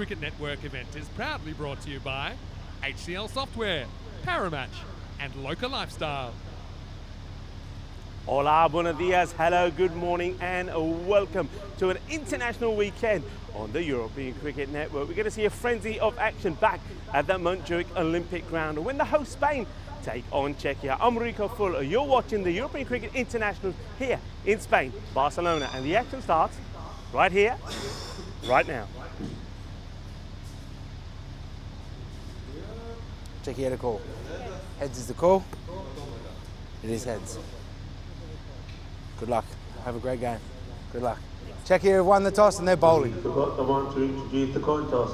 Cricket Network event is proudly brought to you by HCL Software, Paramatch and Local Lifestyle. Hola, buenos dias, hello, good morning and welcome to an international weekend on the European Cricket Network. We're going to see a frenzy of action back at the Montjuic Olympic ground when the host Spain take on Czechia. I'm Rico Fuller, you're watching the European Cricket International here in Spain, Barcelona, and the action starts right here, right now. Czechia the call. Heads is the call. It is heads. Good luck. Have a great game. Good luck. Czechia have won the toss and they're bowling. Forgot the one to introduce the coin toss.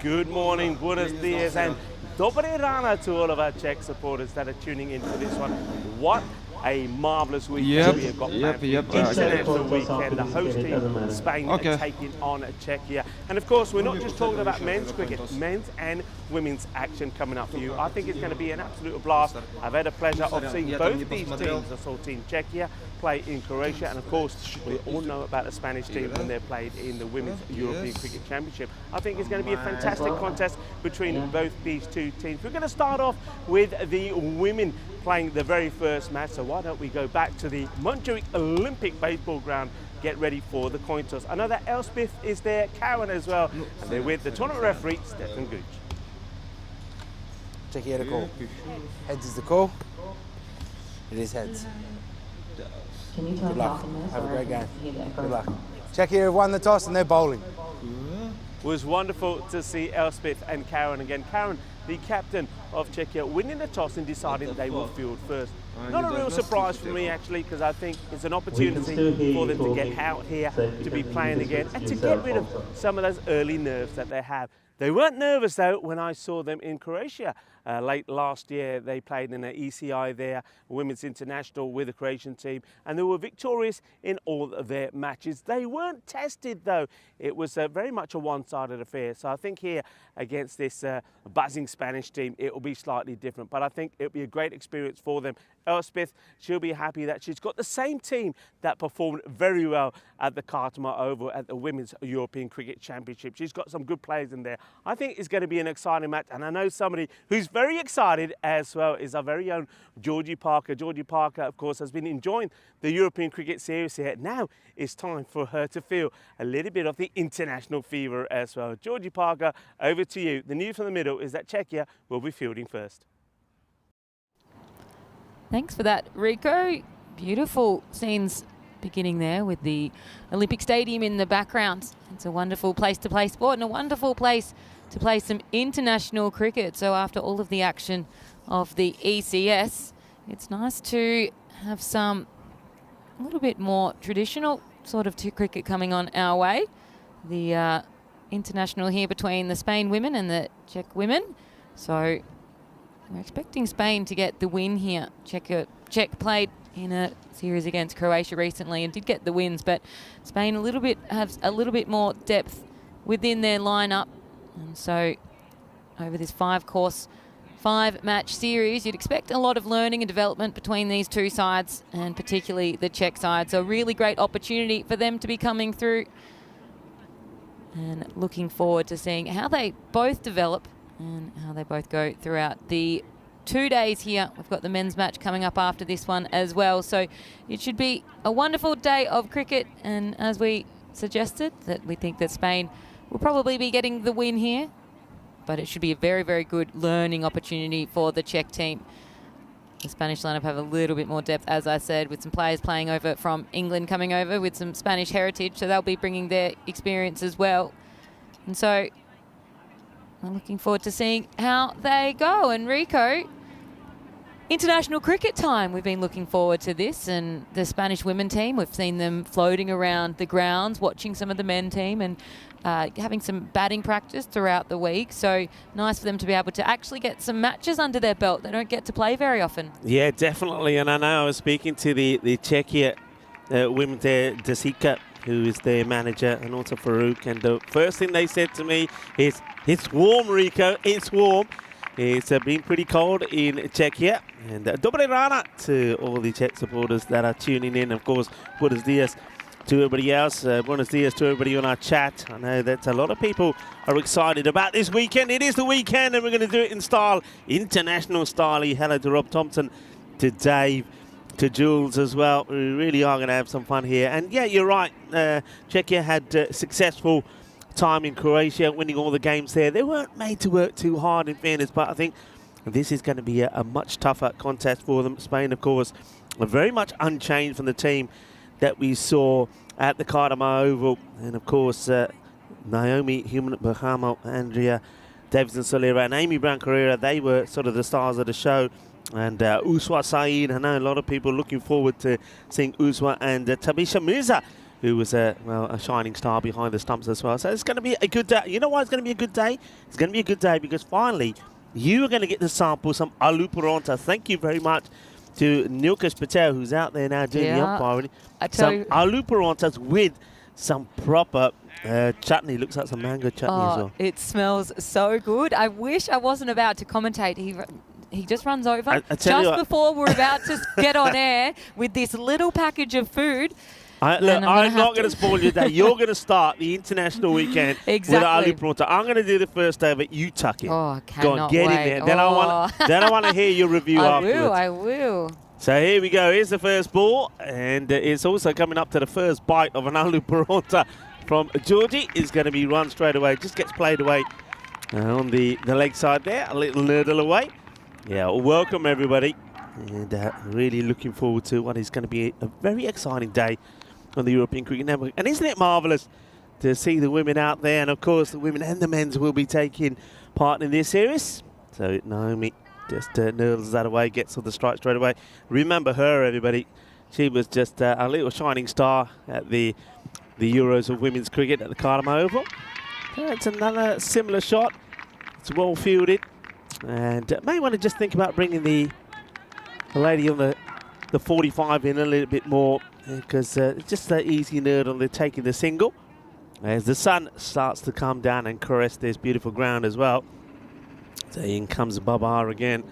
Good morning, buenos dias, and dobre rana to all of our Czech supporters that are tuning in for this one. What a marvellous weekend we have got planned. International weekend, the host team, Spain, taking on Czechia. And of course, we're not just talking about men's cricket, men's and women's action coming up for you. I think it's going to be an absolute blast. I've had the pleasure of seeing both these teams. I saw Team Czechia play in Croatia, and of course, we all know about the Spanish team when they're played in the Women's European Cricket Championship. I think it's going to be a fantastic contest between both these two teams. We're going to start off with the women playing the very first match, so why don't we go back to the Montjuic Olympic baseball ground, get ready for the coin toss. I know that Elspeth is there, Karen as well, and they're with the tournament referee, Stefan Gooch. Czechia the call. Heads is the call. It is heads. Good luck. Have a great game. Good luck. Czechia have won the toss and they're bowling. It was wonderful to see Elspeth and Karen again. Karen, the captain of Czechia, winning the toss and deciding they will field first. Not a real surprise for me actually, because I think it's an opportunity for them to get out here, to be playing again, and to get rid of some of those early nerves that they have. They weren't nervous though when I saw them in Croatia late last year. They played in an ECI there, Women's International with the Croatian team, and they were victorious in all of their matches. They weren't tested though. It was very much a one-sided affair. So I think here against this buzzing Spanish team, it will be slightly different, but I think it'll be a great experience for them. Elspeth, she'll be happy that she's got the same team that performed very well at the Cartama Oval at the Women's European Cricket Championship. She's got some good players in there. I think it's going to be an exciting match, and I know somebody who's very excited as well is our very own Georgie Parker. Georgie Parker, of course, has been enjoying the European Cricket Series here. Now it's time for her to feel a little bit of the international fever as well. Georgie Parker, over to you. The news from the middle is that Czechia will be fielding first. Thanks for that, Rico. Beautiful scenes beginning there with the Olympic Stadium in the background. It's a wonderful place to play sport and a wonderful place to play some international cricket. So after all of the action of the ECS, it's nice to have some a little bit more traditional sort of cricket coming on our way. The international here between the Spain women and the Czech women. So we're expecting Spain to get the win here. Czech played in a series against Croatia recently and did get the wins, but Spain has a little bit more depth within their lineup. And so over this 5-match series, you'd expect a lot of learning and development between these two sides, and particularly the Czech side. So a really great opportunity for them to be coming through, and looking forward to seeing how they both develop and how they both go throughout the 2 days here. We've got the men's match coming up after this one as well. So it should be a wonderful day of cricket. And as we suggested, that we think that Spain will probably be getting the win here. But it should be a very, very good learning opportunity for the Czech team. The Spanish lineup have a little bit more depth, as I said, with some players playing over from England coming over with some Spanish heritage. So they'll be bringing their experience as well. And so I'm looking forward to seeing how they go. And Rico, international cricket time. We've been looking forward to this, and the Spanish women team, we've seen them floating around the grounds, watching some of the men team and having some batting practice throughout the week. So nice for them to be able to actually get some matches under their belt. They don't get to play very often. Yeah, definitely. And I know I was speaking to the Czechia women there, Desika, who is their manager, and also Farouk. And the first thing they said to me is, it's warm, Rico, it's warm. It's been pretty cold in Czechia. And dobre rana to all the Czech supporters that are tuning in. Of course, buenos dias to everybody else. Buenos dias to everybody on our chat. I know that a lot of people are excited about this weekend. It is the weekend, and we're going to do it in style, international style. Hello to Rob Thompson, to Dave, to Jules as well. We really are going to have some fun here. And yeah, you're right. Czechia had successful time in Croatia, winning all the games there. They weren't made to work too hard, in fairness, but I think this is going to be a much tougher contest for them. Spain, of course, are very much unchanged from the team that we saw at the Cardamom Oval. And of course, Naomi Bahamo, Andrea Davidson Solera, and Amy Brown Carrera, they were sort of the stars of the show. And Uswa Saeed, I know a lot of people looking forward to seeing Uswa, and Tabisha Mirza, who was a shining star behind the stumps as well. So it's going to be a good day. You know why it's going to be a good day? It's going to be a good day because finally you are going to get to sample some aloo paratha. Thank you very much to Nilkesh Patel, who's out there now doing the umpiring. Some aloo parathas with some proper chutney. Looks like some mango chutney as well. It smells so good. I wish I wasn't about to commentate. He just runs over just before we're about to get on air with this little package of food. I'm not going to spoil your day. You're going to start the international weekend with aloo paratha. I'm going to do the first day of it. You tuck it. Oh, I cannot Go on, get in there. Then I want to hear your review afterwards. I will. So here we go. Here's the first ball, and it's also coming up to the first bite of an aloo paratha from Georgie. Is going to be run straight away. Just gets played away on the leg side there. A little nurdle away. Yeah, well, welcome everybody, and really looking forward to what is going to be a very exciting day on the European Cricket Network. And isn't it marvellous to see the women out there? And of course, the women and the men's will be taking part in this series. So Naomi just nurdles that away, gets on the strike straight away. Remember her, everybody. She was just a little shining star at the Euros of women's cricket at the Cardamom Oval. It's another similar shot. It's well fielded. And may want to just think about bringing the lady on the 45 in a little bit more, because it's just that easy nerd on the taking the single as the sun starts to come down and caress this beautiful ground as well. So in comes Babar again,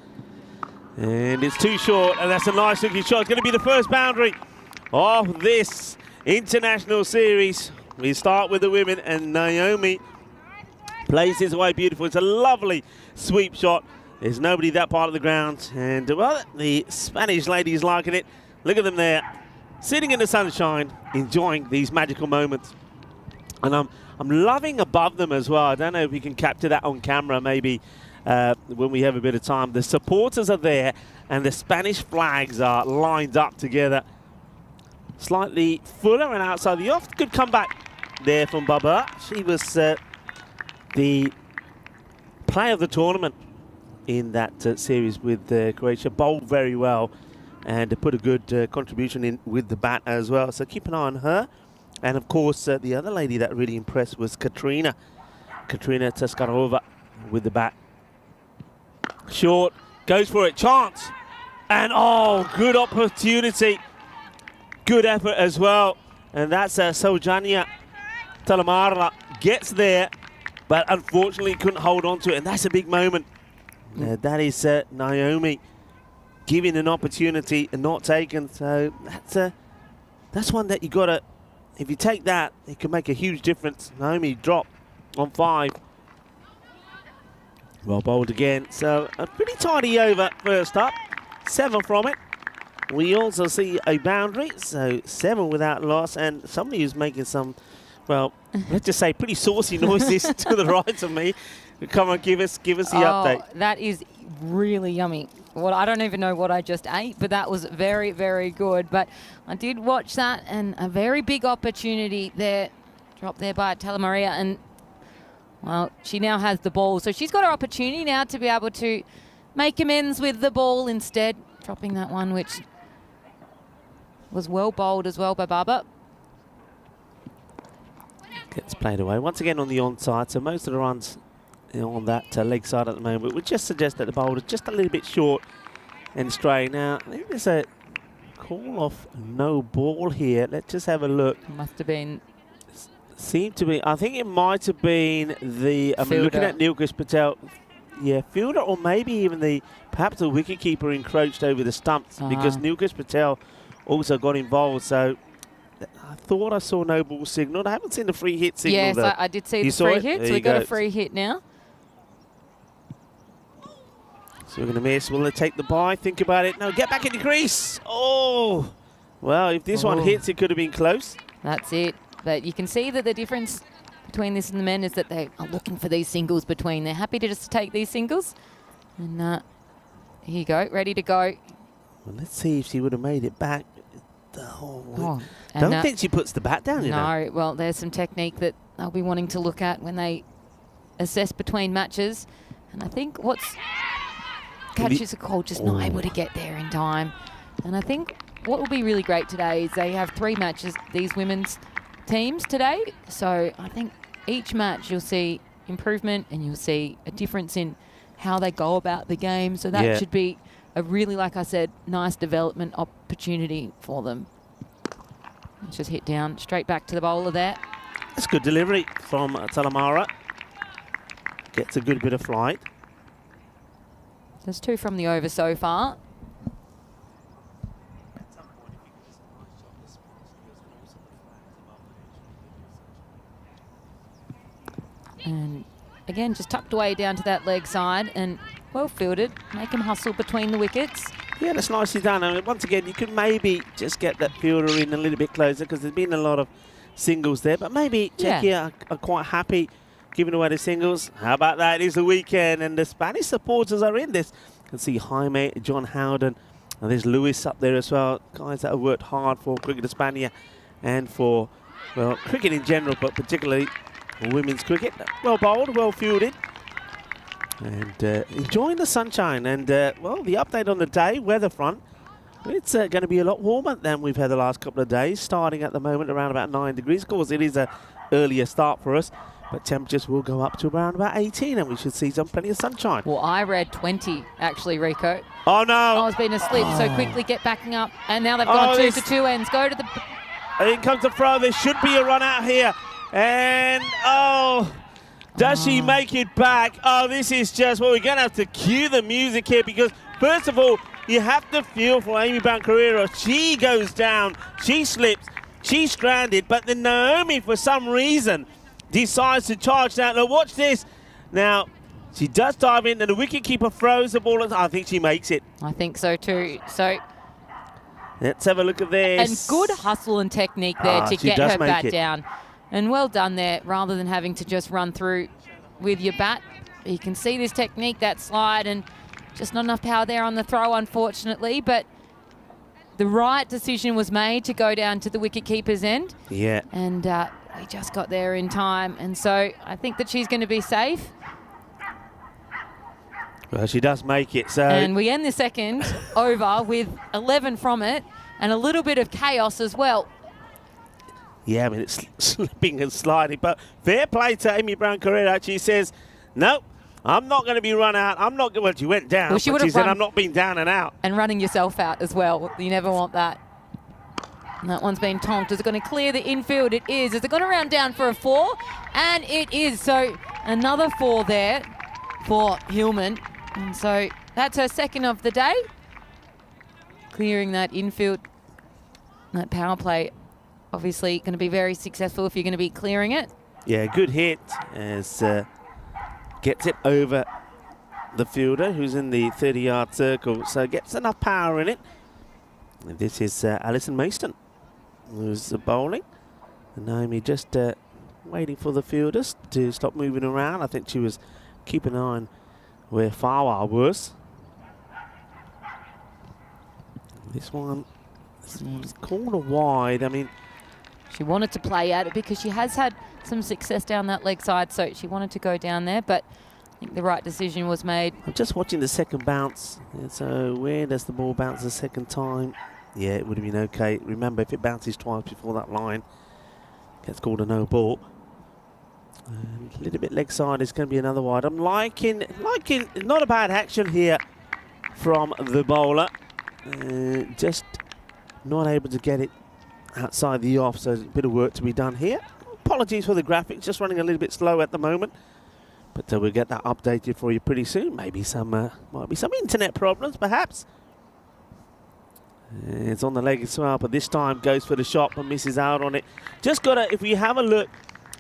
and it's too short, and that's a nice looking shot. It's going to be the first boundary of this international series. We start with the women, and Naomi plays his way beautiful. It's a lovely sweep shot. There's nobody that part of the ground, and well, the Spanish ladies liking it. Look at them there, sitting in the sunshine, enjoying these magical moments. And I'm loving above them as well. I don't know if we can capture that on camera maybe when we have a bit of time. The supporters are there, and the Spanish flags are lined up together. Slightly fuller and outside the off. Good comeback there from Baba. She was the player of the tournament in that series with Croatia. Bowled very well and put a good contribution in with the bat as well. So keep an eye on her. And of course, the other lady that really impressed was Katrina Teskarova with the bat. Short, goes for it, chance. And oh, good opportunity. Good effort as well. And that's Sojanya Talamarla gets there, but unfortunately couldn't hold on to it, and that's a big moment. That is Naomi giving an opportunity and not taken. So that's one that you got to, if you take that, it can make a huge difference. Naomi dropped on 5. Well bowled again. So a pretty tidy over first up. 7 from it. We also see a boundary, so 7 without loss, and somebody who's making some, well, let's just say pretty saucy noises to the right of me. Come on, give us the update. That is really yummy. Well, I don't even know what I just ate, but that was very, very good. But I did watch that, and a very big opportunity there, dropped there by Telemaria, and well, she now has the ball, so she's got her opportunity now to be able to make amends with the ball instead, dropping that one, which was well bowled as well by Baba. Gets played away once again on the onside, so most of the runs on that leg side at the moment would just suggest that the bowler is just a little bit short and stray. Now, I think there's a call off no ball here. Let's just have a look. Must have been. Seemed to be. I think it might have been the. I'm looking at Nilkesh Patel. Yeah, fielder, or maybe even perhaps the wicketkeeper encroached over the stumps because Nilkesh Patel also got involved. So I thought I saw no ball signal. I haven't seen the free hit signal. Yes, though. I did see You the saw free it? hit. There So we you got go. a free hit now. So we're going to miss. Will they take the bye? Think about it. No, get back in the crease. Oh, well, if this one hits, it could have been close. That's it. But you can see that the difference between this and the men is that they are looking for these singles between. They're happy to just take these singles. And here you go, ready to go. Well, let's see if she would have made it back. Oh, Don't think she puts the bat down, you know. No, well, there's some technique that they'll be wanting to look at when they assess between matches. And I think catches a call, just not able to get there in time. And I think what will be really great today is they have 3 matches, these women's teams today. So I think each match you'll see improvement and you'll see a difference in how they go about the game. So that should be a really, like I said, nice development opportunity for them. Let's just hit down straight back to the bowler there. That's good delivery from Talamara. Gets a good bit of flight. There's 2 from the over so far. And again, just tucked away down to that leg side and well fielded. Make him hustle between the wickets. Yeah, that's nicely done. I mean, once again, you could maybe just get that fielder in a little bit closer because there's been a lot of singles there. But maybe Czechia are quite happy giving away the singles. How about that? It is the weekend and the Spanish supporters are in this. You can see Jaime, John Howden, and there's Lewis up there as well. Guys that have worked hard for Cricket España and for, well, cricket in general, but particularly women's cricket. Well bowled, well fielded. And enjoying the sunshine and, well, the update on the day, weather front. It's going to be a lot warmer than we've had the last couple of days, starting at the moment around about 9 degrees. Of course, it is an earlier start for us, but temperatures will go up to around about 18 and we should see plenty of sunshine. Well, I read 20, actually, Rico. Oh, no. I was being asleep, so quickly get backing up. And now they've gone 2 to 2 ends. Go to the... In comes the throw. There should be a run out here. And, does she make it back? Oh, this is just, well, we're going to have to cue the music here because, first of all, you have to feel for Amy Brown Carrero. She goes down, she slips, she's stranded, but then Naomi, for some reason, decides to charge down. Now, watch this. Now, she does dive in, and the wicketkeeper throws the ball. I think she makes it. I think so, too. So... let's have a look at this. And good hustle and technique there to get her bat down. And well done there, rather than having to just run through with your bat. You can see this technique, that slide, and just not enough power there on the throw, unfortunately. But the right decision was made to go down to the wicketkeeper's end. Yeah. And we just got there in time. And so I think that she's going to be safe. Well, she does make it. So. And we end the second over with 11 from it and a little bit of chaos as well. Yeah, I mean, it's slipping and sliding. But fair play to Amy Brown Carrera. She says, nope, I'm not going to be run out. I'm not going to. Well, she went down. Well, she but she said, I'm not being down and out. And running yourself out as well. You never want that. And that one's been tonked. Is it going to clear the infield? It is. Is it going to round down for a 4? And it is. So another 4 there for Hillman. And so that's her second of the day. Clearing that infield, that power play. Obviously going to be very successful if you're going to be clearing it. Yeah, good hit as gets it over the fielder who's in the 30-yard circle. So gets enough power in it. And this is Alison Mason who's bowling. And Naomi just waiting for the fielders to stop moving around. I think she was keeping an eye on where Farwar was. This one's corner wide. I mean, she wanted to play at it because she has had some success down that leg side, so she wanted to go down there, but I think the right decision was made. I'm just watching the second bounce. So where does the ball bounce the second time? Yeah, it would have been okay. Remember, if it bounces twice before that line, it gets called a no ball. A little bit leg side is going to be another wide. I'm liking not a bad action here from the bowler. Just not able to get it outside the off, so there's a bit of work to be done here. Apologies for the graphics, just running a little bit slow at the moment, but we'll get that updated for you pretty soon. Maybe some might be some internet problems, perhaps. It's on the leg as well, but this time goes for the shot but misses out on it. Just got to, if we have a look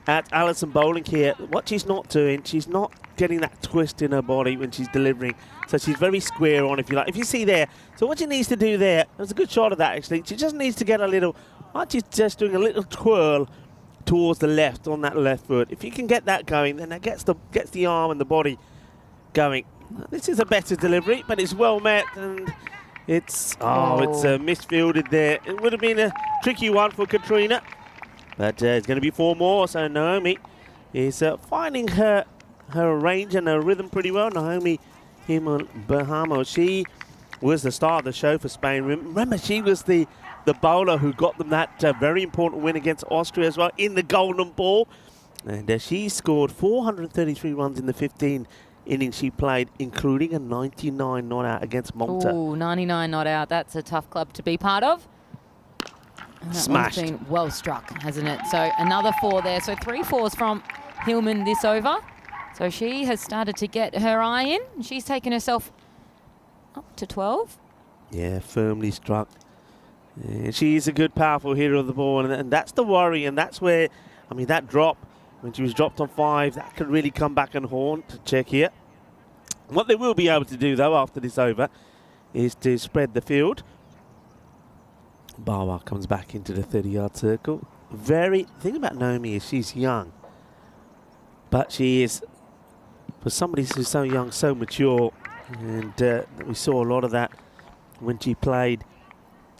at Alison Bowling here, what she's not doing, she's not getting that twist in her body when she's delivering. So she's very square on, if you like. If you see there, so what she needs to do there, a good shot of that actually, she just needs to get a little, she's just doing a little twirl towards the left on that left foot. If you can get that going, then that gets the arm and the body going. This is a better delivery, but it's well met, and it's misfielded there. It would have been a tricky one for Katrina, but it's going to be 4 more. So Naomi is finding her range and her rhythm pretty well. Naomi Bahamo, she was the star of the show for Spain. Remember, she was the bowler who got them that very important win against Austria as well in the golden ball. And she scored 433 runs in the 15 innings she played, including a 99 not out against Malta. Oh, 99 not out. That's a tough club to be part of. And that Smashed. one's been well struck, hasn't it? So another 4 there. So 3 fours from Hillman this over. So she has started to get her eye in. She's taken herself up to 12. Yeah, firmly struck. Yeah, she's a good, powerful hitter of the ball, and that's the worry, and that's where, I mean, that drop, when she was dropped on 5, that could really come back and haunt Czechia. What they will be able to do, though, after this over, is to spread the field. Bawa comes back into the 30-yard circle. The thing about Naomi is she's young, but she is, for somebody who's so young, so mature, and we saw a lot of that when she played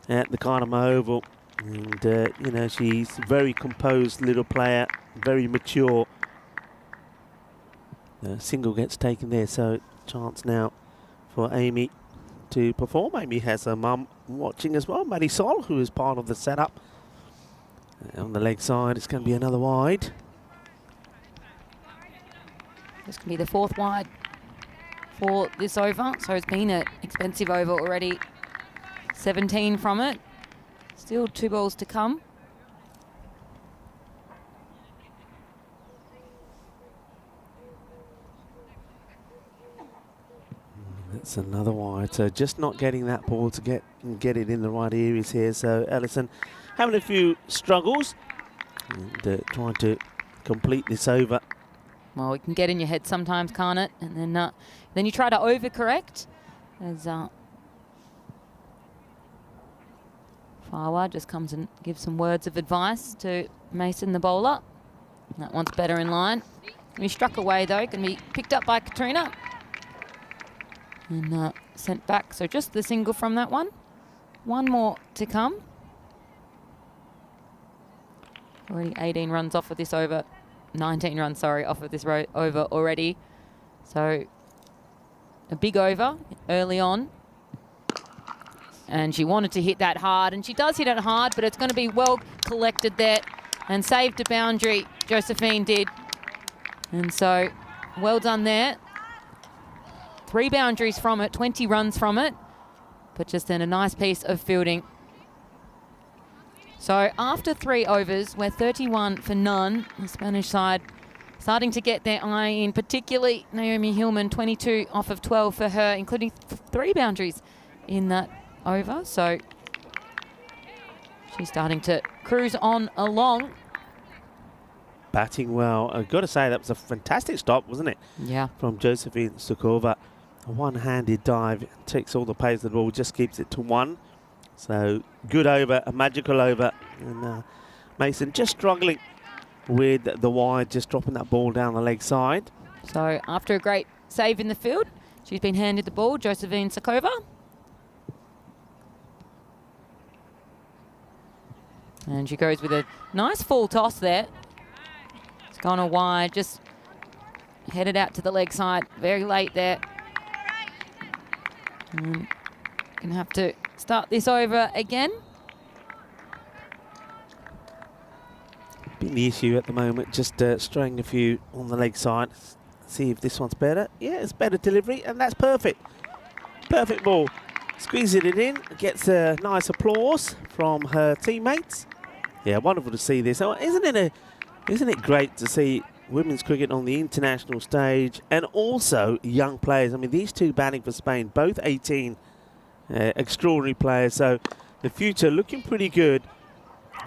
at the Carnama Oval. And, you know, she's a very composed little player, very mature. Single gets taken there, so chance now for Amy to perform. Amy has her mum watching as well, Maddie Sol, who is part of the setup. On the leg side, it's going to be another wide. This can be the 4th wide for this over. So it's been an expensive over already. 17 from it. Still 2 balls to come. That's another wide. So just not getting that ball to get it in the right areas here. So Ellison having a few struggles and trying to complete this over. Well, it can get in your head sometimes, can't it? And then you try to overcorrect. As Fawa just comes and gives some words of advice to Mason, the bowler. That one's better in line. He struck away, though. Can be picked up by Katrina. And sent back. So just the single from that one. 1 more to come. Already 18 runs off of this over. 19 runs, sorry, off of this over already. So a big over early on. And she wanted to hit that hard, and she does hit it hard, but it's going to be well collected there and saved a boundary. Josephine did. And so well done there. 3 boundaries from it, 20 runs from it, but just then a nice piece of fielding. So after 3 overs, we're 31 for none. The Spanish side starting to get their eye in, particularly Naomi Hillman, 22 off of 12 for her, including 3 boundaries in that over. So she's starting to cruise on along. Batting well. I've got to say, that was a fantastic stop, wasn't it? Yeah. From Josephine Sukova. A one-handed dive, takes all the pace of the ball, just keeps it to 1. So good over, a magical over. And Mason just struggling with the wide, just dropping that ball down the leg side. So after a great save in the field, she's been handed the ball, Josephine Sukova. And she goes with a nice full toss there. It's gone a wide, just headed out to the leg side. Very late there. And gonna have to start this over again. Been the issue at the moment, just straying a few on the leg side. See if this one's better. Yeah, it's better delivery, and that's perfect. Perfect ball. Squeezing it in, gets a nice applause from her teammates. Yeah, wonderful to see this. Isn't it great to see women's cricket on the international stage, and also young players? I mean, these 2 batting for Spain, both 18, extraordinary players. So the future looking pretty good.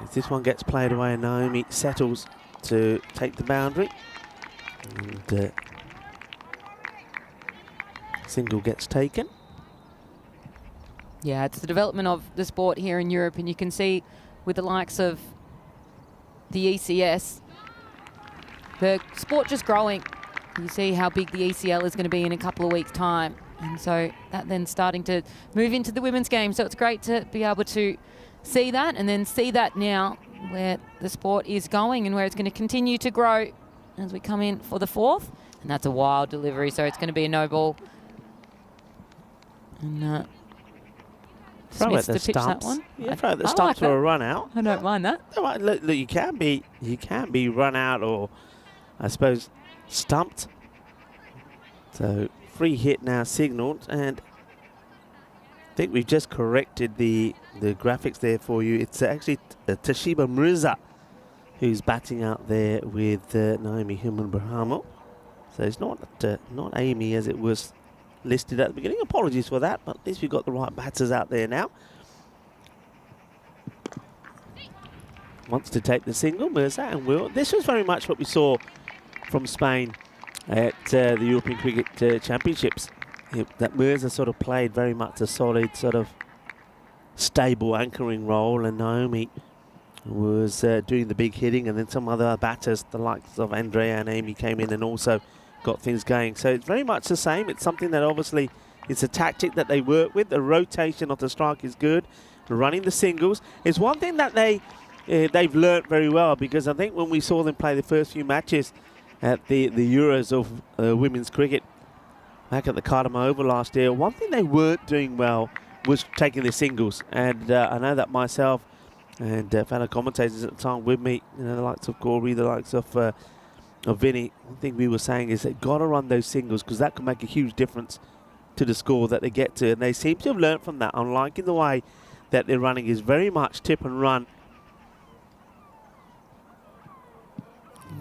As this one gets played away and Naomi settles to take the boundary. And single gets taken. Yeah, it's the development of the sport here in Europe, and you can see with the likes of the ECS, the sport just growing. You see how big the ECL is going to be in a couple of weeks' time. And so that then starting to move into the women's game. So it's great to be able to see that and then see that now where the sport is going and where it's going to continue to grow as we come in for the fourth. And that's a wild delivery, so it's going to be a no ball. And throw at the stumps. Yeah, throw at the stumps for a run out. I don't mind that. Look, you can be run out or I suppose stumped. So free hit now signalled, and I think we've just corrected the graphics there for you. It's actually Toshiba Mirza who's batting out there with Naomi Human-Brahamo. So it's not Amy as it was listed at the beginning. Apologies for that, but at least we've got the right batters out there now. Wants to take the single, Mirza, and will. This was very much what we saw from Spain at the European Cricket Championships. That Mirza sort of played very much a solid sort of stable anchoring role, and Naomi was doing the big hitting, and then some other batters, the likes of Andrea and Amy, came in and also got things going. So it's very much the same. It's something that obviously it's a tactic that they work with. The rotation of the strike is good. Running the singles is one thing that they've learnt very well, because I think when we saw them play the first few matches at the Euros of women's cricket back at the Cardamom Oval last year, one thing they weren't doing well was taking the singles. And I know that myself and fellow commentators at the time with me, you know, the likes of Corey, the likes of Vinny, one thing we were saying is they've got to run those singles, because that can make a huge difference to the score that they get to. And they seem to have learnt from that. I'm liking the way that they're running is very much tip and run.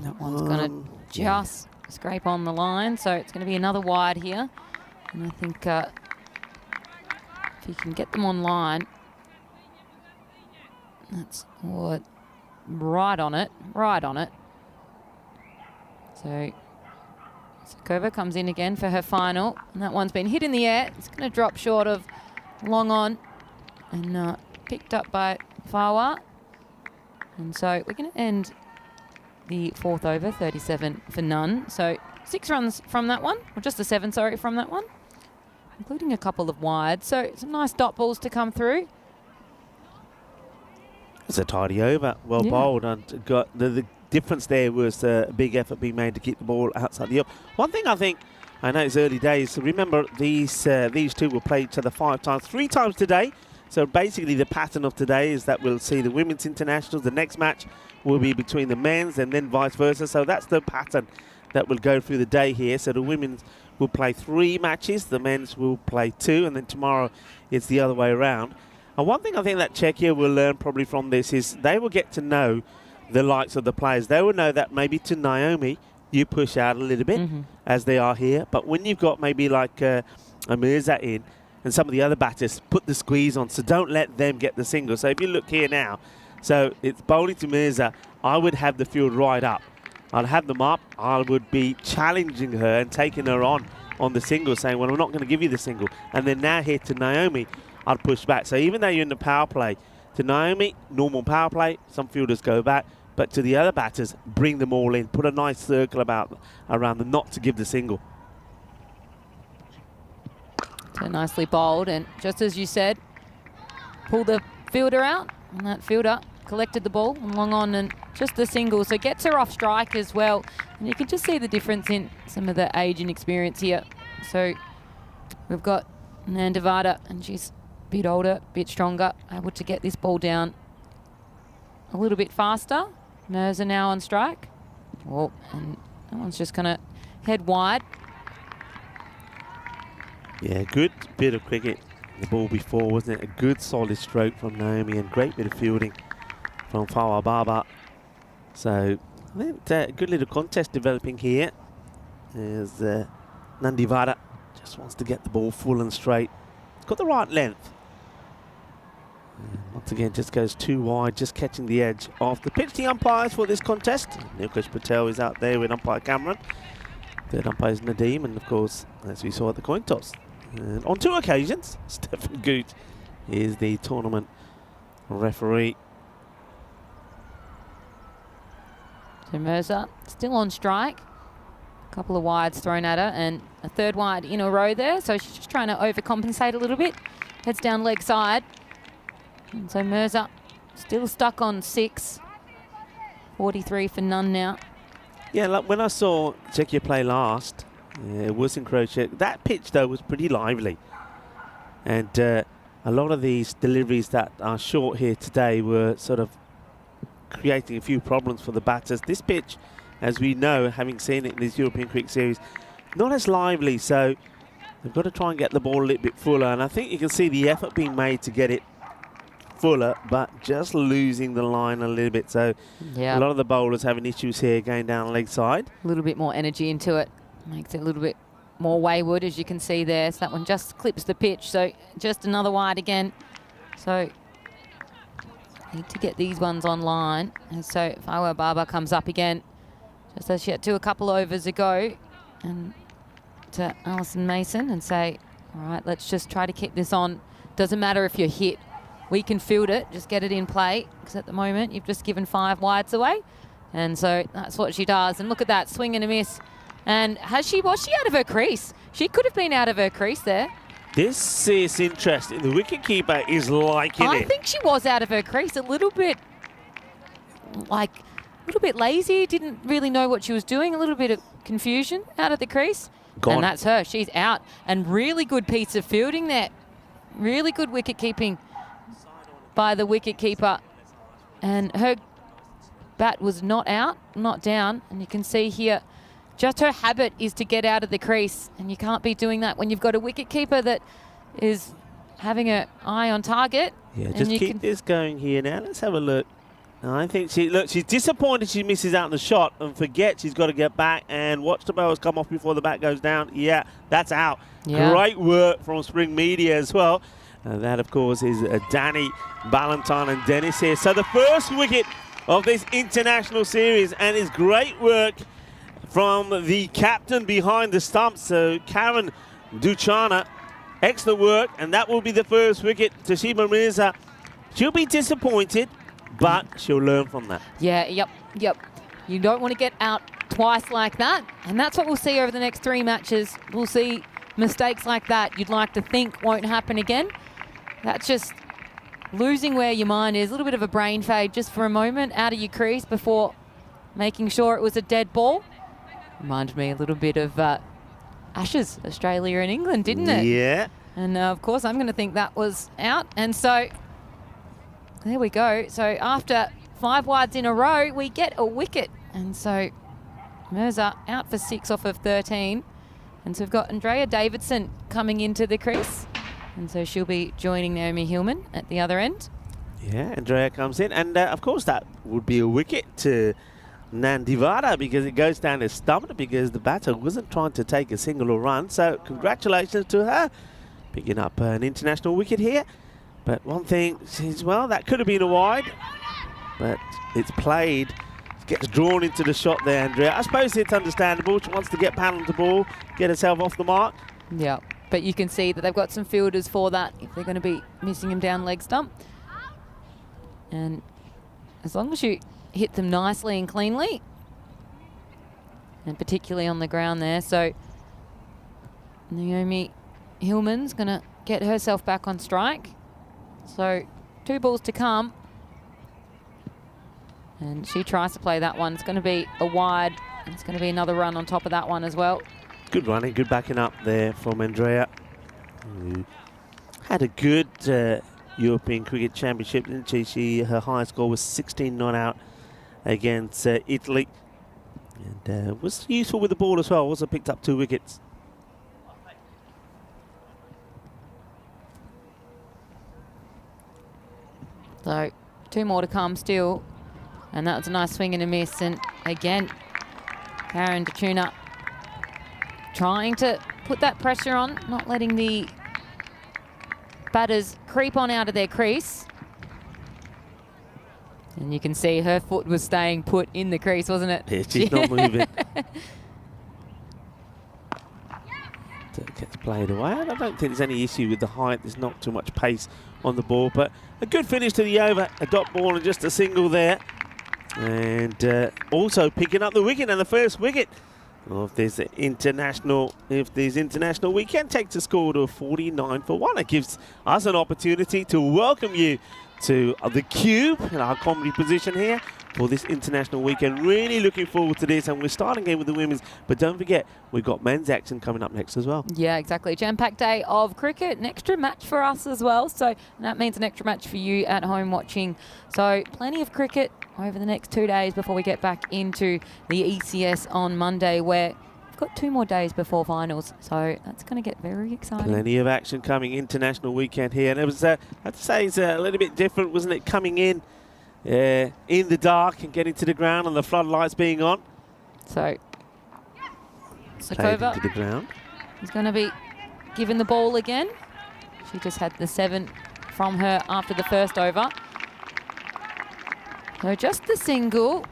That one's going to just scrape on the line, so it's going to be another wide here. And I think if you can get them on line, that's what, right on it. So Sakova comes in again for her final, and that one's been hit in the air. It's going to drop short of long on and picked up by Fawa. And so we're going to end the fourth over, 37 for none. So 6 runs from that one, or just the 7, sorry, from that one, including a couple of wides. So some nice dot balls to come through. It's a tidy over, well bowled, and got the difference there was a big effort being made to keep the ball outside the up. One thing I know it's early days, so remember these two will play each other 5 times, 3 times today. So basically the pattern of today is that we'll see the women's internationals. The next match will be between the men's and then vice versa. So that's the pattern that will go through the day here. So the women's will play 3 matches, the men's will play 2, and then tomorrow it's the other way around. And one thing I think that Czechia will learn probably from this is they will get to know the likes of the players. They will know that maybe to Naomi you push out a little bit as they are here. But when you've got maybe like a Mirza in, and some of the other batters, put the squeeze on, so don't let them get the single. So if you look here now, so it's bowling to Mirza, I would have the field right up. I'd have them up, I would be challenging her and taking her on the single, saying, well, I'm not going to give you the single. And then now here to Naomi, I'd push back. So even though you're in the power play, to Naomi, normal power play, some fielders go back, but to the other batters, bring them all in, put a nice circle around them, not to give the single. So nicely bowled, and just as you said, pull the fielder out, and that fielder collected the ball and long on, and just the single, so gets her off strike as well. And you can just see the difference in some of the age and experience here. So we've got Nandavada, and she's a bit older, a bit stronger, able to get this ball down a little bit faster. Mirza now on strike. Oh, and that one's just going to head wide. Yeah, good bit of cricket. The ball before, wasn't it? A good solid stroke from Naomi and great bit of fielding from Fawa Baba. So I think a good little contest developing here as Nandivada just wants to get the ball full and straight. It's got the right length. once again just goes too wide, just catching the edge of the pitch. The umpires for this contest, Nilkesh Patel is out there with umpire Cameron. Third umpire is Nadeem, and of course, as we saw at the coin toss, and on 2 occasions, Stefan Gooch is the tournament referee. So Mirza still on strike. A couple of wides thrown at her and a third wide in a row there. So she's just trying to overcompensate a little bit. Heads down leg side. And so Mirza still stuck on 6. 43 for none now. Yeah, like when I saw Czechia play last, it was in Croatia. That pitch, though, was pretty lively. And a lot of these deliveries that are short here today were sort of creating a few problems for the batters. This pitch, as we know, having seen it in this European Cricket Series, not as lively, so they've got to try and get the ball a little bit fuller. And I think you can see the effort being made to get it fuller, but just losing the line a little bit. So a lot of the bowlers having issues here going down leg side. A little bit more energy into it. Makes it a little bit more wayward, as you can see there. So that one just clips the pitch. So just another wide again. So need to get these ones online. And so if Awa Baba comes up again, just as she had to a couple overs ago, and to Alison Mason and say, all right, let's just try to keep this on. Doesn't matter if you're hit. We can field it, just get it in play, because at the moment you've just given 5 wides away. And so that's what she does. And look at that, swing and a miss. And was she out of her crease? She could have been out of her crease there. This is interesting. The wicketkeeper is liking it. I think she was out of her crease, a little bit lazy, didn't really know what she was doing, a little bit of confusion out of the crease. Gone. And that's her, she's out. And really good piece of fielding there. Really good wicket keeping by the wicketkeeper. And her bat was not out, not down. And you can see here, just her habit is to get out of the crease. And you can't be doing that when you've got a wicketkeeper that is having her eye on target. Yeah, just keep this going here now. Let's have a look. I think she's disappointed she misses out on the shot and forgets she's got to get back and watch the balls come off before the bat goes down. Yeah, that's out. Yeah. Great work from Spring Media as well. And that, of course, is Danny, Ballantyne and Dennis here. So the first wicket of this international series, and it's great work from the captain behind the stumps. So Karen Duchana, excellent work, and that will be the first wicket. Tashima Mirza, she'll be disappointed, but she'll learn from that. Yeah, yep. You don't want to get out twice like that, and that's what we'll see over the next 3 matches. We'll see mistakes like that you'd like to think won't happen again. That's just losing where your mind is, a little bit of a brain fade just for a moment out of your crease before making sure it was a dead ball. Reminded me a little bit of Ashes, Australia and England, didn't it? Yeah. And of course, I'm going to think that was out. And so there we go. So after 5 wides in a row, we get a wicket. And so Mirza out for 6 off of 13. And so we've got Andrea Davidson coming into the crease. And so she'll be joining Naomi Hillman at the other end. Yeah, Andrea comes in. And of course, that would be a wicket to Nandivara because it goes down his stomach because the batter wasn't trying to take a single run. So congratulations to her, picking up an international wicket here. But one thing is, well, that could have been a wide, but it's played. Gets drawn into the shot there, Andrea. I suppose it's understandable. She wants to get Pan on the ball, get herself off the mark. Yeah, but you can see that they've got some fielders for that if they're going to be missing him down leg stump. And as long as you hit them nicely and cleanly, and particularly on the ground there. So Naomi Hillman's going to get herself back on strike. So 2 balls to come. And she tries to play that one. It's going to be a wide. And it's going to be another run on top of that one as well. Good running, good backing up there from Andrea, who had a good European Cricket Championship, didn't she? Her highest score was 16 not out against Italy. And was useful with the ball as well. Also picked up 2 wickets. So 2 more to come still. And that was a nice swing and a miss. And again, Karen Duchana trying to put that pressure on, not letting the batters creep on out of their crease. And you can see her foot was staying put in the crease, wasn't it? Yeah, she's not moving. So it gets played away. I don't think there's any issue with the height. There's not too much pace on the ball, but a good finish to the over. A dot ball and just a single there. And also picking up the wicket and the first wicket. Well, if there's international, we can take the score to a 49 for 1. It gives us an opportunity to welcome you to the Cube in our comedy position here for this international weekend. Really looking forward to this, and we're starting again with the women's, but don't forget we've got men's action coming up next as well. Yeah, exactly. Jam-packed day of cricket, an extra match for us as well, so that means an extra match for you at home watching. So plenty of cricket over the next 2 days before we get back into the ECS on Monday, where we've got 2 more days before finals, so that's going to get very exciting. Plenty of action coming international weekend here, and it was, I have to say, it's a little bit different, wasn't it, coming in the dark and getting to the ground and the floodlights being on. So Played Sakova into the ground. is going to be given the ball again. She just had the 7 from her after the first over. So just the single.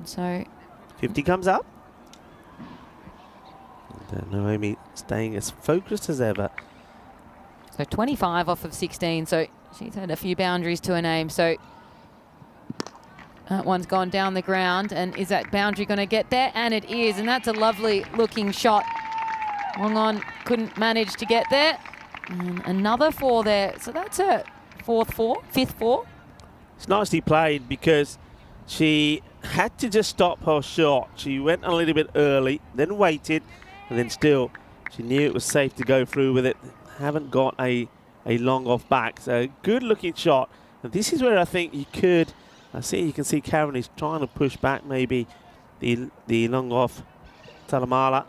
So 50 comes up. And Naomi staying as focused as ever. So 25 off of 16. So she's had a few boundaries to her name. So that one's gone down the ground. And is that boundary going to get there? And it is. And that's a lovely looking shot. Long on couldn't manage to get there. And another 4 there. So that's a fifth 4. It's nicely played because she had to just stop her shot. She went a little bit early, then waited, and then still she knew it was safe to go through with it. Haven't got a long off back. So good looking shot. And this is where I think you could, you can see Karen is trying to push back maybe the long off Talamala.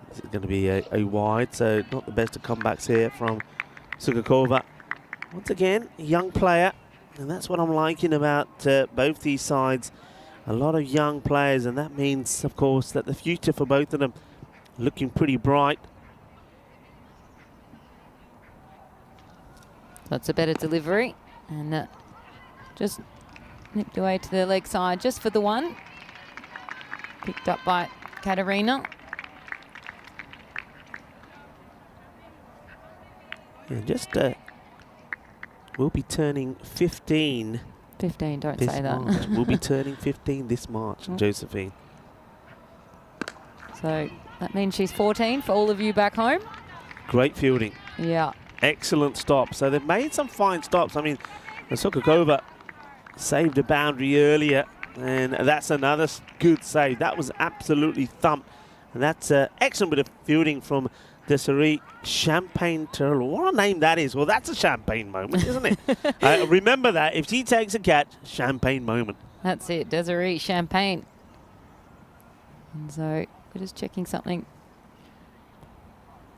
This is going to be a wide, so not the best of comebacks here from Sukakova. Once again, a young player. And that's what I'm liking about both these sides. A lot of young players, and that means, of course, that the future for both of them looking pretty bright. That's a better delivery. And just nipped away to the leg side just for the 1. Picked up by Katerina. Yeah, just we'll be turning 15. 15, don't this say that. March. We'll be turning 15 this March, Josephine. So that means she's 14 for all of you back home. Great fielding. Yeah. Excellent stop. So they've made some fine stops. I mean, Sukakova saved a boundary earlier, and that's another good save. That was absolutely thumped. And that's an excellent bit of fielding from Desiree Champagne Turtle. What a name that is. Well, that's a champagne moment, isn't it? Remember that. If she takes a catch, champagne moment. That's it, Desiree Champagne. And so we're just checking something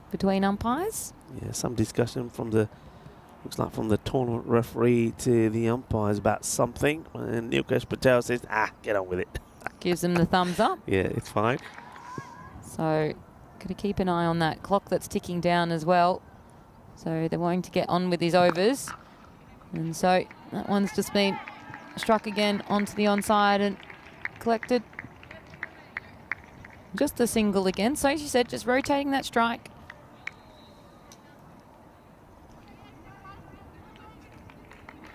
between umpires. Yeah, some discussion from the, looks like from the tournament referee to the umpires about something. And Nilkesh Patel says, get on with it. Gives them the thumbs up. Yeah, it's fine. So got to keep an eye on that clock that's ticking down as well. So they're wanting to get on with these overs. And so that one's just been struck again onto the onside and collected. Just a single again. So she said, just rotating that strike.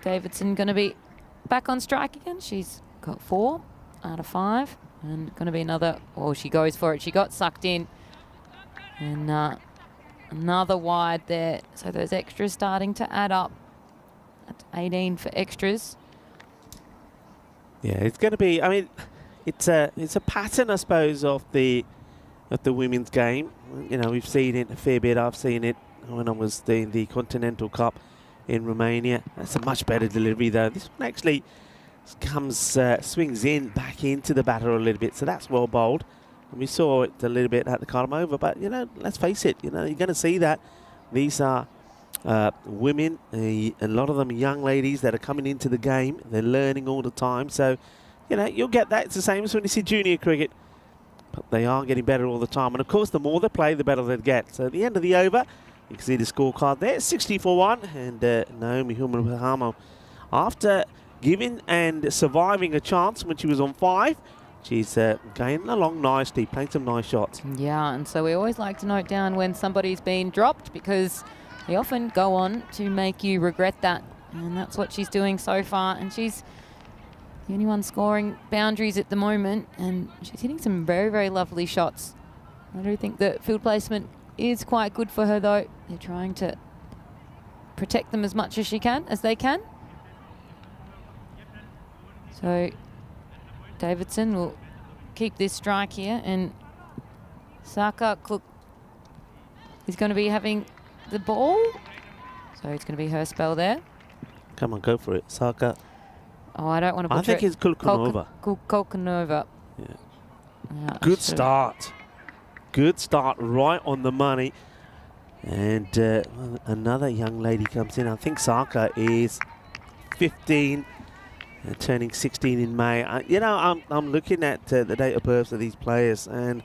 Davidson going to be back on strike again. She's got 4 out of 5. And going to be another, she goes for it. She got sucked in. And another wide there. So those extras starting to add up. That's 18 for extras. Yeah, it's going to be, I mean, it's a pattern, I suppose, of the women's game. You know, we've seen it a fair bit. I've seen it when I was in the Continental Cup in Romania. That's a much better delivery, though. This one actually comes, swings in back into the batter a little bit. So that's well bowled. And we saw it a little bit at the column over, but, you know, let's face it, you know, you're going to see that. These are women, a lot of them young ladies that are coming into the game. They're learning all the time. So, you know, you'll get that. It's the same as when you see junior cricket. But they are getting better all the time. And, of course, the more they play, the better they get. So at the end of the over, you can see the scorecard there, 60 for 1. And Naomi Humahamo after giving and surviving a chance when she was on 5, she's going along nicely, playing some nice shots. Yeah, and so we always like to note down when somebody's been dropped because they often go on to make you regret that. And that's what she's doing so far. And she's the only one scoring boundaries at the moment. And she's hitting some very, very lovely shots. I do think the field placement is quite good for her, though. They're trying to protect them as much as they can. So Davidson will keep this strike here, and Saka Cook is going to be having the ball. So it's going to be her spell there. Come on, go for it, Saka. Oh, I don't want to butcher I think it's Kulkanova. Kulkanova. Yeah. Good start. Good start, right on the money. And another young lady comes in. I think Saka is 15. Turning 16 in May. You know, I'm looking at the date of birth of these players, and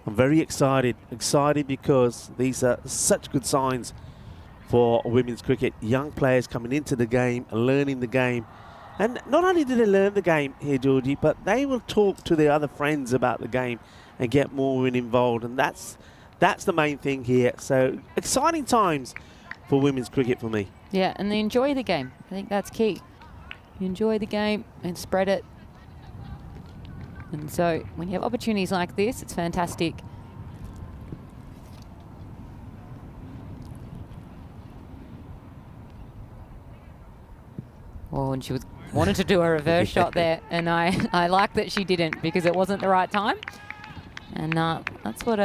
I'm very excited. Excited because these are such good signs for women's cricket. Young players coming into the game, learning the game. And not only do they learn the game here, Georgie, but they will talk to their other friends about the game and get more involved. And that's the main thing here. So exciting times for women's cricket for me. Yeah, and they enjoy the game. I think that's key. You enjoy the game and spread it. And so when you have opportunities like this, it's fantastic. Oh, and she wanted to do a reverse shot there, and I like that she didn't because it wasn't the right time. And that's what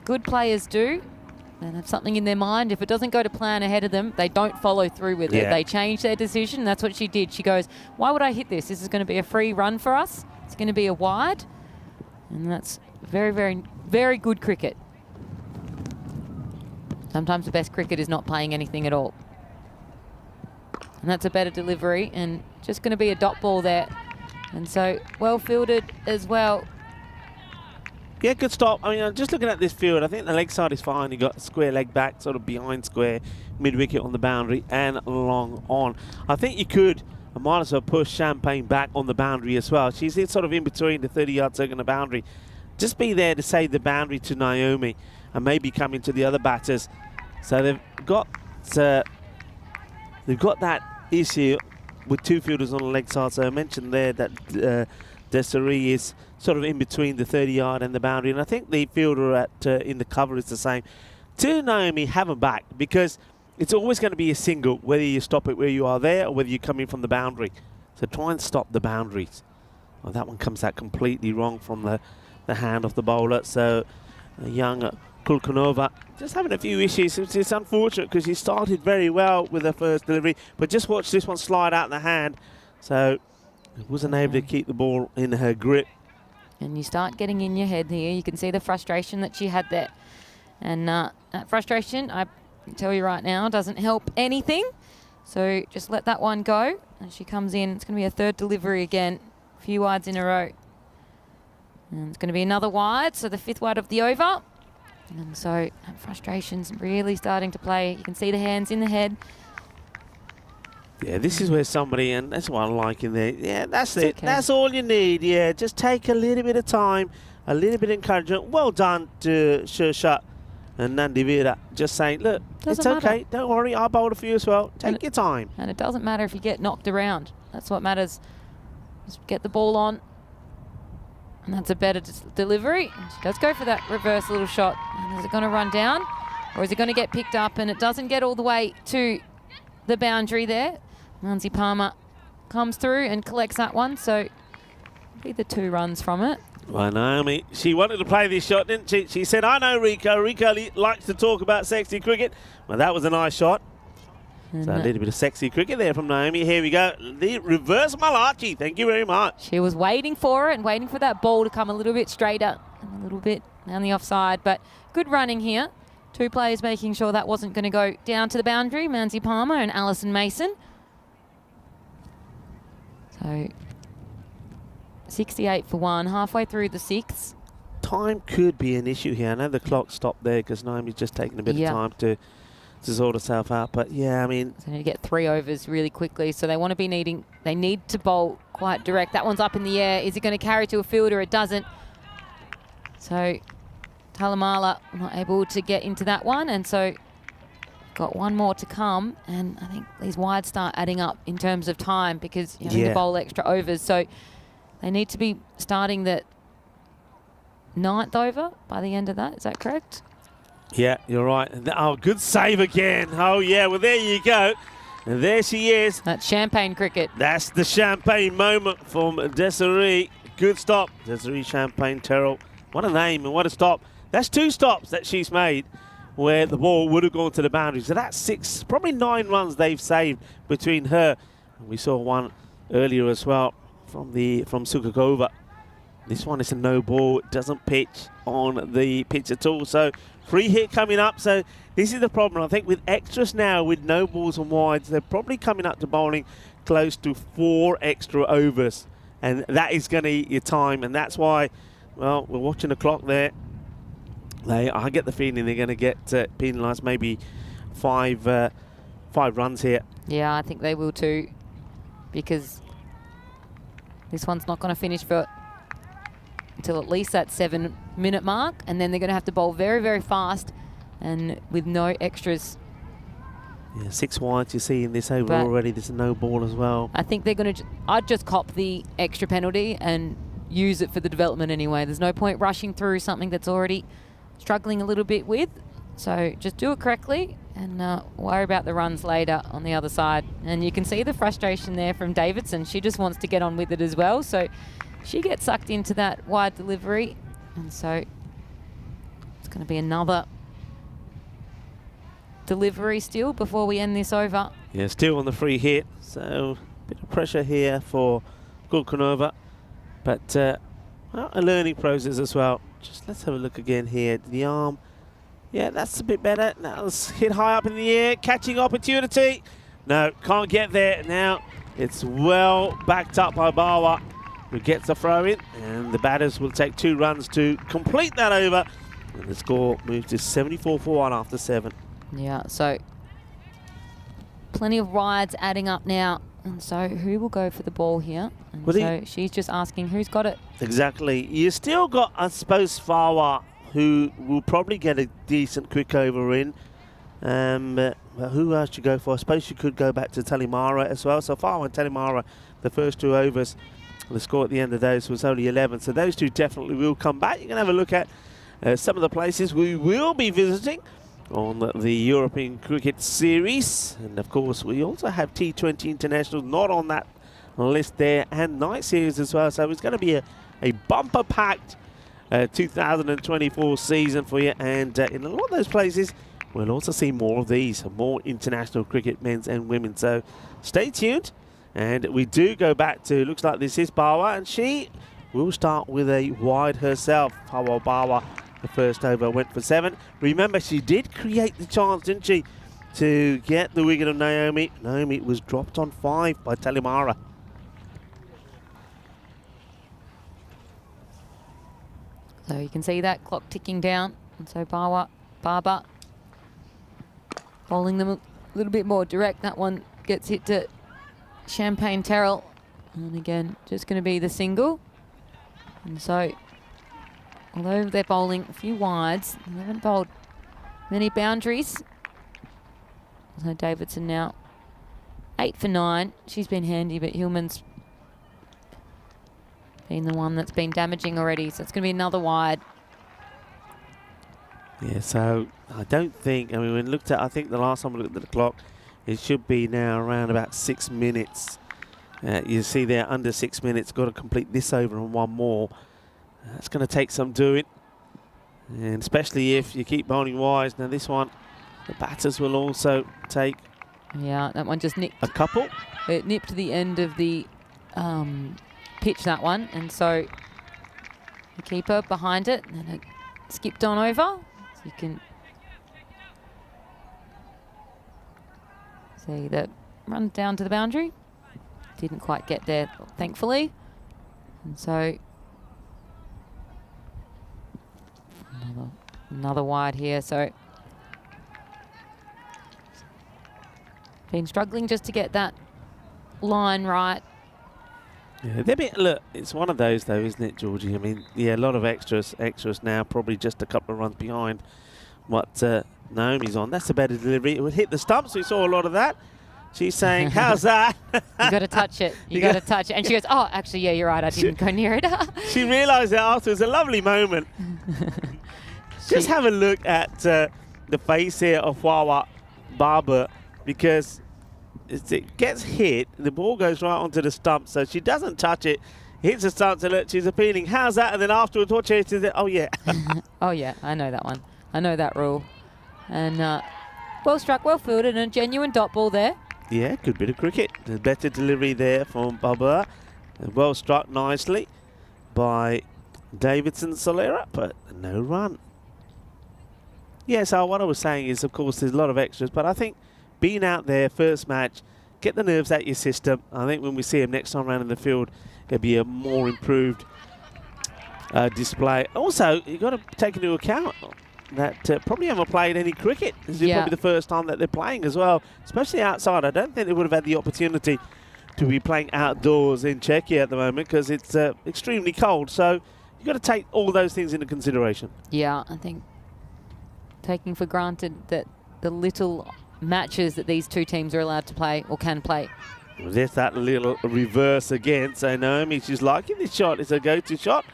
good players do. They have something in their mind. If it doesn't go to plan ahead of them, they don't follow through with it. They change their decision. That's what she did. She goes, why would I hit this? This is going to be a free run for us. It's going to be a wide. And that's very, very, very good cricket. Sometimes the best cricket is not playing anything at all. And that's a better delivery, and just going to be a dot ball there. And so well fielded as well. Yeah, good stop. I mean, just looking at this field, I think the leg side is fine. You got square leg back, sort of behind square, mid-wicket on the boundary, and long on. I think you could, I might as well push Champagne back on the boundary as well. She's sort of in between the 30-yard circle and the boundary. Just be there to save the boundary to Naomi and maybe come into the other batters. So they've got that issue with two fielders on the leg side. So I mentioned there that Desiree is sort of in between the 30-yard and the boundary, and I think the fielder in the cover is the same. To Naomi, have them back, because it's always going to be a single, whether you stop it where you are there or whether you come in from the boundary. So try and stop the boundaries. Oh, that one comes out completely wrong from the hand of the bowler. So young Kulkanova just having a few issues. It's unfortunate because she started very well with her first delivery, but just watch this one slide out in the hand. So wasn't able to keep the ball in her grip. And you start getting in your head here. You can see the frustration that she had there. And that frustration, I can tell you right now, doesn't help anything. So just let that one go. And she comes in. It's going to be a third delivery again. A few wides in a row. And it's going to be another wide. So the fifth wide of the over. And so that frustration's really starting to play. You can see the hands in the head. Yeah, this is where somebody, and that's what I'm liking there. Yeah, that's it. Okay. That's all you need. Yeah, just take a little bit of time, a little bit of encouragement. Well done to Shershat and Nandi Veera. Just saying, look, it's okay. Don't worry, I'll bowl for you as well. Take your time. And it doesn't matter if you get knocked around. That's what matters. Just get the ball on. And that's a better delivery. And she does go for that reverse little shot. And is it going to run down? Or is it going to get picked up? And it doesn't get all the way to the boundary there. Nancy Palmer comes through and collects that one, so be the 2 runs from it. Well, Naomi, she wanted to play this shot, didn't she? She said, I know Rico. Rico likes to talk about sexy cricket. Well, that was a nice shot. And so a little bit of sexy cricket there from Naomi. Here we go. The reverse Malachi. Thank you very much. She was waiting for it and waiting for that ball to come a little bit straighter and a little bit down the offside, but good running here. 2 players making sure that wasn't going to go down to the boundary, Manzi Palmer and Alison Mason. So 68 for 1, halfway through the 6th. Time could be an issue here. I know the clock stopped there because Naomi's just taking a bit of time to sort herself out. But yeah, I mean, So they need to get 3 overs really quickly. So they want to be needing, they need to bowl quite direct. That one's up in the air. Is it going to carry to a fielder? It doesn't. So Talamala not able to get into that one. And so got one more to come. And I think these wides start adding up in terms of time because you need to bowl extra overs. So they need to be starting the 9th over by the end of that. Is that correct? yeah, you're right. Oh, good save again. Oh, yeah, well, there you go. And there she is. That's champagne cricket. That's the champagne moment from Desiree. Good stop, Desiree Champagne Terrell. What a name and what a stop. That's 2 stops that she's made where the ball would have gone to the boundary. So that's 6, probably 9 runs they've saved between her. And we saw one earlier as well from Sukakova. This one is a no ball. It doesn't pitch on the pitch at all. So free hit coming up. So this is the problem. I think with extras now, with no balls and wides, they're probably coming up to bowling close to 4 extra overs. And that is going to eat your time. And that's why, well, we're watching the clock there. I get the feeling they're going to get penalised maybe 5 runs here. Yeah, I think they will too, because this one's not going to finish for until at least that 7-minute mark, and then they're going to have to bowl very, very fast and with no extras. Yeah, 6 wides you see in this over already. There's a no ball as well. I think they're going to, I'd just cop the extra penalty and use it for the development anyway. There's no point rushing through something that's already struggling a little bit with. So just do it correctly and worry about the runs later on the other side. And you can see the frustration there from Davidson. She just wants to get on with it as well. So she gets sucked into that wide delivery. And so it's going to be another delivery still before we end this over. Yeah, still on the free hit. So a bit of pressure here for Gulkanova. But well, a learning process as well. Just let's have a look again here. The arm. Yeah, that's a bit better. Now let's hit high up in the air. Catching opportunity. No, can't get there. Now it's well backed up by Bawa, who gets the throw in. And the batters will take 2 runs to complete that over. And the score moves to 74 for 1 after 7. Yeah, so plenty of wides adding up now. And so who will go for the ball here? And so she's just asking who's got it. Exactly. You still got, I suppose, Fawa, who will probably get a decent quick over in. But who else you go for? I suppose you could go back to Talimara as well. So Fawa and Talimara, the first 2 overs, the score at the end of those was only 11. So those 2 definitely will come back. You can have a look at some of the places we will be visiting on the European Cricket Series. And of course we also have T20 Internationals not on that list there, and night series as well. So it's going to be a bumper packed 2024 season for you, and in a lot of those places we'll also see more of these, more international cricket, men's and women. So stay tuned, and we do go back to, looks like this is Bawa, and she will start with a wide herself. Hawa Bawa, the first over went for 7. Remember, she did create the chance, didn't she, to get the wicket of Naomi. Naomi was dropped on 5 by Talimara. So you can see that clock ticking down. And so Barber bowling them a little bit more direct. That one gets hit to Champagne Terrell. And again, just going to be the single. And so, although they're bowling a few wides, they haven't bowled many boundaries. So Davidson now 8 for 9. She's been handy, but Hillman's been the one that's been damaging already. So it's going to be another wide. Yeah, so I don't think, I mean, when looked at, I think the last time we looked at the clock, it should be now around about 6 minutes. You see there, under 6 minutes, got to complete this over and one more. That's going to take some doing. And especially if you keep bowling wise. Now this one, the batters will also take. Yeah, that one just nipped. A couple. It nipped the end of the pitch, that one. And so the keeper behind it, and then it skipped on over. So you can see that run down to the boundary. Didn't quite get there, thankfully. And so another wide here. So been struggling just to get that line right. Yeah, look, it's one of those though, isn't it, Georgie? I mean, yeah, a lot of extras now, probably just a couple of runs behind what Naomi's on. That's a better delivery. It would hit the stumps. We saw a lot of that. She's saying, how's that? You got to touch it. You got to touch it. And she goes, oh, actually, yeah, you're right. I didn't go near it. She realised that afterwards. A lovely moment. Just have a look at the face here of Wawa Barber, because it gets hit, the ball goes right onto the stump, so she doesn't touch it, hits the stump, so look, she's appealing, how's that? And then afterwards, watch it, she says, oh yeah. Oh yeah, I know that one. I know that rule. And well struck, well fielded, and a genuine dot ball there. Yeah, good bit of cricket. A better delivery there from Barbara. Well struck nicely by Davidson Solera, but no run. Yeah, so what I was saying is, of course, there's a lot of extras, but I think being out there, first match, get the nerves out your system. I think when we see him next time around in the field, it'll be a more improved display. Also, you've got to take into account that probably haven't played any cricket. This is probably the first time that they're playing as well, especially outside. I don't think they would have had the opportunity to be playing outdoors in Czechia at the moment because it's extremely cold. So you've got to take all those things into consideration. Yeah, I think taking for granted that the little matches that these two teams are allowed to play or can play. Well, there's that little reverse again. So Naomi, she's liking this shot. It's a go-to shot.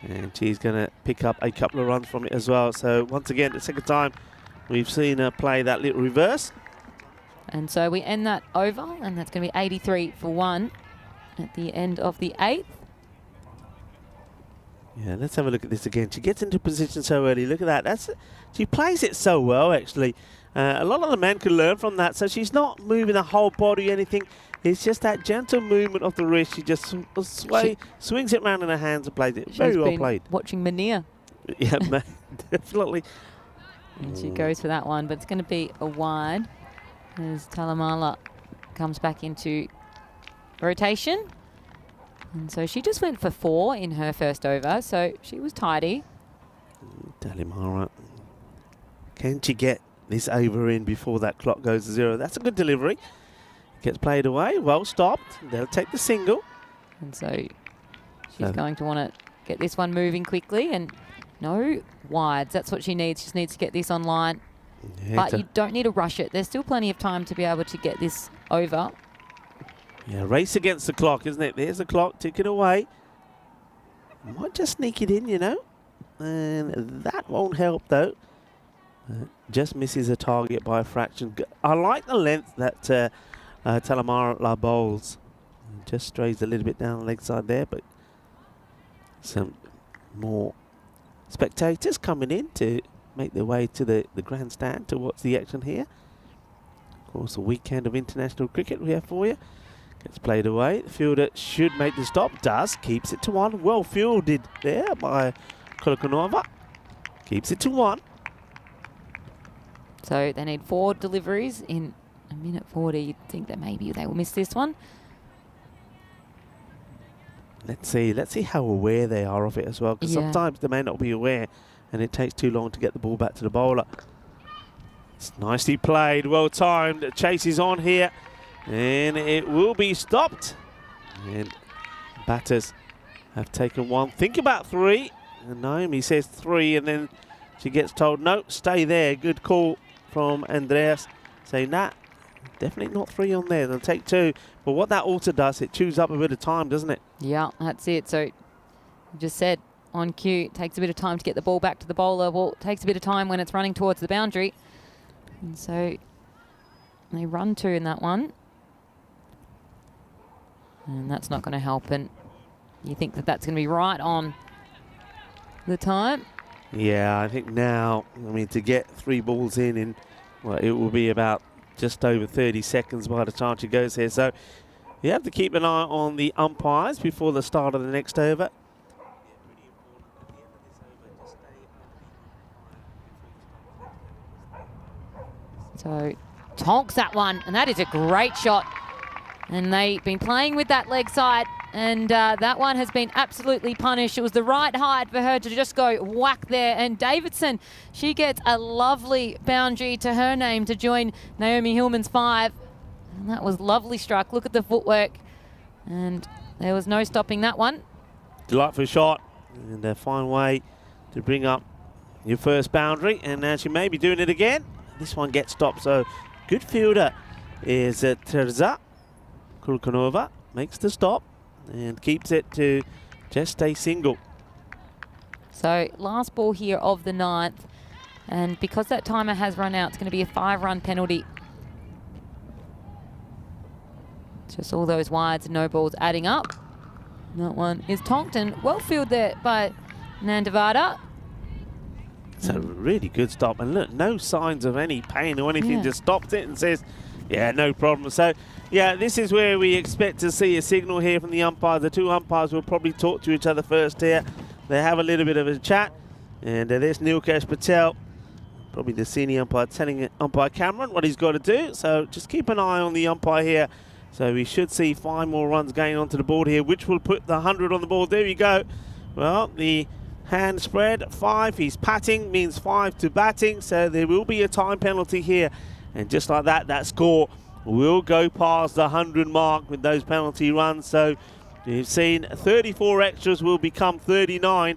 And she's going to pick up a couple of runs from it as well. So once again, the second time we've seen her play that little reverse. And so we end that over, and that's going to be 83 for 1 at the end of the 8th. Yeah, let's have a look at this again. She gets into position so early. Look at that. She plays it so well, actually. A lot of the men can learn from that. So she's not moving the whole body or anything. It's just that gentle movement of the wrist. She just swings it around in her hands and plays it. Very well played. Watching Mania. Yeah, definitely. And she goes for that one, but it's going to be a wide as Talamala comes back into rotation. And so she just went for 4 in her first over, so she was tidy. Talamala, can she get this over in before that clock goes to 0? That's a good delivery. Gets played away, well stopped. They'll take the single. And so she's going to want to get this one moving quickly, and no wides. That's what she needs. She just needs to get this online. Yeah, but you don't need to rush it. There's still plenty of time to be able to get this over. Yeah, race against the clock, isn't it? There's the clock ticking away. Might just sneak it in, you know. And that won't help, though. Just misses a target by a fraction. I like the length that Talamara bowls. Just strays a little bit down the leg side there, but some more spectators coming in to make their way to the grandstand to watch the action here. Of course, a weekend of international cricket we have for you. Gets played away. The fielder should make the stop. Does. Keeps it to 1. Well fielded there by Kolokonova. Keeps it to 1. So they need 4 deliveries in a minute 40. You'd think that maybe they will miss this one. Let's see how aware they are of it as well, because sometimes they may not be aware and it takes too long to get the ball back to the bowler. It's nicely played, well timed. Chase is on here and it will be stopped. And batters have taken 1. Think about 3. And Naomi says 3, and then she gets told, no, stay there. Good call from Andreas. Saying that, definitely not 3 on there. They'll take 2. But what that also does, it chews up a bit of time, doesn't it? Yeah, that's it. So you just said on cue, it takes a bit of time to get the ball back to the bowler. Well, it takes a bit of time when it's running towards the boundary. And so they run 2 in that one. And that's not going to help. And you think that that's going to be right on the time? Yeah, I think now, I mean, to get 3 balls in, well, it will be about just over 30 seconds by the time she goes here. So you have to keep an eye on the umpires before the start of the next over. So tonks that one, and that is a great shot. And they've been playing with that leg side, and that one has been absolutely punished. It was the right height for her to just go whack there. And Davidson, she gets a lovely boundary to her name to join Naomi Hillman's 5. And that was lovely struck. Look at the footwork. And there was no stopping that one. Delightful shot and a fine way to bring up your first boundary. And now she may be doing it again. This one gets stopped. So good fielder is Terza Kulkanova. Makes the stop and keeps it to just a single. So last ball here of the 9th. And because that timer has run out, it's going to be a 5-run penalty. Just all those wides and no balls adding up. That one is tonked and well fielded there by Nandavada. It's a really good stop. And look, no signs of any pain or anything. Yeah. Just stopped it and says, yeah, no problem. So, yeah, this is where we expect to see a signal here from the umpires. The two umpires will probably talk to each other first here. They have a little bit of a chat. And there's Nilkesh Patel, probably the senior umpire, telling umpire Cameron what he's got to do. So just keep an eye on the umpire here. So we should see 5 more runs going onto the board here, which will put the 100 on the board. There you go. Well, the hand spread, 5. He's patting, means 5 to batting. So there will be a time penalty here. And just like that, that score will go past the 100 mark with those penalty runs. So you've seen 34 extras will become 39,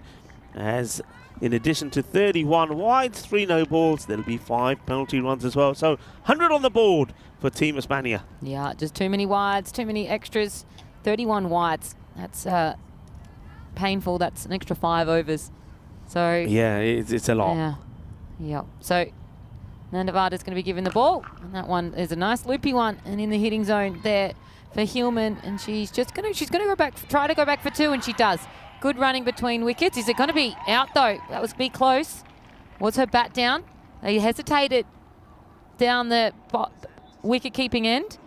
as in addition to 31 wides, 3 no balls, there'll be 5 penalty runs as well. So 100 on the board for Team Hispania. Yeah, just too many wides, too many extras. 31 wides. That's painful. That's an extra 5 overs. So Yeah, it's a lot. yeah, yeah. So Nandavada's going to be given the ball, and that one is a nice loopy one, and in the hitting zone there for Hillman, and she's going to go back, try to go back for 2, and she does. Good running between wickets. Is it going to be out though? That was be close. Was her bat down? They hesitated down the wicket-keeping end.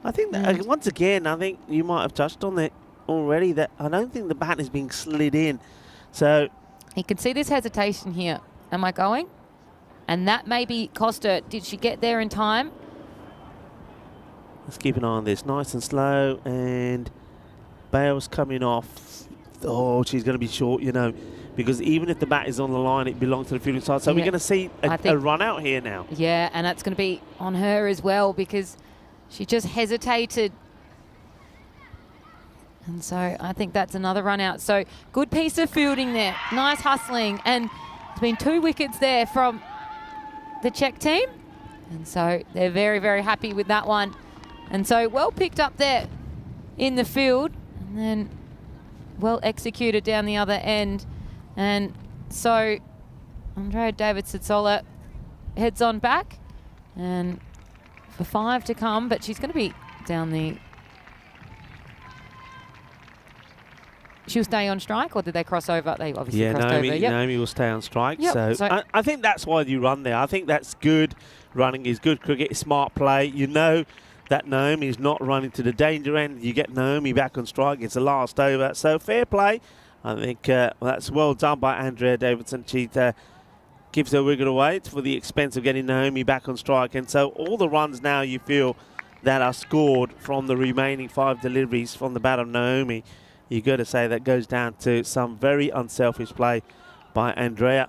I think that, once again, I think you might have touched on it already, that I don't think the bat is being slid in. So You can see this hesitation here. Am I going? And that maybe cost her. Did she get there in time? let's keep an eye on this. Nice and slow, and Bale's coming off. Oh, she's going to be short, you know, because even if the bat is on the line, it belongs to the fielding side. So we're going to see a run out here now. Yeah, and that's going to be on her as well, because she just hesitated. And so I think that's another run out. So good piece of fielding there. Nice hustling. And there's been 2 wickets there from the Czech team. And so they're very, very happy with that one. And so well picked up there in the field. And then well executed down the other end. And so Andrea David-Sitsola heads on back. And for 5 to come, but she's going to be down the... She'll stay on strike, or did they cross over? They obviously crossed over. Yep. Naomi will stay on strike. Yep. So I think that's why you run there. I think that's good. Running is good cricket, smart play. You know that Naomi is not running to the danger end. You get Naomi back on strike. It's the last over. So fair play. I think that's well done by Andrea Davidson. She gives her wiggle away. It's for the expense of getting Naomi back on strike. And so all the runs now you feel that are scored from the remaining 5 deliveries from the bat of Naomi, you've got to say that goes down to some very unselfish play by Andrea.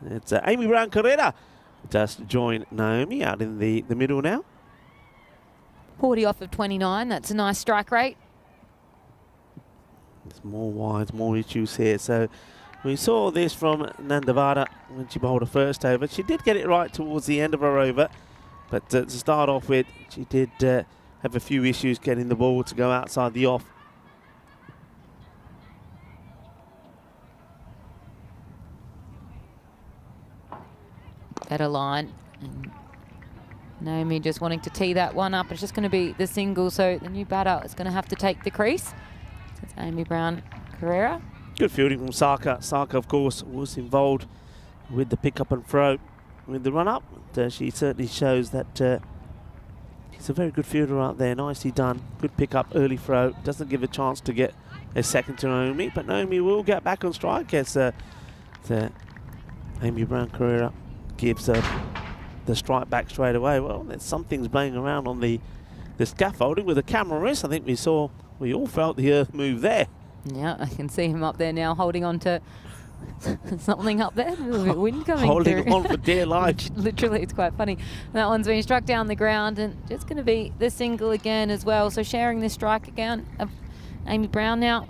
It's Amy Brown Carrera just joined Naomi out in the middle now. 40 off of 29. That's a nice strike rate. There's more wides, more issues here. So we saw this from Nandavada when she bowled her first over. She did get it right towards the end of her over, but to start off with, she did have a few issues getting the ball to go outside the off. Better line. And Naomi just wanting to tee that one up. It's just going to be the single, so the new batter is going to have to take the crease. So it's Amy Brown Carrera. Good fielding from Saka. Saka, of course, was involved with the pick up and throw with the run up. She certainly shows that she's a very good fielder out there. Nicely done. Good pick up, early throw. Doesn't give a chance to get a second to Naomi, but Naomi will get back on strike as Amy Brown Carrera gives the strike back straight away. Well, there's some things playing around on the scaffolding with the camera wrist. I think we all felt the earth move there. Yeah, I can see him up there now holding on to something up there. A little bit of wind coming Holding through. on for dear life. Literally, it's quite funny. That one's been struck down the ground and just going to be the single again as well. So sharing this strike again of Amy Brown now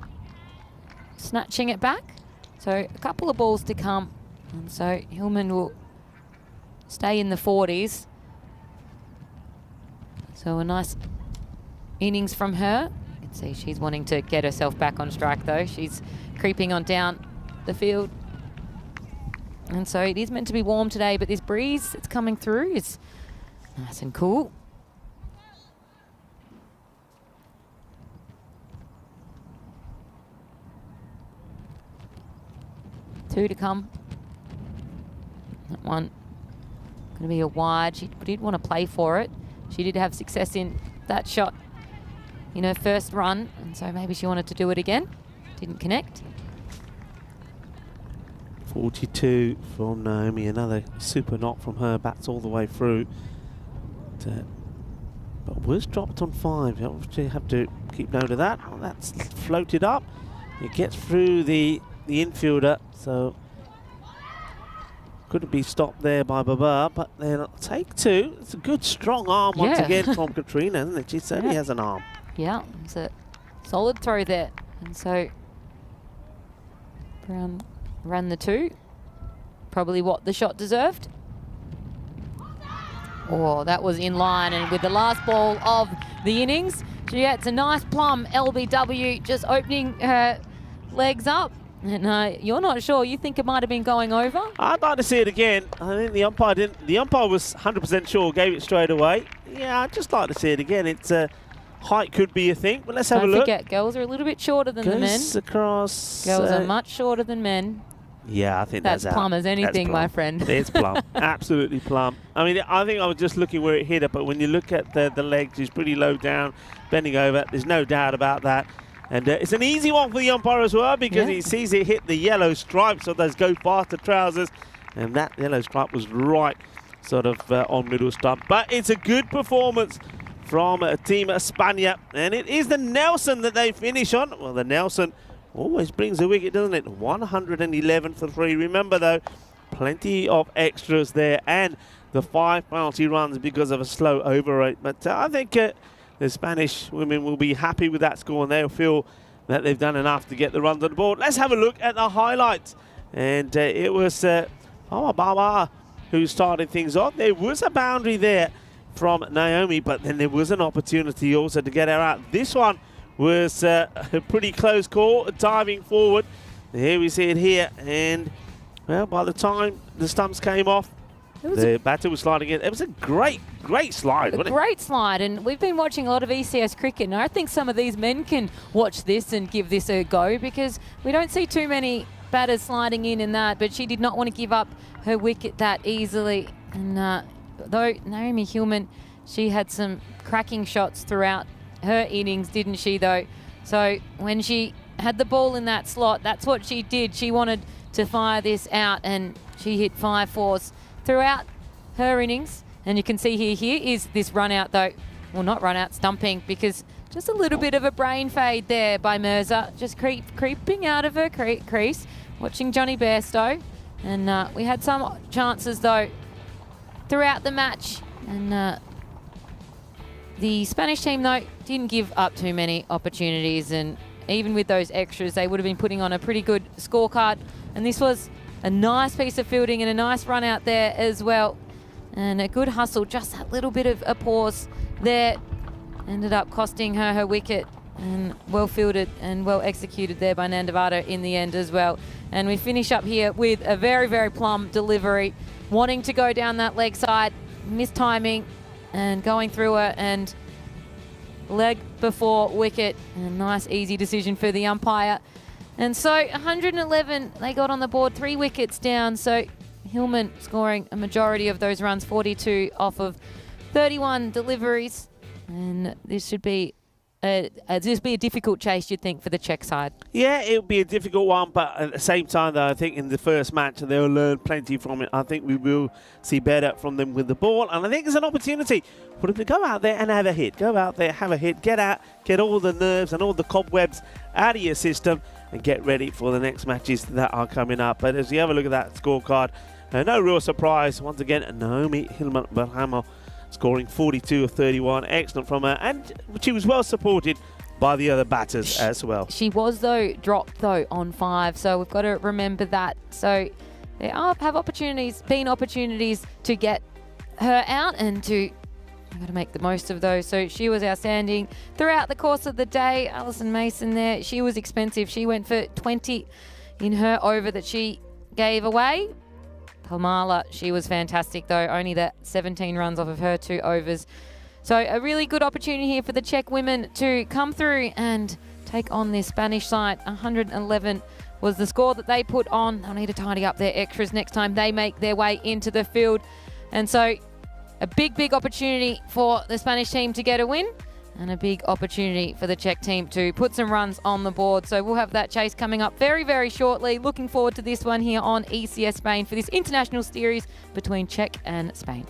snatching it back. So a couple of balls to come. And so Hillman will stay in the 40s. So a nice innings from her. You can see she's wanting to get herself back on strike though. She's creeping on down the field. And so it is meant to be warm today, but this breeze that's coming through is nice and cool. Two to come. That one going to be a wide. She did want to play for it. She did have success in that shot in her first run, and so maybe she wanted to do it again. Didn't connect. 42 from Naomi, another super knock from her, bats all the way through. But was dropped on 5. Obviously have to keep note of that. Oh, that's floated up. It gets through the infielder, so couldn't be stopped there by Baba, but then take 2. It's a good strong arm once again from Katrina, isn't it? She certainly has an arm. Yeah, it's a solid throw there. And so Brown ran the 2. Probably what the shot deserved. Oh, that was in line, and with the last ball of the innings, she gets a nice plum LBW, just opening her legs up. And you're not sure. You think it might have been going over? I'd like to see it again. I think the umpire didn't. The umpire was 100% sure, gave it straight away. Yeah, I'd just like to see it again. It's height could be a thing, but let's have a look. Don't forget, girls are a little bit shorter than the men. Goes across. Girls are much shorter than men. Yeah, I think that's plum as anything, my friend. It's plum. Absolutely plum. I mean, I think I was just looking where it hit her, but when you look at the legs, she's pretty low down, bending over. There's no doubt about that. And it's an easy one for the umpire as well, because he sees it hit the yellow stripe, so those go faster trousers. And that yellow stripe was right sort of on middle stump. But it's a good performance from Team España. And it is the Nelson that they finish on. Well, the Nelson always brings a wicket, doesn't it? 111 for 3. Remember, though, plenty of extras there. And the 5 penalty runs because of a slow over rate. But I think the Spanish women will be happy with that score, and they'll feel that they've done enough to get the runs on the board. Let's have a look at the highlights. And it was Baba who started things off. There was a boundary there from Naomi, but then there was an opportunity also to get her out. This one was a pretty close call, diving forward. Here we see it here, and well, by the time the stumps came off, the batter was sliding in. It was a great slide, wasn't it? Great slide, and we've been watching a lot of ECS cricket, and I think some of these men can watch this and give this a go, because we don't see too many batters sliding in that, but she did not want to give up her wicket that easily. And though Naomi Hillman, she had some cracking shots throughout her innings, didn't she, though? So when she had the ball in that slot, that's what she did. She wanted to fire this out, and she hit 5 fours throughout her innings. And you can see here is this run out, though. Well, not run out, stumping, because just a little bit of a brain fade there by Mirza, just creeping out of her crease, watching Johnny Bairstow. And we had some chances, though, throughout the match. And the Spanish team, though, didn't give up too many opportunities. And even with those extras, they would have been putting on a pretty good scorecard. And this was a nice piece of fielding and a nice run out there as well. And a good hustle, just that little bit of a pause there. Ended up costing her wicket, and well fielded and well executed there by Nandavado in the end as well. And we finish up here with a very, very plumb delivery, wanting to go down that leg side, mistiming and going through her, and leg before wicket. A nice, easy decision for the umpire. And so 111 they got on the board, 3 wickets down. So Hillman scoring a majority of those runs, 42 off of 31 deliveries. And this should be a difficult chase, you'd think, for the Czech side. Yeah, it would be a difficult one, but at the same time, though, I think in the first match they'll learn plenty from it. I think we will see better from them with the ball, and I think it's an opportunity for them to go out there and have a hit. Go out there, have a hit, get out, get all the nerves and all the cobwebs out of your system, and get ready for the next matches that are coming up. But as you have a look at that scorecard, no real surprise. Once again, Naomi Hillman-Berhamo scoring 42 of 31. Excellent from her, and she was well supported by the other batters as well. She was, though, dropped, though, on 5, so we've got to remember that. So there been opportunities to get her out, and you've got to make the most of those. So she was outstanding throughout the course of the day. Alison Mason there, she was expensive. She went for 20 in her over that she gave away. Palmala, she was fantastic, though, only the 17 runs off of her 2 overs. So a really good opportunity here for the Czech women to come through and take on this Spanish side. 111 was the score that they put on. They'll need to tidy up their extras next time they make their way into the field. And so a big opportunity for the Spanish team to get a win, and a big opportunity for the Czech team to put some runs on the board. So we'll have that chase coming up very shortly. Looking forward to this one here on ECS Spain for this international series between Czech and Spain.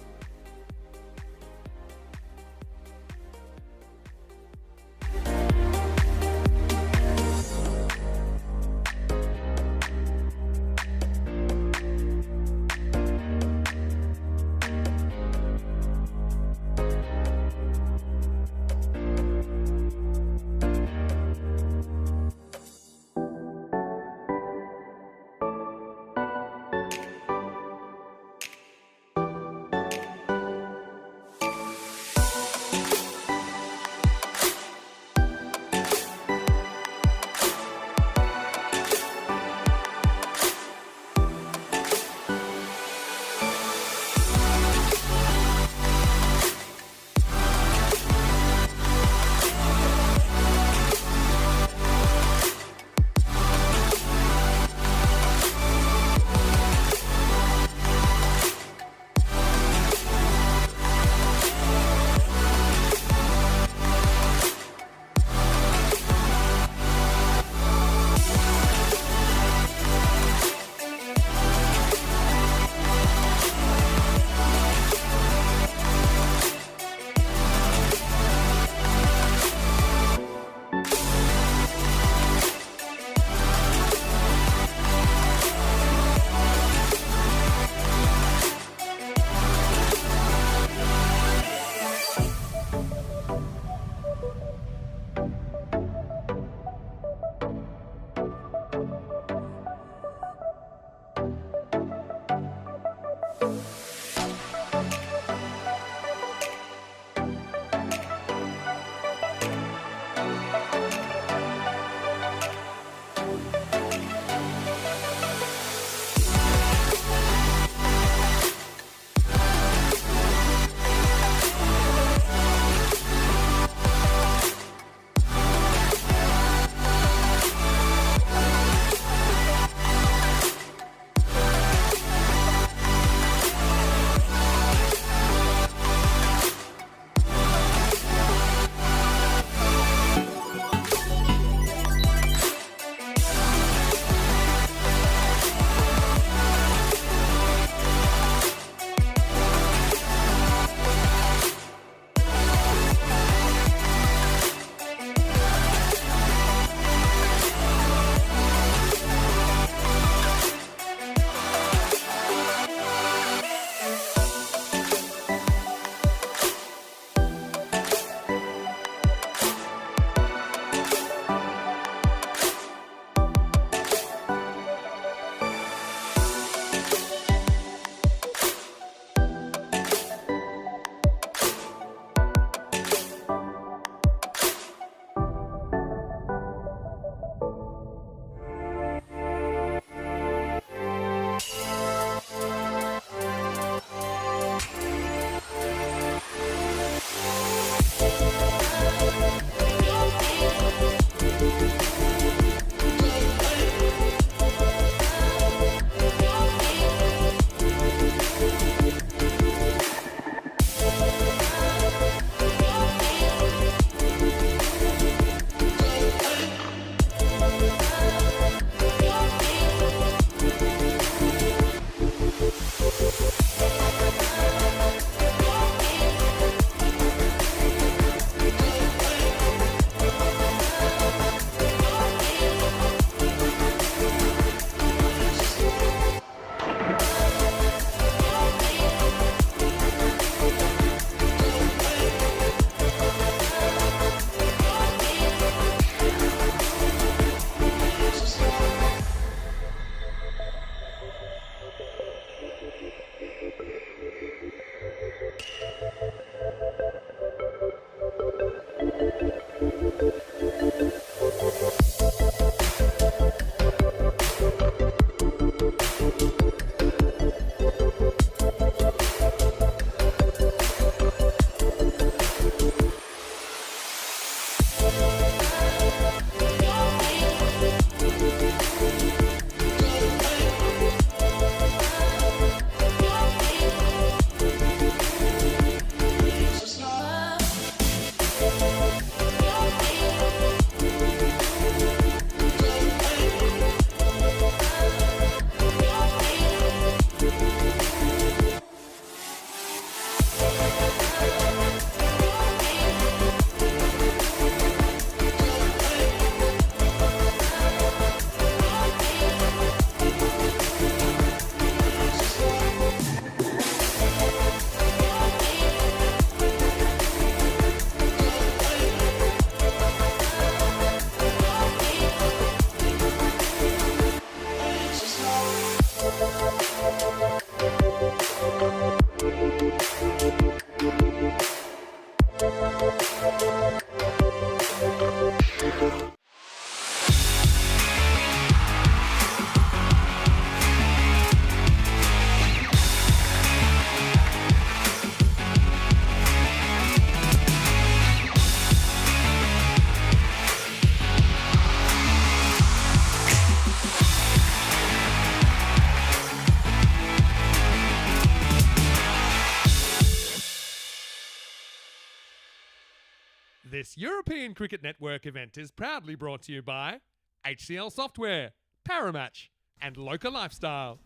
This European Cricket Network event is proudly brought to you by HCL Software, Paramatch, and Local Lifestyle.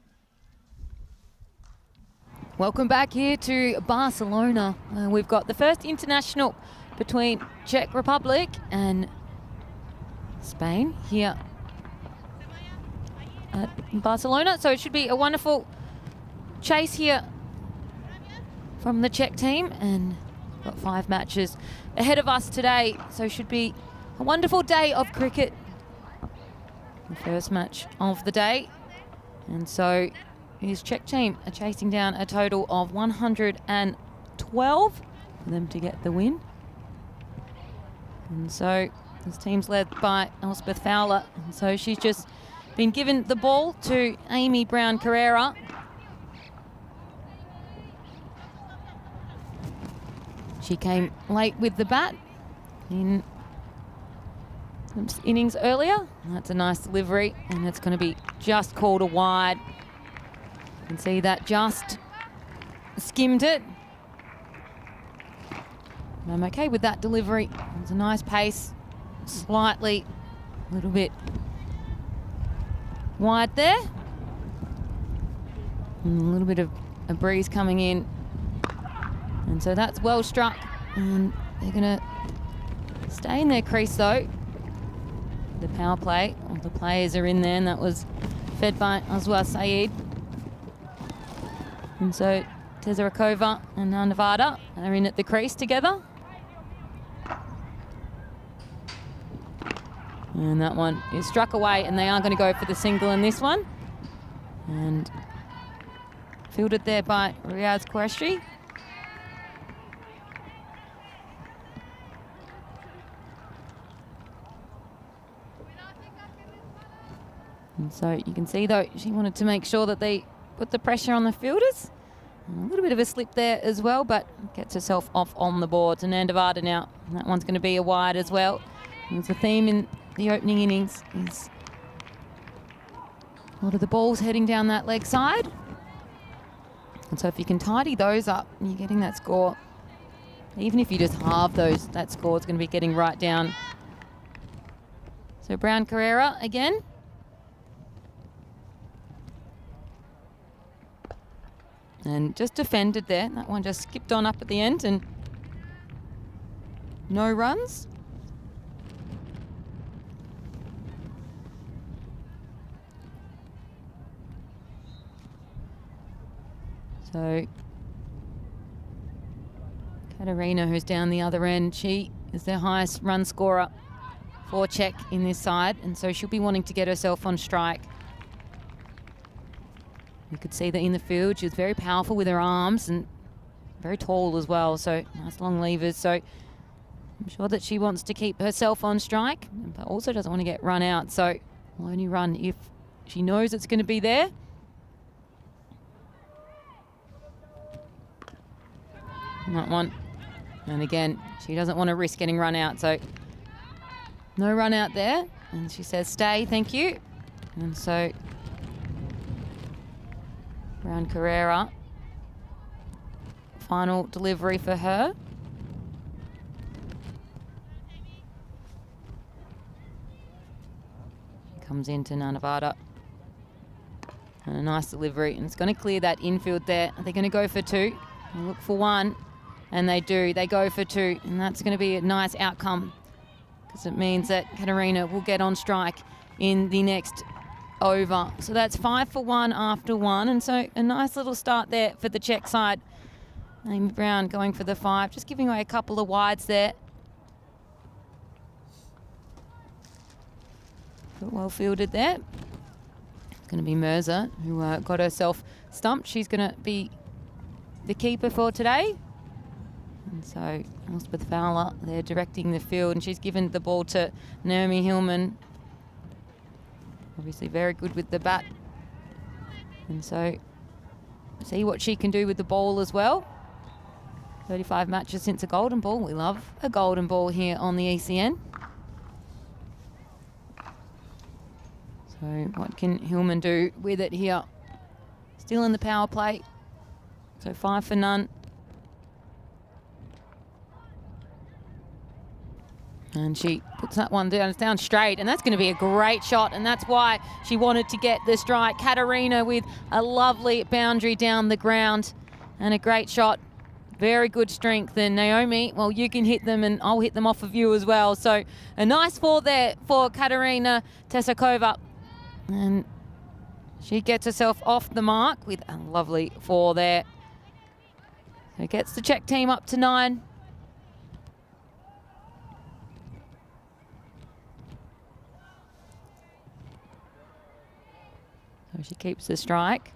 Welcome back here to Barcelona. We've got the first international between Czech Republic and Spain here at Barcelona. So it should be a wonderful chase here from the Czech team, and got 5 matches ahead of us today. So should be a wonderful day of cricket. The first match of the day. And so his Czech team are chasing down a total of 112 for them to get the win. And so this team's led by Elspeth Fowler. And so she's just been given the ball to Amy Brown Carrera. She came late with the bat in some innings earlier. That's a nice delivery, and it's going to be just called a wide. You can see that just skimmed it. And I'm okay with that delivery. It's a nice pace, slightly, a little bit wide there. And a little bit of a breeze coming in. And so that's well struck. And they're going to stay in their crease though. The power play, all the players are in there, and that was fed by Azwa Saeed. And so Tezarakova and Nevada are in at the crease together. And that one is struck away, and they are going to go for the single in this one. And fielded there by Riaz Qureshi. And so you can see though, she wanted to make sure that they put the pressure on the fielders. And a little bit of a slip there as well, but gets herself off on the boards. And Nandavada now, that one's going to be a wide as well. And it's a theme in the opening innings is a lot of the balls heading down that leg side. And so if you can tidy those up, you're getting that score. Even if you just halve those, that score is going to be getting right down. So Brown Carrera again. And just defended there. That one just skipped on up at the end and no runs. So Katarina, who's down the other end, she is their highest run scorer for Czech in this side, and so she'll be wanting to get herself on strike. You could see that in the field. She was very powerful with her arms and very tall as well, so nice long levers. So I'm sure that she wants to keep herself on strike, but also doesn't want to get run out. So will only run if she knows it's going to be there. And that one. And again, she doesn't want to risk getting run out, so no run out there. And she says, stay, thank you. And so Brown Carrera, final delivery for her. She comes into Nanavada. And a nice delivery, and it's going to clear that infield there. They're going to go for 2. They look for 1, and they do. They go for 2, and that's going to be a nice outcome because it means that Katarina will get on strike in the next over. So that's 5 for 1 after 1, and so a nice little start there for the Czech side. Amy Brown going for the 5, just giving away a couple of wides there. But well fielded there. It's going to be Mirza, who got herself stumped. She's going to be the keeper for today. And so Elspeth Fowler, they're directing the field, and she's given the ball to Naomi Hillman. Obviously very good with the bat. And so see what she can do with the ball as well. 35 matches since a golden ball. We love a golden ball here on the ECN. So what can Hillman do with it here? Still in the power play. So 5 for none. And she puts that one down straight, and that's going to be a great shot, and that's why she wanted to get the strike. Katarina with a lovely boundary down the ground and a great shot. Very good strength. And Naomi, well, you can hit them and I'll hit them off of you as well. So a nice four there for Katarina Tesakova. And she gets herself off the mark with a lovely four there. So gets the Czech team up to 9. So she keeps the strike.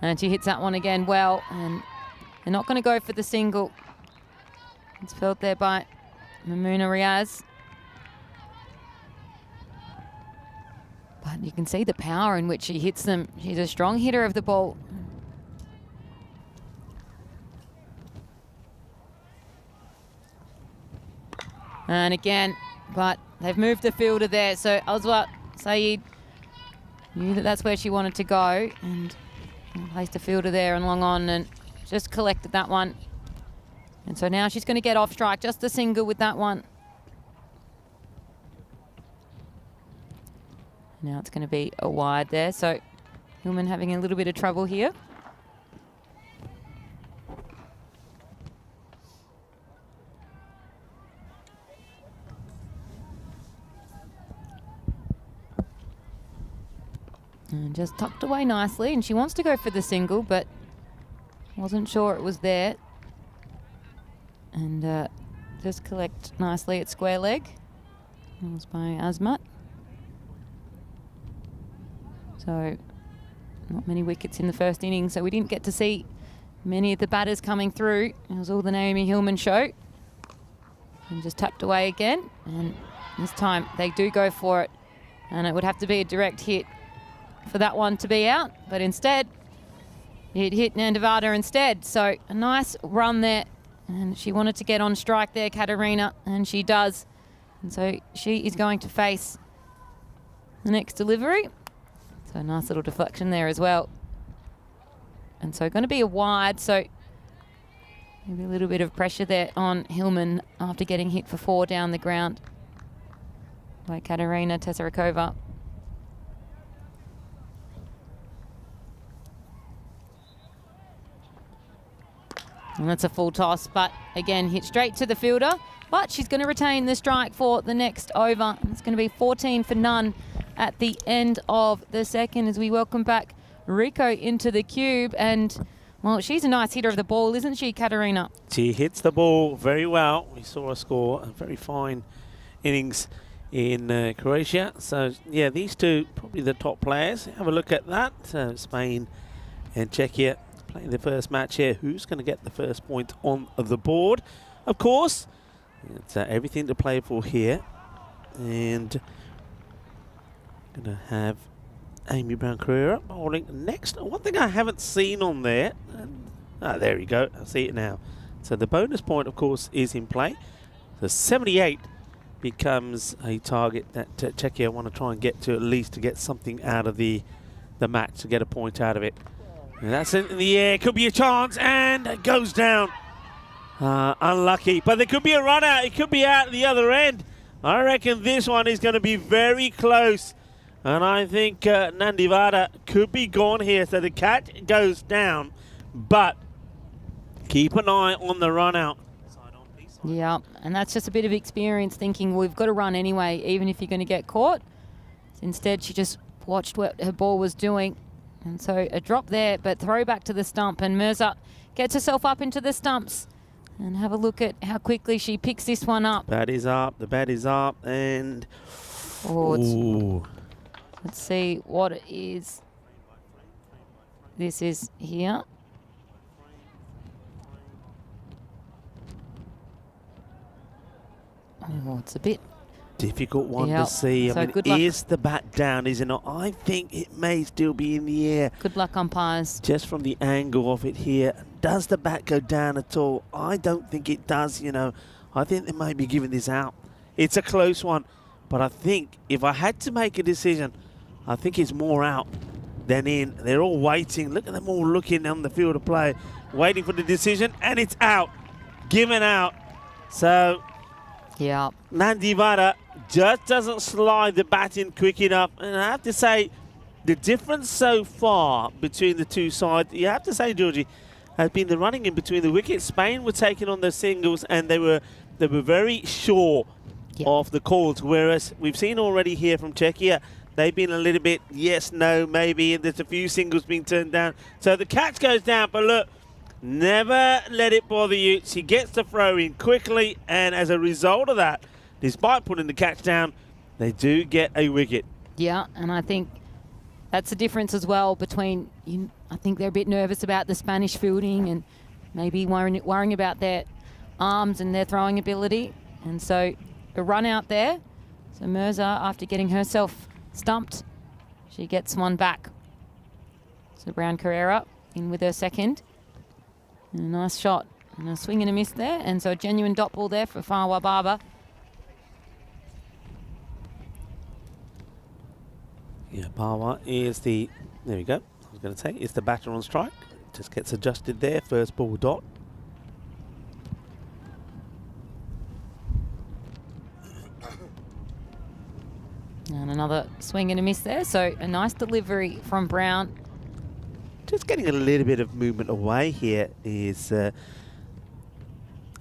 And she hits that one again well. And they're not going to go for the single. It's filled there by Mamuna Riaz. But you can see the power in which she hits them. She's a strong hitter of the ball. And again, but they've moved the fielder there. So Aswat Saeed knew that that's where she wanted to go and placed a fielder there and long on and just collected that one. And so now she's going to get off strike, just a single with that one. Now it's going to be a wide there. So Hillman having a little bit of trouble here. And just tucked away nicely, and she wants to go for the single, but wasn't sure it was there. And just collect nicely at square leg. That was by Asmat. So not many wickets in the first innings, so we didn't get to see many of the batters coming through. It was all the Naomi Hillman show. And just tapped away again, and this time they do go for it, and it would have to be a direct hit for that one to be out, but instead it hit Nandavada instead. So a nice run there, and she wanted to get on strike there, Katarina, and she does. And so she is going to face the next delivery. So a nice little deflection there as well. And so going to be a wide, so maybe a little bit of pressure there on Hillman after getting hit for 4 down the ground by Katarina Tesarikova. And that's a full toss, but again, hit straight to the fielder. But she's going to retain the strike for the next over. It's going to be 14 for none at the end of the second as we welcome back Rico into the cube. And, well, she's a nice hitter of the ball, isn't she, Katarina? She hits the ball very well. We saw her score a very fine innings in Croatia. So, yeah, these two probably the top players. Have a look at that. Spain and Czechia playing the first match here. Who's going to get the first point on the board? Of course, it's everything to play for here. And going to have Amy Brown-Carrera bowling next. One thing I haven't seen on there. There we go. I see it now. So the bonus point, of course, is in play. So 78 becomes a target that Czechia want to try and get to, at least to get something out of the match, to get a point out of it. And that's in the air. Could be a chance, and it goes down. Unlucky, but there could be a run out. It could be out the other end. I reckon this one is going to be very close. And I think Nandivada could be gone here. So the catch goes down, but keep an eye on the run out. Yeah, and that's just a bit of experience thinking we've got to run anyway, even if you're going to get caught. Instead, she just watched what her ball was doing. And so a drop there, but throw back to the stump. And Mirza gets herself up into the stumps. And have a look at how quickly she picks this one up. Bat is up, the bat is up, and... Let's see what it is. This is here. Oh, it's a bit difficult one to see. So I mean, is the bat down, is it not? I think it may still be in the air. Good luck, umpires. Just from the angle of it here. Does the bat go down at all? I don't think it does, you know. I think they may be giving this out. It's a close one. But I think if I had to make a decision, I think it's more out than in. They're all waiting. Look at them all looking on the field of play, waiting for the decision, and it's out. Given out. So Yeah. Nandivara just doesn't slide the bat in quick enough. And I have to say, the difference so far between the two sides, you have to say, Georgie, has been the running in between the wickets. Spain were taking on their singles, and they were very sure of the calls, whereas we've seen already here from Czechia, they've been a little bit yes, no, maybe, and there's a few singles being turned down. So the catch goes down, but look, never let it bother you. She gets the throw in quickly, and as a result of that, despite putting the catch down, they do get a wicket. Yeah, and I think that's the difference as well between, I think they're a bit nervous about the Spanish fielding and maybe worrying about their arms and their throwing ability. And so a run out there. So Mirza, after getting herself stumped, she gets one back. So Brown Carrera in with her second. And a nice shot. And a swing and a miss there. And so a genuine dot ball there for Farwa Baba. Yeah, Bawa is the, there we go, I was going to say, is the batter on strike. Just gets adjusted there, first ball dot. And another swing and a miss there. So a nice delivery from Brown. Just getting a little bit of movement away here is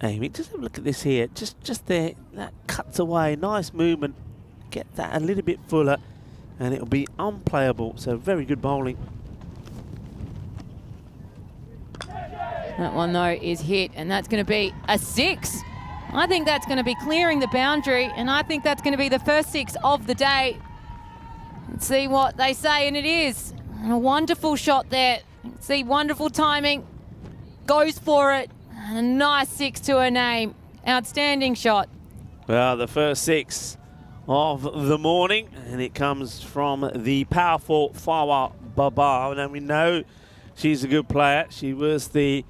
Amy. Just have a look at this here. Just there, that cuts away. Nice movement. Get that a little bit fuller, and it'll be unplayable. So very good bowling. That one, though, is hit, and that's going to be a 6. I think that's going to be clearing the boundary, and I think that's going to be the first 6 of the day. Let's see what they say, and it is. And a wonderful shot there. See, wonderful timing. Goes for it. And a nice 6 to her name. Outstanding shot. Well, the first 6 of the morning, and it comes from the powerful Farwa Baba. And we know she's a good player. She was the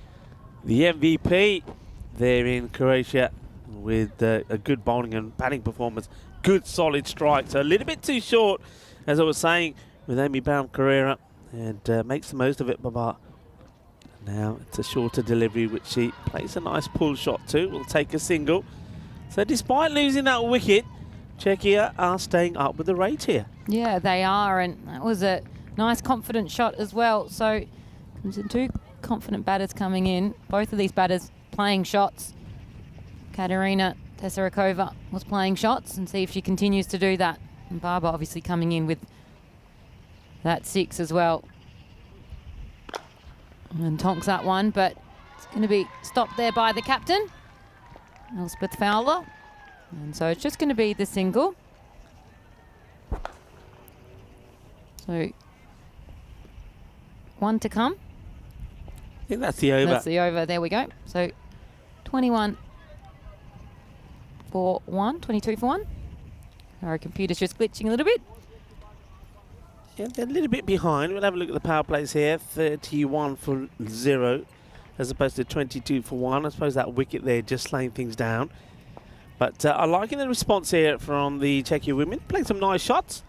MVP there in Croatia with a good bowling and batting performance. Good solid strike. So a little bit too short, as I was saying, with Amy Brown Carrera, and makes the most of it, Baba. Now it's a shorter delivery, which she plays a nice pull shot too. Will take a single. So despite losing that wicket, Czechia are staying up with the rate here. Yeah, they are, and that was a nice confident shot as well. So there's 2 confident batters coming in. Both of these batters playing shots. Katerina Tesarakova was playing shots, and see if she continues to do that. And Baba obviously coming in with that 6 as well. And tonks that one, but it's going to be stopped there by the captain, Elspeth Fowler. And so it's just going to be the single. So 1 to come. I think that's the over. That's the over. There we go. So 21 for 1, 22 for 1. Our computer's just glitching a little bit. Yeah, they're a little bit behind. We'll have a look at the power plays here. 31 for 0 as opposed to 22 for 1. I suppose that wicket there just slaying things down. But I'm liking the response here from the Czechia women. Playing some nice shots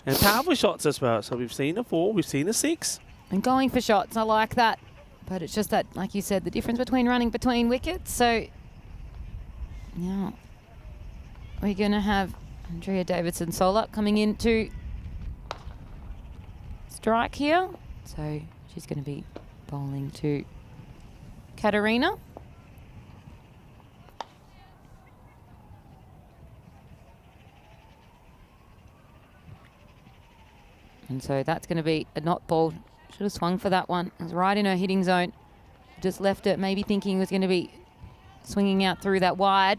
and powerful shots as well. So we've seen a 4, we've seen a 6. And going for shots, I like that. But it's just that, like you said, the difference between running between wickets. So, yeah, we're going to have Andrea Davidson-Sola coming in to strike here. So she's going to be bowling to Katerina. And so that's going to be a not ball. Should have swung for that one. It was right in her hitting zone. Just left it, maybe thinking it was going to be swinging out through that wide.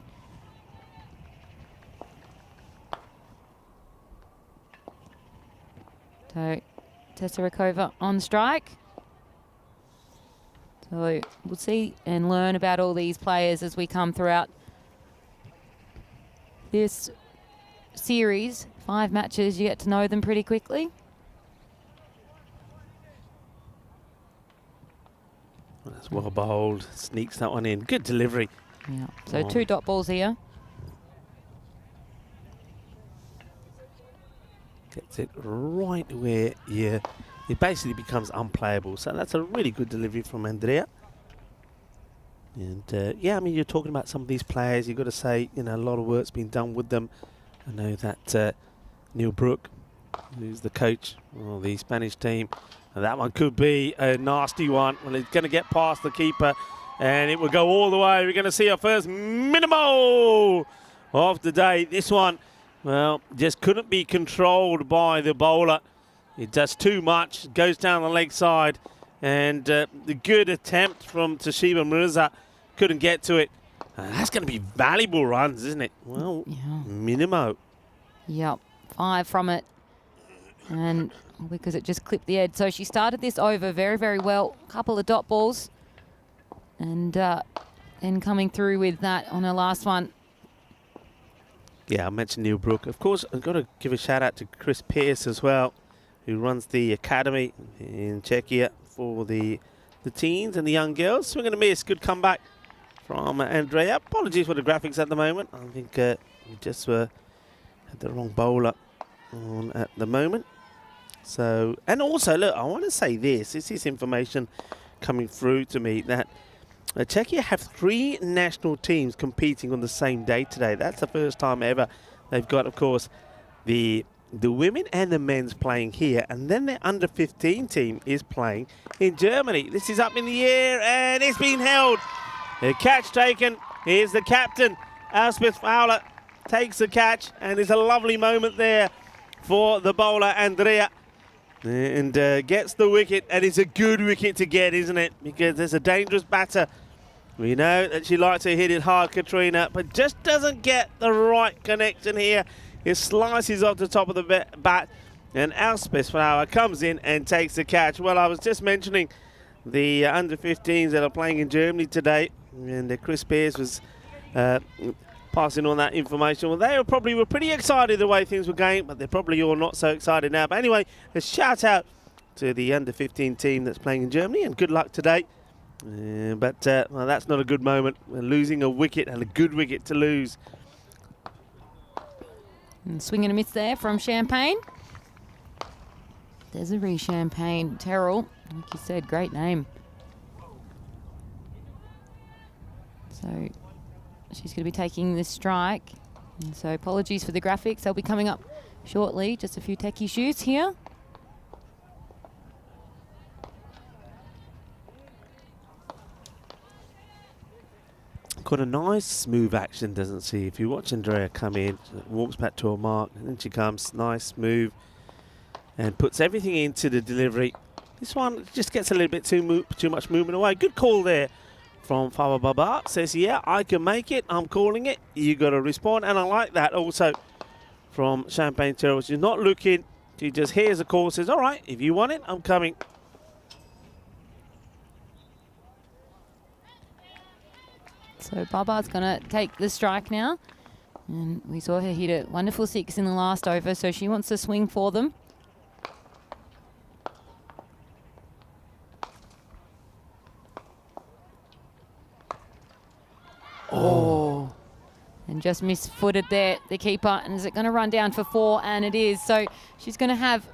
So Tesarakova on strike. So we'll see and learn about all these players as we come throughout this series. 5 matches, you get to know them pretty quickly. That's well bowled. Sneaks that one in. Good delivery. Yeah. So 2 dot balls here. Gets it right where it basically becomes unplayable. So that's a really good delivery from Andrea. And yeah, I mean, you're talking about some of these players. You've got to say, you know, a lot of work's been done with them. I know that Neil Brook, who's the coach of the Spanish team, and that one could be a nasty one. Well, it's going to get past the keeper, and it will go all the way. We're going to see our first minimo of the day. This one, well, just couldn't be controlled by the bowler. It does too much, goes down the leg side, and the good attempt from Toshiba Mirza couldn't get to it. That's going to be valuable runs, isn't it? Well, Yeah. minimo. Yep, 5 from it. And because it just clipped the edge. So she started this over very, very well. A couple of dot balls. And then coming through with that on her last one. Yeah, I mentioned Neil Brook. Of course, I've got to give a shout out to Chris Pearce as well, who runs the academy in Czechia for the teens and the young girls. Swing and a miss. Good comeback from Andrea. Apologies for the graphics at the moment. I think we just had the wrong bowler on at the moment. So, and also, look, I want to say this is information coming through to me that Czechia have 3 national teams competing on the same day today. That's the first time ever. They've got, of course, the women and the men's playing here, and then their under-15 team is playing in Germany. This is up in the air, and it's been held. The catch taken. Here's the captain, Elspeth Fowler, takes the catch, and it's a lovely moment there for the bowler, Andrea, and gets the wicket, and it's a good wicket to get, isn't it? Because there's a dangerous batter. We know that she likes to hit it hard, Katrina, but just doesn't get the right connection here. It slices off the top of the bat, and Elspeth Flower comes in and takes the catch. Well, I was just mentioning the under-15s that are playing in Germany today, and Chris Pearce was passing on that information. Well, they were pretty excited the way things were going, but they're probably all not so excited now. But anyway, a shout out to the under-15 team that's playing in Germany, and good luck today. But well, that's not a good moment. We're losing a wicket, and a good wicket to lose. And swing and a miss there from Champagne. Desiree Champagne Terrell. Like you said, great name. So she's going to be taking this strike. And so apologies for the graphics. They'll be coming up shortly. Just a few tech issues here. Got a nice smooth action, doesn't she? If you watch Andrea come in, walks back to her mark, and then she comes nice, smooth, and puts everything into the delivery. This one just gets a little bit too much movement away. Good call there from Fawa Baba. Says, yeah, I can make it. I'm calling it. You got to respond, and I like that also from Champagne Terrell. She's not looking. She just hears a call, says, all right, if you want it, I'm coming. So Baba's going to take the strike now. And we saw her hit a wonderful 6 in the last over, so she wants to swing for them. Oh. And just misfooted there, the keeper. And is it going to run down for 4? And it is. So she's going to have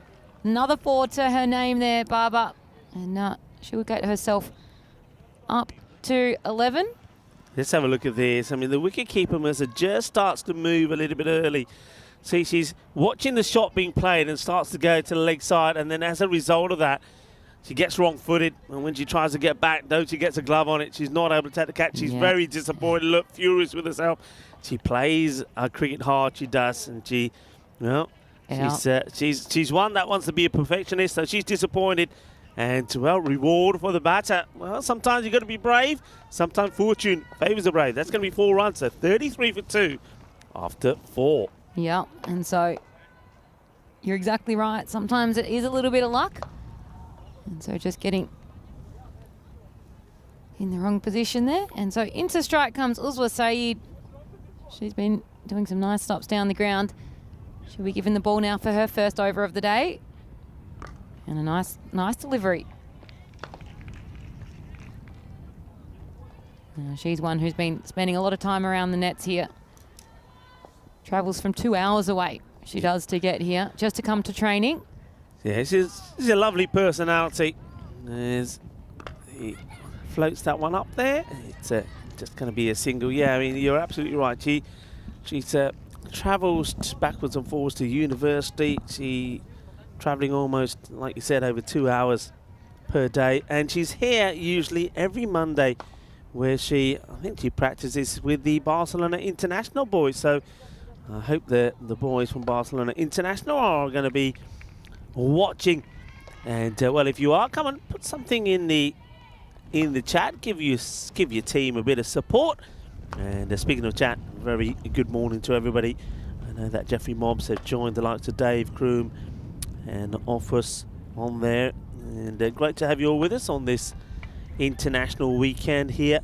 another 4 to her name there, Baba. And she'll get herself up to 11. Let's have a look at this. I mean, the wicket-keeper Mercer just starts to move a little bit early. See, she's watching the shot being played and starts to go to the leg side, and then as a result of that, she gets wrong-footed, and when she tries to get back, though she gets a glove on it, she's not able to take the catch. She's very disappointed, look, furious with herself. She plays cricket hard, she does, and she, well, she's one that wants to be a perfectionist, so she's disappointed. And, well, reward for the batter. Well, sometimes you've got to be brave. Sometimes fortune favours the brave. That's going to be 4 runs, so 33 for 2 after 4. Yeah, and so you're exactly right. Sometimes it is a little bit of luck. And so just getting in the wrong position there. And so into strike comes Uzwa Saeed. She's been doing some nice stops down the ground. She'll be given the ball now for her first over of the day. And a nice delivery. She's one who's been spending a lot of time around the nets here. Travels from 2 hours away, she does, to get here, just to come to training. Yeah, she's a lovely personality. There's the floats that one up there. It's just going to be a single. Yeah, I mean, you're absolutely right. She's travels backwards and forwards to university. She traveling almost, like you said, over 2 hours per day, and she's here usually every Monday, where I think she practices with the Barcelona International boys. So I hope the boys from Barcelona International are going to be watching. And well, if you are, come on, put something in the chat. Give your team a bit of support. And speaking of chat, very good morning to everybody. I know that Jeffrey Mobbs have joined the likes of Dave Kroom and Offus on there. And great to have you all with us on this international weekend here.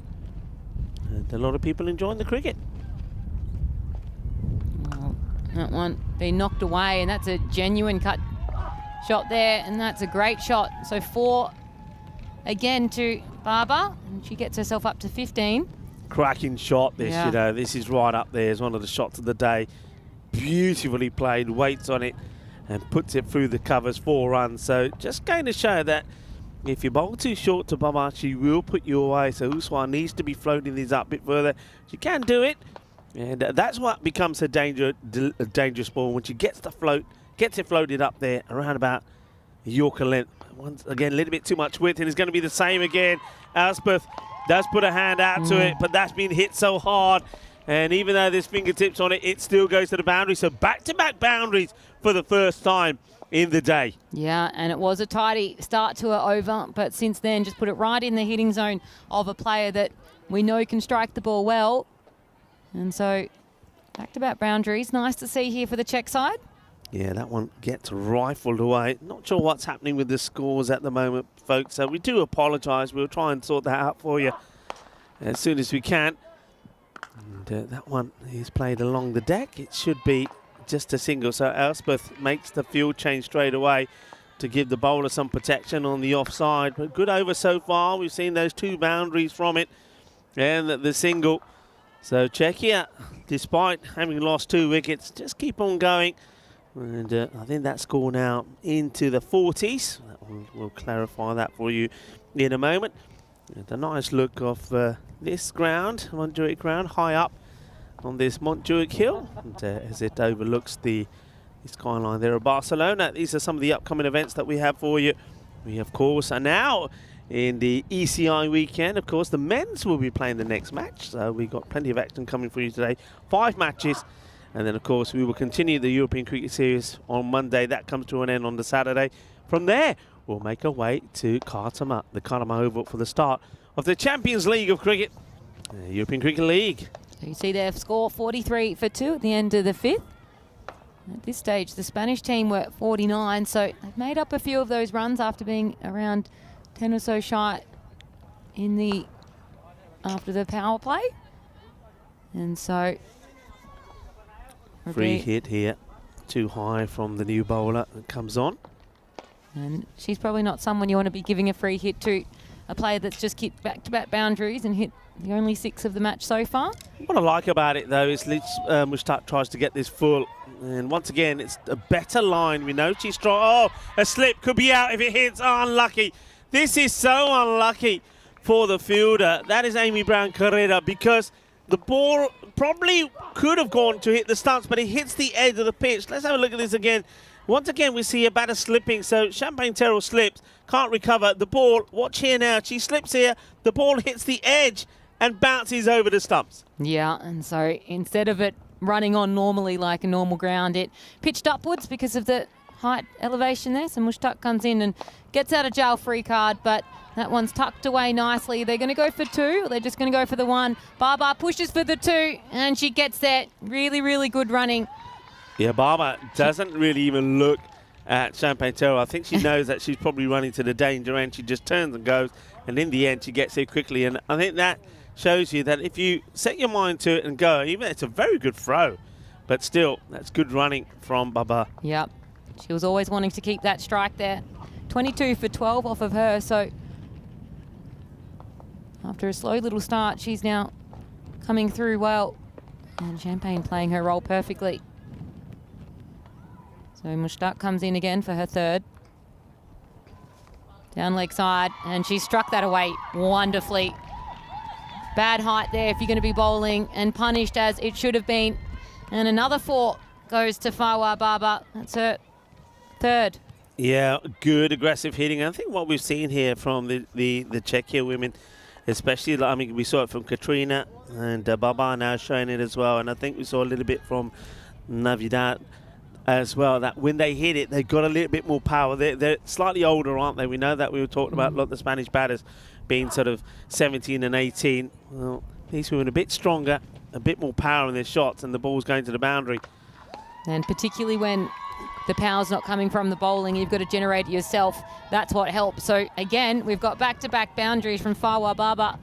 And a lot of people enjoying the cricket. Well, that one being knocked away, and that's a genuine cut shot there, and that's a great shot. So 4 again to Barber, and she gets herself up to 15. Cracking shot this, Yeah. you know, this is right up there as one of the shots of the day. Beautifully played, waits on it and puts it through the covers, 4 runs. So just going to show that if you bowl too short to Baba, she will put you away. So Uswan needs to be floating these up a bit further. She can do it, and that's what becomes a dangerous ball when she gets it floated up there around about Yorker length. Once again, a little bit too much width, and it's going to be the same again. Elspeth does put a hand out to it, but that's been hit so hard. And even though there's fingertips on it, it still goes to the boundary. So back-to-back boundaries for the first time in the day. Yeah, and it was a tidy start to her over, but since then just put it right in the hitting zone of a player that we know can strike the ball well. And so back-to-back boundaries. Nice to see here for the Czech side. Yeah, that one gets rifled away. Not sure what's happening with the scores at the moment, folks. So we do apologise. We'll try and sort that out for you as soon as we can. And that one is played along the deck. It should be just a single. So Elspeth makes the field change straight away to give the bowler some protection on the offside. But good over so far. We've seen those 2 boundaries from it and the single. So Czechia, despite having lost 2 wickets, just keep on going. And I think that score now into the 40s. We'll clarify that for you in a moment. And a nice look of this ground, Montjuic ground, high up on this Montjuic hill. And, as it overlooks the skyline there of Barcelona. These are some of the upcoming events that we have for you. We, of course, are now in the ECI weekend. Of course, the men's will be playing the next match. So we've got plenty of action coming for you today. 5 matches. And then, of course, we will continue the European Cricket Series on Monday. That comes to an end on the Saturday. From there, we'll make our way to Khartoum, the Khartoum Oval, for the start of the Champions League of Cricket, the European Cricket League. So you see their score 43 for 2 at the end of the 5th. At this stage, the Spanish team were at 49, so they've made up a few of those runs after being around 10 or so shy after the power play. And so free hit here, too high from the new bowler that comes on. And she's probably not someone you want to be giving a free hit to, a player that's just kicked back-to-back boundaries and hit the only 6 of the match so far. What I like about it, though, is Mushtaq tries to get this full. And once again, it's a better line. We know she's strong. Oh, a slip could be out if it hits. Oh, unlucky. This is so unlucky for the fielder. That is Amy Brown Carrera, because the ball probably could have gone to hit the stumps, but it hits the edge of the pitch. Let's have a look at this again. Once again, we see a batter slipping. So Champagne Terrell slips, can't recover. The ball, watch here now. She slips here. The ball hits the edge and bounces over the stumps. Yeah, and so instead of it running on normally like a normal ground, it pitched upwards because of the height elevation there. So Mushtaq comes in and gets out a jail free card, but that one's tucked away nicely. They're going to go for 2, or they're just going to go for the 1. Barber pushes for the 2, and she gets there. Really, really good running. Yeah, Barber doesn't really even look at Champagne Terrell. I think she knows that she's probably running to the danger end. She just turns and goes, and in the end, she gets here quickly. And I think that shows you that if you set your mind to it and go, even it's a very good throw, but still, that's good running from Barber. Yep. She was always wanting to keep that strike there. 22 for 12 off of her, so after a slow little start, she's now coming through well. And Champagne playing her role perfectly. So Mushtaq comes in again for her 3rd. down leg side, and she struck that away wonderfully. Bad height there if you're going to be bowling, and punished as it should have been. And another 4 goes to Fawa Baba. That's her 3rd. Yeah, good aggressive hitting. I think what we've seen here from the Czechia women, especially, I mean, we saw it from Katrina, and Baba now showing it as well. And I think we saw a little bit from Navidad as well, that when they hit it, they've got a little bit more power. They're slightly older, aren't they? We know that. We were talking about a lot of the Spanish batters being sort of 17 and 18. Well, these women a bit stronger, a bit more power in their shots, and the ball's going to the boundary. And particularly when the power's not coming from the bowling, you've got to generate it yourself. That's what helps. So again, we've got back-to-back boundaries from Fawa Baba.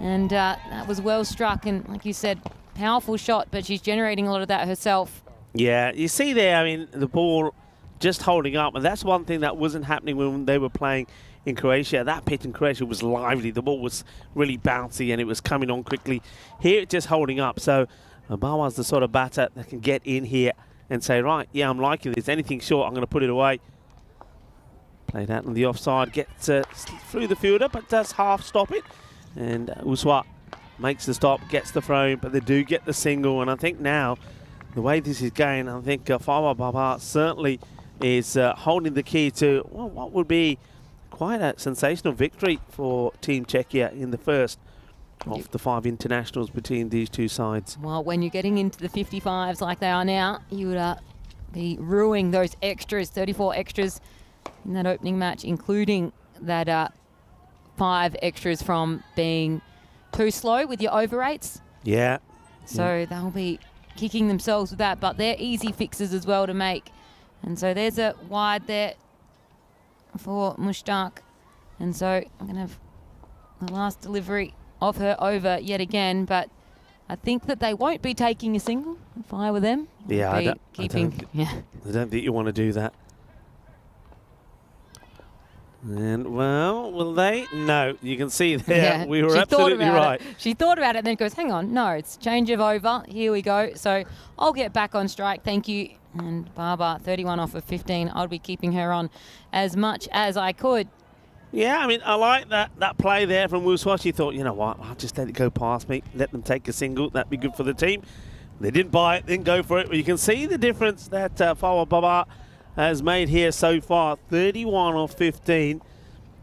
And that was well struck, and like you said, powerful shot, but she's generating a lot of that herself. Yeah, you see there, I mean, the ball just holding up, and that's one thing that wasn't happening when they were playing in Croatia. That pitch in Croatia was lively. The ball was really bouncy, and it was coming on quickly. Here, it's just holding up. So Baba's the sort of batter that can get in here and say, right, yeah, I'm liking this. Anything short, I'm going to put it away. Play that on the offside, gets through the fielder, but does half stop it. And Uswa makes the stop, gets the throw in, but they do get the single. And I think now, the way this is going, I think Fawa Baba certainly is holding the key to what would be quite a sensational victory for Team Czechia in the first of the 5 internationals between these two sides. Well, when you're getting into the 55s like they are now, you would be ruining those extras, 34 extras in that opening match, including that 5 extras from being too slow with your over 8s. Yeah. So they'll be kicking themselves with that, but they're easy fixes as well to make. And so there's a wide there for Mushtaq. And so I'm going to have the last delivery of her over yet again, but I think that they won't be taking a single if I were them. Yeah, I don't think you want to do that. And, well, will they? No, you can see there, Yeah, we were absolutely right. She thought about it and then goes, hang on, no, it's change of over. Here we go. So I'll get back on strike. Thank you. And Baba, 31 off of 15. I'll be keeping her on as much as I could. Yeah, I mean, I like that play there from Wuswa. She thought, you know what, I'll just let it go past me, let them take a single. That'd be good for the team. They didn't buy it, didn't go for it. But you can see the difference that Fawa Baba has made here so far, 31 off 15.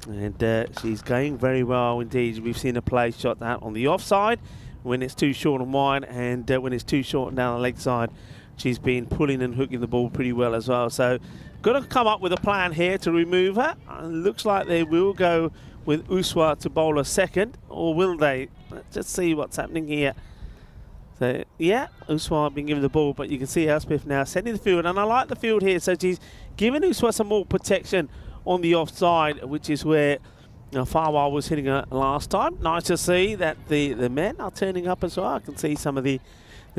And she's going very well indeed. We've seen her play shot out on the offside when it's too short and wide, and when it's too short and down the leg side, she's been pulling and hooking the ball pretty well as well. So got to come up with a plan here to remove her. Looks like they will go with Uswa to bowl a second, or will they? Let's just see what's happening here. So, yeah, Uswa been given the ball, but you can see Elspeth now sending the field, and I like the field here. So she's giving Uswa some more protection on the offside, which is where Fawa was hitting her last time. Nice to see that the men are turning up as well. I can see some of the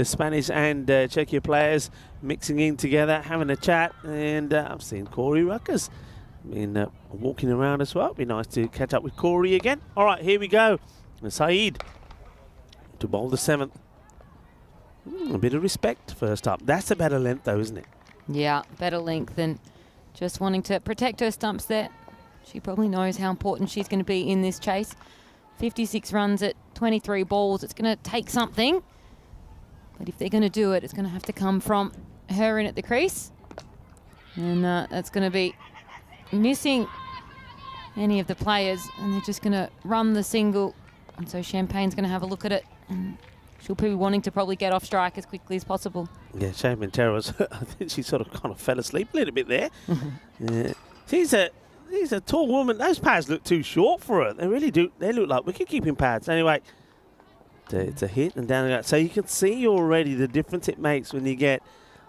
Spanish and Czechia players mixing in together, having a chat, and I've seen Corey Ruckers been walking around as well. It'd be nice to catch up with Corey again. All right, here we go. Saeed to bowl the 7th. A bit of respect first up. That's a better length though, isn't it? Yeah, better length, and just wanting to protect her stumps there. She probably knows how important she's going to be in this chase. 56 runs at 23 balls. It's going to take something. But if they're going to do it, it's going to have to come from her in at the crease. And that's going to be missing any of the players. And they're just going to run the single. And so Champagne's going to have a look at it. And she'll be wanting to probably get off strike as quickly as possible. Yeah, Champagne Terrace, I think she sort of kind of fell asleep a little bit there. Yeah. She's a tall woman. Those pads look too short for her. They really do. They look like wicket-keeping pads. Anyway, it's a hit and down the go. So you can see already the difference it makes when you get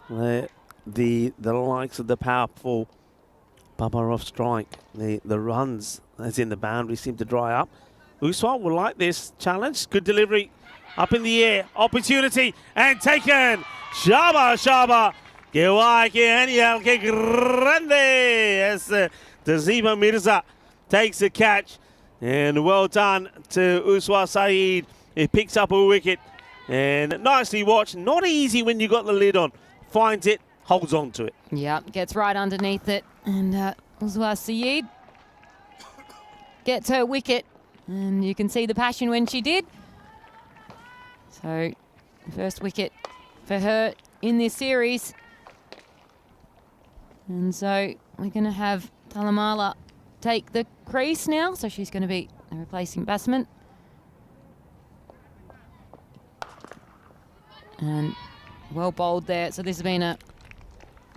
the likes of the powerful Baba off strike. The runs, as in the boundary, seem to dry up. Uswa will like this challenge. Good delivery. Up in the air. Opportunity. And taken. Shaba, Shaba. Que guay, que genial, que grande. As Taziba Mirza takes the catch. And well done to Uswa Saeed. He picks up a wicket. And nicely watched. Not easy when you got the lid on. Finds it, holds on to it. Yeah, gets right underneath it. And Uswa Saeed gets her wicket. And you can see the passion when she did. So, first wicket for her in this series. And so, we're going to have Talamala take the crease now. So, she's going to be the replacing batsman. And well bowled there. So, this has been a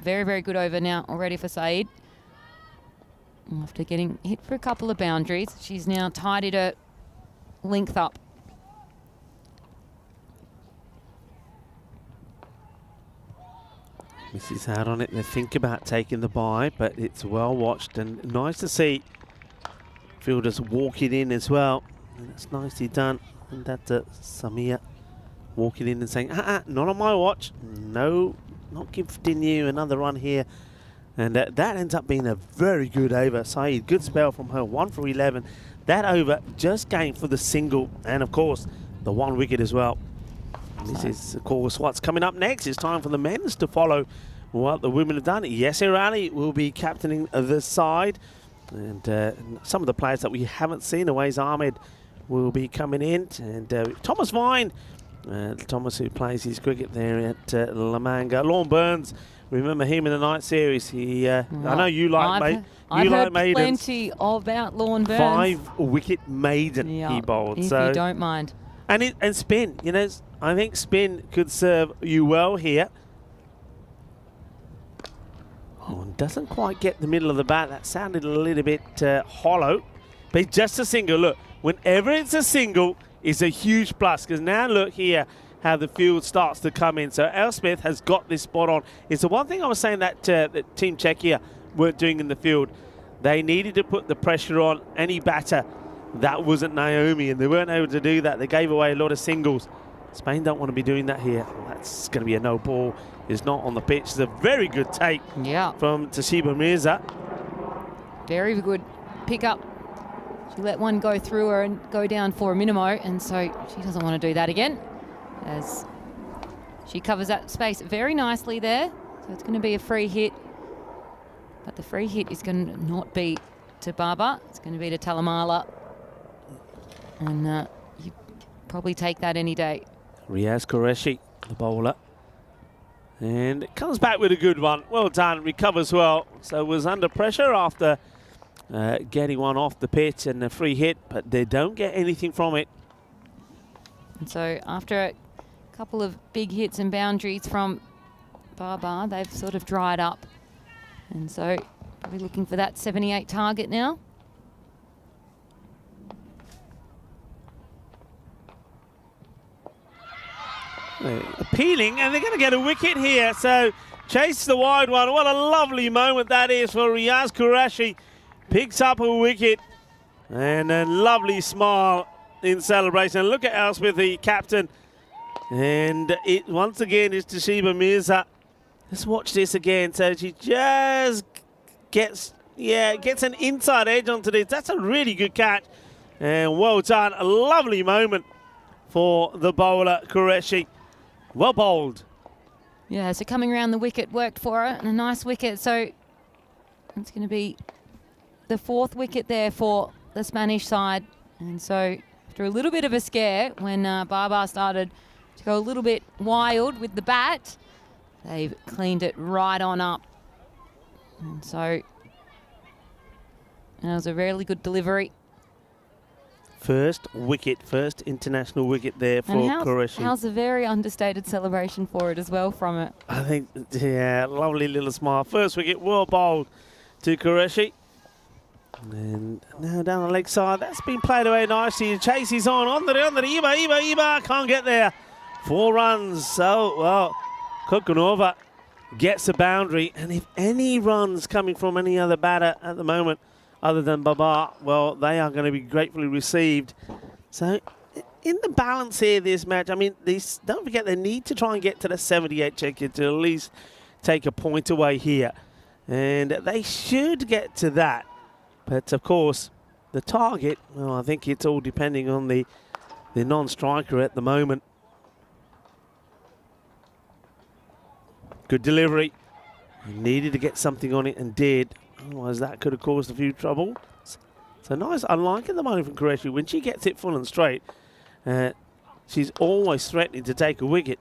very, very good over now already for Saeed. After getting hit for a couple of boundaries, she's now tidied her length up. Misses out on it. They think about taking the bye, but it's well watched and nice to see fielders walking in as well. And it's nicely done. And that's Samia walking in and saying, not on my watch. No, not gifting you another run here. And that ends up being a very good over. Saeed, good spell from her, 1 for 11. That over just going for the single and, of course, the 1 wicket as well. And this is, of course, what's coming up next. It's time for the men's to follow what the women have done. Yasir Ali will be captaining the side. And some of the players that we haven't seen, Awais Ahmed will be coming in. And Thomas Vine, Thomas who plays his cricket there at La Manga. Lorne Burns, remember him in the night series. He, I know you like maidens. I've heard plenty about Lorne Burns. 5-wicket maiden he bowled. If you don't mind. And spin, you know, I think spin could serve you well here. Oh, and doesn't quite get the middle of the bat. That sounded a little bit hollow. But just a single. Look, whenever it's a single, it's a huge plus. Because now look here how the field starts to come in. So Elspeth has got this spot on. It's the one thing I was saying that Team Czechia weren't doing in the field. They needed to put the pressure on any batter. That wasn't Naomi, and they weren't able to do that. They gave away a lot of singles. Spain don't want to be doing that here. That's going to be a no ball. It's not on the pitch. It's a very good take from Toshiba Mirza. Very good pick up. She let one go through her and go down for a minimo, and so she doesn't want to do that again, as she covers that space very nicely there. So it's going to be a free hit, but the free hit is going to not be to Baba. It's going to be to Talamala, and you probably take that any day. Riaz Qureshi, the bowler, and it comes back with a good one. Well done, recovers well. So was under pressure after getting one off the pitch and a free hit, but they don't get anything from it. And so after a couple of big hits and boundaries from Baba, they've sort of dried up. And so probably looking for that 78 target now. Appealing, and they're going to get a wicket here. So chase the wide one. What a lovely moment that is for Riaz Qureshi. Picks up a wicket, and a lovely smile in celebration. And look at Elspeth, the captain. And it once again is Toshiba Mirza. Let's watch this again. So she just gets an inside edge onto this. That's a really good catch. And well done. A lovely moment for the bowler, Qureshi. Well bowled. Yeah, so coming around the wicket worked for her, and a nice wicket. So it's going to be the 4th wicket there for the Spanish side. And so after a little bit of a scare when Baba started to go a little bit wild with the bat, they've cleaned it right on up. And so that was a really good delivery. First wicket, first international wicket there for Qureshi. How's a very understated celebration for it as well from it. I think, yeah, lovely little smile. First wicket, well bowled to Qureshi. And now down the leg side, that's been played away nicely. Chase is on the Iba can't get there. 4 runs, so, well, Kukunova gets a boundary. And if any runs coming from any other batter at the moment, other than Baba, well, they are going to be gratefully received. So, in the balance here, this match, I mean, don't forget they need to try and get to the 78 Czechia to at least take a point away here. And they should get to that. But, of course, the target, well, I think it's all depending on the non-striker at the moment. Good delivery. He needed to get something on it and did. Otherwise, that could have caused a few trouble. So nice, unlike at the moment from Qureshi, when she gets it full and straight, she's always threatening to take a wicket.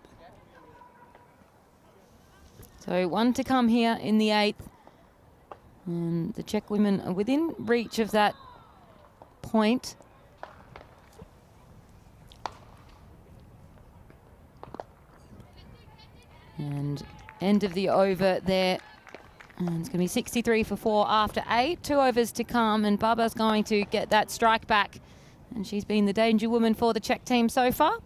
So 1 to come here in the 8th. And the Czech women are within reach of that point. And end of the over there. And it's going to be 63 for 4 after 8. 2 overs to come, and Baba's going to get that strike back. And she's been the danger woman for the Czech team so far.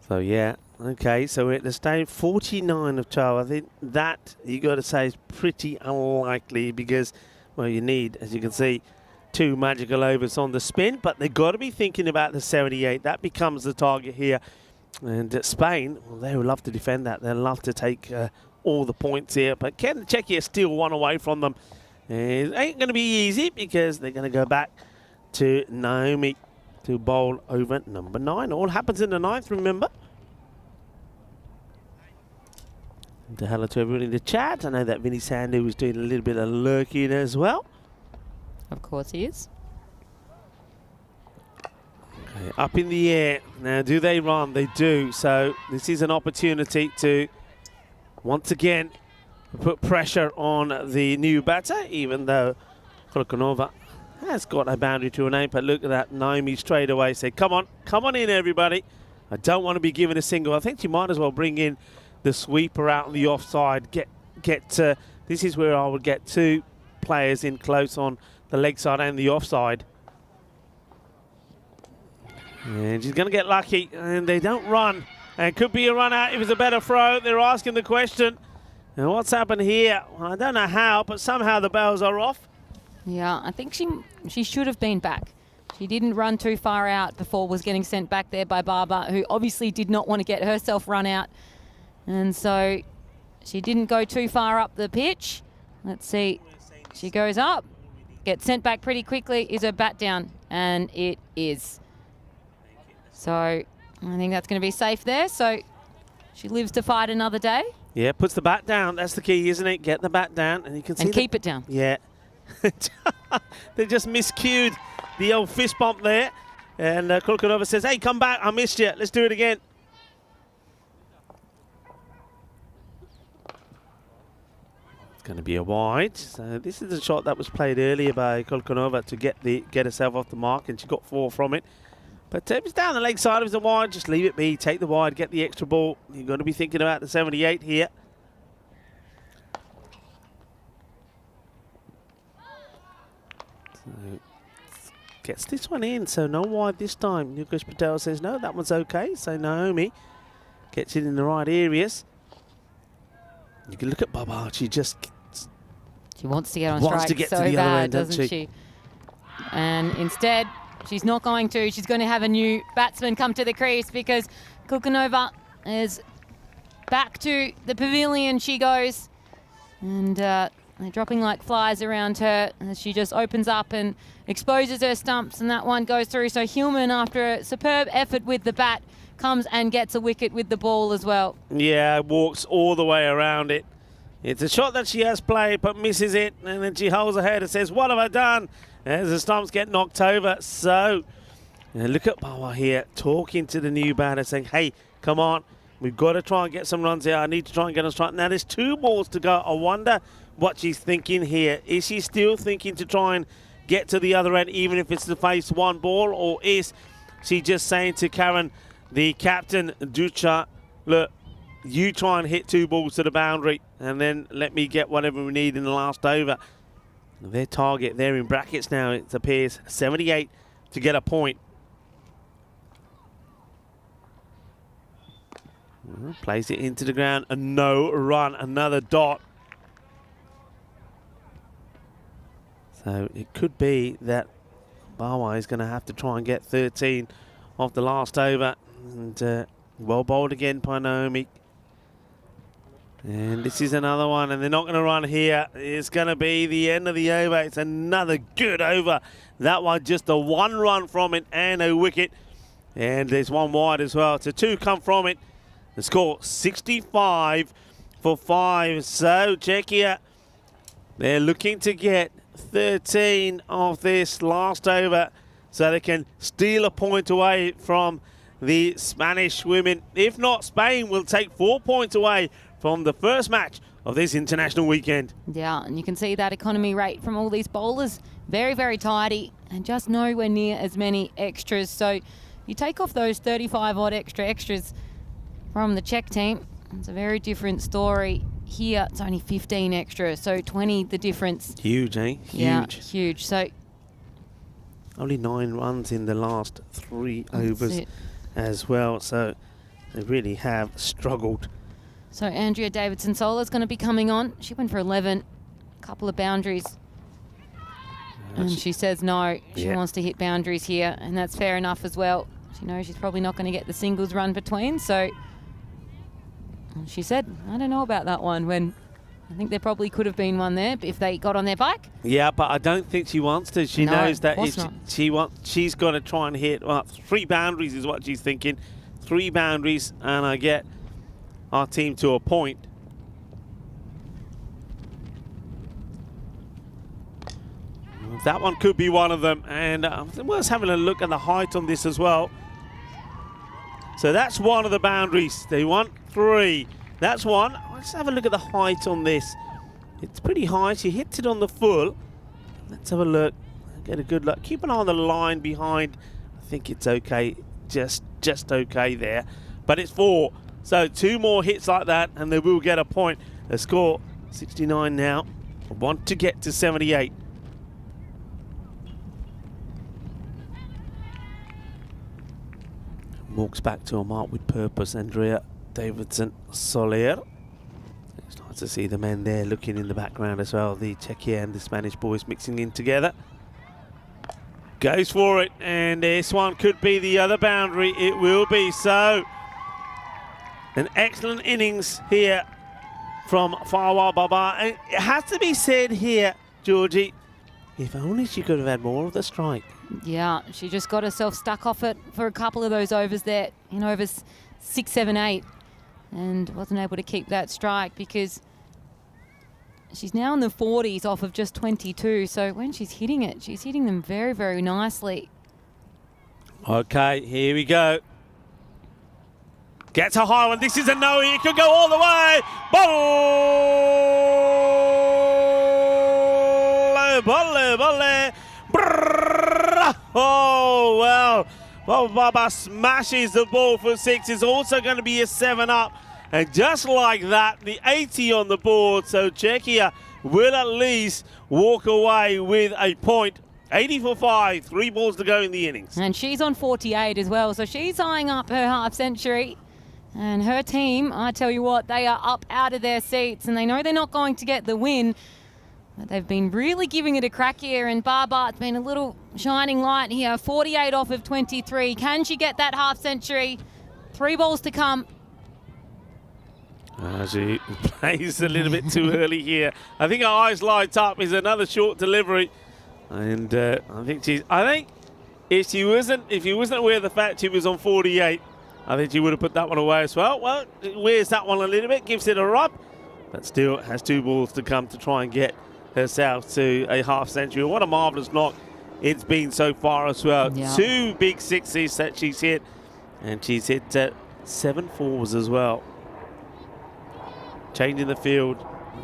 So, yeah, okay, so we're at the stage 49 of 12. I think that, you got to say, is pretty unlikely because, well, you need, as you can see, 2 magical overs on the spin, but they've got to be thinking about the 78. That becomes the target here. And Spain, well, they would love to defend that. They'll love to take all the points here, but can Czechia still 1 away from them? It ain't going to be easy because they're going to go back to Naomi to bowl over number 9. All happens in the 9th, remember? And hello to everyone in the chat. I know that Vinny Sandu was doing a little bit of lurking as well. Of course he is. Okay, up in the air. Now, do they run? They do. So this is an opportunity to, once again, put pressure on the new batter, even though Kolokonova has got a boundary to an 8. But look at that. Naomi straight away said, come on in, everybody. I don't want to be given a single. I think she might as well bring in the sweeper out on the offside. This is where I would get 2 players in close on the leg side and the offside. And she's going to get lucky, and they don't run. And could be a run out if it's a better throw. They're asking the question. And what's happened here? Well, I don't know how, but somehow the bells are off. Yeah, I think she should have been back. She didn't run too far out before was getting sent back there by Barber, who obviously did not want to get herself run out. And so she didn't go too far up the pitch. Let's see. She goes up, gets sent back pretty quickly. Is her bat down? And it is. So I think that's going to be safe there. So she lives to fight another day. Yeah, puts the bat down. That's the key, isn't it? Get the bat down, and you can see. And keep it down. Yeah. They just miscued the old fist bump there. And Kolokonova says, hey, come back. I missed you. Let's do it again. It's going to be a wide. So this is the shot that was played earlier by Kolokonova to get herself off the mark, and she got 4 from it. But if it's down the leg side, if it's a wide, just leave it be. Take the wide, get the extra ball. You've got to be thinking about the 78 here. So gets this one in, so no wide this time. Nukesh Patel says, no, that one's okay. So Naomi gets it in the right areas. You can look at Baba. She wants to get on strike so bad, doesn't she? And instead, she's not going to. She's going to have a new batsman come to the crease because Kolokonova is back to the pavilion. She goes. And they're dropping like flies around her as she just opens up and exposes her stumps, and that one goes through. So Hillman, after a superb effort with the bat, comes and gets a wicket with the ball as well. Yeah, walks all the way around it. It's a shot that she has played but misses it, and then she holds her head and says, what have I done? As the stumps get knocked over. So look at Bawa here talking to the new batter saying, hey, come on, we've got to try and get some runs here. I need to try and get on strike. Now there's 2 balls to go. I wonder what she's thinking here. Is she still thinking to try and get to the other end even if it's to face 1 ball, or is she just saying to Karen, the captain, Ducha, look, you try and hit 2 balls to the boundary and then let me get whatever we need in the last over. Their target there in brackets now, it appears 78 to get a point. Plays it into the ground, a no run, another dot. So it could be that Bawa is going to have to try and get 13 off the last over. And well bowled again by Naomi. And this is another one, and they're not going to run here. It's going to be the end of the over. It's another good over. That one just a 1 run from it and a wicket. And there's 1 wide as well. So 2 come from it. The score 65 for 5. So Czechia, they're looking to get 13 of this last over, so they can steal a point away from the Spanish women. If not, Spain will take 4 points away from the first match of this international weekend. Yeah, and you can see that economy rate from all these bowlers. Very, very tidy and just nowhere near as many extras. So you take off those 35 odd extras from the Czech team. It's a very different story. Here, it's only 15 extra, so 20 the difference. Huge, eh? Huge. Yeah, huge. So only 9 runs in the last 3 overs as well, so they really have struggled. So Andrea Davidson-Sola's going to be coming on. She went for 11, a couple of boundaries. And she says no, she wants to hit boundaries here, and that's fair enough as well. She knows she's probably not going to get the singles run between, so she said, I don't know about that one, when I think there probably could have been one there if they got on their bike. Yeah, but I don't think she wants to. She knows that if she's got to try and hit 3 boundaries is what she's thinking. 3 boundaries, and I get our team to a point. That one could be one of them, and worth having a look at the height on this as well. So that's one of the boundaries. They want 3. That's one. Let's have a look at the height on this. It's pretty high. She hits it on the full. Let's have a look. Get a good look. Keep an eye on the line behind. I think it's okay. Just okay there. But it's 4. So 2 more hits like that, and they will get a point. The score 69 now. I want to get to 78. Walks back to a mark with purpose, Andrea Davidson-Soler. It's nice to see the men there looking in the background as well. The Czechia and the Spanish boys mixing in together. Goes for it, and this one could be the other boundary. It will be. So an excellent innings here from Farwal Baba. And it has to be said here, Georgie, if only she could have had more of the strike. Yeah, she just got herself stuck off it for a couple of those overs there, in overs 6, 7, 8, and wasn't able to keep that strike because she's now in the 40s off of just 22. So when she's hitting it, she's hitting them very, very nicely. Okay, here we go. Gets a high one. This is a no. It could go all the way. Volley, volley. Oh, well. Baba smashes the ball for 6. It's also going to be a 7 up. And just like that, the 80 on the board. So Czechia will at least walk away with a point. 80 for 5. 3 balls to go in the innings. And she's on 48 as well. So she's eyeing up her half century. And her team, I tell you what, they are up out of their seats. And they know they're not going to get the win. But they've been really giving it a crack here, and Barbart's been a little shining light here. 48 off of 23. Can she get that half century? 3 balls to come. She plays a little bit too early here. I think her eyes light up. Is another short delivery, and I think if she wasn't aware of the fact she was on 48, I think she would have put that one away as well. Well, it wears that one a little bit, gives it a rub, but still has 2 balls to come to try and get herself to a half century. What a marvellous knock it's been so far as well. Yeah. 2 big 60s that she's hit, and she's hit 7 4s as well. Changing the field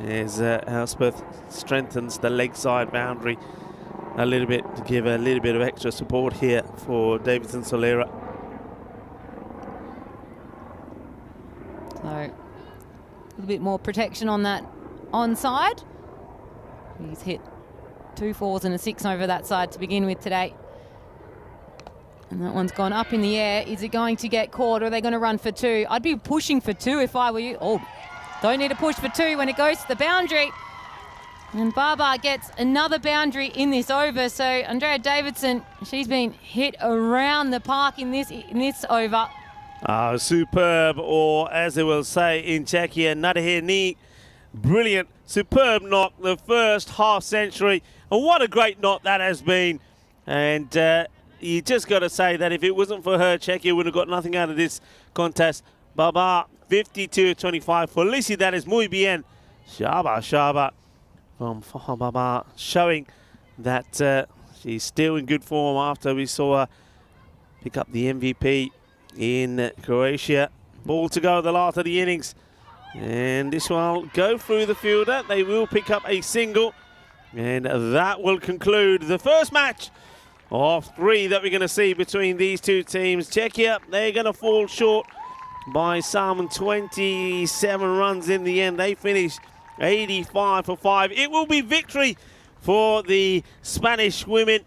as Elspeth strengthens the leg side boundary a little bit to give a little bit of extra support here for Davidson-Solera. So a little bit more protection on that onside. He's hit 2 4s and a 6 over that side to begin with today. And that one's gone up in the air. Is it going to get caught, or are they going to run for 2? I'd be pushing for 2 if I were you. Oh, don't need to push for 2 when it goes to the boundary. And Barbar gets another boundary in this over. So Andrea Davidson, she's been hit around the park in this over. Superb, or as they will say in Czechia, nádherný. Brilliant, superb knock, the first half century. And what a great knock that has been. And you just got to say that if it wasn't for her, Czechia would have got nothing out of this contest. Baba, 52-25. Felicidades, muy bien. Shaba from Baba, showing that she's still in good form after we saw her pick up the MVP in Croatia. Ball to go at the last of the innings. And this one will go through the fielder. They will pick up a single. And that will conclude the first match of 3 that we're going to see between these two teams. Czechia, they're going to fall short by some 27 runs in the end. They finish 85 for 5. It will be victory for the Spanish women.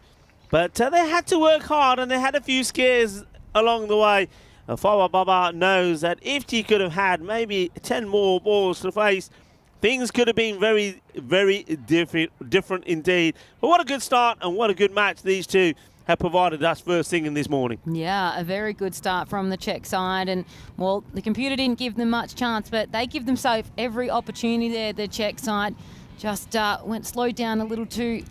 But they had to work hard and they had a few scares along the way. Fawa Baba knows that if she could have had maybe 10 more balls to face, things could have been very, very different indeed. But what a good start and what a good match these two have provided us first thing in this morning. Yeah, a very good start from the Czech side. And, well, the computer didn't give them much chance, but they give themselves every opportunity there. The Czech side just slowed down a little too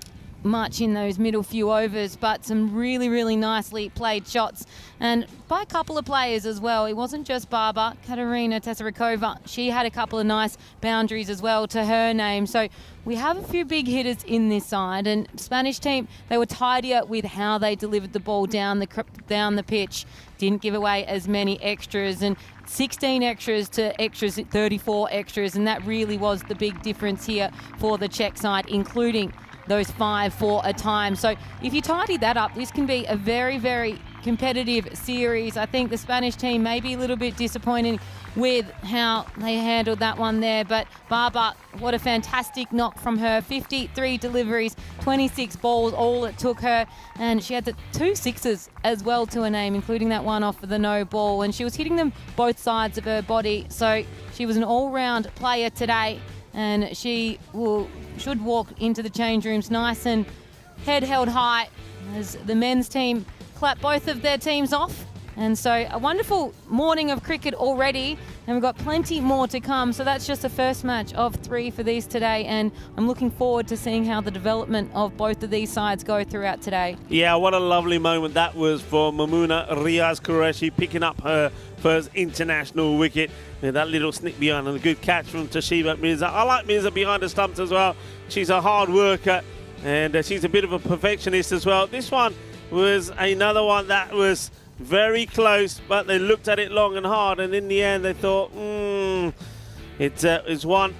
much in those middle few overs, but some really, really nicely played shots, and by a couple of players as well. It wasn't just Barba. Katarina Tesarikova, she had a couple of nice boundaries as well to her name. So we have a few big hitters in this side, and Spanish team, they were tidier with how they delivered the ball down the pitch. Didn't give away as many extras, and 16 extras to 34 extras, and that really was the big difference here for the Czech side, including those 5 for a time. So if you tidy that up, this can be a very, very competitive series. I think the Spanish team may be a little bit disappointed with how they handled that one there, but Barba, what a fantastic knock from her. 53 deliveries, 26 balls, all it took her, and she had the 2 sixes as well to her name, including that one off for the no ball, and she was hitting them both sides of her body. So she was an all-round player today, and she should walk into the change rooms nice and head held high as the men's team clap both of their teams off. And so a wonderful morning of cricket already, and we've got plenty more to come. So that's just the first match of 3 for these today, and I'm looking forward to seeing how the development of both of these sides go throughout today. Yeah, what a lovely moment that was for Mamouna Riaz Qureshi, picking up her first international wicket. With that little snick behind and a good catch from Toshiba Mirza. I like Mirza behind the stumps as well. She's a hard worker, and she's a bit of a perfectionist as well. This one was another one that was very close, but they looked at it long and hard, and in the end they thought, it's one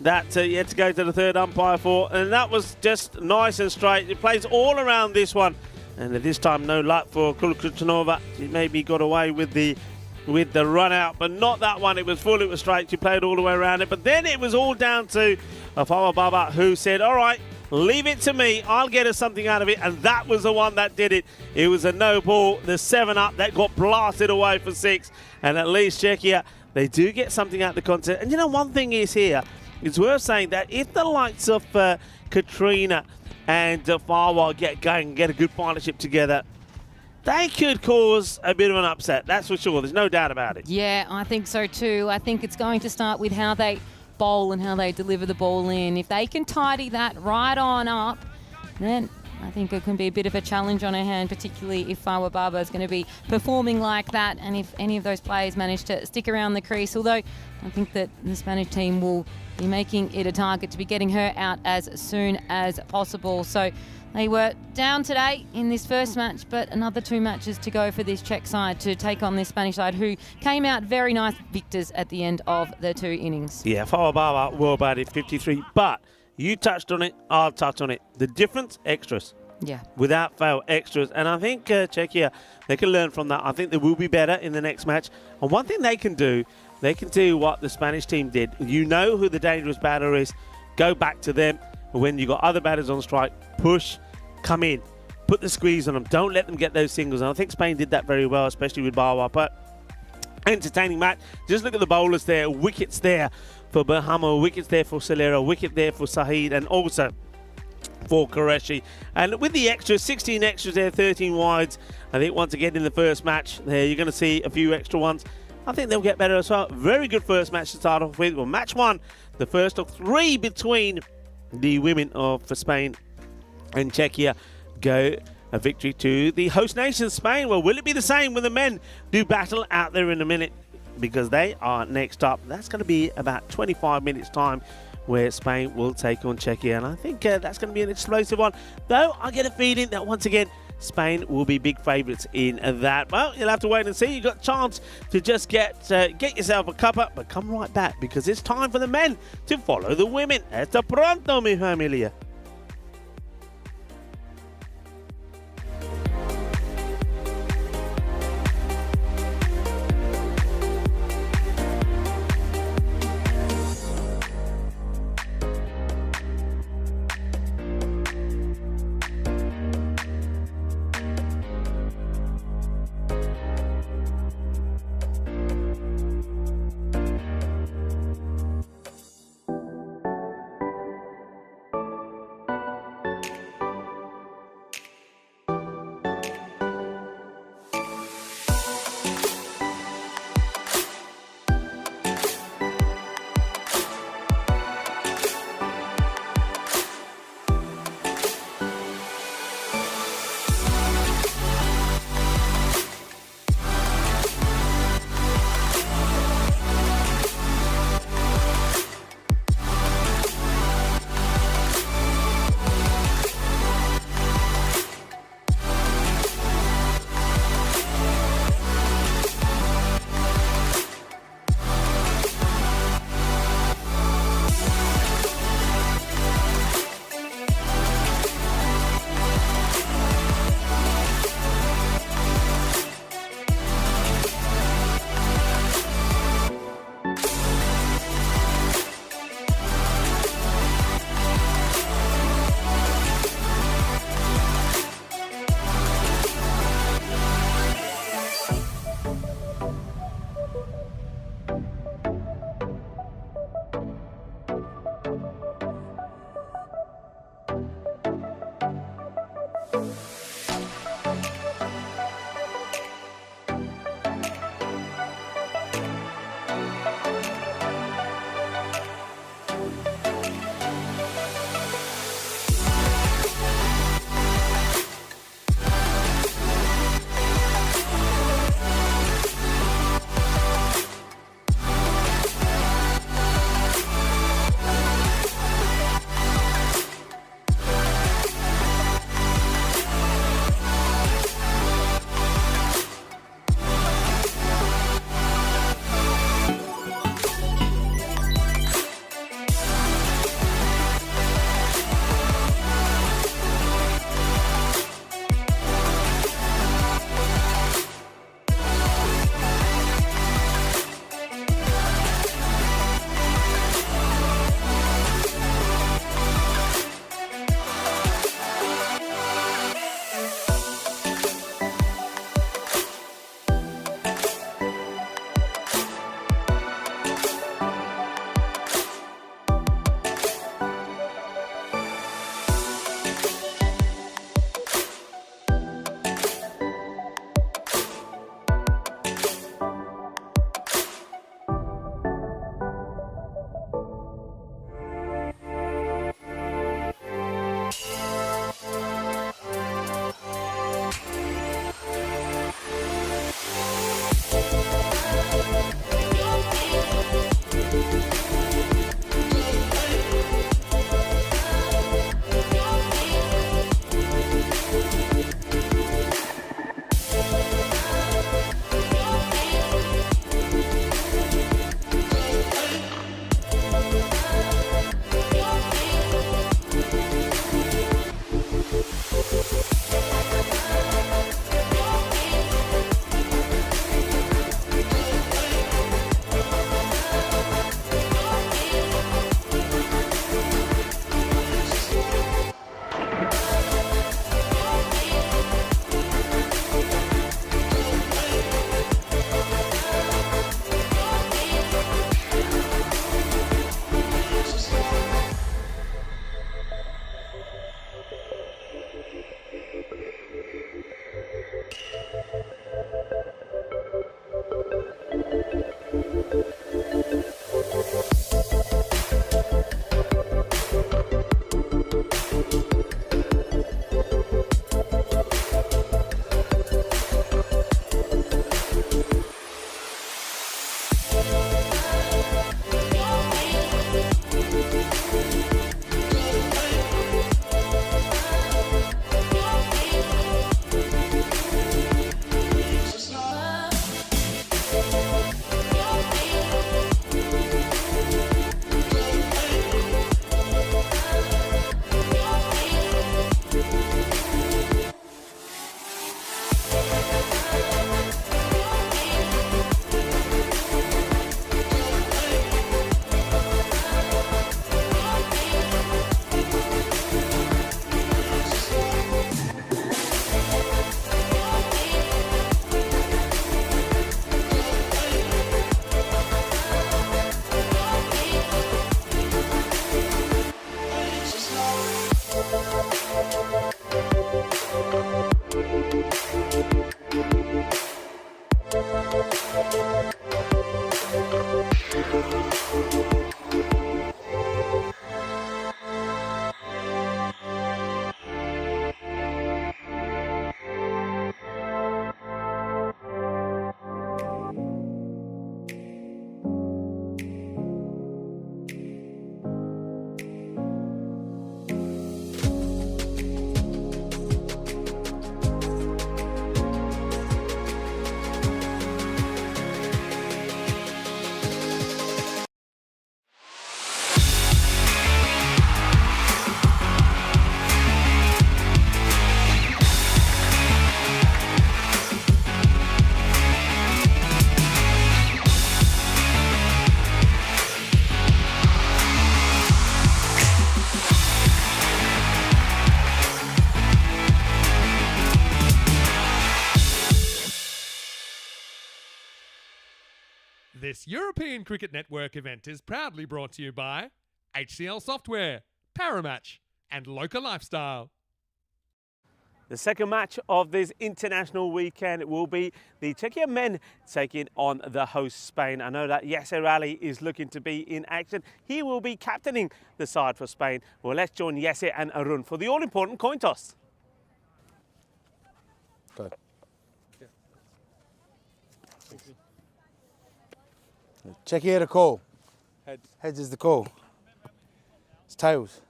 that you had to go to the third umpire for, and that was just nice and straight. It plays all around this one, and at this time no luck for Kulkuchanova. She maybe got away with the run out, but not that one. It was full, it was straight. She played all the way around it, but then it was all down to Afawa Baba, who said, all right, leave it to me, I'll get us something out of it, and that was the one that did it. It was a no ball, the 7-up that got blasted away for 6, and at least Czechia, they do get something out of the contest. And you know, one thing is here, it's worth saying that if the likes of Katrina and Farwa get going and get a good partnership together, they could cause a bit of an upset, that's for sure. There's no doubt about it. Yeah, I think so too. I think it's going to start with how they bowl and how they deliver the ball in. If they can tidy that right on up, then I think it can be a bit of a challenge on her hand, particularly if Fawa Baba is going to be performing like that, and if any of those players manage to stick around the crease. Although I think that the Spanish team will be making it a target to be getting her out as soon as possible. So they were down today in this first match, but another 2 matches to go for this Czech side to take on this Spanish side, who came out very nice victors at the end of the 2 innings. Yeah, Fawa Baba well batted, 53, but you touched on it, I'll touch on it. The difference, extras. Yeah. Without fail, extras. And I think Czechia, they can learn from that. I think they will be better in the next match. And one thing they can do what the Spanish team did. You know who the dangerous batter is. Go back to them. When you got other batters on strike, push, come in, put the squeeze on them. Don't let them get those singles. And I think Spain did that very well, especially with Barwa. But entertaining match. Just look at the bowlers there. Wickets there for Bahama, wickets there for Solera, wicket there for Sahid, and also for Qureshi. And with the extras, 16 extras there, 13 wides. I think once again in the first match there, you're going to see a few extra ones. I think they'll get better as well. Very good first match to start off with. Well, match 1, the first of 3 between the women of Spain and Czechia, go a victory to the host nation, Spain. Well, will it be the same when the men do battle out there in a minute? Because they are next up. That's going to be about 25 minutes time where Spain will take on Czechia. And I think that's going to be an explosive one. Though I get a feeling that once again, Spain will be big favourites in that. Well, you'll have to wait and see. You've got a chance to just get yourself a cuppa, but come right back because it's time for the men to follow the women. Hasta pronto, mi familia. This European Cricket Network event is proudly brought to you by HCL Software, Paramatch, and Local Lifestyle. The second match of this international weekend will be the Czechia men taking on the host Spain. I know that Yasser Ali is looking to be in action. He will be captaining the side for Spain. Well, let's join Yasser and Arun for the all-important coin toss. Good. Czechia to call. Heads. Heads is the call. It's tails.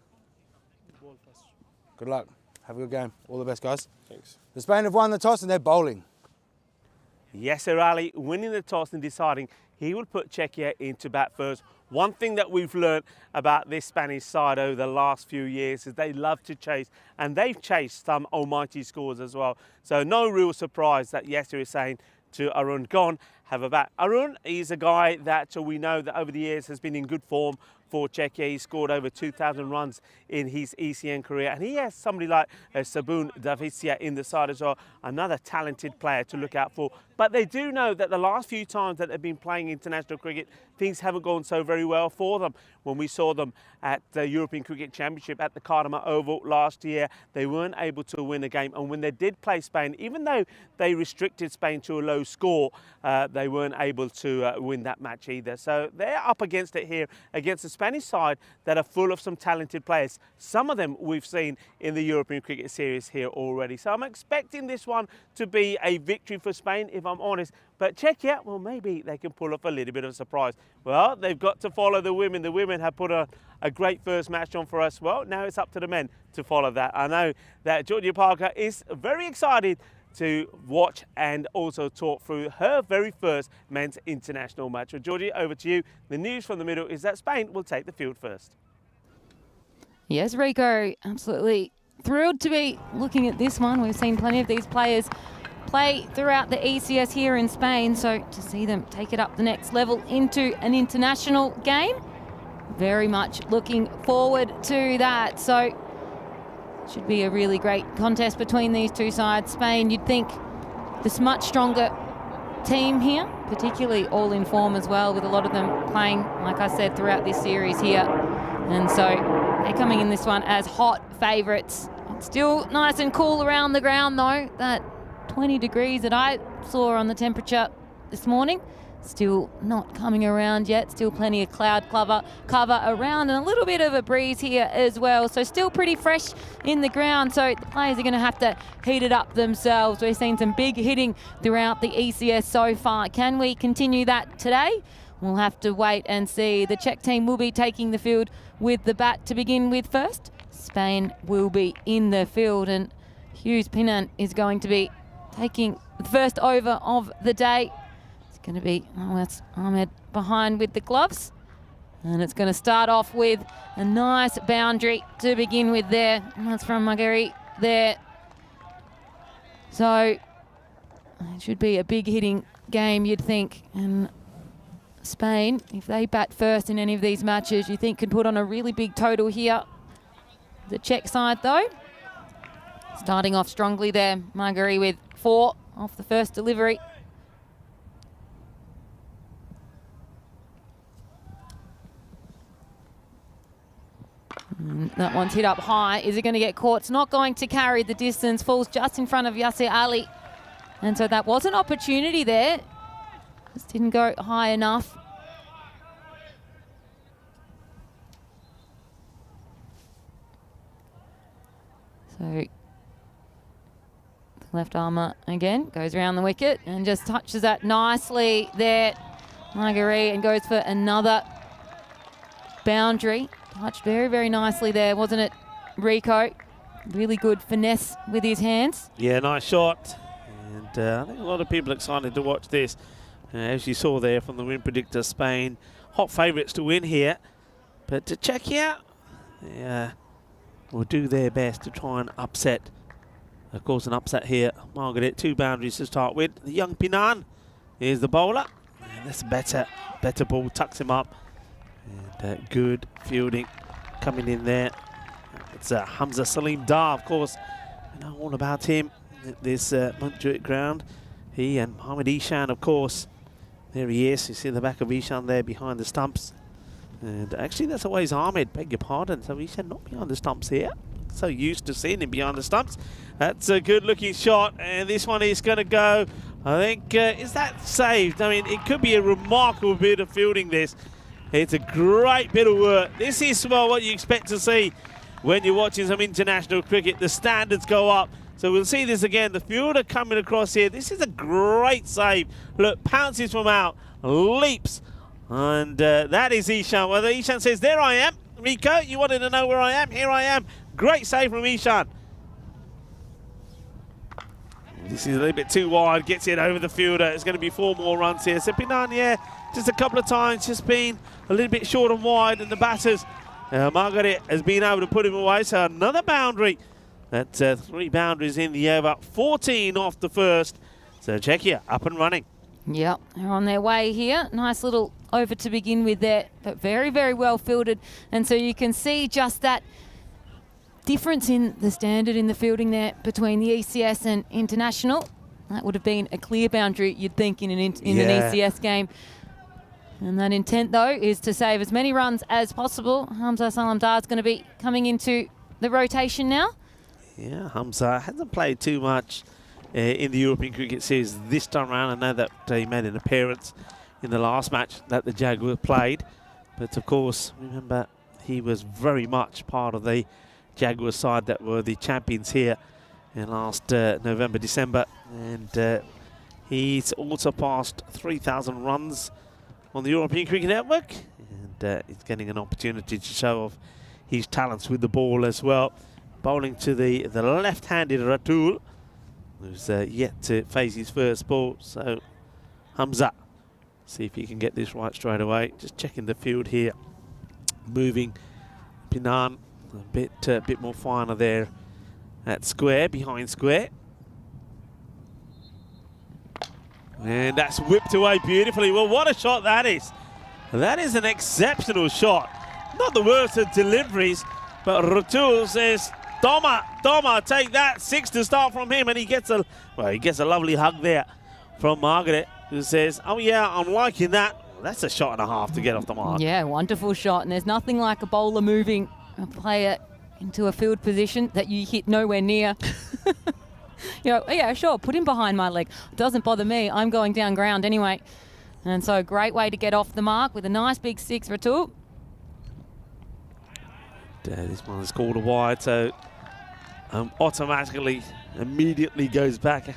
Good luck. Have a good game. All the best, guys. Thanks. The Spain have won the toss and they're bowling. Yasser Ali winning the toss and deciding he will put Czechia into bat first. One thing that we've learned about this Spanish side over the last few years is they love to chase, and they've chased some almighty scores as well. So no real surprise that Yasser is saying to Arun, go on, have a bat. Arun is a guy that we know that over the years has been in good form for Czechia. He scored over 2,000 runs in his ECN career, and he has somebody like Sabun Davicia in the side as well, another talented player to look out for. But they do know that the last few times that they've been playing international cricket, things haven't gone so very well for them. When we saw them at the European Cricket Championship at the Cardamom Oval last year, they weren't able to win a game. And when they did play Spain, even though they restricted Spain to a low score, they weren't able to win that match either. So they're up against it here, against the Spanish side that are full of some talented players. Some of them we've seen in the European Cricket Series here already. So I'm expecting this one to be a victory for Spain, if I'm honest. But Czechia, well, maybe they can pull off a little bit of a surprise. Well, they've got to follow the women. The women have put a great first match on for us. Well, now it's up to the men to follow that. I know that Georgia Parker is very excited to watch and also talk through her very first men's international match. Well, Georgie, over to you. The news from the middle is that Spain will take the field first. Yes, Rico, absolutely thrilled to be looking at this one. We've seen plenty of these players play throughout the ECS here in Spain, so to see them take it up the next level into an international game, very much looking forward to that. So should be a really great contest between these two sides. Spain, you'd think, this much stronger team here, particularly all in form as well, with a lot of them playing, like I said, throughout this series here. And so they're coming in this one as hot favourites. It's still nice and cool around the ground though. That 20 degrees that I saw on the temperature this morning, still not coming around yet. Still plenty of cloud cover around and a little bit of a breeze here as well. So still pretty fresh in the ground. So the players are going to have to heat it up themselves. We've seen some big hitting throughout the ECS so far. Can we continue that today? We'll have to wait and see. The Czech team will be taking the field with the bat to begin with first. Spain will be in the field, and Hughes Pinan is going to be taking the first over of the day. It's going to be, that's Ahmed behind with the gloves. And it's going to start off with a nice boundary to begin with there. And that's from Marguerite there. So it should be a big hitting game, you'd think. And Spain, if they bat first in any of these matches, you think could put on a really big total here. The Czech side, though, starting off strongly there. Marguerite with 4 off the first delivery. That one's hit up high. Is it going to get caught? It's not going to carry the distance. Falls just in front of Yasser Ali. And so that was an opportunity there. Just didn't go high enough. So the left armour again goes around the wicket and just touches that nicely there, Marguerite, and goes for another boundary. Touched very, very nicely there, wasn't it, Rico? Really good finesse with his hands. Yeah, nice shot. And I think a lot of people are excited to watch this. As you saw there from the win predictor, Spain, hot favourites to win here. But to Czechia, yeah, will do their best to try and upset. Of course, an upset here. Margaret, 2 boundaries to start with. The young Pinan is the bowler. And that's better ball, tucks him up. And good fielding coming in there. It's Hamza Salim Dar, of course. You know all about him at this Montjuic ground. He and Mohamed Ishan, of course. There he is. You see the back of Ishan there behind the stumps. And actually, that's always Ahmed, beg your pardon. So Ishan not behind the stumps here. So used to seeing him behind the stumps. That's a good looking shot. And this one is going to go, I think, is that saved? I mean, it could be a remarkable bit of fielding this. It's a great bit of work. This is well what you expect to see when you're watching some international cricket. The standards go up. So we'll see this again. The fielder coming across here. This is a great save. Look, pounces from out, leaps. And that is Ishan. Well, Ishan says, there I am. Rico, you wanted to know where I am? Here I am. Great save from Ishan. This is a little bit too wide. Gets it over the fielder. It's going to be 4 more runs here. So Pinan, yeah, just a couple of times, just been a little bit short and wide. And the batters, Margaret has been able to put him away. So another boundary. That's 3 boundaries in the over. 14 off the first. So Czechia up and running. Yep, they're on their way here. Nice little over to begin with there, but very, very well fielded. And so you can see just that difference in the standard in the fielding there between the ECS and international. That would have been a clear boundary, you'd think, in an ECS game. And that intent, though, is to save as many runs as possible. Hamza Salam Dar is going to be coming into the rotation now. Yeah, Hamza hasn't played too much in the European Cricket Series this time around. I know that he made an appearance in the last match that the Jaguars played. But, of course, remember, he was very much part of the Jaguars side that were the champions here in last November, December. And he's also passed 3,000 runs on the European Cricket Network. And he's getting an opportunity to show off his talents with the ball as well. Bowling to the left-handed Ratul, who's yet to face his first ball. So Hamza, see if he can get this right straight away. Just checking the field here. Moving Pinan a bit more finer there at square, behind square. And that's whipped away beautifully. Well, what a shot that is. That is an exceptional shot. Not the worst of deliveries, but Ratul says, Toma, take that. 6 to start from him, and he gets a lovely hug there from Margaret, who says, oh yeah, I'm liking that. That's a shot and a half to get off the mark. Yeah, wonderful shot, and there's nothing like a bowler moving a player into a field position that you hit nowhere near. You know, yeah, sure, put him behind my leg. Doesn't bother me. I'm going down ground anyway. And so great way to get off the mark with a nice big 6, Ratul. This one is called a wide, so automatically, immediately goes back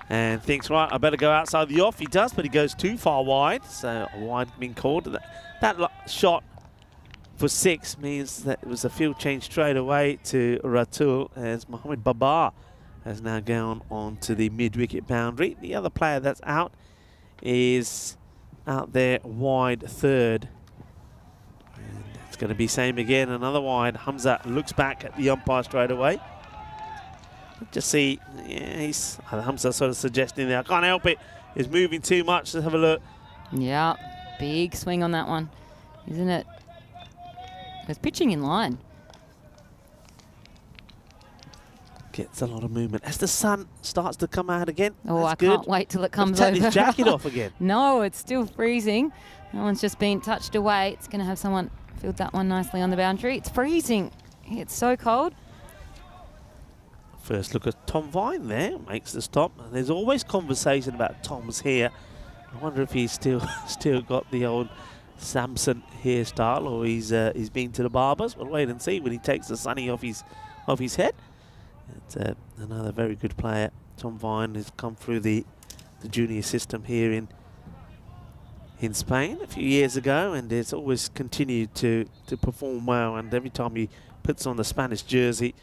and thinks, right, I better go outside the off. He does, but he goes too far wide, so a wide being called. That shot for 6 means that it was a field change straight away to Ratul, as Mohamed Babar has now gone on to the mid-wicket boundary. The other player that's out is out there wide third. And it's going to be same again, another wide. Hamza looks back at the umpire straight away. Just see, yeah, Hamza sort of suggesting there, I can't help it, he's moving too much. Let's have a look. Yeah, big swing on that one, isn't it? It's pitching in line. Gets a lot of movement. As the sun starts to come out again, oh, that's I good. can't wait till it comes Let's over. take this jacket off again. No, it's still freezing. That one's just been touched away. It's going to have someone field that one nicely on the boundary. It's freezing. It's so cold. First look at Tom Vine there, makes the stop. And there's always conversation about Tom's here I wonder if he's still got the old Samson hairstyle, or he's been to the barbers. We'll wait and see when he takes the sunny off his head. It's another very good player. Tom Vine has come through the junior system here in Spain a few years ago, and has always continued to perform well. And every time he puts on the Spanish jersey,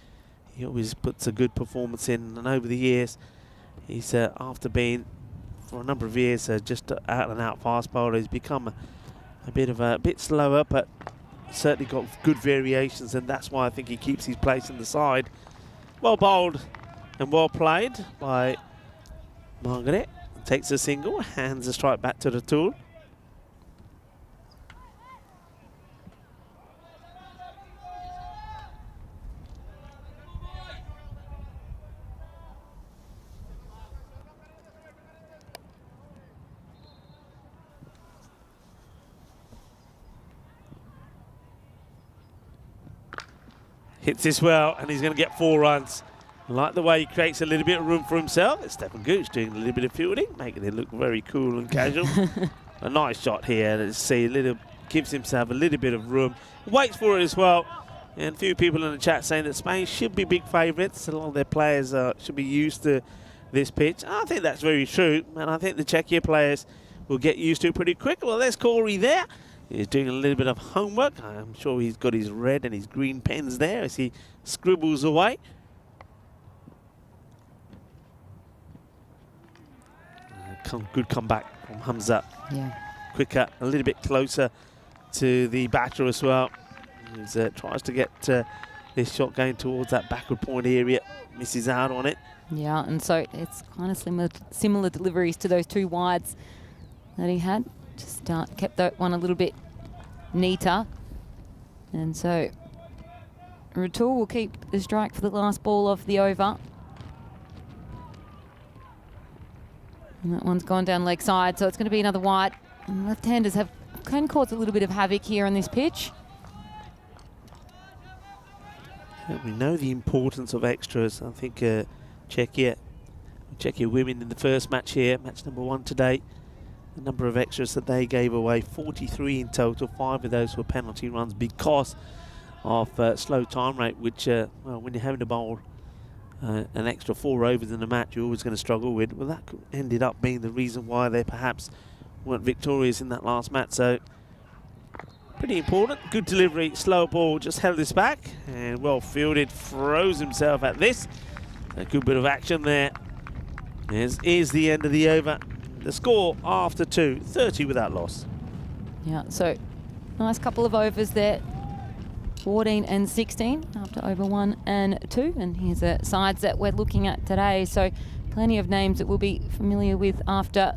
he always puts a good performance in. And over the years, he's after being for a number of years just out and out fast bowler, he's become a bit slower, but certainly got good variations, and that's why I think he keeps his place in the side. Well bowled and well played by Margaret. Takes a single, hands the strike back to the tool. Hits this well, and he's going to get 4 runs. I like the way he creates a little bit of room for himself. It's Stephen Gooch doing a little bit of fielding, making it look very cool and casual. A nice shot here. Let's see, gives himself a little bit of room. Waits for it as well. And a few people in the chat saying that Spain should be big favourites. A lot of their players should be used to this pitch. I think that's very true, and I think the Czechia players will get used to it pretty quick. Well, there's Corey there. He's doing a little bit of homework. I'm sure he's got his red and his green pens there as he scribbles away. Good comeback from Hamza. Yeah. Quicker, a little bit closer to the batter as well. He tries to get this shot going towards that backward point area. Misses out on it. Yeah, and so it's kind of similar deliveries to those 2 wides that he had. Just kept that one a little bit neater. And so Ratul will keep the strike for the last ball of the over. And that one's gone down leg side, so it's going to be another wide. And left-handers can cause a little bit of havoc here on this pitch. Yeah, we know the importance of extras. I think Czechia women in the first match here, match number 1 today, the number of extras that they gave away, 43 in total. 5 of those were penalty runs because of slow time rate, which, well, when you're having to bowl an extra 4 overs in a match, you're always going to struggle with. Well, that ended up being the reason why they perhaps weren't victorious in that last match. So, pretty important. Good delivery, slow ball, just held this back, and well fielded, throws himself at this. A good bit of action there. This is the end of the over. The score after 2, 30 without loss. Yeah, so nice couple of overs there. 14 and 16 after over 1 and 2. And here's the sides that we're looking at today. So plenty of names that we'll be familiar with after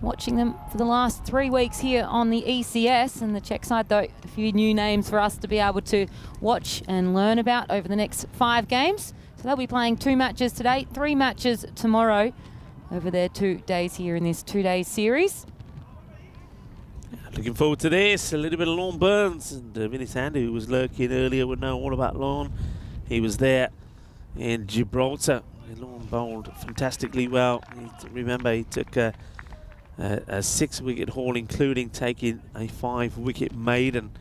watching them for the last 3 weeks here on the ECS. And the Czech side, though, a few new names for us to be able to watch and learn about over the next 5 games. So they'll be playing 2 matches today, 3 matches tomorrow over their 2 days here in this 2-day series. Looking forward to this. A little bit of Lorne Burns, and Vinny Sandu, who was lurking earlier, would know all about Lorne. He was there in Gibraltar. Lorne bowled fantastically well. Remember, he took a 6-wicket haul, including taking a 5-wicket maiden.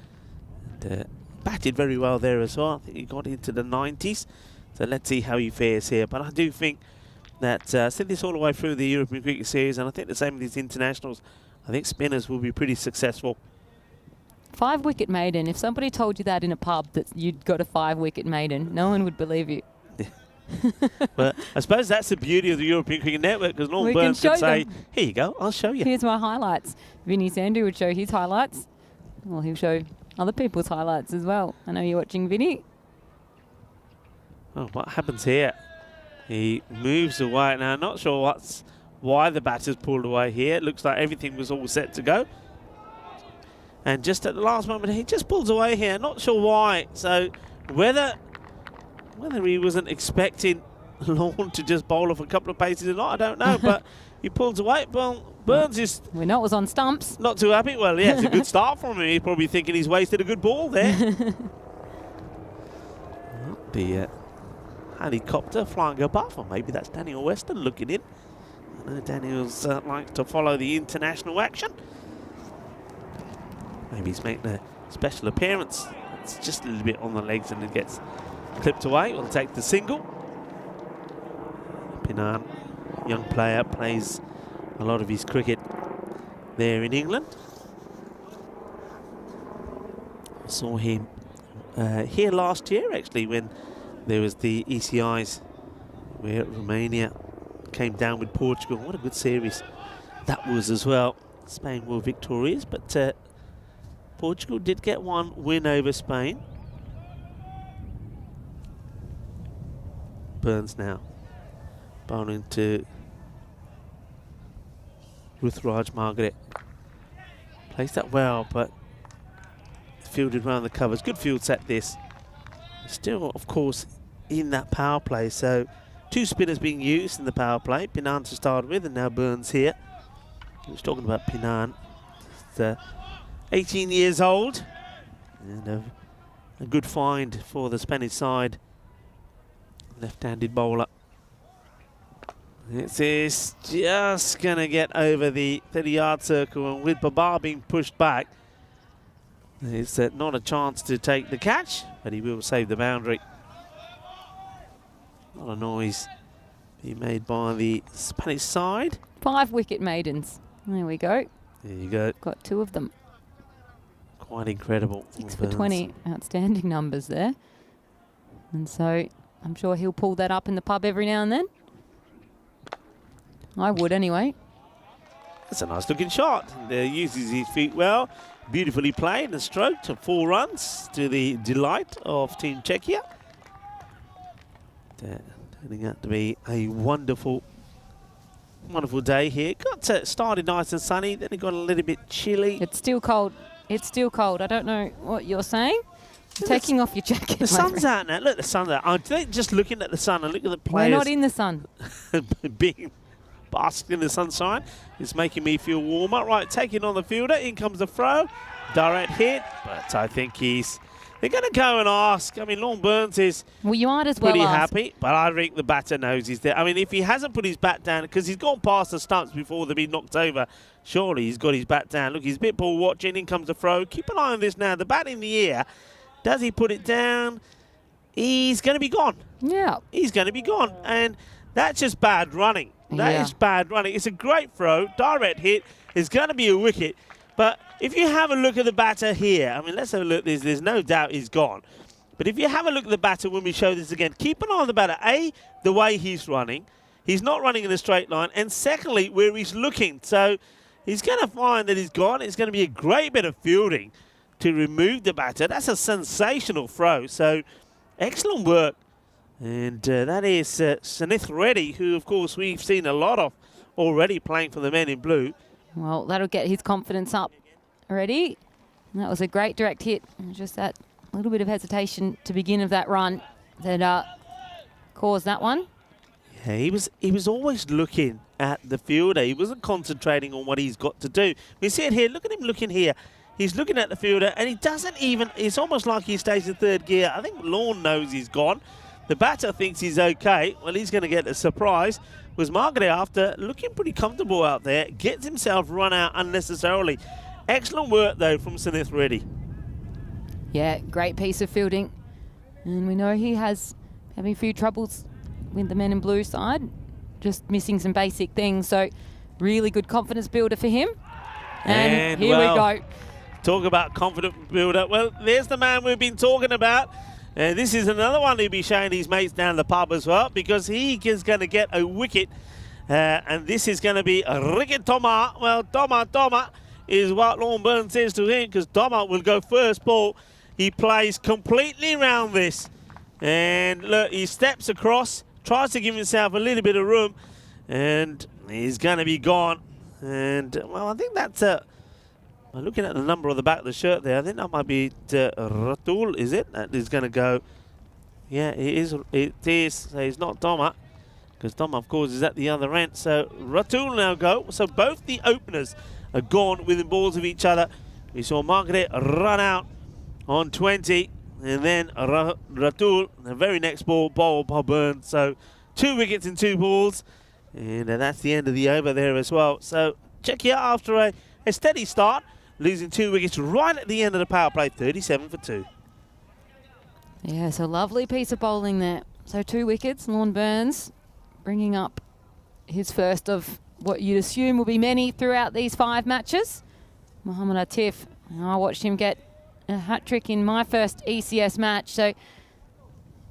And batted very well there as well. I think he got into the 90s. So let's see how he fares here. But I do think that I said this all the way through the European Cricket Series, and I think the same with these internationals. I think spinners will be pretty successful. 5-wicket maiden. If somebody told you that in a pub that you'd got a 5-wicket maiden, no one would believe you. But I suppose that's the beauty of the European Cricket Network, because Lorne Burns could say, here you go, I'll show you. Here's my highlights. Vinny Sandu would show his highlights. Well, he'll show other people's highlights as well. I know you're watching Vinny. Oh, what happens here? He moves away. Now, not sure why the batter's pulled away here. It looks like everything was all set to go. And just at the last moment, he just pulls away here. Not sure why. So whether he wasn't expecting Lorne to just bowl off a couple of paces or not, I don't know. But he pulls away. Well, Burns is... We know it was on stumps. Not too happy. Well, yeah, it's a good start from him. He's probably thinking he's wasted a good ball there. The helicopter flying above, or maybe that's Daniel Weston looking in. I know Daniels likes to follow the international action. Maybe he's making a special appearance. It's just a little bit on the legs and it gets clipped away. We'll take the single. Pinan, young player, plays a lot of his cricket there in England. I saw him here last year actually when there was the ECIs where Romania came down with Portugal. What a good series that was as well. Spain were victorious, but Portugal did get one win over Spain. Burns now bowling to Ruth-Raj Margaret. Plays that well, but fielded around the covers. Good field set this. Still, of course, in that power play. So 2 spinners being used in the power play. Pinan to start with, and now Burns here. He was talking about Pinan. 18 years old. And a good find for the Spanish side. Left-handed bowler. This is just going to get over the 30-yard circle, and with Babar being pushed back, it's not a chance to take the catch, but he will save the boundary. A lot of noise being made by the Spanish side. 5 wicket maidens. There we go. There you go. Got 2 of them. Quite incredible. 6 for 20. Outstanding numbers there. And so I'm sure he'll pull that up in the pub every now and then. I would anyway. That's a nice looking shot. Uses his feet well. Beautifully played and stroked to 4 runs to the delight of Team Czechia. Turning out to be a wonderful day here. Got started nice and sunny, then it got a little bit chilly. It's still cold. It's still cold. I don't know what you're saying. Taking off your jacket. The sun's out now. Look, the sun's out. I think just looking at the sun and look at the players. We're not in the sun. being basked in the sunshine. It's making me feel warmer. Right, taking on the fielder. In comes the throw. Direct hit. But I think they're going to go and ask. I mean, Lorne Burns is well, you might as well pretty ask. happy. But I think the batter knows he's there. I mean, if he hasn't put his bat down, because he's gone past the stumps before they've been knocked over, surely he's got his bat down. Look, he's a bit ball watching. In comes the throw. Keep an eye on this now. The bat in the air. Does he put it down? He's going to be gone. Yeah. He's going to be gone. And that's just bad running. That is bad running. It's a great throw. Direct hit. It's going to be a wicket. But if you have a look at the batter here, I mean, let's have a look. There's no doubt he's gone. But if you have a look at the batter when we show this again, keep an eye on the batter. A, the way he's running. He's not running in a straight line. And secondly, where he's looking. So he's going to find that he's gone. It's going to be a great bit of fielding to remove the batter. That's a sensational throw. So excellent work. And that is Sanith Reddy, who, of course, we've seen a lot of already playing for the men in blue. Well, that'll get his confidence up already. And that was a great direct hit. Just that little bit of hesitation to begin of that run that caused that one. Yeah, he was always looking at the fielder. He wasn't concentrating on what he's got to do. We see it here. Look at him looking here. He's looking at the fielder, and he doesn't even... It's almost like he stays in third gear. I think Lorne knows he's gone. The batter thinks he's okay. Well, he's going to get a surprise. Was Margaret, after looking pretty comfortable out there, gets himself run out unnecessarily. Excellent work, though, from Sanith Reddy. Yeah, great piece of fielding. And we know he has having a few troubles with the men in blue side. Just missing some basic things. So, really good confidence builder for him. And here we go. Talk about confident builder. Well, there's the man we've been talking about. This is another one who'll be showing his mates down the pub as well, because he is going to get a wicket. And this is going to be Ricky Toma. Well, Toma is what Lorne Burns says to him, because Toma will go first ball. He plays completely around this. And look, he steps across, tries to give himself a little bit of room, and he's going to be gone. And, well, I think that's looking at the number on the back of the shirt there, I think that might be Ratul, is it? That is going to go. Yeah, it is. It is. So it's not Toma, because Toma, of course, is at the other end. So Ratul now go. So both the openers are gone within balls of each other. We saw Margaret run out on 20, and then Ratul, the very next ball, bowled by Burns. So 2 wickets in 2 balls. And that's the end of the over there as well. So Czechia, after a steady start, losing 2 wickets right at the end of the power play, 37 for 2. Yeah, so lovely piece of bowling there. So 2 wickets, Lorne Burns bringing up his first of what you'd assume will be many throughout these 5 matches. Mohammad Atif, I watched him get a hat-trick in my first ECS match, so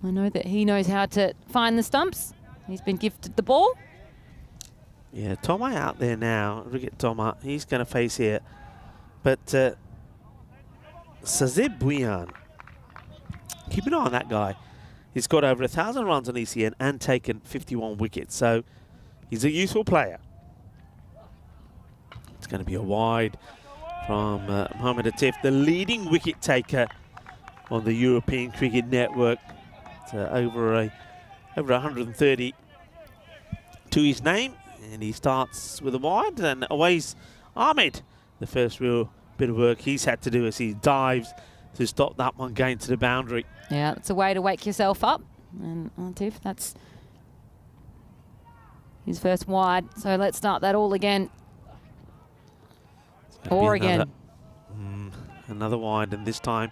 I know that he knows how to find the stumps. He's been gifted the ball. Yeah, Toma out there now. Look at Toma. He's going to face here. But Sazib Bouyan, keep an eye on that guy. He's got over 1,000 runs on ECN and taken 51 wickets. So he's a useful player. It's going to be a wide from Mohammad Atif, the leading wicket taker on the European Cricket Network. It's over 130 to his name. And he starts with a wide, and away's Ahmed. The first real bit of work he's had to do as he dives to stop that one going to the boundary. Yeah, it's a way to wake yourself up. And Atif, that's his first wide. So let's start that all again. Or again. Another wide, and this time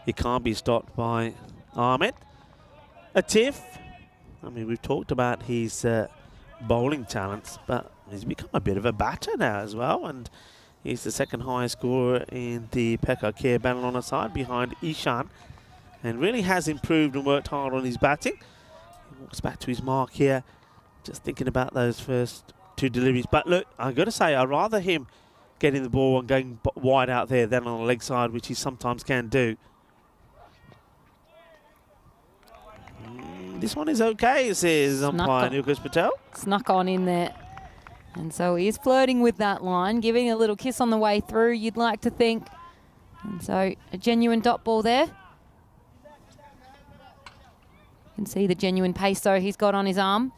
it can't be stopped by Ahmed. Atif, I mean, we've talked about his bowling talents, but he's become a bit of a batter now as well, and he's the second highest scorer in the Pekka Care Bangalore side behind Ishan, and really has improved and worked hard on his batting. He walks back to his mark here, just thinking about those first 2 deliveries. But look, I've got to say, I'd rather him getting the ball and going wide out there than on the leg side, which he sometimes can do. This one is okay, says umpire Nukas Patel. Snuck on in there. And so he is flirting with that line, giving a little kiss on the way through, you'd like to think. And so a genuine dot ball there. You can see the genuine pace, though, he's got on his arm.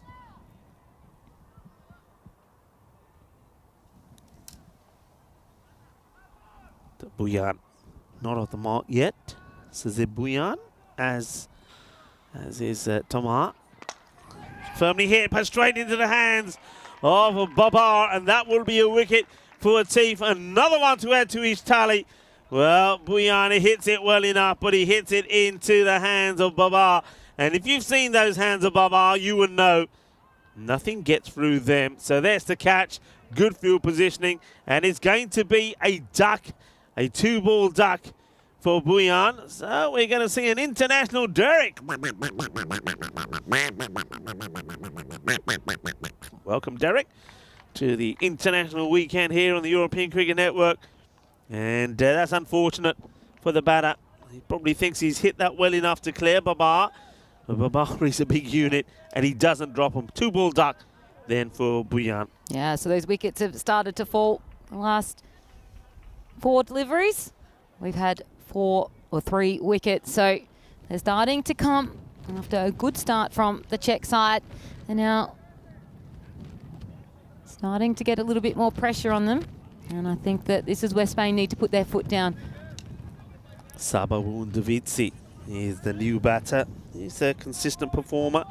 Bouyan not off the mark yet. Sazib Bouyan, as is Tomar. Firmly hit, but straight into the hands of Babar, and that will be a wicket for Atif. Another one to add to his tally. Well, Bouyan hits it well enough, but he hits it into the hands of Babar. And if you've seen those hands of Babar, you would know nothing gets through them. So there's the catch. Good field positioning, and it's going to be a duck. A 2-ball duck for Bouyan. So we're going to see an international Derek. Welcome, Derek, to the international weekend here on the European Cricket Network. And that's unfortunate for the batter. He probably thinks he's hit that well enough to clear Babar. But Babar is a big unit, and he doesn't drop him. 2-ball duck then for Bouyan. Yeah, so those wickets have started to fall the last 4 deliveries. We've had 4 or 3 wickets, so they're starting to come after a good start from the Czech side. They're now starting to get a little bit more pressure on them, and I think that this is where Spain need to put their foot down. Saba Wundovici is the new batter. He's a consistent performer.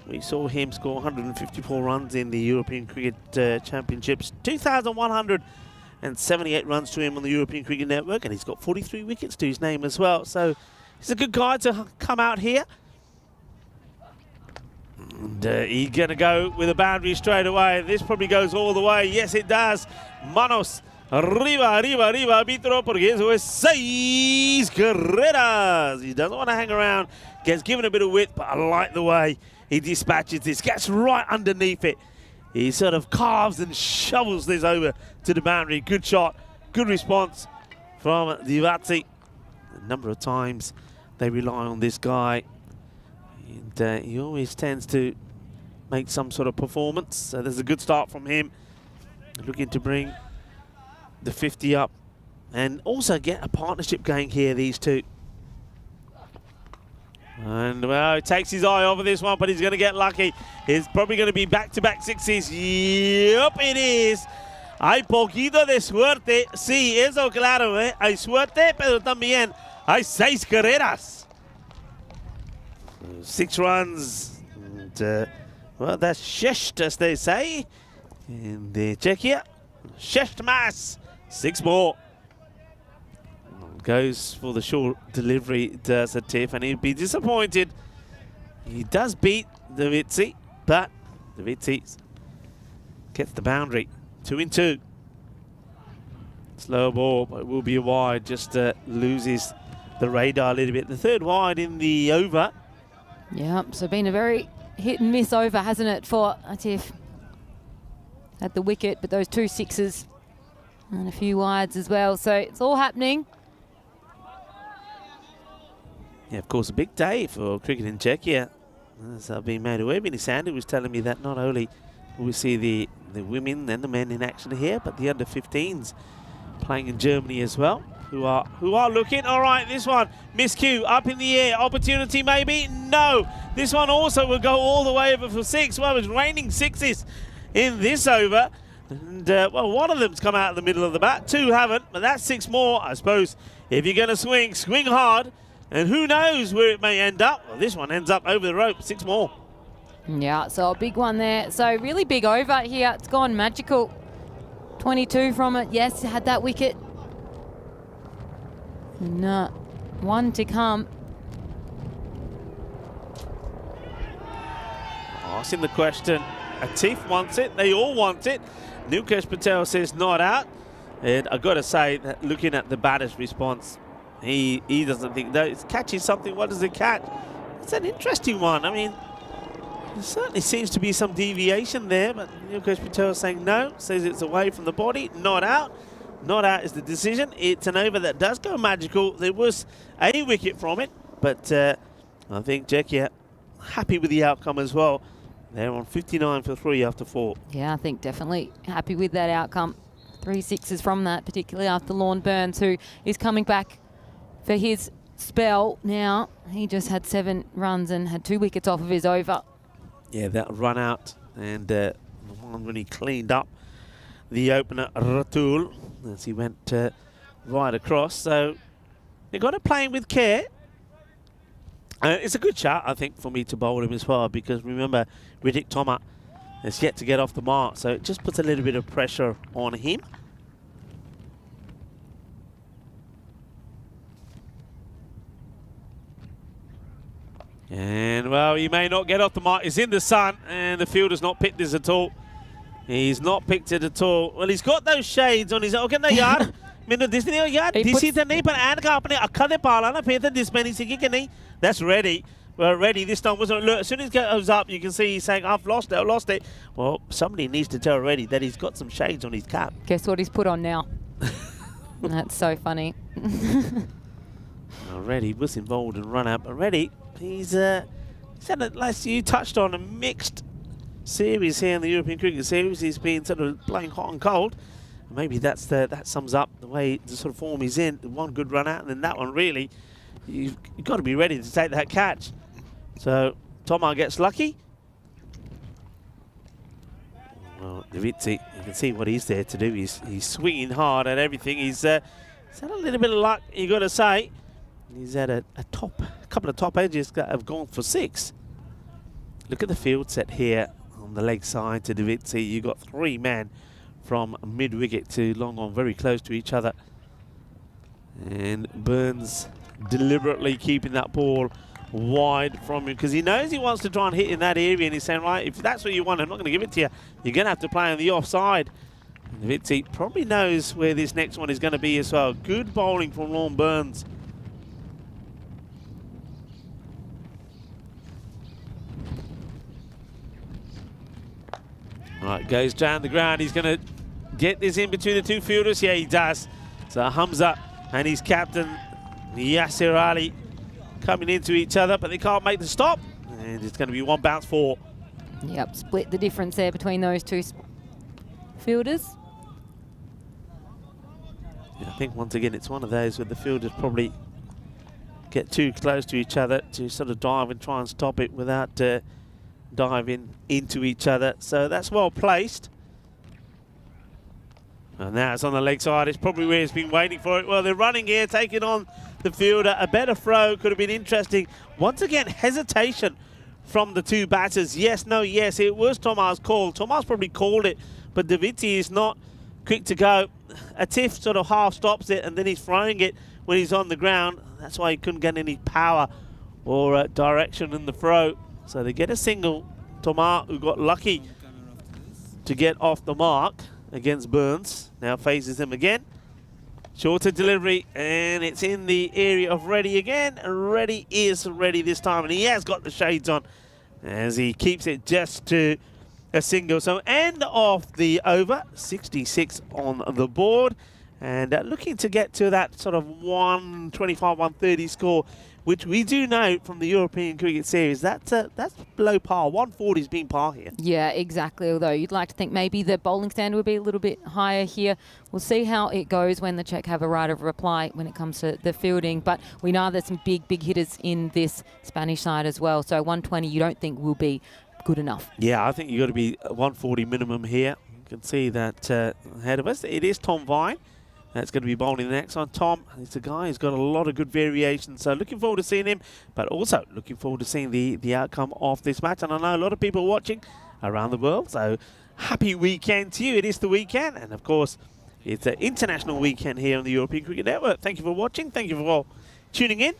We saw him score 154 runs in the European Cricket Championships. 2,178 runs to him on the European Cricket Network, and he's got 43 wickets to his name as well. So he's a good guy to come out here. And he's going to go with a boundary straight away. This probably goes all the way. Yes, it does. Manos. Arriba, arriba, arriba, arbitro, porque eso es 6 carreras. He doesn't want to hang around. Gets given a bit of width, but I like the way he dispatches this. Gets right underneath it. He sort of carves and shovels this over to the boundary. Good shot, good response from Divazzi. A number of times they rely on this guy. And he always tends to make some sort of performance. So there's a good start from him. Looking to bring the 50 up and also get a partnership going here, these two. And well, he takes his eye off of this one, but he's going to get lucky. It's probably going to be back-to-back sixes. Yep, it is. Hay poquito de suerte. Sí, eso claro, ¿eh? Hay suerte, pero también hay 6 carreras. 6 runs. And Well, that's Shesht, as they say in the Czechia. Shesht Mas, 6 more. Goes for the short delivery, does a Tiff, and he'd be disappointed. He does beat Davitsi, but Davitsi gets the boundary. 2 in 2. Slow ball, but it will be a wide, just loses the radar a little bit. The 3rd wide in the over. Yeah, so been a very hit and miss over, hasn't it, for Atif at the wicket, but those 2 6s and a few wides as well. So it's all happening. Yeah, of course, a big day for cricket in Czechia. As I've been made aware, Vinny Sandy was telling me that not only will we see the women and the men in action here, but the under-15s playing in Germany as well, who are looking. All right, this one, miscue, up in the air, opportunity maybe? No. This one also will go all the way over for 6. Well, it's raining 6s in this over. And, well, one of them's come out of the middle of the bat. 2 haven't, but that's 6 more. I suppose if you're going to swing hard. And who knows where it may end up. Well, this one ends up over the rope, 6 more. Yeah, so a big one there. So really big over here. It's gone magical. 22 from it. Yes, had that wicket. And, 1 to come. Asking the question. Atif wants it. They all want it. Nilkesh Patel says not out. And I've got to say that looking at the batter's response, he doesn't think that it's catching something. What does it catch? It's an interesting one. I mean, there certainly seems to be some deviation there, but Nilkesh Patel is saying no, says it's away from the body, not out. Not out is the decision. It's an over that does go magical. There was a wicket from it, but I think Czechia happy with the outcome as well. They're on 59 for 3 after 4. Yeah, I think definitely happy with that outcome. 3 6s from that, particularly after Lorne Burns, who is coming back for his spell now. He just had 7 runs and had 2 wickets off of his over. Yeah, that run out and the one when he cleaned up the opener Ratul as he went right across. So they got to play him with care. It's a good shot, I think, for me to bowl him as well, because remember, Riddick Thomas has yet to get off the mark, so it just puts a little bit of pressure on him. And, well, he may not get off the mark. He's in the sun, and the fielder's not picked this at all. He's not picked it at all. Well, he's got those shades on his... Okay, na yaar. Mainu dis nahi yaar. Disi ta nahi, par ad ka apne akkha de pala na, phir ta dis pe nahi siki ke nahi. That's ready. Well, ready this time wasn't. Look, as soon as it goes up, you can see he's saying, I've lost it, I've lost it. Well, somebody needs to tell Reddy that he's got some shades on his cap. Guess what he's put on now? That's so funny. Well, Reddy was involved in run out, but Reddy, he's had, like you touched on, a mixed series here in the European Cricket Series. He's been sort of playing hot and cold. Maybe that sums up the way the sort of form he's in. One good run out, and then that one really, you've got to be ready to take that catch. So Tomar gets lucky. Well, Davitsi, you can see what he's there to do. He's swinging hard at everything. He's had a little bit of luck, you got to say. He's had a couple of top edges that have gone for 6. Look at the field set here on the leg side to Davitsi. You got 3 men from mid-wicket to long on, very close to each other. And Burns deliberately keeping that ball wide from him because he knows he wants to try and hit in that area, and he's saying, right, if that's what you want, I'm not going to give it to you. You're going to have to play on the offside. And Davitsi probably knows where this next one is going to be as well. Good bowling from Lorne Burns. Right, goes down the ground. He's going to get this in between the 2 fielders. Yeah, he does. So Hamza and his captain, Yasir Ali, coming into each other, but they can't make the stop. And it's going to be 1 bounce 4. Yep, split the difference there between those 2 fielders. Yeah, I think once again it's one of those where the fielders probably get too close to each other to sort of dive and try and stop it without diving into each other. So that's well placed. And now it's on the leg side. It's probably where he's been waiting for it. Well, they're running here, taking on the fielder. A better throw could have been interesting. Once again, hesitation from the two batters. Yes, no, yes, it was Tomas' call. Tomas probably called it, but Daviti is not quick to go. Atif sort of half stops it, and then he's throwing it when he's on the ground. That's why he couldn't get any power or direction in the throw. So they get a single. Tomas, who got lucky to get off the mark against Burns, now faces him again. Shorter delivery, and it's in the area of Reddy again. Reddy is ready this time, and he has got the shades on as he keeps it just to a single. So end of the over, 66 on the board, and looking to get to that sort of 125, 130 score, which we do know from the European Cricket Series, that's below par. 140 has been par here. Yeah, exactly. Although you'd like to think maybe the bowling standard would be a little bit higher here. We'll see how it goes when the Czech have a right of reply when it comes to the fielding. But we know there's some big hitters in this Spanish side as well. So 120 you don't think will be good enough? Yeah, I think you've got to be 140 minimum here. You can see that ahead of us. It is Tom Vine. That's going to be bowling the next one. Tom, he's a guy who's got a lot of good variations. So looking forward to seeing him, but also looking forward to seeing the outcome of this match. And I know a lot of people watching around the world. So happy weekend to you. It is the weekend. And of course, it's an international weekend here on the European Cricket Network. Thank you for watching. Thank you for all tuning in.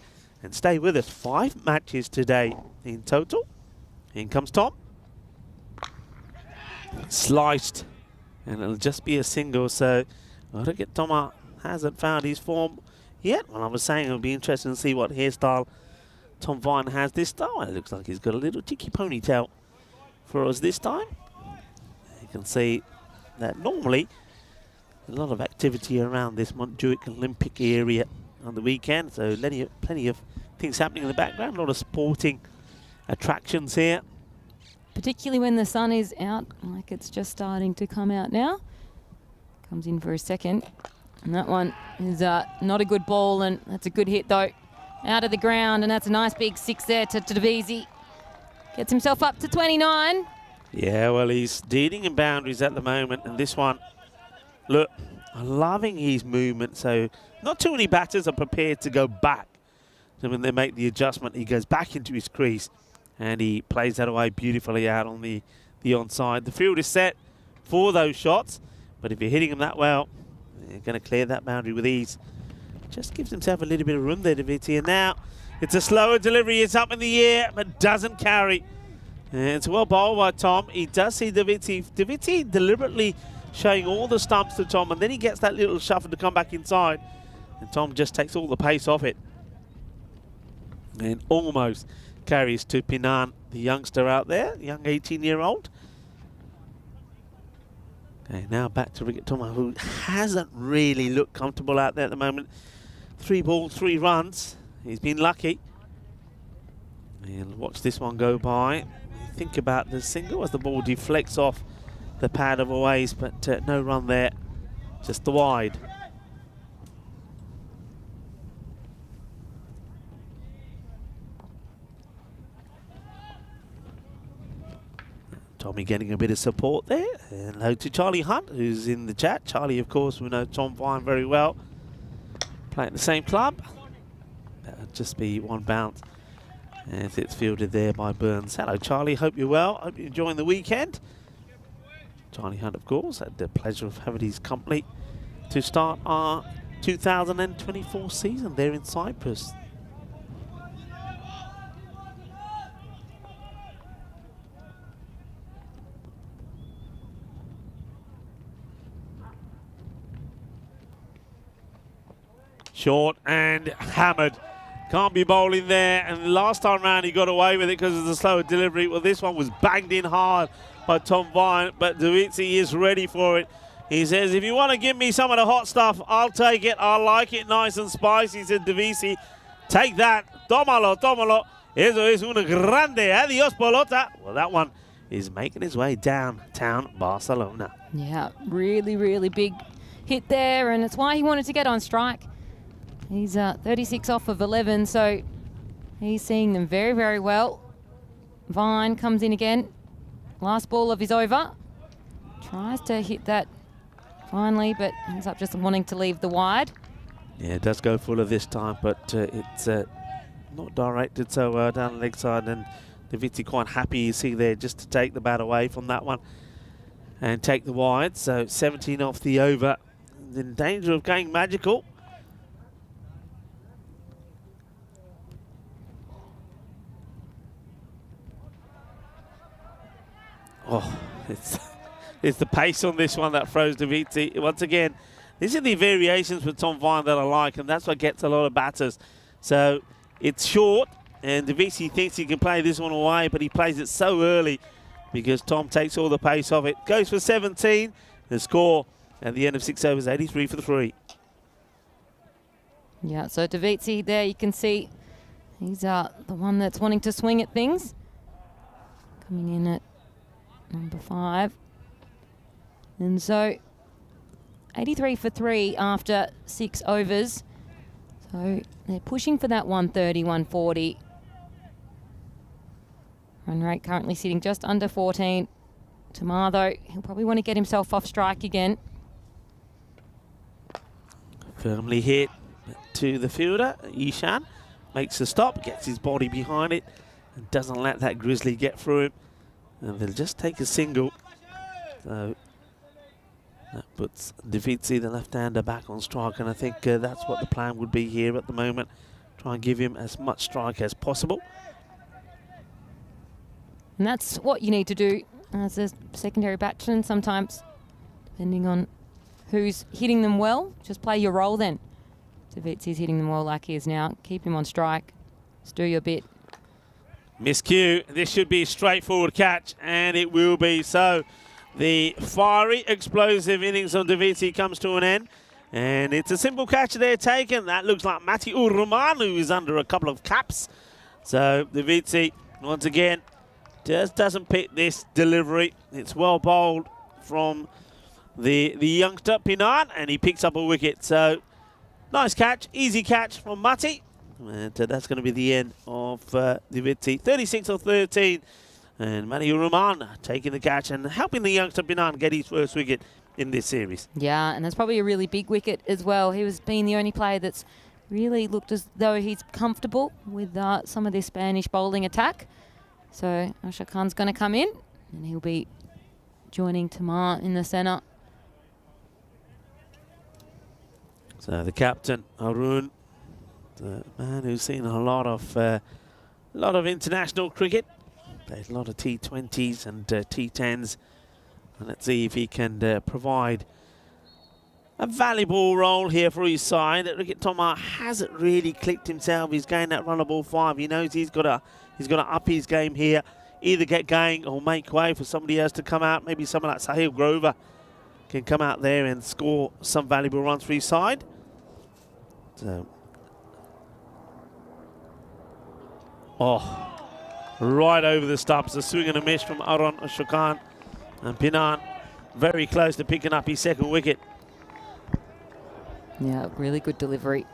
And stay with us. 5 matches today in total. In comes Tom. Sliced. And it'll just be a single. So I don't get Thomas hasn't found his form yet. Well, I was saying it'll be interesting to see what hairstyle Tom Vine has this time. It looks like he's got a little cheeky ponytail for us this time. You can see that normally a lot of activity around this Montjuic Olympic area on the weekend. So plenty of things happening in the background. A lot of sporting attractions here. Particularly when the sun is out, like it's just starting to come out now. Comes in for a second. And that one is not a good ball, and that's a good hit, though. Out of the ground, and that's a nice big 6 there to Davisi. Gets himself up to 29. Yeah, well, he's dealing in boundaries at the moment, and this one, look, I'm loving his movement. So not too many batters are prepared to go back. So when they make the adjustment, he goes back into his crease, and he plays that away beautifully out on the onside. The field is set for those shots. But if you're hitting him that well, you're going to clear that boundary with ease. Just gives himself a little bit of room there, Daviti. And now it's a slower delivery. It's up in the air, but doesn't carry. And it's well bowled by Tom. He does see Daviti. Daviti deliberately showing all the stumps to Tom, and then he gets that little shuffle to come back inside. And Tom just takes all the pace off it. And almost carries to Pinan, the youngster out there, young 18-year-old. Okay, now back to Ricket Thomas, who hasn't really looked comfortable out there at the moment. 3 balls, 3 runs. He's been lucky. And watch this one go by. Think about the single as the ball deflects off the pad of Aways, but no run there. Just the wide. Tommy getting a bit of support there. And hello to Charlie Hunt, who's in the chat. Charlie, of course, we know Tom Vine very well. Playing the same club. That'll just be one bounce as it's fielded there by Burns. Hello, Charlie. Hope you're well. Hope you're enjoying the weekend. Charlie Hunt, of course, had the pleasure of having his company to start our 2024 season there in Cyprus. Short and hammered. Can't be bowling there. And last time round he got away with it because of the slower delivery. Well, this one was banged in hard by Tom Vine, but Davisi is ready for it. He says, if you want to give me some of the hot stuff, I'll take it. I like it nice and spicy, said Davisi. Take that. Tómalo, tómalo. Eso es una grande. Adiós, pelota. Well, that one is making his way downtown Barcelona. Yeah, really big hit there, and it's why he wanted to get on strike. He's 36 off of 11, so he's seeing them very well. Vine comes in again. Last ball of his over. Tries to hit that finally, but ends up just wanting to leave the wide. Yeah, it does go fuller this time, but it's not directed so well down the leg side, and Davizzi quite happy, you see there, just to take the bat away from that one and take the wide. So 17 off the over. In danger of going magical. Oh, it's the pace on this one that throws Davizzi. Once again, these are the variations with Tom Vine that I like, and that's what gets a lot of batters. So it's short, and Davizzi thinks he can play this one away, but he plays it so early because Tom takes all the pace of it. Goes for 17. The score at the end of 6 overs, 83 for the 3. Yeah, so Davizzi there, you can see he's the one that's wanting to swing at things. Coming in at number 5. And so 83 for 3 after 6 overs. So they're pushing for that 130, 140. Run rate currently sitting just under 14. Tamar, though, he'll probably want to get himself off strike again. Firmly hit to the fielder. Ishan makes a stop, gets his body behind it, and doesn't let that Grizzly get through him. And they'll just take a single. So that puts Davizzi, the left-hander, back on strike, and I think that's what the plan would be here at the moment. Try and give him as much strike as possible. And that's what you need to do as a secondary batsman sometimes, depending on who's hitting them well. Just play your role then. Davizzi's hitting them well like he is now. Keep him on strike. Just do your bit. Miscue. This should be a straightforward catch, and it will be so. The fiery, explosive innings of Davizzi comes to an end, and it's a simple catch they're taken. That looks like Mati Uruman, who is under a couple of caps. So Davizzi, once again, just doesn't pick this delivery. It's well bowled from the youngster, Pinan, and he picks up a wicket. So nice catch, easy catch from Mati. And that's going to be the end of Davizzi. 36 or 13. And Mani Uruman taking the catch and helping the youngster Pinan get his first wicket in this series. Yeah, and that's probably a really big wicket as well. He was being the only player that's really looked as though he's comfortable with some of this Spanish bowling attack. So Ashar Khan's going to come in, and he'll be joining Tamar in the centre. So the captain, Arun, the man who's seen a lot of international cricket, played a lot of T20s and T10s, and let's see if he can provide a valuable role here for his side. Ricket Tomar hasn't really clicked himself. He's gained that run of ball 5. He knows he's got to up his game here, either get going or make way for somebody else to come out. Maybe someone like Sahil Grover can come out there and score some valuable runs for his side. So, right over the stumps. A swing and a miss from Arun Ashar Khan, and Pinan very close to picking up his second wicket. Yeah, really good delivery.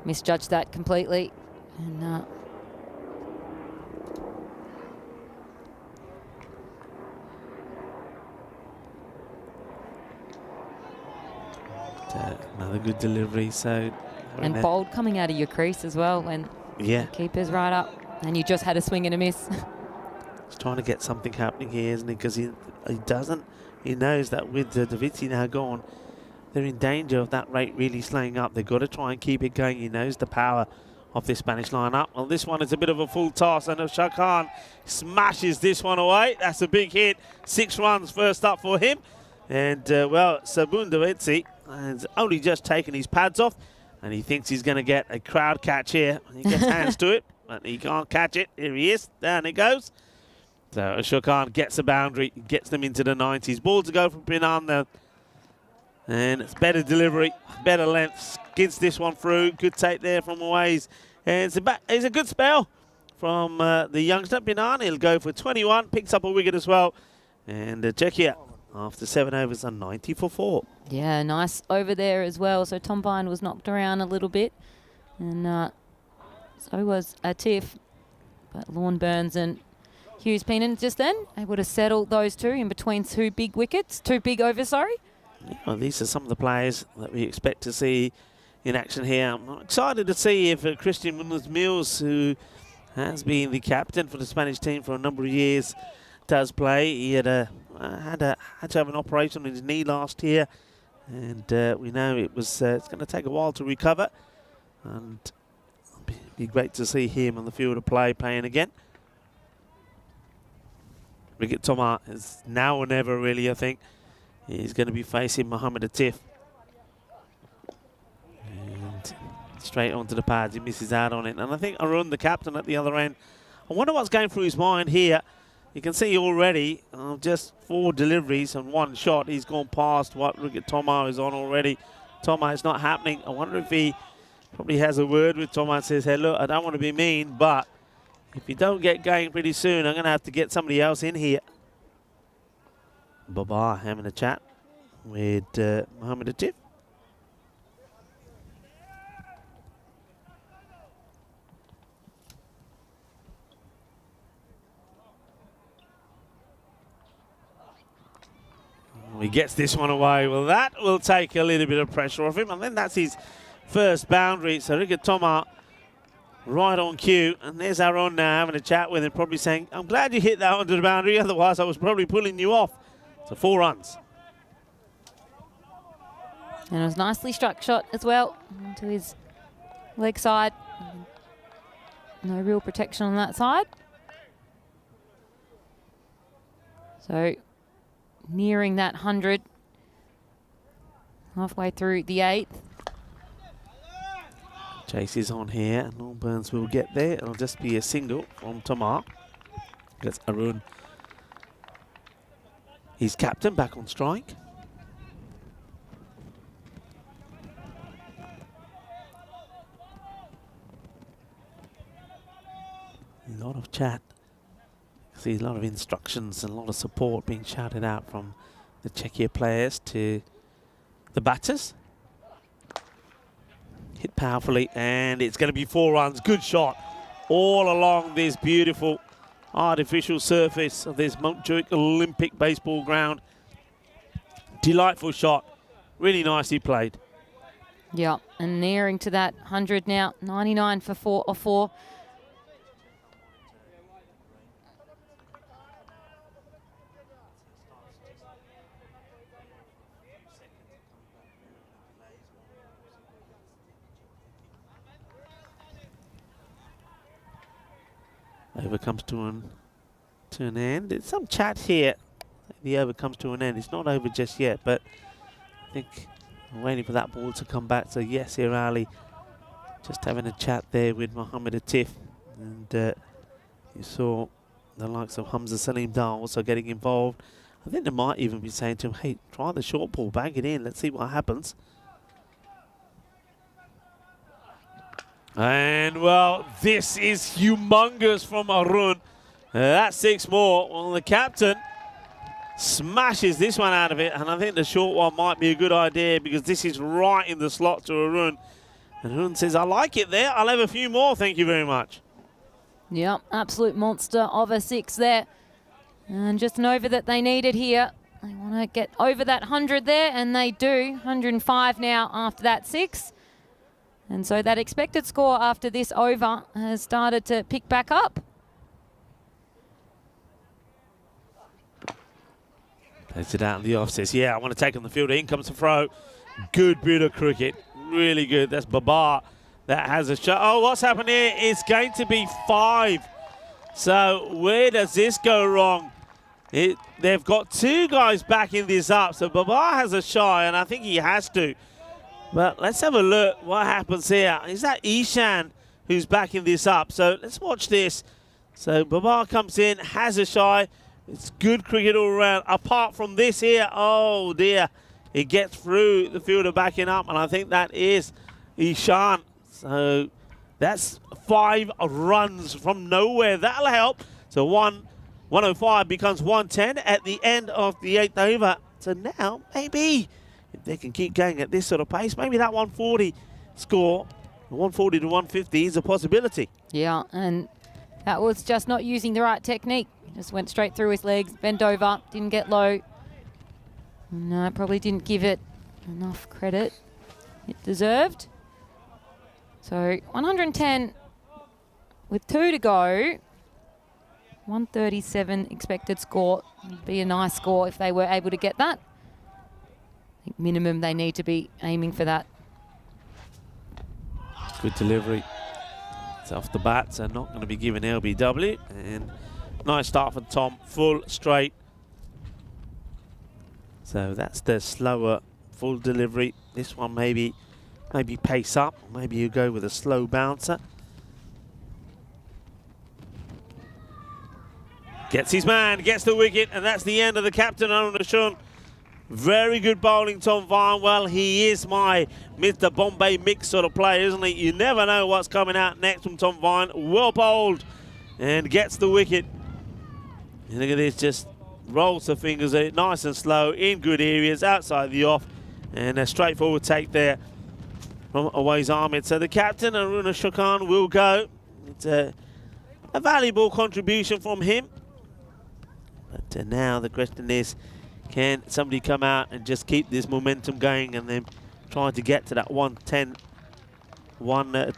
Misjudged that completely. And another good delivery. So and bold coming out of your crease as well when the keeper's right up. And you just had a swing and a miss. He's trying to get something happening here, isn't he? Because he knows that with Davizzi now gone, they're in danger of that rate really slowing up. They've got to try and keep it going. He knows the power of this Spanish lineup. Well, this one is a bit of a full toss, and Ashar Khan smashes this one away. That's a big hit. 6 runs first up for him. And, well, Sabun Davizzi has only just taken his pads off, and he thinks he's going to get a crowd catch here. He gets hands to it, but he can't catch it. Here he is. Down it goes. So Ashar Khan gets a boundary, gets them into the 90s. Ball to go from Pinan there. And it's better delivery, better length. Skids this one through. Good take there from Ways. And it's a good spell from the youngster, Pinan. He'll go for 21. Picks up a wicket as well. And Czechia, after 7 overs, are 90 for 4. Yeah, nice over there as well. So Tom Vine was knocked around a little bit. And so was Tiff. But Lorne Burns and Hughes Peenan just then able to settle those two in between 2 big wickets. 2 big overs, sorry. Well, these are some of the players that we expect to see in action here. I'm excited to see if Christian Munoz-Mills, who has been the captain for the Spanish team for a number of years, does play. He had to have an operation on his knee last year, and we know it's going to take a while to recover, and it'll be great to see him on the field of play playing again. Ricky Thomas is now or never, really, I think. He's going to be facing Mohamed Atif. And straight onto the pads, he misses out on it. And I think Arun, the captain at the other end, I wonder what's going through his mind here. You can see already, just 4 deliveries and 1 shot, he's gone past what Ricky Thomas is on already. Thomas, it's not happening. I wonder if he probably has a word with Thomas and says, hey, look, I don't want to be mean, but if you don't get going pretty soon, I'm going to have to get somebody else in here. Babar having a chat with Mohamed Atif. He gets this one away. Well, that will take a little bit of pressure off him. And then that's his first boundary. So Ricky Thomas right on cue. And there's Aaron now having a chat with him, probably saying, I'm glad you hit that onto the boundary. Otherwise, I was probably pulling you off. So 4 runs. And it was nicely struck shot as well into his leg side. No real protection on that side. So nearing that 100, halfway through the 8th. Chase is on here, and Norm Burns will get there. It'll just be a single from Thomas. That's Arun. He's captain back on strike. A lot of chat. See a lot of instructions and a lot of support being shouted out from the Czechia players to the batters. Hit powerfully, and it's going to be 4 runs. Good shot all along this beautiful artificial surface of this Montjuic Olympic baseball ground. Delightful shot. Really nicely played. Yeah, and nearing to that 100 now. 99 for 4 or 4. Over comes to an end. There's some chat here. The over comes to an end. It's not over just yet, but I think I'm waiting for that ball to come back. So Yasir Ali just having a chat there with Mohamed Atif. And you saw the likes of Hamza Salim Dar also getting involved. I think they might even be saying to him, hey, try the short ball, bang it in, let's see what happens. And, well, this is humongous from Arun. That's 6 more. Well, the captain smashes this one out of it, and I think the short one might be a good idea because this is right in the slot to Arun. And Arun says, I like it there. I'll have a few more, thank you very much. Yeah, absolute monster of a 6 there. And just an over that they needed here. They want to get over that 100 there, and they do. 105 now after that 6. And so that expected score after this over has started to pick back up. Plays it out in the off, says, yeah, I want to take on the field. In comes the throw. Good bit of cricket. Really good. That's Babar that has a shot. Oh, what's happened here? It's going to be 5. So where does this go wrong? They've got 2 guys backing this up. So Babar has a shy, and I think he has to. But let's have a look what happens here. Is that Ishan who's backing this up? So let's watch this. So Babar comes in, has a shy. It's good cricket all around. Apart from this here, oh dear. It gets through the fielder backing up, and I think that is Ishan. So that's 5 runs from nowhere. That'll help. So 105 becomes 110 at the end of the 8th over. So now, maybe, if they can keep going at this sort of pace, maybe that 140 score, 140 to 150 is a possibility. Yeah, and that was just not using the right technique. Just went straight through his legs, bent over, didn't get low. No, probably didn't give it enough credit it deserved. So 110 with 2 to go, 137 expected score. Would be a nice score if they were able to get that. I think minimum they need to be aiming for that. Good delivery. It's off the bat, so not going to be given LBW. And nice start for Tom, full straight. So that's the slower full delivery. This one maybe pace up, maybe you go with a slow bouncer. Gets his man, gets the wicket, and that's the end of the captain, Arun Ashun. Very good bowling, Tom Vine. Well, he is my Mr. Bombay mix sort of player, isn't he? You never know what's coming out next from Tom Vine. Well bowled and gets the wicket. And look at this, just rolls the fingers at it, nice and slow, in good areas, outside the off. And a straightforward take there from Awais Ahmed. So the captain, Arun Ashun, will go. It's a valuable contribution from him. But now the question is, can somebody come out and just keep this momentum going and then try to get to that 110,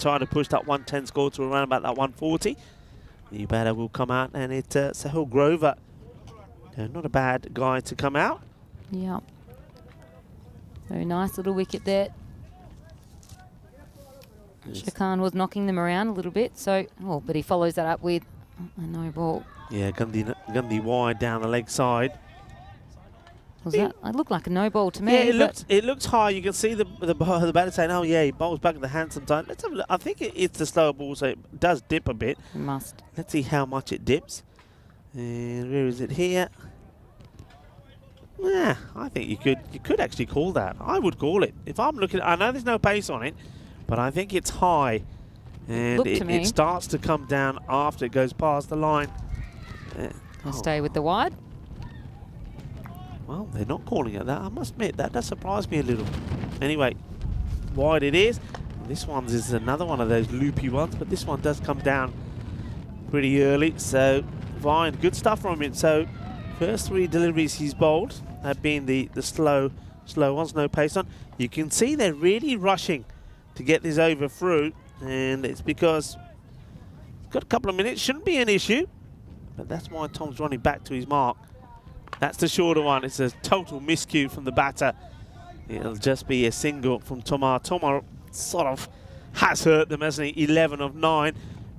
try to push that 110 score to around about that 140. The batter will come out, and it's Sahil Grover. Not a bad guy to come out. Yeah. Very nice little wicket there. Shakan was knocking them around a little bit, so but he follows that up with a no ball. Yeah, Gandhi wide down the leg side. Was that? It looked like a no ball to me. Yeah, it looks high. You can see the batter saying, "Oh yeah, he bowls back at the hand sometimes." Let's have a look. I think it's the slower ball, so it does dip a bit. It must. Let's see how much it dips. And where is it here? Yeah, I think you could actually call that. I would call it if I'm looking. I know there's no pace on it, but I think it's high, and it starts to come down after it goes past the line. I'll stay with the wide. Well, they're not calling it that. I must admit, that does surprise me a little. Anyway, wide it is. This one is another one of those loopy ones, but this one does come down pretty early. So, Vine, good stuff from him. So, first 3 deliveries he's bowled have been the slow ones, no pace on. You can see they're really rushing to get this over through, and it's because he's got a couple of minutes. Shouldn't be an issue, but that's why Tom's running back to his mark. That's the shorter one. It's a total miscue from the batter. It'll just be a single from Tomar. Tomar sort of has hurt them, hasn't he? 11 of 9.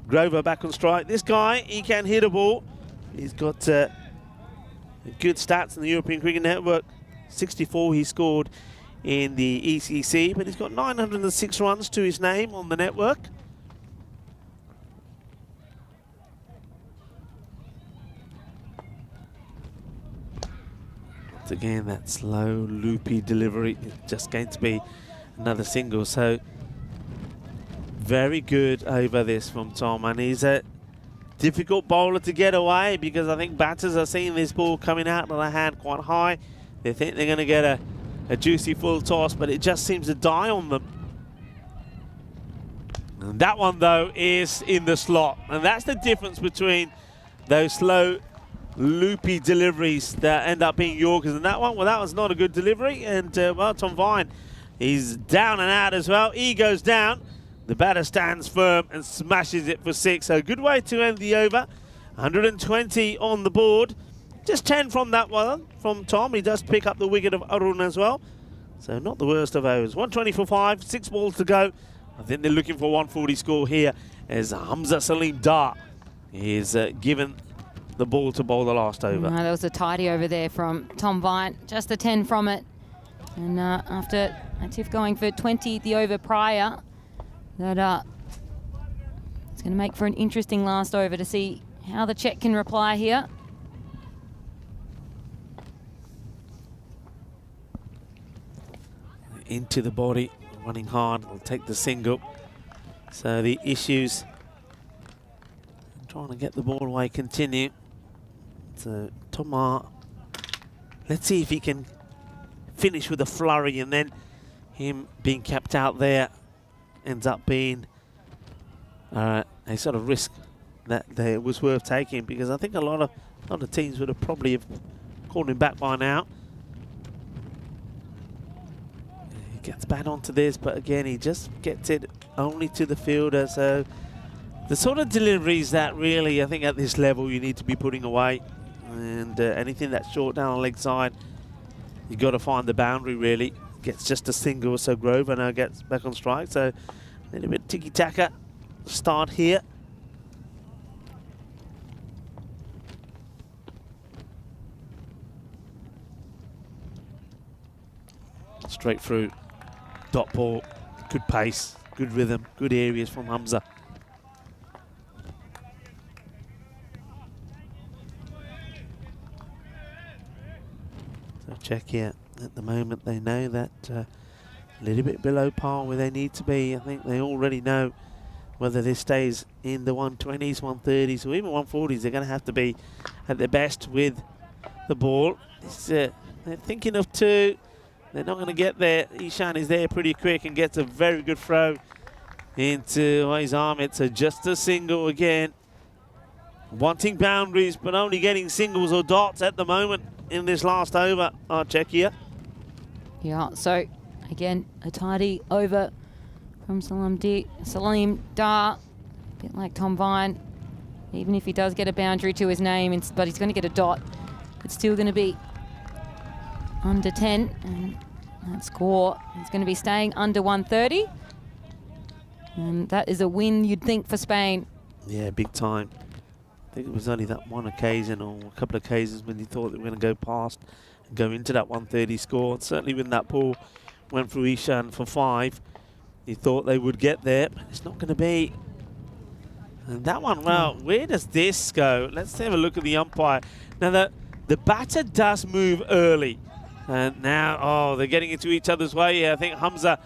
Grover back on strike. This guy, he can hit a ball. He's got good stats in the European Cricket Network. 64 he scored in the ECC, but he's got 906 runs to his name on the network. Again, that slow, loopy delivery is just going to be another single. So, very good over this from Tom. And he's a difficult bowler to get away because I think batters are seeing this ball coming out of the hand quite high. They think they're going to get a juicy full toss, but it just seems to die on them. And that one, though, is in the slot. And that's the difference between those slow, loopy deliveries that end up being Yorkers. And that one, well, that was not a good delivery. And, well, Tom Vine, he's down and out as well. He goes down. The batter stands firm and smashes it for 6. So good way to end the over. 120 on the board. Just 10 from that one from Tom. He does pick up the wicket of Arun as well. So not the worst of overs. 120 for 5, 6 balls to go. I think they're looking for 140 score here as Hamza Salim Dar is given the ball to bowl the last over. No, that was a tidy over there from Tom Vine. Just a 10 from it. And after Atif going for 20 the over prior, that it's going to make for an interesting last over to see how the Czech can reply here. Into the body, running hard, will take the single. So the issues trying to get the ball away continue. So Tomar, let's see if he can finish with a flurry, and then him being kept out there ends up being a sort of risk that was worth taking, because I think a lot of teams would have probably have called him back by now. He gets back onto this, but again he just gets it only to the fielder, so the sort of deliveries that really, I think at this level, you need to be putting away. And anything that's short down the leg side, you've got to find the boundary, really. Gets just a single, so Grover now gets back on strike. So a little bit tiki-taka start here. Straight through. Dot ball. Good pace, good rhythm, good areas from Hamza. So Czechia at the moment, they know that a little bit below par where they need to be. I think they already know whether this stays in the 120s, 130s or even 140s. They're going to have to be at their best with the ball. They're thinking of two. They're not going to get there. Ishan is there pretty quick and gets a very good throw into his arm. It's just a single again. Wanting boundaries, but only getting singles or dots at the moment in this last over, Czechia. Yeah, so again, a tidy over from Salim Dar. A bit like Tom Vine. Even if he does get a boundary to his name, but he's going to get a dot, it's still going to be under 10, and that score is going to be staying under 130. And that is a win, you'd think, for Spain. Yeah, big time. I think it was only that one occasion or a couple of occasions when you thought they were going to go past and go into that 130 score. And certainly when that ball went through Ishan for 5, you thought they would get there, but it's not going to be. And that one, well, where does this go? Let's have a look at the umpire. Now, the batter does move early. And now, oh, they're getting into each other's way. I think Hamza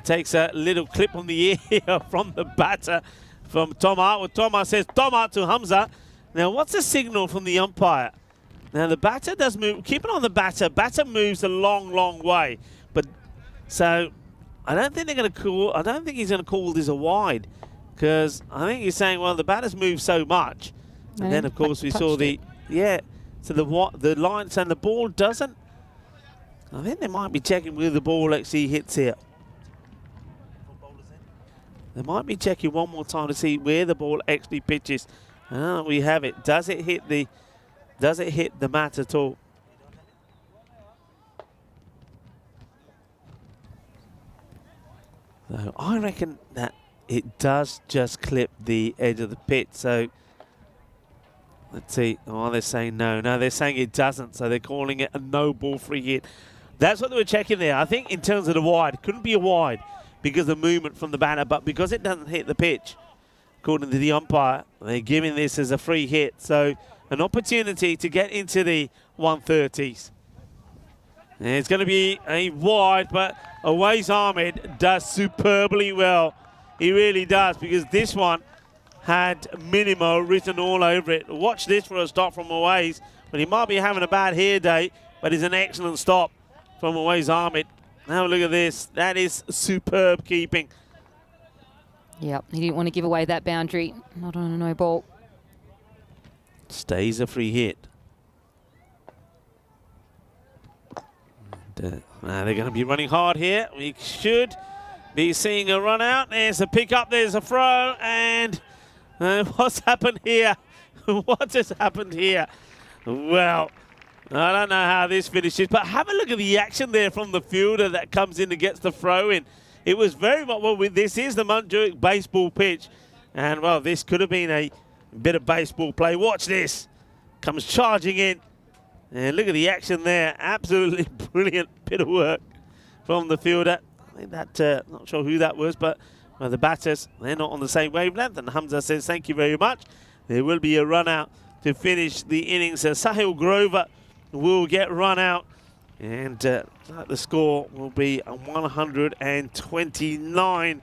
takes a little clip on the ear from the batter from Toma. Well, Toma says Toma to Hamza. Now, what's the signal from the umpire? Now, the batter does move. Keep it on the batter. Batter moves a long, long way. But so I don't think they're going to call. I don't think he's going to call this a wide, because I think he's saying, well, the batter's moved so much, and then of course we saw the So the line and the ball doesn't. I think they might be checking where the ball actually hits here. They might be checking one more time to see where the ball actually pitches. We have it. Does it hit the mat at all? So I reckon that it does just clip the edge of the pitch. So let's see. Oh, they're saying no. No, they're saying it doesn't. So they're calling it a no ball free hit. That's what they were checking there. I think in terms of the wide, it couldn't be a wide because of movement from the batter, but because it doesn't hit the pitch, according to the umpire, they're giving this as a free hit. So an opportunity to get into the 130s. And it's going to be a wide, but Awais Ahmed does superbly well. He really does, because this one had Minimo written all over it. Watch this for a stop from Awais. But he might be having a bad hair day, but it's an excellent stop from Awais Ahmed. Now look at this. That is superb keeping. Yep, he didn't want to give away that boundary. Not on a no ball. Stays a free hit. And, now they're going to be running hard here. We should be seeing a run out. There's a pick up, there's a throw, and what's happened here? What has happened here? Well, I don't know how this finishes, but have a look at the action there from the fielder that comes in and gets the throw in. It was very much, well, this is the Montjuic baseball pitch, and, well, this could have been a bit of baseball play. Watch this. Comes charging in, and look at the action there. Absolutely brilliant bit of work from the fielder. I think that, not sure who that was, but well, the batters, they're not on the same wavelength, and Hamza says thank you very much. There will be a run out to finish the innings. Sahil Grover will get run out, and the score will be 129.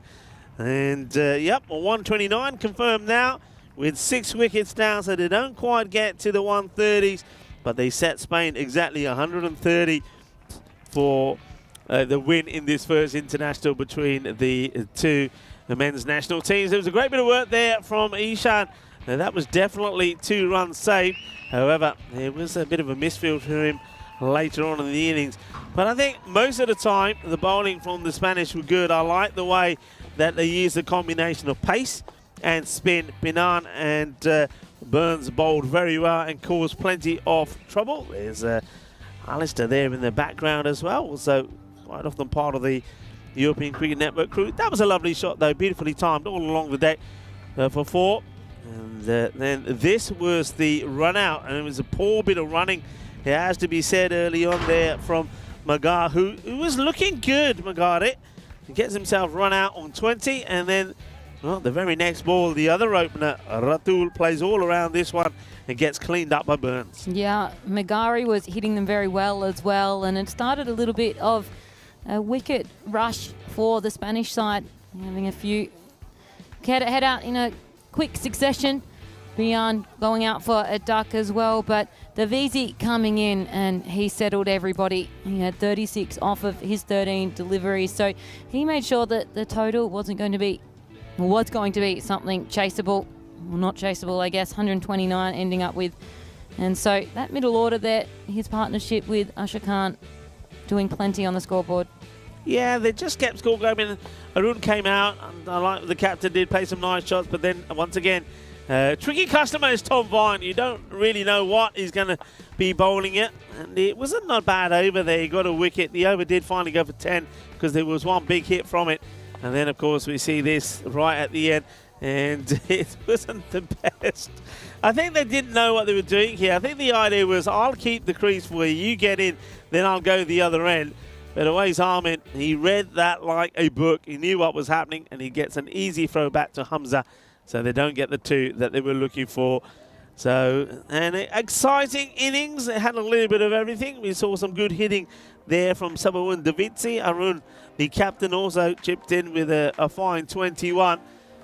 And yep, 129 confirmed now with 6 wickets down, so they don't quite get to the 130s, but they set Spain exactly 130 for the win in this first international between the two men's national teams. There was a great bit of work there from Ishan. Now, that was definitely 2 runs saved. However, there was a bit of a misfield for him later on in the innings. But I think most of the time, the bowling from the Spanish were good. I like the way that they used a combination of pace and spin. Pinan and Burns bowled very well and caused plenty of trouble. There's Alistair there in the background as well, so quite often part of the European Cricket Network crew. That was a lovely shot though, beautifully timed all along the deck for 4. And then this was the run out, and it was a poor bit of running, it has to be said, early on there from Magar, who was looking good, Magar. He gets himself run out on 20, and then well, the very next ball, the other opener, Ratul, plays all around this one and gets cleaned up by Burns. Yeah, Magari was hitting them very well as well, and it started a little bit of a wicket rush for the Spanish side, having a few head out in a quick succession, beyond going out for a duck as well. But Davisi coming in, and he settled everybody. He had 36 off of his 13 deliveries, so he made sure that the total was going to be something chaseable. Well, not chaseable, I guess. 129 ending up with. And so that middle order there, his partnership with Asher Khan, doing plenty on the scoreboard. Yeah, they just kept score going. I mean, Arun came out, and I like the captain did play some nice shots, but then once again, tricky customer is Tom Vine. You don't really know what he's going to be bowling it, and it wasn't not bad over there. He got a wicket. The over did finally go for 10 because there was one big hit from it, and then of course we see this right at the end, and it wasn't the best. I think they didn't know what they were doing here. I think the idea was, I'll keep the crease for you, you get in, then I'll go the other end. But Awais Ahmed, he read that like a book. He knew what was happening, and he gets an easy throw back to Hamza, so they don't get the 2 that they were looking for. So, an exciting innings. It had a little bit of everything. We saw some good hitting there from Sabawun Davitsi. Arun, the captain, also chipped in with a fine 21.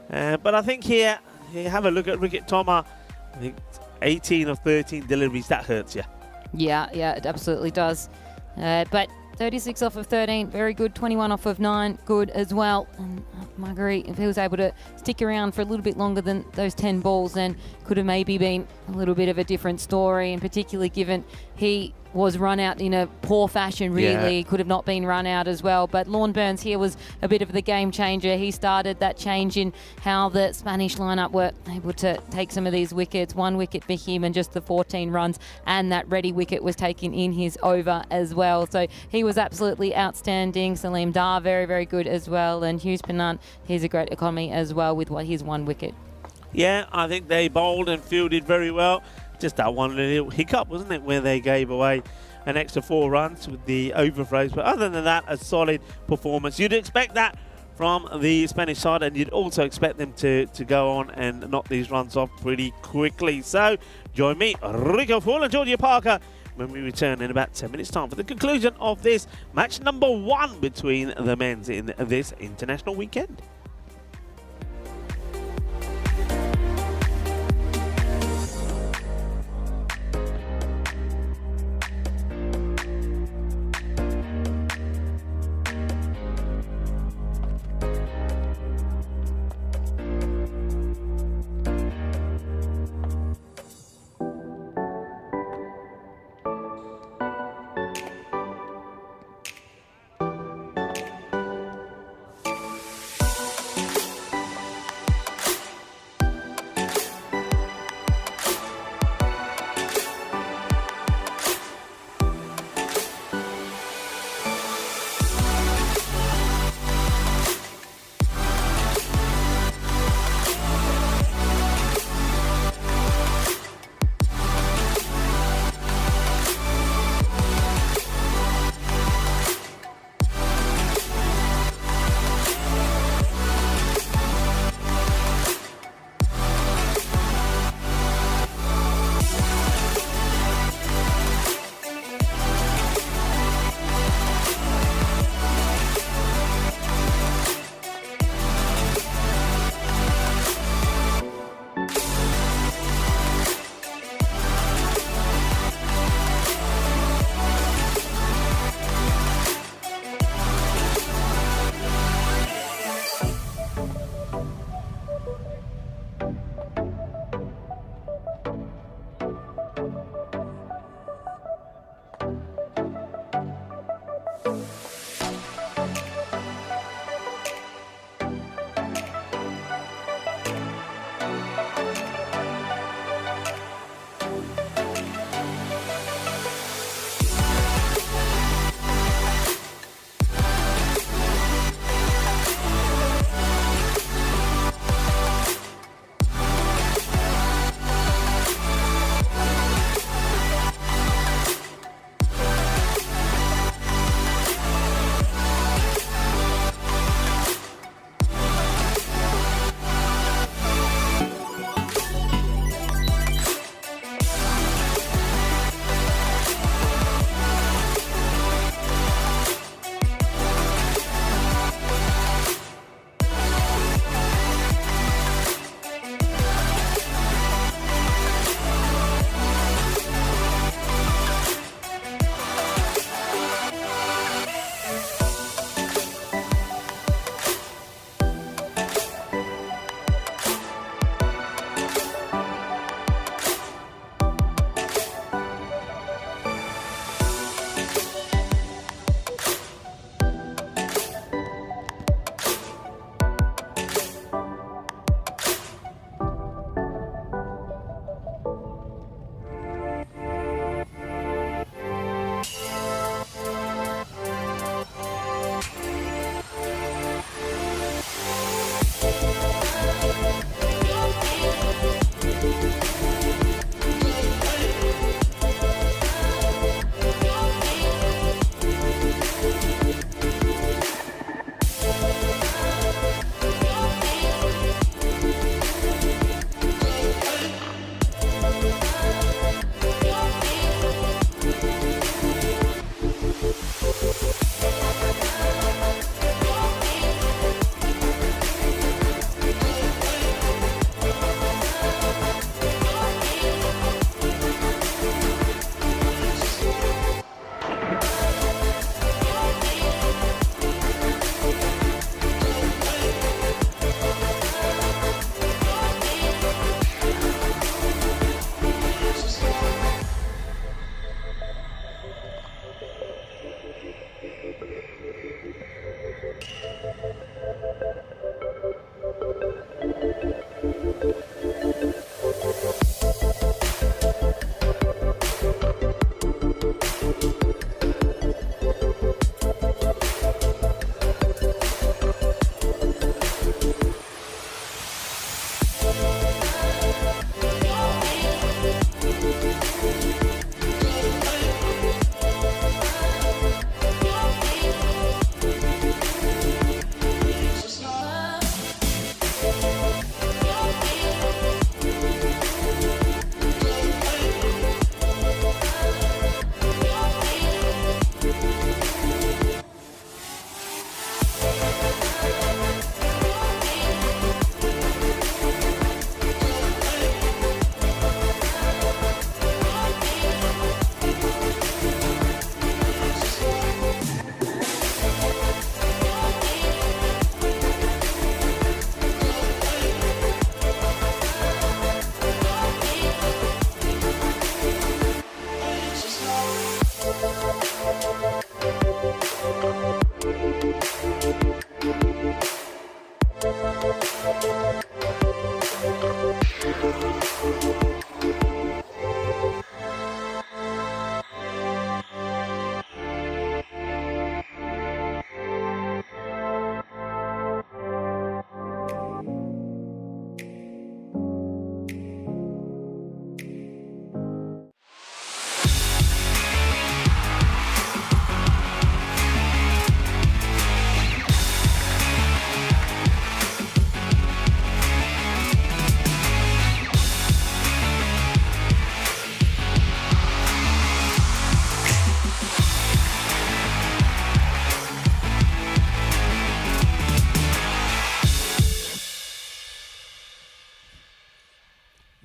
But I think here, have a look at Ricket Toma. I think 18 of 13 deliveries, that hurts you. Yeah, it absolutely does. But 36 off of 13, very good. 21 off of 9, good as well. And Marguerite, if he was able to stick around for a little bit longer than those 10 balls, then could have maybe been a little bit of a different story, and particularly given he was run out in a poor fashion, really. Yeah. Could have not been run out as well. But Lorne Burns here was a bit of the game changer. He started that change in how the Spanish lineup were able to take some of these wickets. 1 wicket for him and just the 14 runs, and that ready wicket was taken in his over as well. So he was absolutely outstanding. Salim Dar, very, very good as well. And Hughes Pennant, he's a great economy as well with his 1 wicket. Yeah, I think they bowled and fielded very well. Just that one little hiccup, wasn't it, where they gave away an extra 4 runs with the overthrows. But other than that, a solid performance. You'd expect that from the Spanish side, and you'd also expect them to go on and knock these runs off pretty quickly. So join me, Rico Fall and Georgia Parker, when we return in about 10 minutes' time for the conclusion of this match number 1 between the men's in this international weekend.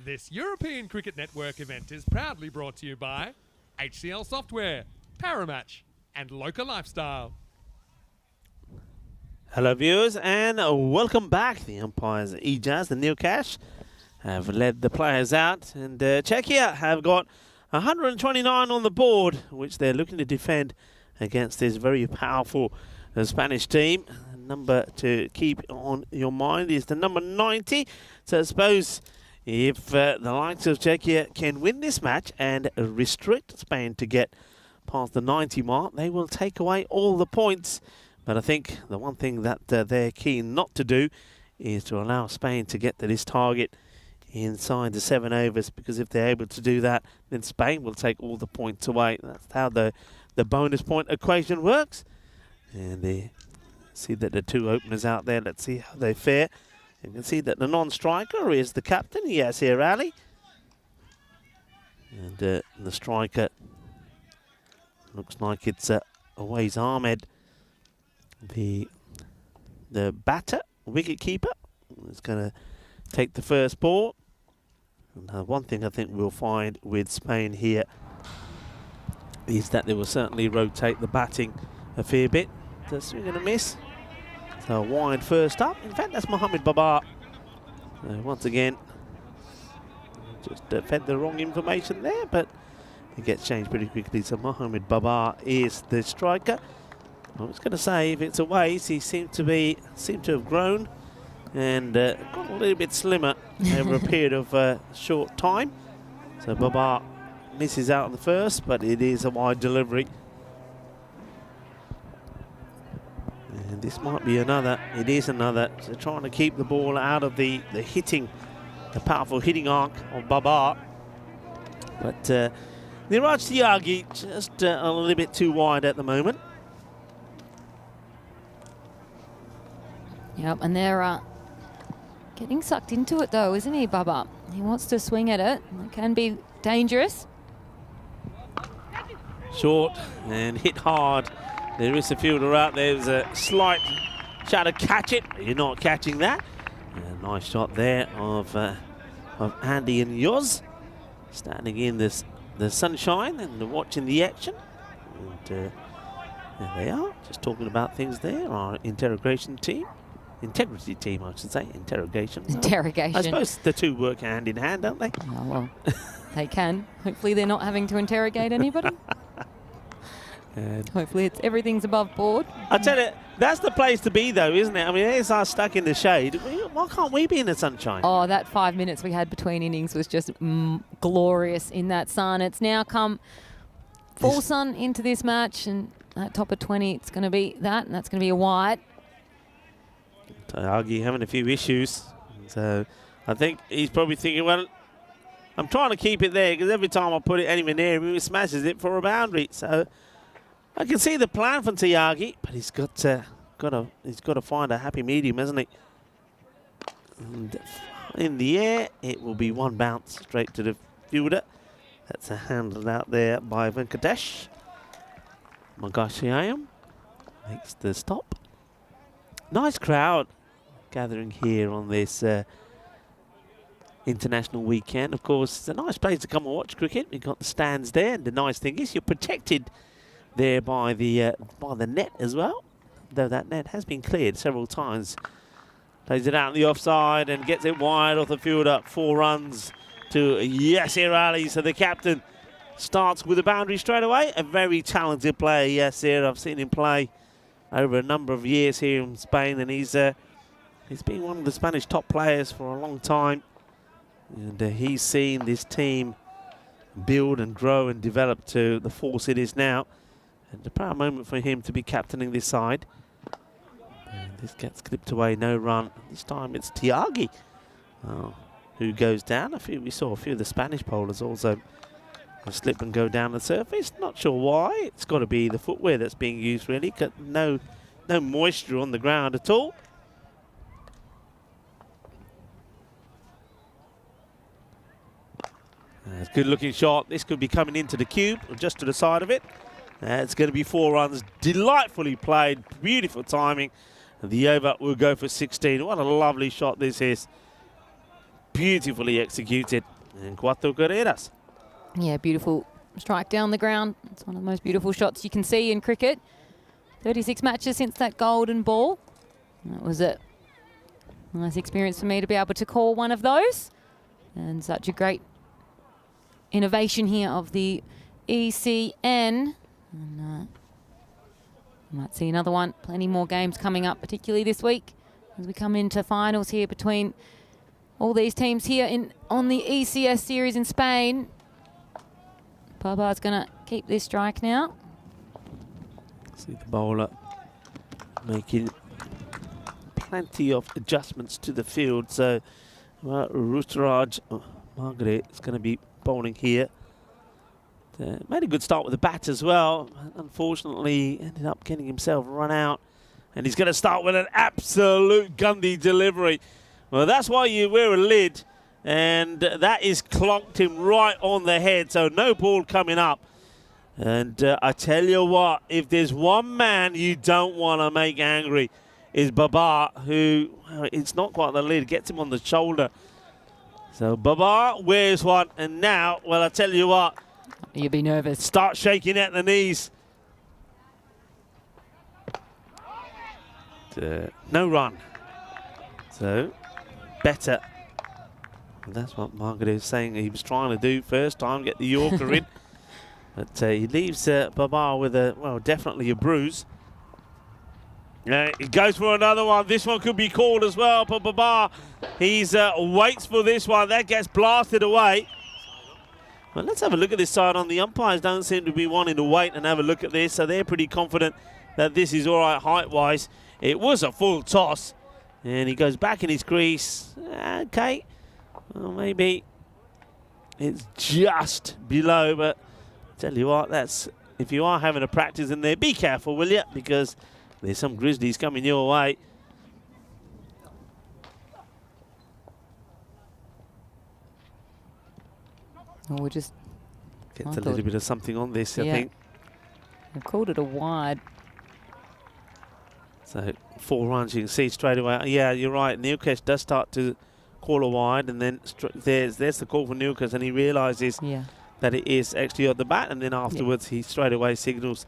This European Cricket Network event is proudly brought to you by HCL Software, Paramatch, and Local Lifestyle. Hello viewers and welcome back. The umpires Ijaz and Neil Cash have led the players out, and Czechia have got 129 on the board, which they're looking to defend against this very powerful Spanish team. Number to keep on your mind is the number 90. So I suppose if the likes of Czechia can win this match and restrict Spain to get past the 90 mark, they will take away all the points. But I think the one thing that they're keen not to do is to allow Spain to get to this target inside the 7 overs, because if they're able to do that, then Spain will take all the points away. That's how the bonus point equation works. And they see that the two openers out there, let's see how they fare. You can see that the non-striker is the captain, Yasir Ali. And the striker looks like it's Awais Ahmed. The batter, wicket keeper, is going to take the first ball. And one thing I think we'll find with Spain here is that they will certainly rotate the batting a fair bit. The swing and a miss. So wide first up. In fact, that's Mohamed Babar. Once again, just fed the wrong information there, but it gets changed pretty quickly. So Mohamed Babar is the striker. I was going to say, if it's Awais, he seemed to have grown and got a little bit slimmer over a period of short time. So Babar misses out on the first, but it is a wide delivery. And this might be another. It is another. So trying to keep the ball out of the powerful hitting arc of Babar. But Niraj Tyagi just a little bit too wide at the moment. Yep, and they're getting sucked into it though, isn't he, Bubba? He wants to swing at it. It can be dangerous. Short and hit hard. There is a fielder out there. There's a slight shot to catch it. You're not catching that. A nice shot there of Andy and Yoz, standing in the sunshine and watching the action. And there they are, just talking about things there. Our integrity team, I should say. Interrogation. Interrogation. I suppose the two work hand in hand, don't they? Oh, well, they can. Hopefully they're not having to interrogate anybody. And hopefully everything's above board. I tell you, that's the place to be though, isn't it? I mean, it's us stuck in the shade. Why can't we be in the sunshine? Oh, that 5 minutes we had between innings was just glorious in that sun. It's now come full sun into this match, and at top of 20, it's going to be that, and that's going to be a wide. Tyagi having a few issues. So I think he's probably thinking, well, I'm trying to keep it there because every time I put it anywhere near him, he smashes it for a boundary. So I can see the plan from Tyagi, but he's got to find a happy medium, hasn't he? And in the air, it will be one bounce straight to the fielder. That's a handled out there by Venkatesh. Magashiayam makes the stop. Nice crowd gathering here on this international weekend. Of course, it's a nice place to come and watch cricket. We've got the stands there, and the nice thing is you're protected there by the net as well, though that net has been cleared several times. Plays it out on the offside and gets it wide off the fielder. 4 runs to Yasir Ali. So the captain starts with a boundary straight away. A very talented player, Yasir. I've seen him play over a number of years here in Spain, and he's He's been one of the Spanish top players for a long time. And he's seen this team build and grow and develop to the force it is now. And a proud moment for him to be captaining this side. And this gets clipped away, no run. This time it's Tiagi who goes down. We saw a few of the Spanish bowlers also slip and go down the surface. Not sure why. It's got to be the footwear that's being used really. Got no moisture on the ground at all. It's a good looking shot. This could be coming into the cube, or just to the side of it. It's going to be 4 runs. Delightfully played. Beautiful timing. And the over will go for 16. What a lovely shot this is. Beautifully executed. And 4 carreras. Yeah, beautiful strike down the ground. It's one of the most beautiful shots you can see in cricket. 36 matches since that golden ball. That was a nice experience for me to be able to call one of those. And such a great innovation here of the ECN. And might see another one. Plenty more games coming up, particularly this week as we come into finals here between all these teams here on the ECS series in Spain. Babar's going to keep this strike now. See the bowler making plenty of adjustments to the field. So Ruturaj Margaret is going to be bowling here. Made a good start with the bat as well. Unfortunately, ended up getting himself run out. And he's going to start with an absolute Gandhi delivery. Well, that's why you wear a lid. And that is clonked him right on the head. So no ball coming up. And I tell you what, if there's one man you don't want to make angry, is Babar, who, it's not quite the lid, gets him on the shoulder. So Babar wears one, and now, well, I tell you what. You'll be nervous. Start shaking at the knees. No run. So, better. And that's what Margaret is saying he was trying to do first time, get the Yorker in. But he leaves Babar with definitely a bruise. He goes for another one. This one could be called as well, but Babar, he's waits for this one. That gets blasted away. Well, let's have a look at this side. On the umpires don't seem to be wanting to wait and have a look at this, so they're pretty confident that this is all right height-wise. It was a full toss, and he goes back in his crease. Okay, well, maybe it's just below, but tell you what, that's if you are having a practice in there, be careful, will you? Because there's some Grizzlies coming your way. Oh, we just gets a little bit of something on this, I think. They've called it a wide. So 4 runs, you can see straight away. Yeah, you're right. Nilkesh does start to call a wide, and then there's the call for Nilkesh, and he realises that it is actually at the bat, and then afterwards he straight away signals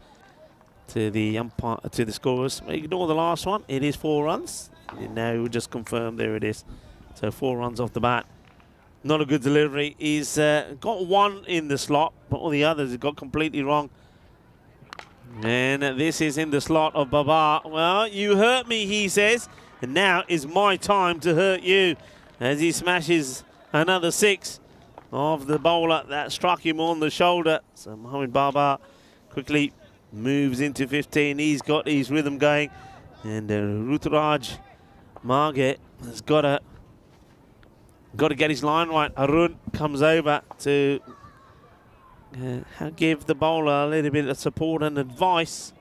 to the umpire, to the scorers. Ignore the last one. It is 4 runs. And now we'll just confirm there it is. So 4 runs off the bat. Not a good delivery. He's got 1 in the slot, but all the others he got completely wrong. And this is in the slot of Babar. Well, you hurt me, he says, and now is my time to hurt you. As he smashes another 6 of the bowler that struck him on the shoulder. So Mohamed Babar quickly moves into 15. He's got his rhythm going. And Ruturaj Margaret has got to get his line right. Arun comes over to give the bowler a little bit of support and advice.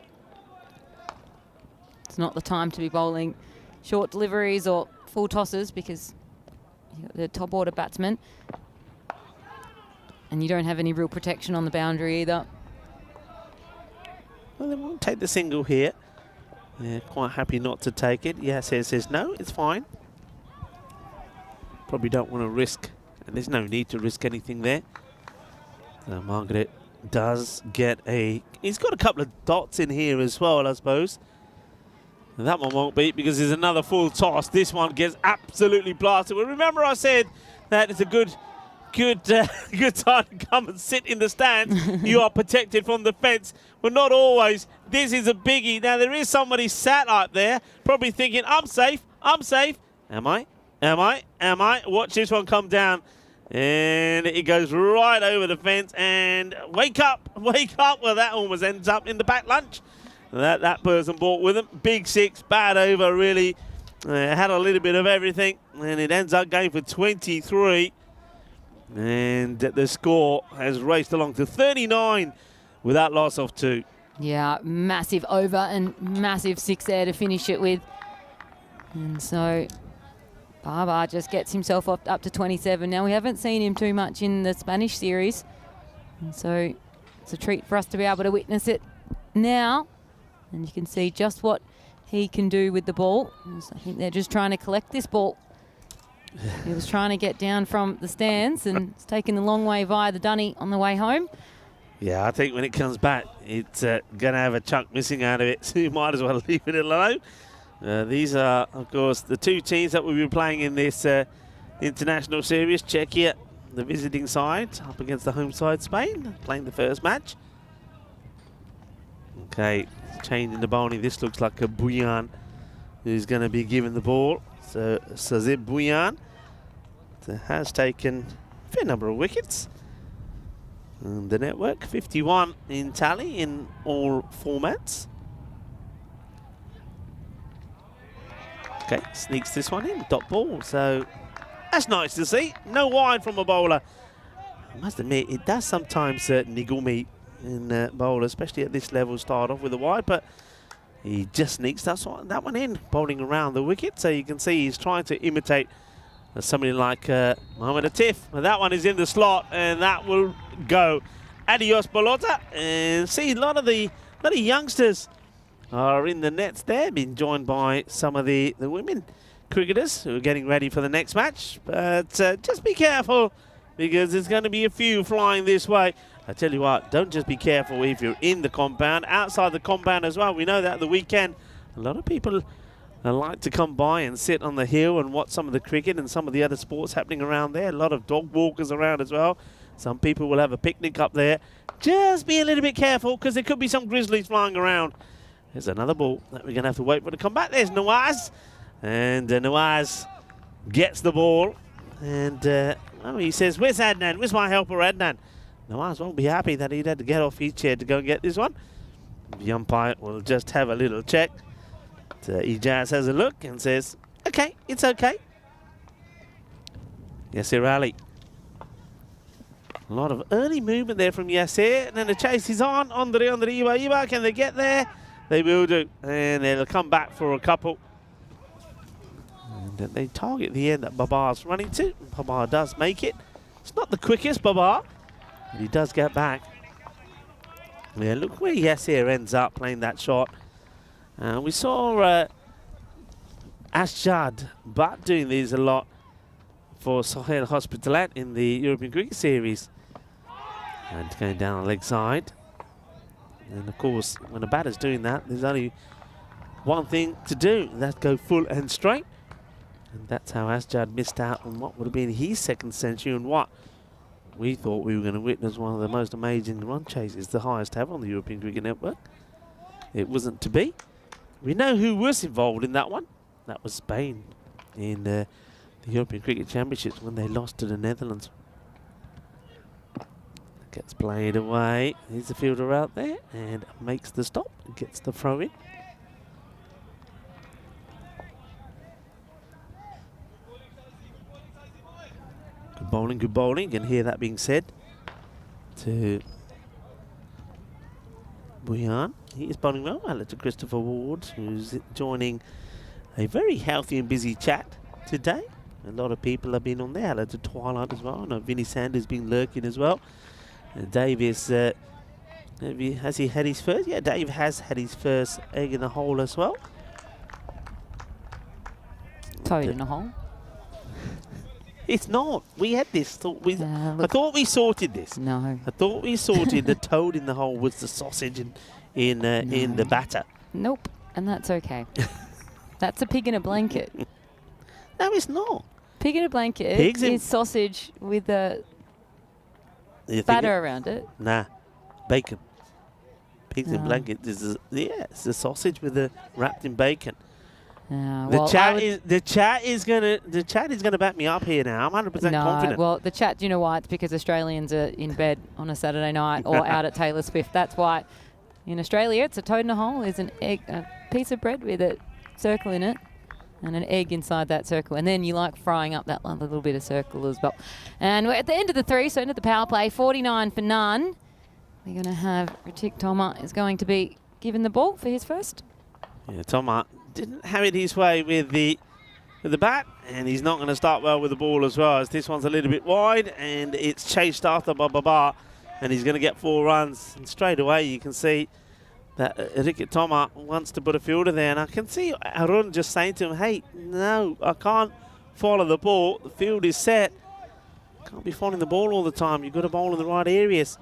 It's not the time to be bowling short deliveries or full tosses because you've got the top order batsman. And you don't have any real protection on the boundary either. Well, they won't take the single here. They're quite happy not to take it. Yeah, says no, it's fine. Probably don't want to risk, and there's no need to risk anything there. So Margaret does get he's got a couple of dots in here as well, I suppose. And that one won't beat because there's another full toss. This one gets absolutely blasted. Well, remember I said that it's a good time to come and sit in the stands. You are protected from the fence, but not always. This is a biggie. Now, there is somebody sat up there probably thinking, I'm safe, Am I? Watch this one come down. And it goes right over the fence. And wake up. Well, that almost ends up in the back lunch that person brought with him. Big six, bad over, really. Had a little bit of everything. And it ends up going for 23. And the score has raced along to 39 with that loss of 2. Yeah, massive over and massive 6 there to finish it with. And so Barber just gets himself up to 27. Now, we haven't seen him too much in the Spanish series. And so it's a treat for us to be able to witness it now. And you can see just what he can do with the ball. So I think they're just trying to collect this ball. He was trying to get down from the stands and it's taken the long way via the dunny on the way home. Yeah, I think when it comes back, it's going to have a chunk missing out of it, so you might as well leave it alone. These are, of course, the 2 teams that we've been playing in this international series. Czechia, the visiting side, up against the home side, Spain, playing the first match. Okay, changing the bowling. This looks like a Buyan who's going to be given the ball. So Sazib Buyan has taken a fair number of wickets. And the network, 51 in tally in all formats. Okay, sneaks this one in, dot ball. So that's nice to see. No wide from a bowler. I must admit, it does sometimes niggle me in bowler, especially at this level, start off with a wide, but he just sneaks that one in, bowling around the wicket. So you can see he's trying to imitate somebody like Mohamed Atif. But that one is in the slot, and that will go. Adios, Bolota. And see, a lot of the youngsters are in the nets there, being joined by some of the women cricketers who are getting ready for the next match. But just be careful, because there's going to be a few flying this way. I tell you what, don't just be careful if you're in the compound, outside the compound as well. We know that at the weekend, a lot of people like to come by and sit on the hill and watch some of the cricket and some of the other sports happening around there. A lot of dog walkers around as well. Some people will have a picnic up there. Just be a little bit careful, because there could be some grizzlies flying around. There's another ball that we're going to have to wait for to come back. There's Nawaz. And Nawaz gets the ball. And he says, where's Adnan? Where's my helper, Adnan? Nawaz won't be happy that he'd had to get off his chair to go and get this one. The umpire will just have a little check. Ijaz has a look and says, okay, it's okay. Yasir Ali. A lot of early movement there from Yasir. And then the chase is on. Iba. Can they get there? They will do. And they'll come back for a couple. And then they target the end that Babar's running to. Babar does make it. It's not the quickest, Babar. But he does get back. Yeah, look where Yasir ends up playing that shot. We saw Ashjad Butt doing these a lot for Sahel Hospitalet in the European Cricket Series. And going down the leg side. And of course, when a batter's doing that, there's only one thing to do, and that's go full and straight. And that's how Ashjad missed out on what would have been his second century, and what we thought we were going to witness one of the most amazing run chases, the highest ever on the European Cricket Network. It wasn't to be. We know who was involved in that one. That was Spain in the European Cricket Championships when they lost to the Netherlands. Gets played away. Here's the fielder out there and makes the stop and gets the throw in. Good bowling. You can hear that being said to Buyan. He is bowling well. Hello to Christopher Ward, who's joining a very healthy and busy chat today. A lot of people have been on there. Hello to Twilight as well. I know Vinnie Sanders been lurking as well. And Dave is, has he had his first? Yeah, Dave has had his first egg in the hole as well. Toad in the hole? It's not. We had this. I thought we sorted this. No. I thought we sorted the toad in the hole was the sausage in the batter. Nope, and that's okay. That's a pig in a blanket. No, it's not. Pig in a blanket is sausage with a batter around it. Nah, bacon. Pigs in blanket is it's a sausage with wrapped in bacon. The chat is gonna back me up here now. I'm 100% confident. Well, the chat, do you know why? It's because Australians are in bed on a Saturday night or out at Taylor Swift. That's why. In Australia, it's a toad in a hole. There's an egg, a piece of bread with a circle in it, and an egg inside that circle. And then you like frying up that little bit of circle as well. And we're at the end of the 3, so end of the power play, 49 for none. We're going to have Ritik Toma is going to be given the ball for his first. Yeah, Toma didn't have it his way with the bat, and he's not going to start well with the ball as well, as this one's a little bit wide, and it's chased after by Baba, and he's going to get 4 runs. And straight away you can see that Ritik Toma wants to put a fielder there, and I can see Arun just saying to him, hey, no, I can't follow the ball. The field is set. Can't be following the ball all the time. You've got to bowl in the right areas.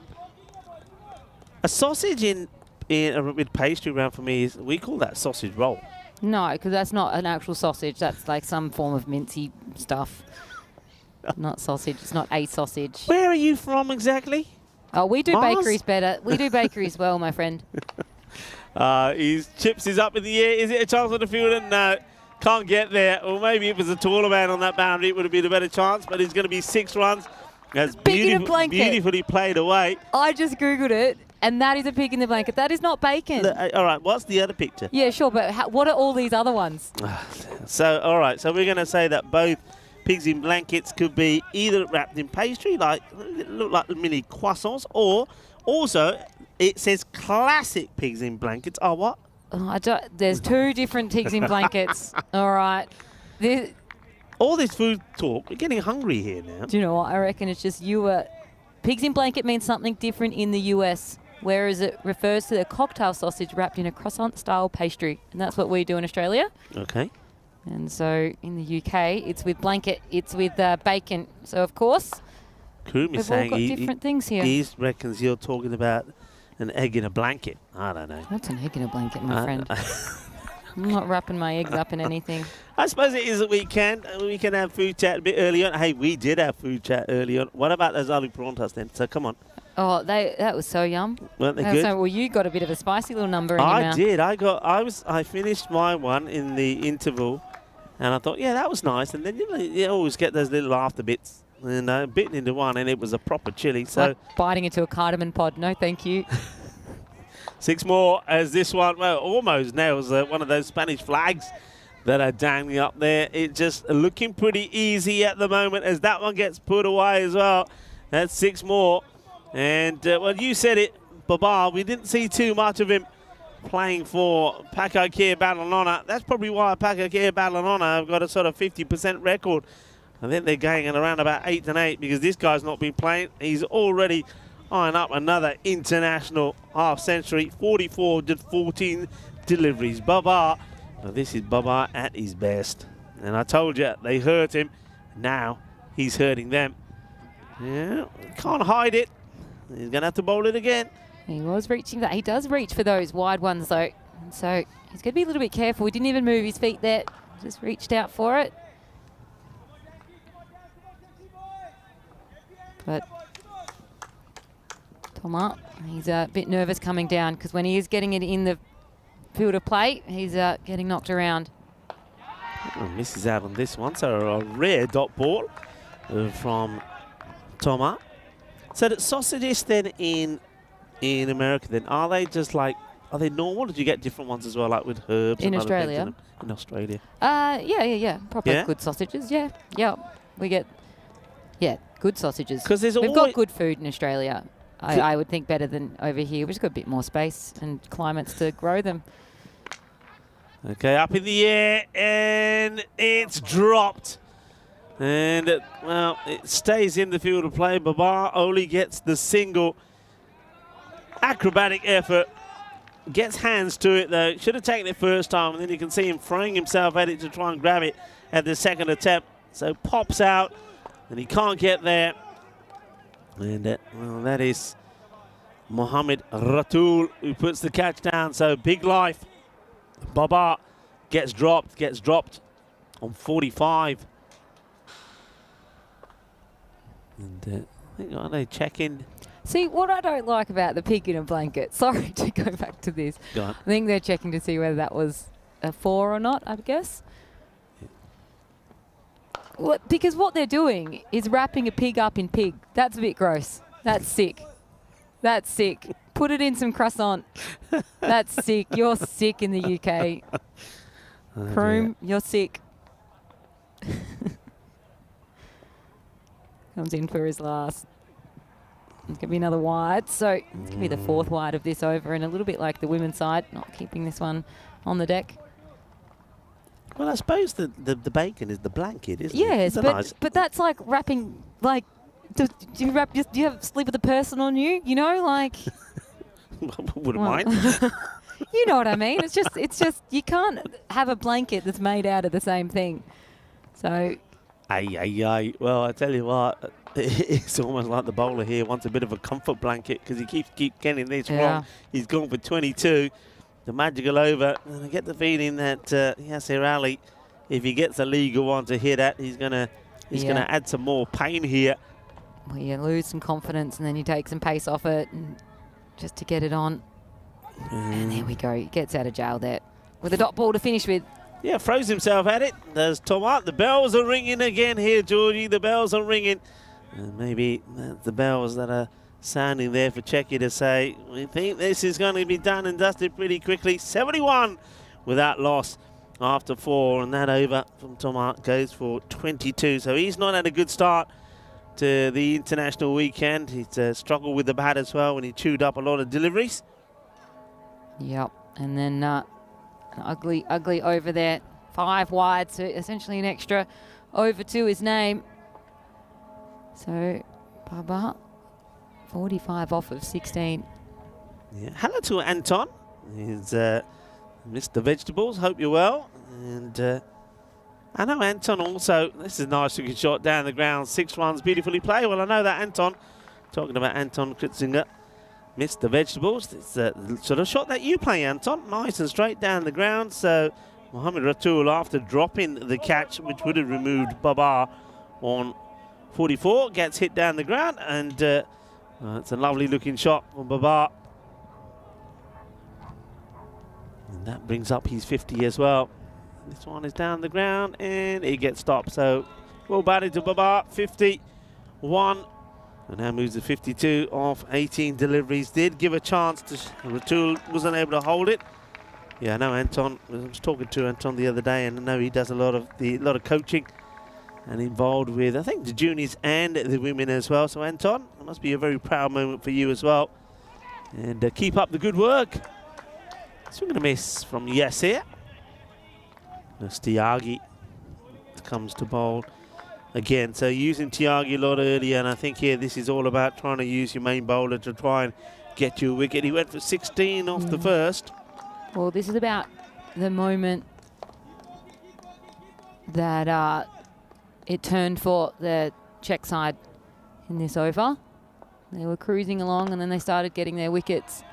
A sausage with pastry around for me, we call that sausage roll. No, because that's not an actual sausage. That's like some form of mincy stuff. Not sausage. It's not a sausage. Where are you from exactly? Oh, we do Mars? bakeries better. We do bakeries well, my friend. His chips is up in the air. Is it a chance for the fielder? No, can't get there. Or maybe if it was a taller man on that boundary, it would have been a better chance. But it's going to be 6 runs. That's beautifully played away. I just Googled it, and that is a pig in the blanket. That is not bacon. All right, what's the other picture? Yeah, sure, but what are all these other ones? So, all right, so we're going to say that both pigs in blankets could be either wrapped in pastry, look like mini croissants, or also it says classic pigs in blankets. Oh, what? There's 2 different pigs in blankets. All right. All this food talk, we're getting hungry here now. Do you know what? I reckon it's just pigs in blanket means something different in the US, whereas it refers to the cocktail sausage wrapped in a croissant-style pastry, and that's what we do in Australia. Okay. And so in the UK, it's with bacon. So, of course, Koom is saying all got different things here. He reckons you're talking about an egg in a blanket. I don't know. What's an egg in a blanket, my friend? I'm not wrapping my eggs up in anything. I suppose it is a weekend. We can have food chat a bit early on. Hey, we did have food chat early on. What about those aloo parantas then? So come on. Oh, that was so yum. Weren't they good? Well, you got a bit of a spicy little number in your mouth. I did. I finished my one in the interval, and I thought, yeah, that was nice. And then you always get those little after bits. And bitten into one, and it was a proper chili. So like biting into a cardamom pod. No, thank you. 6 more as this one almost nails one of those Spanish flags that are dangling up there. It just looking pretty easy at the moment as that one gets put away as well. That's 6 more. And, well, you said it, Baba. We didn't see too much of him playing for Paco Care Badalona. That's probably why Paco Care Badalona have got a sort of 50% record. I think they're going at around about 8 and 8 because this guy's not been playing. He's already eyeing up another international half-century, 44 to 14 deliveries. Baba, well, this is Baba at his best. And I told you, they hurt him. Now he's hurting them. Yeah, can't hide it. He's going to have to bowl it again. He was reaching that. He does reach for those wide ones, though. And so he's going to be a little bit careful. He didn't even move his feet there. Just reached out for it. But Toma, he's a bit nervous coming down because when he is getting it in the field of play, he's getting knocked around. Misses out on this one, so a rare dot ball from Toma. So the sausages then in America, then are they just like, are they normal? Did you get different ones as well, like with herbs? In and Australia? Other things in Australia. Yeah. Proper Yeah? good sausages. Yeah. We get good sausages. 'Cause there's We've always- got good food in Australia. I would think better than over here. We've just got a bit more space and climates to grow them. Okay, up in the air, and it's dropped. And, it stays in the field of play. Baba only gets the single. Acrobatic effort. Gets hands to it, though. Should have taken it first time, and then you can see him throwing himself at it to try and grab it at the second attempt. So pops out, and he can't get there. And, that is Mohammed Ratul who puts the catch down. So big life. Baba gets dropped on 45. And I think, are they checking? See, what I don't like about the pig in a blanket, sorry to go back to this. Go on. I think they're checking to see whether that was a 4 or not, I guess. Because what they're doing is wrapping a pig up in pig. That's a bit gross. That's sick. That's sick. Put it in some croissant. That's sick. You're sick in the UK. Croom, you're sick. Comes in for his last. It's going to be another wide. So it's going to be the 4th wide of this over, and a little bit like the women's side, not keeping this one on the deck. Well, I suppose the bacon is the blanket, isn't it? Yes, but that's like wrapping, like, do you have sleep with a person on you? You know, like. Wouldn't mind. You know what I mean? It's just you can't have a blanket that's made out of the same thing. So. Aye. Well, I tell you what, it's almost like the bowler here wants a bit of a comfort blanket because he keeps getting this wrong. He's gone for 22. The magical over, and I get the feeling that Yasser Ali, if he gets a legal one to hit at, he's gonna add some more pain here. Well, you lose some confidence, and then you take some pace off it, and just to get it on. And there we go. He gets out of jail there with a dot ball to finish with. Yeah, throws himself at it. There's Tomat. The bells are ringing again here, Georgie. The bells are ringing. And maybe that's the bells that are sounding there for Czechia to say, we think this is going to be done and dusted pretty quickly. 71 without loss after 4, and that over from Tomat goes for 22. So he's not had a good start to the international weekend. He's struggled with the bat as well when he chewed up a lot of deliveries. Yep, and then an ugly over there. 5 wide, so essentially an extra over to his name. So Baba, 45 off of 16. Yeah. Hello to Anton. He's Mr. Vegetables. Hope you're well. And I know Anton also. This is a nice looking shot down the ground. 6 runs, beautifully played. Well, I know that Anton. Talking about Anton Kritzinger. Mr. Vegetables. It's the sort of shot that you play, Anton. Nice and straight down the ground. So Mohammed Ratul, after dropping the catch, which would have removed Babar on 44, gets hit down the ground, and it's a lovely looking shot from Babar. And that brings up his 50 as well. This one is down the ground and it gets stopped. So well batted to Babar, 51. And now moves to 52 off 18 deliveries. Did give a chance to Ratul, wasn't able to hold it. Yeah, I know Anton. I was talking to Anton the other day, and I know he does a lot of coaching and involved with, I think, the juniors and the women as well. So Anton, it must be a very proud moment for you as well. And keep up the good work. Swing and a miss from Yasser. Tiagi comes to bowl again. So using Tiagi a lot earlier, and I think here this is all about trying to use your main bowler to try and get you a wicket. He went for 16 off the first. Well, this is about the moment that it turned for the Czech side in this over. They were cruising along, and then they started getting their wickets.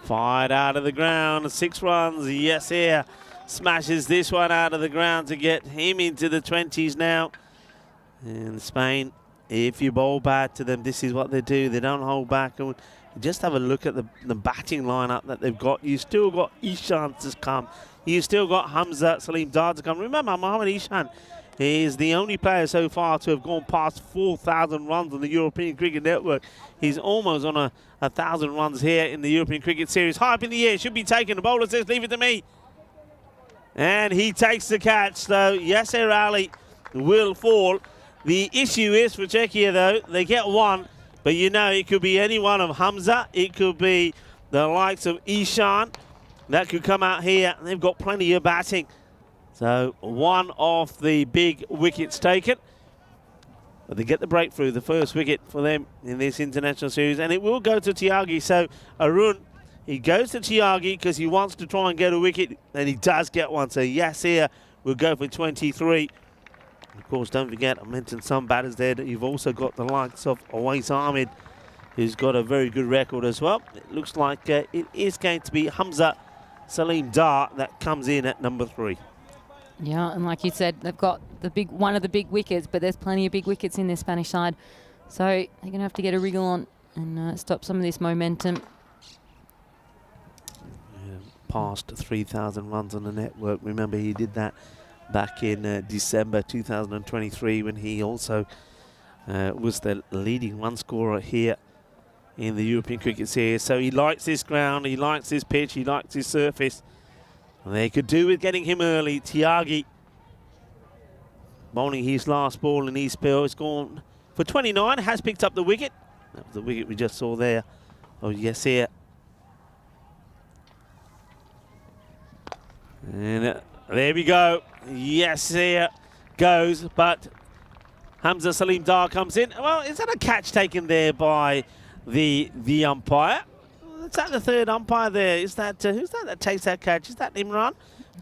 Fired out of the ground, 6 runs. Yasser smashes this one out of the ground to get him into the 20s now. And Spain, if you bowl bad to them, this is what they do. They don't hold back. And just have a look at the batting lineup that they've got. You still got Ishan to come. You still got Hamza Salim Dar to come. Remember, Mohammed Ishan is the only player so far to have gone past 4,000 runs on the European Cricket Network. He's almost on 1,000 runs here in the European Cricket Series. High up in the air, should be taken. The bowler says, leave it to me. And he takes the catch. So Yasser Ali will fall. The issue is for Czechia, though, they get one. But you know, it could be any one of Hamza. It could be the likes of Ishan. That could come out here. They've got plenty of batting. So one of the big wickets taken. But they get the breakthrough, the first wicket for them in this international series. And it will go to Tiagi. So Arun, he goes to Tiagi because he wants to try and get a wicket. And he does get one. So Yasser will go for 23. Of course, don't forget, I mentioned some batters there that you've also got the likes of Awais Ahmed, who's got a very good record as well. It looks like it is going to be Hamza Salim Dar that comes in at number 3. Yeah, and like you said, they've got one of the big wickets, but there's plenty of big wickets in their Spanish side. So they're going to have to get a wriggle on and stop some of this momentum. Yeah, past 3,000 runs on the network. Remember, he did that back in December 2023 when he also was the leading run scorer here in the European Cricket Series. So he likes this ground, he likes this pitch, he likes his surface. And they could do with getting him early. Tiagi bowling his last ball in East Bill. It's gone for 29, has picked up the wicket. That was the wicket we just saw there. Oh, yes, here. And there we go. Yes, here goes. But Hamza Salim Dar comes in. Well, is that a catch taken there by the umpire? Is that the third umpire there? Is that who's that takes that catch? Is that Imran?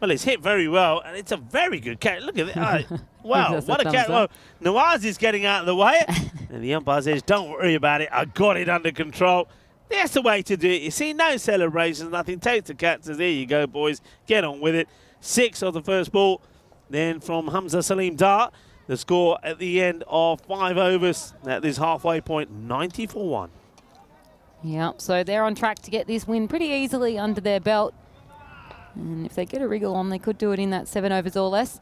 Well, it's hit very well, and it's a very good catch. Look at it. Wow, what a catch. Well, Nawaz is getting out of the way. And the umpire says, don't worry about it. I got it under control. That's the way to do it. You see, no celebrations, nothing. Take the catch. Says, there you go, boys. Get on with it. 6 of the first ball. Then from Hamza Salim Dar, the score at the end of 5 overs at this halfway point, 90 for 1. Yeah, so they're on track to get this win pretty easily under their belt. And if they get a wriggle on, they could do it in that 7 overs or less.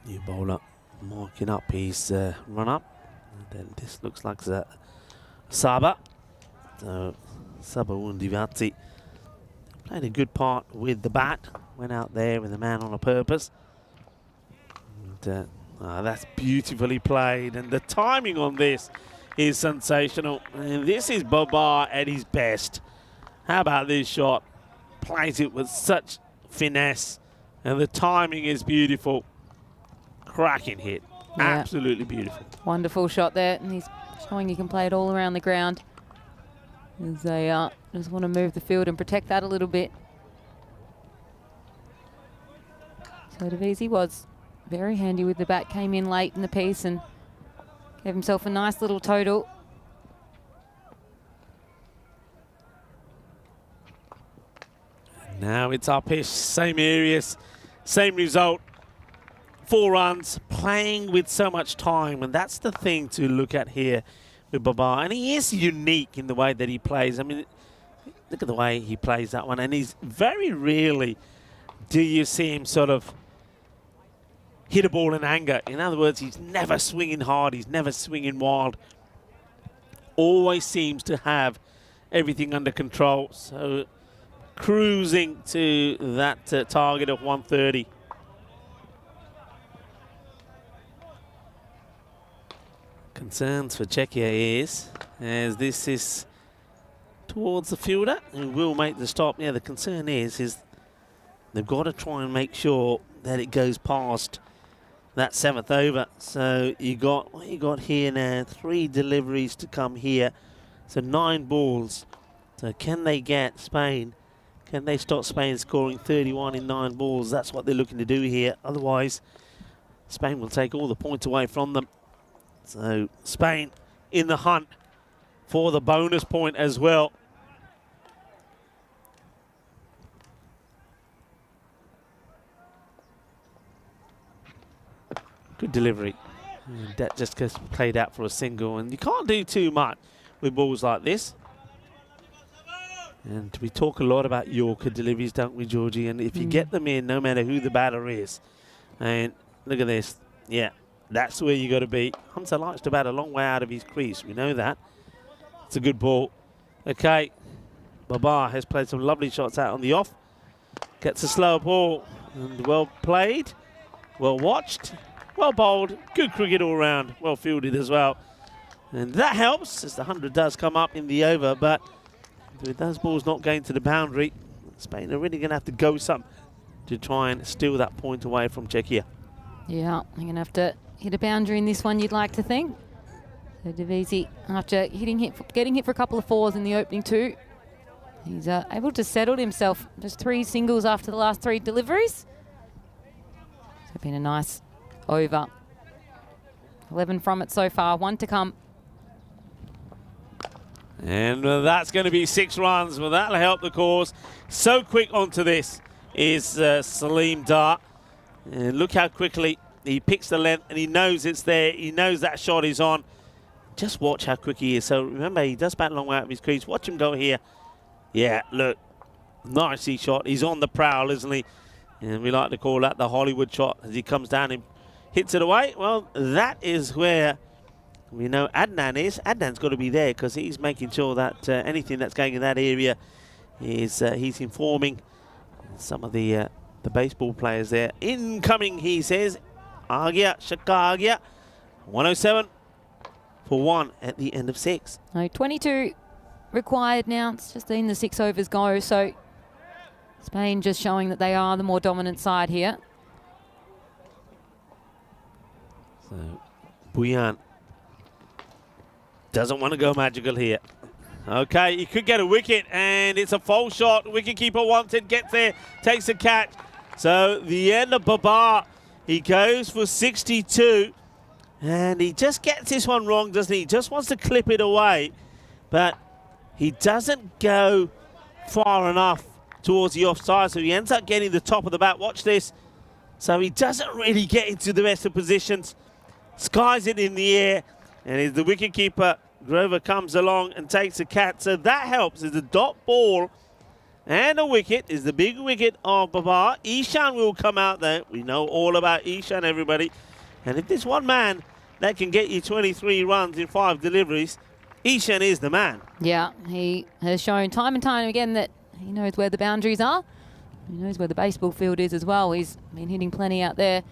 New bowler marking up his run up. And then this looks like Saba. So Saba Wundivati played a good part with the bat. Went out there with a man on a purpose. And that's beautifully played. And the timing on this is sensational. And this is Babar at his best. How about this shot? Plays it with such finesse. And the timing is beautiful. Cracking hit. Yeah. Absolutely beautiful. Wonderful shot there. And he's showing he can play it all around the ground. As they just want to move the field and protect that a little bit. So Davisi was very handy with the bat. Came in late in the piece and gave himself a nice little total. And now it's our pitch. Same areas, same result. 4 runs, playing with so much time, and that's the thing to look at here with Babar. And he is unique in the way that he plays. I mean, look at the way he plays that one, and he's very rarely do you see him sort of hit a ball in anger. In other words, he's never swinging hard, he's never swinging wild. Always seems to have everything under control. So cruising to that target of 130. Concerns for Czechia is, as this is towards the fielder who will make the stop. Yeah, the concern is they've got to try and make sure that it goes past that 7th over. So you got what you got here now, 3 deliveries to come here. So 9 balls. So can they get Spain? Can they stop Spain scoring 31 in 9 balls? That's what they're looking to do here. Otherwise, Spain will take all the points away from them. So Spain in the hunt for the bonus point as well. Good delivery. And that just gets played out for a single. And you can't do too much with balls like this. And we talk a lot about Yorker deliveries, don't we, Georgie? And if you get them in, no matter who the batter is. And look at this. Yeah. That's where you got to be. Hamza likes to bat a long way out of his crease. We know that. It's a good ball. Okay. Babar has played some lovely shots out on the off. Gets a slow ball. And well played. Well watched. Well bowled. Good cricket all round. Well fielded as well. And that helps as the 100 does come up in the over. But with those balls not going to the boundary, Spain are really going to have to go some to try and steal that point away from Czechia. Yeah, they're going to have to hit a boundary in this one, you'd like to think. So Davisi, after getting hit for a couple of 4s in the opening 2, he's able to settle himself. Just 3 singles after the last 3 deliveries. It's been a nice over. 11 from it so far, 1 to come. And that's going to be 6 runs. Well, that'll help the cause. So quick onto this is Salim Dar. And look how quickly he picks the length, and he knows it's there. He knows that shot is on. just watch how quick he is. So remember, he does bat a long way out of his crease. Watch him go here. Yeah, look, nicely shot. He's on the prowl, isn't he? And we like to call that the Hollywood shot as he comes down and hits it away. Well, that is where we know Adnan is. Adnan's got to be there because he's making sure that anything that's going in that area is he's informing some of the baseball players there. Incoming, he says. Agia, Shakagia. 107 for 1 at the end of 6. No, 22 required now. It's just in the 6 overs go. So Spain just showing that they are the more dominant side here. So Buyan doesn't want to go magical here. Okay, he could get a wicket, and it's a false shot. Wicketkeeper wants it, gets there, takes a catch. So the end of Babar, he goes for 62, and he just gets this one wrong, doesn't he? He just wants to clip it away, but he doesn't go far enough towards the offside, so he ends up getting the top of the bat. Watch this. So he doesn't really get into the rest of positions, skies it in the air, and as the wicketkeeper Grover comes along and takes a catch. So that helps. It's a dot ball and a wicket. Is the big wicket of Babar. Ishan will come out there. We know all about Ishan, everybody. And if there's one man that can get you 23 runs in 5 deliveries, Ishan is the man. Yeah, he has shown time and time again that he knows where the boundaries are. He knows where the baseball field is as well. He's been hitting plenty out there.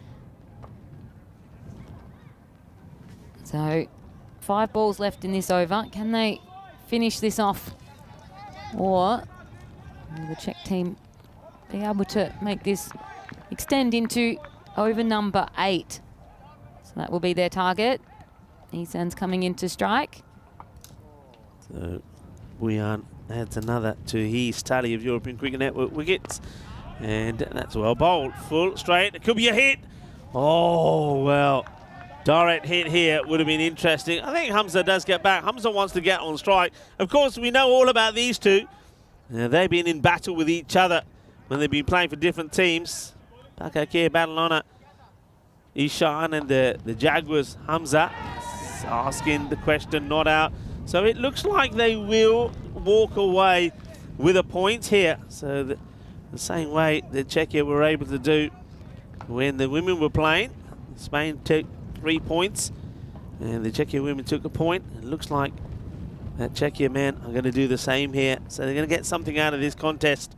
So 5 balls left in this over. Can they finish this off? Or will the Czech team be able to make this extend into over number 8? So that will be their target. Isan's coming into strike. So Buyan adds another to his tally of European Cricket Network wickets. And that's well bowled. Full straight. It could be a hit. Oh, well. Direct hit here would have been interesting. I think Hamza does get back. Hamza wants to get on strike. Of course, we know all about these two. They've been in battle with each other when they've been playing for different teams. Pakakir Badalona, Ishan and the Jaguars. Hamza asking the question, not out. So it looks like they will walk away with a point here. So the same way that Czechia were able to do when the women were playing. Spain took 3 points, and the Czechia women took a point. It looks like that Czechia men are going to do the same here. So they're going to get something out of this contest.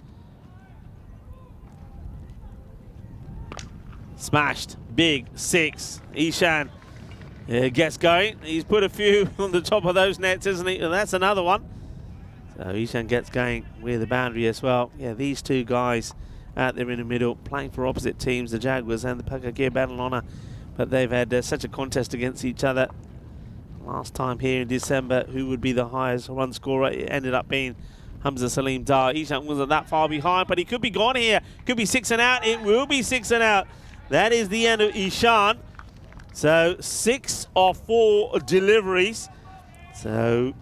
Smashed. Big 6. Ishan gets going. He's put a few on the top of those nets, isn't he? And that's another one. So Ishan gets going with the boundary as well. Yeah, these two guys out there in the middle playing for opposite teams, the Jaguars and the Pakakir Badalona. But they've had such a contest against each other. Last time here in December, who would be the highest run scorer? It ended up being Hamza Salim Dar. Ishan wasn't that far behind, but he could be gone here. Could be 6 and out. It will be 6 and out. That is the end of Ishan. So 6 of 4 deliveries. So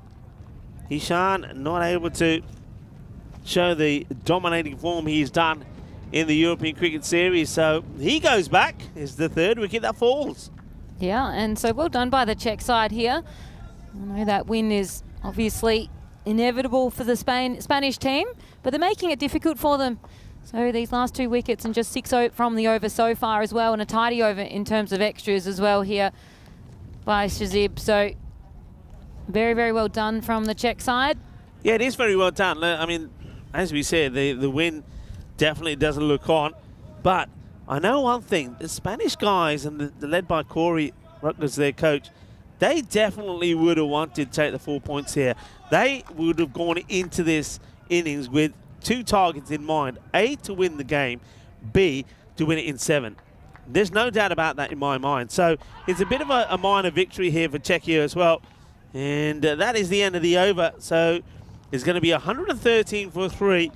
Ishan not able to show the dominating form he's done in the European Cricket Series. So he goes back. It's the 3rd wicket that falls. Yeah, and so well done by the Czech side here. I know that win is obviously inevitable for the Spanish team, but they're making it difficult for them. So these last 2 wickets and just 6 from the over so far as well, and a tidy over in terms of extras as well here by Shazib. So very, very well done from the Czech side. Yeah, it is very well done. I mean, as we said, the win definitely doesn't look on. But I know one thing, the Spanish guys, and the led by Corey Rutgers, their coach, they definitely would have wanted to take the 4 points here. They would have gone into this innings with 2 targets in mind. A, to win the game. B, to win it in 7. There's no doubt about that in my mind. So it's a bit of a minor victory here for Czechia as well. And that is the end of the over. So it's going to be 113 for 3,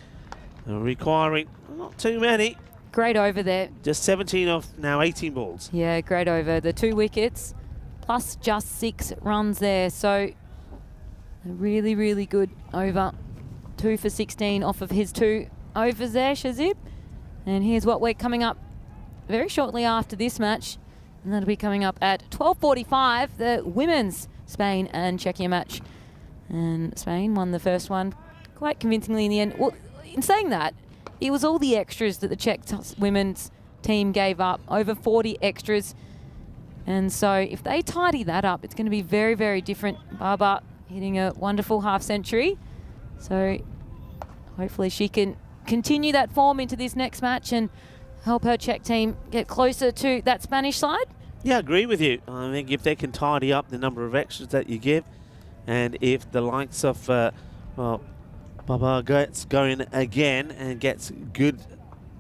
requiring not too many. Great over there. Just 17 off now 18 balls. Yeah, great over. The 2 wickets plus just 6 runs there. So a really, really good over. 2 for 16 off of his 2 overs there, Shazib. And here's what we're coming up very shortly after this match. And that'll be coming up at 12:45, the women's Spain and Czechia match. And Spain won the first one quite convincingly in the end. Well, in saying that, it was all the extras that the Czech women's team gave up, over 40 extras. And so if they tidy that up, it's going to be very, very different. Barbara hitting a wonderful half century. So hopefully she can continue that form into this next match and help her Czech team get closer to that Spanish side. Yeah, I agree with you. I think if they can tidy up the number of extras that you give, and if the likes of, well, Baba gets going again and gets good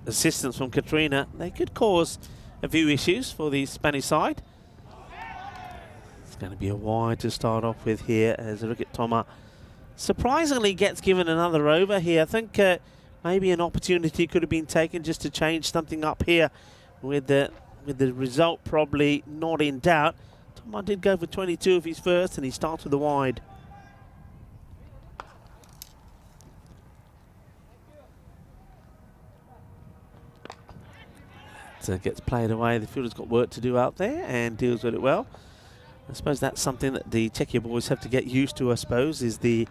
assistance from Katrina, they could cause a few issues for the Spanish side. It's going to be a wide to start off with here as Rikit Toma surprisingly gets given another over here. I think maybe an opportunity could have been taken just to change something up here with the result probably not in doubt. Toma did go for 22 of his first, and he starts with the wide. So it gets played away. The fielder's got work to do out there and deals with it well. I suppose that's something that the Czechia boys have to get used to, I suppose, is the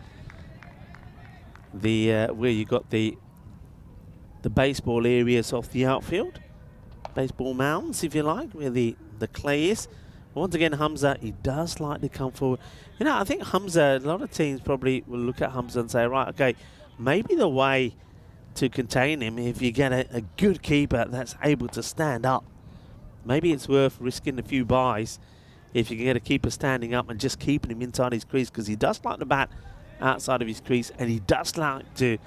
where you got the baseball areas off the outfield. Baseball mounds, if you like, where the clay is. Once again, Hamza, he does like to come forward. You know, I think Hamza, a lot of teams probably will look at Hamza and say, right, okay, maybe the way to contain him, if you get a good keeper that's able to stand up, maybe it's worth risking a few buys if you can get a keeper standing up and just keeping him inside his crease, because he does like to bat outside of his crease, and he does like to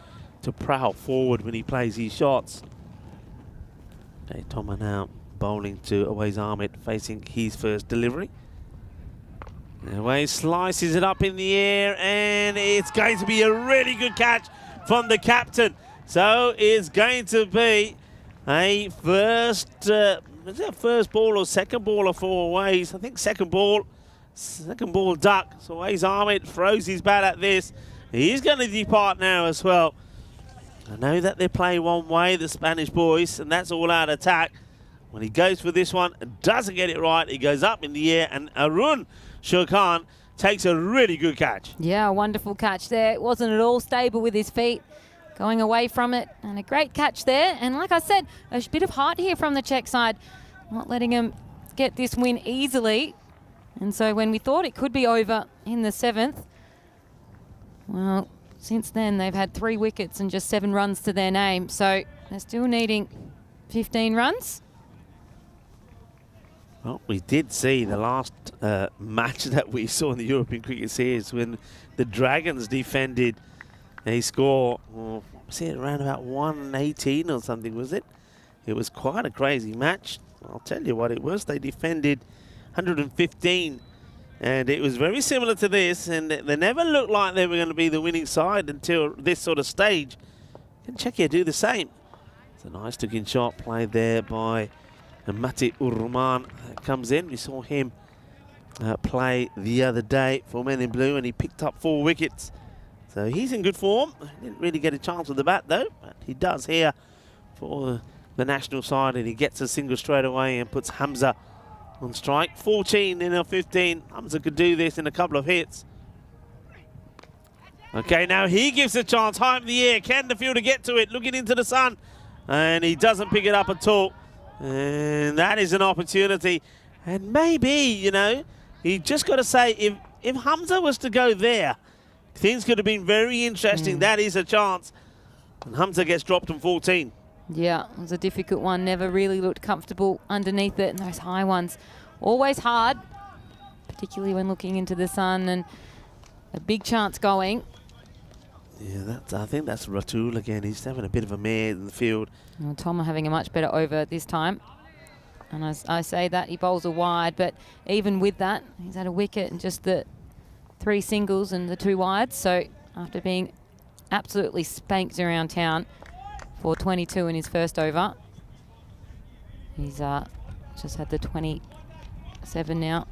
prowl forward when he plays these shots. Okay, Toma now bowling to Awais Ahmed, facing his first delivery. Awais slices it up in the air, and it's going to be a really good catch from the captain. So it's going to be a first, is it first ball or second baller for Awais? I think second ball duck. So Awais Ahmed throws his bat at this. He's going to depart now as well. I know that they play one way, the Spanish boys, and that's all out attack. When he goes for this one and doesn't get it right, he goes up in the air, and Arun Shurkan takes a really good catch. Yeah, a wonderful catch there. It wasn't at all stable with his feet, going away from it, and a great catch there. And like I said, a bit of heart here from the Czech side, not letting him get this win easily. And so when we thought it could be over in the 7th, well, since then they've had 3 wickets and just 7 runs to their name. So they're still needing 15 runs. Well, we did see the last match that we saw in the European Cricket Series when the Dragons defended a score, was it around about 118 or something, was it? It was quite a crazy match. I'll tell you what it was. They defended 115, and it was very similar to this, and they never looked like they were going to be the winning side until this sort of stage. Can Czechia do the same? It's a nice looking shot played there by Mati Urman. Comes in. We saw him play the other day for Men in Blue, and he picked up 4 wickets. So he's in good form. Didn't really get a chance with the bat though, but he does here for the national side, and he gets a single straight away and puts Hamza on strike. 14 in a 15. Hamza could do this in a couple of hits. Okay, now he gives a chance. High in the air. Can the fielder get to it? Looking into the sun. And he doesn't pick it up at all. And that is an opportunity. And maybe, you know, he just got to say, if Hamza was to go there, things could have been very interesting. That is a chance. And Hamza gets dropped on 14. Yeah, it was a difficult one. Never really looked comfortable underneath it. And those high ones, always hard, particularly when looking into the sun, and a big chance going. Yeah, I think that's Ratul again. He's having a bit of a mare in the field. Well, Toma having a much better over this time. And as I say that, he bowls a wide, but even with that, he's had a wicket and just the 3 singles and the 2 wides. So after being absolutely spanked around town for 22 in his first over, he's just had the 27 now.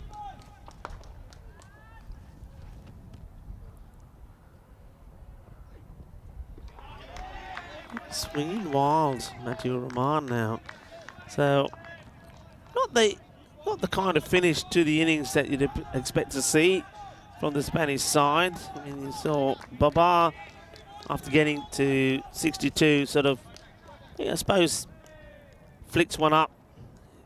Swinging wild, Matthew Rahman now. So not the kind of finish to the innings that you'd expect to see from the Spanish side. I mean, you saw Babar, after getting to 62, sort of, I suppose, flicks one up,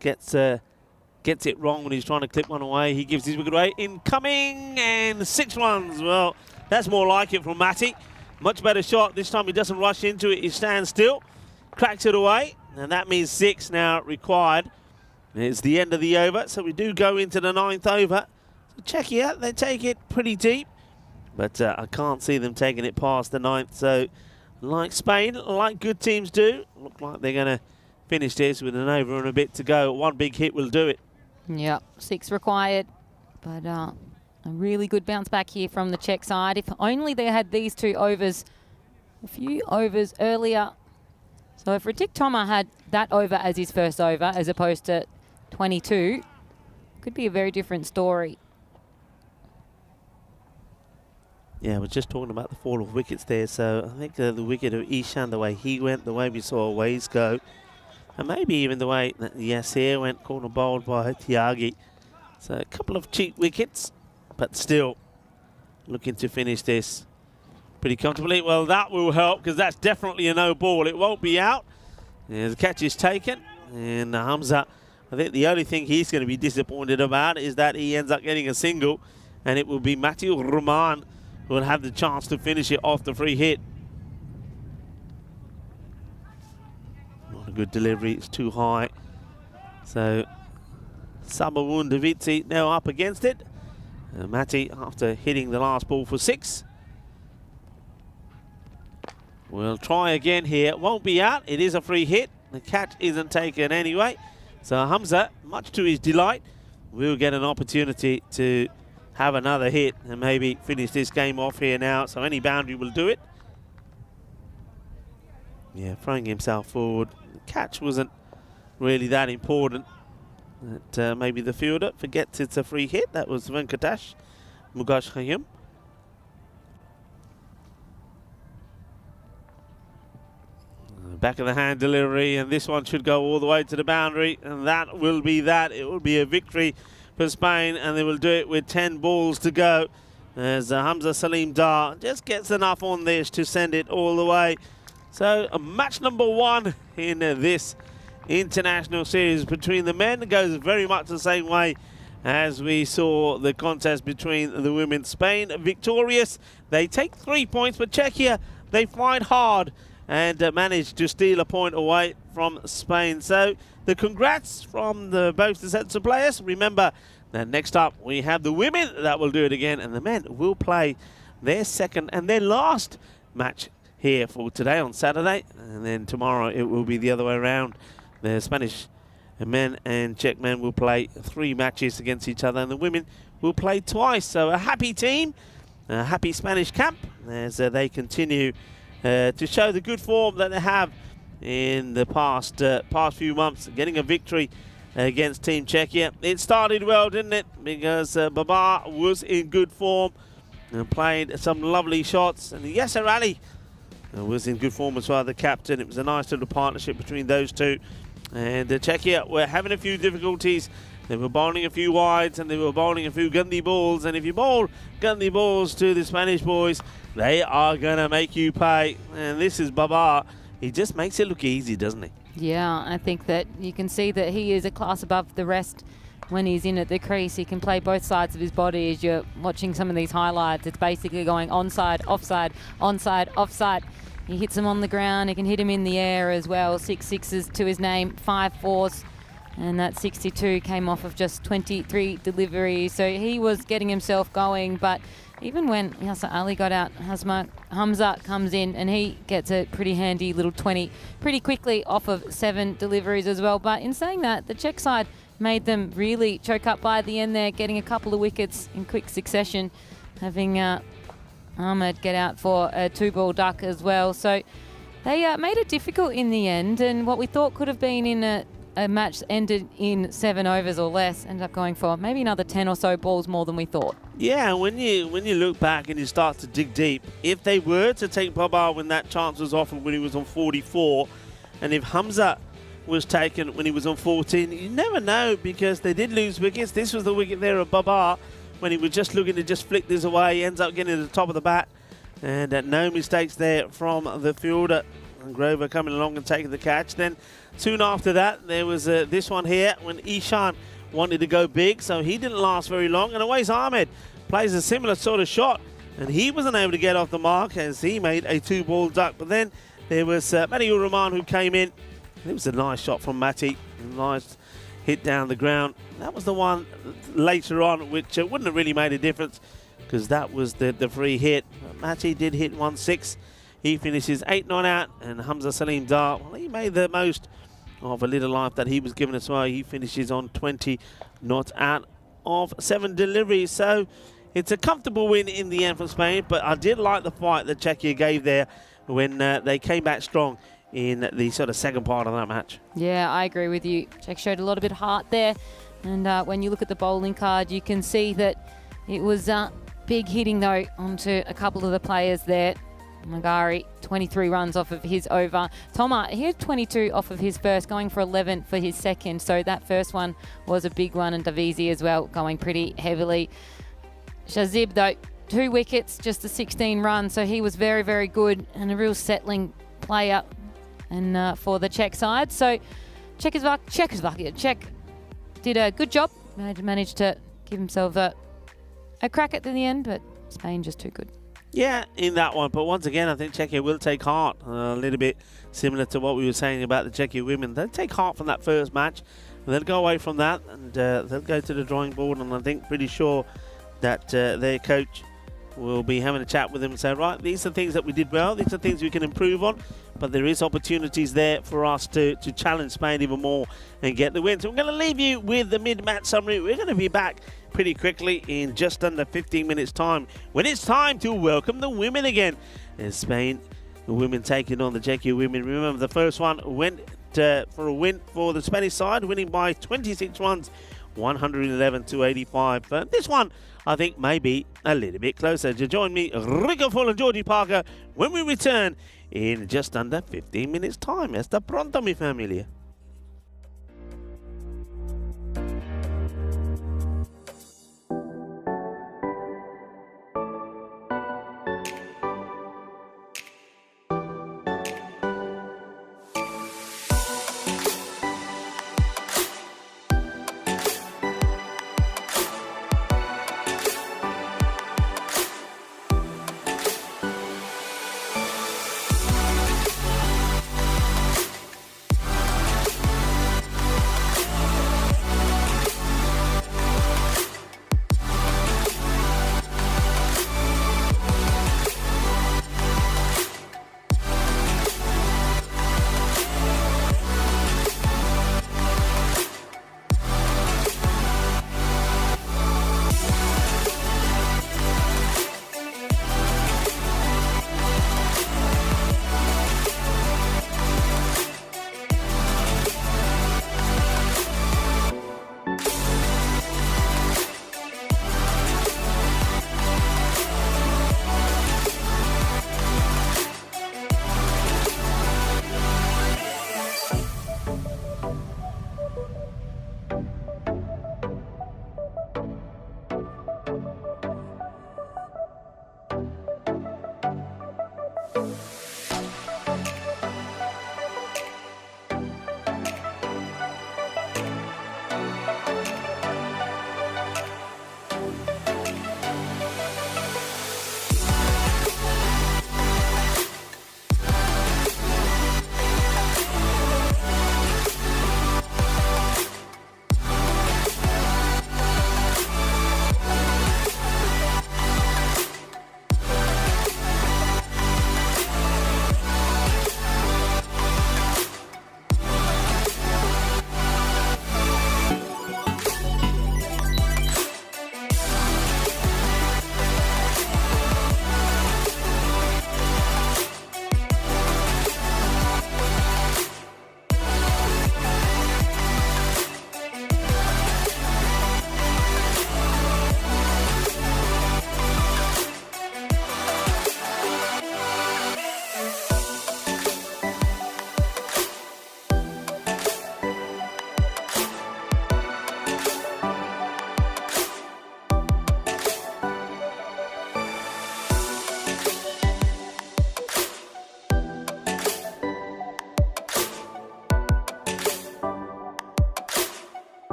gets it wrong when he's trying to clip one away. He gives his wicket away. Incoming, and 6 runs. Well, that's more like it from Matty. Much better shot. This time he doesn't rush into it. He stands still, cracks it away, and that means 6 now required. It's the end of the over, so we do go into the 9th over. So Czechia, they take it pretty deep, but I can't see them taking it past the 9th. So like Spain, like good teams do, look like they're going to finish this with an over and a bit to go. One big hit will do it. Yeah, 6 required, but a really good bounce back here from the Czech side. If only they had these 2 overs, a few overs earlier. So if Ritik Toma had that over as his first over as opposed to 22, could be a very different story. Yeah, we're just talking about the fall of wickets there. So I think the wicket of Ishan, the way he went, the way we saw Ways go, and maybe even the way that Yasir went, corner bowled by Tyagi. So a couple of cheap wickets, but still looking to finish this pretty comfortably. Well, that will help because that's definitely a no ball. It won't be out. Yeah, the catch is taken, and Hamza, I think the only thing he's going to be disappointed about is that he ends up getting a single, and it will be Matthew Rahman who will have the chance to finish it off the free hit. Not a good delivery, it's too high. So Sabawun Davitsi now up against it. Matty, after hitting the last ball for 6. We'll try again here. Won't be out. It is a free hit. The catch isn't taken anyway. So Hamza, much to his delight, will get an opportunity to have another hit and maybe finish this game off here now. So any boundary will do it. Yeah, throwing himself forward. The catch wasn't really that important. That maybe the fielder forgets it's a free hit. That was Venkatesh Mugashayam. Back of the hand delivery, and this one should go all the way to the boundary, and that will be that. It will be a victory for Spain, and they will do it with 10 balls to go as Hamza Salim Dar just gets enough on this to send it all the way. So match number 1 in this international series between the men goes very much the same way as we saw the contest between the women. Spain victorious. They take 3 points, but Czechia, they fight hard and managed to steal a point away from Spain. So the congrats from both the sets of players. Remember that next up we have the women that will do it again, and the men will play their second and their last match here for today on Saturday, and then tomorrow it will be the other way around. The Spanish men and Czech men will play 3 matches against each other, and the women will play twice. So a happy team, a happy Spanish camp as they continue to show the good form that they have in the past few months, getting a victory against Team Czechia. It started well, didn't it? Because Babar was in good form and played some lovely shots, and Yasser Ali was in good form as well, the captain. It was a nice little partnership between those two. And Czechia were having a few difficulties. They were bowling a few wides and they were bowling a few Gandhi balls. And if you bowl Gandhi balls to the Spanish boys, they are going to make you pay. And this is Babar. He just makes it look easy, doesn't he? Yeah, I think that you can see that he is a class above the rest when he's in at the crease. He can play both sides of his body. As you're watching some of these highlights, it's basically going onside, offside, onside, offside. He hits them on the ground. He can hit them in the air as well. 6 sixes to his name, 5 fours. And that 62 came off of just 23 deliveries. So he was getting himself going. But even when Yasser Ali got out, Hamza comes in and he gets a pretty handy little 20 pretty quickly off of 7 deliveries as well. But in saying that, the Czech side made them really choke up by the end there, getting a couple of wickets in quick succession, having Ahmed get out for a 2-ball duck as well. So they made it difficult in the end, and what we thought could have been in a match ended in 7 overs or less ended up going for maybe another 10 or so balls more than we thought. Yeah, when you look back and you start to dig deep, if they were to take Babar when that chance was offered when he was on 44, and if Hamza was taken when he was on 14, you never know, because they did lose wickets. This was the wicket there of Babar when he was just looking to just flick this away. He ends up getting to the top of the bat. And no mistakes there from the fielder. And Grover coming along and taking the catch. Then soon after that, there was this one here when Ishan wanted to go big, so he didn't last very long. And away's Ahmed, plays a similar sort of shot, and he wasn't able to get off the mark as he made a 2-ball duck. But then there was Matty Rahman who came in. It was a nice shot from Matty, nice hit down the ground. That was the one later on which wouldn't have really made a difference, because that was the free hit. Matty did hit 1-6. He finishes 8-9 out, and Hamza Salim Dar, well, he made the most of a little life that he was given as well. He finishes on 20 not out of 7 deliveries. So it's a comfortable win in the end from Spain, but I did like the fight that Czechia gave there when they came back strong in the sort of second part of that match. Yeah, I agree with you. Czech showed a lot of bit of heart there. And when you look at the bowling card, you can see that it was big hitting, though, onto a couple of the players there. Magari, 23 runs off of his over. Toma, he had 22 off of his first, going for 11 for his second. So that first one was a big one, and Davizi as well, going pretty heavily. Shazib, though, 2 wickets, just a 16 run. So he was very, very good and a real settling player and for the Czech side. So Czech did a good job. Managed to give himself a crack at the end, but Spain just too good. Yeah, in that one. But once again, I think Czechia will take heart. A little bit similar to what we were saying about the Czechia women. They'll take heart from that first match. They'll go away from that, and they'll go to the drawing board. And I think pretty sure that their coach will be having a chat with them and say, right, these are things that we did well. These are things we can improve on. But there is opportunities there for us to challenge Spain even more and get the win. So we're going to leave you with the mid-match summary. We're going to be back pretty quickly in just under 15 minutes time when it's time to welcome the women again. In Spain, the women taking on the Czechia women. Remember, the first one went for a win for the Spanish side, winning by 26 runs, 111 to 85. This one, I think, may be a little bit closer. To join me, Rico Full and Georgie Parker, when we return in just under 15 minutes time. Hasta pronto, mi familia.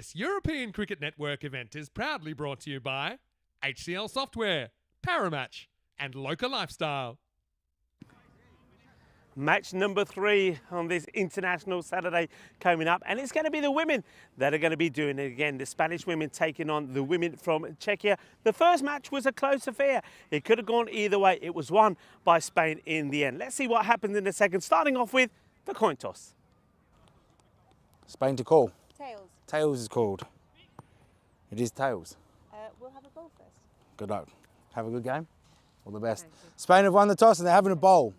This European Cricket Network event is proudly brought to you by HCL Software, Paramatch, and Local Lifestyle. Match number 3 on this international Saturday coming up, and it's going to be the women that are going to be doing it again. The Spanish women taking on the women from Czechia. The first match was a close affair. It could have gone either way. It was won by Spain in the end. Let's see what happens in the second, starting off with the coin toss. Spain to call. Tails. Tails is called. It is tails. We'll have a bowl first. Good luck. Have a good game. All the best. Spain have won the toss and they're having a bowl.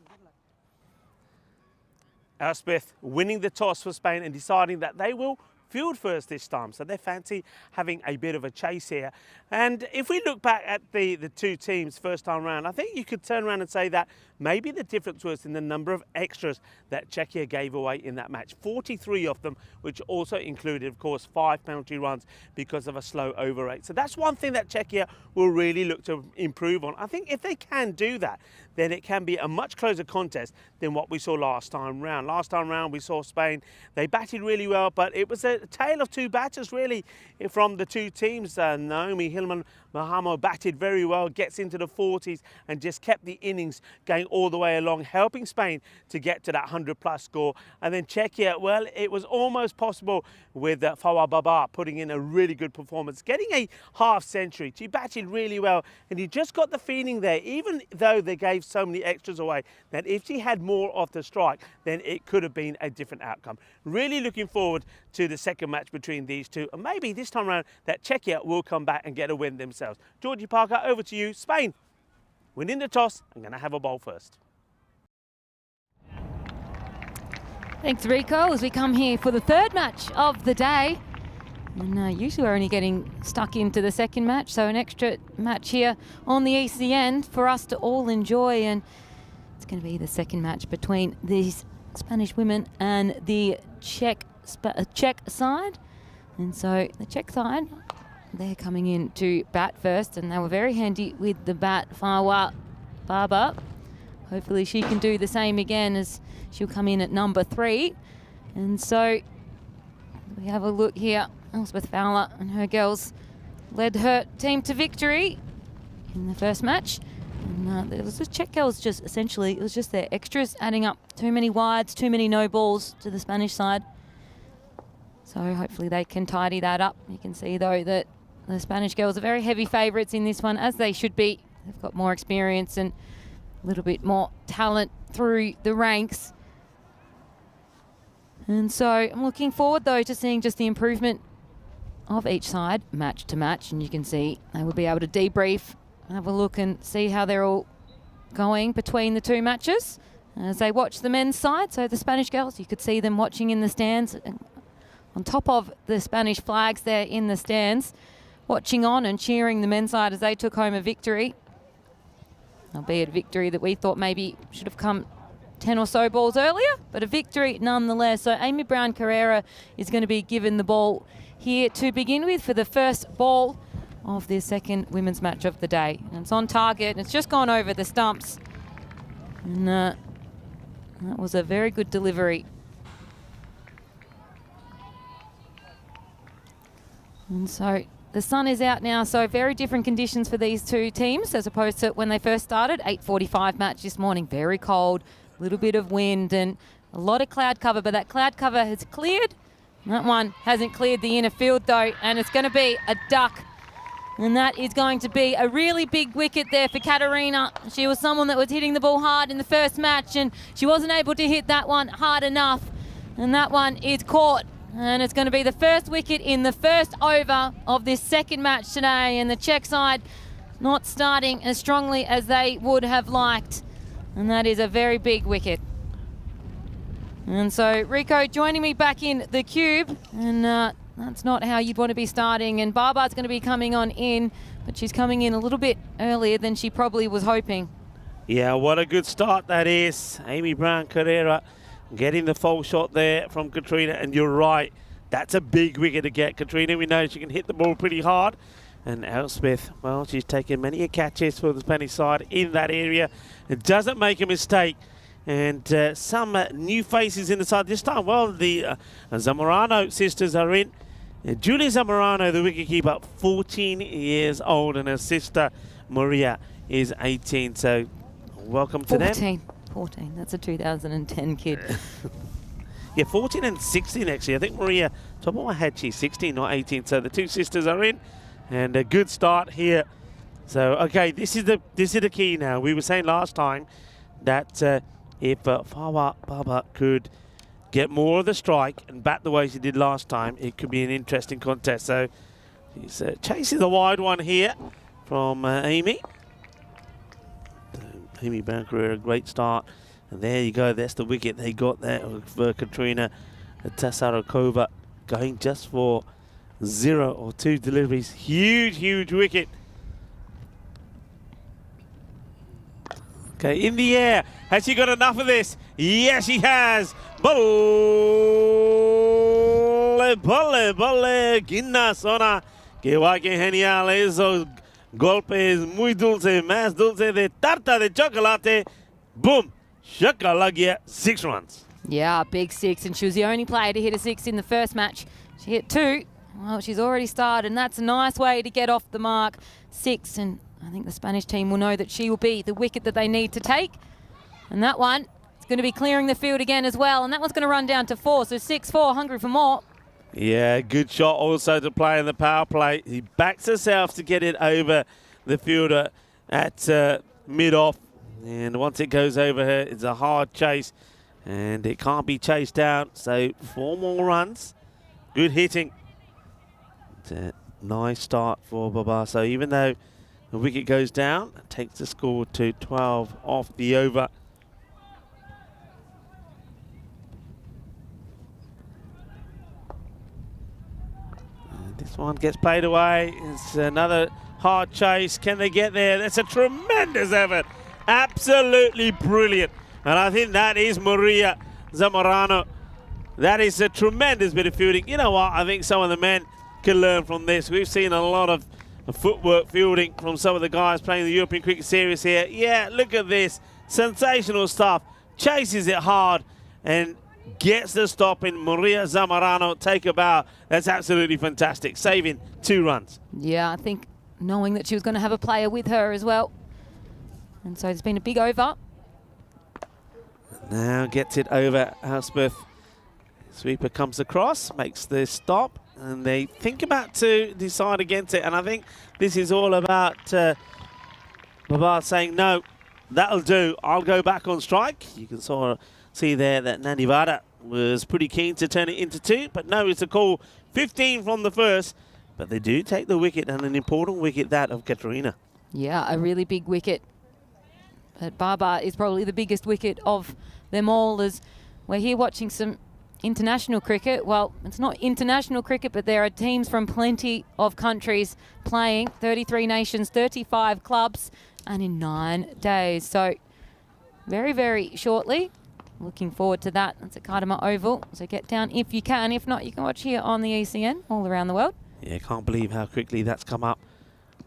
Elspeth winning the toss for Spain and deciding that they will field first this time. So they fancy having a bit of a chase here. And if we look back at the two teams first time round, I think you could turn around and say that maybe the difference was in the number of extras that Czechia gave away in that match. 43 of them, which also included, of course, 5 penalty runs because of a slow over rate. So that's one thing that Czechia will really look to improve on. I think if they can do that, then it can be a much closer contest than what we saw last time round. Last time round, we saw Spain. They batted really well, but it was a tale of two batters, really, from the two teams. Naomi Hillman-Mahamo batted very well, gets into the 40s, and just kept the innings going all the way along, helping Spain to get to that 100-plus score. And then Czechia, well, it was almost possible with Fawa Baba putting in a really good performance, getting a half century. She batted really well, and you just got the feeling there, even though they gave so many extras away, that if she had more off the strike, then it could have been a different outcome. Really looking forward to the second match between these two, and maybe this time around that Czechia will come back and get a win themselves. Georgie Parker, over to you. Spain winning the toss. I'm going to have a bowl first. Thanks, Rico, as we come here for the third match of the day. And usually we're only getting stuck into the second match, so an extra match here on the ECN for us to all enjoy. And it's going to be the second match between these Spanish women and the Czech side. And so the Czech side, they're coming in to bat first, and they were very handy with the bat. Fawa Baba, hopefully she can do the same again, as she'll come in at number 3. And so we have a look here. Elspeth Fowler and her girls led her team to victory in the first match. And it was the Czech girls, just essentially, it was just their extras adding up. Too many wides, too many no balls to the Spanish side. So hopefully they can tidy that up. You can see, though, that the Spanish girls are very heavy favourites in this one, as they should be. They've got more experience and a little bit more talent through the ranks. And so I'm looking forward, though, to seeing just the improvement of each side, match to match. And you can see they will be able to debrief, have a look and see how they're all going between the two matches as they watch the men's side. So the Spanish girls, you could see them watching in the stands, on top of the Spanish flags there in the stands, watching on and cheering the men's side as they took home a victory. Albeit a victory that we thought maybe should have come 10 or so balls earlier, but a victory nonetheless. So Amy Brown Carrera is going to be given the ball here to begin with for the first ball of the second women's match of the day. And it's on target, and it's just gone over the stumps. And that was a very good delivery. And so the sun is out now, so very different conditions for these two teams as opposed to when they first started. 8:45 match this morning, very cold, a little bit of wind and a lot of cloud cover, but that cloud cover has cleared. That one hasn't cleared the inner field, though, and it's going to be a duck. And that is going to be a really big wicket there for Katarina. She was someone that was hitting the ball hard in the first match, and she wasn't able to hit that one hard enough. And that one is caught. And it's going to be the first wicket in the first over of this second match today. And the Czech side not starting as strongly as they would have liked. And that is a very big wicket. And so Rico joining me back in the cube. And that's not how you'd want to be starting. And Barbar's going to be coming on in, but she's coming in a little bit earlier than she probably was hoping. Yeah, what a good start that is. Amy Brown Carrera getting the full shot there from Katrina, and you're right, that's a big wicket to get. Katrina, we know she can hit the ball pretty hard, and Elspeth, well, she's taken many catches for the Spanish side in that area. It doesn't make a mistake, and some new faces in the side this time. Well, the Zamorano sisters are in, Julia Zamorano, the wicketkeeper, 14 years old, and her sister Maria is 18. So welcome to them. 14. That's a 2010 kid. Yeah, 14 and 16 actually. I think Maria, top of my head, she's 16, not 18. So the two sisters are in, and a good start here. So okay, this is the key now. We were saying last time that if Fawa Baba could get more of the strike and bat the way she did last time, it could be an interesting contest. So he's chasing the wide one here from Amy. Amy Banker, a great start. And there you go, that's the wicket they got there for Katrina Tasarokova, going just for 0 or 2 deliveries. Huge, huge wicket. Okay, in the air. Has she got enough of this? Yes, she has. Bolle, bolle, bolle. Ginna zona. Que va que genial. Esos golpes muy dulce. Más dulce de tarta de chocolate. Boom. Shakalagia, 6 runs. Yeah, big 6, and she was the only player to hit a 6 in the first match. She hit 2. Well, she's already started, and that's a nice way to get off the mark. 6, and I think the Spanish team will know that she will be the wicket that they need to take. And that one is going to be clearing the field again as well, and that one's going to run down to 4, so 6-4, hungry for more. Yeah, good shot also to play in the power play. He backs herself to get it over the fielder at mid-off. And once it goes over her, it's a hard chase, and it can't be chased down. So 4 more runs. Good hitting. It's a nice start for Baba. So even though the wicket goes down, it takes the score to 12 off the over. And this one gets played away. It's another hard chase. Can they get there? That's a tremendous effort. Absolutely brilliant. And I think that is Maria Zamorano. That is a tremendous bit of fielding. You know what? I think some of the men can learn from this. We've seen a lot of footwork fielding from some of the guys playing the European Cricket Series here. Yeah, look at this. Sensational stuff. Chases it hard and gets the stop in. Maria Zamorano, take a bow. That's absolutely fantastic. Saving 2 runs. Yeah, I think knowing that she was going to have a player with her as well. And so it's been a big over. Now gets it over Elspeth. Sweeper comes across, makes the stop, and they think about to decide against it. And I think this is all about Baba saying, no, that'll do. I'll go back on strike. You can sort of see there that Nanivada was pretty keen to turn it into 2, but no, it's a call. 15 from the first, but they do take the wicket, and an important wicket, that of Katerina. Yeah, a really big wicket. But Baba is probably the biggest wicket of them all, as we're here watching some international cricket. Well, it's not international cricket, but there are teams from plenty of countries playing, 33 nations, 35 clubs, and in 9 days. So very, very shortly. Looking forward to that. It's at Kardama Oval, so get down if you can. If not, you can watch here on the ECN all around the world. Yeah, can't believe how quickly that's come up.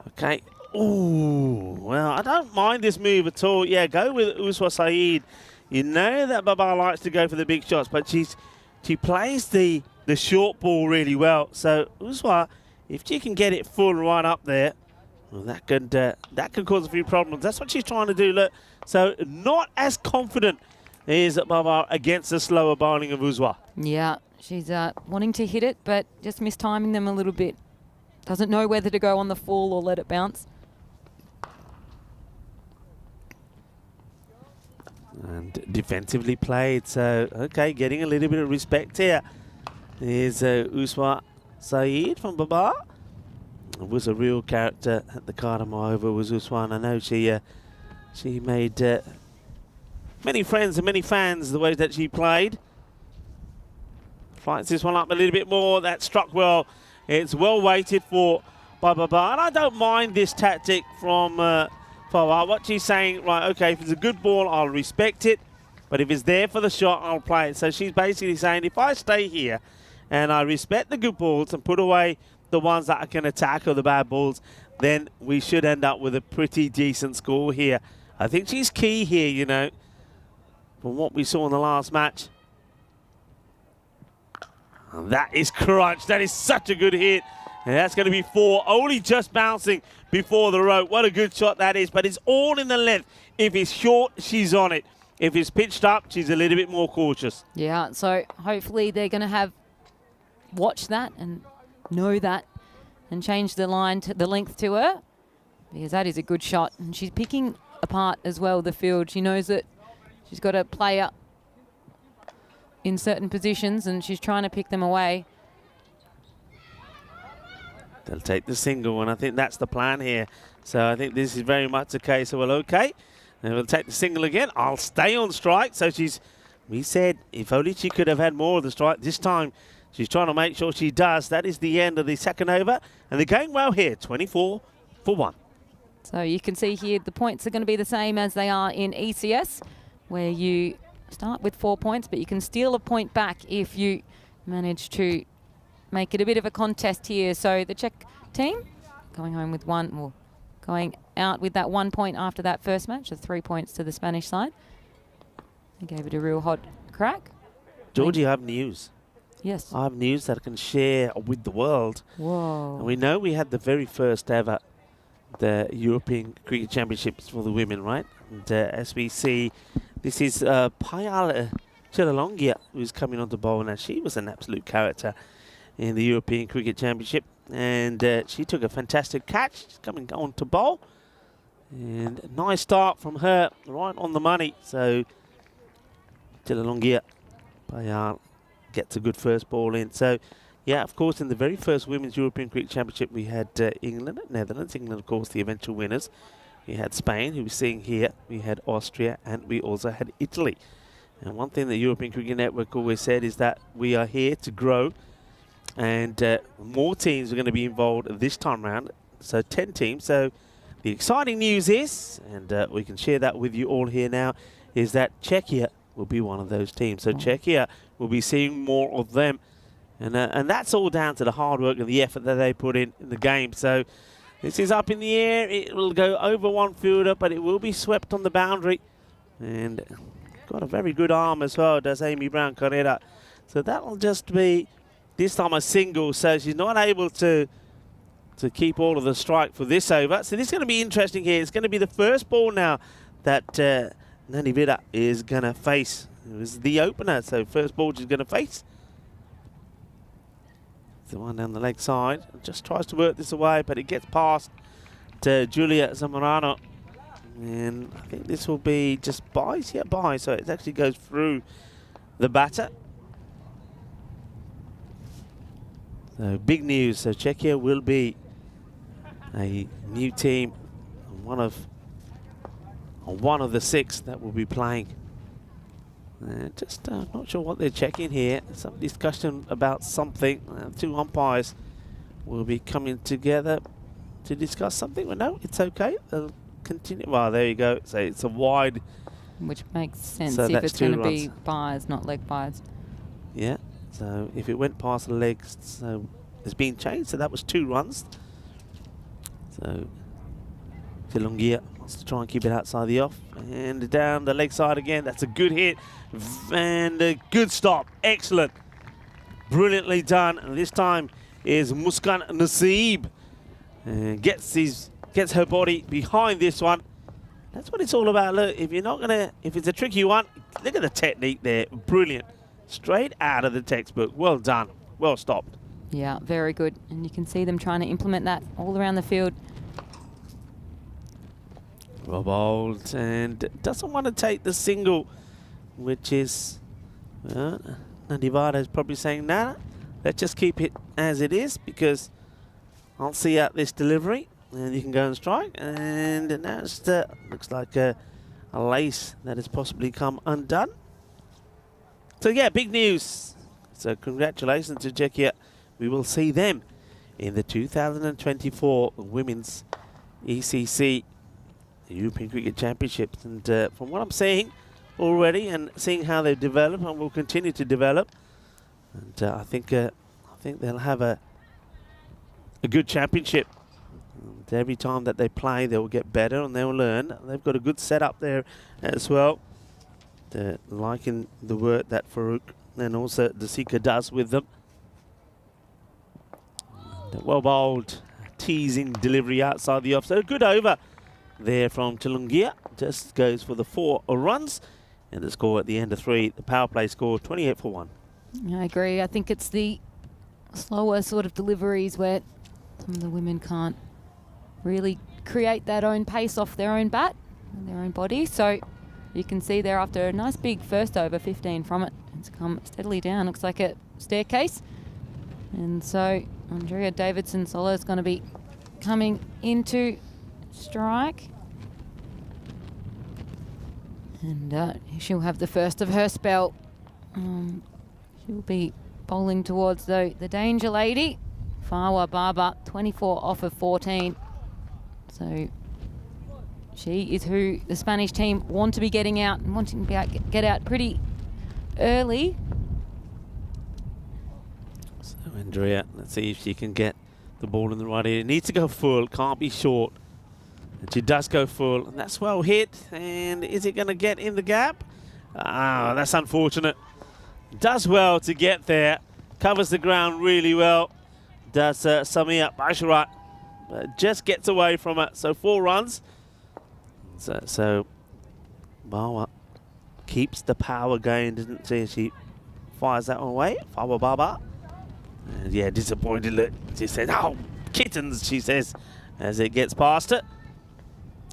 Okay. Oh, well, I don't mind this move at all. Yeah, go with Uswa Saeed. You know that Baba likes to go for the big shots, but she plays the short ball really well. So Uswa, if she can get it full right up there, well, that could cause a few problems. That's what she's trying to do. Look, so not as confident is Baba against the slower bowling of Uswa. Yeah, she's wanting to hit it, but just mistiming them a little bit. Doesn't know whether to go on the full or let it bounce. And defensively played, so okay, getting a little bit of respect here. Here's Uswa Saeed from Baba. Was a real character at the Kardama Oval, was Uswa. I know she made many friends and many fans the way that she played. Flights this one up a little bit more. That struck well. It's well weighted for Baba, and I don't mind this tactic from Fawa. What she's saying, right, okay, if it's a good ball, I'll respect it, but if it's there for the shot, I'll play it. So she's basically saying, if I stay here and I respect the good balls and put away the ones that I can attack or the bad balls, then we should end up with a pretty decent score here. I think she's key here, you know, from what we saw in the last match. And that is crunch. That is such a good hit. And that's going to be 4, only just bouncing before the rope. What a good shot that is, but it's all in the length. If it's short, she's on it. If it's pitched up, she's a little bit more cautious. Yeah, so hopefully they're going to watch that and know that and change the line to the length to her, because that is a good shot. And she's picking apart as well the field. She knows that she's got a player in certain positions and she's trying to pick them away. They'll take the single, and I think that's the plan here. So I think this is very much a case of, well, okay, and we'll take the single again. I'll stay on strike. So we said if only she could have had more of the strike. This time she's trying to make sure she does. That is the end of the second over, and they're going well here, 24 for 1. So you can see here the points are going to be the same as they are in ECS, where you start with 4 points, but you can steal a point back if you manage to make it a bit of a contest here. So the Czech team going home with 1, or going out with that 1 point after that first match, so 3 points to the Spanish side. They gave it a real hot crack. Georgie, I have news. Yes. I have news that I can share with the world. Whoa. And we know we had the very first ever the European Cricket Championships for the women, right? And as we see, this is Payal Chilalongia who's coming on to bowl. Now, she was an absolute character in the European Cricket Championship, and she took a fantastic catch. She's coming on to bowl, and a nice start from her, right on the money. So Chilalongia Payal gets a good first ball in. So yeah, of course, in the very first Women's European Cricket Championship, we had England, Netherlands. England, of course, the eventual winners. We had Spain, who we're seeing here. We had Austria, and we also had Italy. And one thing the European Cricket Network always said is that we are here to grow, and more teams are going to be involved this time round. So 10 teams. So the exciting news is, and we can share that with you all here now, is that Czechia will be one of those teams. So Czechia will be seeing more of them. And that's all down to the hard work and the effort that they put in the game. So this is up in the air. It will go over one fielder, but it will be swept on the boundary. And got a very good arm as well, does Amy Brown Carrera. So that'll just be, this time, a single. So she's not able to keep all of the strike for this over. So this is going to be interesting here. It's going to be the first ball now that Nani Vida is going to face. It was the opener, so first ball she's going to face. The one down the leg side, just tries to work this away, but it gets past to Julia Zamorano, and I think this will be just buys, buy, so it actually goes through the batter. So big news. So Czechia will be a new team, one of the 6 that will be playing. Just not sure what they're checking here. Some discussion about something. 2 umpires will be coming together to discuss something. Well, no, it's okay. They'll continue. Well, there you go. So it's a wide. Which makes sense So if it's going to runs. be buys, not leg buys. Yeah. So if it went past the legs, so it's been changed. So that was 2 runs. So Tilongia wants to try and keep it outside the off. And down the leg side again. That's a good hit. And a good stop. Excellent. Brilliantly done. And this time is Muskan Naseeb. And gets her body behind this one. That's what it's all about. Look, if it's a tricky one, look at the technique there. Brilliant. Straight out of the textbook. Well done. Well stopped. Yeah, very good. And you can see them trying to implement that all around the field. Rob Old, and doesn't want to take the single, which is, Nandivada is probably saying, nah, let's just keep it as it is, because I'll see out this delivery, and you can go and strike. And now it looks like a lace that has possibly come undone. So yeah, big news. So congratulations to Czechia. We will see them in the 2024 Women's ECC European Cricket Championships. And from what I'm seeing already, and seeing how they develop and will continue to develop, and I think they'll have a good championship. And every time that they play, they will get better and they will learn. They've got a good setup there as well. Liking the work that Farouk and also Desika does with them. well bowled, teasing delivery outside the off. So good over there from Chilungia. Just goes for the 4 runs. And the score at the end of 3, the power play score 28 for 1. I agree. I think it's the slower sort of deliveries where some of the women can't really create that own pace off their own bat, their own body. So you can see there after a nice big first over, 15 from it, it's come steadily down. Looks like a staircase. And so Andrea Davidson-Sola is going to be coming into strike. And she'll have the first of her spell. She'll be bowling towards the danger lady. Fawa Baba, 24 off of 14. So she is who the Spanish team want to be getting out and wanting to get out pretty early. So Andrea, let's see if she can get the ball in the right area. It needs to go full, can't be short. And she does go full, and that's well hit. And is it going to get in the gap? Ah, that's unfortunate. Does well to get there. Covers the ground really well. Does Samia Basharat. Just gets away from it. So 4 runs. So Bawa keeps the power going, doesn't she? She fires that one away. Fawa Baba. And yeah, disappointed look. She said, oh, kittens, she says, as it gets past it.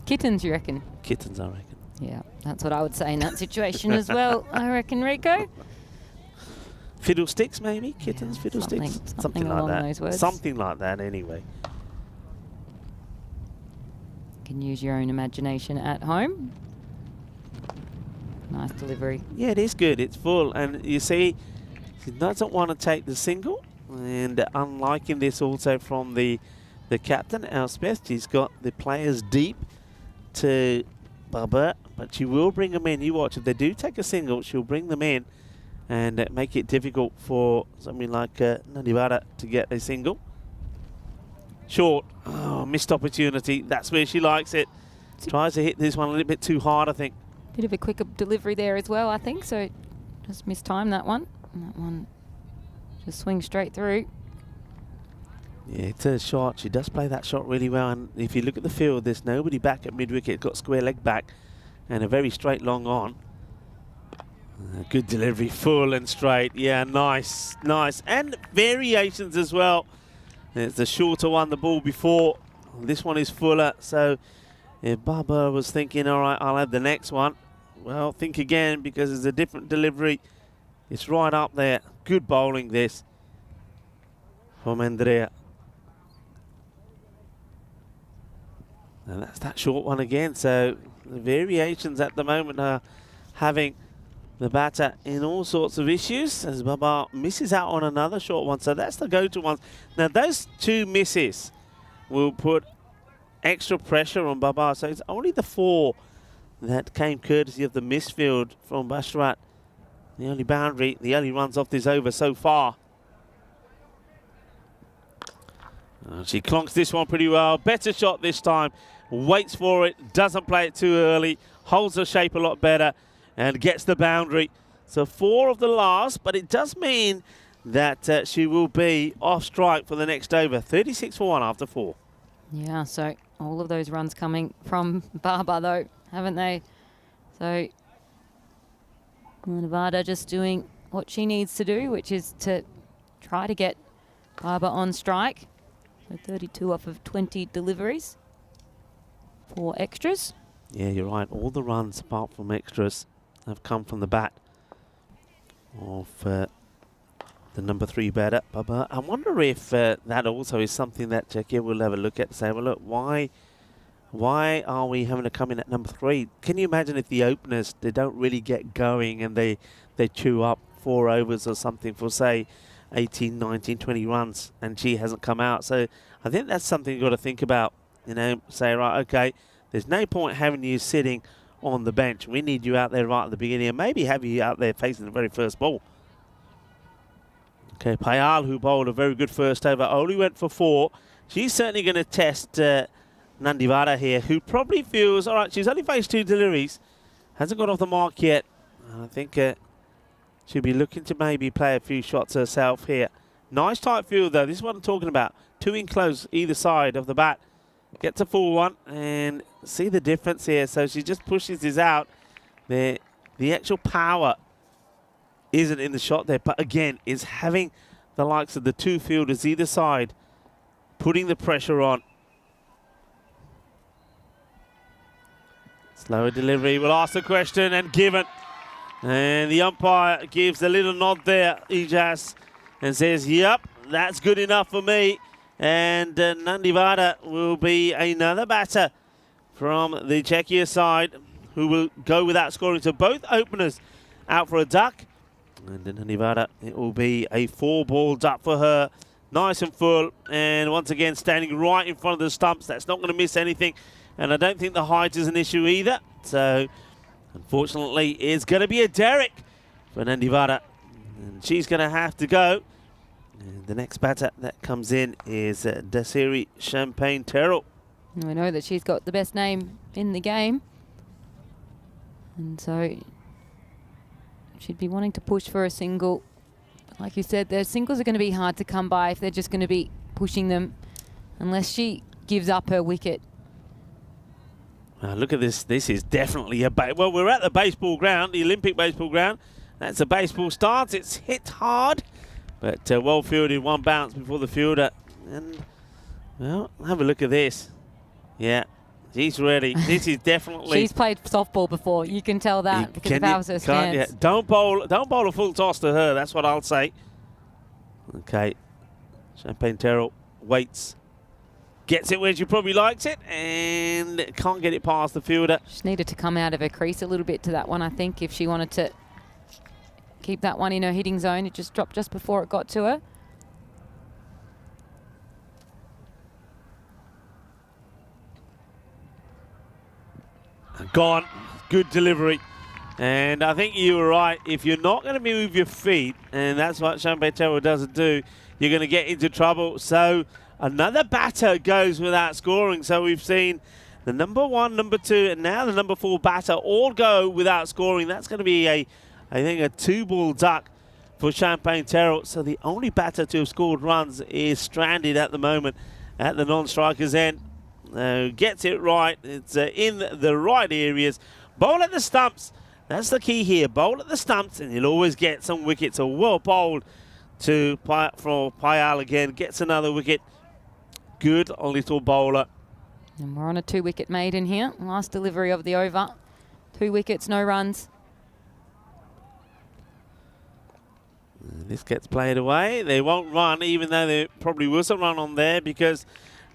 Kittens, you reckon? Kittens, I reckon. Yeah, that's what I would say in that situation as well, I reckon, Rico. Fiddlesticks, maybe? Kittens, Yeah, fiddlesticks? something like along that. those words. Something like that, anyway. You can use your own imagination at home. Nice delivery. Yeah, it is good. It's full. And you see, she doesn't want to take the single. And unliking this also from the captain, Elspeth, she's got the players deep to Baba, but she will bring them in. You watch, if they do take a single, she'll bring them in and make it difficult for something like Nandivara to get a single. Short. Oh, missed opportunity. That's where she likes it. Tries to hit this one a little bit too hard, I think. Bit of a quicker delivery there as well, I think. So just mistimed that one. And that one just swings straight through. Yeah, it's a shot. She does play that shot really well. And if you look at the field, there's nobody back at mid-wicket. Got square leg back and a very straight long on. Good delivery, full and straight. Yeah, nice, nice. And variations as well. It's the shorter one, the ball before. This one is fuller. So if Baba was thinking, all right, I'll have the next one. Well, think again, because it's a different delivery. It's right up there. Good bowling, this, from Andrea. And that's that short one again. So the variations at the moment are having the batter in all sorts of issues as Baba misses out on another short one. So that's the go-to ones. Now those 2 misses will put extra pressure on Baba. So it's only the 4 that came courtesy of the misfield from Basharat. The only boundary, the only runs off this over so far. She clonks this one pretty well. Better shot this time. Waits for it. Doesn't play it too early. Holds her shape a lot better. And gets the boundary. So 4 of the last. But it does mean that she will be off strike for the next over. 36 for 1 after 4. Yeah, so all of those runs coming from Baba, though, haven't they? So Nevada just doing what she needs to do, which is to try to get Baba on strike. So 32 off of 20 deliveries. 4 extras. Yeah, you're right. All the runs, apart from extras, have come from the bat of the number 3 batter, Baba. I wonder if that also is something that Czechia will have a look at and say, well, look, why are we having to come in at number 3? Can you imagine if the openers, they don't really get going and they chew up 4 overs or something for, say, 18, 19, 20 runs and she hasn't come out? So I think that's something you've got to think about. You know, say, right, okay, there's no point having you sitting on the bench. We need you out there right at the beginning and maybe have you out there facing the very first ball. Okay, Payal, who bowled a very good first over, only went for 4. She's certainly going to test Nandivara here, who probably feels, all right, she's only faced 2 deliveries, hasn't got off the mark yet. I think she'll be looking to maybe play a few shots herself here Nice tight field, though. This is what I'm talking about. 2 in close either side of the bat. Gets a full one, and see the difference here. So she just pushes this out. The actual power isn't in the shot there, but again, is having the likes of the 2 fielders either side, putting the pressure on. Slower delivery. We'll ask the question and given. And the umpire gives a little nod there, Ijas, and says, yep, that's good enough for me. And Nandivada will be another batter from the Czechia side who will go without scoring. So both openers out for a duck. And Nandivada, it will be a 4-ball duck for her. Nice and full. And once again, standing right in front of the stumps. That's not going to miss anything. And I don't think the height is an issue either. So, unfortunately, it's going to be a derrick for Nandivada. And she's going to have to go. And the next batter that comes in is Desiree Champagne-Terrell. We know that she's got the best name in the game. And so she'd be wanting to push for a single. But like you said, their singles are going to be hard to come by if they're just going to be pushing them unless she gives up her wicket. Look at this. This is definitely a well, we're at the baseball ground, the Olympic baseball ground. That's a baseball stance. It's hit hard, but well fielded, one bounce before the fielder. And, well, have a look at this. Yeah, she's ready. This is definitely... She's played softball before. You can tell that because of how her stance. Yeah. Don't bowl a full toss to her. That's what I'll say. Okay. Champagne-Terrell waits. Gets it where she probably likes it and can't get it past the fielder. She needed to come out of her crease a little bit to that one, I think, if she wanted to keep that one in her hitting zone. It just dropped just before it got to her. Gone. Good delivery. And I think you were right. If you're not going to move your feet, and that's what Champagne-Terrell doesn't do, you're going to get into trouble. So another batter goes without scoring. So we've seen the number 1, number 2, and now the number 4 batter all go without scoring. That's going to be I think a 2-ball duck for Champagne-Terrell. So the only batter to have scored runs is stranded at the moment at the non-striker's end. Gets it right. It's in the right areas. Bowl at the stumps. That's the key here. Bowl at the stumps, and you'll always get some wickets. So well bowled for Payal again. Gets another wicket. Good little bowler. And we're on a 2-wicket maiden here. Last delivery of the over. 2 wickets, no runs. This gets played away. They won't run, even though there probably was a run on there, because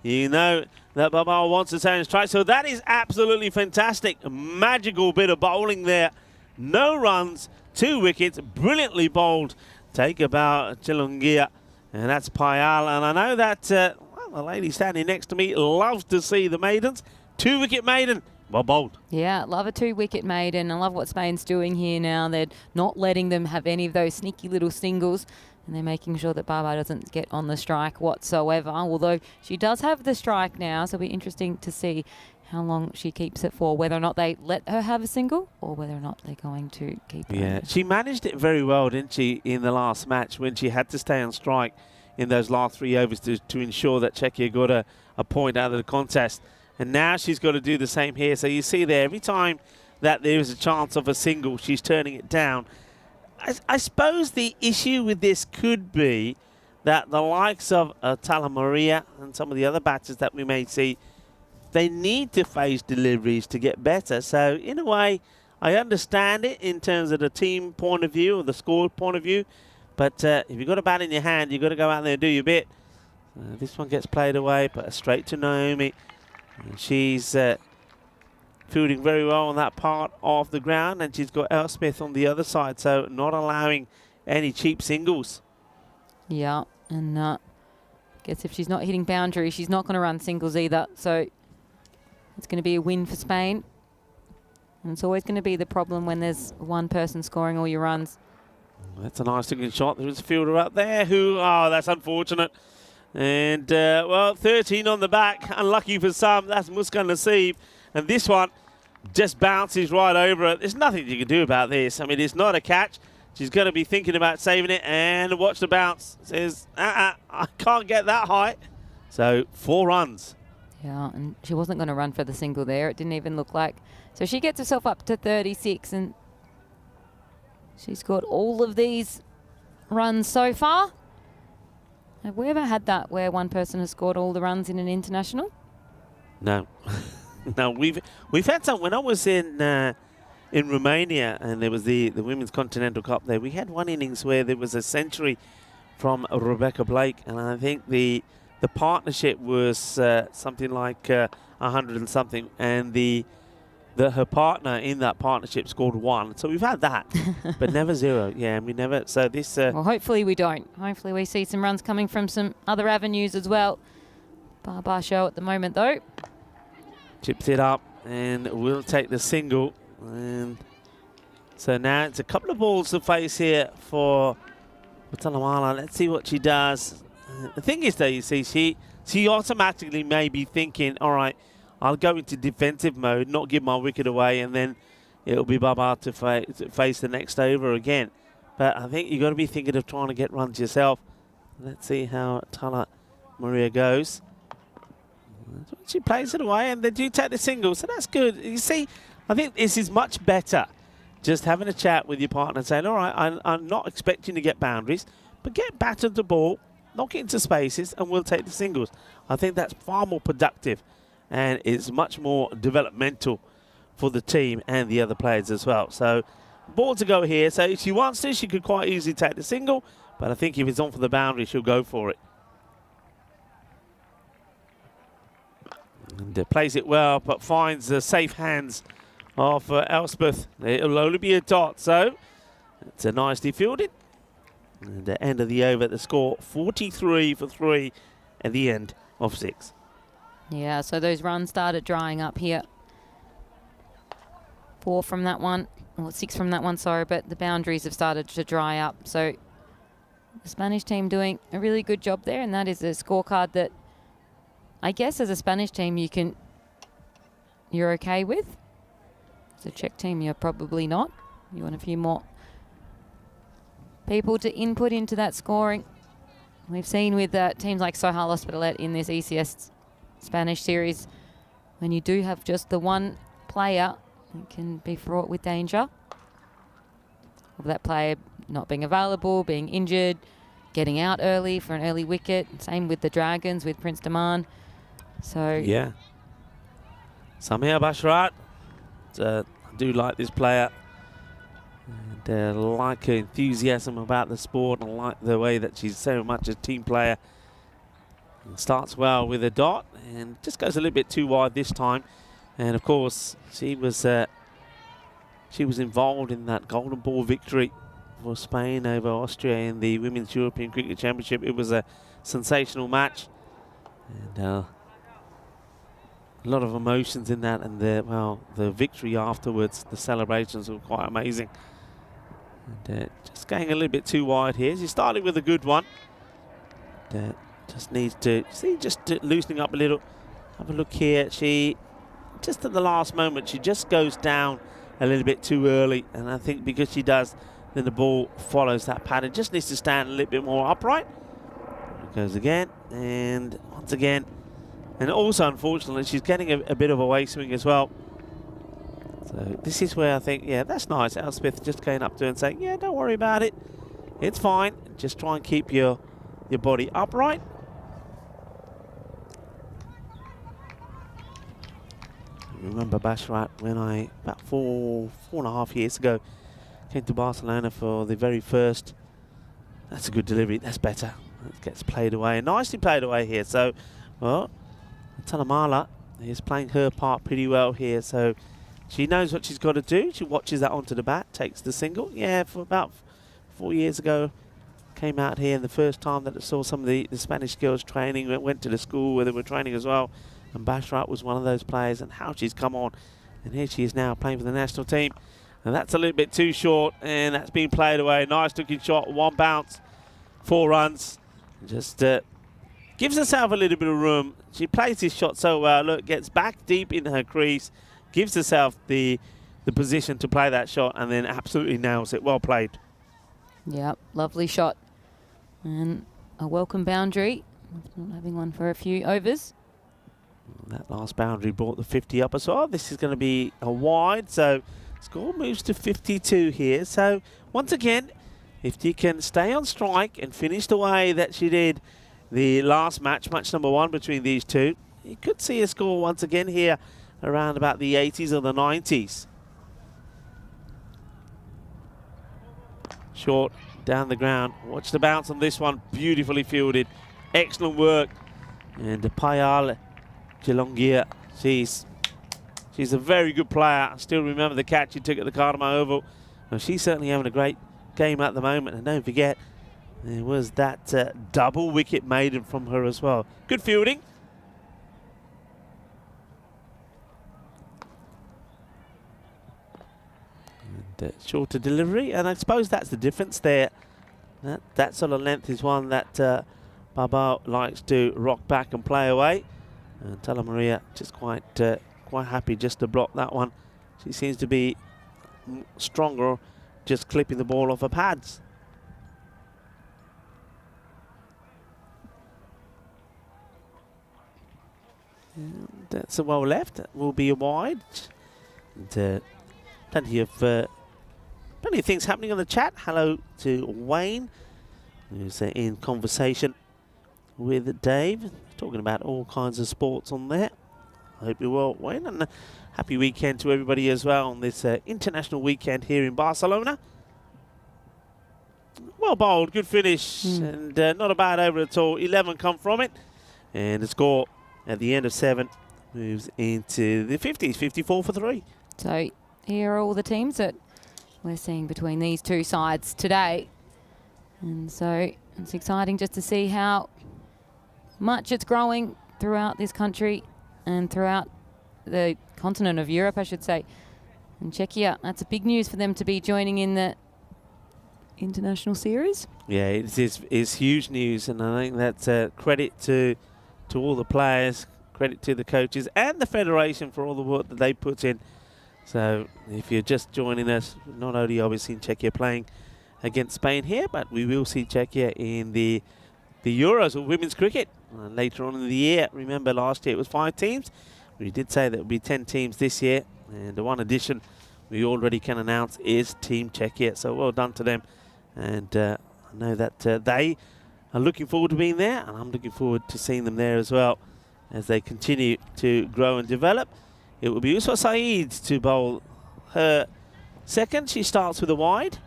you know that Babal wants to turn strike. So that is absolutely fantastic. A magical bit of bowling there. No runs, 2 wickets, brilliantly bowled. Take about Chilungia, and that's Payal. And I know that well, the lady standing next to me loves to see the maidens. 2-wicket maiden. Well bowled. Yeah, love a 2-wicket maiden. I love what Spain's doing here now. They're not letting them have any of those sneaky little singles, and they're making sure that Baba doesn't get on the strike whatsoever, although she does have the strike now, so it'll be interesting to see how long she keeps it for, whether or not they let her have a single or whether or not they're going to keep her. Yeah, she managed it very well, didn't she, in the last match when she had to stay on strike in those last 3 overs to ensure that Czechia got a point out of the contest. And now she's got to do the same here. So you see there, every time that there is a chance of a single, she's turning it down. I suppose the issue with this could be that the likes of Tala Maria and some of the other batters that we may see, they need to face deliveries to get better. So in a way, I understand it in terms of the team point of view or the score point of view. But if you've got a bat in your hand, you've got to go out there and do your bit. This one gets played away, but straight to Naomi. And she's fielding very well on that part of the ground, and she's got Elspeth on the other side, so not allowing any cheap singles. Yeah, and I guess if she's not hitting boundaries, she's not going to run singles either, so it's going to be a win for Spain. And it's always going to be the problem when there's one person scoring all your runs. That's a nice looking shot. There's a fielder up there who, oh, that's unfortunate. And, well, 13 on the back. Unlucky for some. That's Muskan Naseeb. And this one just bounces right over it. There's nothing you can do about this. I mean, it's not a catch. She's going to be thinking about saving it, and watch the bounce. Says, I can't get that high. So 4 runs. Yeah, and she wasn't going to run for the single there. It didn't even look like. So she gets herself up to 36, and she's got all of these runs so far. Have we ever had that where one person has scored all the runs in an international? No. No, we've had some. When I was in Romania, and there was the Women's Continental Cup there, we had one innings where there was a century from Rebecca Blake, and I think the partnership was something like 100 and something, and her partner in that partnership scored 1. So we've had that, but never 0. Yeah, we never. So this. Well, hopefully we don't. Hopefully we see some runs coming from some other avenues as well. Bar show at the moment though. Chips it up and will take the single. And so now it's a couple of balls to face here for Talamala. Let's see what she does. The thing is, though, you see, she automatically may be thinking, all right, I'll go into defensive mode, not give my wicket away, and then it'll be Baba to face the next over again. But I think you've got to be thinking of trying to get runs yourself. Let's see how Tala Maria goes. She plays it away, and they do take the single, so that's good. You see, I think this is much better, just having a chat with your partner and saying, all right, I'm not expecting to get boundaries, but get back to the ball, knock it into spaces, and we'll take the singles. I think that's far more productive, and it's much more developmental for the team and the other players as well. So, ball to go here. So if she wants to, she could quite easily take the single, but I think if it's on for the boundary, she'll go for it. And plays it well, but finds the safe hands of Elspeth. It'll only be a dot, so it's a nicely fielded. And the end of the over, the score 43 for 3 at the end of 6. Yeah, so those runs started drying up here. 4 from that one, or 6 from that one, sorry, but the boundaries have started to dry up. So the Spanish team doing a really good job there, and that is a scorecard that I guess as a Spanish team you're okay with. As a Czech team, you're probably not. You want a few more people to input into that scoring. We've seen with teams like Sohal Hospitalet in this ECS Spanish series, when you do have just the one player, it can be fraught with danger of that player not being available, being injured, getting out early for an early wicket. Same with the Dragons, with Prince Daman. So yeah, Samia Bashrat, I do like this player, and like her enthusiasm about the sport, and like the way that she's so much a team player. And starts well with a dot and just goes a little bit too wide this time. And of course, she was involved in that golden ball victory for Spain over Austria in the Women's European Cricket Championship. It was a sensational match, and a lot of emotions in that, and the victory afterwards, the celebrations were quite amazing. And just going a little bit too wide here. She started with a good one. Just needs to loosening up a little. Have a look here. She just at the last moment, she just goes down a little bit too early, and I think because she does, then the ball follows that pattern. Just needs to stand a little bit more upright. It goes again, and once again. And also, unfortunately, she's getting a bit of a way swing as well. So this is where I think, yeah, that's nice. Elspeth just going up to her and saying, yeah, don't worry about it. It's fine. Just try and keep your body upright. I remember Bashrat when about four and a half years ago, came to Barcelona for the very first. That's a good delivery. That's better. It gets played away. Nicely played away here. So, well, Talamala is playing her part pretty well here. So she knows what she's got to do. She watches that onto the bat, takes the single. Yeah, for about 4 years ago, came out here, and the first time that I saw some of the Spanish girls training, went to the school where they were training as well. And Bashrat was one of those players, and how she's come on. And here she is now playing for the national team. And that's a little bit too short, and that's been played away. Nice looking shot, 1 bounce, 4 runs. Just gives herself a little bit of room. She plays this shot so well. Look, gets back deep in her crease, gives herself the position to play that shot, and then absolutely nails it. Well played. Yep, lovely shot. And a welcome boundary. Not having one for a few overs. That last boundary brought the 50 up as well. This is going to be a wide, so score moves to 52 here. So once again, if you can stay on strike and finish the way that she did the last match, match number 1 between these two, you could see a score once again here around about the 80s or the 90s. Short down the ground. Watch the bounce on this one. Beautifully fielded. Excellent work. And Payal Jelongia, she's a very good player. I still remember the catch she took at the Cardamom Oval. Well, she's certainly having a great game at the moment. And don't forget, there was that double wicket maiden from her as well. Good fielding. And shorter delivery. And I suppose that's the difference there. That sort of length is one that Baba likes to rock back and play away. And Tala Maria just quite happy just to block that one. She seems to be stronger just clipping the ball off her pads. And that's a well left. That will be a wide. And plenty of things happening on the chat. Hello to Wayne, who's in conversation with Dave, talking about all kinds of sports on there. I hope you're well, Wayne, and a happy weekend to everybody as well on this international weekend here in Barcelona. Well bowled, good finish, and not a bad over at all. 11 come from it, and the score at the end of 7 moves into the 50s, 54 for 3. So here are all the teams that we're seeing between these two sides today. And so it's exciting just to see how much it's growing throughout this country and throughout the continent of Europe, I should say. And Czechia, that's a big news for them to be joining in the international series. Yeah, it's huge news, and I think that's credit to all the players, credit to the coaches and the federation for all the work that they put in. So if you're just joining us, not only are we seeing Czechia playing against Spain here, but we will see Czechia in the Euros of women's cricket later on in the year. Remember, last year it was 5 teams. We did say that it would be 10 teams this year, and the one addition we already can announce is Team Czechia. So well done to them, and I know that they are looking forward to being there, and I'm looking forward to seeing them there as well as they continue to grow and develop. It will be Uswa Saeed to bowl her second. She starts with a wide.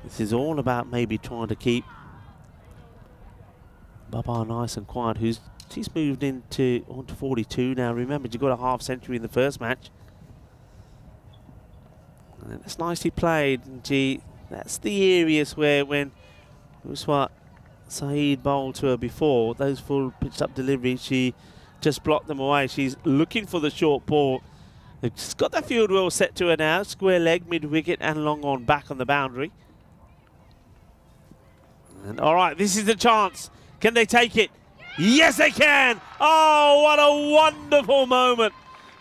This is all about maybe trying to keep Baba nice and quiet, she's moved onto 42 now. Remember, you got a half century in the first match. And that's nicely played. And that's the areas where when Uswa Saeed bowled to her before, those full pitched up deliveries, she just blocked them away. She's looking for the short ball. She's got that field well set to her now. Square leg, mid wicket, and long on back on the boundary. And all right, this is the chance. Can they take it? Yes, they can. Oh, what a wonderful moment.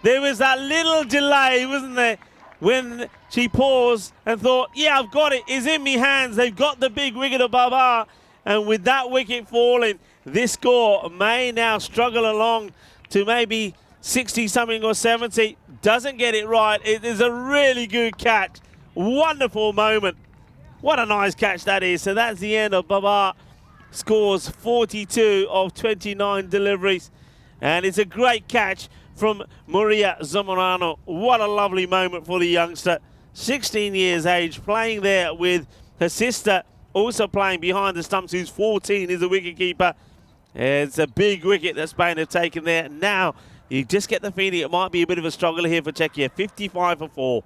There was that little delay, wasn't there, when she paused and thought, yeah, I've got it. It's in me hands. They've got the big wicket of Baba. And with that wicket falling, this score may now struggle along to maybe 60-something or 70. Doesn't get it right. It is a really good catch. Wonderful moment. What a nice catch that is. So that's the end of Baba. Scores 42 of 29 deliveries. And it's a great catch from Maria Zamorano. What a lovely moment for the youngster. 16 years age, playing there with her sister, also playing behind the stumps, who's 14, is a wicketkeeper. It's a big wicket that Spain have taken there. Now, you just get the feeling it might be a bit of a struggle here for Czechia. 55 for 4.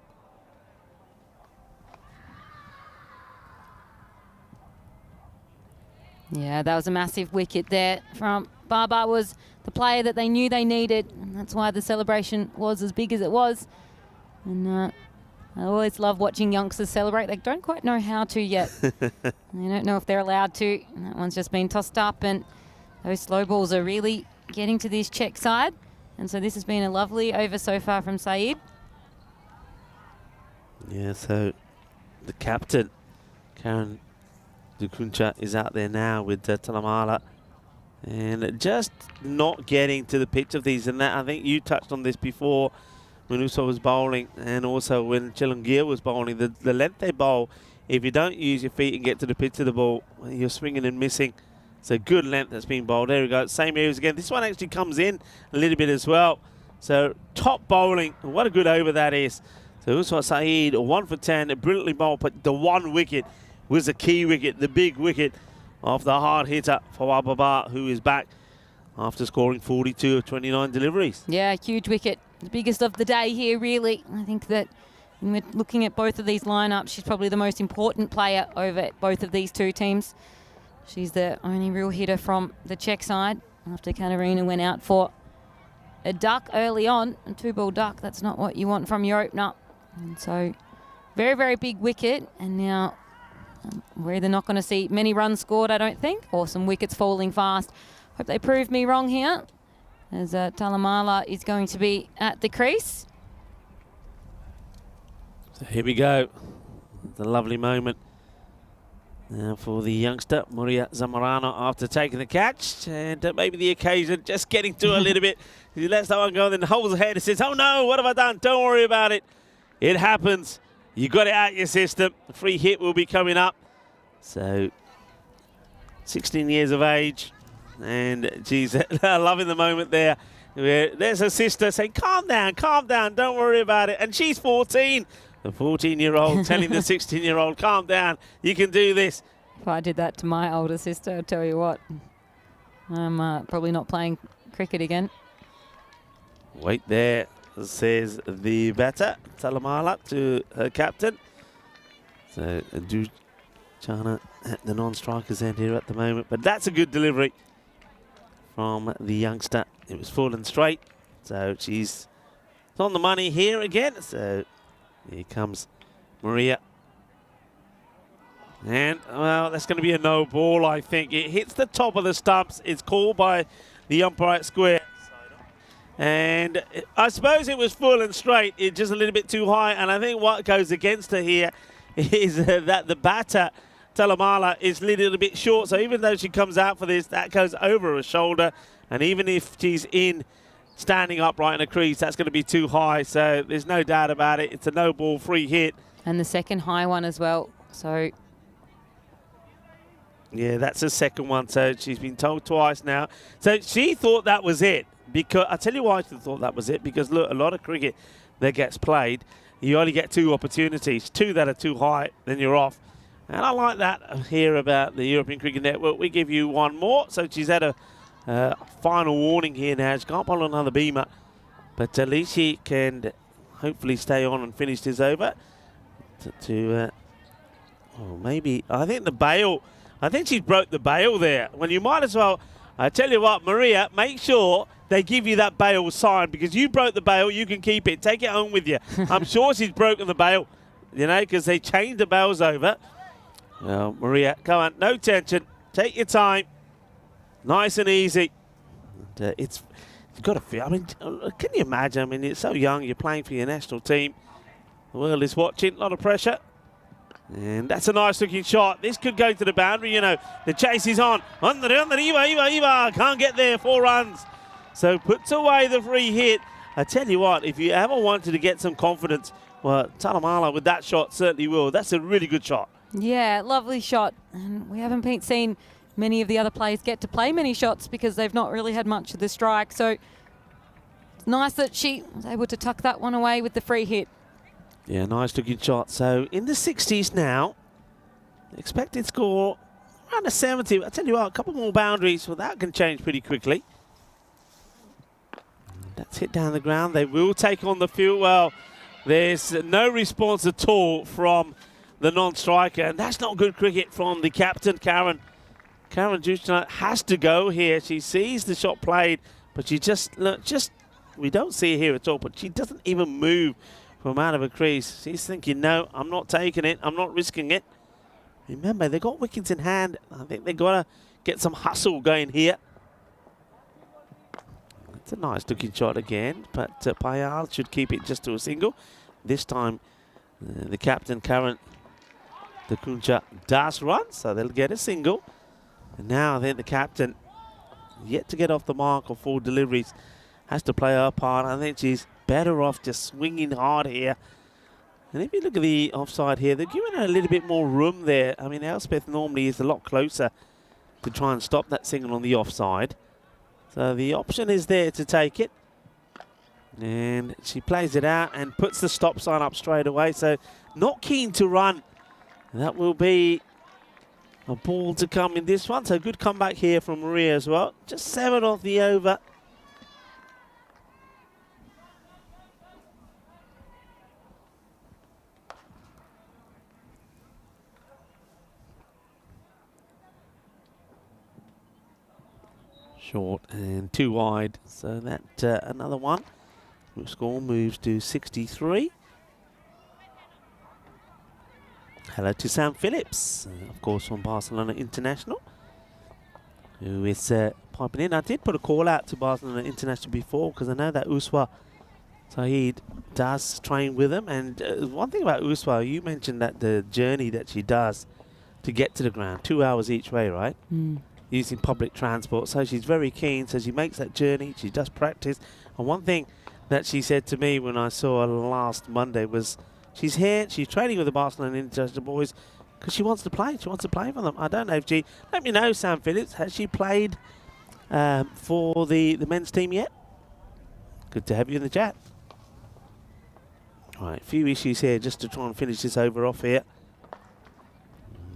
Yeah, that was a massive wicket there from Baba. Was the player that they knew they needed, and that's why the celebration was as big as it was. And I always love watching youngsters celebrate. They don't quite know how to yet. They don't know if they're allowed to. And that one's just been tossed up, and those slow balls are really getting to this Czech side. And so this has been a lovely over so far from Saeed. Yeah, so the captain, Karen Dukuncha, is out there now with Talamala. And just not getting to the pitch of these. And that, I think you touched on this before when Uso was bowling and also when Chilungir was bowling. The length they bowl, if you don't use your feet and get to the pitch of the ball, you're swinging and missing. It's a good length that's being bowled. There we go. Same areas again. This one actually comes in a little bit as well. So top bowling. What a good over that is. So Usman Saeed, 1 for 10, brilliantly bowled, but the one wicket was a key wicket, the big wicket of the hard hitter Fawad Babar, who is back after scoring 42 of 29 deliveries. Yeah, huge wicket. The biggest of the day here, really. I think that when we're looking at both of these lineups, she's probably the most important player over both of these two teams. She's the only real hitter from the Czech side after Katarina went out for a duck early on, a 2-ball duck. That's not what you want from your opener. And so very, very big wicket. And now we're either not going to see many runs scored, I don't think, or some wickets falling fast. Hope they prove me wrong here, as Talamala is going to be at the crease. So here we go. It's a lovely moment now for the youngster, Maria Zamorano, after taking the catch. And maybe the occasion, just getting to a little bit. He lets that one go, then holds the head and says, oh no, what have I done? Don't worry about it. It happens. You got it out your system. The free hit will be coming up. So, 16 years of age. And, geez, loving the moment there. There's her sister saying, calm down, don't worry about it. And she's 14. The 14-year-old telling the 16-year-old, calm down, you can do this. If I did that to my older sister, I'll tell you what, I'm probably not playing cricket again. Wait there, says the batter, Talamala, to her captain. So, Chana at the non-striker's end here at the moment. But that's a good delivery from the youngster. It was full and straight. So she's on the money here again. So here comes Maria. And, well, that's going to be a no ball, I think. It hits the top of the stumps. It's called by the umpire at square. And I suppose it was full and straight. It's just a little bit too high. And I think what goes against her here is that the batter, Talamala, is a little bit short. So even though she comes out for this, that goes over her shoulder. And even if she's in standing upright in a crease, that's going to be too high. So there's no doubt about it. It's a no ball free hit. And the second high one as well. So yeah, that's the second one. So she's been told twice now. So she thought that was it. Because I'll tell you why she thought that was it. Because, look, a lot of cricket that gets played, you only get 2 opportunities. 2 that are too high, then you're off. And I like that here about the European Cricket Network. We give you 1 more. So she's had a final warning here now. She can't bowl another beamer. But at least she can hopefully stay on and finish this over. Oh, maybe, I think the bail, I think she's broke the bail there. When you might as well, I tell you what, Maria, make sure they give you that bail sign, because you broke the bail, you can keep it. Take it home with you. I'm sure she's broken the bail, you know, because they changed the bails over. Well, Maria, come on, no tension. Take your time. Nice and easy. And, you've got to feel, I mean, can you imagine? I mean, it's so young, you're playing for your national team. The world is watching, a lot of pressure. And that's a nice looking shot. This could go to the boundary, you know. The chase is on. Under, Eva. Can't get there, 4 runs. So puts away the free hit. I tell you what, if you ever wanted to get some confidence, well, Talamala with that shot certainly will. That's a really good shot. yeah, lovely shot. And we haven't seen many of the other players get to play many shots because they've not really had much of the strike. So it's nice that she was able to tuck that one away with the free hit. Yeah, nice looking shot. So in the 60s now, expected score around the 70. I tell you what, a couple more boundaries, well, that can change pretty quickly. That's hit down the ground. They will take on the field. Well, there's no response at all from the non-striker, and that's not good cricket from the captain, Karen. Karen Dushna has to go here. She sees the shot played, but she we don't see it here at all, but she doesn't even move from out of a crease. She's thinking, no, I'm not taking it. I'm not risking it. Remember, they've got wickets in hand. I think they've got to get some hustle going here. It's a nice looking shot again, but Payal should keep it just to a single. This time, the captain, Karen the Kuncha does run, so they'll get a single. And now then the captain, yet to get off the mark of 4 deliveries, has to play her part. I think she's better off just swinging hard here. And if you look at the offside here, they're giving her a little bit more room there. I mean, Elspeth normally is a lot closer to try and stop that single on the offside. So the option is there to take it. And she plays it out and puts the stop sign up straight away. So not keen to run. That will be a ball to come in this one. So good comeback here from Maria as well. Just 7 off the over. Short and 2 wide. So that another one. Score moves to 63. Hello to Sam Phillips, of course from Barcelona International, who is piping in. I did put a call out to Barcelona International before because I know that Uswa Saeed does train with them. And one thing about Uswa, you mentioned that the journey that she does to get to the ground, 2 hours each way, right? Using public transport. So she's very keen. So she makes that journey. She does practice. And one thing that she said to me when I saw her last Monday was she's here, she's training with the Barcelona International boys because she wants to play. She wants to play for them. I don't know if she... Let me know, Sam Phillips. Has she played for the men's team yet? Good to have you in the chat. All right, a few issues here just to try and finish this over off here.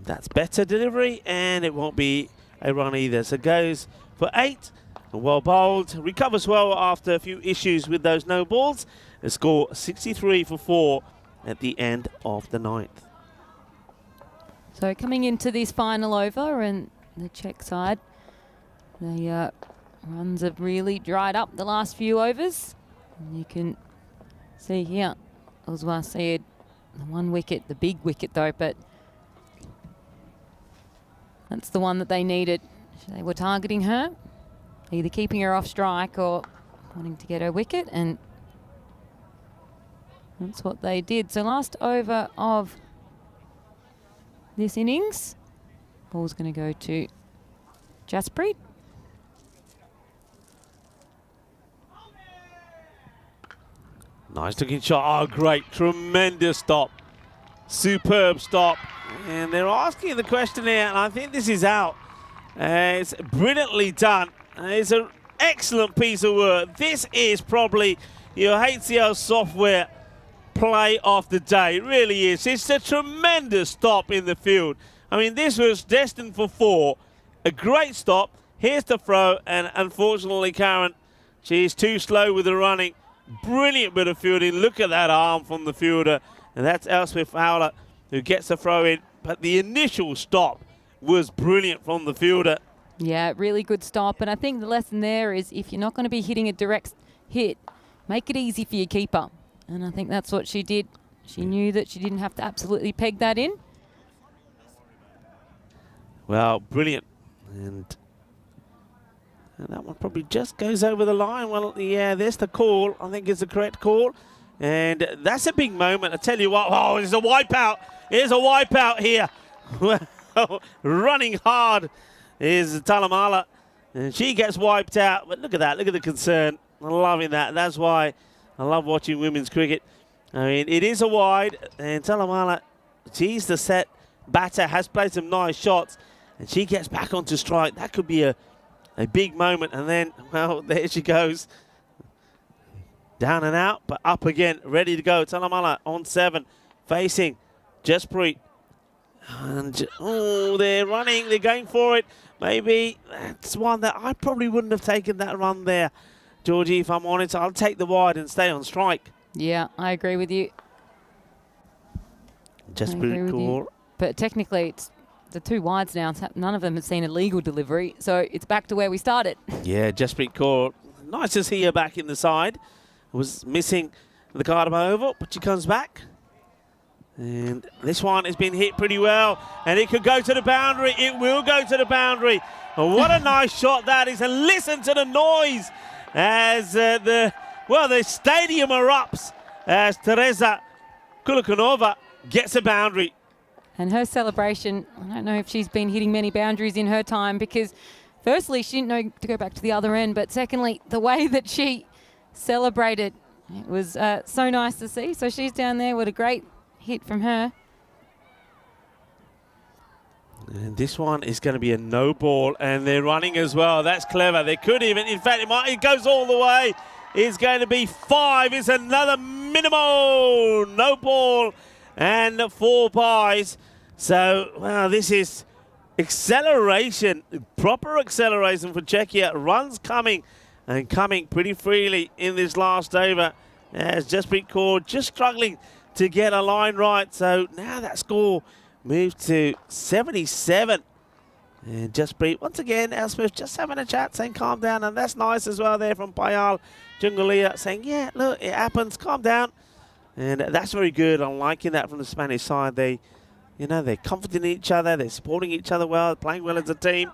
That's better delivery, and it won't be a run either. So goes for 8. Well bowled, recovers well after a few issues with those no balls. A score 63 for 4 at the end of the 9th. So coming into this final over, and the Czech side, the runs have really dried up the last few overs. And you can see here, Oswa said the 1 wicket, the big wicket though, but that's the one that they needed. They were targeting her, either keeping her off strike or wanting to get her wicket, and that's what they did. So last over of this innings, ball's going to go to Jaspreet. Nice looking shot. Oh, great. Tremendous stop. Superb stop. And they're asking the question here, and I think this is out. It's brilliantly done. It's an excellent piece of work. This is probably your HCL software play of the day. It really is. It's a tremendous stop in the field. I mean, this was destined for 4. A great stop. Here's the throw, and unfortunately, Karen, she's too slow with the running. Brilliant bit of fielding. Look at that arm from the fielder. And that's Elspeth Fowler who gets the throw in. But the initial stop was brilliant from the fielder. Yeah, really good stop. And I think the lesson there is if you're not going to be hitting a direct hit, make it easy for your keeper. And I think that's what she did. She knew that she didn't have to absolutely peg that in. Well, brilliant. And that one probably just goes over the line. Well, yeah, there's the call. I think it's the correct call. And that's a big moment. I tell you what, oh, there's a wipeout. Here's a wipeout here. Running hard is Talamala. And she gets wiped out. But look at that. Look at the concern. I'm loving that. That's why I love watching women's cricket. I mean, it is a wide. And Talamala, she's the set batter, has played some nice shots. And she gets back onto strike. That could be a big moment. And then, well, there she goes. Down and out, but up again, ready to go. Talamala on 7, facing Jaspreet. And, oh, they're running, they're going for it. Maybe that's one that I probably wouldn't have taken that run there, Georgie, if I'm honest. I'll take the wide and stay on strike. Yeah, I agree with you. Jaspreet call. But technically, it's the 2 wides now. None of them have seen a legal delivery, so it's back to where we started. Yeah, Jaspreet call. Nice to see her back in the side. Was missing the Cardamom Oval, but she comes back. And this one has been hit pretty well, and it could go to the boundary. It will go to the boundary. And what a nice shot that is. And listen to the noise as the stadium erupts as Teresa Kulikanova gets a boundary. And her celebration, I don't know if she's been hitting many boundaries in her time, because firstly, she didn't know to go back to the other end, but secondly, the way that she celebrated, it was so nice to see. So she's down there with a great hit from her. And this one is going to be a no ball, and they're running as well. That's clever. They could even, in fact, it goes all the way. It's going to be 5. It's another minimal no ball and 4 buys. So, wow, this is acceleration, proper acceleration for Czechia. Runs coming and coming pretty freely in this last over. As Jasprit Kaur just struggling to get a line right. So now that score moves to 77. And Jasprit, once again, Elspeth just having a chat, saying calm down. And that's nice as well there from Payal Jungalia, saying, yeah, look, it happens, calm down. And that's very good. I'm liking that from the Spanish side. They, you know, they're comforting each other. They're supporting each other well, playing well as a team.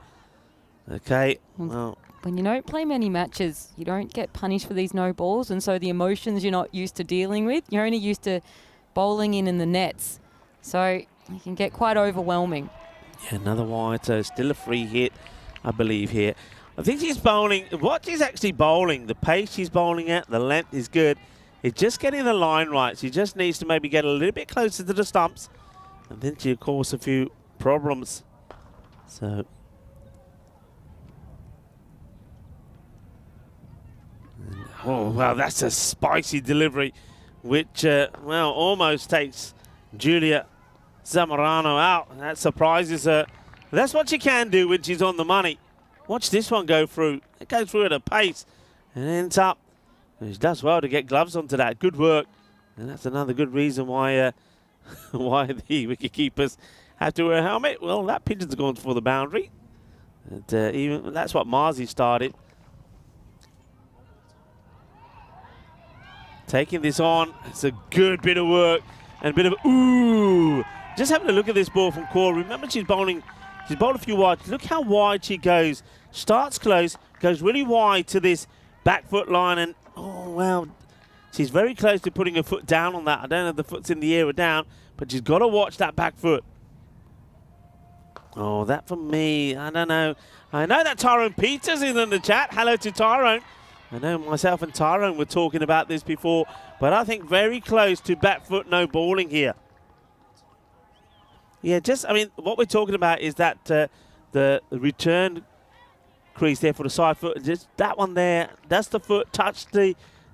Okay, well. When you don't play many matches, you don't get punished for these no balls. And so the emotions you're not used to dealing with, you're only used to bowling in the nets. So it can get quite overwhelming. Yeah, another wide, so still a free hit, I believe, here. I think she's bowling, what she's actually bowling, the pace she's bowling at, the length is good. It's just getting the line right. She just needs to maybe get a little bit closer to the stumps. And then she'll cause a few problems. So. Oh, wow, that's a spicy delivery, which, well, almost takes Julia Zamorano out. That surprises her. That's what she can do when she's on the money. Watch this one go through. It goes through at a pace and ends up. And she does well to get gloves onto that. Good work. And that's another good reason why why the wicketkeepers have to wear a helmet. Well, that pigeon's gone for the boundary. And even that's what Marzi started. Taking this on. It's a good bit of work and a bit of ooh. Just having a look at this ball from Kaur. Remember, she's bowled a few wide. Look how wide she goes. Starts close, goes really wide to this back foot line, and oh wow, she's very close to putting her foot down on that. I don't know if the foot's in the air or down, but she's got to watch that back foot. Oh, that for me, I don't know. I know that Tyrone Peters is in the chat. Hello to Tyrone. I know myself and Tyrone were talking about this before, but I think very close to back foot no balling here. Yeah, just, I mean, what we're talking about is that the return crease there for the side foot. Just that one there, does the foot touch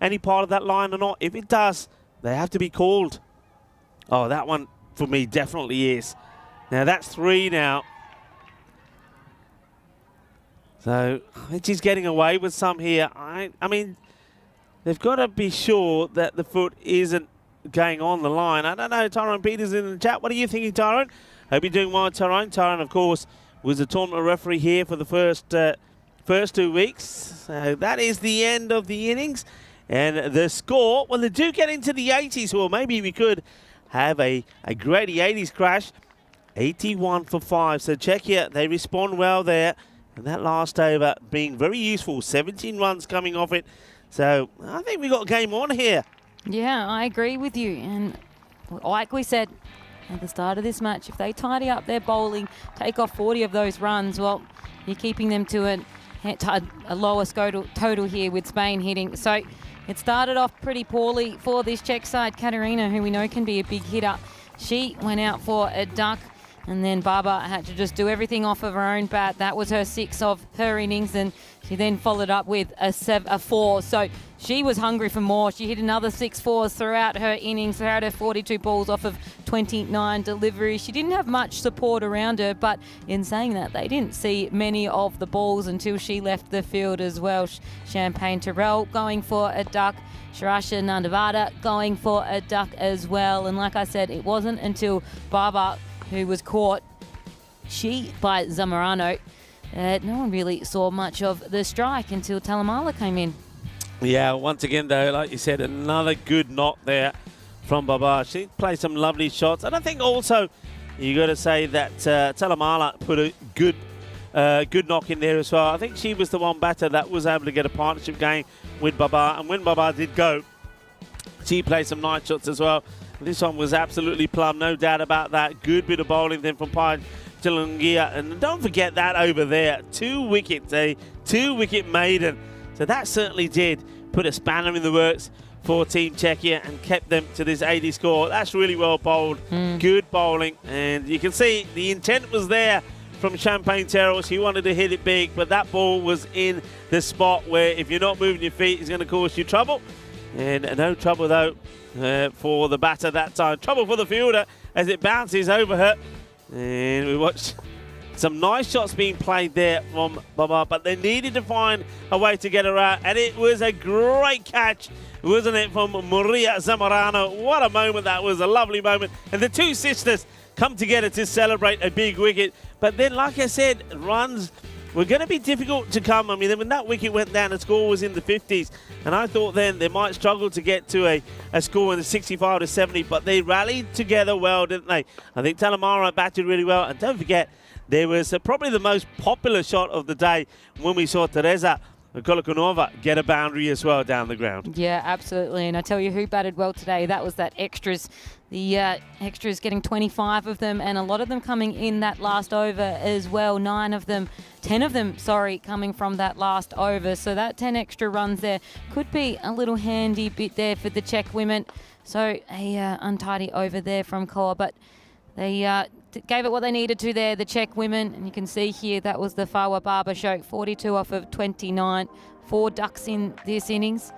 any part of that line or not? If it does, they have to be called. Oh, that one for me definitely is. Now that's 3 now. So I think she's getting away with some here. I mean, they've got to be sure that the foot isn't going on the line. I don't know, Tyrone Peters in the chat. What are you thinking, Tyrone? Hope you're doing well, Tyrone. Tyrone, of course, was the tournament referee here for the first 2 weeks. So that is the end of the innings. And the score, well, they do get into the 80s. Well, maybe we could have a Grady 80s crash. 81 for 5. So Czechia, they respond well there. And that last over being very useful. 17 runs coming off it. So I think we got a game on here. Yeah, I agree with you. And like we said at the start of this match, if they tidy up their bowling, take off 40 of those runs, well, you're keeping them to a lower total here with Spain hitting. So it started off pretty poorly for this Czech side. Katarina, who we know can be a big hitter, she went out for a duck. And then Baba had to just do everything off of her own bat. That was her 6 of her innings, and she then followed up with a 4. So she was hungry for more. She hit another 6 4s throughout her innings, throughout her 42 balls off of 29 deliveries. She didn't have much support around her, but in saying that, they didn't see many of the balls until she left the field as well. Champagne Terrell going for a duck. Sharasha Nandavada going for a duck as well. And like I said, it wasn't until Baba, who was caught by Zamorano, no one really saw much of the strike until Talamala came in. Yeah, once again, though, like you said, another good knock there from Baba. She played some lovely shots. And I think also you got to say that Talamala put a good knock in there as well. I think she was the one batter that was able to get a partnership game with Baba. And when Baba did go, she played some nice shots as well. This one was absolutely plumb, no doubt about that. Good bit of bowling then from Spain-Czechia. And don't forget that over there. 2 wickets, a 2-wicket maiden. So that certainly did put a spanner in the works for Team Czechia and kept them to this 80 score. That's really well bowled. Good bowling. And you can see the intent was there from Champagne Terrells. He wanted to hit it big, but that ball was in the spot where if you're not moving your feet, it's going to cause you trouble. And no trouble, though, for the batter that time. Trouble for the fielder as it bounces over her. And we watched some nice shots being played there from Baba, but they needed to find a way to get her out. And it was a great catch, wasn't it, from Maria Zamorano. What a moment that was, a lovely moment. And the two sisters come together to celebrate a big wicket. But then, like I said, runs were going to be difficult to come. I mean, when that wicket went down, the score was in the 50s. And I thought then they might struggle to get to a score in the 65 to 70. But they rallied together well, didn't they? I think Talamara batted really well. And don't forget, there was probably the most popular shot of the day when we saw Teresa Kolokonova get a boundary as well down the ground. Yeah, absolutely. And I tell you who batted well today, that was that extras. The extras getting 25 of them, and a lot of them coming in that last over as well. 10 of them, coming from that last over. So that 10 extra runs there could be a little handy bit there for the Czech women. So a untidy over there from Koa, but they gave it what they needed to there, the Czech women. And you can see here that was the Fawa Barber show, 42 off of 29, 4 ducks in this innings.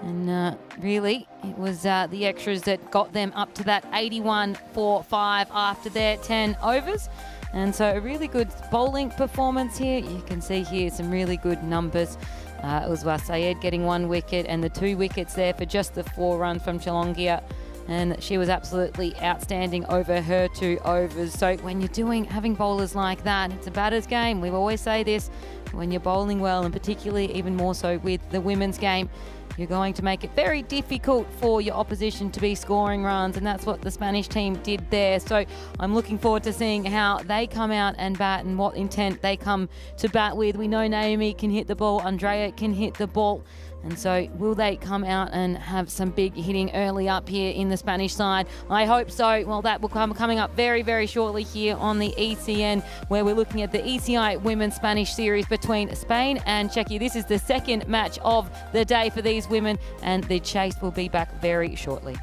And really, it was the extras that got them up to that 81-4-5 after their 10 overs. And so a really good bowling performance here. You can see here some really good numbers. It was Sayed getting 1 wicket and the 2 wickets there for just the 4 runs from Chalongia. And she was absolutely outstanding over her 2 overs. So when you're having bowlers like that, it's a batter's game. We always say this, when you're bowling well, and particularly even more so with the women's game, you're going to make it very difficult for your opposition to be scoring runs, and that's what the Spanish team did there. So I'm looking forward to seeing how they come out and bat and what intent they come to bat with. We know Naomi can hit the ball, Andrea can hit the ball. And so will they come out and have some big hitting early up here in the Spanish side? I hope so. Well, that will come coming up very, very shortly here on the ECN, where we're looking at the ECI Women's Spanish Series between Spain and Czechia. This is the second match of the day for these women, and the chase will be back very shortly.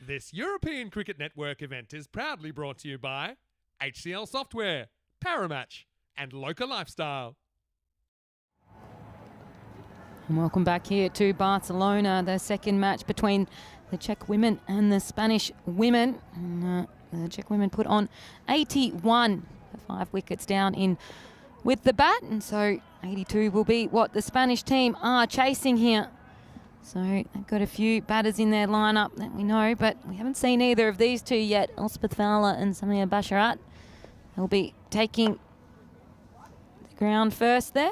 This European Cricket Network event is proudly brought to you by HCL Software, Paramatch, and Local Lifestyle. And welcome back here to Barcelona, the second match between the Czech women and the Spanish women. And, the Czech women put on 81, 5 wickets down in with the bat, and so 82 will be what the Spanish team are chasing here. So they've got a few batters in their lineup that we know, but we haven't seen either of these two yet, Elspeth Fowler and Samia Basharat. They'll be taking the ground first there.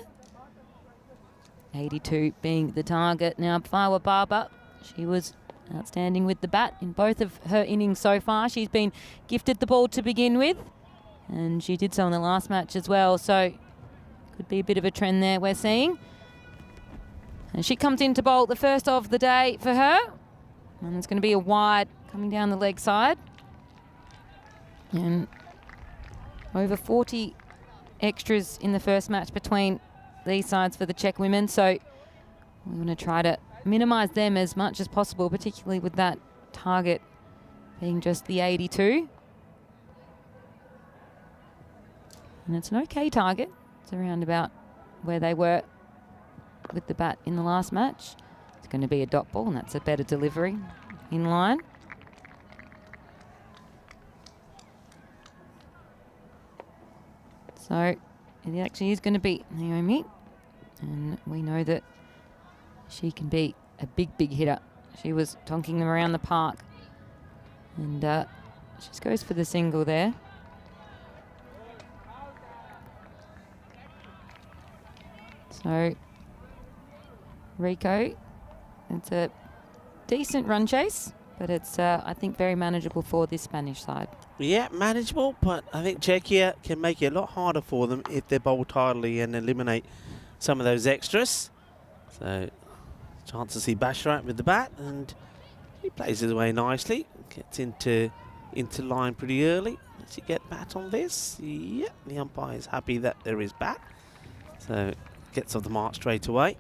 82 being the target. Now, Fawa Baba, she was outstanding with the bat in both of her innings so far. She's been gifted the ball to begin with, and she did so in the last match as well, so could be a bit of a trend there we're seeing. And she comes in to bowl the first of the day for her, and it's going to be a wide coming down the leg side. And over 40 extras in the first match between these sides for the Czech women, so we're going to try to minimise them as much as possible, particularly with that target being just the 82. And it's an okay target. It's around about where they were with the bat in the last match. It's going to be a dot ball, and that's a better delivery in line. So it actually is going to be Naomi, and we know that she can be a big, big hitter. She was tonking them around the park, and she just goes for the single there. So Rico, it's a decent run chase, but it's, I think, very manageable for this Spanish side. Yeah, manageable, but I think Czechia can make it a lot harder for them if they bowl tidily and eliminate some of those extras. So, chance to see Basharat with the bat, and he plays his way nicely. Gets into line pretty early. Does he get bat on this? Yeah, the umpire is happy that there is bat. So, gets off the mark straight away.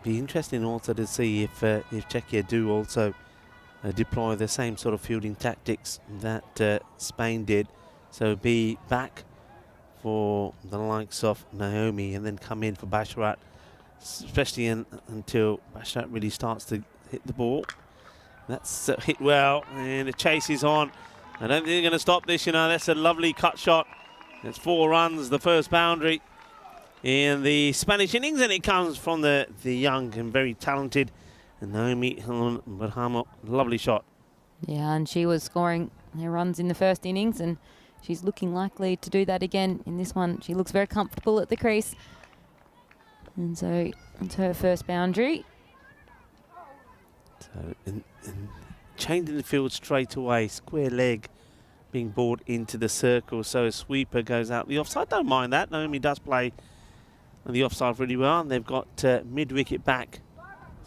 Be interesting also to see if Czechia do also deploy the same sort of fielding tactics that Spain did. So be back for the likes of Naomi and then come in for Basharat, especially until Basharat really starts to hit the ball. That's hit well, and the chase is on. I don't think they're going to stop this, you know. That's a lovely cut shot. It's 4 runs, the first boundary in the Spanish innings, and it comes from the young and very talented Naomi Berhamo. Lovely shot. Yeah, and she was scoring her runs in the first innings, and she's looking likely to do that again in this one. She looks very comfortable at the crease, and so it's her first boundary. So, and changing the field straight away, square leg being brought into the circle, so a sweeper goes out the offside. Don't mind that. Naomi does play on the offside really well, and they've got mid-wicket back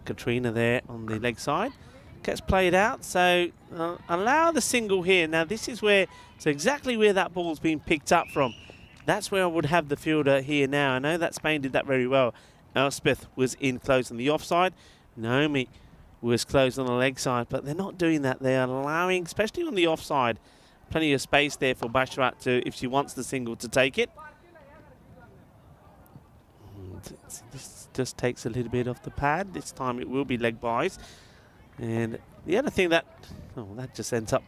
Katrina there on the leg side. Gets played out, so allow the single here. Now this is where, so exactly where that ball's been picked up from. That's where I would have the fielder here now. I know that Spain did that very well. Elspeth was in close on the offside. Naomi was close on the leg side, but they're not doing that. They're allowing, especially on the offside, plenty of space there for Basharat to, if she wants the single, to take it. This just takes a little bit off the pad. This time it will be leg buys. And the other thing that, that just ends up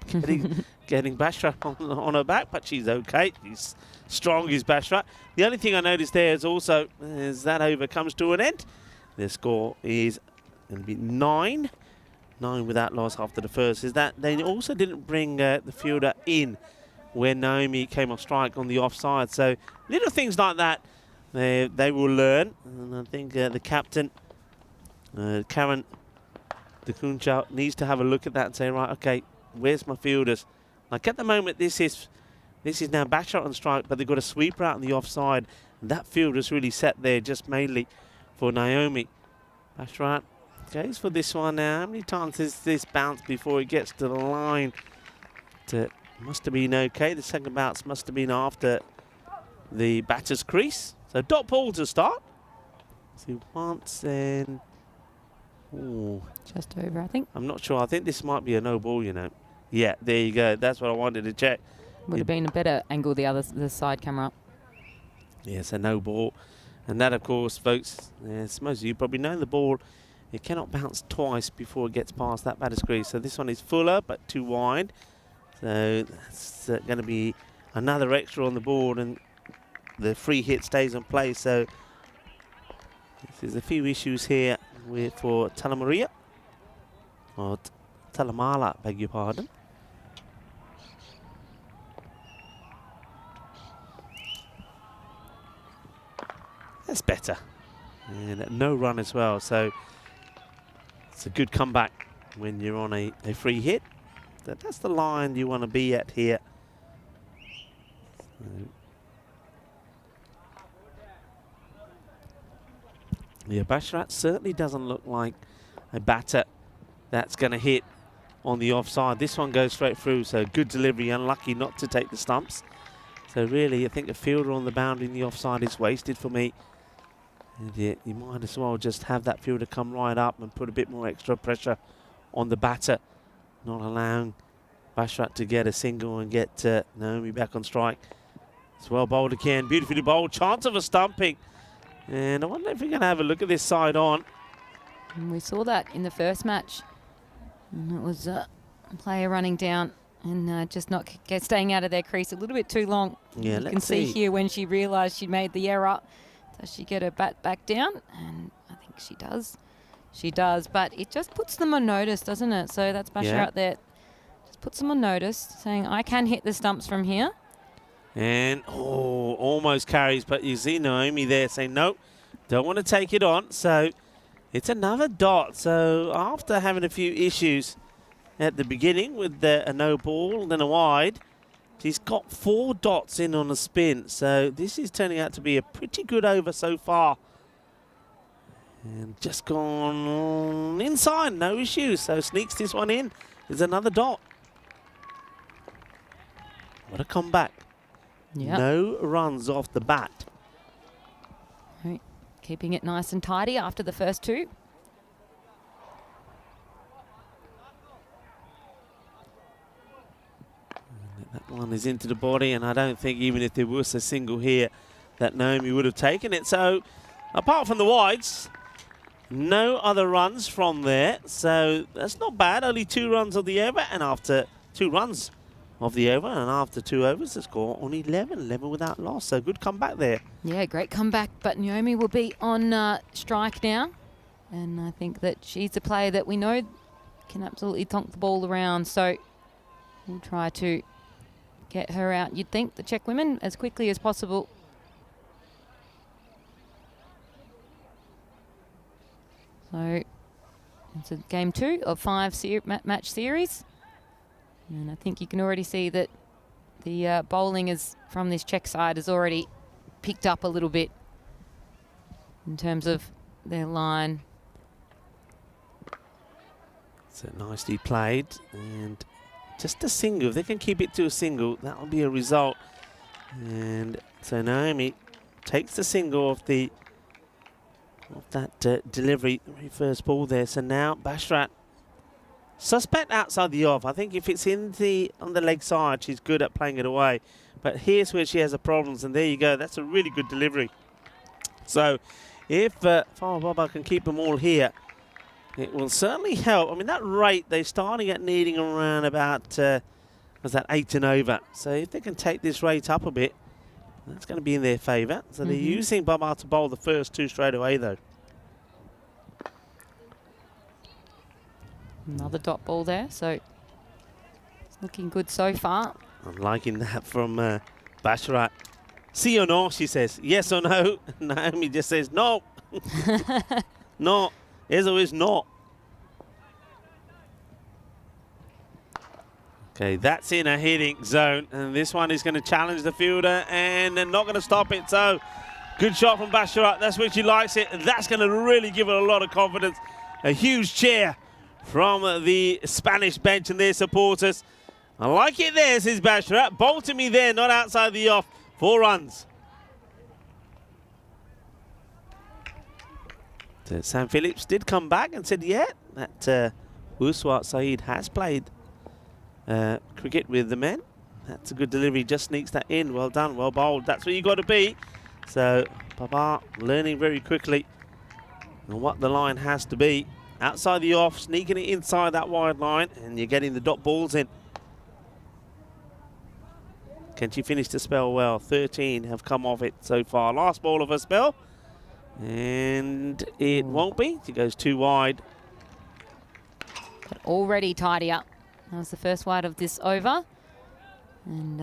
getting Basharat on her back, but she's okay. She's strong, is Basharat. The only thing I noticed there is also, as that over comes to an end, the score is going to be 9. 9 without loss after the first. Is that they also didn't bring the fielder in when Naomi came off strike on the offside. So little things like that, they will learn. And I think the captain, Karen de Kuncha, needs to have a look at that and say, right, okay, where's my fielders? Like at the moment, this is now Basharat on strike, but they've got a sweeper out on the offside. And that fielder's really set there just mainly for Naomi. Basharat goes for this one now. How many times has this bounced before it gets to the line? Must have been okay. The second bounce must have been after the batter's crease. So dot ball to start. See once, and Ooh. Just over, I think. I'm not sure. I think this might be a no ball, you know. Yeah, there you go. That's what I wanted to check. Would have been a better angle, the side camera. Yes, a no ball. And that, of course, folks, as most of you probably know, the ball, it cannot bounce twice before it gets past that batter's crease. So this one is fuller, but too wide. So that's going to be another extra on the board, and the free hit stays in place. So there's a few issues here for Talamaria, or Talamala, beg your pardon. That's better. And no run as well, so it's a good comeback when you're on a free hit. That's the line you want to be at here. Yeah, Basharat certainly doesn't look like a batter that's going to hit on the offside. This one goes straight through, so good delivery, unlucky not to take the stumps. So really, I think a fielder on the boundary in the offside is wasted for me. And yeah, you might as well just have that fielder come right up and put a bit more extra pressure on the batter, not allowing Basharat to get a single and get Naomi back on strike. It's well bowled again, beautifully bowled, chance of a stumping. And I wonder if we're going to have a look at this side on. And we saw that in the first match. And it was a player running down and just not staying out of their crease a little bit too long. Yeah, you can see here when she realised she made the error. Does she get her bat back down? And I think she does. She does, but it just puts them on notice, doesn't it? So that's Basharat out there. Just puts them on notice, saying, I can hit the stumps from here. And, almost carries, but you see Naomi there saying, nope, don't want to take it on. So it's another dot. So after having a few issues at the beginning with a no ball, then a wide, she's got 4 dots in on a spin. So this is turning out to be a pretty good over so far. And just gone inside, no issues. So sneaks this one in. There's another dot. What a comeback. Yep. No runs off the bat. Right. Keeping it nice and tidy after the first 2. That one is into the body, and I don't think even if there was a single here that Naomi would have taken it. So apart from the wides, no other runs from there. So that's not bad. Only 2 runs of the over, and after 2 runs of the over, and after 2 overs, the score on 11 without loss. So good comeback there. Yeah, great comeback. But Naomi will be on strike now. And I think that she's a player that we know can absolutely tonk the ball around. So we'll try to get her out, you'd think, the Czech women, as quickly as possible. So it's a game 2 of 5 match series. And I think you can already see that the bowling is from this Czech side has already picked up a little bit in terms of their line. So nicely played, and just a single. If they can keep it to a single, that'll be a result. And so Naomi takes the single of that delivery, the very first ball there. So now Basharat, suspect outside the off. I think if it's on the leg side, she's good at playing it away. But here's where she has the problems, and there you go. That's a really good delivery. So if Farmer Baba can keep them all here, it will certainly help. I mean, that rate, they're starting at needing around about, was that 8 and over. So if they can take this rate up a bit, that's going to be in their favour. So they're using Baba to bowl the first 2 straight away, though. Another dot ball there, so it's looking good so far. I'm liking that from Basharat. See or no, she says. Yes or no. Naomi just says no. No. As always, no. Okay, that's in a hitting zone, and this one is going to challenge the fielder, and they're not going to stop it. So good shot from Basharat. That's where she likes it. That's going to really give her a lot of confidence. A huge cheer from the Spanish bench and their supporters. I like it there, says Basharat. Bowl to me there, not outside the off. 4 runs. Sam Phillips did come back and said, yeah, that Uswat Saeed has played cricket with the men. That's a good delivery, just sneaks that in. Well done, well bowled. That's where you got to be. So Papa learning very quickly on what the line has to be. Outside the off, sneaking it inside that wide line, and you're getting the dot balls in. Can she finish the spell well? 13 have come off it so far. Last ball of her spell. And it won't be. She goes too wide. But already tidy up. That was the first wide of this over. And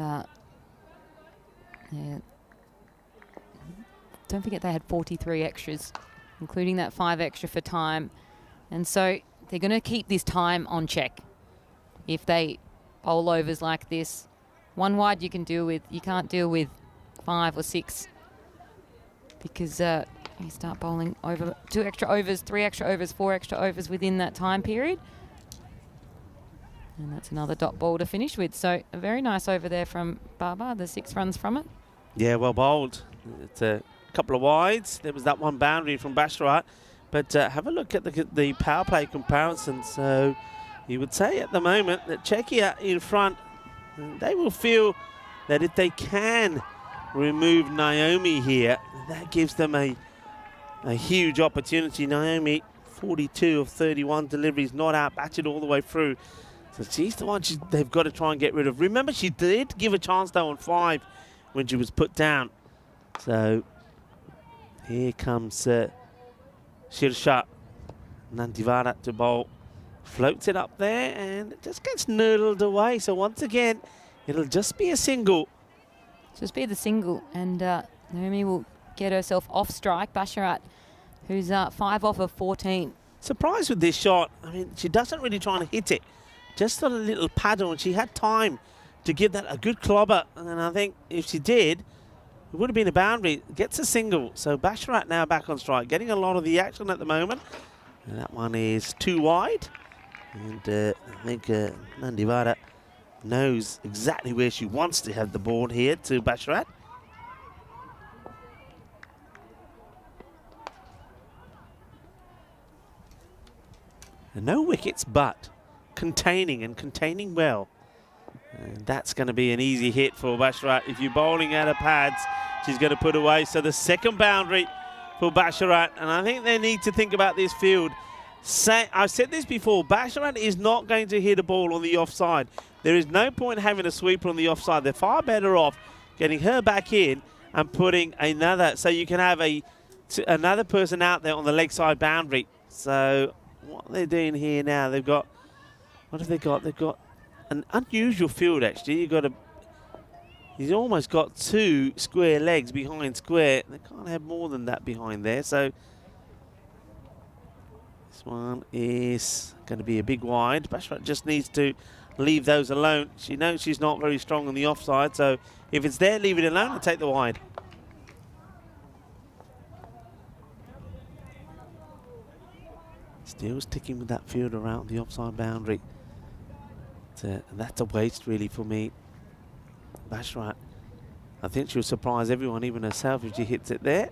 yeah. Don't forget they had 43 extras, including that 5 extra for time. And so they're going to keep this time on check. If they bowl overs like this, 1 wide you can deal with. You can't deal with 5 or 6 because you start bowling over 2 extra overs, 3 extra overs, 4 extra overs within that time period. And that's another dot ball to finish with. So a very nice over there from Baba, the 6 runs from it. Yeah, well bowled. It's a couple of wides. There was that one boundary from Basharat. But have a look at the power play comparison. So you would say at the moment that Czechia in front, they will feel that if they can remove Naomi here, that gives them a huge opportunity. Naomi, 42 of 31 deliveries, not out, batted all the way through. So she's the one they've got to try and get rid of. Remember, she did give a chance though on 5 when she was put down. So here comes Shirshat Nandivara to bowl. Floats it up there and it just gets noodled away. So once again, it'll just be a single. Just be the single, and Naomi will get herself off strike. Basharat, who's 5 off of 14. Surprised with this shot. I mean, she doesn't really try to hit it. Just a little paddle, and she had time to give that a good clobber. And I think if she did, it would have been a boundary. Gets a single. So Basharat now back on strike, getting a lot of the action at the moment. And that one is too wide. And I think Nandivara knows exactly where she wants to have the ball here to Basharat. And no wickets, but containing well. And that's going to be an easy hit for Basharat. If you're bowling out of pads, she's going to put away. So the second boundary for Basharat. And I think they need to think about this field. I've said this before, Basharat is not going to hit a ball on the offside. There is no point having a sweeper on the offside. They're far better off getting her back in and putting another, so you can have another person out there on the leg side boundary. So what they're doing here now, they've got, what have they got? They've got an unusual field actually. He's almost got 2 square legs behind square. They can't have more than that behind there. So this one is going to be a big wide. Basharat just needs to leave those alone. She knows she's not very strong on the offside, so if it's there, leave it alone and take the wide. Still sticking with that field around the offside boundary. That's a waste really for me. Basharat, I think she'll surprise everyone, even herself, if she hits it there.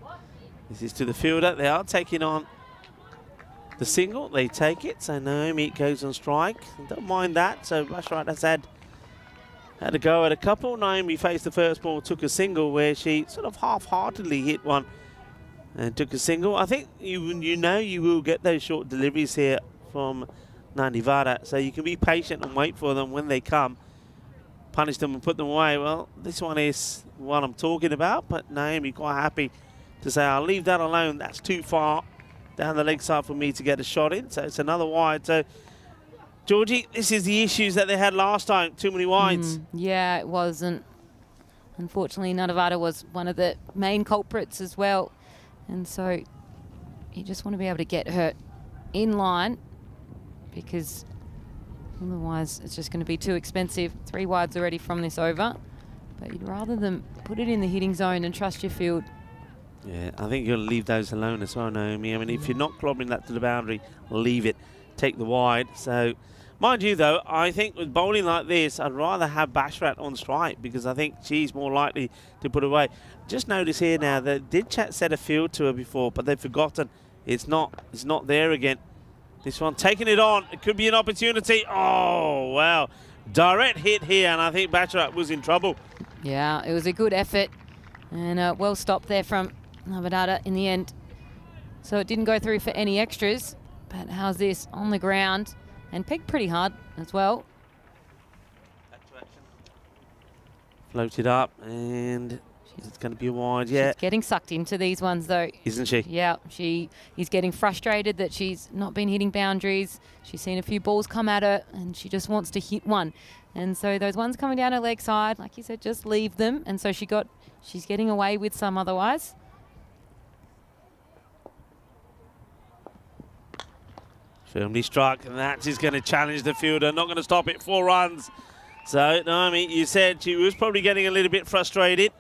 This is to the fielder. They are taking on the single. They take it, so Naomi goes on strike. Don't mind that. So Basharat has had a go at a couple. Naomi faced the first ball, took a single where she sort of half-heartedly hit one and took a single. I think you know you will get those short deliveries here from Nandivara, so you can be patient and wait for them when they come. Punish them and put them away. Well, this one is what I'm talking about, but Naomi quite happy to say, I'll leave that alone. That's too far down the leg side for me to get a shot in. So it's another wide. So, Georgie, this is the issues that they had last time. Too many wides. Yeah, it wasn't. Unfortunately, Nandivara was one of the main culprits as well. And so you just want to be able to get her in line, because otherwise it's just going to be too expensive. 3 wides already from this over. But you'd rather than put it in the hitting zone and trust your field. Yeah, I think you'll leave those alone as well, Naomi. I mean, if you're not clobbering that to the boundary, leave it. Take the wide. So, mind you, though, I think with bowling like this, I'd rather have Basharat on strike, because I think she's more likely to put away. Just notice here now, they did set a field to her before, but they've forgotten It's not there again. This one taking it on. It could be an opportunity. Oh, wow. Direct hit here, and I think Bacherat was in trouble. Yeah, it was a good effort and well stopped there from Navadata in the end. So it didn't go through for any extras, but how's this on the ground and pegged pretty hard as well. Floated up, and it's going to be wide. Yeah, She's getting sucked into these ones though. Isn't she? Yeah, she is getting frustrated that she's not been hitting boundaries. She's seen a few balls come at her and she just wants to hit one. And so those ones coming down her leg side, like you said, just leave them. And so she's getting away with some otherwise. Firmly struck, and that is going to challenge the fielder. Not going to stop it. 4 runs. So, Naomi, you said she was probably getting a little bit frustrated,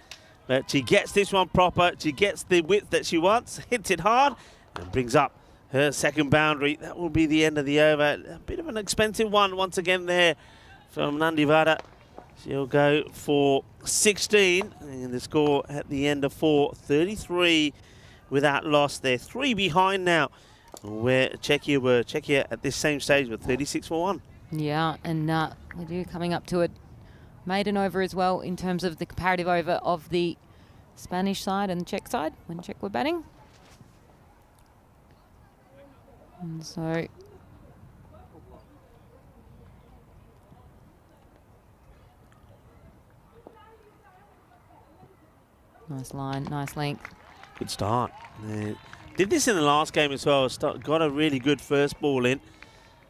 but she gets this one proper. She gets the width that she wants, hits it hard, and brings up her second boundary. That will be the end of the over. A bit of an expensive one once again there from Nandivada. She'll go for 16, and the score at the end of 4, 33 without loss. They're 3 behind now, where Czechia were. Czechia at this same stage with 36 for 1. Yeah, and we do coming up to a maiden over as well in terms of the comparative over of the Spanish side and the Czech side when Czech were batting. And so nice line, nice length. Good start. Did this in the last game as well. Got a really good first ball in.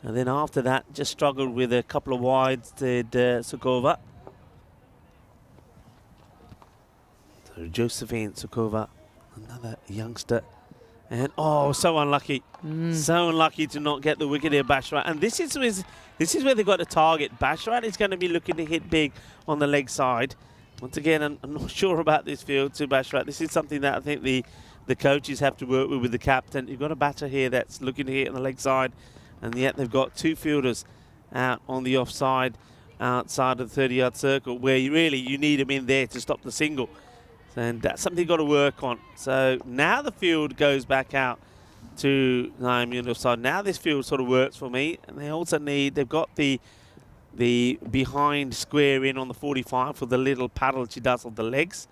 And then after that, just struggled with a couple of wides, did Sukova. So Josephine Sukova, another youngster. And oh, so unlucky. So unlucky to not get the wicket here, Bacherat. And this is where they've got to target. Bacherat is going to be looking to hit big on the leg side. Once again, I'm not sure about this field to Bacherat. This is something that I think the coaches have to work with the captain. You've got a batter here that's looking to hit on the leg side. And yet they've got 2 fielders out on the offside, outside of the 30-yard circle, where you need them in there to stop the single. And that's something you've got to work on. So now the field goes back out to Naomi on the offside. Now this field sort of works for me. And they also they've got the behind square in on the 45 for the little paddle she does on the legs.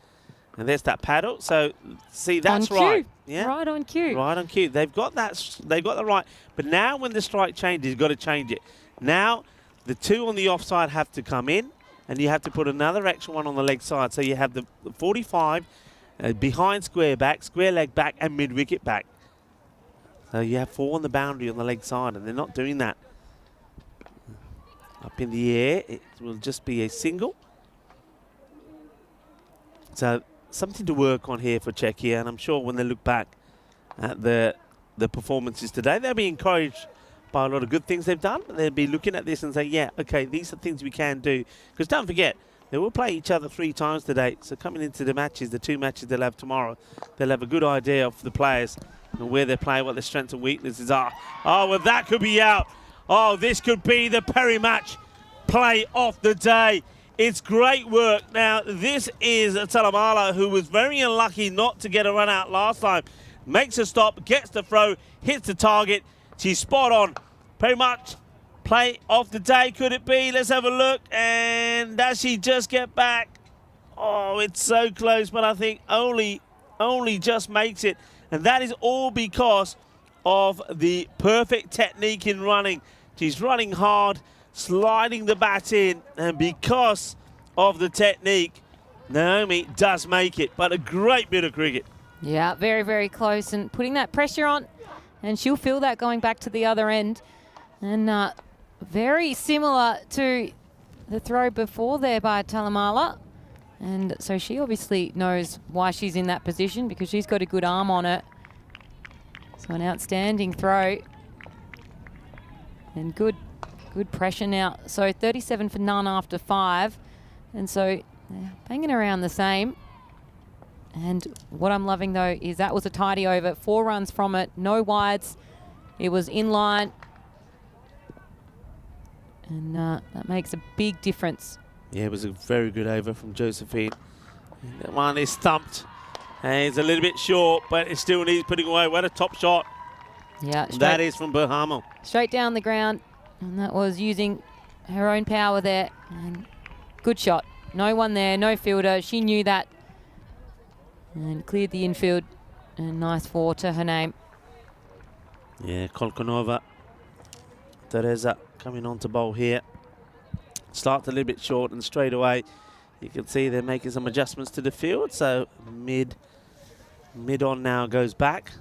And there's that paddle. So, see, that's right. Yeah? Right on cue. Right on cue. They've got that. They've got the right. But now when the strike changes, you've got to change it. Now, the 2 on the offside have to come in, and you have to put another extra one on the leg side. So you have the 45 behind square back, square leg back, and mid-wicket back. So you have 4 on the boundary on the leg side, and they're not doing that. Up in the air, it will just be a single. So something to work on here for Czechia, and I'm sure when they look back at the performances today, they'll be encouraged by a lot of good things they've done. They'll be looking at this and say, yeah, okay, these are things we can do. Because don't forget, they will play each other 3 times today. So coming into the matches, the 2 matches they'll have tomorrow, they'll have a good idea of the players and where they're playing, what their strengths and weaknesses are. Oh, well, that could be out. Oh, this could be the Perry match play of the day. It's great work. Now, this is Talamala, who was very unlucky not to get a run out last time. Makes a stop, gets the throw, hits the target. She's spot on. Pretty much play of the day, could it be? Let's have a look. And does she just get back? Oh, it's so close, but I think only just makes it. And that is all because of the perfect technique in running. She's running hard, sliding the bat in, and because of the technique, Naomi does make it. But a great bit of cricket. Yeah, very, very close, and putting that pressure on, and she'll feel that going back to the other end. And very similar to the throw before there by Talamala. And so she obviously knows why she's in that position, because she's got a good arm on it. So an outstanding throw. And good pressure now. So 37 for none after 5. And so they're banging around the same. And what I'm loving, though, is that was a tidy over. 4 runs from it, no wides. It was in line. And that makes a big difference. Yeah, it was a very good over from Josephine. And that one is thumped. And it's a little bit short, but it still needs putting away. What a top shot Yeah, That is from Berhamo. straight down the ground, and that was using her own power there. And good shot. No one there, no fielder. She knew that and cleared the infield. And nice 4 to her name. Yeah, Kolkonova, Teresa coming on to bowl here. Starts a little bit short, and straight away you can see they're making some adjustments to the field. So mid on now goes back.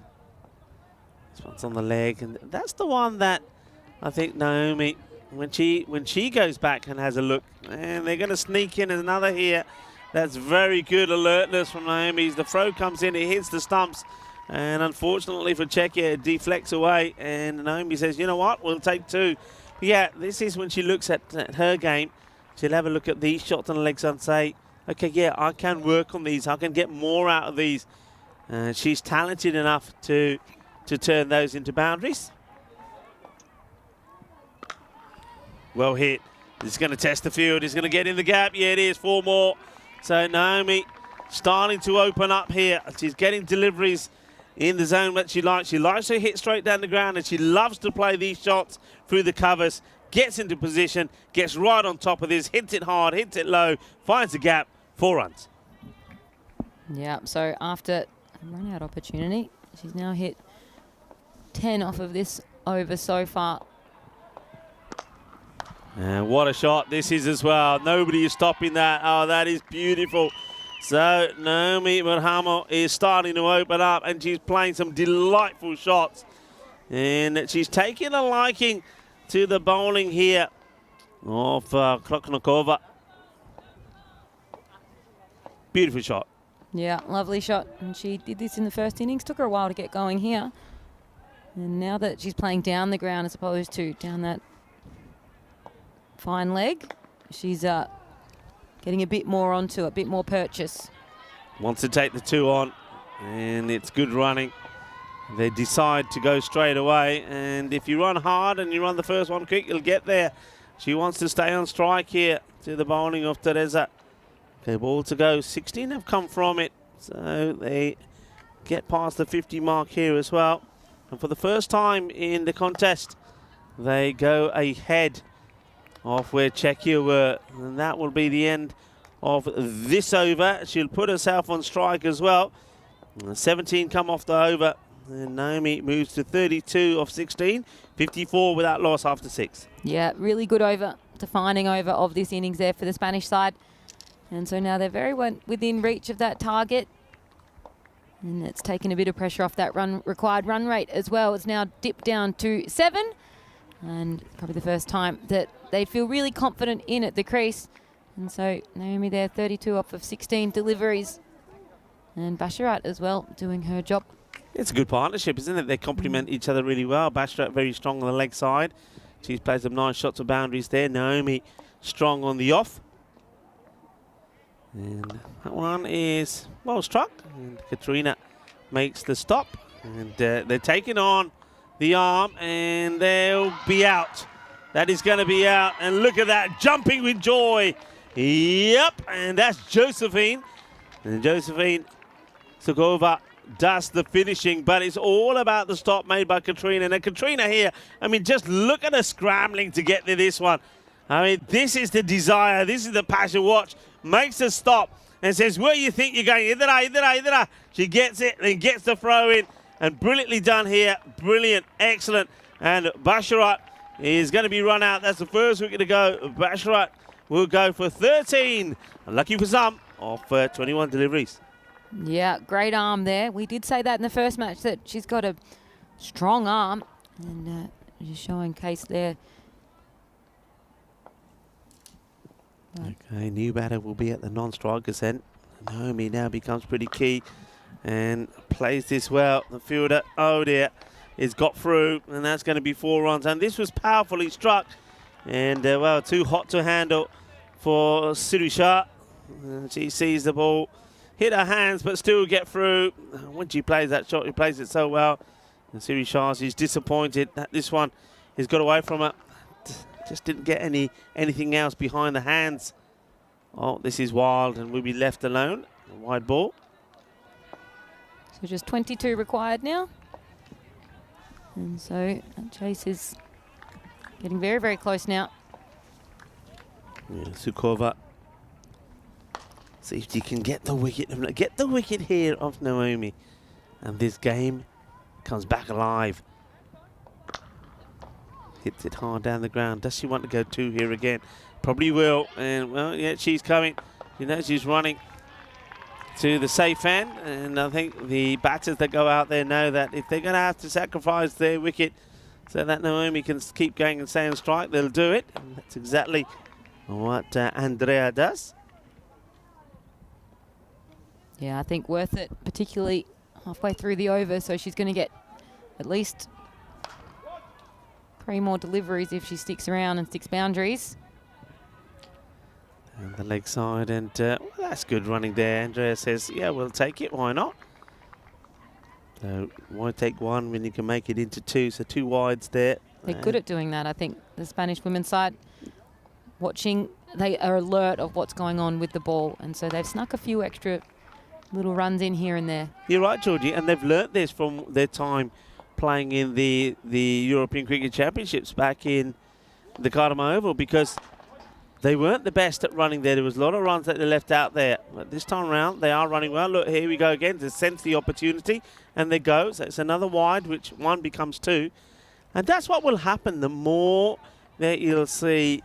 This one's on the leg, and that's the one that I think Naomi, when she goes back and has a look, and they're going to sneak in another here. That's very good alertness from Naomi. The throw comes in, it hits the stumps, and unfortunately for Czechia, it deflects away, and Naomi says, you know what, we'll take 2. But yeah, this is when she looks at her game. She'll have a look at these shots on the legs and say, okay, yeah, I can work on these. I can get more out of these. She's talented enough to turn those into boundaries. Well hit. It's going to test the field. It's going to get in the gap. Yeah, it is. 4 more. So Naomi starting to open up here. She's getting deliveries in the zone that she likes. She likes to hit straight down the ground, and she loves to play these shots through the covers. Gets into position, gets right on top of this, hits it hard, hits it low, finds the gap, 4 runs. Yeah, so after a run-out opportunity, she's now hit 10 off of this over so far. And what a shot this is as well. Nobody is stopping that. Oh, that is beautiful. So Naomi Berhamo is starting to open up, and she's playing some delightful shots. And she's taking a liking to the bowling here of Kroknokova. Beautiful shot. Yeah, lovely shot. And she did this in the first innings. Took her a while to get going here. And now that she's playing down the ground as opposed to down that fine leg, she's getting a bit more onto it, a bit more purchase. Wants to take the 2 on, and it's good running. They decide to go straight away, and if you run hard and you run the first one quick, you'll get there. She wants to stay on strike here to the bowling of Teresa. Okay, ball to go. 16 have come from it, so they get past the 50 mark here as well. And for the first time in the contest, they go ahead of where Czechia were, and that will be the end of this over. She'll put herself on strike as well. 17 come off the over, and Naomi moves to 32 of 16, 54 without loss after 6. Yeah, really good over, defining over of this innings there for the Spanish side. And so now they're very within reach of that target, and it's taken a bit of pressure off that required run rate as well. It's now dipped down to 7, and probably the first time that they feel really confident in at the crease. And so Naomi there, 32 off of 16 deliveries. And Basharat as well, doing her job. It's a good partnership, isn't it? They complement each other really well. Basharat very strong on the leg side. She's played some nice shots of boundaries there. Naomi strong on the off. And that one is well struck. And Katrina makes the stop. And they're taking on the arm, and they'll be out. That is going to be out. And look at that, jumping with joy. Yep, and that's Josephine. And Josephine Sugova does the finishing, but it's all about the stop made by Katrina. And Katrina here, I mean, just look at her scrambling to get to this one. I mean, this is the desire, this is the passion. Watch, makes a stop and says, where you think you're going? Idara. She gets it and gets the throw in. And brilliantly done here. Brilliant, excellent. And Basharat is going to be run out. That's the first wicket to go. Basharat will go for 13. Lucky for some of 21 deliveries. Yeah, great arm there. We did say that in the first match that she's got a strong arm. And just showing case there. Okay, new batter will be at the non-strikers end. Naomi now becomes pretty key and plays this well. The fielder, oh dear, is got through, and that's going to be 4 runs. And this was powerfully struck, and well, too hot to handle for Sirisha. And she sees the ball, hit her hands, but still get through. When she plays that shot, she plays it so well. And Sirisha, she's disappointed that this one has got away from her. Just didn't get anything else behind the hands. Oh, this is wild, and we'll be left alone. A wide ball. So just 22 required now. And so Chase is getting very, very close now. Yeah, Sukova. See if she can get the wicket. Get the wicket here of Naomi. And this game comes back alive. Hits it hard down the ground. Does she want to go 2 here again? Probably will. And, well, yeah, she's coming. You know, she's running to the safe end. And I think the batters that go out there know that if they're going to have to sacrifice their wicket so that Naomi can keep going and stay on strike, they'll do it. And that's exactly what Andrea does. Yeah, I think worth it, particularly halfway through the over. So she's going to get at least 3 more deliveries if she sticks around and sticks boundaries. And the leg side, and well, that's good running there. Andrea says, yeah, we'll take it, why not? So why take 1 when you can make it into 2? So 2 wides there. They're good at doing that, I think. The Spanish women's side, watching, they are alert of what's going on with the ball. And so they've snuck a few extra little runs in here and there. You're right, Georgie, and they've learnt this from their time playing in the European Cricket Championships back in the Cardiff Oval, because they weren't the best at running there. There was a lot of runs that they left out there. But this time around, they are running well. Look, here we go again to sense the opportunity, and they go. So it's another wide, which 1 becomes 2. And that's what will happen. The more that you'll see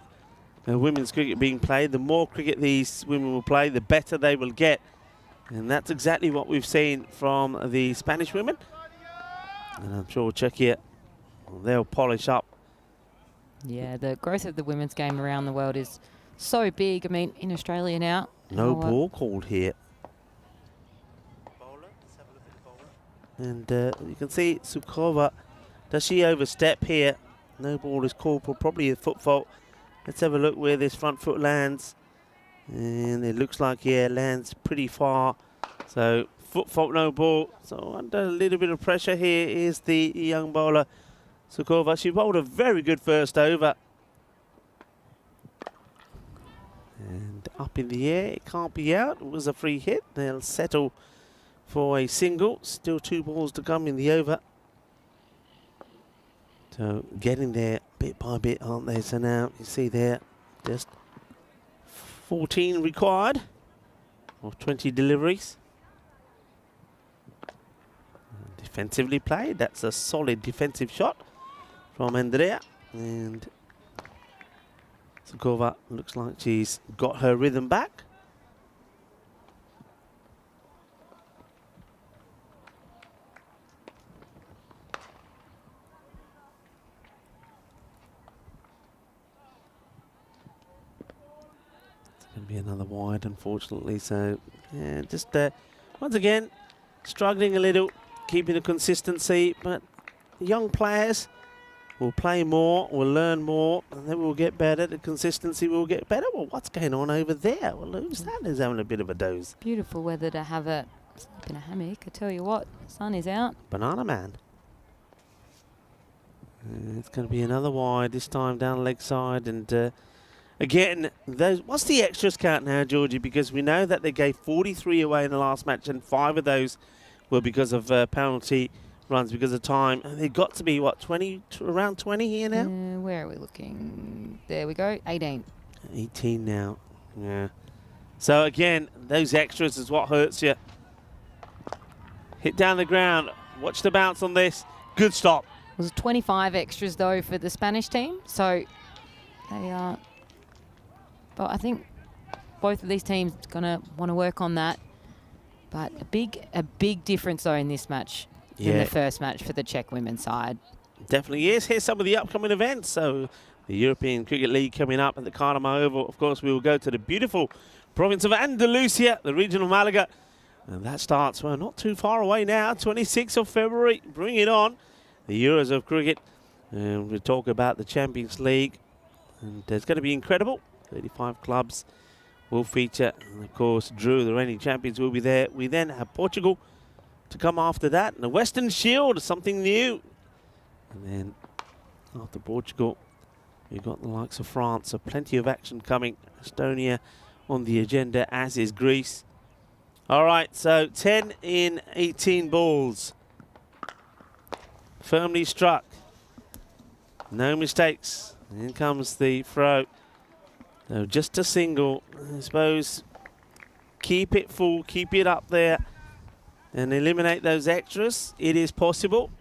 women's cricket being played, the more cricket these women will play, the better they will get. And that's exactly what we've seen from the Spanish women. And I'm sure Czechia, they'll polish up. Yeah, the growth of the women's game around the world is so big. I mean, in Australia now. No ball called here. And you can see Sukova, does she overstep here? No ball is called for probably a foot fault. Let's have a look where this front foot lands. And it looks like, yeah, it lands pretty far. So foot fault, no ball. So under a little bit of pressure here is the young bowler, Sukova. She bowled a very good first over. And up in the air, it can't be out. It was a free hit. They'll settle for a single. Still 2 balls to come in the over. So getting there bit by bit, aren't they? So now you see there, just 14 required of 20 deliveries. Defensively played. That's a solid defensive shot from Andrea. And Sukova looks like she's got her rhythm back. Going to be another wide, unfortunately. So, yeah, just once again, struggling a little, keeping the consistency. But young players will play more, will learn more, and then we'll get better. The consistency will get better. Well, what's going on over there? Well, who's that? Is having a bit of a doze. Beautiful weather to have a sleep in a hammock. I tell you what, the sun is out. Banana man. It's going to be another wide, this time down leg side. And again, what's the extras count now, Georgie? Because we know that they gave 43 away in the last match, and 5 of those were because of penalty runs, because of time. And they've got to be, what, 20, around 20 here now? Where are we looking? There we go, 18. 18 now, yeah. So again, those extras is what hurts you. Hit down the ground. Watch the bounce on this. Good stop. It was 25 extras, though, for the Spanish team. So they are... But I think both of these teams are going to want to work on that. But a big difference, though, in this match than the first match for the Czech women's side. Definitely is. Here's some of the upcoming events. So the European Cricket League coming up at the Cardiff Oval. Of course, we will go to the beautiful province of Andalusia, the region of Malaga. And that starts, well, not too far away now, 26th of February. Bring it on. The Euros of Cricket. And we'll talk about the Champions League. And it's going to be incredible. 35 clubs will feature. And, of course, Drew, the reigning champions, will be there. We then have Portugal to come after that. And the Western Shield, something new. And then after Portugal, you've got the likes of France. So plenty of action coming. Estonia on the agenda, as is Greece. All right, so 10 in 18 balls. firmly struck. No mistakes. In comes the throw. So just a single, I suppose. Keep it full, keep it up there, and eliminate those extras. It is possible,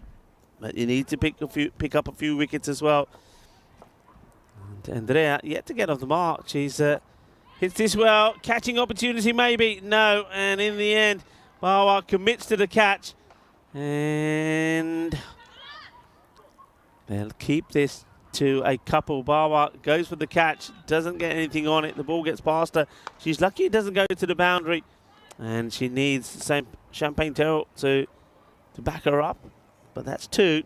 but you need to pick up a few wickets as well. And Andrea yet to get off the mark. She's hits this well, catching opportunity maybe. No, and in the end, Bawa commits to the catch, and they'll keep this to a couple. Bawa goes for the catch, doesn't get anything on it. The ball gets past her. She's lucky it doesn't go to the boundary, and she needs the same Champagne Terrell to back her up. But that's 2.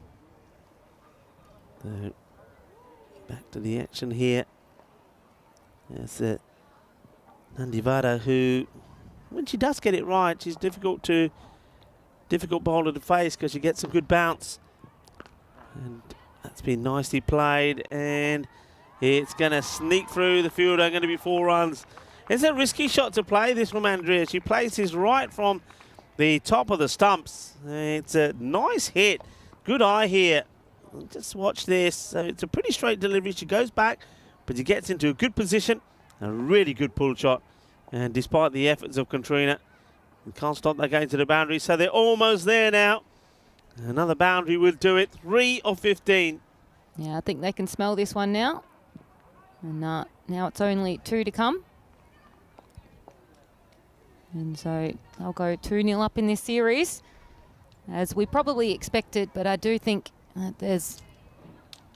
So back to the action here. There's Nandivada, who, when she does get it right, she's difficult bowler to face because she gets a good bounce. And that's been nicely played, and it's going to sneak through the fielder. Going to be 4 runs. It's a risky shot to play this from Andrea. She plays this right from the top of the stumps. It's a nice hit. Good eye here. Just watch this. So it's a pretty straight delivery. She goes back, but she gets into a good position. A really good pull shot. And despite the efforts of Katrina, you can't stop that going to the boundary. So they're almost there now. Another boundary will do it. 3 of 15. Yeah, I think they can smell this one now. And now it's only 2 to come. And so they'll go 2-0 up in this series, as we probably expected. But I do think that there's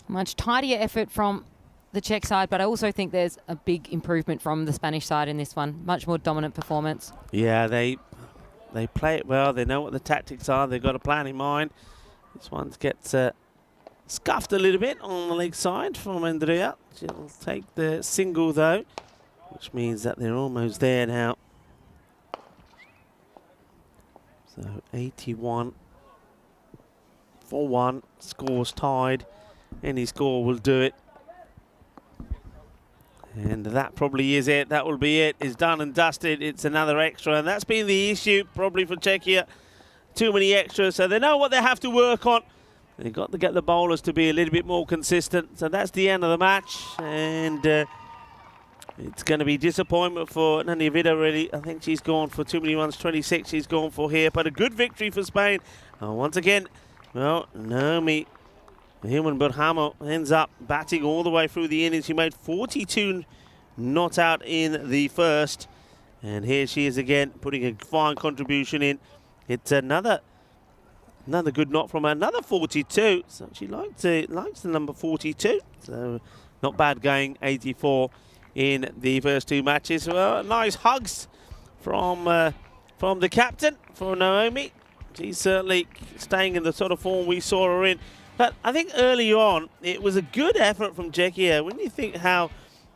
much tidier effort from the Czech side, but I also think there's a big improvement from the Spanish side in this one. Much more dominant performance. Yeah, they play it well. They know what the tactics are. They've got a plan in mind. This one gets scuffed a little bit on the leg side from Andrea. She'll take the single though, which means that they're almost there now. So 81 for 1. Score's tied. Any score will do it. And that probably is it. That will be it. It's done and dusted. It's another extra. And that's been the issue probably for Czechia. Too many extras. So they know what they have to work on. They've got to get the bowlers to be a little bit more consistent. So that's the end of the match. And it's going to be disappointment for Nani Vida, really. I think she's gone for too many runs. 26 she's gone for here. But a good victory for Spain. Once again, well, Naomi Human Burhamo ends up batting all the way through the innings. She made 42 not out in the first. And here she is again, putting a fine contribution in. It's another good knot from her. Another 42. So she likes the number 42. So not bad going, 84 in the first 2 matches. Well, nice hugs from the captain, for Naomi. She's certainly staying in the sort of form we saw her in. But I think early on, it was a good effort from Czechia. When you think how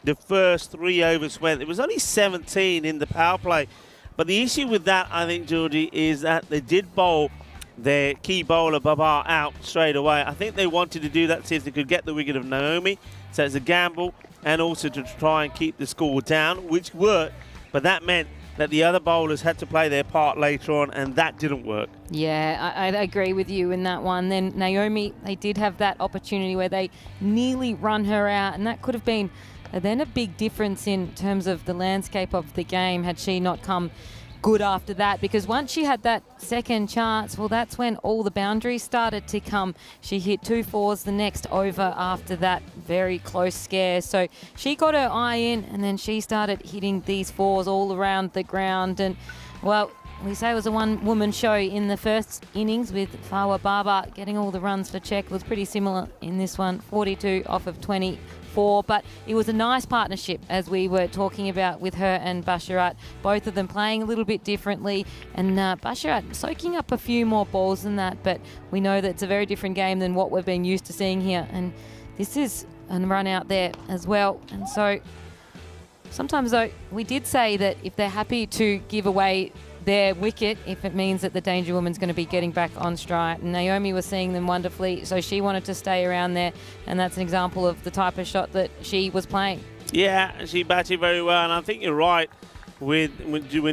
the first 3 overs went, it was only 17 in the power play. But the issue with that, I think, Georgie, is that they did bowl their key bowler, Babar, out straight away. I think they wanted to do that to see if they could get the wicket of Naomi. So it's a gamble, and also to try and keep the score down, which worked. But that meant that the other bowlers had to play their part later on, and that didn't work. Yeah, I agree with you in that one. Then Naomi, they did have that opportunity where they nearly run her out, and that could have been then a big difference in terms of the landscape of the game had she not come good after that, because once she had that second chance, well, that's when all the boundaries started to come. She hit 2 fours the next over after that very close scare. So she got her eye in, and then she started hitting these 4s all around the ground. And, well, we say it was a one-woman show in the first innings with Fawa Baba getting all the runs for Czech. It was pretty similar in this one, 42 off of 24. But it was a nice partnership, as we were talking about, with her and Basharat. Both of them playing a little bit differently, and Basharat soaking up a few more balls than that. But we know that it's a very different game than what we've been used to seeing here. And this is a run out there as well. And so sometimes, though, we did say that if they're happy to give away their wicket, if it means that the danger woman's going to be getting back on stride. And Naomi was seeing them wonderfully, so she wanted to stay around there, and that's an example of the type of shot that she was playing. Yeah, she batted very well, and I think you're right when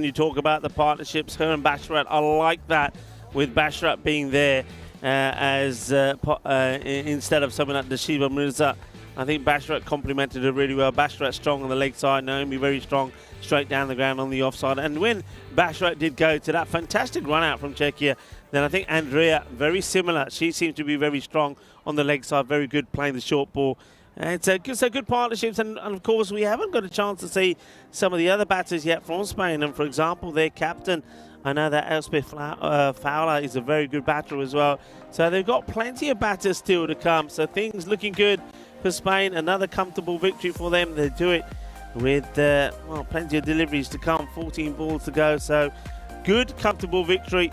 you talk about the partnerships. Her and Basharat, I like that, with Basharat being there. instead of someone like Dashiba Mirza. I think Basharat complemented her really well. Basharat strong on the leg side, Naomi very strong straight down the ground on the offside. And when Basharat did go to that fantastic run out from Czechia, then I think Andrea, very similar. She seems to be very strong on the leg side, very good playing the short ball. It's a good partnerships, and of course we haven't got a chance to see some of the other batters yet from Spain. And for example, their captain, I know that Elspeth Fowler is a very good batter as well. So they've got plenty of batters still to come. So things looking good for Spain. Another comfortable victory for them. They do it with plenty of deliveries to come. 14 balls to go. So good, comfortable victory.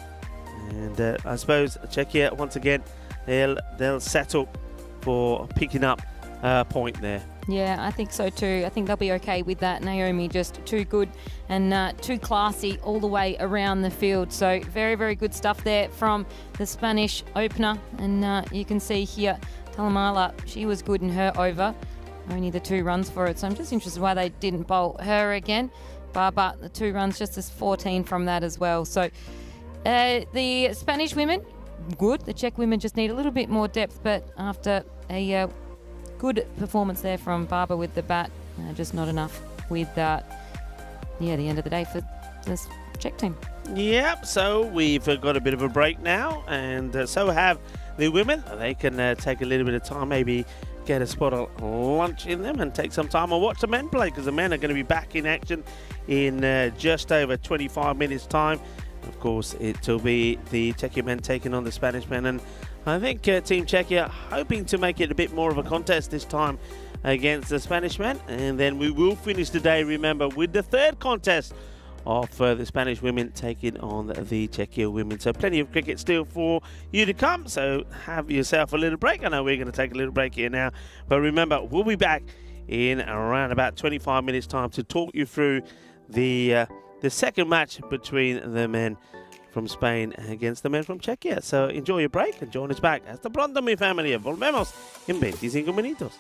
And I suppose Czechia once again they'll settle for picking up a point there. Yeah, I think so too. I think they'll be okay with that. Naomi just too good and too classy all the way around the field. So very, very good stuff there from the Spanish opener. And you can see here, Talamala, she was good in her over. Only the 2 runs for it. So I'm just interested why they didn't bowl her again. But the 2 runs, just as 14 from that as well. So the Spanish women, good. The Czech women just need a little bit more depth. But after a good performance there from Barber with the bat, just not enough with the end of the day for this Czech team. Yep, so we've got a bit of a break now, and so have the women. They can take a little bit of time, maybe get a spot of lunch in them and take some time and watch the men play, because the men are going to be back in action in just over 25 minutes time. Of course, it will be the Czechia men taking on the Spanish men, and I think Team Czechia hoping to make it a bit more of a contest this time against the Spanish men. And then we will finish the day, remember, with the 3rd contest of the Spanish women taking on the Czechia women. So plenty of cricket still for you to come. So have yourself a little break. I know we're going to take a little break here now. But remember, we'll be back in around about 25 minutes time to talk you through the second match between the men from Spain against the men from Czechia. So enjoy your break and join us back. Hasta pronto, mi familia. Volvemos en 25 minutos.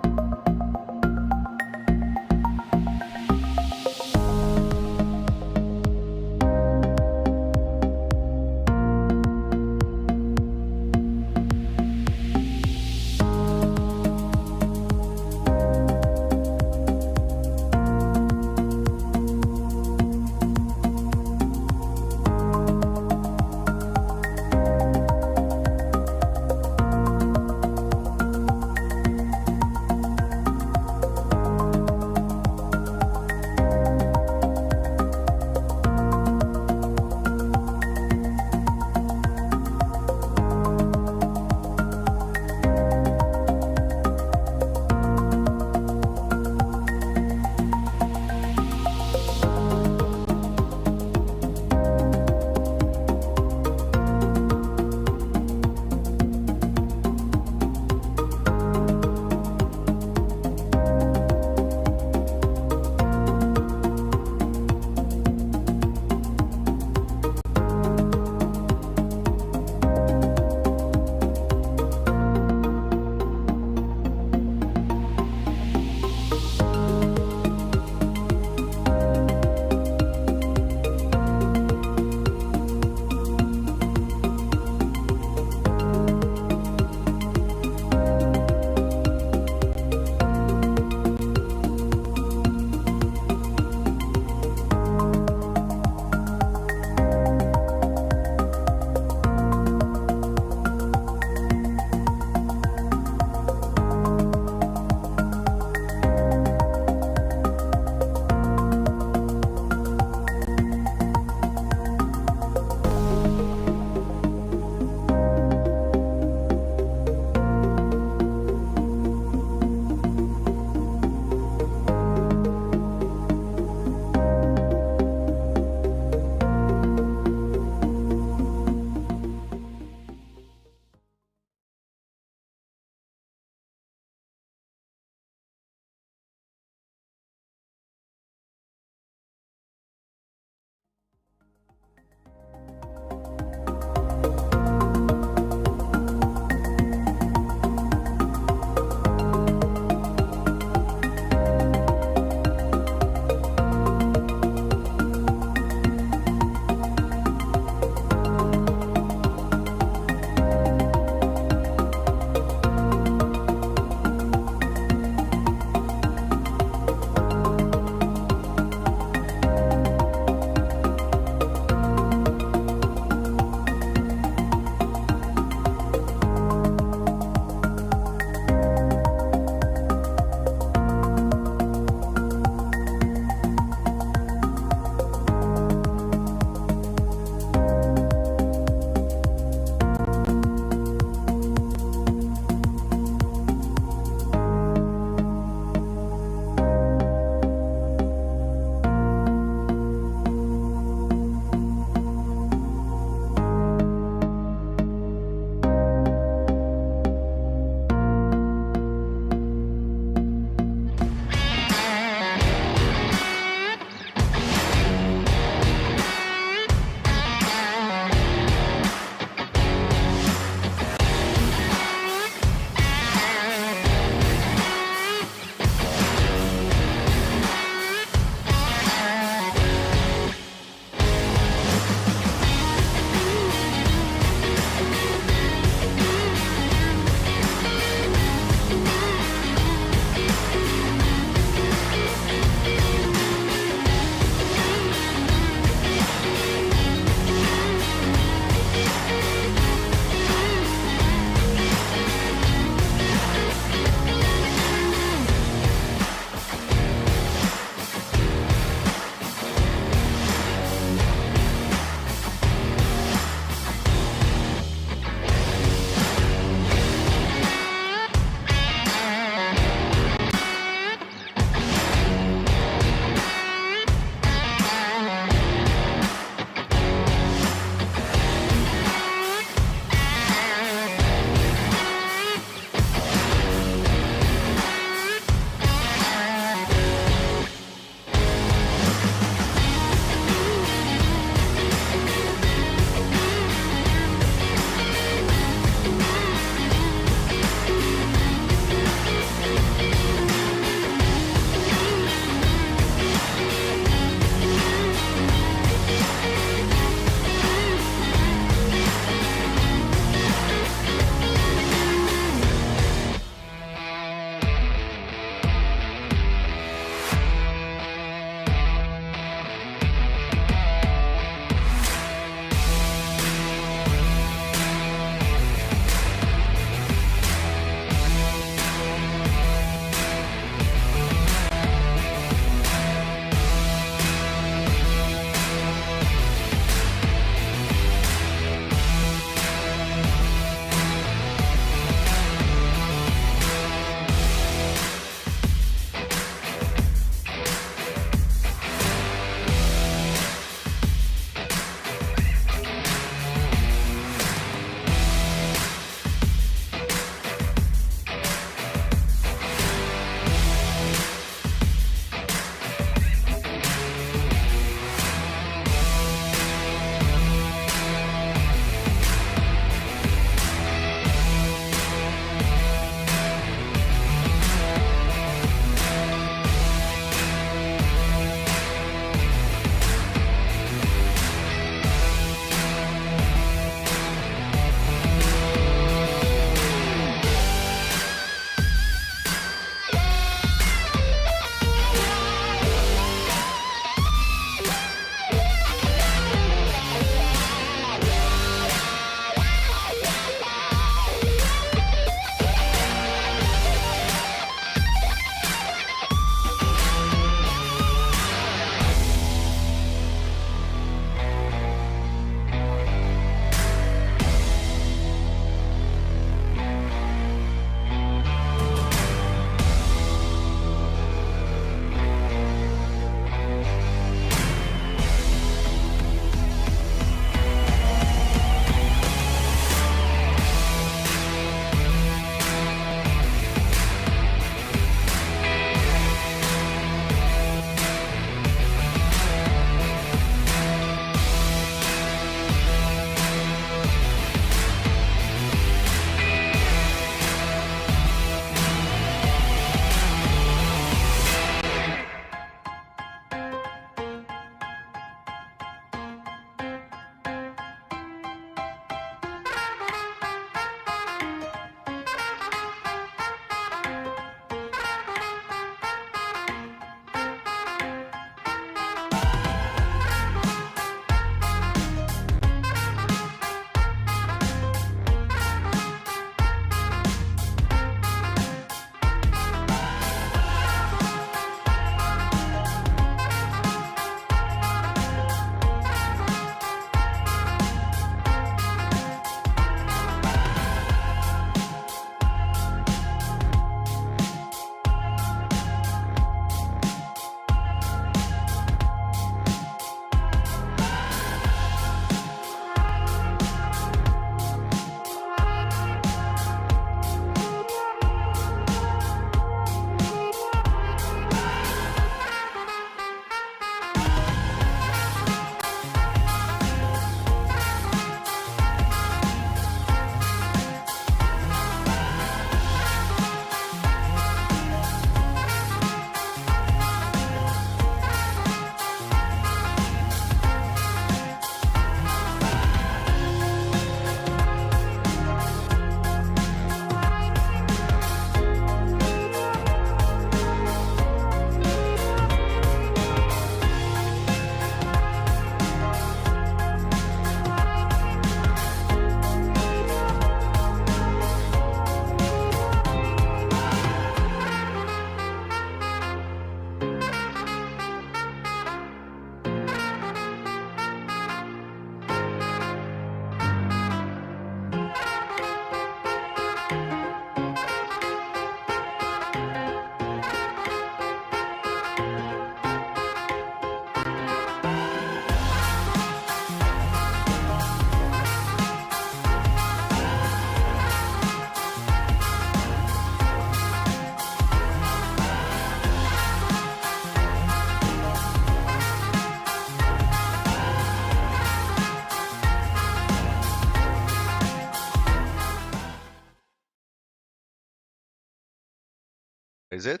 Is it?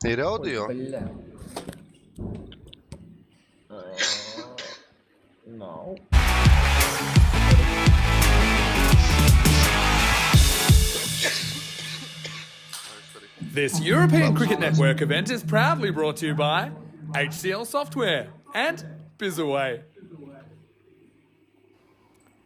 Nere audio? No. This European Cricket Network event is proudly brought to you by HCL Software and Bizaway.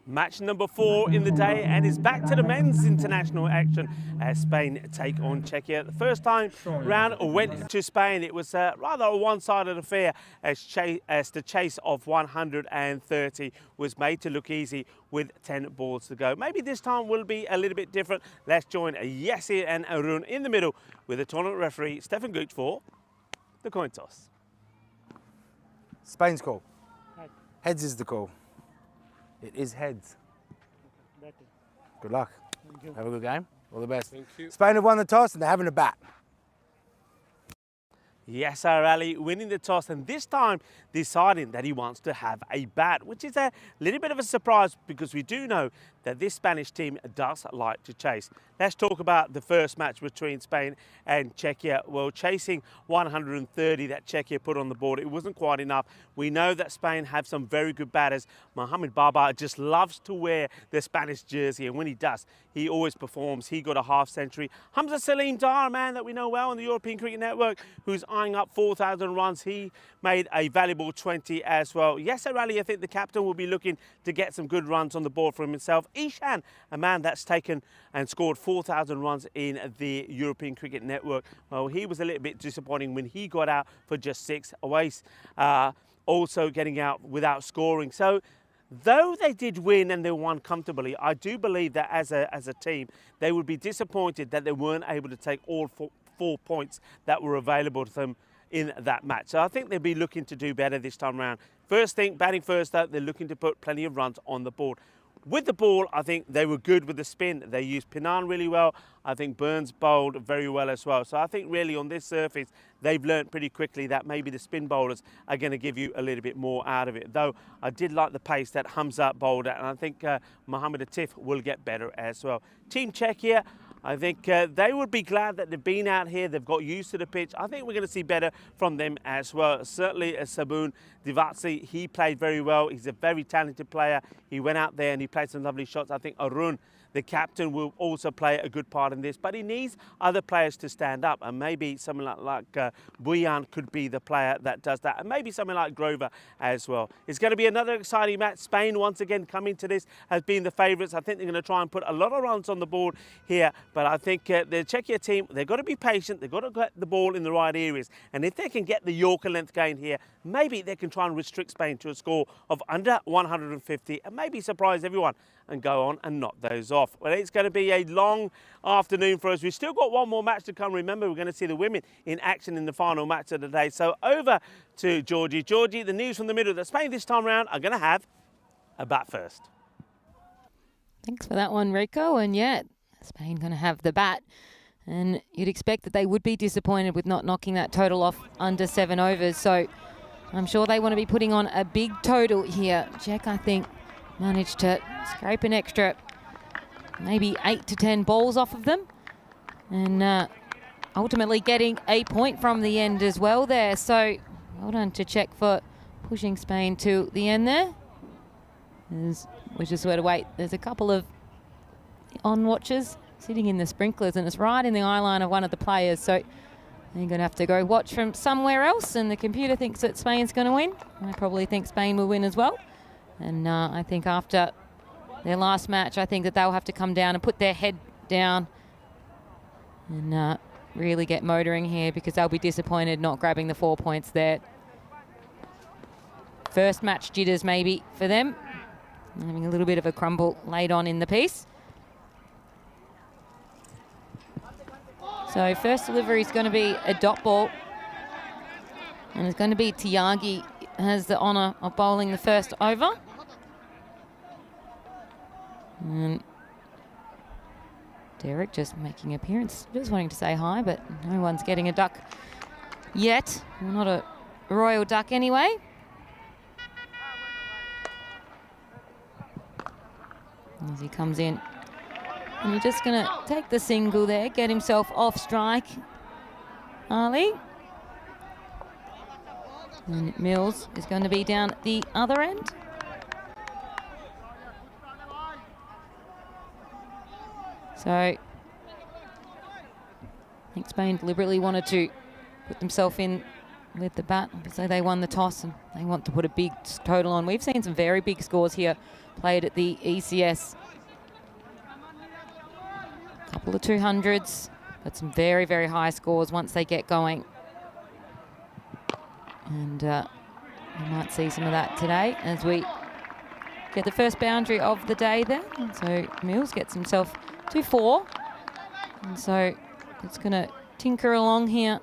Match number 4 in the day, and is back to the men's international action as Spain take on Czechia. The first time round went to Spain. It was rather a one-sided affair as the chase of 130 was made to look easy with 10 balls to go. Maybe this time will be a little bit different. Let's join Yasir and Arun in the middle with the tournament referee Stefan Gooch for the coin toss. Spain's call. Heads is the call. It is heads. Good luck. Have a good game. All the best. Thank you. Spain have won the toss and they're having a bat. Yasir Ali winning the toss, and this time deciding that he wants to have a bat, which is a little bit of a surprise because we do know that this Spanish team does like to chase. Let's talk about the first match between Spain and Czechia. Well, chasing 130 that Czechia put on the board, it wasn't quite enough. We know that Spain have some very good batters. Mohamed Baba just loves to wear the Spanish jersey, and when he does, he always performs. He got a half century. Hamza Salim Dar, a man that we know well on the European Cricket Network, who's eyeing up 4,000 runs. He made a valuable 20 as well. Yasir Ali, I think the captain will be looking to get some good runs on the board for himself. Ishan, a man that's taken and scored 4,000 runs in the European Cricket Network. Well, he was a little bit disappointing when he got out for just 6. Awais also getting out without scoring. So though they did win and they won comfortably, I do believe that as a team, they would be disappointed that they weren't able to take all 4 points that were available to them in that match. So I think they'll be looking to do better this time around. First thing, batting first up, they're looking to put plenty of runs on the board. With the ball, I think they were good with the spin. They used Pinan really well. I think Burns bowled very well as well. So I think really on this surface, they've learnt pretty quickly that maybe the spin bowlers are going to give you a little bit more out of it. Though I did like the pace that Hamza bowled at, and I think Mohamed Atif will get better as well. Team Czechia, I think they would be glad that they've been out here. They've got used to the pitch. I think we're going to see better from them as well. Certainly Sabun Divatsi, he played very well. He's a very talented player. He went out there and he played some lovely shots. I think Arun, the captain, will also play a good part in this, but he needs other players to stand up, and maybe someone like Buyan could be the player that does that, and maybe someone like Grover as well. It's going to be another exciting match. Spain, once again, coming to this as being the favourites. I think they're going to try and put a lot of runs on the board here, but I think the Czechia team, they've got to be patient. They've got to get the ball in the right areas, and if they can get the Yorker length gain here, maybe they can try and restrict Spain to a score of under 150 and maybe surprise everyone and go on and knock those off. Well, it's going to be a long afternoon for us. We've still got one more match to come. Remember, we're going to see the women in action in the final match of the day. So over to Georgie. Georgie, the news from the middle that Spain this time round are going to have a bat first. Thanks for that one, Rico. And yeah, Spain going to have the bat. And you'd expect that they would be disappointed with not knocking that total off under 7 overs. So I'm sure they want to be putting on a big total here. Czech, I think, managed to scrape an extra maybe 8 to 10 balls off of them. And ultimately getting a point from the end as well there. So well done to Czech for pushing Spain to the end there. We just sort of wait. There's a couple of on-watchers sitting in the sprinklers, and it's right in the eye line of one of the players. So they're going to have to go watch from somewhere else, and the computer thinks that Spain's going to win. I probably think Spain will win as well. And I think after their last match, I think that they'll have to come down and put their head down and really get motoring here, because they'll be disappointed not grabbing the 4 points there. First match jitters maybe for them. Having a little bit of a crumble late on in the piece. So first delivery is going to be a dot ball. And it's going to be Tiagi has the honour of bowling the first over. And Derek just making an appearance. Just wanting to say hi, but no one's getting a duck yet. Well, not a royal duck anyway. As he comes in. And you're just going to take the single there, get himself off strike. Ali. And Mills is going to be down at the other end. So I think Spain deliberately wanted to put themselves in with the bat. So they won the toss and they want to put a big total on. We've seen some very big scores here played at the ECS. A couple of 200s, but some very, very high scores once they get going. And we might see some of that today as we get the first boundary of the day there. And so Mills gets himself to 4. And so it's going to tinker along here.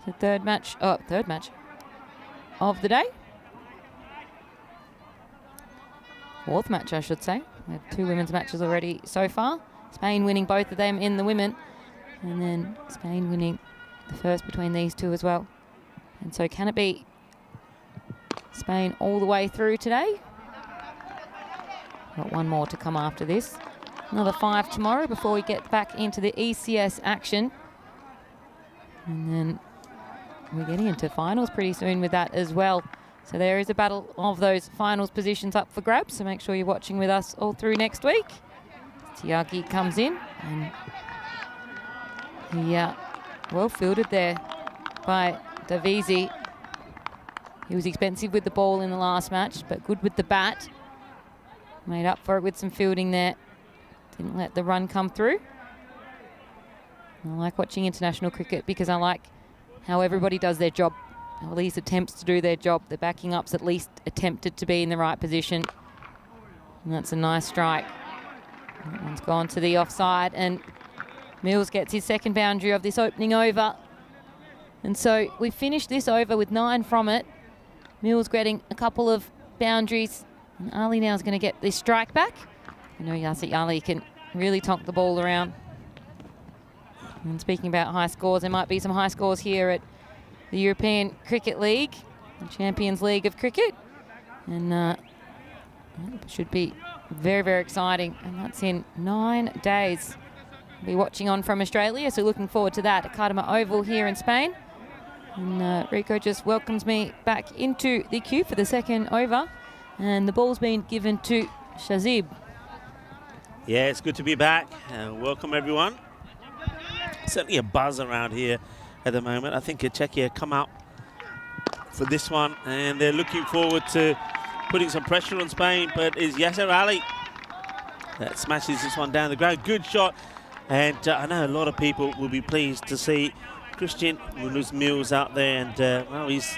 The third match of the day. Fourth match, I should say. We have 2 women's matches already so far. Spain winning both of them in the women. And then Spain winning the first between these two as well. And so can it be Spain all the way through today? Got 1 more to come after this. Another 5 tomorrow before we get back into the ECS action. And then we're getting into finals pretty soon with that as well. So there is a battle of those finals positions up for grabs. So make sure you're watching with us all through next week. Tiagi comes in and he well fielded there by Davisi. He was expensive with the ball in the last match, but good with the bat. Made up for it with some fielding there. Didn't let the run come through. I like watching international cricket because I like how everybody does their job, or at least attempts to do their job. The backing ups at least attempted to be in the right position. And that's a nice strike. That one's gone to the offside, and Mills gets his second boundary of this opening over. And so we finished this over with 9 from it. Mills getting a couple of boundaries. And Ali now is going to get this strike back. You know, Yasser Ali can really tonk the ball around. And speaking about high scores, there might be some high scores here at the European Cricket League, the Champions League of Cricket. And it should be very, very exciting. And that's in 9 days. We'll be watching on from Australia, so looking forward to that at Cartama Oval here in Spain. And Rico just welcomes me back into the queue for the second over. And the ball's been given to Shazib. Yeah, it's good to be back. Welcome, everyone. Certainly a buzz around here at the moment. I think Czechia come out for this one, and they're looking forward to putting some pressure on Spain, but it's Yasser Ali that smashes this one down the ground. Good shot, and I know a lot of people will be pleased to see Christian Mills out there, and well, he's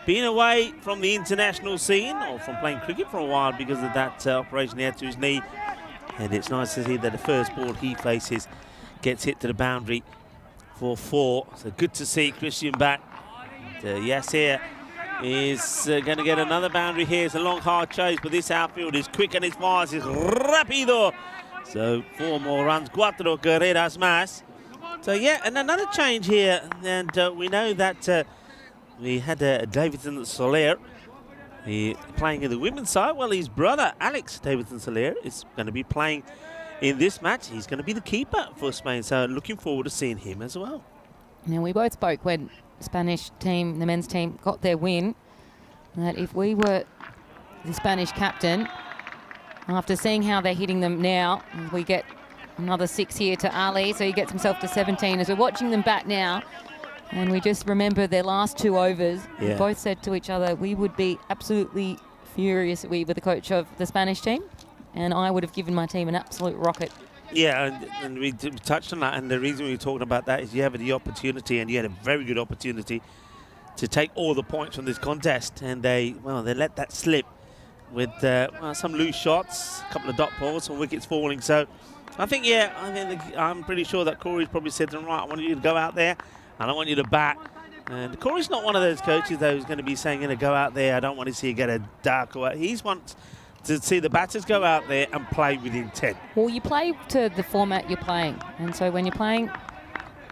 been away from the international scene or from playing cricket for a while because of that operation he had to his knee. And it's nice to see that the first ball he faces gets hit to the boundary for 4. So good to see Christian back. Yasser is going to get another boundary here. It's a long, hard chase, but this outfield is quick and it's fast. It's rapido. So 4 more runs. 4 carreras más. So yeah, and another change here. And we know that we had Davidson Soler playing in the women's side. Well, his brother, Alex Davidson Soler, is going to be playing in this match. He's going to be the keeper for Spain, so looking forward to seeing him as well. Now, we both spoke when the Spanish team, the men's team, got their win, that if we were the Spanish captain, after seeing how they're hitting them now, we get another 6 here to Ali, so he gets himself to 17. As we're watching them bat now, and we just remember their last 2 overs, we both said to each other, we would be absolutely furious if we were the coach of the Spanish team, and I would have given my team an absolute rocket. Yeah, and we touched on that, and the reason we were talking about that is you have the opportunity, and you had a very good opportunity to take all the points from this contest, and they let that slip with some loose shots, a couple of dot balls, some wickets falling. So I think, I'm pretty sure that Corey's probably said to them, right, I want you to go out there, and I want you to bat. And Corey's not one of those coaches, though, who's going to be saying, go out there, I don't want to see you get a dark away. He's wants to see the batters go out there and play with intent. Well, you play to the format you're playing. And so when you're playing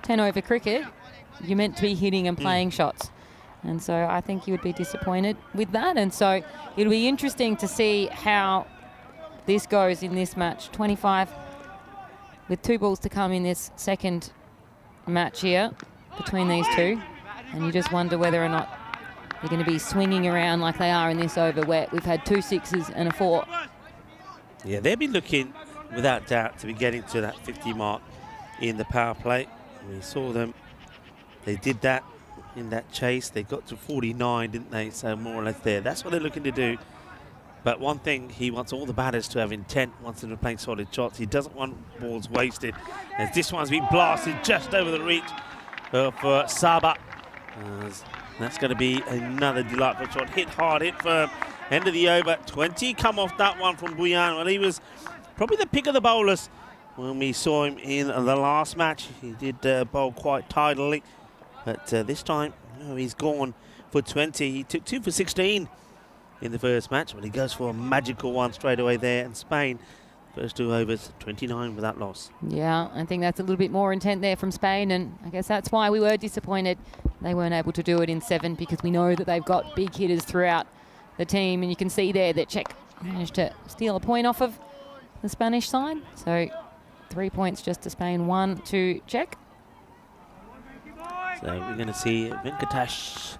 10 over cricket, you're meant to be hitting and playing shots. And so I think you would be disappointed with that. And so it'll be interesting to see how this goes in this match. 25 with 2 balls to come in this second match here between these two. And you just wonder whether or not they're going to be swinging around like they are in this over where we've had 2 sixes and a 4. Yeah, they'll be looking, without doubt, to be getting to that 50 mark in the power play. We saw them. They did that in that chase. They got to 49, didn't they? So more or less there. That's what they're looking to do. But one thing, he wants all the batters to have intent, wants them to play solid shots. He doesn't want balls wasted. As this one's been blasted just over the reach for Saba. That's going to be another delightful shot. Hit hard, hit firm. End of the over. 20 come off that one from Buyan. Well, he was probably the pick of the bowlers when we saw him in the last match. He did bowl quite tidily. But this time, he's gone for 20. He took 2 for 16 in the first match, but he goes for a magical one straight away there. And Spain, first 2 overs, 29 without loss. Yeah, I think that's a little bit more intent there from Spain, and I guess that's why we were disappointed they weren't able to do it in 7, because we know that they've got big hitters throughout the team, and you can see there that Czech managed to steal a point off of the Spanish side. So 3 points just to Spain, 1 to Czech. So we're going to see Venkatesh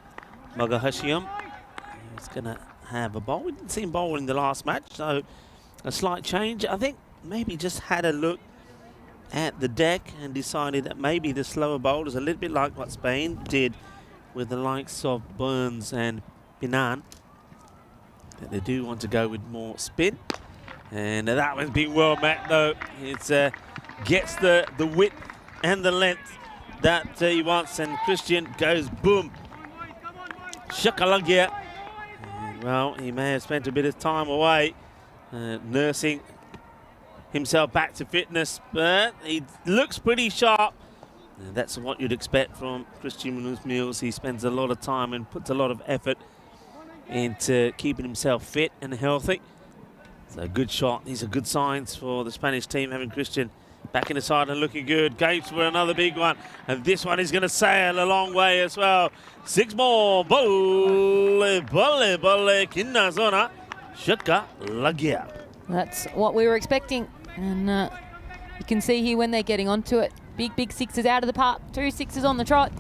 Magahashiam. He's going to have a bowl. We didn't see him bowl in the last match, so a slight change. I think maybe just had a look at the deck and decided that maybe the slower bowlers, a little bit like what Spain did with the likes of Burns and Binan, that they do want to go with more spin. And that one's been well met, though. It gets the width and the length that he wants, and Christian goes boom. Shakalagia. Well, he may have spent a bit of time away nursing himself back to fitness, but he looks pretty sharp. And that's what you'd expect from Christian Munoz-Mills. He spends a lot of time and puts a lot of effort into keeping himself fit and healthy. So good shot. These are good signs for the Spanish team, having Christian back in the side and looking good. Goes for another big one. And this one is going to sail a long way as well. 6 more. Bolle, bolle, bolle, kinna zona. Shaka lagia. That's what we were expecting. And you can see here when they're getting onto it. Big sixes out of the park. 2 sixes on the trot.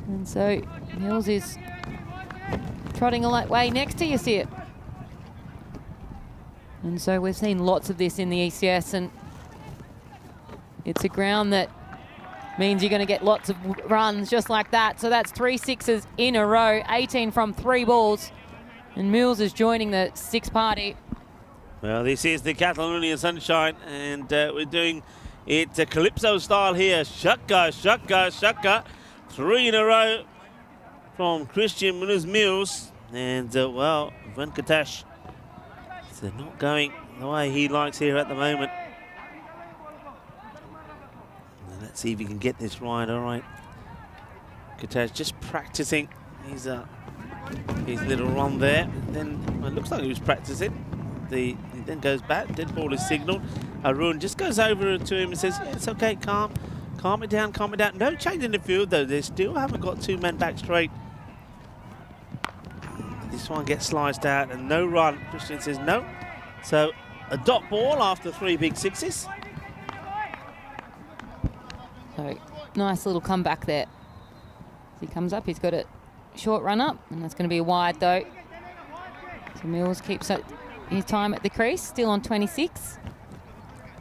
And so Mills is trotting a light way next to you, see it. And so we've seen lots of this in the ECS, and it's a ground that means you're going to get lots of runs just like that. So that's 3 sixes in a row, 18 from 3 balls. And Mills is joining the 6 party. Well, this is the Catalonia Sunshine, and we're doing it Calypso style here. Shaka, shaka, shaka. 3 in a row from Christian Munoz-Mills. And, well, Venkatesh is not going the way he likes here at the moment. And let's see if he can get this right. All right. Venkatesh just practicing his little run there. Then well, it looks like he was practicing. He then goes back. Dead ball is signalled. Arun just goes over to him and says, yeah, it's okay, calm it down, calm it down. No change in the field, though. They still haven't got 2 men back straight. This one gets sliced out and no run. Christian says no. So a dot ball after 3 big sixes. So nice little comeback there. As he comes up, he's got a short run up, and that's going to be a wide though. So Mills keeps his time at the crease, still on 26.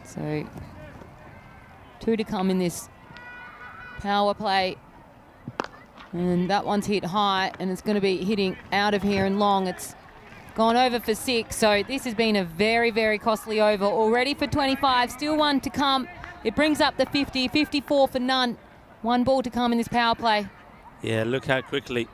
So 2 to come in this power play. And that one's hit high, and it's going to be hitting out of here and long. It's gone over for 6. So this has been a very, very costly over already for 25. Still 1 to come. It brings up the 50, 54 for none. 1 ball to come in this power play. Yeah, look how quickly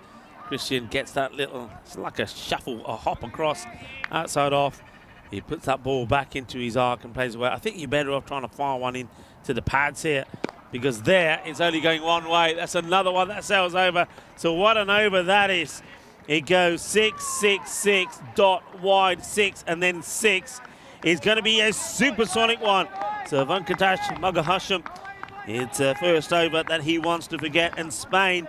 Christian gets that little, it's like a shuffle, a hop across, outside off. He puts that ball back into his arc and plays away. I think you're better off trying to fire one in to the pads here, because there it's only going one way. That's another one that sails over. So what an over that is. It goes 6, 6, 6, dot wide 6, and then 6. It's going to be a supersonic one. So Venkatesh Magahasham It's a first over that he wants to forget. And Spain,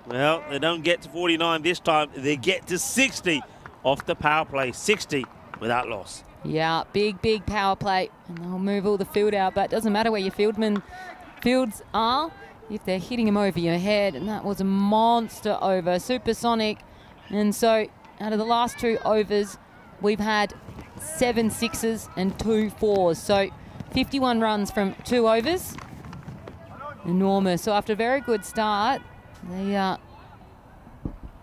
well, they don't get to 49 this time. They get to 60 off the power play. 60 without loss. Yeah, big power play. And they'll move all the field out, but it doesn't matter where your fields are if they're hitting them over your head. And that was a monster over, supersonic. And so out of the last 2 overs, we've had 7 sixes and 2 fours. So 51 runs from 2 overs. Enormous. So after a very good start, they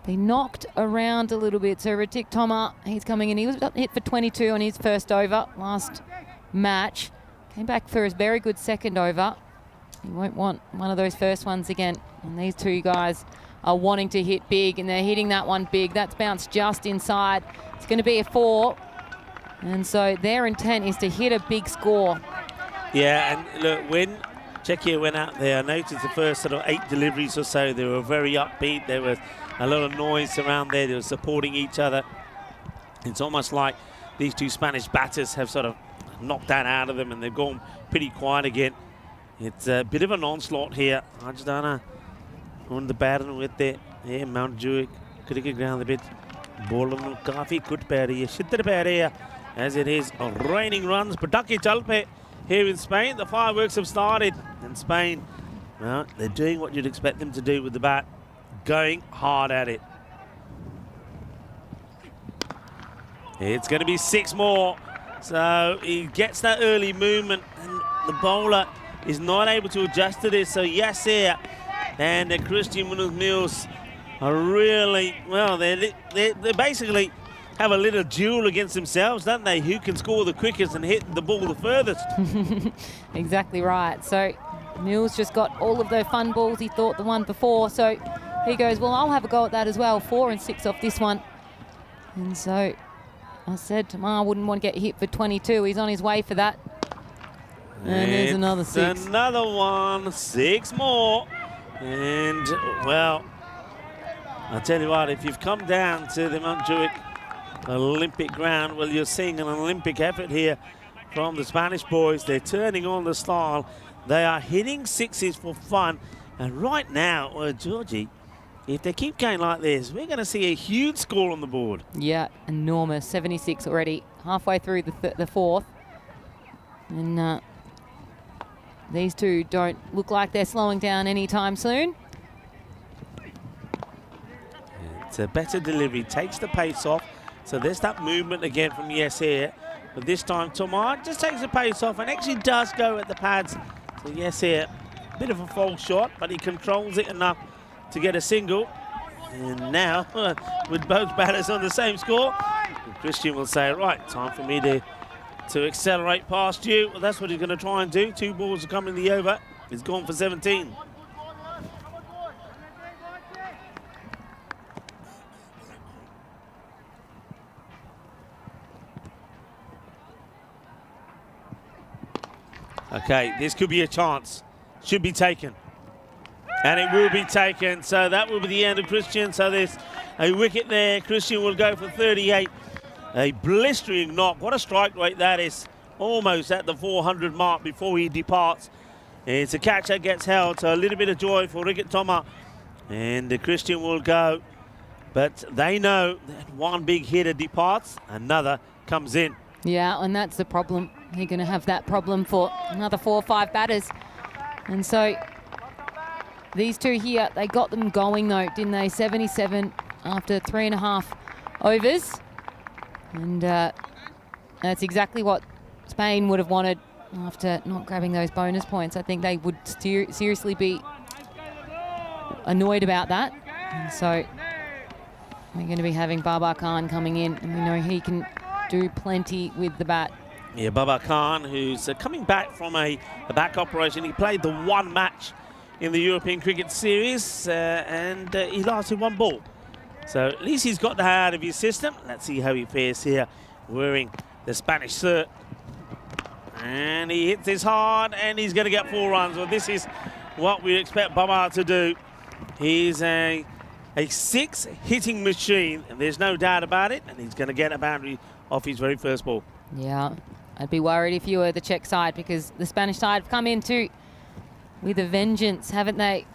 knocked around a little bit. So Ritik Toma, he's coming in. He was hit for 22 on his first over last match. Came back for his very good second over. He won't want one of those first ones again. And these 2 guys are wanting to hit big, and they're hitting that one big. That's bounced just inside. It's going to be a 4. And so their intent is to hit a big score. Yeah, and look, when Czechia went out there, I noticed the first sort of 8 deliveries or so, they were very upbeat. There was a lot of noise around there. They were supporting each other. It's almost like these 2 Spanish batters have sort of knocked that out of them, and they've gone pretty quiet again. It's a bit of an onslaught here. Ajdana on the batter with the Mount Juic cricket ground a bit. Bowling काफी good पैर है, शिद्दत पैर है as it is raining runs. Patake chal pe here in Spain. The fireworks have started in Spain. Well, they're doing what you'd expect them to do with the bat, going hard at it. It's going to be 6 more. So he gets that early movement, and the bowler is not able to adjust to this. So Yasser and Christian Munoz are really, well, they basically have a little duel against themselves, don't they? Who can score the quickest and hit the ball the furthest? Exactly right. So Mills just got all of those fun balls he thought the one before. So he goes, well, I'll have a go at that as well. 4 and 6 off this one. And so I said Tamar wouldn't want to get hit for 22. He's on his way for that. And there's another 6. Another one. 6 more. And, well, I'll tell you what, if you've come down to the Montjuic Olympic ground, well, you're seeing an Olympic effort here from the Spanish boys. They're turning on the style. They are hitting 6s for fun. And right now, Georgie, if they keep going like this, we're going to see a huge score on the board. Yeah, enormous. 76 already, halfway through the 4th. And these 2 don't look like they're slowing down anytime soon. It's a better delivery, takes the pace off. So there's that movement again from Yes here. But this time, Tomar just takes the pace off and actually does go at the pads. So Yes here, bit of a false shot, but he controls it enough to get a single. And now, with both batters on the same score, Christian will say, right, time for me to accelerate past you. Well, that's what he's going to try and do. 2 balls are coming in the over. He's gone for 17. Okay, this could be a chance. Should be taken. And it will be taken. So that will be the end of Christian. So there's a wicket there. Christian will go for 38. A blistering knock. What a strike rate that is. Almost at the 400 mark before he departs. It's a catch that gets held. So a little bit of joy for Ricket Toma. And Christian will go. But they know that one big hitter departs, another comes in. Yeah, and that's the problem. They're going to have that problem for another 4 or 5 batters. And so these 2 here, they got them going though, didn't they? 77 after 3.5 overs. And that's exactly what Spain would have wanted after not grabbing those bonus points. I think they would seriously be annoyed about that. And so we're going to be having Babar Khan coming in, and we know he can do plenty with the bat. Yeah, Babar Khan, who's coming back from a back operation. He played the 1 match in the European Cricket Series, and he lasted 1 ball. So at least he's got that out of his system. Let's see how he fares here, wearing the Spanish shirt. And he hits this hard, and he's going to get 4 runs. Well, this is what we expect Babar to do. He's a 6 hitting machine, and there's no doubt about it, and he's going to get a boundary off his very first ball. Yeah, I'd be worried if you were the Czech side, because the Spanish side have come in to with a vengeance, haven't they?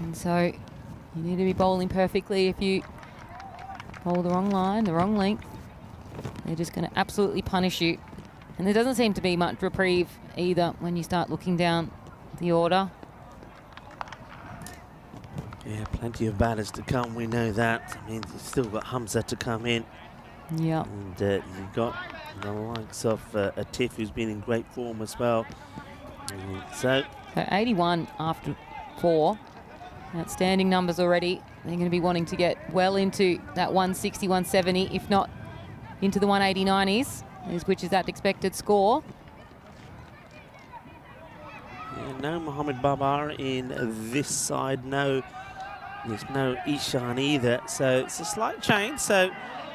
And so you need to be bowling perfectly. If you bowl the wrong line, the wrong length, they're just going to absolutely punish you. And there doesn't seem to be much reprieve either when you start looking down the order. Yeah, plenty of batters to come, we know that. I mean, you've still got Hamza to come in. Yeah. And you've got the likes of a Tiff, who's been in great form as well. So 81 after 4. Outstanding numbers already. They're going to be wanting to get well into that 160, 170, if not into the 180-90s, which is that expected score. Yeah, no Mohammed Babar in this side. No, there's no Ishan either. So it's a slight change. So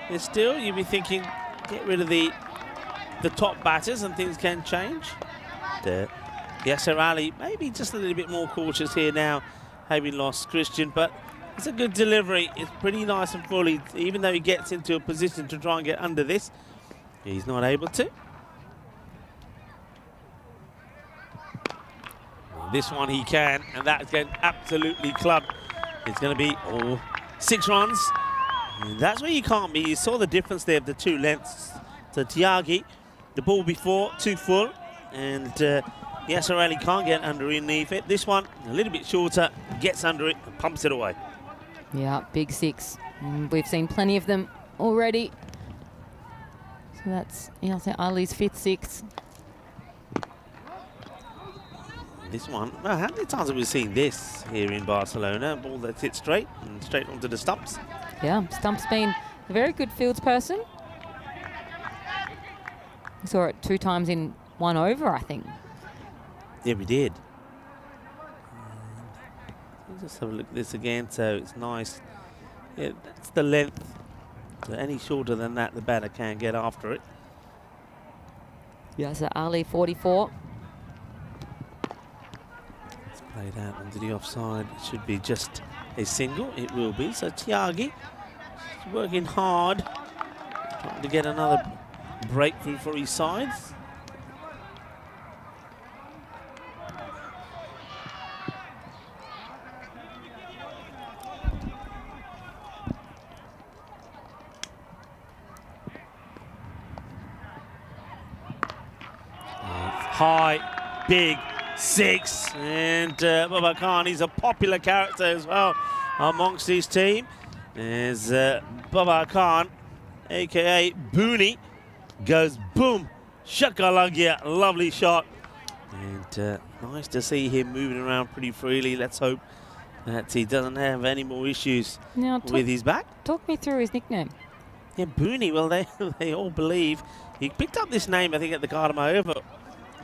it's still, you'd be thinking, get rid of the top batters and things can change. Yasser Ali, maybe just a little bit more cautious here now, having lost Christian, but it's a good delivery. It's pretty nice and full. Even though he gets into a position to try and get under this, he's not able to. This one he can, and that's getting absolutely clubbed. It's going to be 6 runs. And that's where you can't be. You saw the difference there of the 2 lengths. So Tyagi, the ball before, too full, and Yasser Ali can't get underneath it. This one, a little bit shorter, gets under it and pumps it away. Yeah, big 6. And we've seen plenty of them already. So that's Yasser Ali's 5th 6. This one, well, how many times have we seen this here in Barcelona? A ball that hits straight and straight onto the stumps. Yeah, Stump's been a very good fields person. We saw it 2 times in 1 over, I think. Yeah, we did. Let's just have a look at this again. So it's nice. Yeah, that's the length. So any shorter than that, the batter can get after it. Yasser Ali, 44. It's played out under the offside. It should be just a single. It will be. So Tyagi is working hard, trying to get another breakthrough for his sides. High, big 6, and Baba Khan, he's a popular character as well amongst his team. There's Baba Khan, aka Booney, goes boom, shakalagya, lovely shot. And nice to see him moving around pretty freely. Let's hope that he doesn't have any more issues Now, with his back. Talk me through his nickname. Yeah, Booney, well, they all believe. He picked up this name, I think, at the Gardema Oval.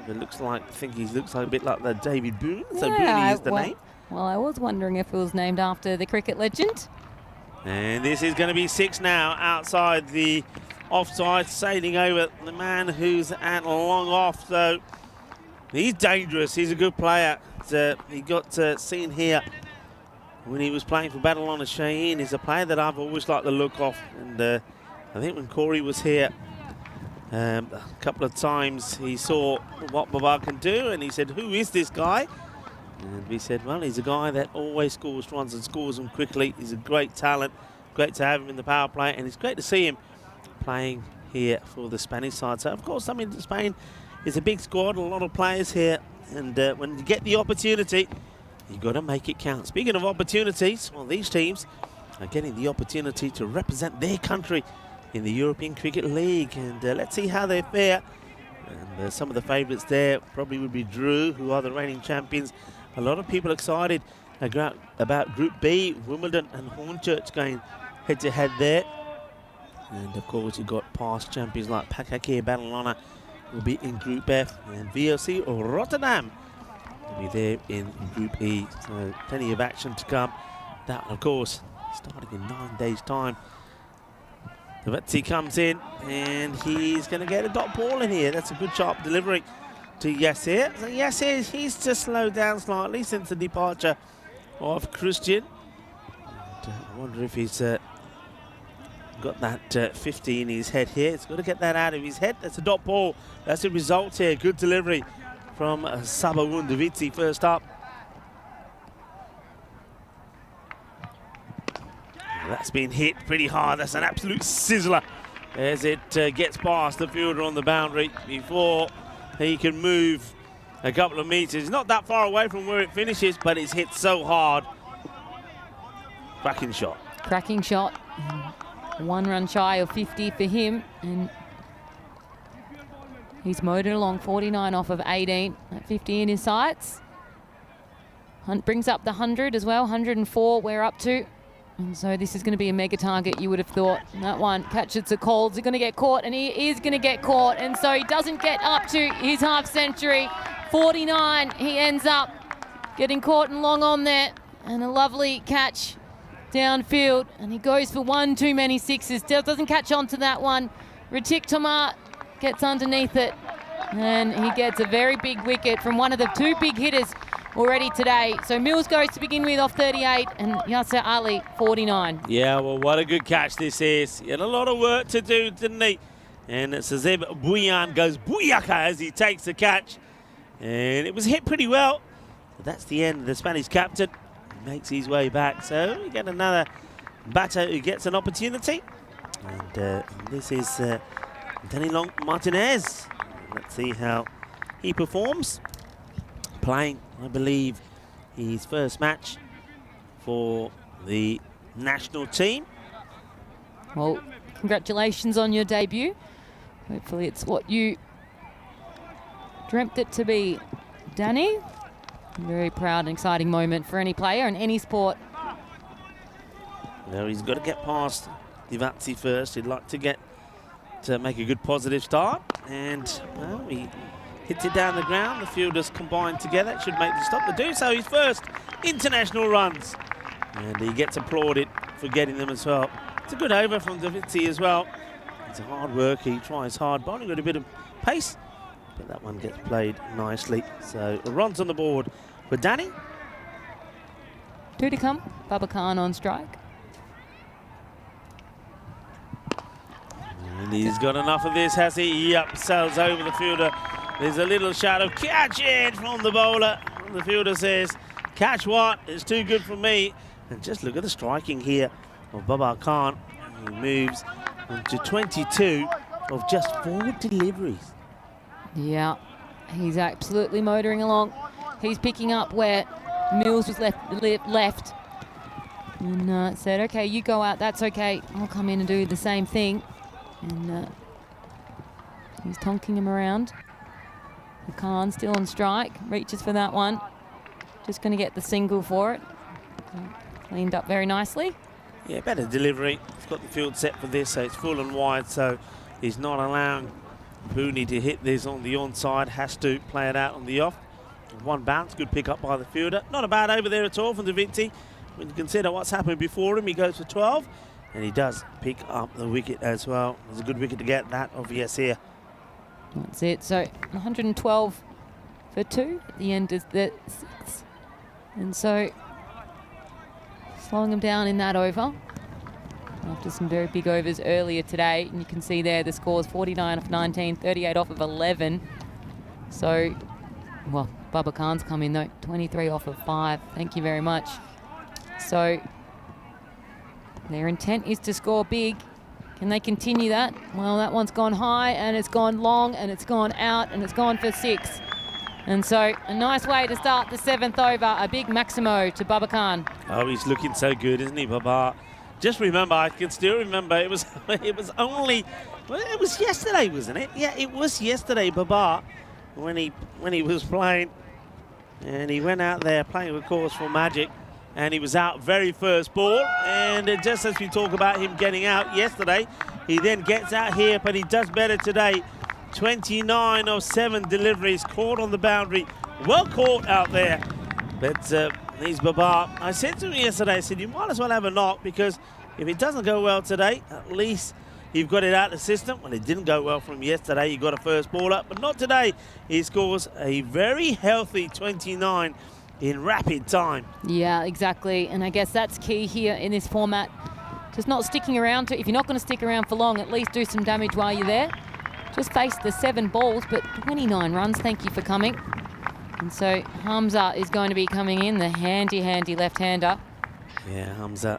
It looks like, I think he looks like a bit like the David Boone, so Booney is the name. Well, I was wondering if it was named after the cricket legend. And this is going to be 6 now, outside the offside, sailing over the man who's at long off. So he's dangerous, he's a good player. He got seen here when he was playing for Badalona Shaheen. He's a player that I've always liked the look of. And I think when Corey was here, a couple of times he saw what Babar can do, and he said, who is this guy? And we said, well, he's a guy that always scores runs and scores them quickly. He's a great talent. Great to have him in the power play, and it's great to see him playing here for the Spanish side. So, of course, I mean, Spain is a big squad, a lot of players here, and when you get the opportunity, you've got to make it count. Speaking of opportunities, well, these teams are getting the opportunity to represent their country in the European Cricket League, and let's see how they fare. And some of the favourites there probably would be Drew, who are the reigning champions. A lot of people excited about Group B, Wimbledon and Hornchurch going head-to-head there. And of course you've got past champions like Pakakir Badalona will be in Group F, and VOC or Rotterdam will be there in Group E. So plenty of action to come. That, of course, starting in 9 days' time. Vetzi comes in, and he's going to get a dot ball in here. That's a good sharp delivery to Yasser. So Yasser, he's just slowed down slightly since the departure of Christian. And, I wonder if he's got that 50 in his head here. He's got to get that out of his head. That's a dot ball. That's the result here. Good delivery from Saba Wundovici first up. That's been hit pretty hard. That's an absolute sizzler as it gets past the fielder on the boundary before he can move a couple of meters. Not that far away from where it finishes, but it's hit so hard. Cracking shot. Cracking shot. 1 run shy of 50 for him, and he's mowed it along. 49 off of 18. At 50 in his sights. Hunt brings up the 100 as well. 104 we're up to. And so this is going to be a mega target, you would have thought. That one catches a call. Is he going to get caught? And he is going to get caught. And so he doesn't get up to his half century. 49, he ends up getting caught and long on there. And a lovely catch downfield. And he goes for 1 too many sixes. Doesn't catch on to that one. Ritik Tomar gets underneath it. And he gets a very big wicket from one of the 2 big hitters already today. So Mills goes to begin with off 38 and Yasser Ali 49. Yeah, well, what a good catch this is. He had a lot of work to do, didn't he? And Sazib Bouyan goes booyaka as he takes the catch. And it was hit pretty well. But that's the end of the Spanish captain. He makes his way back. So we get another batter who gets an opportunity. And this is Danilo Martinez. Let's see how he performs. Playing, I believe, his first match for the national team. Well, congratulations on your debut. Hopefully it's what you dreamt it to be, Danny. Very proud and exciting moment for any player in any sport. Well, he's got to get past Divatsi first. He'd like to make a good positive start. And, well, he hits it down the ground. The fielders combine together. It should make the stop to do so. His first international runs. And he gets applauded for getting them as well. It's a good over from Davitsi as well. It's a hard work. He tries hard. Bowling got a bit of pace. But that one gets played nicely. So runs on the board for Danny. 2 to come. Baba Khan on strike. And he's got enough of this, has he? Yep, sails over the fielder. There's a little shout of catch it from the bowler. And the fielder says, catch what? It's too good for me. And just look at the striking here of Baba Khan. He moves to 22 of just 4 deliveries. Yeah, he's absolutely motoring along. He's picking up where Mills was left. And said, okay, you go out, that's okay. I'll come in and do the same thing. And he's tonking him around. Khan still on strike, reaches for that one. Just going to get the single for it. Cleaned up very nicely. Yeah, better delivery. He's got the field set for this, so it's full and wide, so he's not allowing Pooney to hit this on the onside. Has to play it out on the off. 1 bounce, good pick up by the fielder. Not a bad over there at all from Davitsi. When you consider what's happened before him, he goes for 12. And he does pick up the wicket as well. It's a good wicket to get, that of Yasir. That's it. So 112 for 2 at the end of the 6. And so slowing him down in that over after some very big overs earlier today. And you can see there the scores 49 off 19, 38 off of 11. So, well, Baba Khan's come in though, 23 off of 5. Thank you very much. So their intent is to score big. Can they continue that? Well, that one's gone high and it's gone long and it's gone out and it's gone for 6. And so a nice way to start the 7th over. A big Maximo to Baba Khan. Oh, he's looking so good, isn't he, Baba? Just remember, I can still remember, it was only, well, it was yesterday, wasn't it? Yeah, it was yesterday, Baba, when he was playing. And he went out there playing, of course, for Magic. And he was out very first ball. And just as we talk about him getting out yesterday, he then gets out here, but he does better today. 29 of 7 deliveries, caught on the boundary. Well caught out there. But he's Baba. I said to him yesterday, I said, you might as well have a knock, because if it doesn't go well today, at least you've got it out of the system. Well, it didn't go well for him yesterday. He got a first ball up, but not today. He scores a very healthy 29 in rapid time. Yeah, exactly. And I guess that's key here in this format. Just not sticking around. If you're not going to stick around for long, at least do some damage while you're there. Just faced the 7 balls, but 29 runs. Thank you for coming. And so Hamza is going to be coming in, the handy left-hander. Yeah, Hamza.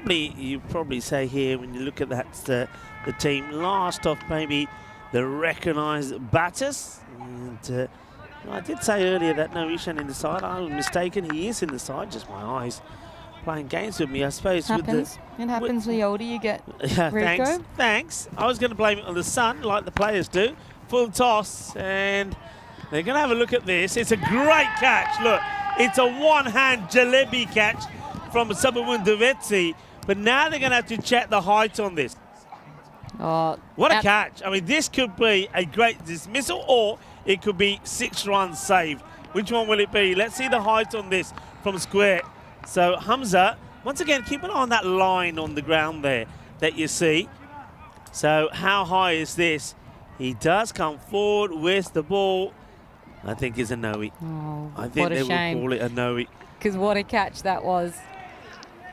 You probably say here when you look at that the team last off maybe the recognised batters. And I did say earlier that no Ishan in the side. I was mistaken. He is in the side. Just my eyes playing games with me, I suppose. Happens. It happens the older you get. Yeah, Rico. thanks. I was going to blame it on the sun, like the players do. Full toss, and they're going to have a look at this. It's a great catch. Look, it's a one-hand jalebi catch from Sabawun Devetsi, but now they're going to have to check the height on this. Oh, what a catch. I mean, this could be a great dismissal, or it could be 6 runs saved. Which one will it be? Let's see the height on this from square. So Hamza, once again, keep an eye on that line on the ground there that you see. So how high is this? He does come forward with the ball. I think it's a no-y. Oh, I think they will call it a no-y. Because what a catch that was.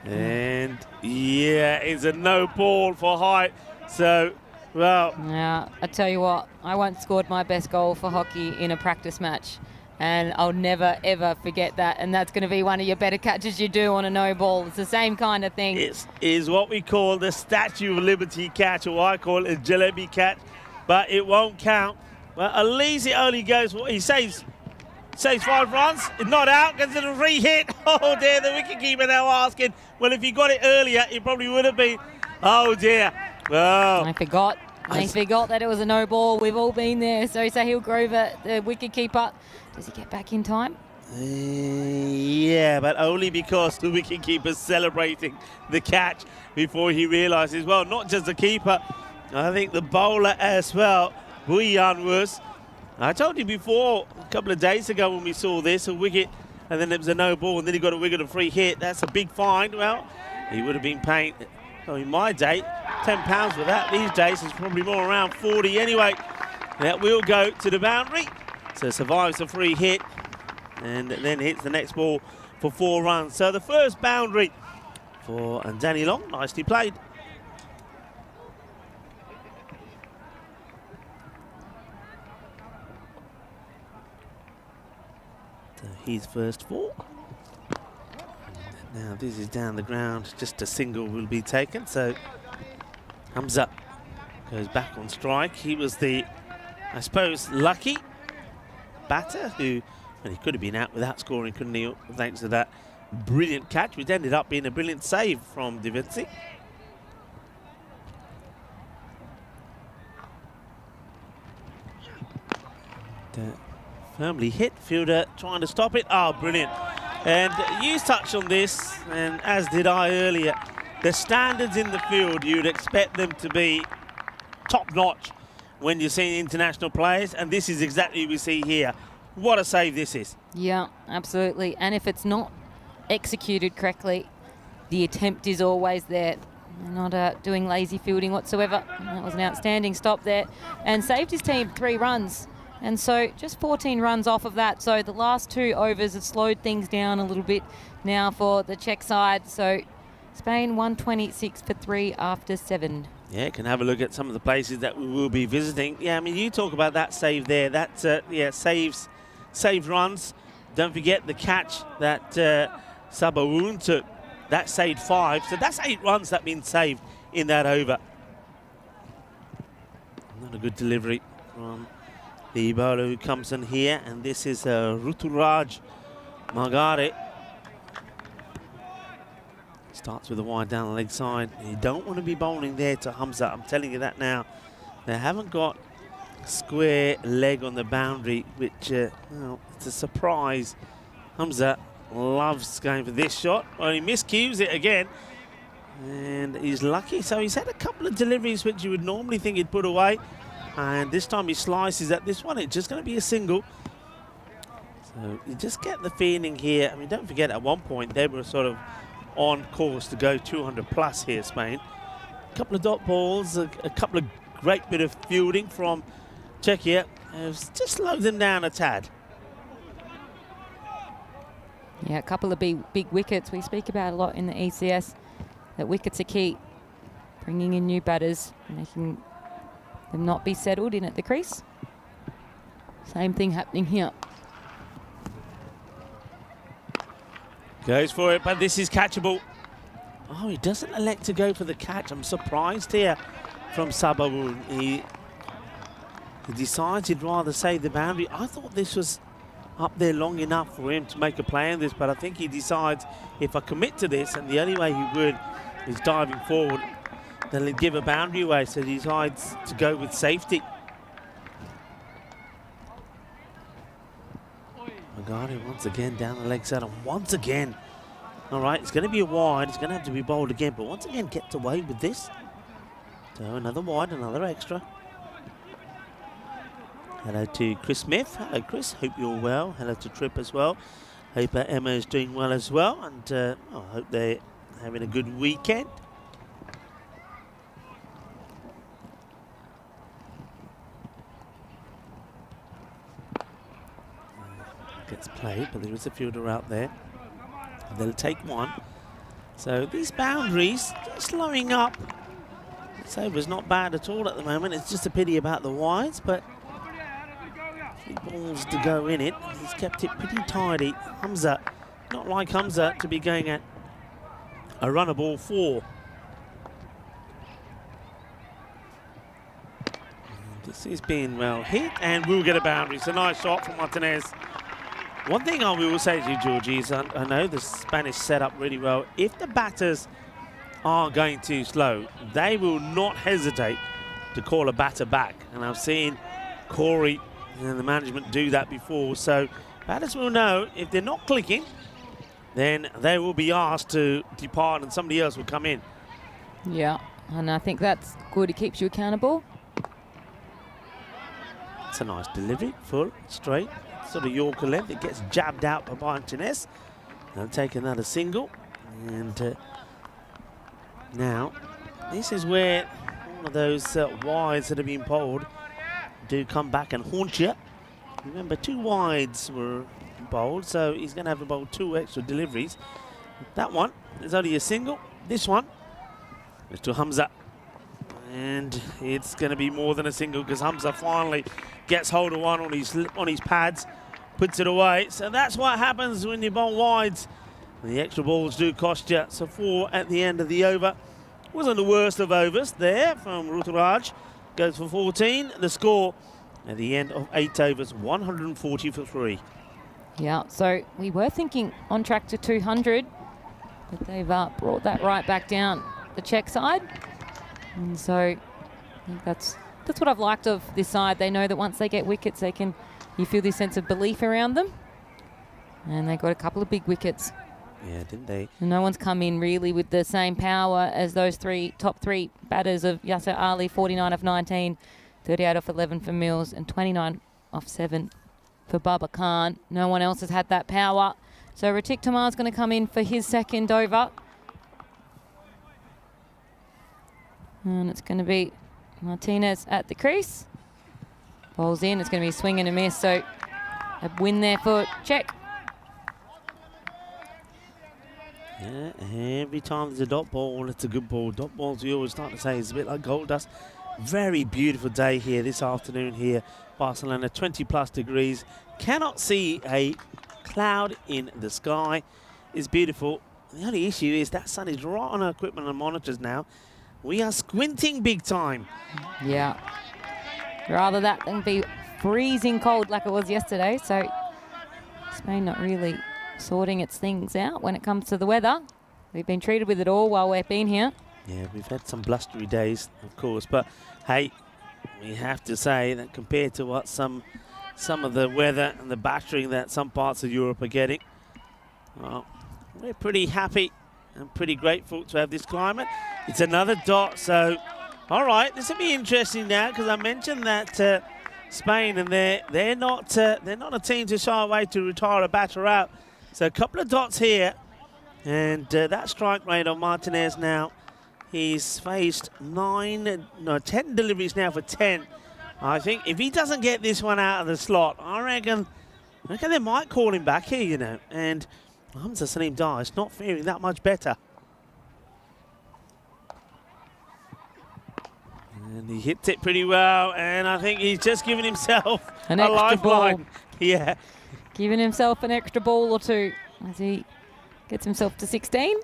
And yeah, it's a no ball for height. So, well. Yeah, I tell you what, I once scored my best goal for hockey in a practice match. And I'll never, ever forget that. And that's going to be one of your better catches you do on a no ball. It's the same kind of thing. It is what we call the Statue of Liberty catch, or I call it a jalebi catch. But it won't count. Well, at least it only goes, he saves 5 runs. It's not out, gets a free hit. Oh dear, the wicketkeeper now asking, well, if he got it earlier, it probably would have been. Oh dear. Oh. I forgot that it was a no ball. We've all been there. So Sahil Grover, the wicketkeeper, does he get back in time? Yeah, but only because the wicketkeeper's celebrating the catch before he realises, well, not just the keeper, I think the bowler as well, Buyan was. I told you before, a couple of days ago when we saw this, a wicket, and then it was a no ball, and then he got a wicket, a free hit. That's a big find. Well, he would have been paying, in my day, £10 for that. These days, it's probably more around 40 anyway. That will go to the boundary. So survives a free hit, and then hits the next ball for 4 runs. So the first boundary for Danny Long, nicely played. So his first 4. Now this is down the ground, just a single will be taken. So Hamza goes back on strike. He was the, I suppose, lucky batter who, and he could have been out without scoring, couldn't he, thanks to that brilliant catch, which ended up being a brilliant save from Devetsi. Firmly hit, fielder trying to stop it. Oh, brilliant. And you touched on this, and as did I earlier, the standards in the field, you'd expect them to be top-notch when you're seeing international players, and this is exactly what we see here. What a save this is. Yeah, absolutely. And if it's not executed correctly, the attempt is always there. They're not doing lazy fielding whatsoever. That was an outstanding stop there, and saved his team 3 runs. And so just 14 runs off of that. So the last 2 overs have slowed things down a little bit now for the Czech side. So Spain 126 for 3 after 7. Yeah, can have a look at some of the places that we will be visiting. Yeah, I mean, you talk about that save there. That, saved runs. Don't forget the catch that Sabawun took. That saved 5. So that's 8 runs that have been saved in that over. Not a good delivery from the bowler who comes in here. And this is Ruturaj Margare. Starts with a wide down the leg side. You don't want to be bowling there to Hamza. I'm telling you that now. They haven't got square leg on the boundary, which, well, it's a surprise. Hamza loves going for this shot. Well, he miscues it again. And he's lucky. So he's had a couple of deliveries which you would normally think he'd put away. And this time he slices at this one. It's just going to be a single. So you just get the feeling here. I mean, don't forget, at one point they were sort of on course to go 200 plus here, Spain. A couple of dot balls, a couple of great bit of fielding from Czechia. Just slowed them down a tad. Yeah, a couple of big wickets. We speak about a lot in the ECS that wickets are key. Bringing in new batters, making them not be settled in at the crease. Same thing happening here. Goes for it, but this is catchable. Oh, he doesn't elect to go for the catch. I'm surprised here from Sabawoon. He decides he'd rather save the boundary. I thought this was up there long enough for him to make a play on this, but I think he decides if I commit to this, and the only way he would is diving forward, then he'll give a boundary away, so he decides to go with safety. Magari once again down the leg side, and once again, all right, it's going to be a wide, it's going to have to be bowled again, but once again gets away with this. So another wide, another extra. Hello to Chris Smith. Hello, Chris. Hope you're well. Hello to Trip as well. Hope Emma is doing well as well, and I hope they're having a good weekend. Gets played, but there is a fielder out there. They'll take one. So these boundaries slowing up. This over's not bad at all at the moment. It's just a pity about the wides, but 3 balls to go in it. He's kept it pretty tidy. Hamza, not like Hamza to be going at a runner ball 4. This is being well hit, and we'll get a boundary. It's a nice shot from Martinez. One thing I will say to you, Georgie, is I know the Spanish set up really well. If the batters are going too slow, they will not hesitate to call a batter back. And I've seen Corey and the management do that before. So batters will know if they're not clicking, then they will be asked to depart and somebody else will come in. Yeah, and I think that's good. It keeps you accountable. It's a nice delivery, full, straight. Sort of Yorker length. It gets jabbed out by Martinez. They'll take another single. And now, this is where all of those wides that have been bowled do come back and haunt you. Remember, 2 wides were bowled, so he's going to have to bowl 2 extra deliveries. That one is only a single. This one is to Hamza. And it's going to be more than a single because Hamza finally gets hold of one on his pads, puts it away. So that's what happens when you bowl wides. The extra balls do cost you. So 4 at the end of the over. Wasn't the worst of overs there from Ruturaj. Goes for 14. The score at the end of 8 overs, 140 for 3. Yeah, so we were thinking on track to 200, but they've brought that right back down the Czech side. And so I think that's what I've liked of this side. They know that once they get wickets, you feel this sense of belief around them. And they got a couple of big wickets. Yeah, didn't they? And no one's come in really with the same power as those top three batters of Yasser Ali, 49 of 19, 38 off 11 for Mills, and 29 off 7 for Baba Khan. No one else has had that power. So Ratik Tamar's going to come in for his second over. And it's going to be Martinez at the crease. Bowls in. It's going to be a swing and a miss. So a win there for Czech. Yeah, every time there's a dot ball, it's a good ball. Dot balls, we always start to say, is a bit like gold dust. Very beautiful day here this afternoon here. Barcelona, 20+ degrees. Cannot see a cloud in the sky. It's beautiful. The only issue is that sun is right on our equipment and monitors now. We are squinting big time. Yeah. Rather that than be freezing cold like it was yesterday. So Spain not really sorting its things out when it comes to the weather. We've been treated with it all while we've been here. Yeah, we've had some blustery days, of course, but hey, we have to say that compared to what some of the weather and the battering that some parts of Europe are getting, well, we're pretty happy and pretty grateful to have this climate. It's another dot, so all right, this will be interesting now because I mentioned that Spain and they're not a team to shy away to retire a batter out. So a couple of dots here, and that strike rate on Martinez now. He's faced 10 deliveries now for 10. I think if he doesn't get this one out of the slot, I reckon they might call him back here, you know. And Hamza Salim Dar is not faring that much better. And he hits it pretty well, and I think he's just giving himself an a extra lifeline. ball. Yeah. Giving himself an extra ball or two as he Gets himself to 16.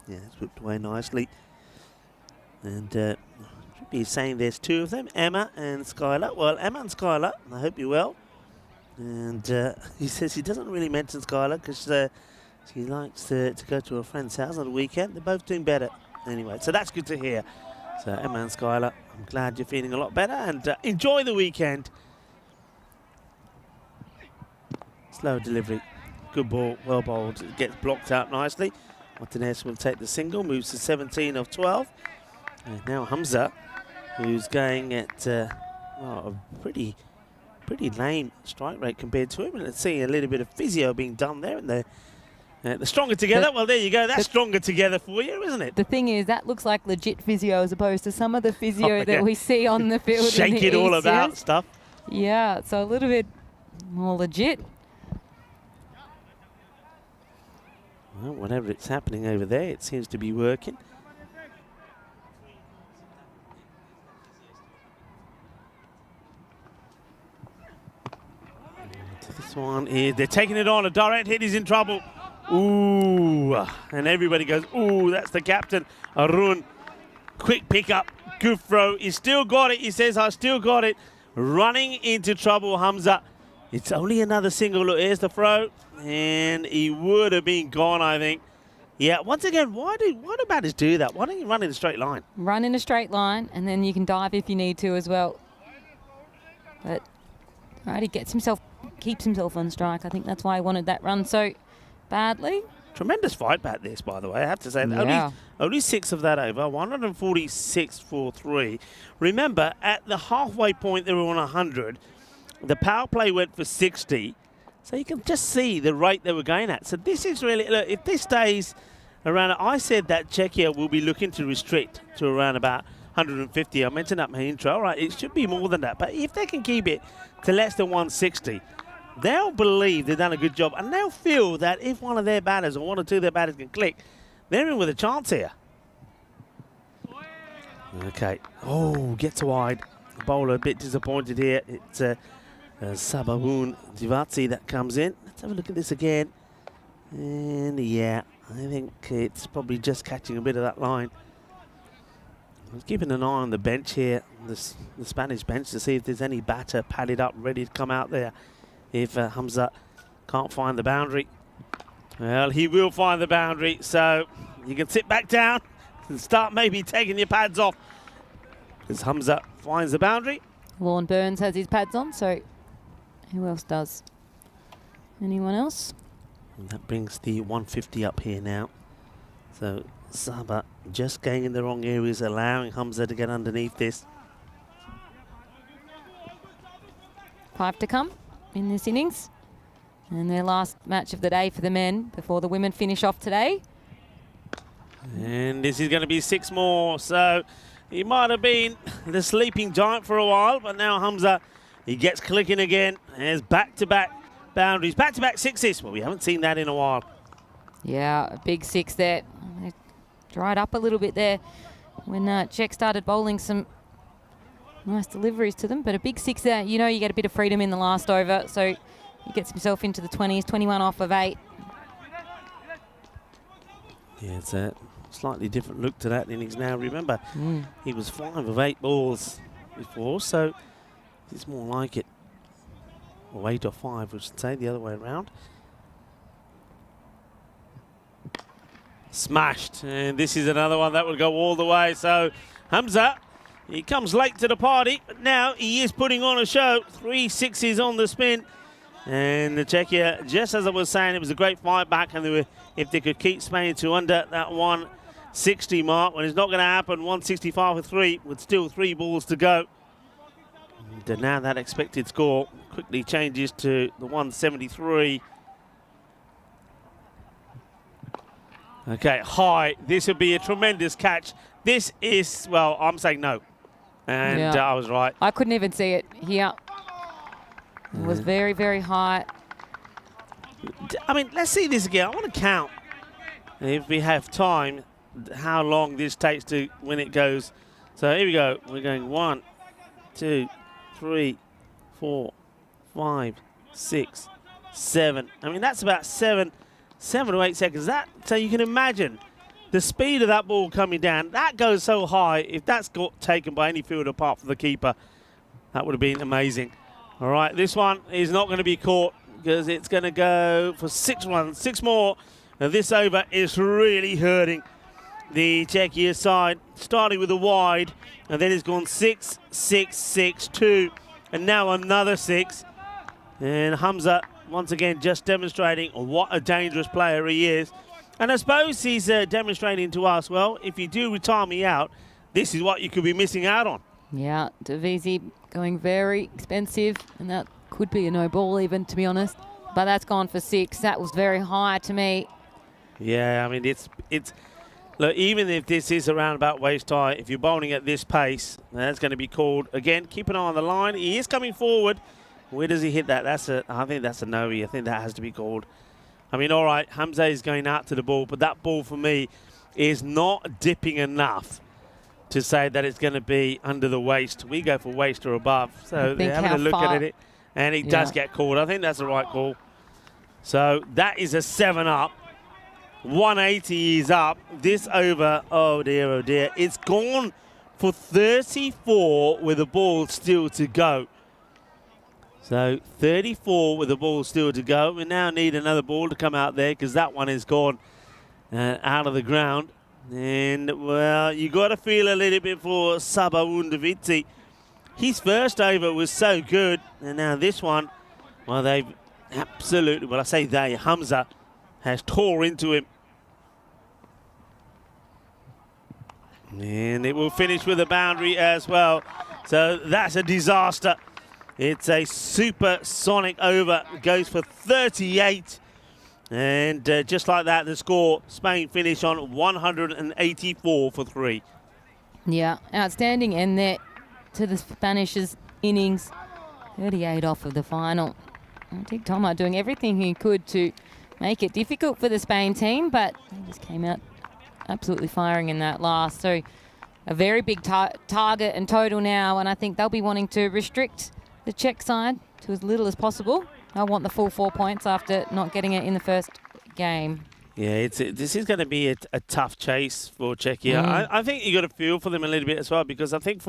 Yeah, it's whipped away nicely. And should be saying there's 2 of them, Emma and Skylar. Well, Emma and Skylar, I hope you're well. And he says he doesn't really mention Skylar because she likes to go to her friend's house on the weekend. They're both doing better anyway, so that's good to hear. So Emma and Skylar, I'm glad you're feeling a lot better and enjoy the weekend. Slow delivery. Good ball, well bowled. It gets blocked out nicely. Martinez will take the single, moves to 17 of 12. And now Hamza, who's going at well, a pretty lame strike rate compared to him. And let's see a little bit of physio being done there. And the stronger together, well, there you go. That's stronger together for you, isn't it? The thing is, that looks like legit physio as opposed to some of the physio that we see on the field. Shake it all about stuff. Yeah, so a little bit more legit. Well, whatever it's happening over there, it seems to be working. This one is, they're taking it on. A direct hit is in trouble. Ooh, and everybody goes, ooh, that's the captain, Arun. Quick pickup, good throw. He's still got it. He says, I still got it. Running into trouble, Hamza. It's only another single. Look, here's the throw. And he would have been gone, I think. Yeah, once again, why do batters do that? Why don't you run in a straight line? Run in a straight line, and then you can dive if you need to as well. But, right, he keeps himself on strike. I think that's why he wanted that run so badly. Tremendous fight back this, by the way. I have to say, yeah. only 6 of that over, 146 for 3. Remember, at the halfway point, they were on 100. The power play went for 60. So you can just see the rate they were going at. So this is really, look, if this stays around, I said that Czechia will be looking to restrict to around about 150. I mentioned that in my intro. All right, it should be more than that. But if they can keep it to less than 160, they'll believe they've done a good job. And they'll feel that if one of their batters or 1 or 2 of their batters can click, they're in with a chance here. Okay. Oh, gets wide. The bowler a bit disappointed here. It's Sabahun Jivatsi that comes in. Let's have a look at this again. And yeah, I think it's probably just catching a bit of that line. I was keeping an eye on the bench here, the Spanish bench, to see if there's any batter padded up, ready to come out there. If Hamza can't find the boundary. Well, he will find the boundary, so you can sit back down and start maybe taking your pads off. As Hamza finds the boundary. Lorne Burns has his pads on, so who else does? Anyone else? And that brings the 150 up here now. So Saba just going in the wrong areas, allowing Hamza to get underneath this. 5 to come in this innings. And their last match of the day for the men before the women finish off today. And this is going to be 6 more. So he might have been the sleeping giant for a while, but now Hamza, he gets clicking again. There's back-to-back boundaries, back-to-back 6s. Well, we haven't seen that in a while. Yeah, a big 6 there. They dried up a little bit there when Czech started bowling some nice deliveries to them. But a big 6 there, you know, you get a bit of freedom in the last over. So he gets himself into the 20s, 21 off of 8. Yeah, it's a slightly different look to that innings now. Remember, he was 5 of 8 balls before, so it's more like it. Or 8 or 5, we should say, the other way around. Smashed, and this is another one that will go all the way. So Hamza, he comes late to the party, but now he is putting on a show. 3 6s on the spin. And the Czechia, just as I was saying, it was a great fight back, and they were, if they could keep Spain to under that 160 mark, when it's not going to happen, 165 for 3, with still 3 balls to go. And now that expected score quickly changes to the 173. Okay, high. This would be a tremendous catch. This is, well, I'm saying no. And yeah. I was right. I couldn't even see it here. It was very, very high. I mean, let's see this again. I want to count, if we have time, how long this takes to when it goes. So here we go. We're going 1, 2, 3, 4, 5, 6, 7. I mean, that's about 7 7 to 8 seconds. So you can imagine the speed of that ball coming down. That goes so high. If that's got taken by any fielder apart from the keeper, that would have been amazing. All right, this one is not going to be caught because it's going to go for 6 runs, 6 more. Now this over is really hurting the Czechia side, starting with a wide, and then it's gone 6, 6, 6, 2, and now another 6. And Hamza, once again, just demonstrating what a dangerous player he is. And I suppose he's demonstrating to us, well, if you do retire me out, this is what you could be missing out on. Yeah, Davisi going very expensive, and that could be a no ball even, to be honest. But that's gone for 6. That was very high to me. Yeah, I mean, it's look, even if this is a roundabout waist high, if you're bowling at this pace, that's going to be called. Again, keep an eye on the line. He is coming forward. Where does he hit that? I think that's a no-y. I think that has to be called. I mean, all right, Hamza is going out to the ball, but that ball for me is not dipping enough to say that it's going to be under the waist. We go for waist or above. So they're having a look at it, and it does get called. I think that's the right call. So that is a 7 up. 180 is up. This over, oh dear, it's gone for 34 with the ball still to go. So 34 with the ball still to go. We now need another ball to come out there because that one is gone out of the ground. And, well, you got to feel a little bit for Sabawundavitsi. His first over was so good. And now this one, well, they've absolutely, well, I say they, Hamza has tore into him. And it will finish with a boundary as well. So that's a disaster. It's a supersonic over. It goes for 38. And just like that, the score, Spain finish on 184 for 3. Yeah, outstanding end there to the Spanish's innings. 38 off of the final. I think Toma doing everything he could to make it difficult for the Spain team, but they just came out absolutely firing in that last. So a very big target and total now, and I think they'll be wanting to restrict the Czech side to as little as possible. I want the full 4 points after not getting it in the first game. Yeah, this is going to be a tough chase for Czechia. I think you got to feel for them a little bit as well, because I think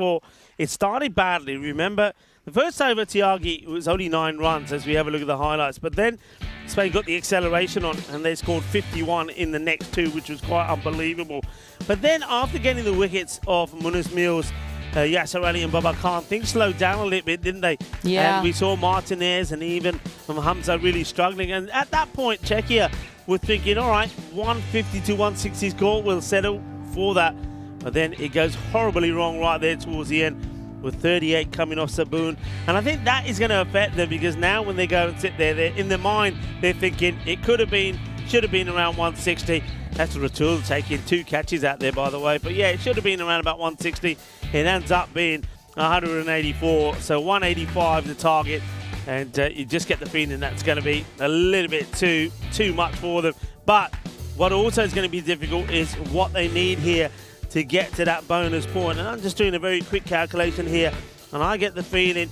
it started badly. Remember, the first over Tiagi was only 9 runs as we have a look at the highlights, but then Spain got the acceleration on and they scored 51 in the next 2, which was quite unbelievable. But then after getting the wickets of Munoz Mills, Yasser Ali and Baba Khan, things slowed down a little bit, didn't they? Yeah. And we saw Martinez and even Hamza really struggling. And at that point, Czechia were thinking, all right, 150 to 160 score, we'll settle for that. But then it goes horribly wrong right there towards the end with 38 coming off Sabun. And I think that is going to affect them, because now when they go and sit there, in their mind, they're thinking it could have been, should have been around 160. That's Ratul taking 2 catches out there, by the way. But yeah, it should have been around about 160. It ends up being 184. So 185 the target. And you just get the feeling that's going to be a little bit too much for them. But what also is going to be difficult is what they need here to get to that bonus point. And I'm just doing a very quick calculation here, and I get the feeling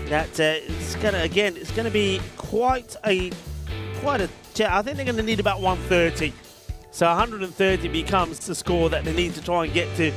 that it's going to be quite a. I think they're going to need about 130. So 130 becomes the score that they need to try and get to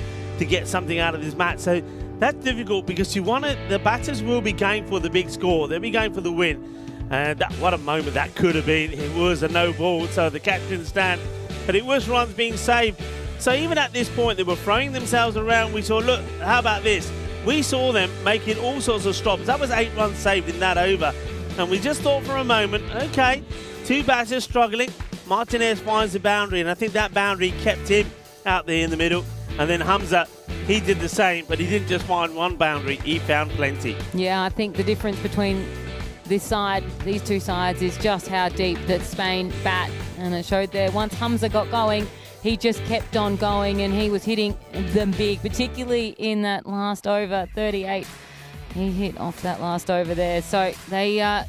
get something out of this match. So that's difficult, because the batters will be going for the big score. They'll be going for the win. And what a moment that could have been. It was a no ball, so the catch didn't stand. But it was runs being saved. So even at this point, they were throwing themselves around. We saw, look, how about this? We saw them making all sorts of stops. That was 8 runs saved in that over. And we just thought for a moment, okay, 2 batters struggling. Martinez finds the boundary, and I think that boundary kept him out there in the middle. And then Hamza, he did the same, but he didn't just find one boundary, he found plenty. Yeah, I think the difference between this side, these 2 sides, is just how deep that Spain bat. And it showed there. Once Hamza got going, he just kept on going, and he was hitting them big, particularly in that last over, 38. He hit off that last over there. So they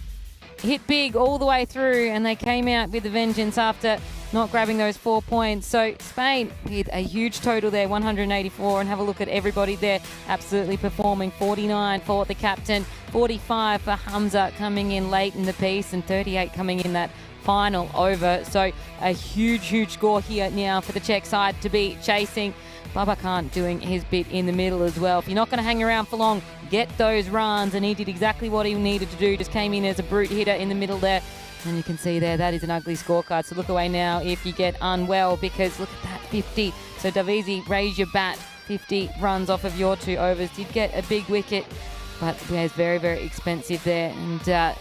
hit big all the way through, and they came out with a vengeance after not grabbing those 4 points. So Spain with a huge total there, 184, and have a look at everybody there absolutely performing. 49 for the captain, 45 for Hamza coming in late in the piece, and 38 coming in that final over. So a huge score here now for the Czech side to be chasing. Babakan doing his bit in the middle as well. If you're not going to hang around for long, get those runs, and he did exactly what he needed to do. Just came in as a brute hitter in the middle there. And you can see there, that is an ugly scorecard. So look away now if you get unwell, because look at that, 50. So Davisi, raise your bat. 50 runs off of your 2 overs. Did get a big wicket, but yeah, it's very expensive there. And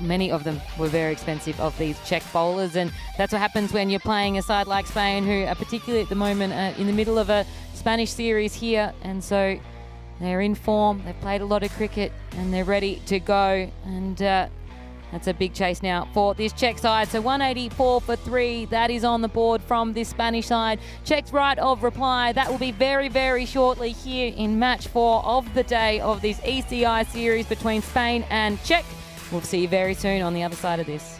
many of them were very expensive of these Czech bowlers, and that's what happens when you're playing a side like Spain, who are particularly at the moment in the middle of a Spanish series here, and so they're in form. They've played a lot of cricket and they're ready to go, and that's a big chase now for this Czech side. So 184 for 3, that is on the board from this Spanish side. Czech's right of reply, that will be very shortly here in match 4 of the day of this ECI series between Spain and Czech. We'll see you very soon on the other side of this.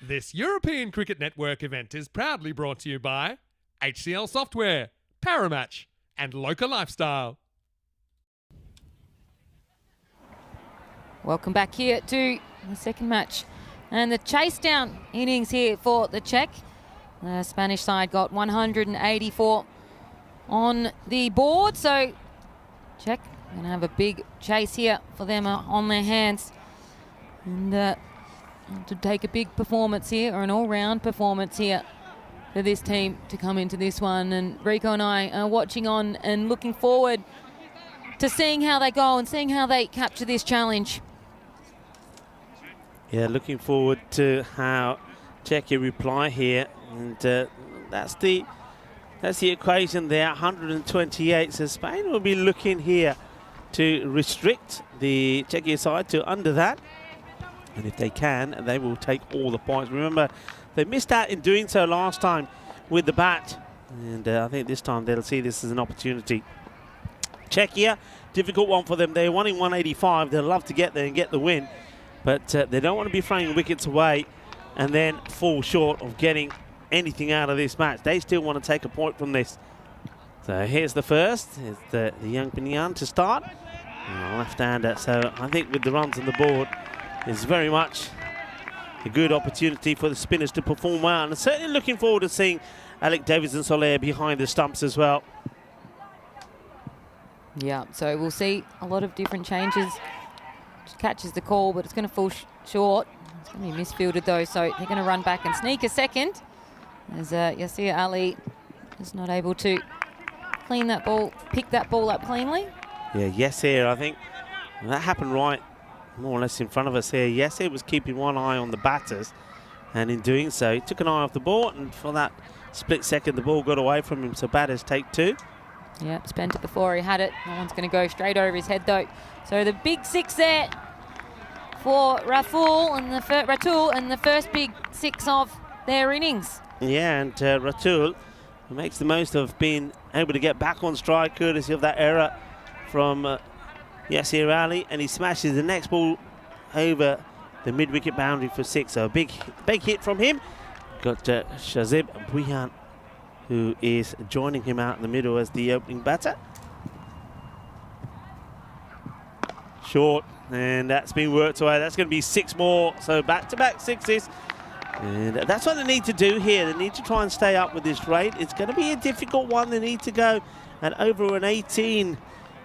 This European Cricket Network event is proudly brought to you by HCL Software, Paramatch, and Local Lifestyle. Welcome back here to the second match. And the chase down innings here for the Czech. The Spanish side got 184 on the board. So Czech going to have a big chase here for them on their hands. And to take a big performance here, or an all-round performance here for this team to come into this one. And Rico and I are watching on and looking forward to seeing how they go and seeing how they capture this challenge. Yeah, looking forward to how Czechia reply here, and that's the equation there. 128. So Spain will be looking here to restrict the Czechia side to under that, and if they can, they will take all the points. Remember, they missed out in doing so last time with the bat, and I think this time they'll see this as an opportunity. Czechia, difficult one for them. They're wanting 185. They'll love to get there and get the win, but they don't want to be throwing wickets away and then fall short of getting anything out of this match. They still want to take a point from this. So here's the first. It's the young Pinyan to start. Left-hander. So I think with the runs on the board, it's very much a good opportunity for the spinners to perform well. And certainly looking forward to seeing Alec Davidson-Soler behind the stumps as well. Yeah, so we'll see a lot of different changes. Catches the call, but it's going to fall short. It's going to be misfielded though, so they're going to run back and sneak a second. As Yasir Ali is not able to clean that ball, pick that ball up cleanly. Yeah, Yasir, I think that happened right more or less in front of us here. Yasir was keeping one eye on the batters, and in doing so, he took an eye off the ball, and for that split second, the ball got away from him, so batters take two. Yep, spent it before he had it. That one's going to go straight over his head though. So the big six there for Ratul and the first big six of their innings. Yeah, and Ratul makes the most of being able to get back on strike courtesy of that error from Yasir Ali, and he smashes the next ball over the mid-wicket boundary for six. So a big hit from him. Got Shazib Bhuiyan, who is joining him out in the middle as the opening batter. Short, and that's been worked away. That's going to be six more, so back-to-back sixes. And that's what they need to do here. They need to try and stay up with this rate. It's going to be a difficult one. They need to go at over an 18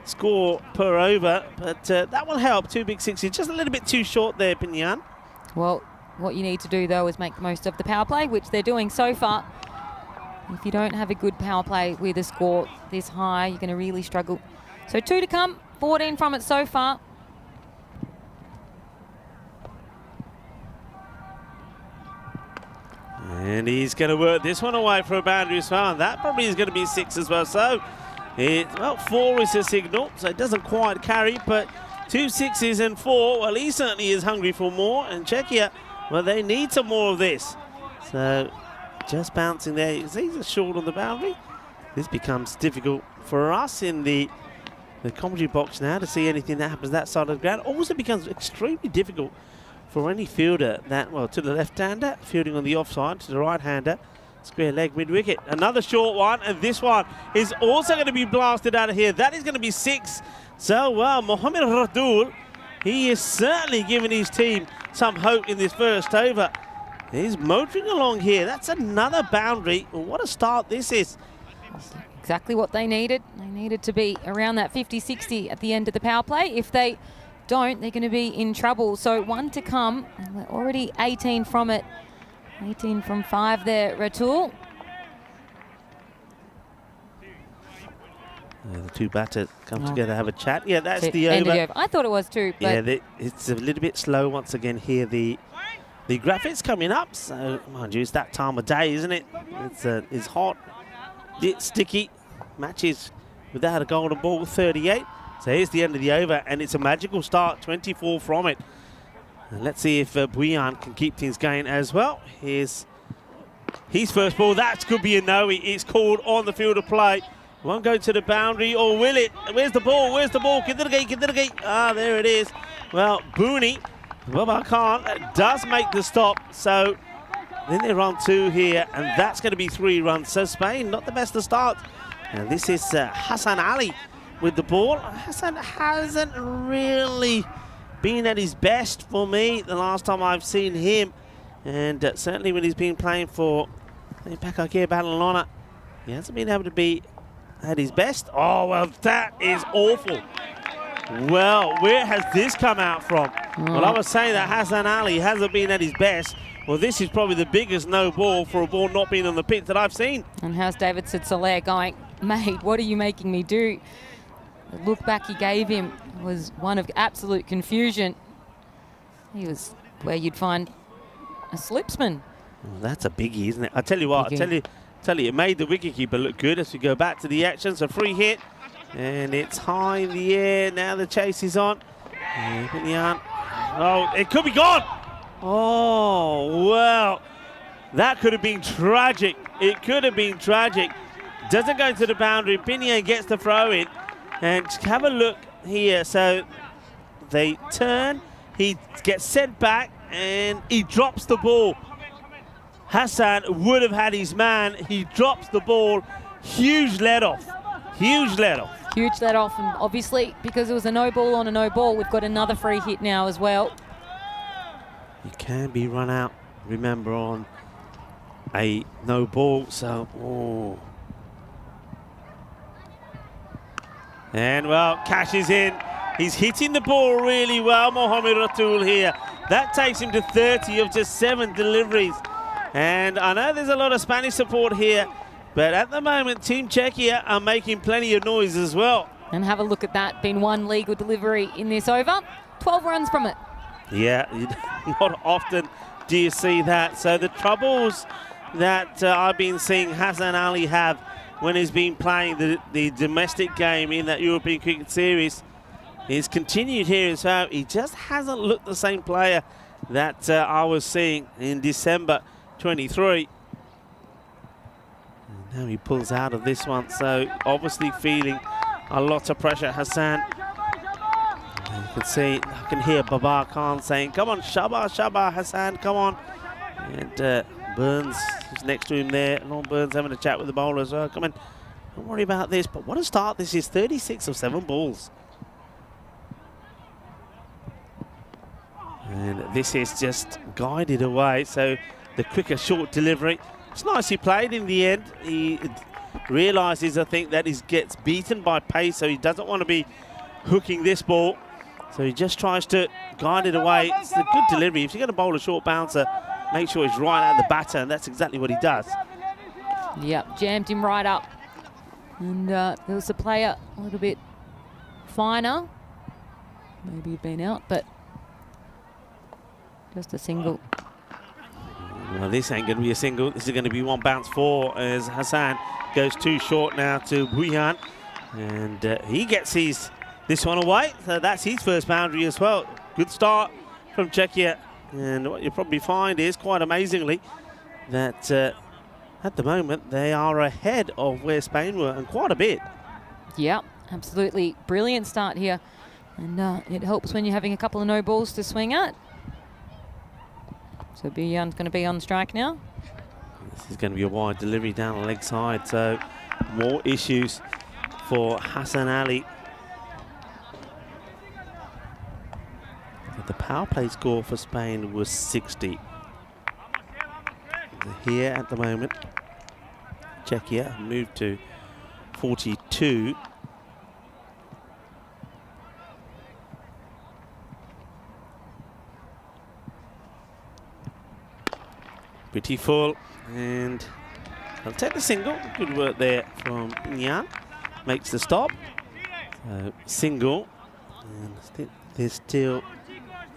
score per over, but that will help. Two big sixes, just a little bit too short there, Pinyan. Well, what you need to do though is make the most of the power play, which they're doing so far. If you don't have a good power play with a score this high, you're going to really struggle. So 2 to come, 14 from it so far. And he's going to work this one away for a boundary as well. And that probably is going to be 6 as well. So, well, 4 is a signal. So it doesn't quite carry, but 2 6s and 4. Well, he certainly is hungry for more. And Czechia, well, they need some more of this. So just bouncing there. You see he's short on the boundary. This becomes difficult for us in the commentary box now to see anything that happens that side of the ground. Also becomes extremely difficult for any fielder that, well, to the left-hander, fielding on the offside, to the right-hander, square leg mid-wicket. Another short one, and this one is also going to be blasted out of here. That is going to be 6. So, well, Mohamed Ratul, he is certainly giving his team some hope in this first over. He's motoring along here. That's another boundary. Well, what a start this is. Exactly what they needed. They needed to be around that 50-60 at the end of the power play. If they don't, they're going to be in trouble. So 1 to come, and we're already 18 from it. 18 from 5 there, Ratul. The two batters come together, have a chat. Yeah, that's So the end of over. the over. I thought it was too, but Yeah, it's a little bit slow once again here. The graphics coming up, so mind you, it's that time of day, isn't it? It's hot, it's sticky. Matches without a golden ball, 38. So here's the end of the over, and it's a magical start, 24 from it. And let's see if Bhuiyan can keep things going as well. Here's his first ball. That could be a no. It's called on the field of play. Won't go to the boundary, or will it? Where's the ball? Where's the ball? Get to the gate. Ah, there it is. Well, Booney, Babar Khan does make the stop. So Then they run 2 here, and that's going to be 3 runs. So Spain, not the best to start. And this is Hassan Ali with the ball. Hassan hasn't really been at his best for me the last time I've seen him. And certainly when he's been playing for Pakakir Badalona, he hasn't been able to be at his best. Oh, well, that is awful. Well, where has this come out from? Well, I was saying that Hassan Ali hasn't been at his best. Well, this is probably the biggest no ball for a ball not being on the pitch that I've seen. And how's David Soler going, mate, what are you making me do? The look back he gave him was one of absolute confusion. He was where you'd find a slipsman. Well, that's a biggie, isn't it? I tell you what, I tell you, it made the wicketkeeper look good as we go back to the action. So free hit, and it's high in the air. Now the chase is on. Oh, it could be gone. Oh, well, that could have been tragic. It could have been tragic. Doesn't go to the boundary. Pinier gets the throw in. And have a look here. So they turn. He gets sent back, and he drops the ball. Hassan would have had his man. He drops the ball. Huge let-off. Huge let-off. Huge let-off, and obviously, because it was a no ball on a no ball, we've got another free hit now as well. You can be run out, remember, on a no ball, so, oh. And, well, Cash is in. He's hitting the ball really well, Mohamed Ratul here. That takes him to 30 of just 7 deliveries. And I know there's a lot of Spanish support here, but at the moment, Team Czechia are making plenty of noise as well. And have a look at that. Been 1 legal delivery in this over. 12 runs from it. Yeah, not often do you see that. So the troubles that I've been seeing Hassan Ali have when he's been playing the domestic game in that European Cricket Series is continued here as well. He just hasn't looked the same player that I was seeing in December 23. And now he pulls out of this one, so obviously feeling a lot of pressure, Hassan. You can see, I can hear Babar Khan saying, come on, Shabba, Hassan, come on. And Burns is next to him there. Lon Burns having a chat with the bowler as well. Come on, don't worry about this. But what a start. This is 36 of 7 balls. And this is just guided away. So the quicker short delivery. It's nicely played in the end. He realises, I think, that he gets beaten by pace, so he doesn't want to be hooking this ball. So he just tries to guide it away. It's a good delivery. If you're going to bowl a short bouncer, make sure he's right at the batter, and that's exactly what he does. Yep, jammed him right up. And there was a player a little bit finer. Maybe he'd been out, but just a single. Well, this ain't going to be a single. This is going to be 1 bounce 4 as Hassan goes too short now to Buyan. And he gets this one away. So that's his first boundary as well. Good start from Czechia. And what you'll probably find is, quite amazingly, that at the moment they are ahead of where Spain were, and quite a bit. Yeah, absolutely brilliant start here. And it helps when you're having a couple of no balls to swing at. So Buyan's going to be on strike now. This is going to be a wide delivery down the leg side, so more issues for Hassan Ali. The power play score for Spain was 60. Here at the moment, Czechia moved to 42. Pretty full, and I'll take the single. Good work there from Nyan. Makes the stop. Single, and there's still,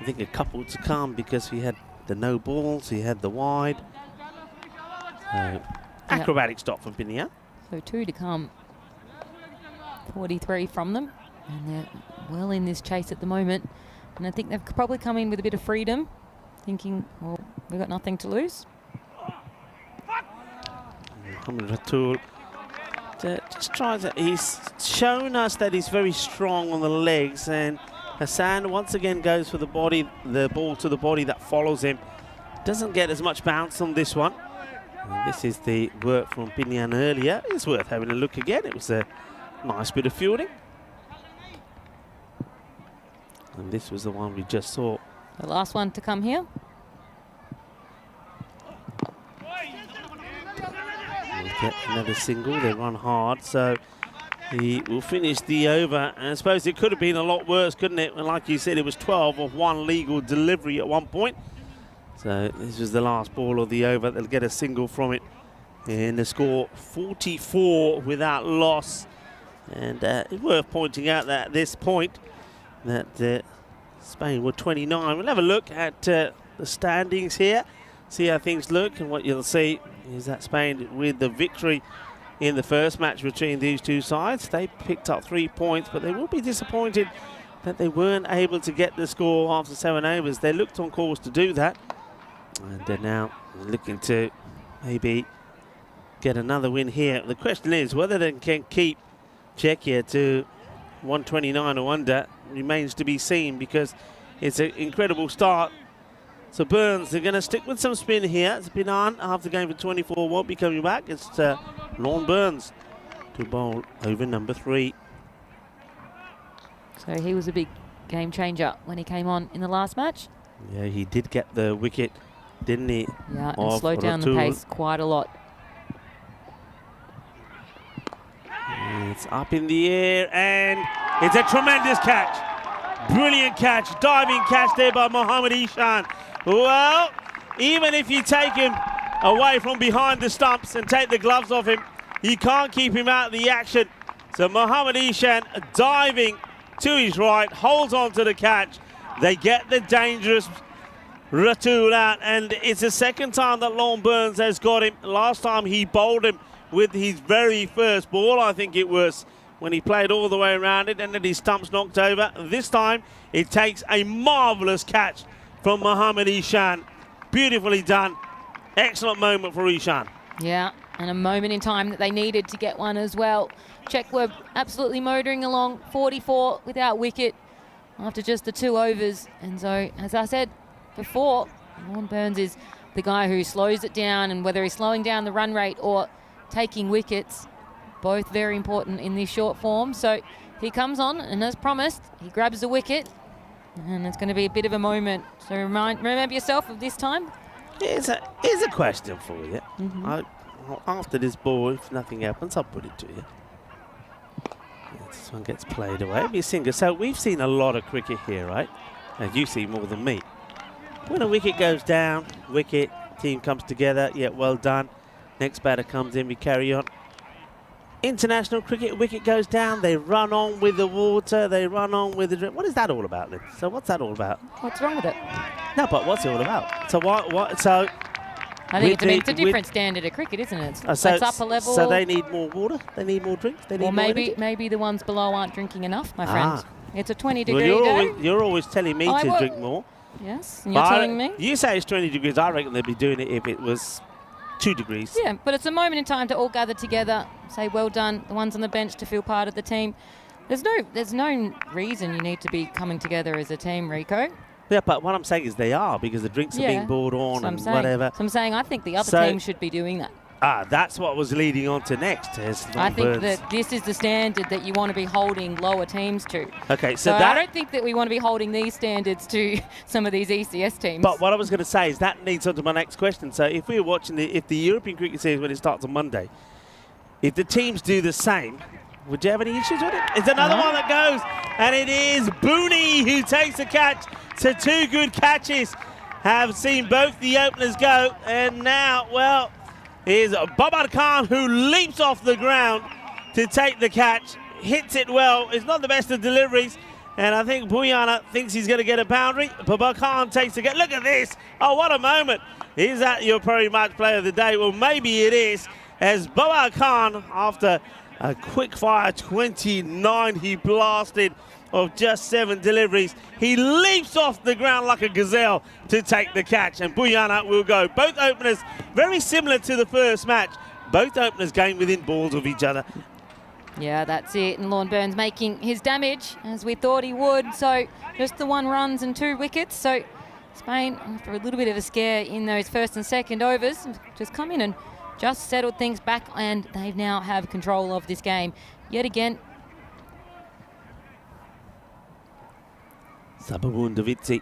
I think, a couple to come because we had the no balls, we had the wide. Acrobatic stop from Pinier. So 2 to come. 43 from them, and they're well in this chase at the moment. And I think they've probably come in with a bit of freedom, thinking, well, we've got nothing to lose. Ratul just tries it. He's shown us that he's very strong on the legs, and Hassan once again goes for the body, the ball to the body that follows him. doesn't get as much bounce on this one. And this is the work from Binyan earlier. It's worth having a look again. It was a nice bit of fielding. And this was the one we just saw. The last one to come here. We'll get another single. They run hard, so he will finish the over. And I suppose it could have been a lot worse, couldn't it? And like you said, it was 12 of one legal delivery at one point. So this was the last ball of the over. They'll get a single from it. And the score 44 without loss. And it's worth pointing out that at this point that Spain were 29. We'll have a look at the standings here, see how things look, and what you'll see is that Spain, with the victory in the first match between these two sides, they picked up 3 points, but they will be disappointed that they weren't able to get the score after 7 overs. They looked on course to do that, and they're now looking to maybe get another win here. The question is whether they can keep Czechia to 129 or under remains to be seen, because it's an incredible start. So Burns, they're going to stick with some spin here. It's been on after going for 24, won't be coming back. It's Lorne Burns to bowl over number 3. So he was a big game changer when he came on in the last match. Yeah, he did get the wicket, didn't he? Yeah, and slowed down the pace quite a lot. It's up in the air, and it's a tremendous catch. Brilliant catch, diving catch there by Mohammad Ishan. Well, even if you take him away from behind the stumps and take the gloves off him, you can't keep him out of the action. So Mohammad Ishan diving to his right, holds on to the catch. They get the dangerous Ratul out, and it's the second time that Lorne Burns has got him. Last time he bowled him with his very first ball, I think it was, when he played all the way around it and then his stumps knocked over. This time it takes a marvellous catch from Mohammad Ishan. Beautifully done. Excellent moment for Ishan. Yeah, and a moment in time that they needed to get one as well. Czech were absolutely motoring along, 44 without wicket after just the 2 overs. And so, as I said before, Lorne Burns is the guy who slows it down, and whether he's slowing down the run rate or taking wickets, both very important in this short form. So he comes on, and as promised, he grabs the wicket, and it's going to be a bit of a moment. So remember yourself of this time. Here's a question for you. After this ball, if nothing happens, I'll put it to you. This one gets played away. It'll be a single. So we've seen a lot of cricket here, right? And you see more than me. When a wicket goes down, wicket, team comes together, yeah, well done. Next batter comes in, we carry on. International cricket, wicket goes down, they run on with the water, they run on with the drink. What is that all about then? So what's that all about? What's wrong with it? No, but what's it all about? So what? So I think it's a different standard of cricket, isn't it? It's upper level. So they need more water, they need more drinks, they need or more maybe the ones below aren't drinking enough, my friend. It's a 20-degree day. You're always telling me to drink more. Yes, and you're telling me? You say it's 20 degrees, I reckon they'd be doing it if it was 2 degrees. Yeah, but it's a moment in time to all gather together, say well done, the ones on the bench to feel part of the team. There's no reason you need to be coming together as a team, Rico. Yeah, but what I'm saying is they are, because the drinks are being brought on and whatever. So I'm saying I think the other team should be doing that. That's what was leading on to next. I think that this is the standard that you want to be holding lower teams to. Okay, so I don't think that we want to be holding these standards to some of these ECS teams. But what I was going to say is that leads on to my next question. So if we're watching if the European Cricket Series, when it starts on Monday, if the teams do the same, would you have any issues with it? It's another one that goes, and it is Booney who takes the catch. So 2 good catches have seen both the openers go, and now, well, is Babar Khan, who leaps off the ground to take the catch, hits it well. It's not the best of deliveries, and I think Buyana thinks he's going to get a boundary. Babar Khan takes the catch. Look at this. Oh, what a moment. Is that your Pro Match Player of the Day? Well, maybe it is, as Babar Khan, after a quick-fire 29, he blasted of just 7 deliveries. He leaps off the ground like a gazelle to take the catch, and Buyana will go. Both openers very similar to the first match. Both openers going within balls of each other. Yeah, that's it. And Lorne Burns making his damage as we thought he would. So just the 1 runs and 2 wickets. So Spain, after a little bit of a scare in those first and second overs, just come in and just settled things back, and they now have control of this game yet again. Sababun Davizzi.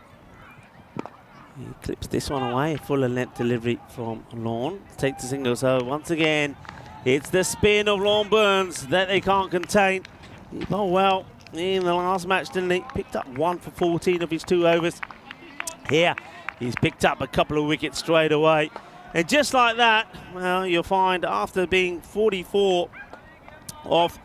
He clips this one away. Full length delivery from Lorne. Takes the single. So once again, it's the spin of Lorne Burns that they can't contain. He bowled well in the last match, didn't he? Picked up 1 for 14 of his 2 overs. Here, he's picked up a couple of wickets straight away. And just like that, well, you'll find after being 44 of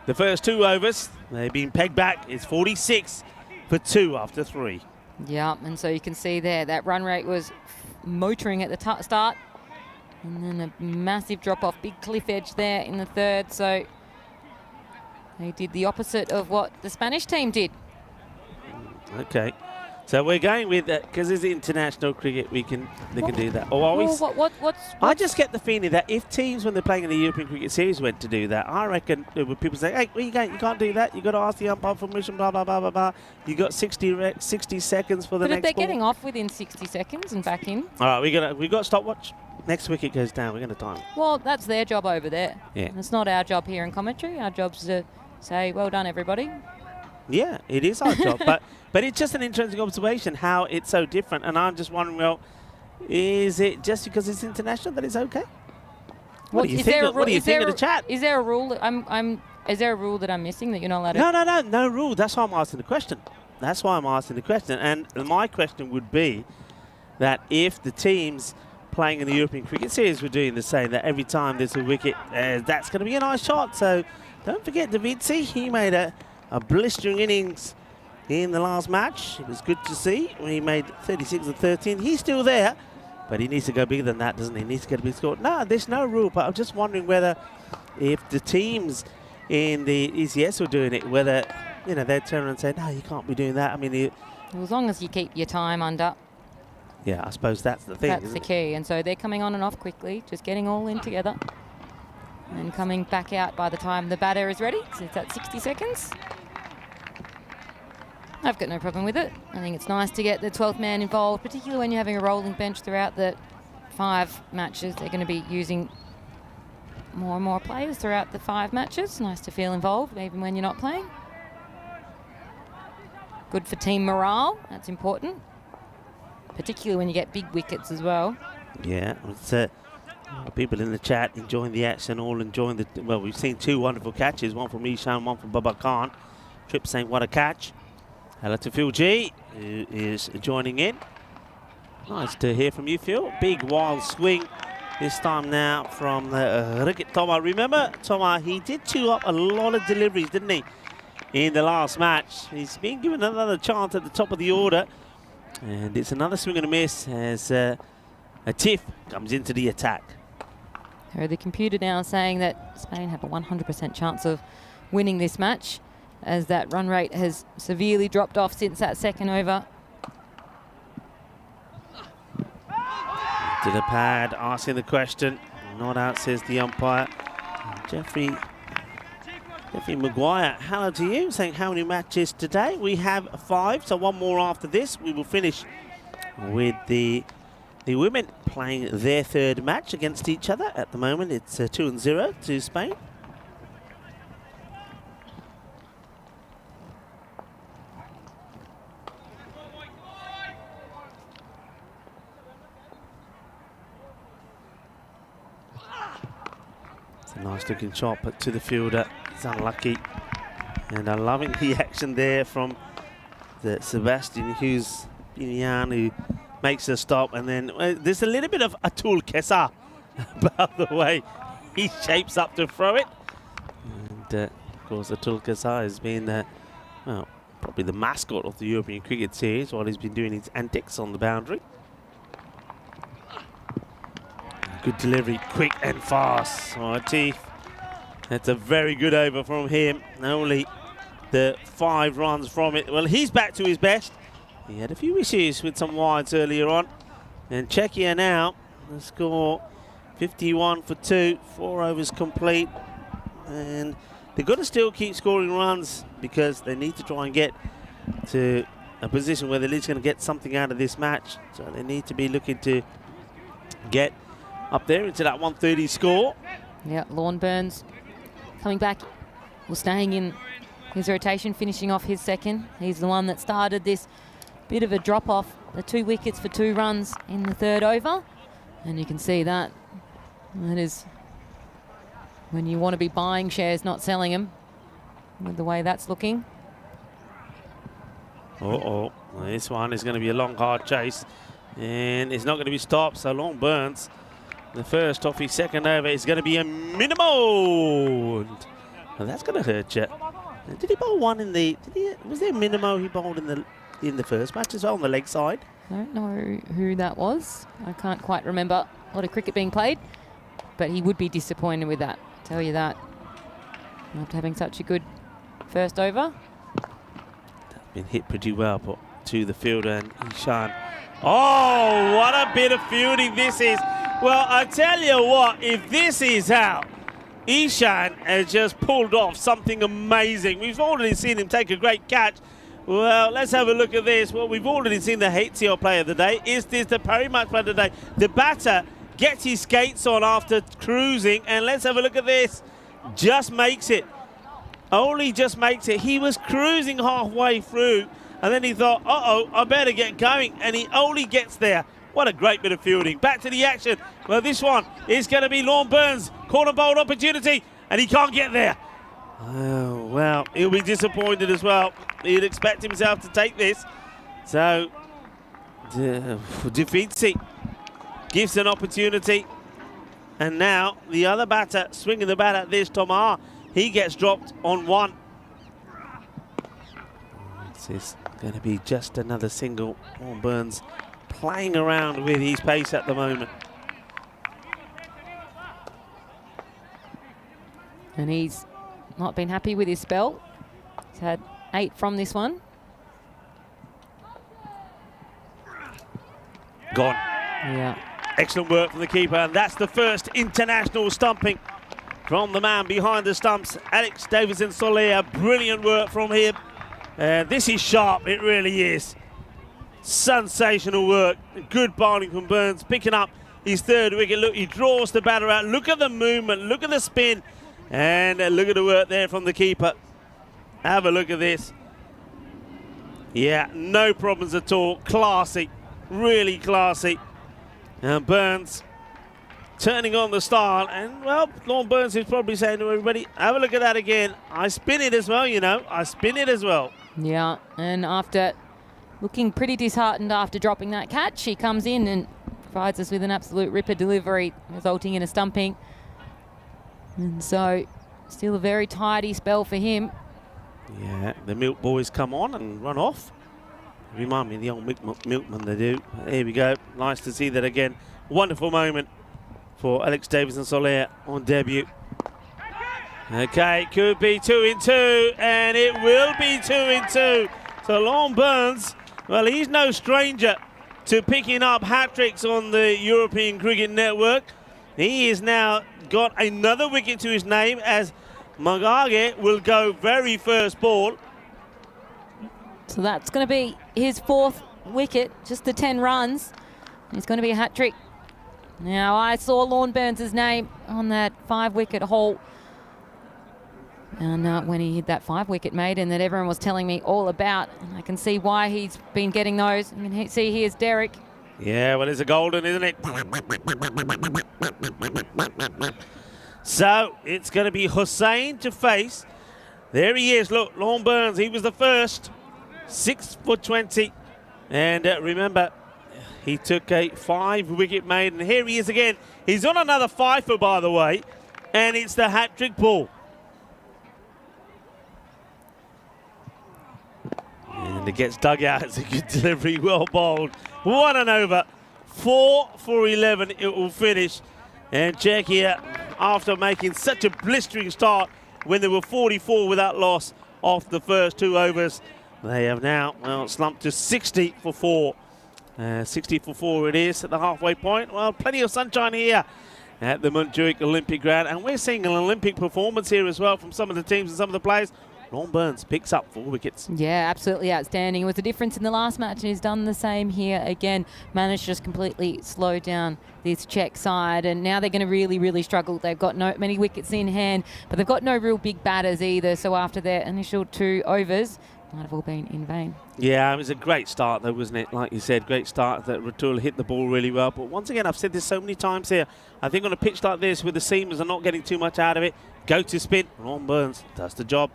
the first 2 overs, they've been pegged back. It's 46 for 2 after 3. Yeah, and so you can see there that run rate was motoring at the start, and then a massive drop off, big cliff edge there in the third. So they did the opposite of what the Spanish team did. Okay, so we're going with that because it's international cricket. They can do that. Or are we? I just get the feeling that if teams, when they're playing in the European Cricket Series, went to do that, I reckon when people say, "Hey, where you going? You can't do that. You got to ask the umpire for permission." Blah blah blah blah blah. You got 60 seconds for the next. But if they're ball. getting off within 60 seconds and back in. All right, we got stopwatch. Next wicket goes down. We're going to time it. Well, that's their job over there. Yeah. It's not our job here in commentary. Our job's to say, "Well done, everybody." Yeah, it is our job, but it's just an interesting observation how it's so different, and I'm just wondering, well, is it just because it's international that it's okay? What do you think? What do you think of the chat? Is there a rule that is there a rule that I'm missing that you're not allowed to? No rule. That's why I'm asking the question. And my question would be that if the teams playing in the European Cricket Series were doing the same, that every time there's a wicket, that's going to be a nice shot. So don't forget Davizzi. He made a blistering innings in the last match. It was good to see when he made 36 and 13. He's still there, but he needs to go bigger than that, doesn't he? He needs to get a big score. No, there's no rule, but I'm just wondering whether if the teams in the ECS were doing it, whether, you know, they'd turn around and say, no, you can't be doing that. I mean, Well, as long as you keep your time under. Yeah, I suppose that's the thing. That's the key. And so they're coming on and off quickly, just getting all in together and coming back out by the time the batter is ready. So it's at 60 seconds. I've got no problem with it. I think it's nice to get the 12th man involved, particularly when you're having a rolling bench throughout the 5 matches. They're going to be using more and more players throughout the 5 matches. Nice to feel involved, even when you're not playing. Good for team morale. That's important, particularly when you get big wickets as well. Yeah, it's people in the chat enjoying the action, all enjoying the. Well, we've seen 2 wonderful catches, one from Ishan, one from Baba Khan. Trip saying, what a catch. Hello to Phil G, who is joining in. Nice to hear from you, Phil. Big wild swing this time now from Rikit Toma. Remember, Toma, he did chew up a lot of deliveries, didn't he, in the last match? He's been given another chance at the top of the order. And it's another swing and a miss as a tiff comes into the attack. The computer now saying that Spain have a 100% chance of winning this match, as that run rate has severely dropped off since that second over. To the pad, asking the question. Not out, says the umpire. Jeffrey Maguire, hello to you, saying how many matches today? We have 5, so 1 more after this. We will finish with the women playing their 3rd match against each other. At the moment, it's 2-0 to Spain. It's a nice looking shot, but to the fielder, it's unlucky. And I'm loving the action there from the Sebastian Hughes Binian, who makes a stop, and then there's a little bit of Atul Kesa about the way he shapes up to throw it. And of course, Atul Kesa has been, well, probably the mascot of the European Cricket Series while he's been doing his antics on the boundary. Good delivery, quick and fast. Oh, Teeth. That's a very good over from him. Only the 5 runs from it. Well, he's back to his best. He had a few issues with some wides earlier on. And Czechia now, the score 51 for 2, 4 overs complete. And they've got to still keep scoring runs because they need to try and get to a position where they're at least going to get something out of this match. So they need to be looking to get up there into that 130 score. Yeah, Lorne Burns coming back, or staying in his rotation, finishing off his second. He's the one that started this bit of a drop-off, the 2 wickets for 2 runs in the 3rd over. And you can see that. That is when you want to be buying shares, not selling them, with the way that's looking. Well, this one is going to be a long, hard chase, and it's not going to be stopped. So Lorne Burns, the first off his 2nd over, is going to be a minimo. And that's going to hurt you. Did he bowl one in the? Was there a minimo he bowled in the first match as well on the leg side? I don't know who that was. I can't quite remember a lot of cricket being played, but he would be disappointed with that. Tell you that. After having such a good first over. Been hit pretty well, but to the fielder and Ishan. Oh, what a bit of fielding this is. Well, I tell you what, if this is how Ishan has just pulled off something amazing. We've already seen him take a great catch. Well, let's have a look at this. Well, we've already seen the HCL player of the day. Is this the Parimatch player of the day? The batter gets his skates on after cruising, and let's have a look at this. Just makes it. Only just makes it. He was cruising halfway through, and then he thought, uh-oh, I better get going, and he only gets there. What a great bit of fielding. Back to the action. Well, this one is going to be Lorne Burns. Corner bowled opportunity, and he can't get there. Oh, well, he'll be disappointed as well. He'd expect himself to take this. So, defeats it. Gives an opportunity. And now, the other batter swinging the bat at this, Tomar. He gets dropped on 1. This is going to be just another single. Lorne Burns playing around with his pace at the moment. And he's not been happy with his spell. He's had 8 from this one. Gone. Yeah. Excellent work from the keeper, and that's the first international stumping from the man behind the stumps, Alex Davison-Soler. Brilliant work from him. This is sharp, it really is. Sensational work. Good bowling from Burns, picking up his 3rd wicket. Look, he draws the batter out. Look at the movement, look at the spin, and look at the work there from the keeper. Have a look at this. Yeah, no problems at all. Classy, really classy. And Burns turning on the style, and well, Lorne Burns is probably saying to everybody, have a look at that again. I spin it as well, you know. I spin it as well. Yeah, and after looking pretty disheartened after dropping that catch, he comes in and provides us with an absolute ripper delivery, resulting in a stumping. And so, still a very tidy spell for him. Yeah, the Milk Boys come on and run off. Remind me of the old Milkman they do. Here we go. Nice to see that again. Wonderful moment for Alex Davison-Soler on debut. Okay, could be 2 in 2, and it will be 2 in 2. So Lorne Burns, well, he's no stranger to picking up hat-tricks on the European Cricket Network. He has now got another wicket to his name as Magage will go very first ball. So that's going to be his 4th wicket, just the 10 runs. It's going to be a hat-trick. Now, I saw Lorne Burns' name on that 5-wicket haul. And when he hit that 5-wicket maiden that everyone was telling me all about, and I can see why he's been getting those. I can see here's Derek. Yeah, well, it's a golden, isn't it? So, it's going to be Hussain to face. There he is, look, Lorne Burns, he was the first. 6 for 20. And remember, he took a 5-wicket maiden. Here he is again. He's on another 5-for, by the way. And it's the hat-trick ball. And it gets dug out. It's a good delivery, well bowled. 1 and over. 4 for 11 it will finish. And Czechia, after making such a blistering start when they were 44 without loss off the first 2 overs, they have now, well, slumped to 60 for 4. 60 for 4 it is at the halfway point. Well, plenty of sunshine here at the Montjuic Olympic Ground. And we're seeing an Olympic performance here as well from some of the teams and some of the players. Ron Burns picks up 4 wickets. Yeah, absolutely outstanding. It was the difference in the last match, and he's done the same here again. Managed to just completely slow down this Czech side, and now they're going to really, really struggle. They've got no many wickets in hand, but they've got no real big batters either. So after their initial 2 overs, might have all been in vain. Yeah, it was a great start though, wasn't it? Like you said, great start that Ratul hit the ball really well. But once again, I've said this so many times here, I think on a pitch like this with the seamers are not getting too much out of it, go to spin, Ron Burns does the job.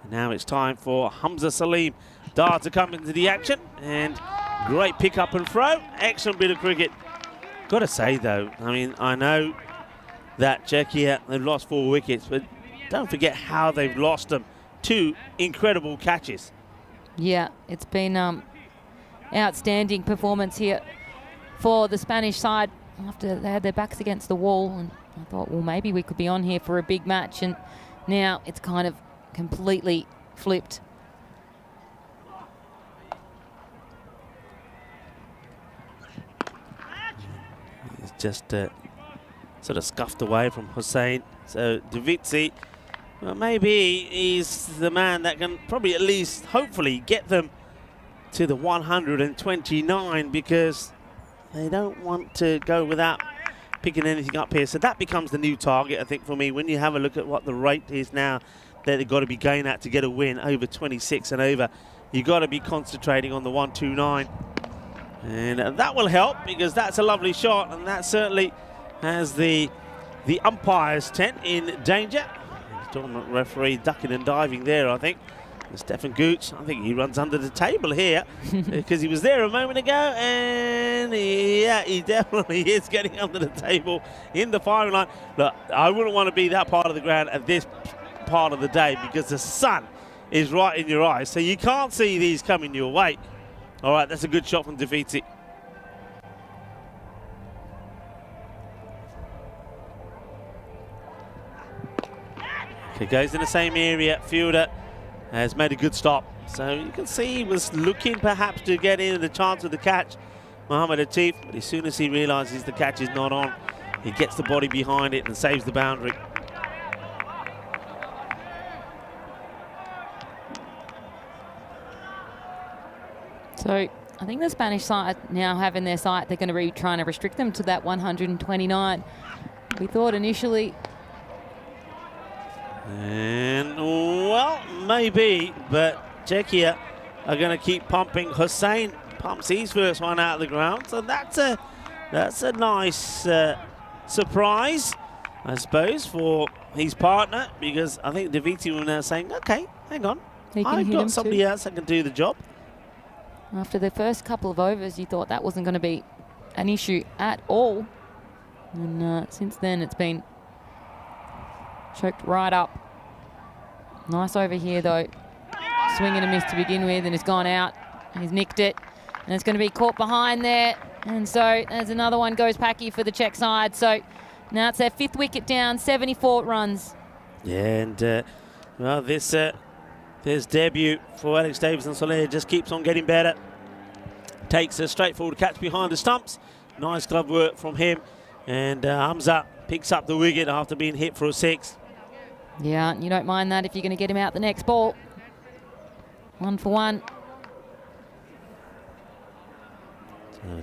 And now it's time for Hamza Salim Dar to come into the action, and great pick up and throw. Excellent bit of cricket. Got to say though, I mean, I know that Czechia, they've lost 4 wickets, but don't forget how they've lost them. 2 incredible catches. Yeah, it's been outstanding performance here for the Spanish side after they had their backs against the wall, and I thought, well, maybe we could be on here for a big match, and now it's kind of completely flipped. He's just sort of scuffed away from Hussain. So Davitsi, well, maybe he's the man that can probably at least hopefully get them to the 129, because they don't want to go without picking anything up here. So that becomes the new target, I think, for me. When you have a look at what the rate is now that they've got to be going at to get a win over 26 and over, you've got to be concentrating on the 129. And that will help, because that's a lovely shot, and that certainly has the umpire's tent in danger. Tournament referee ducking and diving there, I think. Stefan Gooch, I think he runs under the table here because he was there a moment ago, and yeah, he definitely is getting under the table in the firing line. Look, I wouldn't want to be that part of the ground at this part of the day, because the sun is right in your eyes, so you can't see these coming your way. All right, that's a good shot from Daviti. It goes in the same area. Fielder has made a good stop. So you can see he was looking perhaps to get in the chance of the catch, Mohamed Atif, but as soon as he realises the catch is not on, he gets the body behind it and saves the boundary. So I think the Spanish side now have in their sight they're going to be trying to restrict them to that 129. We thought initially. And, well, maybe, but Czechia are going to keep pumping. Hussain pumps his first one out of the ground, so that's a nice surprise, I suppose, for his partner, because I think Daviti was now saying, okay, hang on, I've got somebody else that can do the job. After the first couple of overs, you thought that wasn't going to be an issue at all, and since then it's been choked right up. Nice over here though. Swing and a miss to begin with, and it's gone out. He's nicked it, and it's going to be caught behind there. And so there's another one goes Packy for the Czech side. So now it's their 5th wicket down, 74 runs. Yeah, and well, this debut for Alex Davison-Soler just keeps on getting better. Takes a straightforward catch behind the stumps. Nice glove work from him, and Hamza picks up the wicket after being hit for a 6. Yeah, you don't mind that if you're going to get him out the next ball. 1 for 1.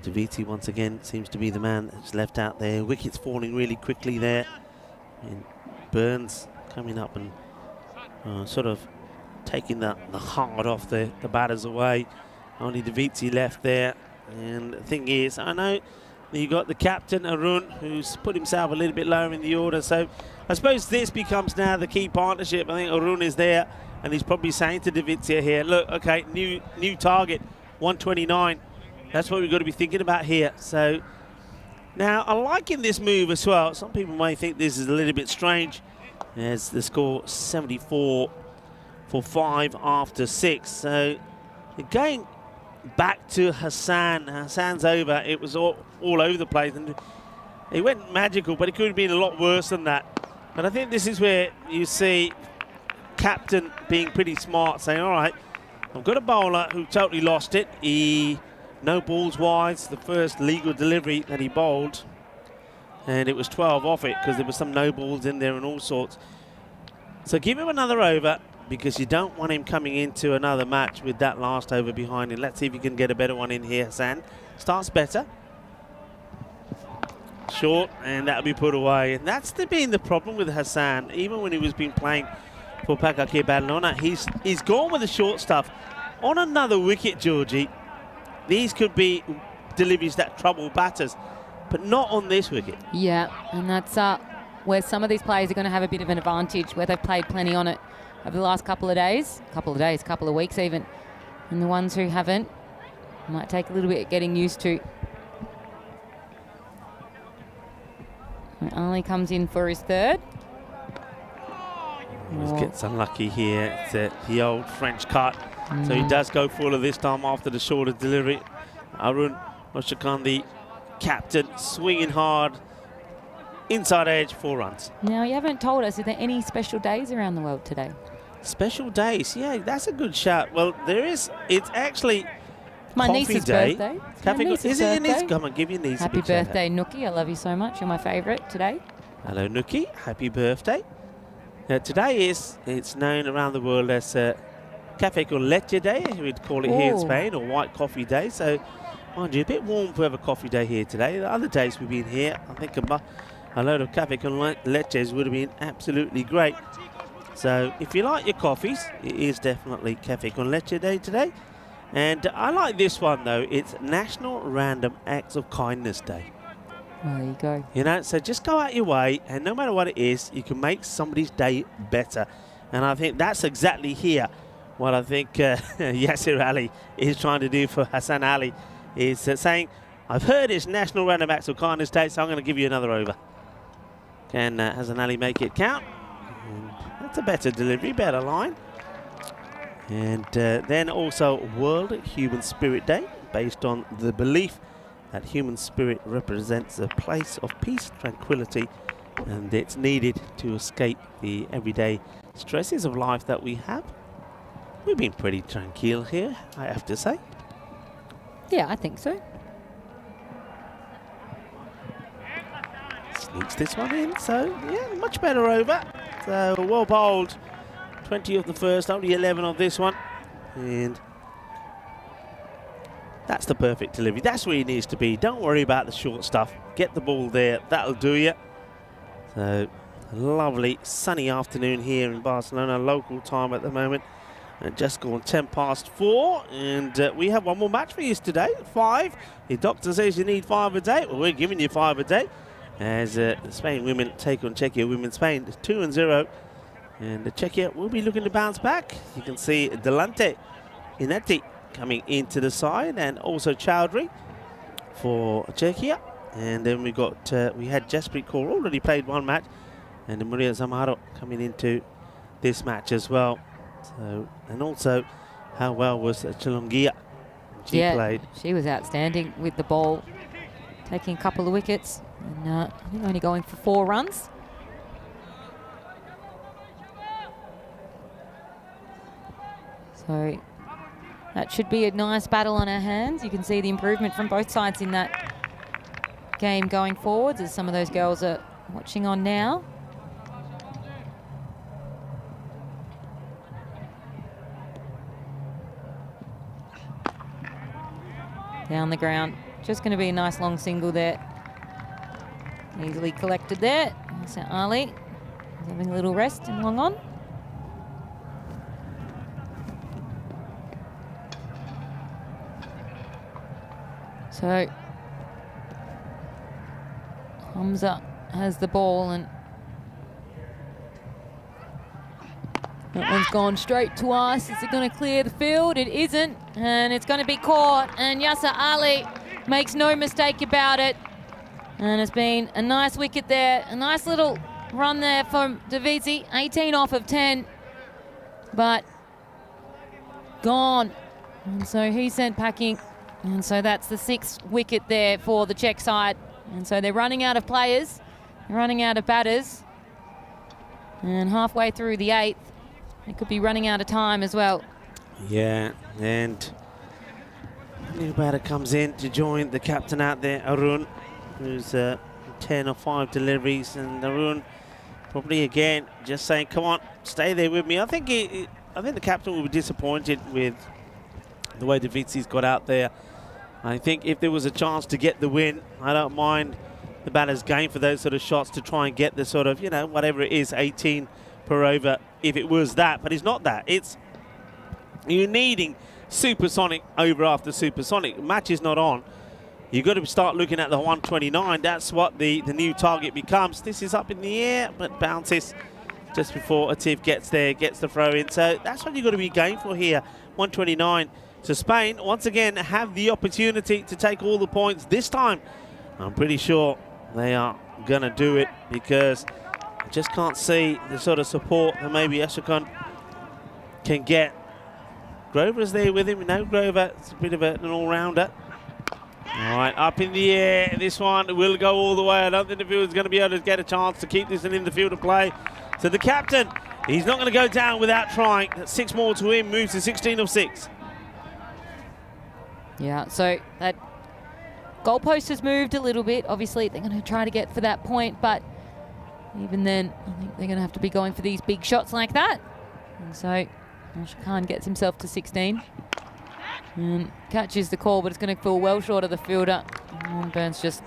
Daviti once again seems to be the man that's left out there. Wickets falling really quickly there. And Burns coming up and sort of taking the hard off the batters away. Only Daviti left there. And the thing is, I know you got the captain, Arun, who's put himself a little bit lower in the order. So I suppose this becomes now the key partnership. I think Arun is there, and he's probably saying to Davitsia here, look, okay, new target, 129. That's what we've got to be thinking about here. So now I'm liking this move as well. Some people may think this is a little bit strange, as the score 74 for 5 after 6. So going back to Hassan. Hassan's over. It was all over the place, and it went magical, but it could have been a lot worse than that. But I think this is where you see captain being pretty smart, saying, all right, I've got a bowler who totally lost it. He no balls wides, the first legal delivery that he bowled, and it was 12 off it because there were some no balls in there and all sorts. So give him another over, because you don't want him coming into another match with that last over behind him. Let's see if you can get a better one in here, Hassan. Starts better. Short, and that'll be put away. And that's been the problem with Hassan, even when he was been playing for Pakake Badalona. He's gone with the short stuff. On another wicket, Georgie, these could be deliveries that trouble batters, but not on this wicket. Yeah, and that's where some of these players are going to have a bit of an advantage, where they've played plenty on it over the last couple of weeks even. And the ones who haven't might take a little bit getting used to. Ali comes in for his third. Just gets unlucky here. It's the old French cut. So he does go fuller this time after the shorter delivery. Arun Oshakan, the captain, swinging hard. Inside edge, 4 runs. Now, you haven't told us, are there any special days around the world today? Special days? Yeah, that's a good shout. Well, there is. It's actually my coffee niece's day. birthday. Is it your niece? Come on, give your niece Happy a big shout birthday, Nookie. I love you so much. You're my favourite today. Hello, Nookie. Happy birthday. Today it's known around the world as Café con Leche Day, we'd call it here in Spain, or White Coffee Day. So, mind you, a bit warm to have a coffee day here today. The other days we've been here, I think a load of Café con Leches would have been absolutely great. So, if you like your coffees, it is definitely Café con Leche Day today. And I like this one, though. It's National Random Acts of Kindness Day. Well, there you go. You know, so just go out your way, and no matter what it is, you can make somebody's day better. And I think that's exactly here what I think Yasir Ali is trying to do for Hassan Ali, is saying, I've heard it's National Random Acts of Kindness Day, so I'm going to give you another over. Can Hassan Ali make it count? And that's a better delivery, better line. And then also World Human Spirit Day, based on the belief that human spirit represents a place of peace, tranquility, and it's needed to escape the everyday stresses of life that we have. We've been pretty tranquil here, I have to say. Yeah, I think so. Sneaks this one in, so yeah, much better over. So well bowled, 20 of the first, only 11 of this one. And that's the perfect delivery. That's where he needs to be. Don't worry about the short stuff. Get the ball there. That'll do you. So, a lovely sunny afternoon here in Barcelona, local time at the moment. And just gone 4:10. And we have one more match for you today, 5. The doctor says you need 5 a day. Well, we're giving you 5 a day. As the Spain women take on Czechia women. Spain 2-0. And Czechia will be looking to bounce back. You can see Delante Ineti coming into the side, and also Chowdhury for Czechia. And then we had Jasprit Kaur already played one match, and Maria Zamaro coming into this match as well. So, and also, how well was Chalongia? She played. She was outstanding with the ball, taking a couple of wickets, and I think only going for 4 runs. So that should be a nice battle on our hands. You can see the improvement from both sides in that game going forwards, as some of those girls are watching on now. Down the ground. Just going to be a nice long single there. Easily collected there. So Ali is having a little rest and long on. So Hamza has the ball, and that one's gone straight to us. Is it going to clear the field? It isn't, and it's going to be caught, and Yasir Ali makes no mistake about it. And it's been a nice wicket there, a nice little run there from Davisi, 18 off of 10, but gone. And so he's sent packing. And so that's the 6th wicket there for the Czech side. And so they're running out of players, they're running out of batters. And halfway through the 8th, they could be running out of time as well. Yeah, and new batter comes in to join the captain out there, Arun, who's 10 or 5 deliveries. And Arun probably again just saying, come on, stay there with me. I think I think the captain will be disappointed with the way the Vitsi's got out there. I think if there was a chance to get the win, I don't mind the batter's game for those sort of shots to try and get the sort of, you know, whatever it is, 18 per over, if it was that. But it's not that. It's you're needing supersonic over after supersonic. Match is not on. You've got to start looking at the 129. That's what the new target becomes. This is up in the air, but bounces just before Atif gets there, gets the throw in. So that's what you've got to be going for here, 129. So Spain, once again, have the opportunity to take all the points. This time, I'm pretty sure they are going to do it because I just can't see the sort of support that maybe Eshakon can get. Grover's there with him. No, Grover, it's a bit of an all-rounder. All right, up in the air. This one will go all the way. I don't think the field is going to be able to get a chance to keep this in the field of play. So the captain, he's not going to go down without trying. That's 6 more to him, moves to 16 of 6. Yeah, so that goalpost has moved a little bit. Obviously, they're going to try to get for that point, but even then, I think they're going to have to be going for these big shots like that. And so Khan gets himself to 16. And catches the call, but it's going to fall well short of the fielder. And Burns just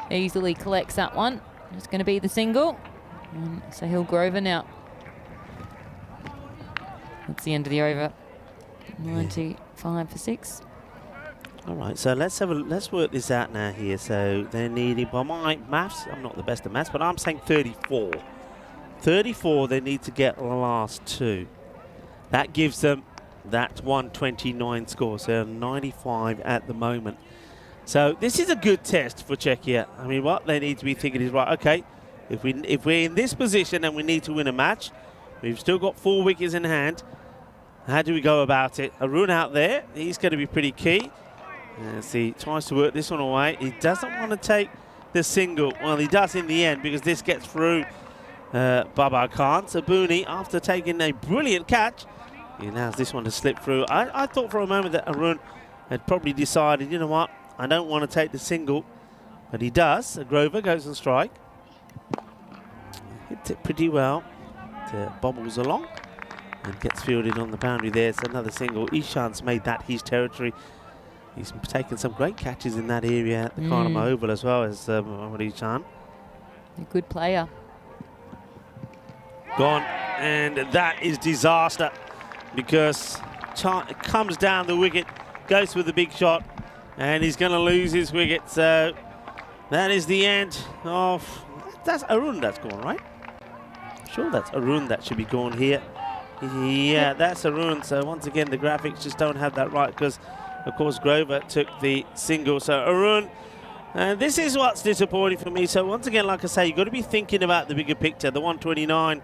easily collects that one. It's going to be the single. And Sahil Grover now. That's the end of the over. 95 for 6. All right, so let's work this out now here. So they're needing, by my maths, I'm not the best at maths, but I'm saying 34. 34 they need to get the last 2. That gives them that 129 score, so 95 at the moment. So this is a good test for Czechia. I mean, what they need to be thinking is, right, okay, if we're in this position and we need to win a match, we've still got 4 wickets in hand. How do we go about it? Arun out there, he's going to be pretty key. As he tries to work this one away. He doesn't want to take the single. Well, he does in the end because this gets through Baba Khan. So Booney, after taking a brilliant catch, he allows this one to slip through. I thought for a moment that Arun had probably decided, you know what, I don't want to take the single. But he does. So Grover goes on strike. Hits it pretty well. It bobbles along and gets fielded on the boundary there. It's another single. Ishan's made that his territory. He's taken some great catches in that area at the Karnama Oval as well as Mohammad Ishan. A good player. Gone. And that is disaster because it comes down the wicket, goes for the big shot, and he's going to lose his wicket. So that is the end of... That's Arun that's gone, right? I'm sure that's Arun that should be gone here. Yeah, that's Arun. So once again, the graphics just don't have that right because, of course, Grover took the single. So Arun, this is what's disappointing for me. So once again, like I say, you've got to be thinking about the bigger picture. The 129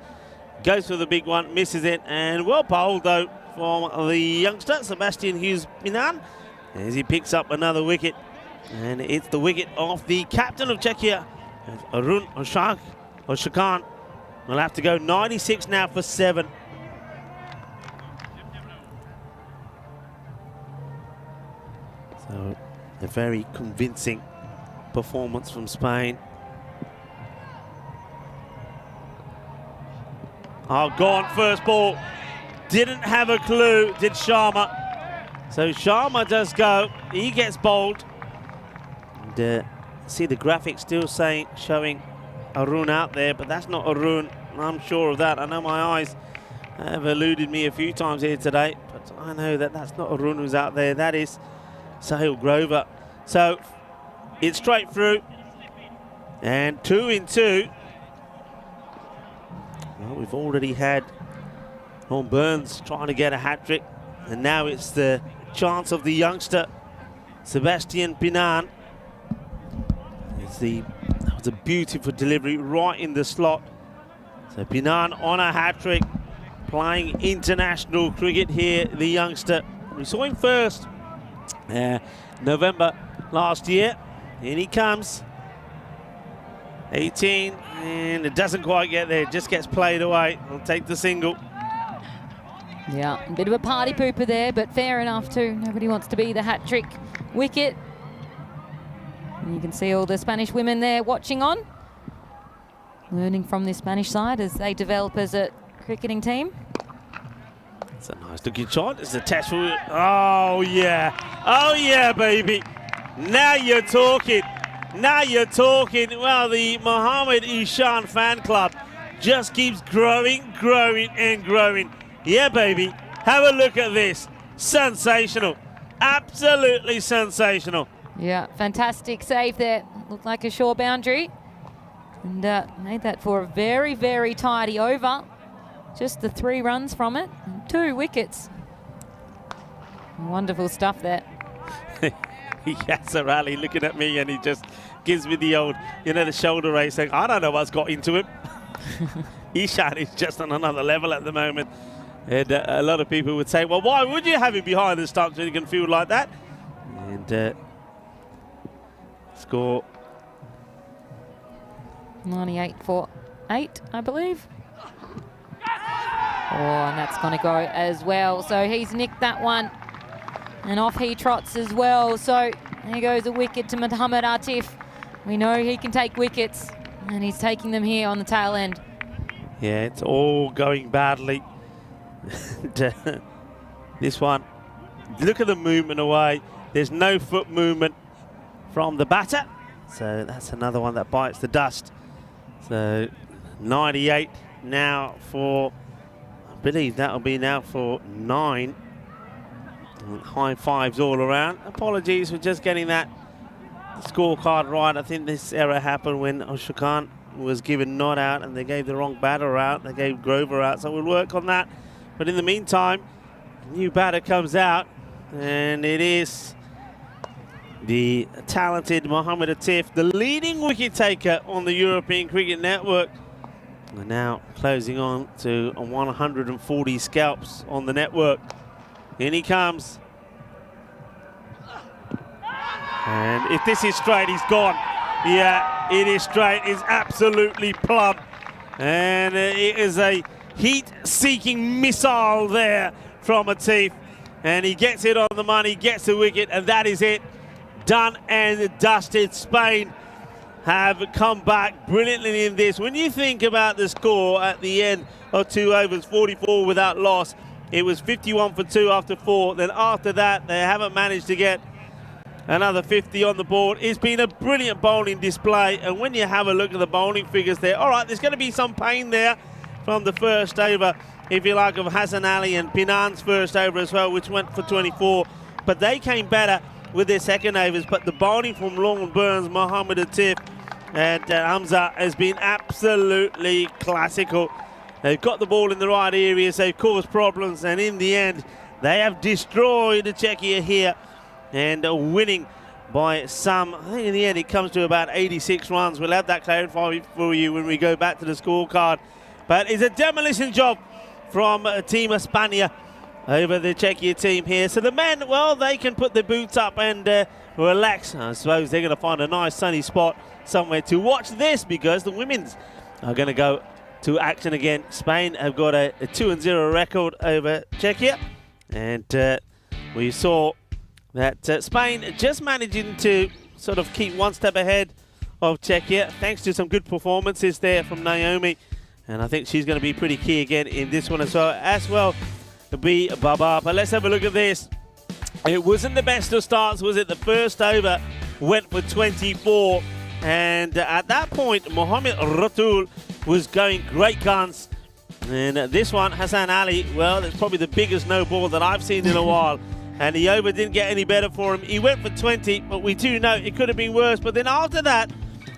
goes for the big one, misses it, and well bowled though from the youngster, Sebastian Hughes-Minan, as he picks up another wicket. And it's the wicket of the captain of Czechia, Arun Oshakan. Will have to go 96 now for 7. So a very convincing performance from Spain. Oh, gone first ball. Didn't have a clue, did Sharma. So Sharma does go. He gets bowled. And see the graphics still showing Arun out there, but that's not Arun. I'm sure of that. I know my eyes have eluded me a few times here today, but I know that that's not Arun who's out there. That is Sahil Grover. So it's straight through and 2 in 2. Well, we've already had Ron Burns trying to get a hat-trick, and now it's the chance of the youngster Sebastian Pinan. That was a beautiful delivery right in the slot. So Pinan on a hat-trick, playing international cricket here, the youngster. We saw him first November last year. In he comes. 18, and it doesn't quite get there. It just gets played away. We'll take the single. Yeah, a bit of a party pooper there, but fair enough too. Nobody wants to be the hat-trick wicket. And you can see all the Spanish women there watching on, learning from the Spanish side as they develop as a cricketing team. It's a nice looking shot. It's a test for... Oh, yeah. Oh, yeah, baby. Now you're talking. Now you're talking. Well, the Mohammed Ishan fan club just keeps growing, growing, and growing. Yeah, baby. Have a look at this. Sensational. Absolutely sensational. Yeah, fantastic save there. Looked like a shore boundary. And made that for a very, very tidy over. Just the 3 runs from it. And 2 wickets. Wonderful stuff there. Yasser Ali looking at me, and he just gives me the old, the shoulder raise, saying, I don't know what's got into him. Ishan is just on another level at the moment. And a lot of people would say, well, why would you have him behind the stumps when you can field like that? And score 98 for 8, I believe. Oh, and that's going to go as well. So he's nicked that one. And off he trots as well. So there goes a wicket to Mohammed Atif. We know he can take wickets, and he's taking them here on the tail end. Yeah, it's all going badly. This one, look at the movement away. There's no foot movement from the batter. So that's another one that bites the dust. So 98 now for, I believe that'll be now for 9. High fives all around. Apologies for just getting that scorecard right. I think this error happened when Oshakan was given not out and they gave the wrong batter out. They gave Grover out, so we'll work on that. But in the meantime, new batter comes out, and it is the talented Mohammed Atif, the leading wicket taker on the European Cricket Network. We're now closing on to 140 scalps on the network. In he comes. And if this is straight, he's gone. Yeah, it is straight. It's absolutely plumb. And it is a heat-seeking missile there from Atif. And he gets it on the money, gets the wicket, and that is it. Done and dusted. Spain have come back brilliantly in this. When you think about the score at the end of 2 overs, 44 without loss, it was 51 for 2 after 4. Then after that, they haven't managed to get another 50 on the board. It's been a brilliant bowling display. And when you have a look at the bowling figures there, all right, there's going to be some pain there from the first over, if you like, of Hassan Ali and Pinan's first over as well, which went for 24. But they came better with their second overs. But the bowling from Lorne Burns, Mohammed Atif, and Hamza has been absolutely classical. They've got the ball in the right areas, they've caused problems, and in the end, they have destroyed Czechia here and winning by some. I think in the end it comes to about 86 runs. We'll have that clarified for you when we go back to the scorecard. But it's a demolition job from Team España over the Czechia team here. So the men, well, they can put their boots up and relax. I suppose they're going to find a nice sunny spot somewhere to watch this, because the women's are going to go to action again. Spain have got a 2-0 record over Czechia, and we saw that Spain just managing to sort of keep one step ahead of Czechia thanks to some good performances there from Naomi, and I think she's going to be pretty key again in this one as well be Baba. But let's have a look at this. It wasn't the best of starts, was it? The first over went for 24, and at that point Mohammed Ratul was going great guns. And this one, Hassan Ali, well, it's probably the biggest no ball that I've seen in a while. And the over didn't get any better for him. He went for 20, but we do know it could have been worse. But then after that,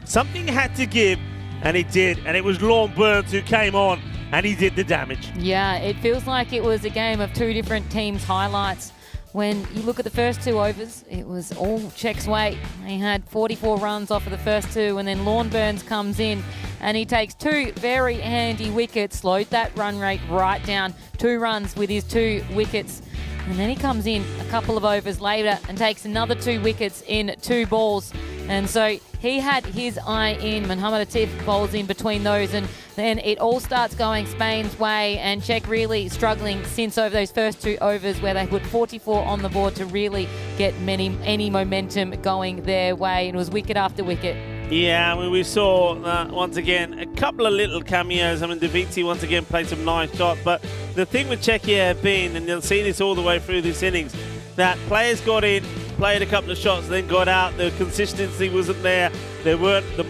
something had to give, and it did. And it was Lorne Burns who came on, and he did the damage. Yeah, it feels like it was a game of 2 different teams' highlights. When you look at the first 2 overs, it was all Czech's way. He had 44 runs off of the first 2, and then Lorne Burns comes in and he takes 2 very handy wickets, slowed that run rate right down, 2 runs with his 2 wickets. And then he comes in a couple of overs later and takes another 2 wickets in 2 balls. And so he had his eye in. Mohammed Atif bowls in between those, and then it all starts going Spain's way, and Czech really struggling since over those first 2 overs where they put 44 on the board to really get any momentum going their way. And it was wicket after wicket. Yeah, I mean, we saw once again a couple of little cameos. I mean, Daviti once again played some nice shots, but the thing with Czechia have been, and you'll see this all the way through this innings, that players got in, played a couple of shots, then got out. The consistency wasn't there. The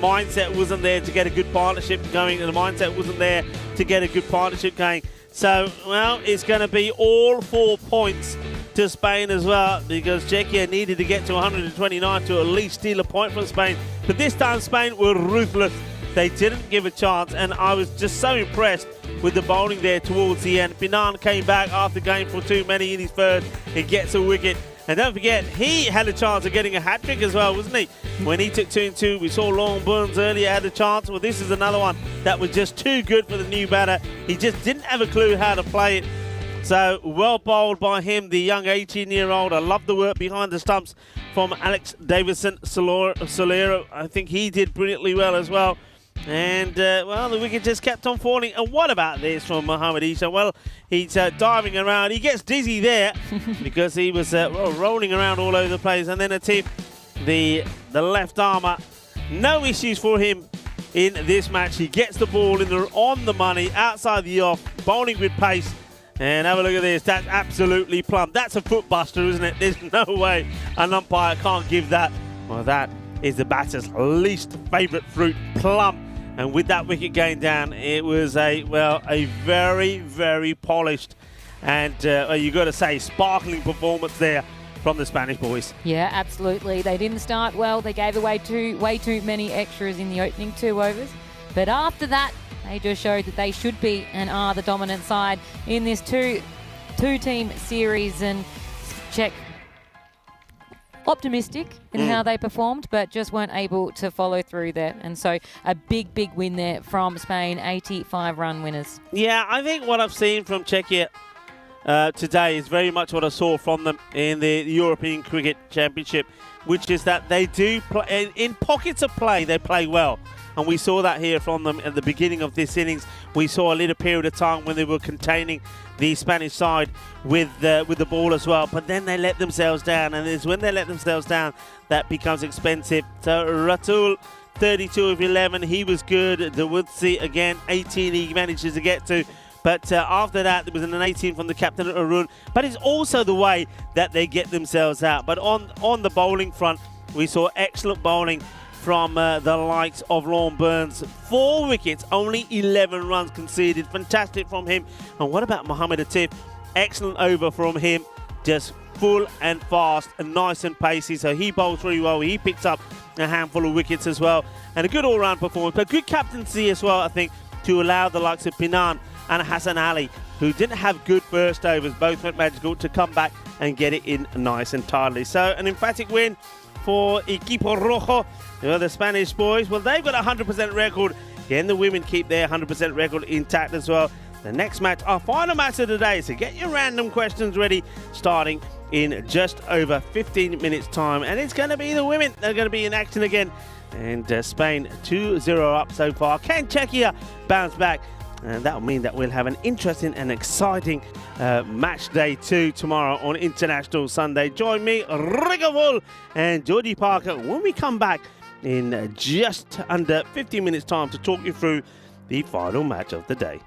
mindset wasn't there to get a good partnership going, and the mindset wasn't there to get a good partnership going. So, well, it's going to be all 4 points to Spain as well, because Czechia needed to get to 129 to at least steal a point from Spain. But this time Spain were ruthless. They didn't give a chance, and I was just so impressed with the bowling there towards the end. Pinan came back after going for too many in his first. He gets a wicket. And don't forget, he had a chance of getting a hat-trick as well, wasn't he? When he took 2 and 2, we saw Long Burns earlier had a chance. Well, this is another one that was just too good for the new batter. He just didn't have a clue how to play it. So, well bowled by him, the young 18-year-old. I love the work behind the stumps from Alex Davison Solero. I think he did brilliantly well as well. And, well, the wicket just kept on falling. And what about this from Mohammad Isa? Well, he's diving around. He gets dizzy there because he was rolling around all over the place. And then Atif, the left armer, no issues for him in this match. He gets the ball on the money, outside the off, bowling with pace. And have a look at this. That's absolutely plumb. That's a foot buster, isn't it? There's no way an umpire can't give that. Well, that is the batter's least favourite fruit, plumb. And with that wicket going down, it was a very, very polished and, you got to say, sparkling performance there from the Spanish boys. Yeah, absolutely. They didn't start well. They gave away way too many extras in the opening 2 overs. But after that, they just showed that they should be and are the dominant side in this two-team series. And Czech optimistic in how they performed, but just weren't able to follow through there. And so a big win there from Spain, 85-run winners. Yeah, I think what I've seen from Czechia today is very much what I saw from them in the European Cricket Championship, which is that they do play in pockets of play. They play well. And we saw that here from them at the beginning of this innings. We saw a little period of time when they were containing the Spanish side with the ball as well. But then they let themselves down. And it's when they let themselves down that becomes expensive. So Ratul, 32 of 11. He was good. Dawudzi, again, 18 he manages to get to. But after that, there was an 18 from the captain, Arun. But it's also the way that they get themselves out. But on the bowling front, we saw excellent bowling from the likes of Lorne Burns. 4 wickets, only 11 runs conceded. Fantastic from him. And what about Mohammad Atif? Excellent over from him. Just full and fast and nice and pacey. So he bowls really well. He picks up a handful of wickets as well. And a good all-round performance. But good captaincy as well, I think, to allow the likes of Pinan and Hassan Ali, who didn't have good first overs, both went magical, to come back and get it in nice and tidily. So an emphatic win for Equipo Rojo, the Spanish boys. Well, they've got a 100% record. Again, the women keep their 100% record intact as well. The next match, our final match of the day, so get your random questions ready, starting in just over 15 minutes time. And it's going to be the women. They're going to be in action again. And Spain 2-0 up so far. Can Czechia bounce back? And that will mean that we'll have an interesting and exciting match day 2 tomorrow on International Sunday. Join me, Rigavul and Geordie Parker, when we come back in just under 15 minutes time to talk you through the final match of the day.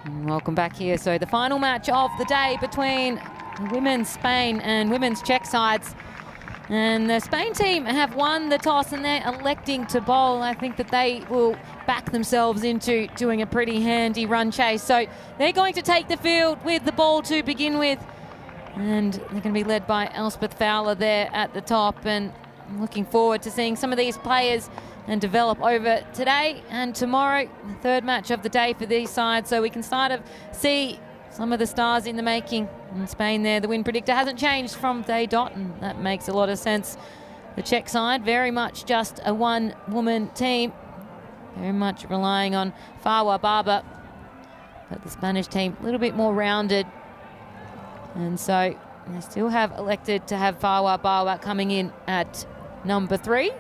And welcome back here. So the final match of the day between the women's Spain and women's Czech sides. And the Spain team have won the toss and they're electing to bowl. I think that they will back themselves into doing a pretty handy run chase. So they're going to take the field with the ball to begin with. And they're going to be led by Elspeth Fowler there at the top. And I'm looking forward to seeing some of these players and develop over today and tomorrow, the third match of the day for these sides. So we can start to see some of the stars in the making. In Spain there, the win predictor hasn't changed from day dot, and that makes a lot of sense. The Czech side, very much just a one-woman team, very much relying on Farwa Barber. But the Spanish team, a little bit more rounded. And so they still have elected to have Farwa Barber coming in at number 3.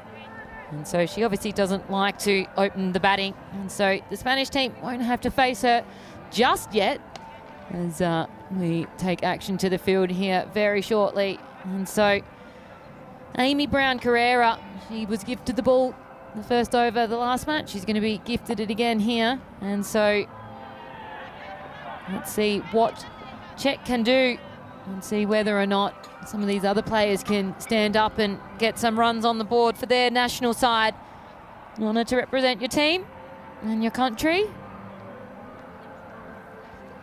And so she obviously doesn't like to open the batting. And so the Spanish team won't have to face her just yet, as we take action to the field here very shortly. And so Amy Brown Carrera, she was gifted the ball the first over the last match. She's going to be gifted it again here. And so let's see what Czech can do and see whether or not some of these other players can stand up and get some runs on the board for their national side. An honour to represent your team and your country.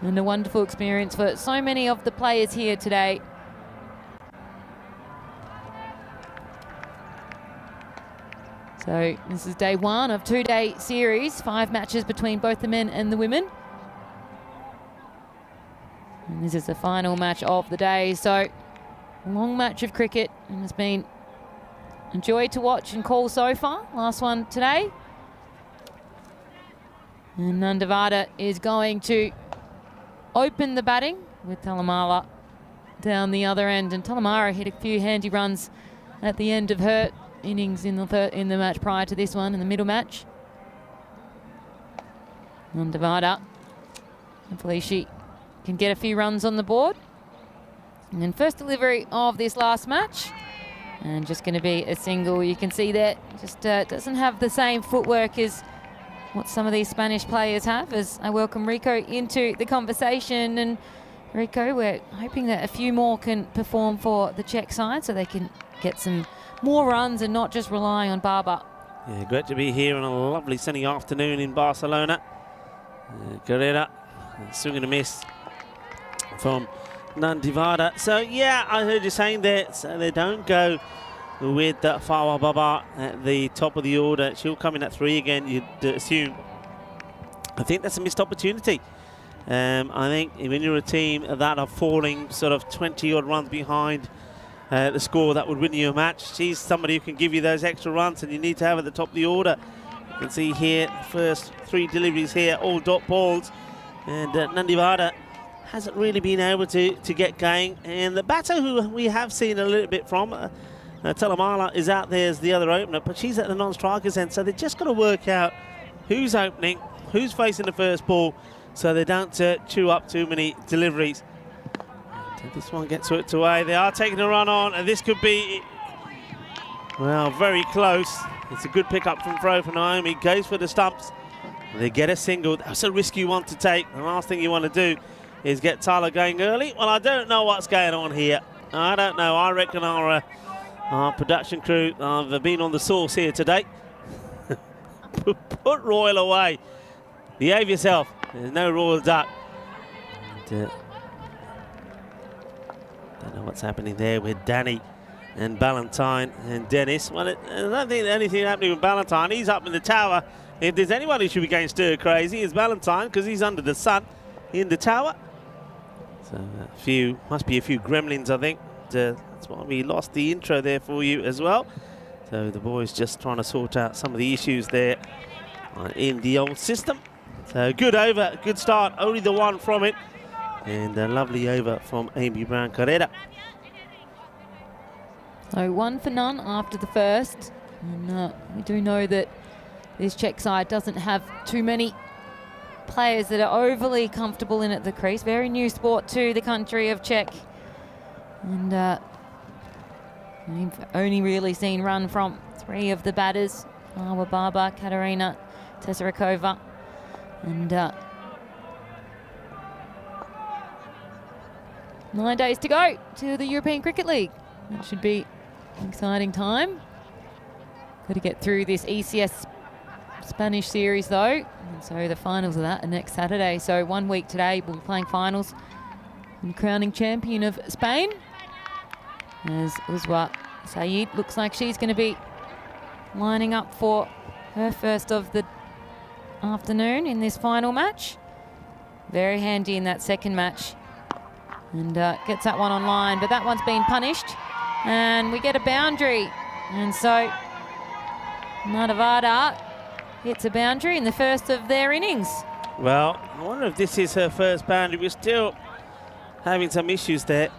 And a wonderful experience for so many of the players here today. So this is day 1 of 2-day series, 5 matches between both the men and the women. And this is the final match of the day. So a long match of cricket, and it's been a joy to watch and call so far. Last one today. And Nandavada is going to open the batting with Talamala down the other end. And Talamara hit a few handy runs at the end of her innings in the match prior to this one, in the middle match. Nandavada, hopefully she can get a few runs on the board. And then first delivery of this last match, and just going to be a single. You can see that just doesn't have the same footwork as what some of these Spanish players have. As I welcome Rico into the conversation. And Rico, we're hoping that a few more can perform for the Czech side so they can get some more runs and not just rely on Barber. Yeah, great to be here on a lovely sunny afternoon in Barcelona. Carrera swing and a miss from Nandivada. So yeah, I heard you saying that, so they don't go with Farwa Barber at the top of the order. She'll come in at 3 again, you'd assume. I think that's a missed opportunity. I think when you're a team that are falling sort of 20-odd runs behind the score that would win you a match, she's somebody who can give you those extra runs, and you need to have at the top of the order. You can see here, first 3 deliveries here, all dot balls. And Nandivada hasn't really been able to get going. And the batter who we have seen a little bit from, Talamala, is out there as the other opener, but she's at the non-striker's end, so they've just got to work out who's opening, who's facing the first ball, so they don't chew up too many deliveries. And this one gets whipped away. They are taking a run on, and this could be, well, very close. It's a good pickup from throw for Naomi. Goes for the stumps. They get a single. That's a risky one to take. The last thing you want to do is get Tyler going early. Well, I don't know what's going on here. I don't know. I reckon our production crew have been on the sauce here today. Put Royal away. Behave yourself. There's no Royal duck. Don't know what's happening there with Danny and Ballantyne and Dennis. Well, I don't think anything happening with Ballantyne. He's up in the tower. If there's anyone who should be going stir crazy, it's Ballantyne, because he's under the sun in the tower. So must be a few gremlins, I think. That's why we lost the intro there for you as well. So the boys just trying to sort out some of the issues there in the old system. So good over, good start, only the one from it. And a lovely over from Amy Brown Carrera. So 1 for none after the first. And we do know that this Czech side doesn't have too many players that are overly comfortable in at the crease. Very new sport to the country of Czech. And we've only really seen run from 3 of the batters. Farwa Barber, Katarina Tesarikova. And 9 days to go to the European Cricket League. That should be an exciting time. Got to get through this ECS Spanish series though. And so the finals of that are next Saturday. So 1 week today we'll be playing finals. And crowning champion of Spain, as Uswa Saeed looks like she's going to be lining up for her first of the afternoon in this final match. Very handy in that second match. And gets that one online, but that one's been punished. And we get a boundary. And so Nadavada hits a boundary in the first of their innings. Well, I wonder if this is her first boundary. We're still having some issues there.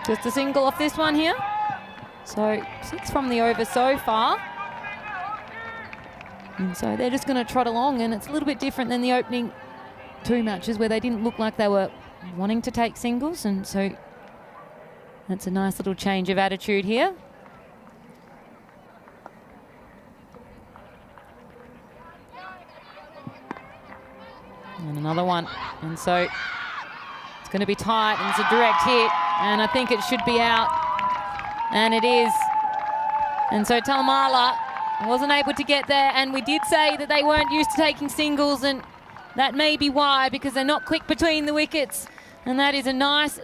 Just a single off this one here. So 6 from the over so far. And so they're just going to trot along, and it's a little bit different than the opening 2 matches where they didn't look like they were wanting to take singles, and so that's a nice little change of attitude here. And another one, and so it's going to be tight, and it's a direct hit, and I think it should be out, and it is. And so Talamala wasn't able to get there, and we did say that they weren't used to taking singles, and that may be why, because they're not quick between the wickets. And that is a nice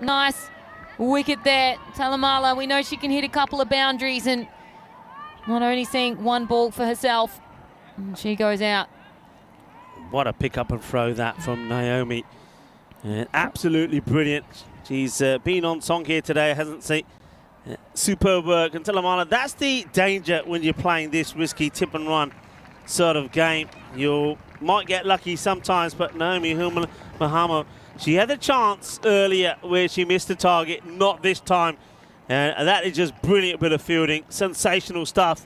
wicket there. Talamala, we know she can hit a couple of boundaries, and not only seeing 1 ball for herself, and she goes out. What a pick up and throw that from Naomi. Absolutely brilliant. She's been on song here today, hasn't she? Superb work. And Talamala, that's the danger when you're playing this risky tip and run sort of game. You might get lucky sometimes, but Naomi Mahama, she had a chance earlier where she missed the target, not this time. And that is just brilliant bit of fielding, sensational stuff.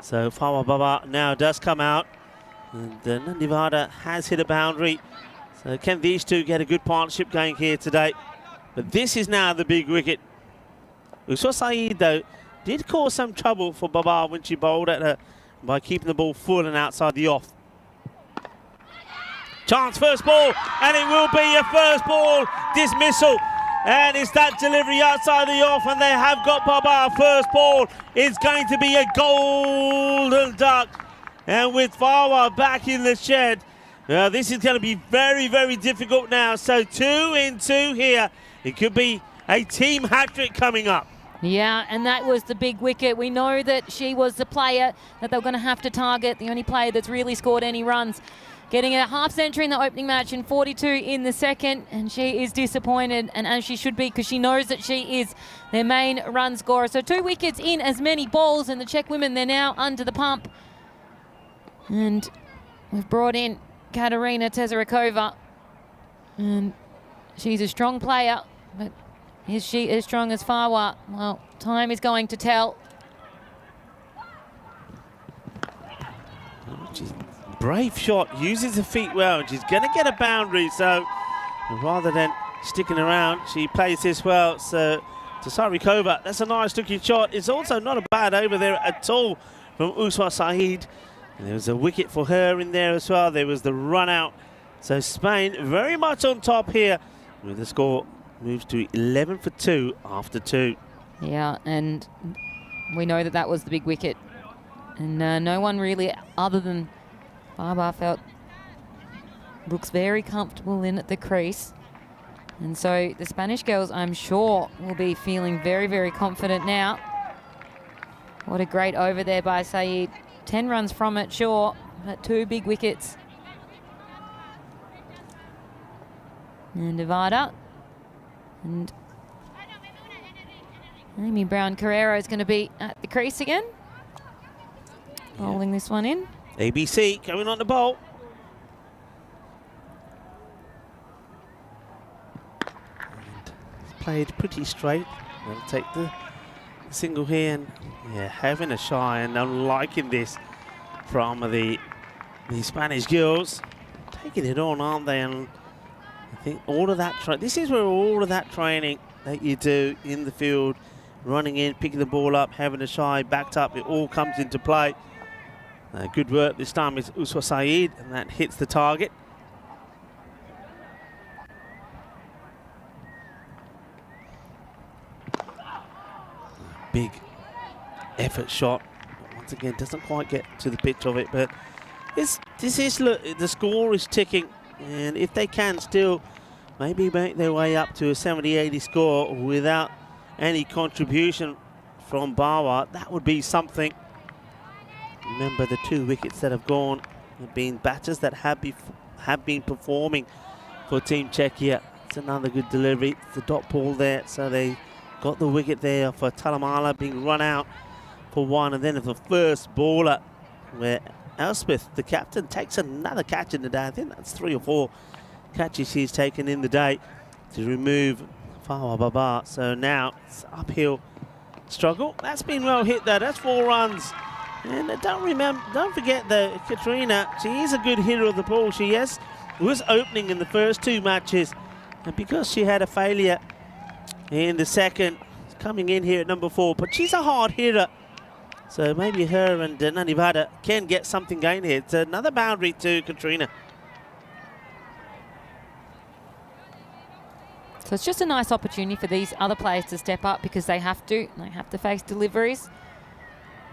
So Fawa Baba now does come out, and Nevada has hit a boundary. So can these two get a good partnership going here today? But this is now the big wicket. Uswa Saeed, though, did cause some trouble for Baba when she bowled at her by keeping the ball full and outside the off. Chance, first ball, and it will be a first ball dismissal. And it's that delivery outside the off, and they have got Baba. First ball is going to be a golden duck. And with Fawa back in the shed, this is going to be very, very difficult now. So 2 in 2 here. It could be a team hat-trick coming up. Yeah, and that was the big wicket. We know that she was the player that they were going to have to target, the only player that's really scored any runs. Getting a half century in the opening match and 42 in the second, and she is disappointed, and as she should be, because she knows that she is their main run scorer. So 2 wickets in as many balls, and the Czech women, they're now under the pump. And we've brought in Katarina Tesarakova, and she's a strong player, but is she as strong as Fawa? Well, time is going to tell. Brave shot, uses her feet well, and she's going to get a boundary. So rather than sticking around, she plays this well. So Tesarakova, that's a nice looking shot. It's also not a bad over there at all from Uswa Saeed. And there was a wicket for her in there as well. There was the run out. So Spain very much on top here, with the score moves to 11 for 2 after 2. Yeah, and we know that that was the big wicket. And no one really, other than Baba, felt looks very comfortable in at the crease. And so the Spanish girls, I'm sure, will be feeling very, very confident now. What a great over there by Saeed. 10 runs from it, sure, but 2 big wickets. And Nevada. And Amy Brown-Carrero is going to be at the crease again. Bowling this one in. ABC coming on the bowl. played pretty straight. They'll take the single here, and yeah, having a shy, and I'm liking this from the Spanish girls. Taking it on, aren't they? And I think all of that, this is where all of that training that you do in the field, running in, picking the ball up, having a shy, backed up, it all comes into play. Good work this time is Uswa Saeed, and that hits the target. Big effort shot. Once again, doesn't quite get to the pitch of it, but this is, look, the score is ticking, and if they can still maybe make their way up to a 70-80 score without any contribution from Bawa, that would be something. Remember, the 2 wickets that have gone have been batters that have been performing for Team Czechia. It's another good delivery. It's the dot ball there, so they got the wicket there for Talamala being run out for 1, and then the first bowler where Elspeth, the captain, takes another catch in the day. I think that's 3 or 4 catches she's taken in the day to remove Fawa Baba. So now it's uphill struggle. That's been well hit though. That's 4 runs. And don't forget that Katrina, she is a good hitter of the ball. She was opening in the first 2 matches, and because she had a failure in the second, coming in here at number 4, but she's a hard hitter. So maybe her and Nanivada can get something going here. It's another boundary to Katrina. So it's just a nice opportunity for these other players to step up, because they have to face deliveries.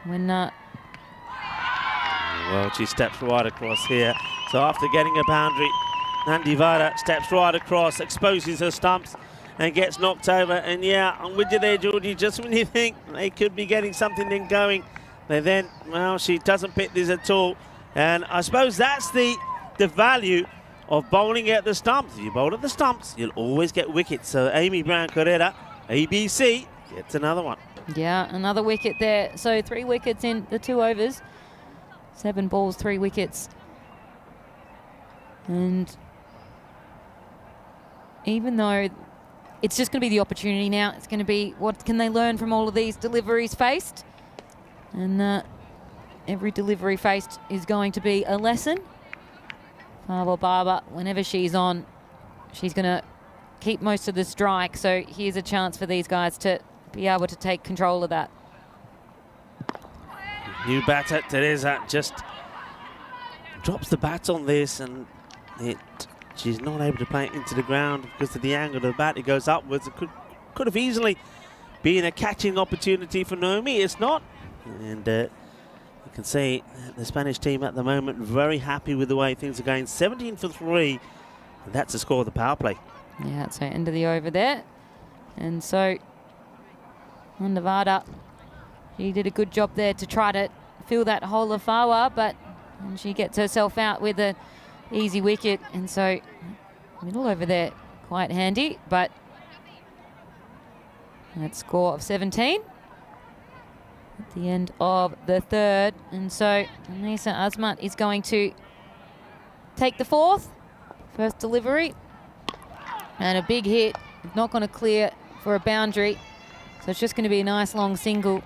When well, she steps right across here. So after getting a boundary, Nandivara steps right across, exposes her stumps, and gets knocked over. And yeah, I'm with you there, Georgie. Just when you think they could be getting something then going, they then, well, she doesn't pick this at all. And I suppose that's the value of bowling at the stumps. If you bowl at the stumps, you'll always get wickets. So Amy Brown Correa, ABC, gets another one. Yeah, another wicket there. So 3 wickets in the 2 overs. 7 balls, 3 wickets. And even though it's just going to be the opportunity now, it's going to be what can they learn from all of these deliveries faced. And every delivery faced is going to be a lesson. Fava Baba, whenever she's on, she's going to keep most of the strike. So here's a chance for these guys to be able to take control of that. New batter, Teresa, just drops the bat on this, and she's not able to play it into the ground because of the angle of the bat. It goes upwards. It could have easily been a catching opportunity for Naomi. It's not. And you can see the Spanish team at the moment very happy with the way things are going. 17 for 3, and that's the score of the power play. Yeah, so end of the over there. And so Nevada, she did a good job there to try to fill that hole of Fawa, but she gets herself out with an easy wicket. And so middle over there, quite handy, but that score of 17 at the end of the 3rd. And so Anisa Azmat is going to take the 4th. First delivery. And a big hit. Not going to clear for a boundary. So it's just going to be a nice long single.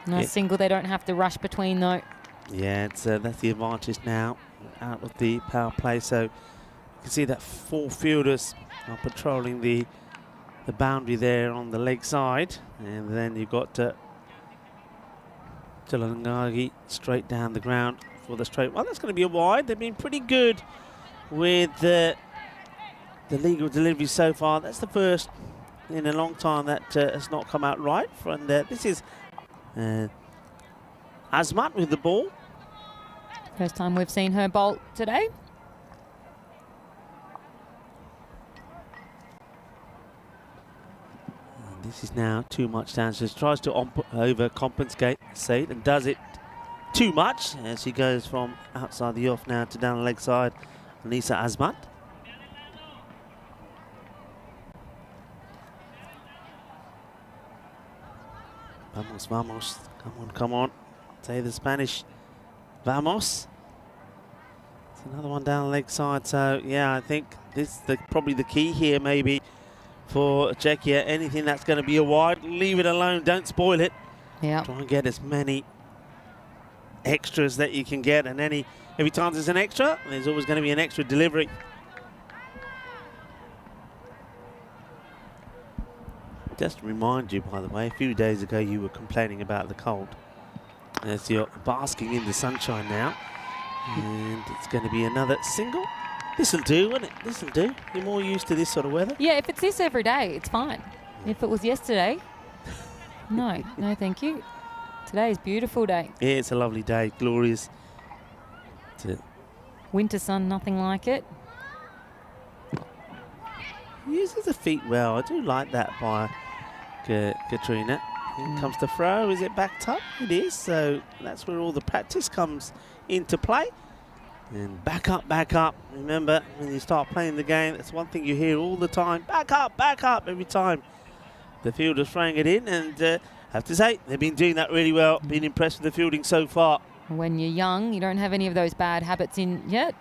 Nice single they don't have to rush between though. Yeah, it's that's the advantage now out of the power play. So you can see that 4 fielders are patrolling the boundary there on the leg side. And then you've got Jalanagi straight down the ground for the straight. Well, that's going to be a wide. They've been pretty good with the legal delivery so far. That's the first in a long time that has not come out right. And this is Azmat with the ball. First time we've seen her bowl today. And this is now too much down. She tries to overcompensate and does it too much as she goes from outside the off now to down the leg side. Lisa Azmat. Vamos, vamos. Come on, come on. Say the Spanish. Vamos. It's another one down the leg side. So, yeah, I think this is probably the key here, maybe, for Czechia. Anything that's going to be a wide, leave it alone. Don't spoil it. Yeah. Try and get as many extras that you can get, and every time there's an extra, there's always going to be an extra delivery. Just to remind you, by the way, a few days ago you were complaining about the cold. As you're basking in the sunshine now, and it's going to be another single. This'll do, won't it? This'll do. You're more used to this sort of weather. Yeah, if it's this every day, it's fine. If it was yesterday, no, thank you. Today's a beautiful day. Yeah, it's a lovely day, glorious. Winter sun, nothing like it. Uses the feet well. I do like that by Katrina. Here comes the throw. Is it backed up? It is. So that's where all the practice comes into play. And back up, back up. Remember, when you start playing the game, that's one thing you hear all the time. Back up every time the fielder's throwing it in. And I have to say, they've been doing that really well. Been impressed with the fielding so far. When you're young, you don't have any of those bad habits in yet.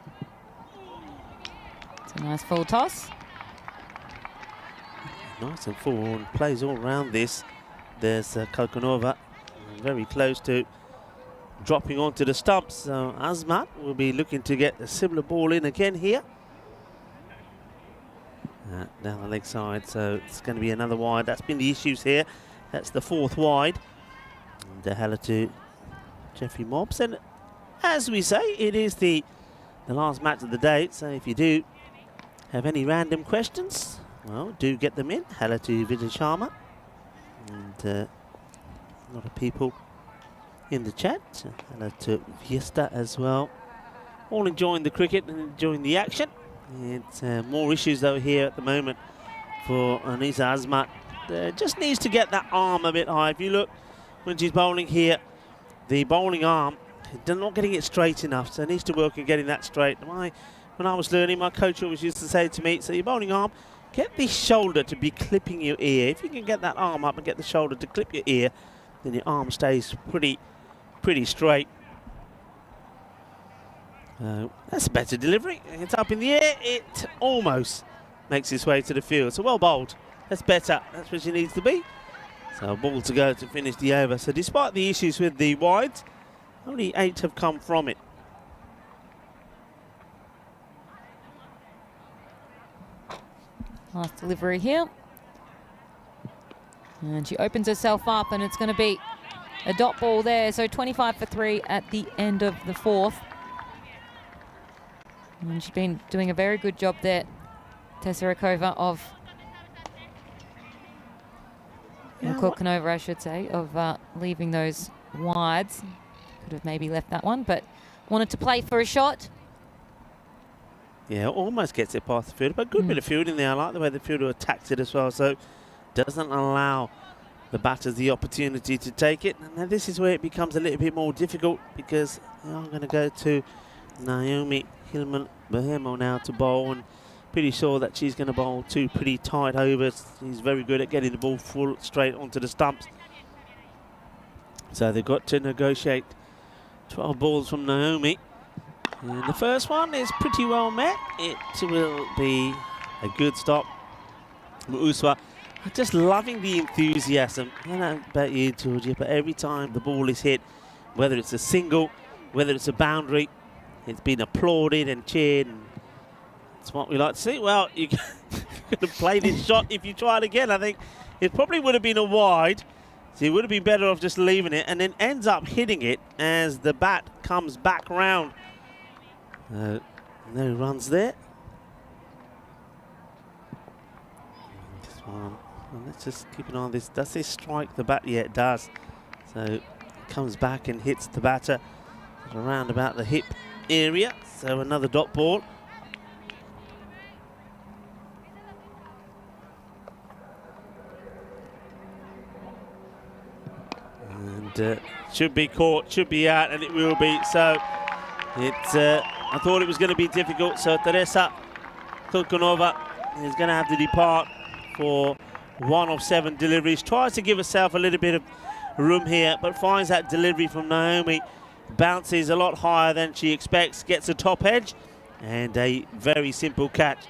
It's a nice full toss. Nice and full and plays all around this. There's Kokonova very close to dropping onto the stumps. So Azmat will be looking to get a similar ball in again here. Down the leg side, so it's going to be another wide. That's been the issues here. That's the fourth wide. And hello to Jeffrey Mobbs. And as we say, it is the last match of the day. So if you do have any random questions, well, do get them in. Hello to Vijay Sharma. And a lot of people in the chat. Hello to Fiesta as well. All enjoying the cricket and enjoying the action. It's more issues though here at the moment for Anisa Azmat. Just needs to get that arm a bit high. If you look when she's bowling here, the bowling arm, they're not getting it straight enough, so it needs to work on getting that straight. When I was learning, my coach always used to say to me, so your bowling arm, get the shoulder to be clipping your ear. If you can get that arm up and get the shoulder to clip your ear, then your arm stays pretty straight. That's a better delivery. It's up in the air. It almost makes its way to the field. So well bowled. That's better. That's where she needs to be. So a ball to go to finish the over. So despite the issues with the wides, only 8 have come from it. Last delivery here. And she opens herself up, and it's going to be a dot ball there. So 25 for 3 at the end of the fourth. And she's been doing a very good job there, Tesarakova, of Kokonova, I should say, of leaving those wides. Could have maybe left that one, but wanted to play for a shot. Yeah, almost gets it past the fielder, but good bit of fielding there. I like the way the fielder attacked it as well, so doesn't allow the batters the opportunity to take it. And now this is where it becomes a little bit more difficult, because I'm going to go to Naomi Hillman-Bahemo now to bowl, and pretty sure that she's going to bowl 2 pretty tight overs. She's very good at getting the ball full straight onto the stumps. So they've got to negotiate 12 balls from Naomi. And the first one is pretty well met. It will be a good stop. Uswa, just loving the enthusiasm. I don't know about you, Georgia, but every time the ball is hit, whether it's a single, whether it's a boundary, it's been applauded and cheered. And that's what we like to see. Well, you could have played this shot if you tried again. I think it probably would have been a wide. So you would have been better off just leaving it, and then ends up hitting it as the bat comes back round. No runs there. This one. Well, let's just keep an eye on this. Does this strike the bat? Yeah, it does. So it comes back and hits the batter around about the hip area. So another dot ball. And should be caught, should be out, and it will be. So it's. I thought it was going to be difficult. So Teresa Kokonova is going to have to depart for 1 of 7 deliveries. Tries to give herself a little bit of room here, but finds that delivery from Naomi. Bounces a lot higher than she expects. Gets a top edge, and a very simple catch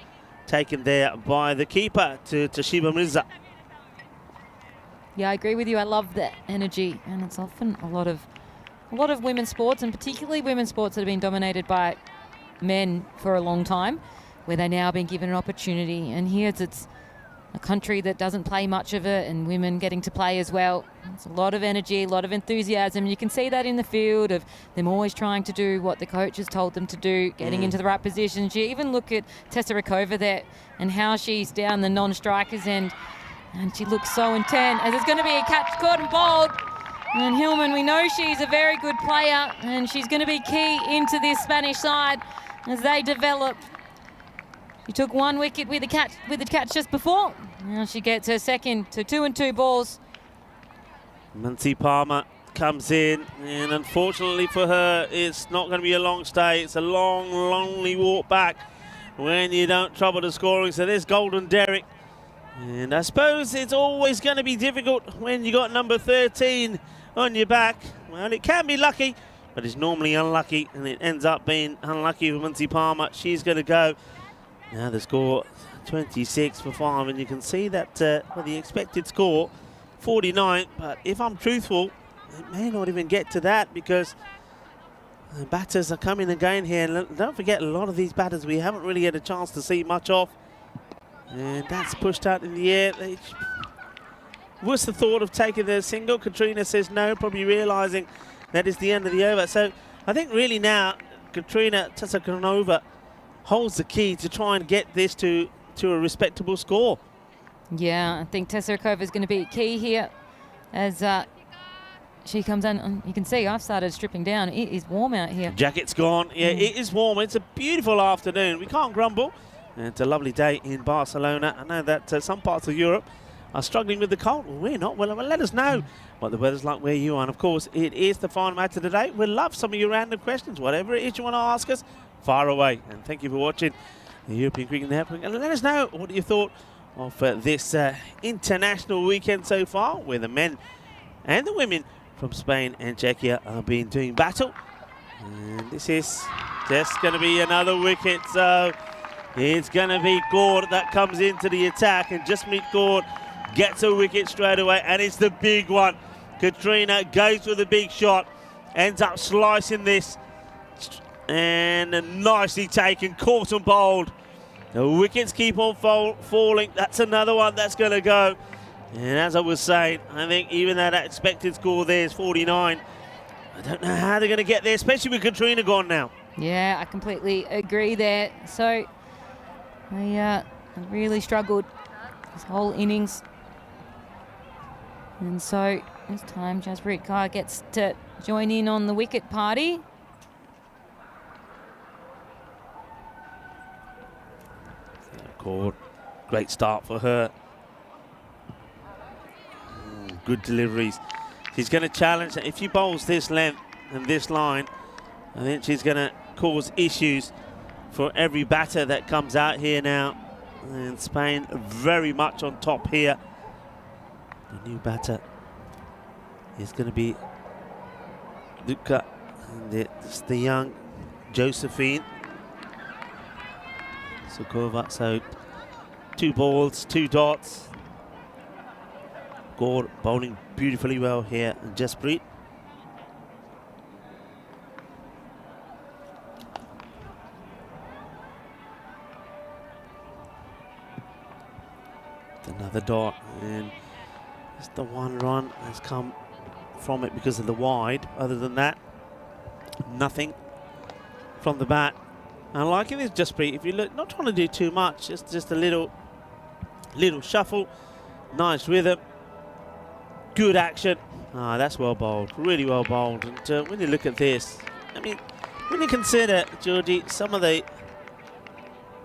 taken there by the keeper to Toshiba Mirza. Yeah, I agree with you. I love the energy, and it's often a lot of women's sports, and particularly women's sports that have been dominated by men for a long time, where they're now being given an opportunity. And here it's a country that doesn't play much of it, and women getting to play as well. It's a lot of energy, a lot of enthusiasm. You can see that in the field of them always trying to do what the coach has told them to do, getting into the right positions. You even look at Tessa Rykova there and how she's down the non-strikers end, and she looks so intent as it's going to be a catch caught and bowled. And Hillman, we know she's a very good player, and she's going to be key into this Spanish side as they develop. She took 1 wicket with the catch just before. Now she gets her second to 2 and 2 balls. Muncie Palmer comes in, and unfortunately for her, it's not going to be a long stay. It's a long, lonely walk back when you don't trouble the scoring. So there's Golden Derrick. And I suppose it's always going to be difficult when you got number 13 on your back. Well, it can be lucky, but it's normally unlucky, and it ends up being unlucky for Muncie Palmer. She's going to go. Now the score 26 for 5, and you can see that well, the expected score 49, but if I'm truthful, it may not even get to that because the batters are coming again here. And don't forget, a lot of these batters we haven't really had a chance to see much of. And that's pushed out in the air. What's the thought of taking the single? Katrina says no, probably realising that is the end of the over. So I think really now Katrina Tsakanova holds the key to try and get this to a respectable score. Yeah, I think Tessa Rykova is going to be key here as she comes in. And you can see I've started stripping down. It is warm out here. Jacket's gone. Yeah, it is warm. It's a beautiful afternoon. We can't grumble. And it's a lovely day in Barcelona. I know that some parts of Europe are struggling with the cold. Well, we're not. Well, let us know what the weather's like where you are. And, of course, it is the final match of the day. We'll love some of your random questions. Whatever it is you want to ask us, fire away. And thank you for watching the European Cricket Network. And let us know what you thought of this international weekend so far, where the men and the women from Spain and Czechia have been doing battle. And this is just going to be another wicket. So it's going to be Gaur that comes into the attack, and Jasmeet Gaur gets a wicket straight away, and it's the big one. Katrina goes with a big shot, ends up slicing this, and nicely taken, caught and bowled. The wickets keep on falling. That's another one that's going to go. And as I was saying, I think even that expected score there is 49. I don't know how they're going to get there, especially with Katrina gone now. Yeah, I completely agree there. So they really struggled this whole innings. And so this time Jaspreet Kaur gets to join in on the wicket party. Great start for her. Good deliveries. She's going to challenge. If she bowls this length and this line, I think she's going to cause issues for every batter that comes out here now. And Spain very much on top here. The new batter is going to be Luca. And it's the young Josephine Sukova. So 2 balls, 2 dots. Gaur bowling beautifully well here, and Jaspreet. Another dot, and just the 1 run has come from it because of the wide. Other than that, nothing from the bat. I'm liking this Jaspreet. If you look, not trying to do too much, just a little shuffle, nice rhythm, good action. Ah, that's well bowled, really well bowled. And when you look at this, I mean, when you consider, Georgie, some of the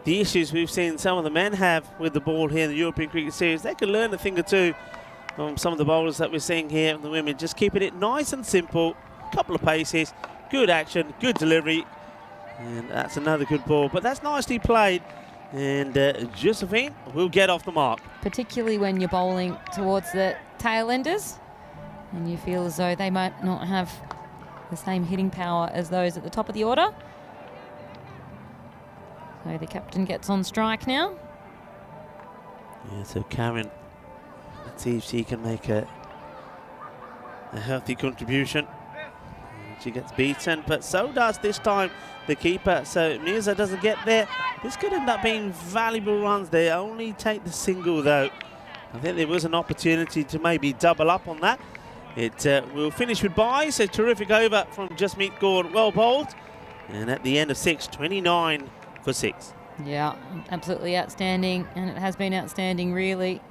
issues we've seen some of the men have with the ball here in the European Cricket Series, they could learn a thing or two from some of the bowlers that we're seeing here and the women. Just keeping it nice and simple, couple of paces, good action, good delivery. And that's another good ball, but that's nicely played. And Josephine will get off the mark. Particularly when you're bowling towards the tail enders and you feel as though they might not have the same hitting power as those at the top of the order. So the captain gets on strike now. Yeah, so Karen, let's see if she can make a healthy contribution. She gets beaten, but so does this time the keeper. So Mirza doesn't get there. This could end up being valuable runs. They only take the single though. I think there was an opportunity to maybe double up on that. It will finish with buys. A terrific over from Jasmeet Kaur, well bowled. And at the end of 6, 29 for 6. Yeah, absolutely outstanding, and it has been outstanding really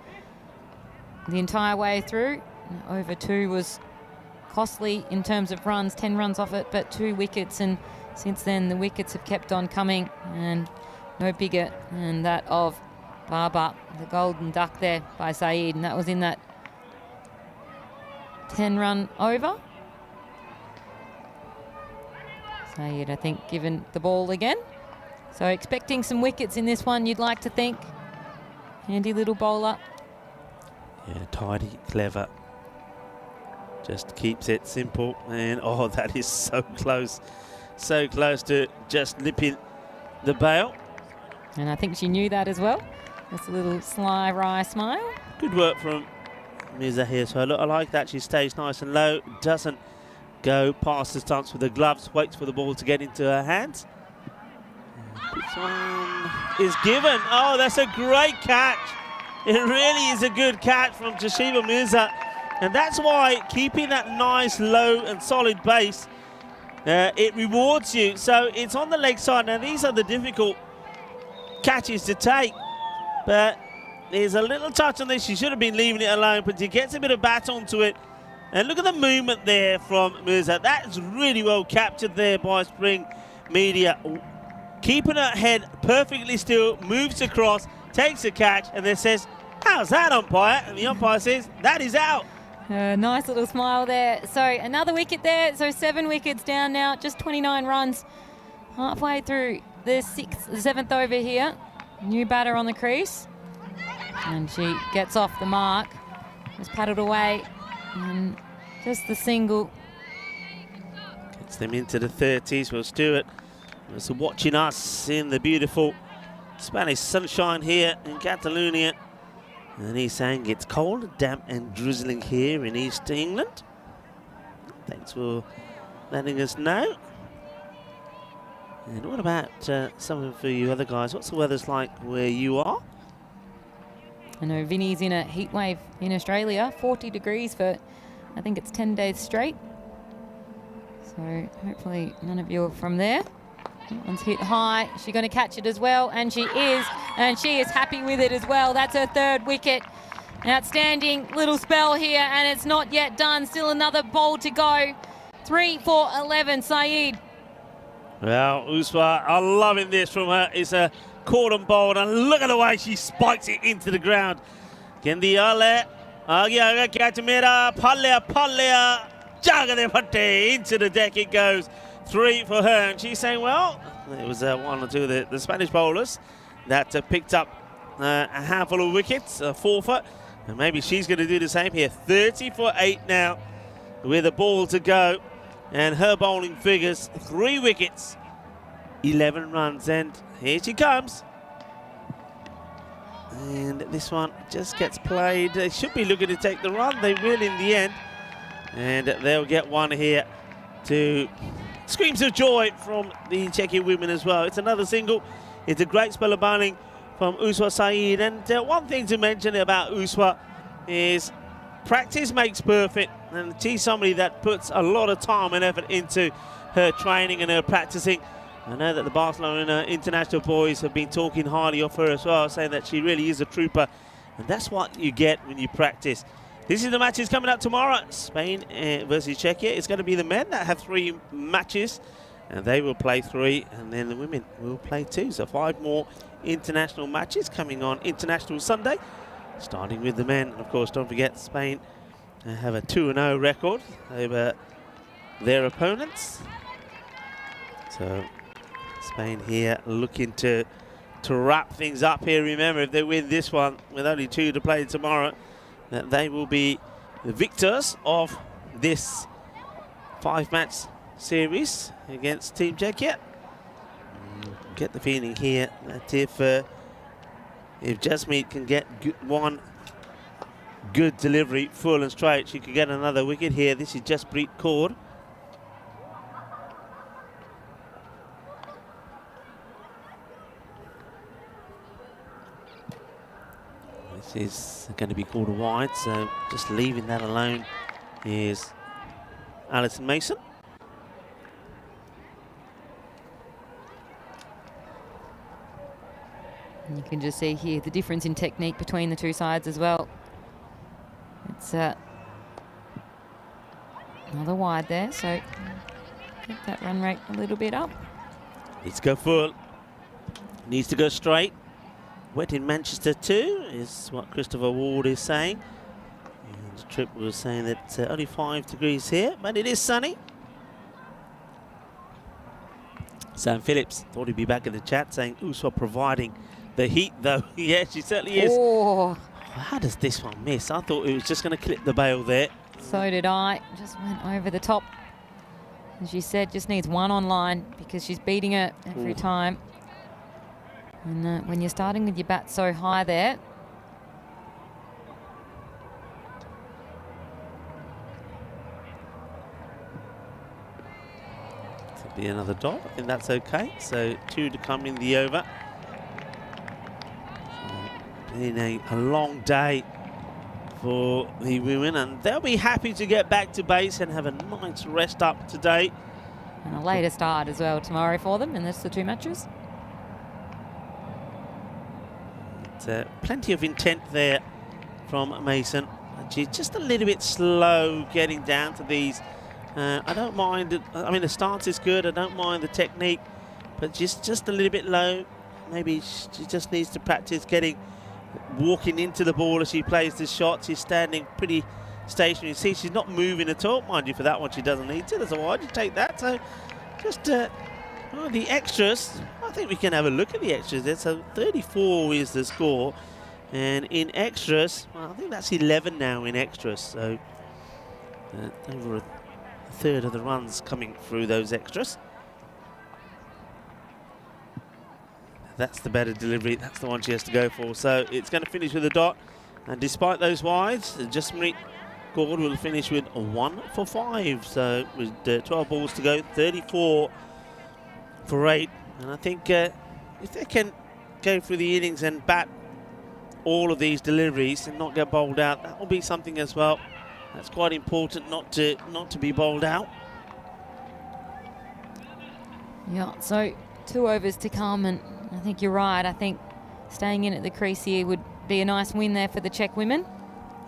the entire way through. Over 2 was costly in terms of runs, 10 runs off it, but 2 wickets, and since then the wickets have kept on coming, and no bigger than that of Baba, the golden duck there by Saeed, and that was in that 10-run over. Saeed, I think, given the ball again. So expecting some wickets in this one, you'd like to think. Handy little bowler. Yeah, tidy, clever. Just keeps it simple. And oh, that is so close. So close to just nipping the bail. And I think she knew that as well. Just a little sly, wry smile. Good work from Mirza here. So I like that. She stays nice and low. Doesn't go past the stumps with the gloves. Waits for the ball to get into her hands. This one is given. Oh, that's a great catch. It really is a good catch from Tashiba Mirza. And that's why keeping that nice, low and solid base, it rewards you. So it's on the leg side. Now, these are the difficult catches to take. But there's a little touch on this. She should have been leaving it alone, but she gets a bit of bat onto it. And look at the movement there from Mirza. That's really well captured there by Spring Media. Keeping her head perfectly still, moves across, takes a catch, and then says, "How's that, umpire?" And the umpire says, "That is out." Nice little smile there. So another wicket there. So 7 wickets down now, just 29 runs. Halfway through the 7th over here. New batter on the crease. And she gets off the mark. Just paddled away. And just the single. Gets them into the 30s. Well, Stuart was watching us in the beautiful Spanish sunshine here in Catalonia. And he's saying it's cold, damp and drizzling here in East England. Thanks for letting us know. And what about some of you other guys? What's the weather's like where you are? I know Vinny's in a heat wave in Australia, 40 degrees for, I think it's 10 days straight. So hopefully none of you are from there. That one's hit high. Is she going to catch it as well? And she is. And she is happy with it as well. That's her 3rd wicket. Outstanding little spell here, and it's not yet done. Still another bowl to go. 3 for 11, Saeed. Well, Uswa, I'm loving this from her. It's a cordon bowl, and look at the way she spikes it into the ground. Kendi ale, aga catch mera, palya, jagade pate, into the deck it goes. 3 for her, and she's saying, well, it was 1 or 2 of the Spanish bowlers that picked up a handful of wickets, a forfeit, and maybe she's going to do the same here. 30 for 8 now with a ball to go, and her bowling figures 3 wickets, 11 runs, and here she comes. And this one just gets played. They should be looking to take the run. They will in the end, and they'll get one here to screams of joy from the Czechia women as well. It's another single. It's a great spell of bowling from Uswa Saeed. And one thing to mention about Uswa is practice makes perfect. And she's somebody that puts a lot of time and effort into her training and her practicing. I know that the Barcelona international boys have been talking highly of her as well, saying that she really is a trooper. And that's what you get when you practice. This is the matches coming up tomorrow. Spain versus Czechia. It's going to be the men that have 3 matches, and they will play 3, and then the women will play 2. So 5 more international matches coming on International Sunday, starting with the men. Of course, don't forget Spain have a 2-0 record over their opponents. So Spain here looking to wrap things up here. Remember, if they win this one with only 2 to play tomorrow, that they will be the victors of this 5-match series against Team Czechia. Get the feeling here that if if Jasmeet can get one good delivery, full and straight, she could get another wicket here. This is Jaspreet Kaur. This is going to be called a wide, so just leaving that alone is Alison Mason. And you can just see here the difference in technique between the two sides as well. It's another wide there, so get that run rate a little bit up. Needs to go full. Needs to go straight. Wet in Manchester too, is what Christopher Ward is saying. And Tripp was saying that only 5 degrees here, but it is sunny. Sam Phillips thought he'd be back in the chat saying Uswa providing the heat though. Yeah, she certainly is. Oh. How does this one miss? I thought it was just going to clip the bail there. So did I. Just went over the top. As you said, just needs one on line because she's beating her every time. And when you're starting with your bat so high there. Could be another dot. I think that's okay. So 2 to come in the over. Been a long day for the women, and they'll be happy to get back to base and have a nice rest up today. And a later start as well tomorrow for them, and that's the 2 matches. Plenty of intent there from Mason. She's just a little bit slow getting down to these. I don't mind it. I mean, the stance is good. I don't mind the technique, but just a little bit low. Maybe she just needs to practice walking into the ball as she plays the shot. She's standing pretty stationary. You see, she's not moving at all. Mind you, for that one, she doesn't need to. That's why you take that. So just the extras. I think we can have a look at the extras there. So 34 is the score. And in extras, well, I think that's 11 now in extras. So over a third of the runs coming through those extras. That's the better delivery. That's the one she has to go for. So it's going to finish with a dot. And despite those wides, Jasmeet Kaur will finish with a 1 for 5. So with 12 balls to go, 34 for 8. And I think if they can go through the innings and bat all of these deliveries and not get bowled out, that will be something as well. That's quite important, not to be bowled out. Yeah, so 2 overs to come, and I think you're right. I think staying in at the crease here would be a nice win there for the Czech women.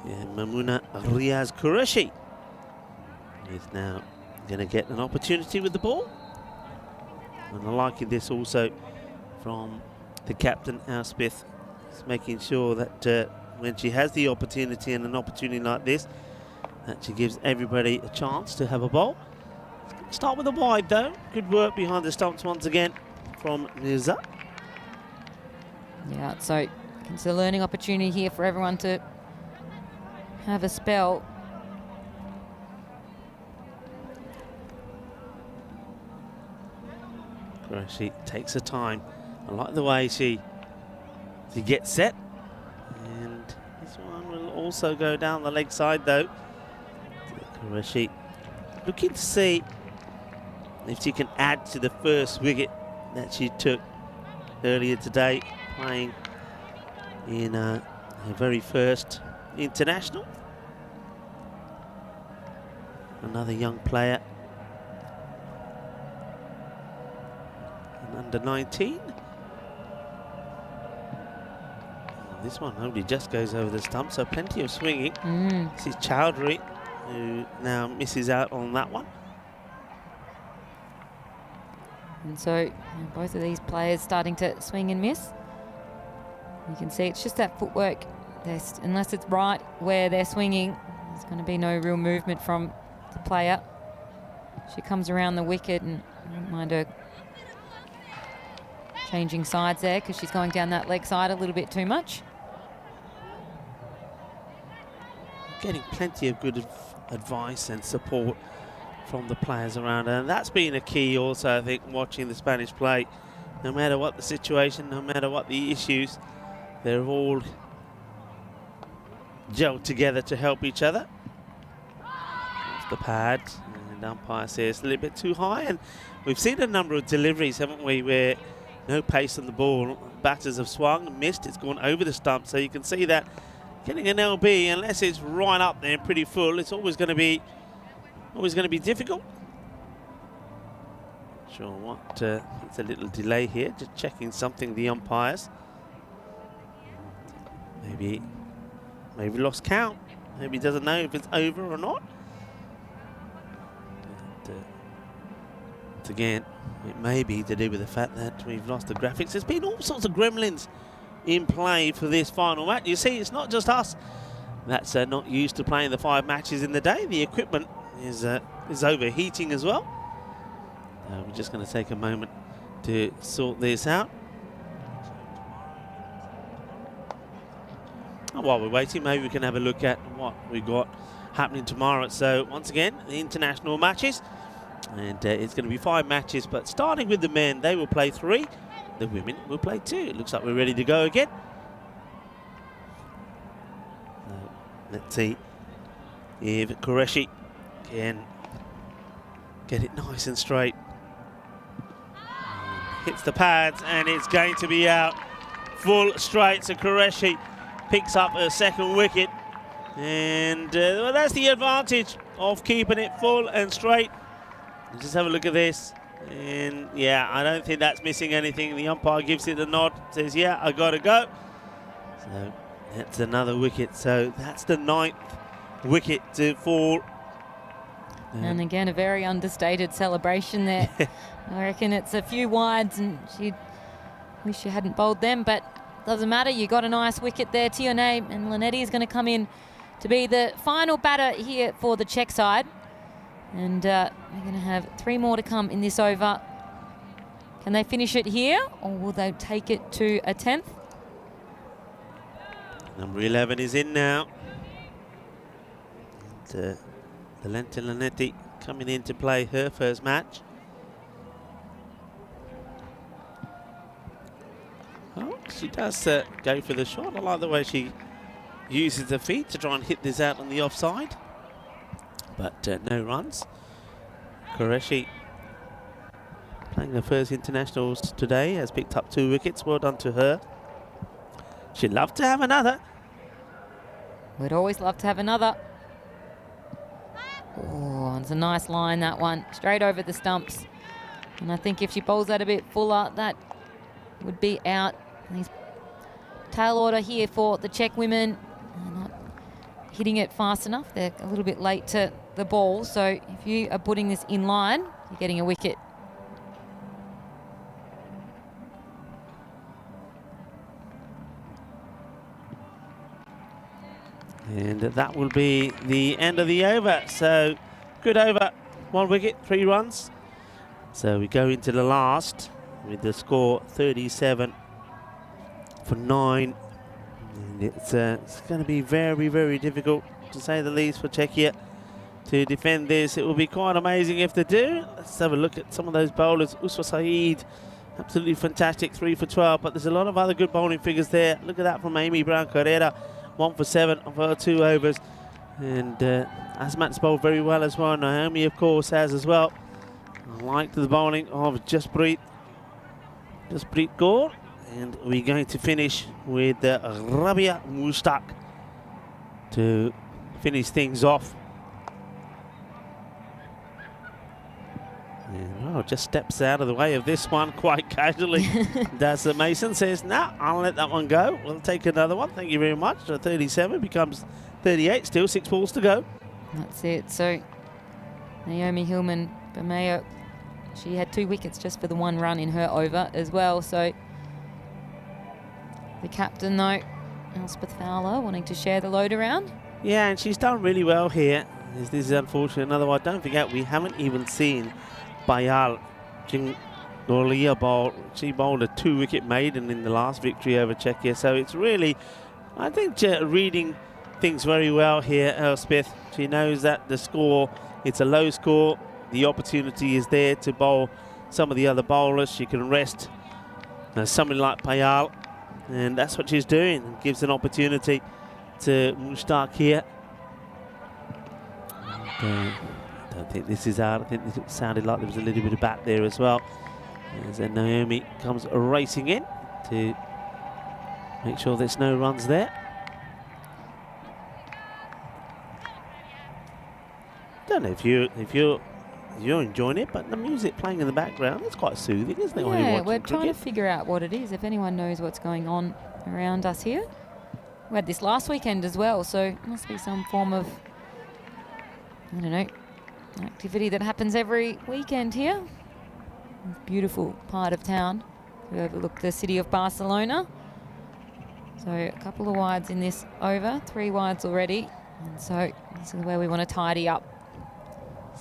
Yeah, Mamuna Riaz Qureshi is now going to get an opportunity with the ball. And I like this also from the captain, Elspeth, making sure that when she has the opportunity and an opportunity like this, that she gives everybody a chance to have a bowl. Start with a wide though. Good work behind the stumps once again from Mirza. Yeah, so it's a learning opportunity here for everyone to have a spell. She takes her time. I like the way she gets set. And this one will also go down the leg side though. Qureshi looking to see if she can add to the first wicket that she took earlier today, playing in her very first international. Another young player. Under 19. This one only just goes over the stump, so plenty of swinging. This is Chowdhury, who now misses out on that one. And so both of these players starting to swing and miss. You can see it's just that footwork. Unless it's right where they're swinging, there's going to be no real movement from the player. She comes around the wicket, and I don't mind her changing sides there because she's going down that leg side a little bit too much. Getting plenty of good advice and support from the players around her, and that's been a key also, I think, watching the Spanish play. No matter what the situation, no matter what the issues, They're all gelled together to help each other. Off the pad, and umpire says a little bit too high, and we've seen a number of deliveries, haven't we, where no pace on the ball, batters have swung, missed, it's gone over the stump, so you can see that getting an LB, unless it's right up there and pretty full, it's always going to be difficult. Sure what, it's a little delay here, just checking something, the umpires. Maybe lost count. Maybe doesn't know if it's over or not. But, again, it may be to do with the fact that we've lost the graphics. There's been all sorts of gremlins in play for this final match. You see, it's not just us that's not used to playing the 5 matches in the day. The equipment is overheating as well. We're just going to take a moment to sort this out. And while we're waiting, maybe we can have a look at what we got happening tomorrow. So once again, the international matches, and it's going to be 5 matches, but starting with the men, they will play 3, the women will play 2. It looks like we're ready to go again. So let's see if Qureshi can get it nice and straight. Hits the pads, and it's going to be out full straight. So Qureshi picks up a 2nd wicket, and well, that's the advantage of keeping it full and straight. Just have a look at this, and yeah, I don't think that's missing anything. The umpire gives it a nod, says yeah, I gotta go. So that's another wicket, so that's the 9th wicket to fall. And again, a very understated celebration there. I reckon it's a few wides, and she wish she hadn't bowled them, but doesn't matter. You got a nice wicket there. Tione, and Linetti is going to come in to be the final batter here for the Czech side. And we're going to have 3 more to come in this over. Can they finish it here, or will they take it to a 10th? Number 11 is in now. And, Valente Linetti coming in to play her first match. Oh, she does go for the shot. I like the way she uses her feet to try and hit this out on the offside. But no runs. Qureshi, playing her first internationals today, has picked up 2 wickets. Well done to her. She'd love to have another. We'd always love to have another. Oh, it's a nice line, that one. Straight over the stumps. And I think if she bowls that a bit fuller, that would be out. These tail order here for the Czech women. They're not hitting it fast enough. They're a little bit late to the ball. So if you are putting this in line, you're getting a wicket. And that will be the end of the over. So good over, 1 wicket, 3 runs. So we go into the last with the score 37 for 9. And it's going to be very, very difficult, to say the least, for Czechia to defend this. It will be quite amazing if they do. Let's have a look at some of those bowlers. Uswa Saeed, absolutely fantastic, 3 for 12. But there's a lot of other good bowling figures there. Look at that from Amy Brown Carrera. 1 for 7 of her 2 overs. And Asmat's bowled very well as well. Naomi, of course, has as well. I like the bowling of Jasprit Kaur. And we're going to finish with Rabia Mushtaq to finish things off. And, oh, just steps out of the way of this one quite casually. Does Mason says, nah, I'll let that one go. We'll take another one. Thank you very much. So 37 becomes 38. Still 6 balls to go. That's it. So Naomi Hillman Bermeo, she had 2 wickets just for the 1 run in her over as well. So the captain, though, Elspeth Fowler, wanting to share the load around. Yeah, and she's done really well here. This is unfortunate. Another one. Don't forget, we haven't even seen Bayal Jinggolia bowl. She bowled a 2-wicket maiden in the last victory over Czechia. So it's really, I think, reading things very well here, Elspeth. She knows that the score, it's a low score. The opportunity is there to bowl some of the other bowlers. She can rest somebody like Bayal. and that's what she's doing. It gives an opportunity to Mushtaq here. I don't think this is out. I think it sounded like there was a little bit of bat there as well. As Naomi comes racing in to make sure there's no runs there. Don't know if you're enjoying it, but the music playing in the background, it's quite soothing, isn't it? Yeah, we're trying to figure out what it is. If anyone knows what's going on around us here. We had this last weekend as well, so it must be some form of, I don't know, activity that happens every weekend here. Beautiful part of town. We overlook the city of Barcelona. So a couple of wides in this over, 3 wides already. And so this is where we want to tidy up.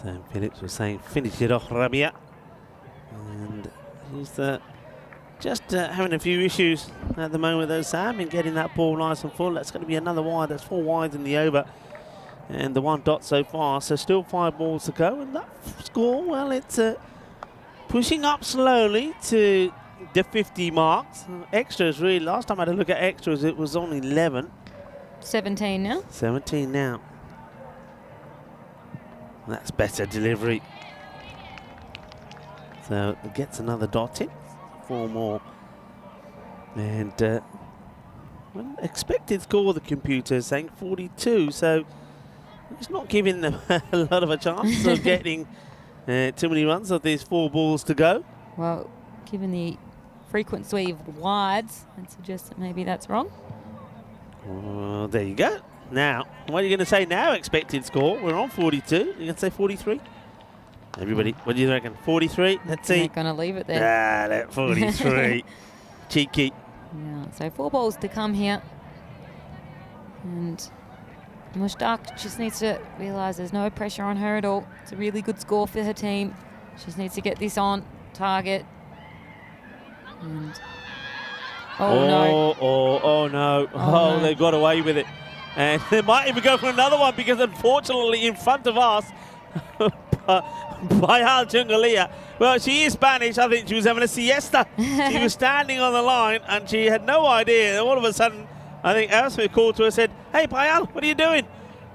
So Phillips was saying, finish it off, Rabia. And he's just having a few issues at the moment, though, Sam, in getting that ball nice and full. That's going to be another wide. That's 4 wides in the over. And the 1 dot so far. So still 5 balls to go. And that score, well, it's pushing up slowly to the 50 marks. Extras, really. Last time I had a look at extras, it was only 11. 17 now. 17 now. That's better delivery. So it gets another dot in. 4 more. And expected score, the computer is saying 42. So it's not giving them a lot of a chance of getting too many runs of these 4 balls to go. Well, given the frequency of wides, I'd suggest that maybe that's wrong. Well, there you go. Now, what are you going to say now, expected score? We're on 42. You're going to say 43? Everybody, what do you reckon? 43? Let's see. I'm not going to leave it there. That 43. Cheeky. Yeah, so 4 balls to come here. And Mushtaq just needs to realise there's no pressure on her at all. It's a really good score for her team. She just needs to get this on target. And oh no. They got away with it. And they might even go for another one because unfortunately in front of us, Bayal Jungalia. Well, she is Spanish. I think she was having a siesta. She was standing on the line and she had no idea. And all of a sudden, I think Elspeth called to her and said, "Hey, Bayal, what are you doing?"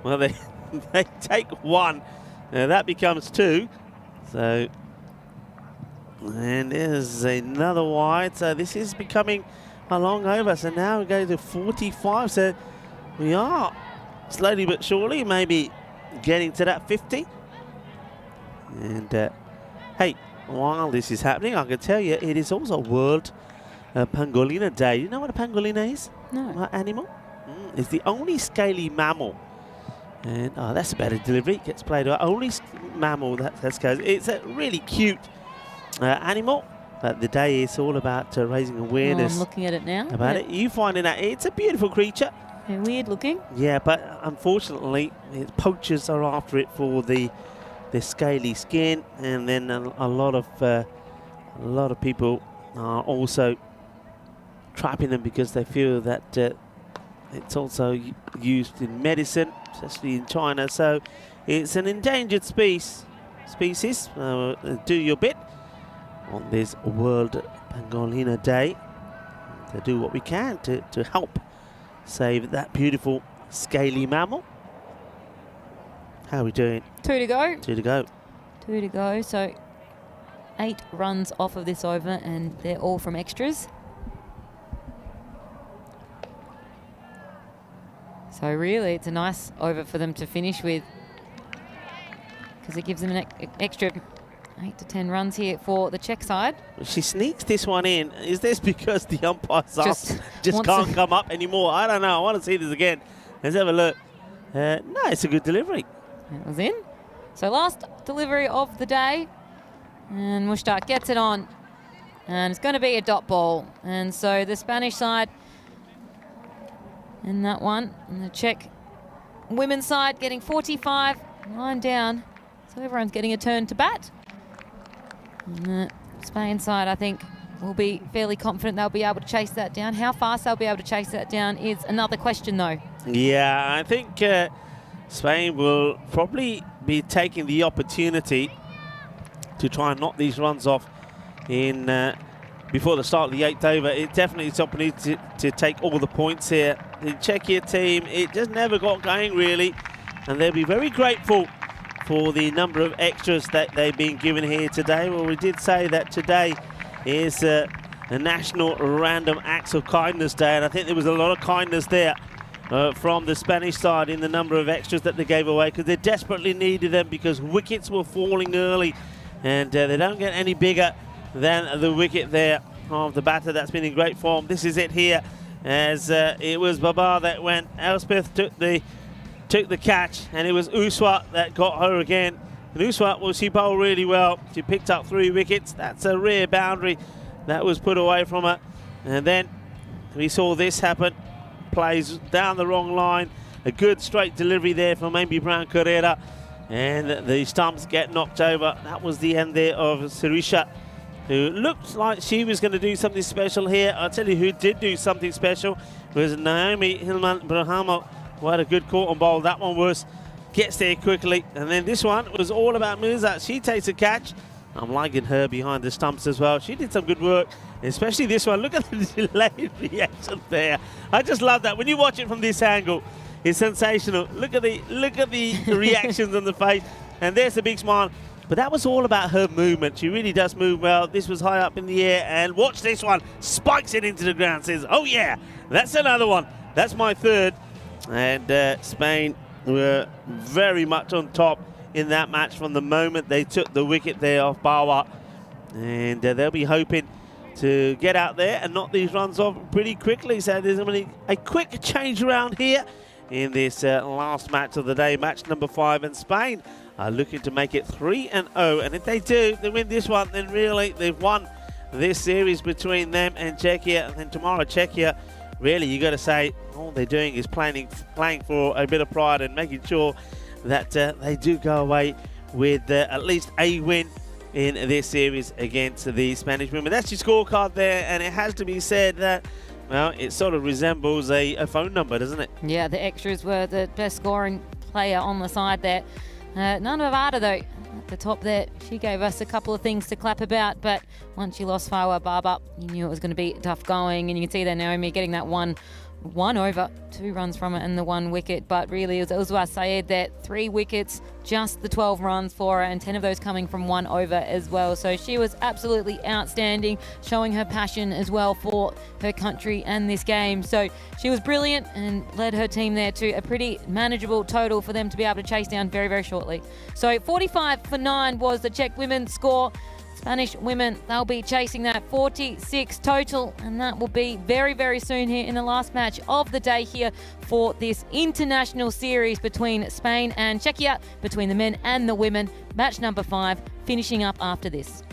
Well, they take 1. That becomes 2. So, and there's another wide. So this is becoming a long over. So now we go to 45. So we are slowly but surely maybe getting to that 50. And hey, while this is happening, I can tell you it is also World Pangolina Day. You know what a pangolina is? No. What animal? It's the only scaly mammal. And that's a better delivery. Gets played out. Only mammal that goes. It's a really cute animal. But the day is all about raising awareness. I'm looking at it now. About it. You finding that it's a beautiful creature. Yeah, weird looking. Yeah, but unfortunately, poachers are after it for the scaly skin, and then a lot of people are also trapping them because they feel that it's also used in medicine, especially in China. So it's an endangered species. Do your bit on this World Pangolina Day to do what we can to help save that beautiful scaly mammal. How are we doing? 2 to go. 2 to go. 2 to go. So 8 runs off of this over, and they're all from extras. So really, it's a nice over for them to finish with, because it gives them an extra 8 to 10 runs here for the Czech side. She sneaks this one in. Is this because the umpires just can't come up anymore? I don't know. I want to see this again. Let's have a look. No, it's a good delivery. It was in. So last delivery of the day. And Mushtaq gets it on. And it's going to be a dot ball. And so the Spanish side in that one. And the Czech women's side getting 45. 9 down. So everyone's getting a turn to bat. And the Spain side, I think, will be fairly confident they'll be able to chase that down. How fast they'll be able to chase that down is another question, though. Yeah, I think Spain will probably be taking the opportunity to try and knock these runs off in before the start of the 8th over. It definitely is opportunity to take all the points here. The Czechia team, it just never got going really, and they'll be very grateful for the number of extras that they've been given here today. Well, we did say that today is a National Random Acts of Kindness Day, and I think there was a lot of kindness there from the Spanish side in the number of extras that they gave away, because they desperately needed them because wickets were falling early, and they don't get any bigger than the wicket there of the batter that's been in great form. This is it here, as it was Babar that went. Elspeth took the catch, and it was Uswa that got her again. And Uswa, well, she bowled really well. She picked up 3 wickets. That's a rare boundary that was put away from her. And then we saw this happen. Plays down the wrong line. A good straight delivery there from Amy Brown Carrera. And the stumps get knocked over. That was the end there of Sirisha, who looked like she was going to do something special here. I'll tell you who did do something special. It was Naomi Hilman Brahamo. What a good caught on bowl that one was. Gets there quickly. And then this one was all about Mirza. She takes a catch. I'm liking her behind the stumps as well. She did some good work, especially this one. Look at the delayed reaction there. I just love that. When you watch it from this angle, it's sensational. Look at the reactions on the face. And there's a big smile. But that was all about her movement. She really does move well. This was high up in the air. And watch this one. Spikes it into the ground. Says, oh yeah, that's another one. That's my 3rd. And Spain were very much on top in that match from the moment they took the wicket there off Bawa. And they'll be hoping to get out there and knock these runs off pretty quickly. So there's going to be a quick change around here in this last match of the day, match number 5. And Spain are looking to make it 3-0. And if they do, they win this one, then really they've won this series between them and Czechia. And then tomorrow, Czechia, really, you got to say, all they're doing is playing for a bit of pride and making sure that they do go away with at least a win in this series against the Spanish women. That's your scorecard there, and it has to be said that, well, it sort of resembles a phone number, doesn't it? Yeah, the extras were the best scoring player on the side there. None of Ada, though, at the top there. She gave us a couple of things to clap about, but once you lost Fawa Baba, you knew it was going to be tough going, and you can see there Naomi getting that one over, 2 runs from it and the 1 wicket. But really it was Uzwa Sayed there, 3 wickets, just the 12 runs for her, and 10 of those coming from 1 over as well. So she was absolutely outstanding, showing her passion as well for her country and this game. So she was brilliant and led her team there to a pretty manageable total for them to be able to chase down very, very shortly. So 45 for 9 was the Czech women's score. Spanish women, they'll be chasing that 46 total, and that will be very, very soon here in the last match of the day here for this international series between Spain and Czechia, between the men and the women. Match number 5 finishing up after this.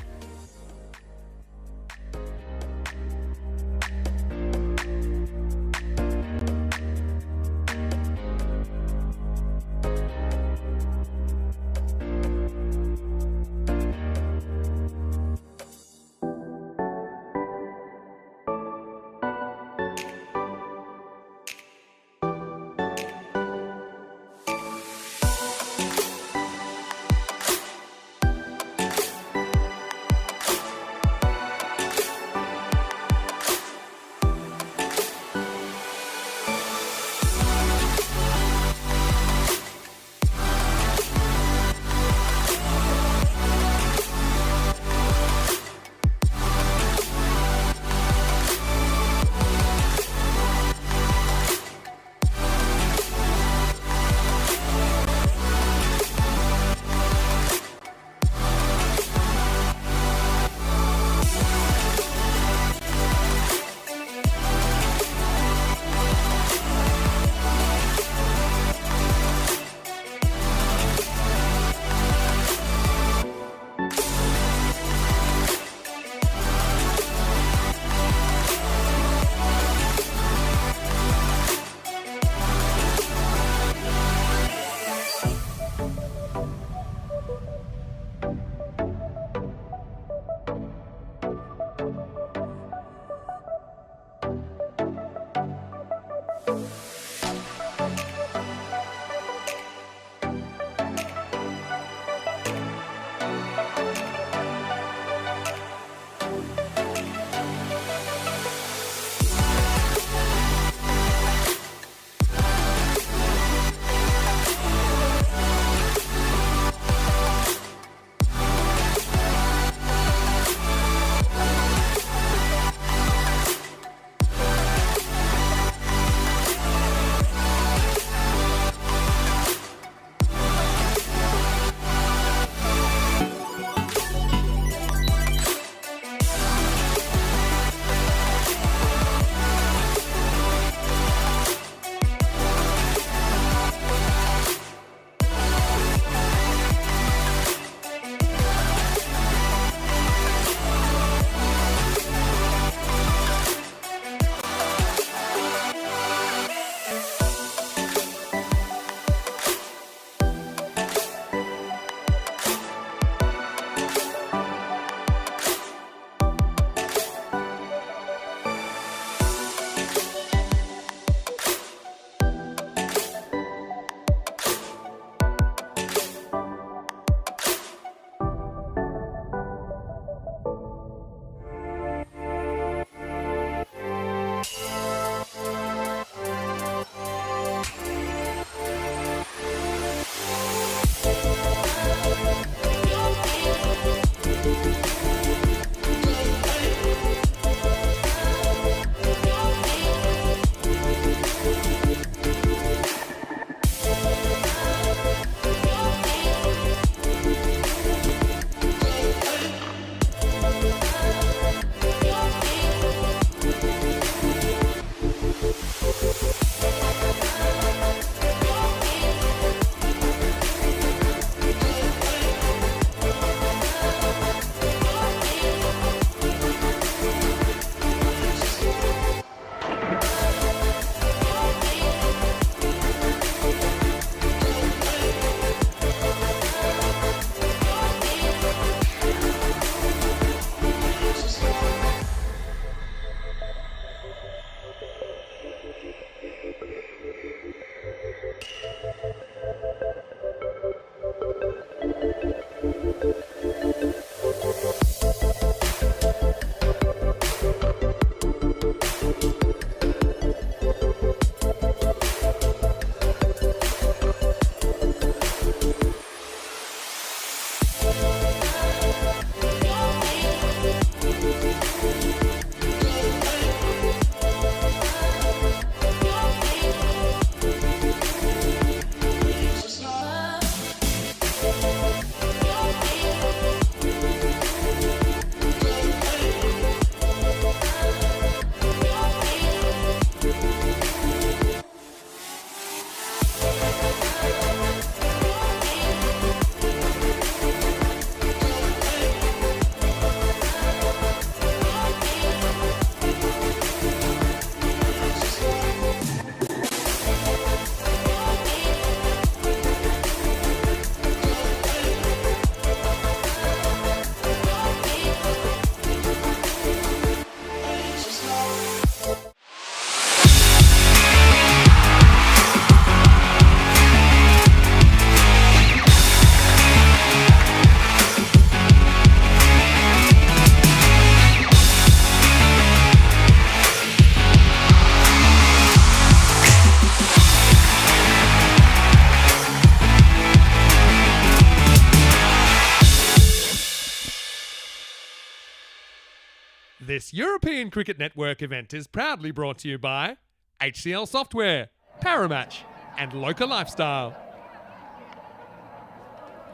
This European Cricket Network event is proudly brought to you by HCL Software, Paramatch, and Local Lifestyle.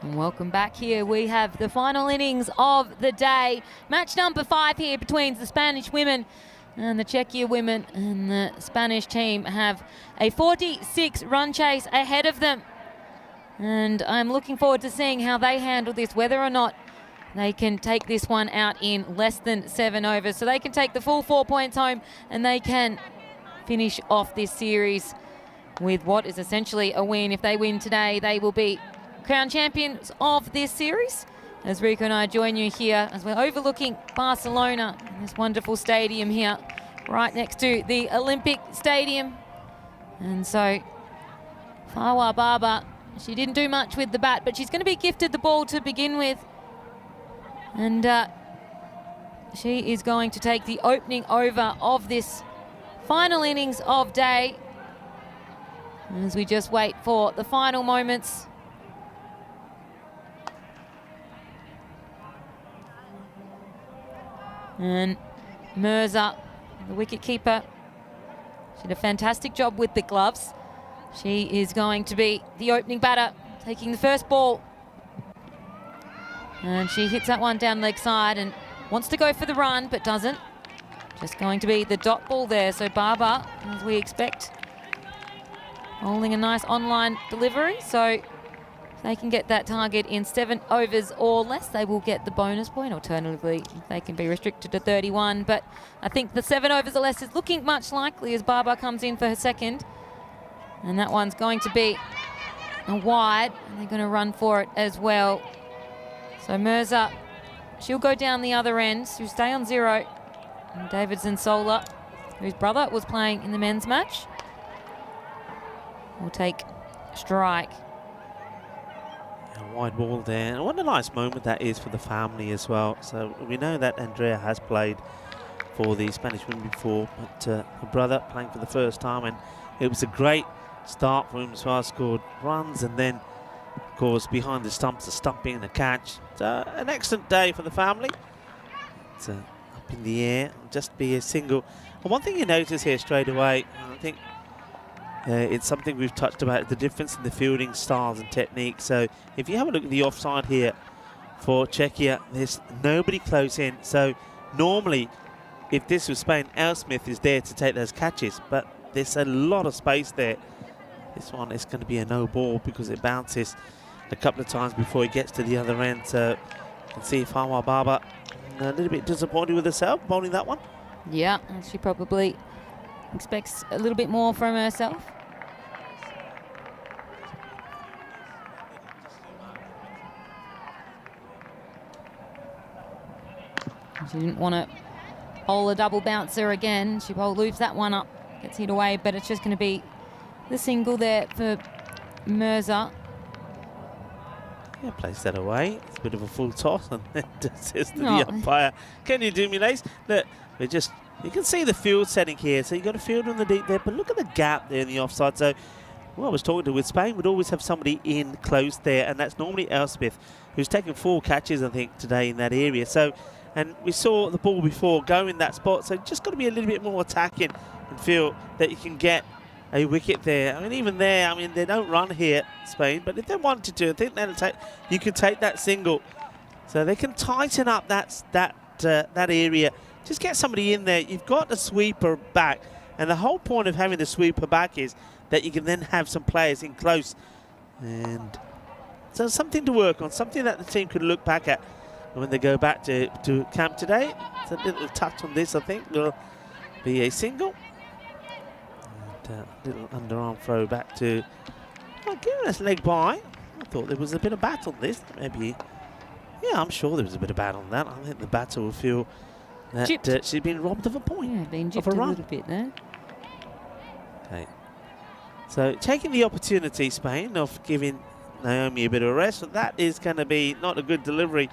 And welcome back here. We have the final innings of the day. Match number 5 here between the Spanish women and the Czechia women. And the Spanish team have a 46-run chase ahead of them. And I'm looking forward to seeing how they handle this, whether or not they can take this one out in less than 7 overs. So they can take the full 4 points home and they can finish off this series with what is essentially a win. If they win today, they will be crown champions of this series. As Rico and I join you here as we're overlooking Barcelona, this wonderful stadium here, right next to the Olympic Stadium. And so Farwa Baba, she didn't do much with the bat, but she's going to be gifted the ball to begin with. And she is going to take the opening over of this final innings of day as we just wait for the final moments. And Mirza, the wicket keeper, she did a fantastic job with the gloves. She is going to be the opening batter, taking the first ball. And she hits that one down leg side and wants to go for the run, but doesn't. Just going to be the dot ball there. So Baba, as we expect, holding a nice online delivery. So if they can get that target in 7 overs or less, they will get the bonus point. Alternatively, they can be restricted to 31. But I think the 7 overs or less is looking much likely as Baba comes in for her second. And that one's going to be a wide, and they're going to run for it as well. So Mirza, she'll go down the other end. She'll stay on 0. And Davidson Sola, whose brother was playing in the men's match, will take strike. A wide ball there. And what a nice moment that is for the family as well. So we know that Andrea has played for the Spanish women before, but her brother playing for the first time, and it was a great start for him as well. Scored runs and then, of course, behind the stumps, a stumping and a catch. So an excellent day for the family. It's up in the air, just be a single. And one thing you notice here straight away, I think it's something we've touched about, the difference in the fielding styles and techniques. So if you have a look at the offside here for Czechia, there's nobody close in. So normally, if this was Spain, Elsmith is there to take those catches, but there's a lot of space there. This one is going to be a no ball because it bounces a couple of times before it gets to the other end. So you can see Farwa Baba a little bit disappointed with herself bowling that one. Yeah, and she probably expects a little bit more from herself. She didn't want to bowl a double bouncer again. She loops that one up, gets hit away, but it's just going to be the single there for Mirza. Yeah, place that away. It's a bit of a full toss, and then says to the umpire, "Can you do me nice?" Look, you can see the field setting here, so you've got a field on the deep there, but look at the gap there in the offside. So, well, I was talking to with Spain, we'd always have somebody in close there, and that's normally Elsmith, who's taken 4 catches, I think, today in that area. So, and we saw the ball before go in that spot, so just got to be a little bit more attacking and feel that you can get a wicket there. I mean, even there, I mean, they don't run here, Spain, but if they wanted to, I think you can take that single. So they can tighten up that area. Just get somebody in there. You've got a sweeper back, and the whole point of having the sweeper back is that you can then have some players in close. And so something to work on, something that the team could look back at when they go back to camp today. It's a little touch on this, I think, will be a single. Little underarm throw back to, giving us leg by. I thought there was a bit of bat on this. Maybe, yeah, I'm sure there was a bit of bat on that. I think the batter will feel that she's been robbed of a point. Yeah, been gypped a little bit there. Okay. So taking the opportunity, Spain, of giving Naomi a bit of a rest, but that is going to be not a good delivery.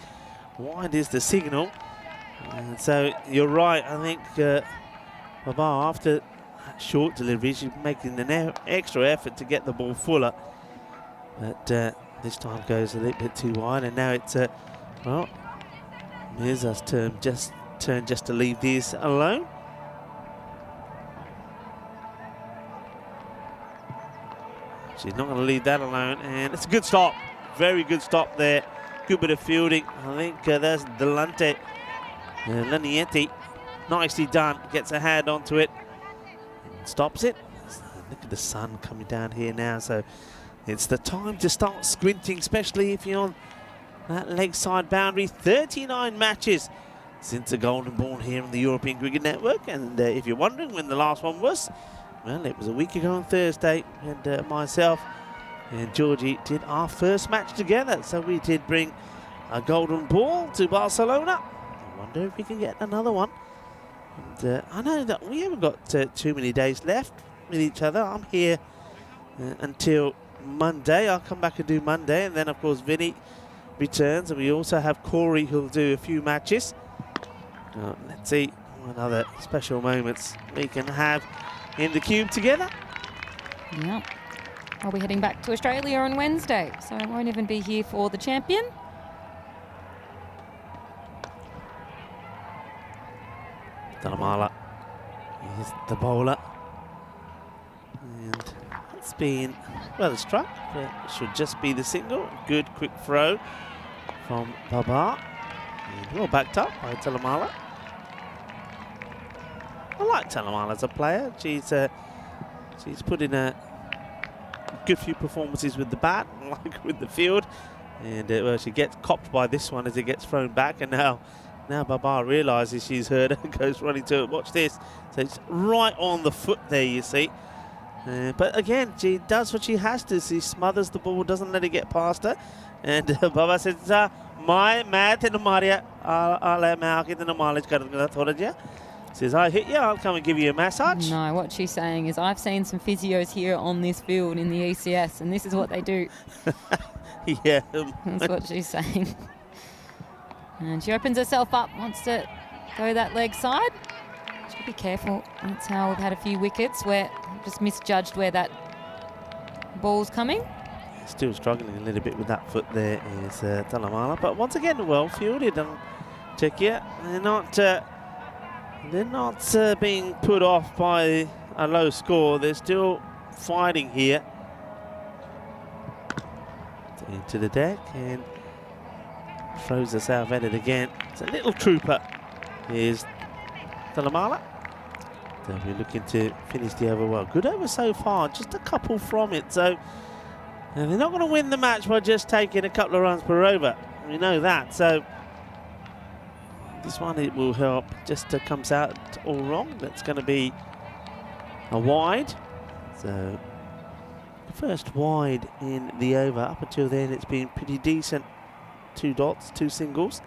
Wide is the signal. And so you're right. I think Baba, after short delivery, she's making an extra effort to get the ball fuller, but this time goes a little bit too wide, and now it's well, Mirza's turn just turn just to leave these alone. She's not going to leave that alone, and it's a good stop. Very good stop there. Good bit of fielding. I think there's Delante. Laniente. Nicely done. Gets a hand onto it. Stops it. Look at the sun coming down here now, so it's the time to start squinting, especially if you're on that leg side boundary. 39 matches since the Golden Ball here on the European Cricket Network, and if you're wondering when the last one was, well, it was a week ago on Thursday, and myself and Georgie did our first match together. So we did bring a Golden Ball to Barcelona. I wonder if we can get another one. And I know that we haven't got too many days left with each other. I'm here until Monday. I'll come back and do Monday, and then of course Vinny returns, and we also have Corey who'll do a few matches. Let's see what other special moments we can have in the cube together. Yeah. I'll be heading back to Australia on Wednesday, so I won't even be here for the champion. Dalamala is the bowler. And it's been well struck, but it should just be the single. Good quick throw from Babar. And well backed up by Dalamala. I like Dalamala as a player. She's put in a good few performances with the bat, like with the field. And well, she gets copped by this one as it gets thrown back, and now Babar realises she's heard her and goes running to it. Watch this. So it's right on the foot there, you see. But again, she does what she has to. She smothers the ball, doesn't let it get past her. And Baba says, says, I hit you, I'll come and give you a massage. No, what she's saying is, I've seen some physios here on this field in the ECS, and this is what they do. Yeah. That's what she's saying. And she opens herself up, wants to go that leg side. Should be careful. That's how we've had a few wickets where just misjudged where that ball's coming. Still struggling a little bit with that foot there is Dalamala, but once again well fielded. And Czechia, they're not being put off by a low score. They're still fighting here. Into the deck and throws the south-ended again. It's a little trooper. Here's Dalamala. They'll be looking to finish the over well. Good over so far, just a couple from it. So they're not going to win the match by just taking a couple of runs per over. We know that. So this one, it will help. Just comes out all wrong. That's going to be a wide. So first wide in the over. Up until then, it's been pretty decent. 2 dots, 2 singles.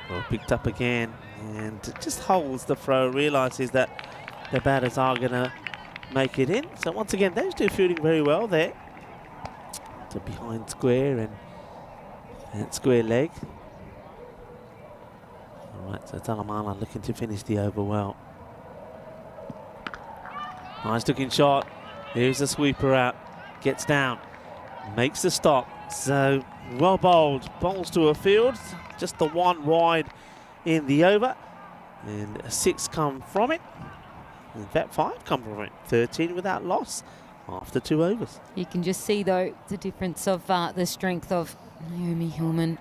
Well, picked up again, and just holds the throw, realises that the batters are going to make it in. So once again, those two fielding very well there. To behind square and square leg. All right, so Dalamala looking to finish the over well. Nice looking shot. Here's the sweeper out. Gets down. Makes the stop. So well bowled. Bowls to a field. Just the one wide in the over. And 6 come from it. In fact, 5 come from it. 13 without loss after 2 overs. You can just see, though, the difference of the strength of Naomi Hillman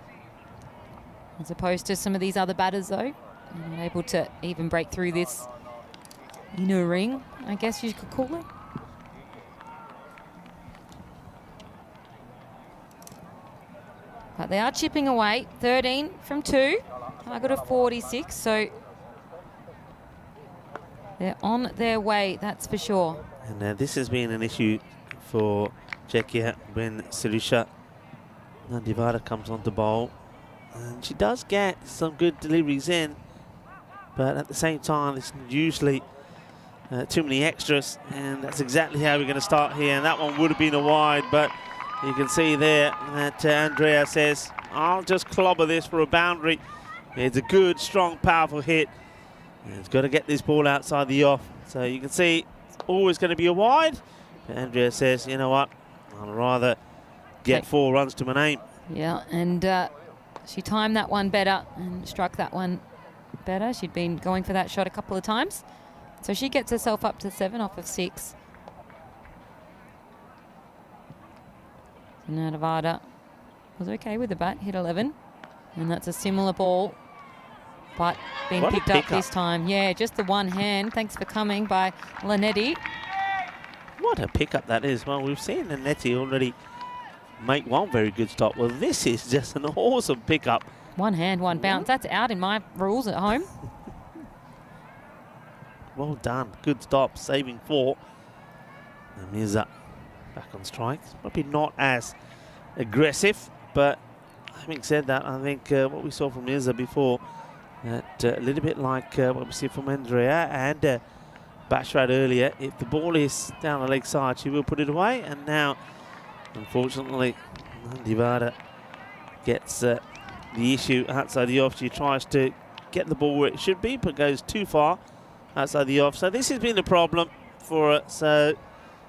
as opposed to some of these other batters, though. Not able to even break through this inner ring, I guess you could call it. But they are chipping away. 13 from 2. I got a 46, so they're on their way, that's for sure. And this has been an issue for Czechia when Sirisha Nandivara comes on to bowl. And she does get some good deliveries in, but at the same time, it's usually too many extras, and that's exactly how we're going to start here. And that one would have been a wide, but you can see there that Andrea says, I'll just clobber this for a boundary. It's a good, strong, powerful hit. And he's got to get this ball outside the off. So you can see it's always going to be a wide. But Andrea says, you know what, I'd rather get 4 runs to my name. Yeah, and she timed that one better and struck that one better. She'd been going for that shot a couple of times. So she gets herself up to 7 off of 6. So now Nevada was okay with the bat, hit 11. And that's a similar ball, but being picked up this time. Yeah, just the one hand. Thanks for coming by Lanetti. What a pickup that is. Well, we've seen Lanetti already make one very good stop. Well, this is just an awesome pickup. One hand, one bounce. That's out in my rules at home. Well done. Good stop, saving 4. And Mirza back on strikes. Probably not as aggressive, but having said that, I think what we saw from Mirza before, that a little bit like what we see from Andrea and Bashrat earlier, if the ball is down the leg side, she will put it away. And now, unfortunately, Nandivada gets the issue outside the off. She tries to get the ball where it should be, but goes too far outside the off. So this has been the problem for her. So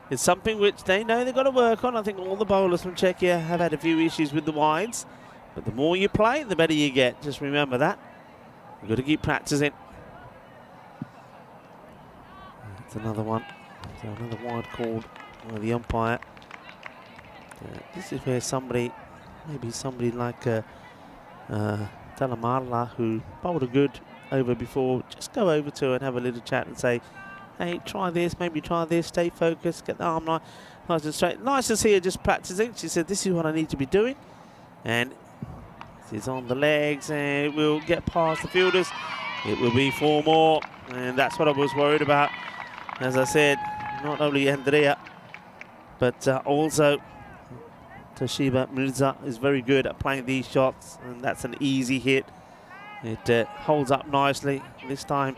it's something which they know they've got to work on. I think all the bowlers from Czechia have had a few issues with the wides. But the more you play, the better you get. Just remember that. You've got to keep practicing. That's another one. So another wide called by the umpire. This is where somebody, maybe somebody like Talamarla, who bowled a good over before, just go over to her and have a little chat and say, hey, try this, maybe try this, stay focused, get the arm nice and straight. Nice to see her just practicing. She said, this is what I need to be doing. And it's on the legs and it will get past the fielders. It will be 4 more. And that's what I was worried about. As I said, not only Andrea, but also Toshiba Mirza is very good at playing these shots. And that's an easy hit. It holds up nicely. This time,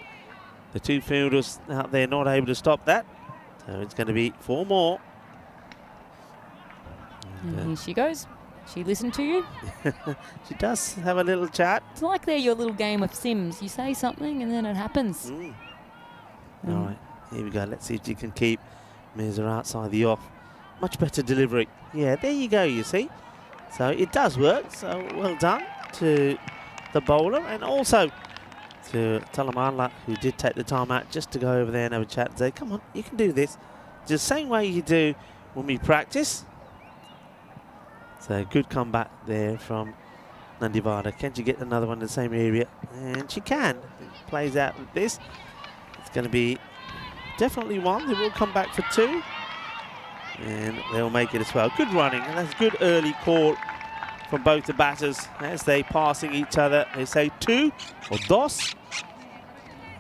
the 2 fielders out there not able to stop that. So it's going to be 4 more. And here she goes. She listened to you? She does have a little chat. It's like they're your little game of Sims. You say something and then it happens. All right, here we go. Let's see if you can keep Mirza outside the off. Much better delivery. Yeah, there you go, you see. So it does work. So well done to the bowler and also to Talamarla, who did take the time out just to go over there and have a chat and say, come on, you can do this. Just the same way you do when we practice. So good comeback there from Nandivada. Can she get another one in the same area? And she can. It plays out with this. It's going to be definitely 1. They will come back for 2. And they'll make it as well. Good running. And that's good early call from both the batters as they passing each other. They say 2 or dos.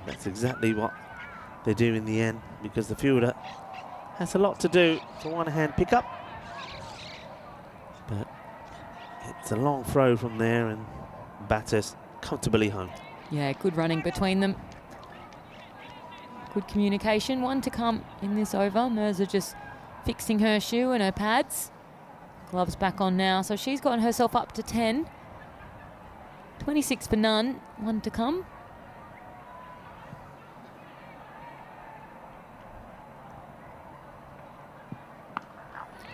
That's exactly what they do in the end, because the fielder has a lot to do for one-hand pickup. But it's a long throw from there and batters comfortably home. Yeah, good running between them. Good communication. 1 to come in this over. Mirza just fixing her shoe and her pads. Gloves back on now. So she's gotten herself up to 10. 26 for none. 1 to come.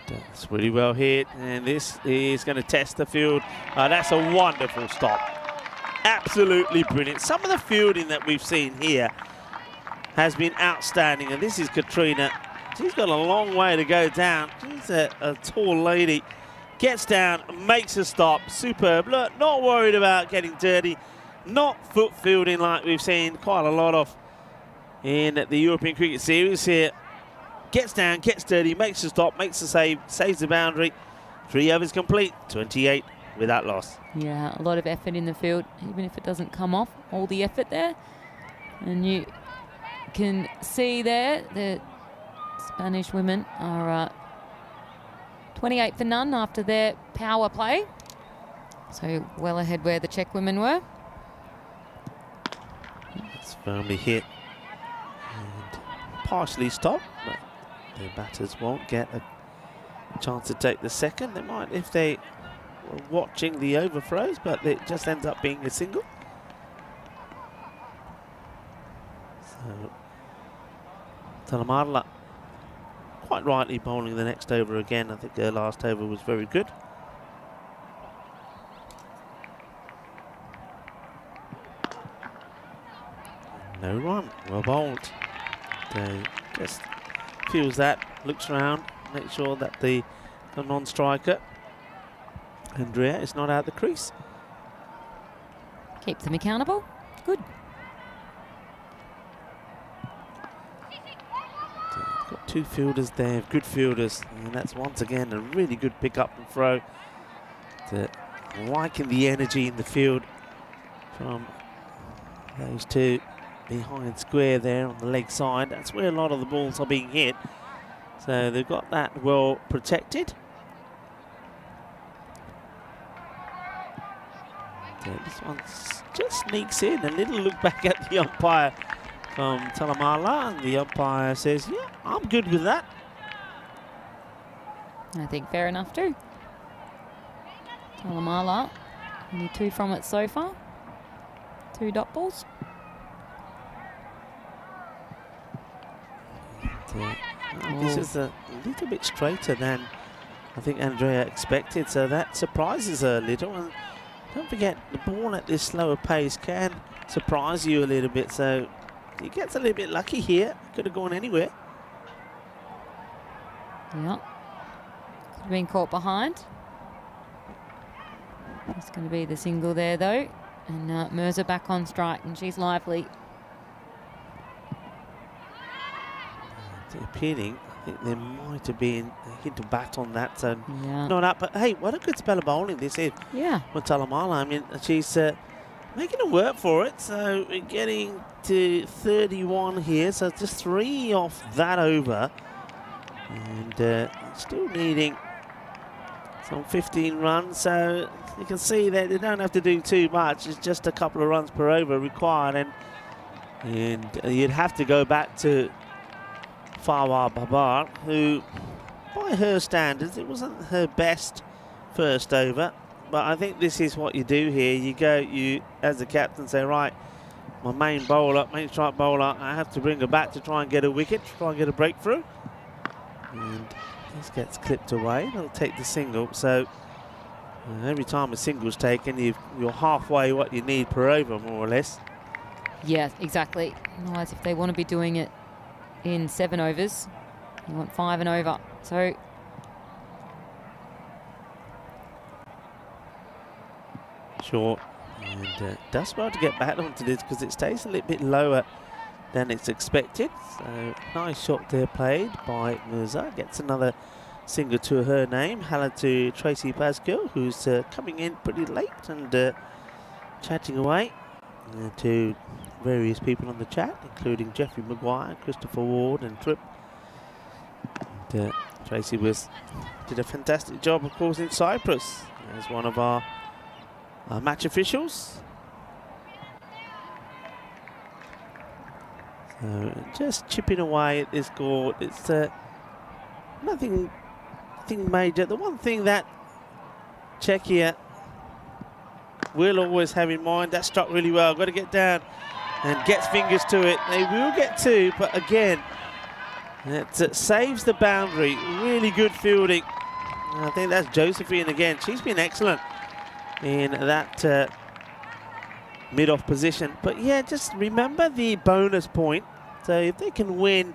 That's really well hit, and this is going to test the field. That's a wonderful stop. Absolutely brilliant. Some of the fielding that we've seen here has been outstanding, and this is Katrina. She's got a long way to go down. She's a tall lady. Gets down, makes a stop. Superb. Look, not worried about getting dirty. Not foot fielding like we've seen quite a lot of in the European Cricket Series here. Gets down, gets dirty, makes a stop, makes a save, saves the boundary. 3 overs complete, 28 without loss. Yeah, a lot of effort in the field, even if it doesn't come off, all the effort there. And you can see there the Spanish women are 28 for none after their power play. So well ahead where the Czech women were. It's firmly hit and partially stopped, but the batters won't get a chance to take the second. They might if they were watching the overthrows, but it just ends up being a single. So Talamarla quite rightly bowling the next over again. I think their last over was very good. No run, well bowled. Just feels that, looks around, makes sure that the non-striker, Andrea, is not out the crease. Keeps them accountable. Good. Got two fielders there, good fielders, and that's once again a really good pick up and throw. Liking the energy in the field from those two behind square there on the leg side. That's where a lot of the balls are being hit. So they've got that well protected. So this one just sneaks in. A little look back at the umpire from Talamala, and the umpire says, yeah, I'm good with that. I think fair enough too. Talamala, only 2 from it so far. 2 dot balls. This is a little bit straighter than I think Andrea expected, so that surprises her a little. And don't forget, the ball at this slower pace can surprise you a little bit, so he gets a little bit lucky here. Could have gone anywhere. Yeah. Could have been caught behind. It's going to be the single there though. And Mirza back on strike, and she's lively. Appealing, I think there might have been a hint of bat on that, so Yeah. not up. But hey, what a good spell of bowling this is. Yeah. With Talamala. I mean, she's making it work for it. So we're getting to 31 here, so just 3 off that over, and still needing some 15 runs. So you can see that they don't have to do too much. It's just a couple of runs per over required, and you'd have to go back to Fawar Babar, who, by her standards, it wasn't her best first over. But I think this is what you do here. You as the captain, say, right, my main bowler, main strike bowler, I have to bring her back to try and get a wicket, try and get a breakthrough. And this gets clipped away. They'll take the single. So every time a single's taken, you're halfway what you need per over, more or less. Yeah, exactly. Otherwise, if they want to be doing it in 7 overs, you want 5 and over. So Short, and does well to get back onto this because it stays a little bit lower than it's expected. So nice shot there played by Mirza. Gets another single to her name. Hello to Tracy Pascal, who's coming in pretty late and chatting away to various people on the chat, including Jeffrey Maguire, Christopher Ward and Tripp. And, Tracy did a fantastic job, of course, in Cyprus as one of our match officials. So just chipping away at this court. It's nothing major. The one thing that Czechia will always have in mind, that struck really well, got to get down and gets fingers to it. They will get 2, but again, it saves the boundary. Really good fielding. I think that's Josephine again. She's been excellent in that mid-off position. But yeah, just remember the bonus point. So if they can win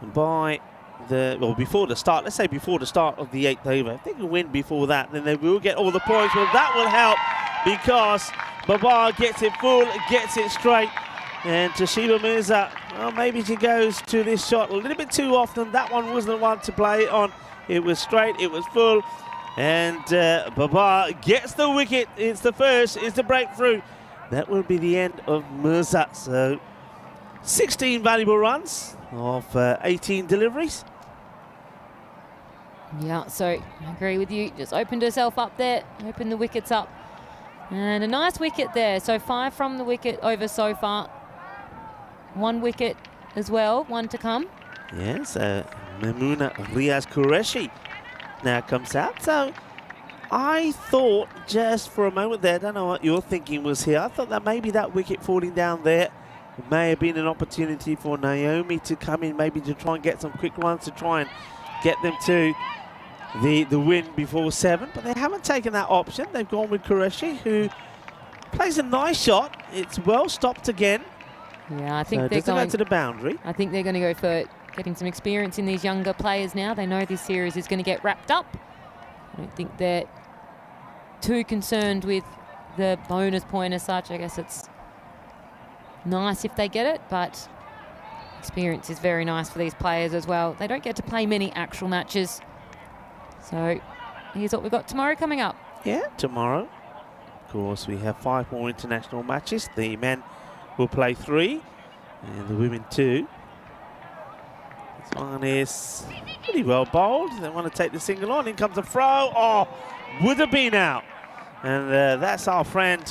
by before the start, let's say before the start of the 8th over, if they can win before that, then they will get all the points. Well, that will help because Babar gets it full, gets it straight, and Toshiba Mirza, well, maybe she goes to this shot a little bit too often. That one wasn't the one to play it on. It was straight, it was full, and Babar gets the wicket. It's the first, it's the breakthrough. That will be the end of Mirza. So 16 valuable runs of 18 deliveries. yeah, so I agree with you. Just opened herself up there, opened the wickets up. And a nice wicket there. So 5 from the wicket over so far. 1 wicket as well, 1 to come. Yes, Mamouna Riaz Qureshi now comes out. So I thought just for a moment there, I don't know what your thinking was here, I thought that maybe that wicket falling down there may have been an opportunity for Naomi to come in, maybe to try and get some quick runs to try and get them to the win before 7, but they haven't taken that option. They've gone with Qureshi, who plays a nice shot. It's well stopped again. Yeah, I think they're doesn't going go to the boundary. I think they're going to go for getting some experience in these younger players now. They know this series is going to get wrapped up. I don't think they're too concerned with the bonus point as such. I guess it's nice if they get it, but experience is very nice for these players as well. They don't get to play many actual matches. So here's what we've got tomorrow coming up. Yeah, tomorrow, of course, we have 5 more international matches. The men will play 3 and the women 2. This one is pretty well bowled. They want to take the single on. In comes a throw. Oh, would have been out. And that's our friend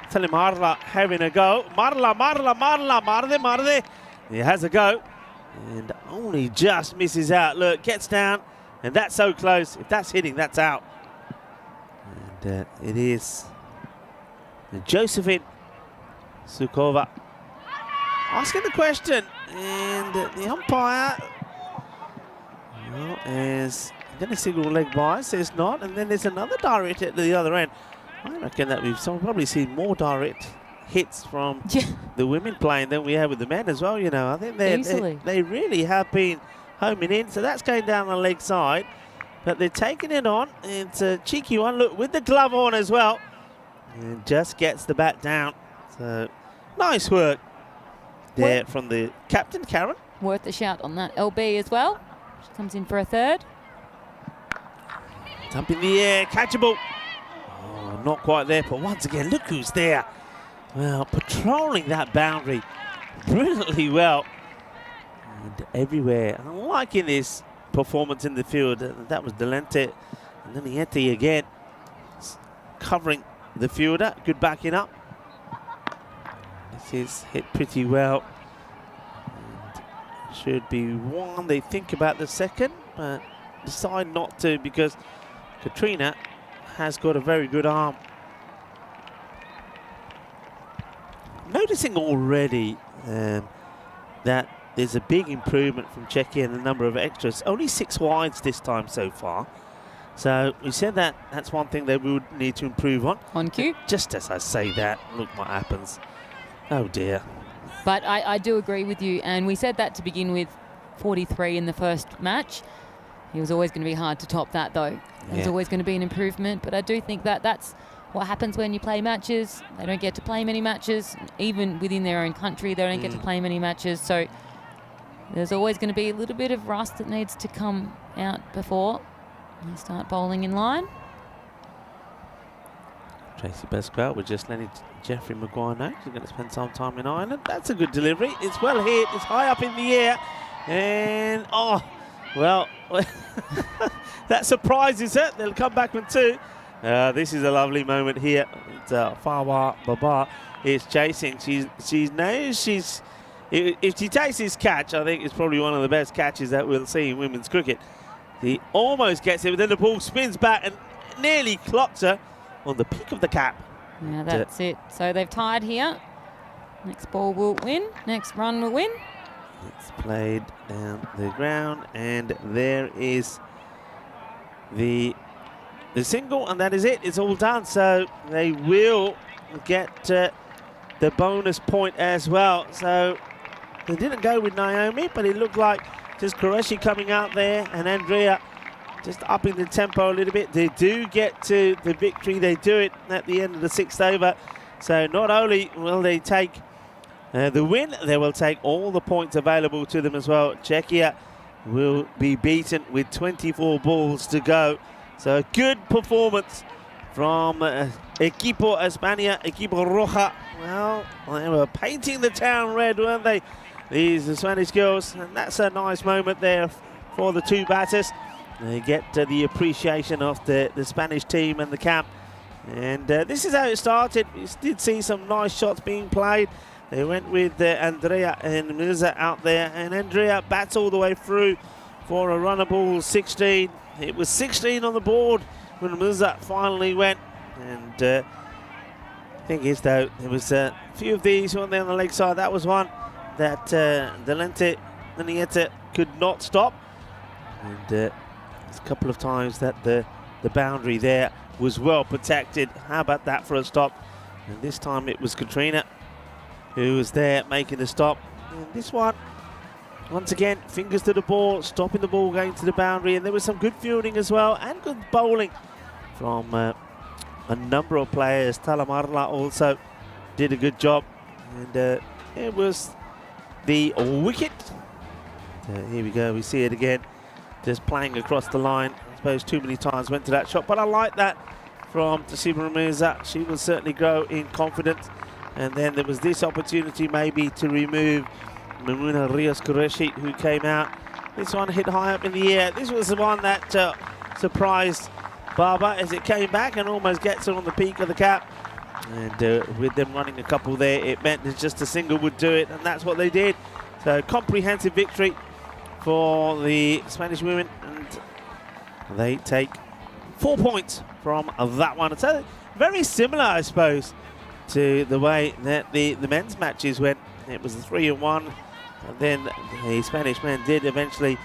Salim Marla having a go. Marla. Marde. He has a go and only just misses out. Look, gets down, and that's so close. If that's hitting, that's out. And it is Josephine Sukova asking the question, and the umpire is going to signal leg by, says not, and then there's another direct at the other end. I reckon that we've probably seen more direct hits from the women playing than we have with the men as well, you know. I think they really have been homing in, so that's going down the leg side, but they're taking it on. It's a cheeky one, look, with the glove on as well, and just gets the bat down. So nice work there from the captain, Karen. Worth a shout on that LB as well. She comes in for a third. Up in the air, catchable. Oh, not quite there, but once again, look who's there. Well, patrolling that boundary brilliantly well. And everywhere. I'm liking this performance in the field. That was Delente. And then Nieti again, covering the fielder. Good backing up. This is hit pretty well. And should be one. They think about the second, but decide not to because Katrina has got a very good arm. Noticing already that there's a big improvement from Czechia in the number of extras. Only 6 wides this time so far. So we said that that's one thing they would need to improve on. On cue. Just as I say that, look what happens. Oh dear. But I do agree with you, and we said that to begin with. 43 in the first match. It was always going to be hard to top that, though. There's always going to be an improvement, but I do think that that's what happens when you play matches. They don't get to play many matches. Even within their own country, they don't get to play many matches. So there's always going to be a little bit of rust that needs to come out before you start bowling in line. Tracy Pasquale, we're just letting Jeffrey Maguire know he's going to spend some time in Ireland. That's a good delivery. It's well hit. It's high up in the air. And, oh, well, that surprises her. They'll come back with 2. This is a lovely moment here. It's Farwa Baba is chasing. She knows she's... If she takes this catch, I think it's probably one of the best catches that we'll see in women's cricket. He almost gets it, but then the ball spins back and nearly clocks her on the peak of the cap. Yeah, that's it. So they've tied here. Next ball will win. Next run will win. It's played down the ground, and there is the single, and that is it. It's all done. So they will get the bonus point as well. So they didn't go with Naomi, but it looked like just Qureshi coming out there and Andrea just upping the tempo a little bit. They do get to the victory. They do it at the end of the 6th over. So not only will they take the win, they will take all the points available to them as well. Czechia will be beaten with 24 balls to go. So a good performance from Equipo España, Equipo Roja. Well, they were painting the town red, weren't they? These Spanish girls, and that's a nice moment there for the 2 batters. They get the appreciation of the Spanish team and the camp. And this is how it started. We did see some nice shots being played. They went with Andrea and Mirza out there, and Andrea bats all the way through for a runner ball 16. It was 16 on the board when Mirza finally went, and Thing is, though, there was a few of these on there on the leg side. That was one that Delente Nieta could not stop. And there's a couple of times that the boundary there was well protected. How about that for a stop? And this time it was Katrina who was there making the stop. And this one, once again, fingers to the ball, stopping the ball going to the boundary. And there was some good fielding as well and good bowling from a number of players. Talamarla also did a good job. And it was the wicket. Here we go, we see it again. Just playing across the line. I suppose too many times went to that shot. But I like that from Tasiba Ramirza. She will certainly grow in confidence. And then there was this opportunity maybe to remove Mamuna Rios Qureshi, who came out. This one hit high up in the air. This was the one that surprised Baba as it came back and almost gets her on the peak of the cap. And with them running a couple there, it meant that just a single would do it, and that's what they did. So comprehensive victory for the Spanish women, and they take 4 points from that one. So very similar, I suppose, to the way that the men's matches went. It was a 3-1, and then the Spanish men did eventually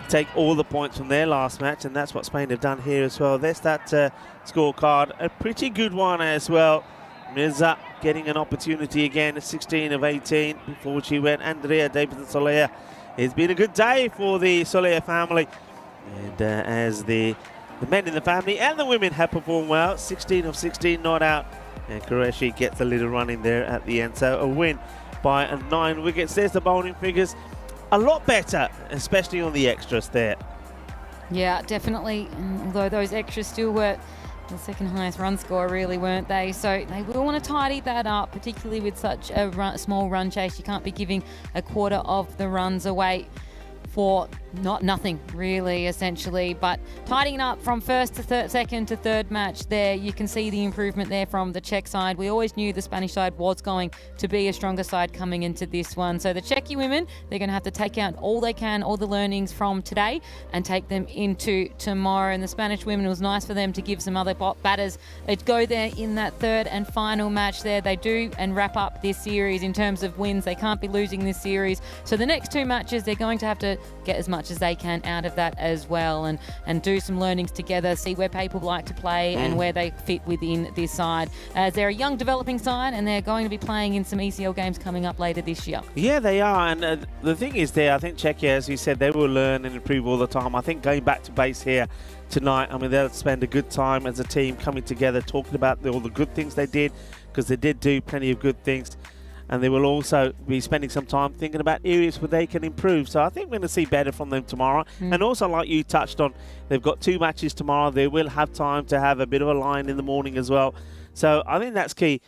take all the points from their last match, and that's what Spain have done here as well. There's that scorecard, a pretty good one as well. Mirza getting an opportunity again, 16 of 18 before she went. Andrea Davidson Soler. It's been a good day for the Soler family, and as the men in the family and the women have performed well, 16 of 16 not out, and Qureshi gets a little run in there at the end. So a win by 9 wickets. There's the bowling figures. A lot better, especially on the extras there. Yeah, definitely. Although those extras still were the second highest run score, really, weren't they? So they will want to tidy that up, particularly with such a small run chase. You can't be giving a quarter of the runs away for nothing, really, essentially. But tidying up from first to second to third match there, you can see the improvement there from the Czech side. We always knew the Spanish side was going to be a stronger side coming into this one. So the Czechia women, they're going to have to take out all they can, all the learnings from today, and take them into tomorrow. And the Spanish women, it was nice for them to give some other batters a go there in that third and final match there. They do and wrap up this series in terms of wins. They can't be losing this series. So the next 2 matches, they're going to have to get as much as they can out of that as well, and do some learnings together, see where people like to play and where they fit within this side, as they're a young developing side and they're going to be playing in some ECL games coming up later this year. Yeah, they are, and the thing is there, I think Czechia, as you said, they will learn and improve all the time. I think going back to base here tonight, I mean, they'll spend a good time as a team coming together, talking about all the good things they did, because they did do plenty of good things. And they will also be spending some time thinking about areas where they can improve. So I think we're going to see better from them tomorrow. And also, like you touched on, they've got 2 matches tomorrow. They will have time to have a bit of a line in the morning as well. So I think that's key.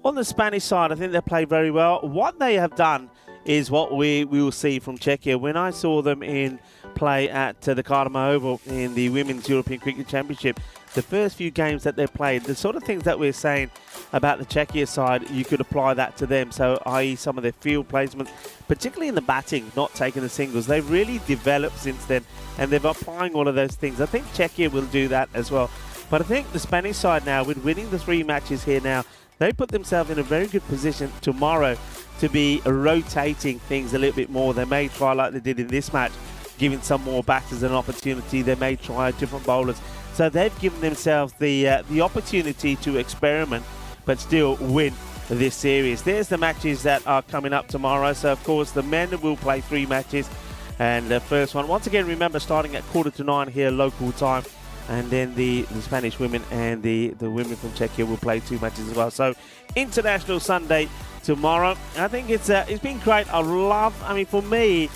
On the Spanish side, I think they play very well. What they have done is what we will see from Czechia. When I saw them in play at the Karma Oval in the Women's European Cricket Championship, the first few games that they played, the sort of things that we're saying about the Czechia side, you could apply that to them. So, i.e. some of their field placements, particularly in the batting, not taking the singles. They've really developed since then, and they're applying all of those things. I think Czechia will do that as well. But I think the Spanish side now, with winning the 3 matches here now, they put themselves in a very good position tomorrow to be rotating things a little bit more. They may try like they did in this match, giving some more batters an opportunity. They may try different bowlers. So they've given themselves the opportunity to experiment, but still win this series. There's the matches that are coming up tomorrow. So, of course, the men will play 3 matches. And the first one, once again, remember, starting at 8:45 here local time. And then the Spanish women and the women from Czechia will play 2 matches as well. So, International Sunday tomorrow. I think it's been great. I mean, for me,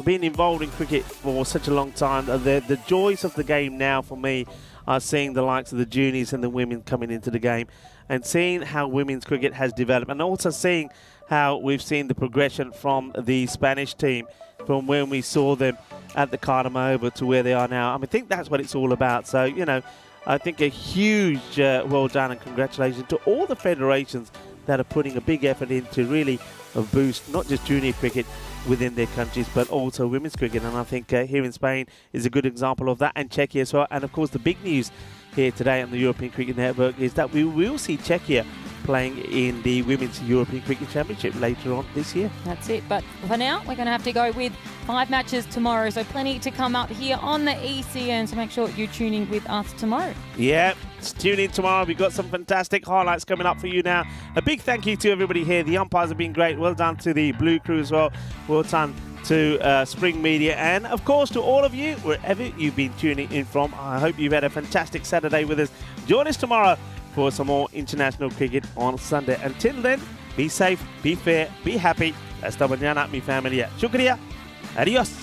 being involved in cricket for such a long time, the joys of the game now for me are seeing the likes of the juniors and the women coming into the game, and seeing how women's cricket has developed, and also seeing how we've seen the progression from the Spanish team from when we saw them at the Karma Oval to where they are now. I mean, I think that's what it's all about. So, you know, I think a huge well done and congratulations to all the federations that are putting a big effort into really boost not just junior cricket within their countries, but also women's cricket. And I think here in Spain is a good example of that, and Czechia as well. And of course, the big news here today on the European Cricket Network is that we will see Czechia playing in the Women's European Cricket Championship later on this year. That's it. But for now, we're going to have to go with 5 matches tomorrow. So plenty to come up here on the ECN. So make sure you tune in with us tomorrow. Yeah, tune in tomorrow. We've got some fantastic highlights coming up for you now. A big thank you to everybody here. The umpires have been great. Well done to the Blue Crew as well. Well done to Spring Media, and of course to all of you wherever you've been tuning in from. I hope you've had a fantastic Saturday with us. Join us tomorrow for some more international cricket on Sunday. Until then, be safe, be fair, be happy. Hasta mañana, mi familia. Shukriya. Adios.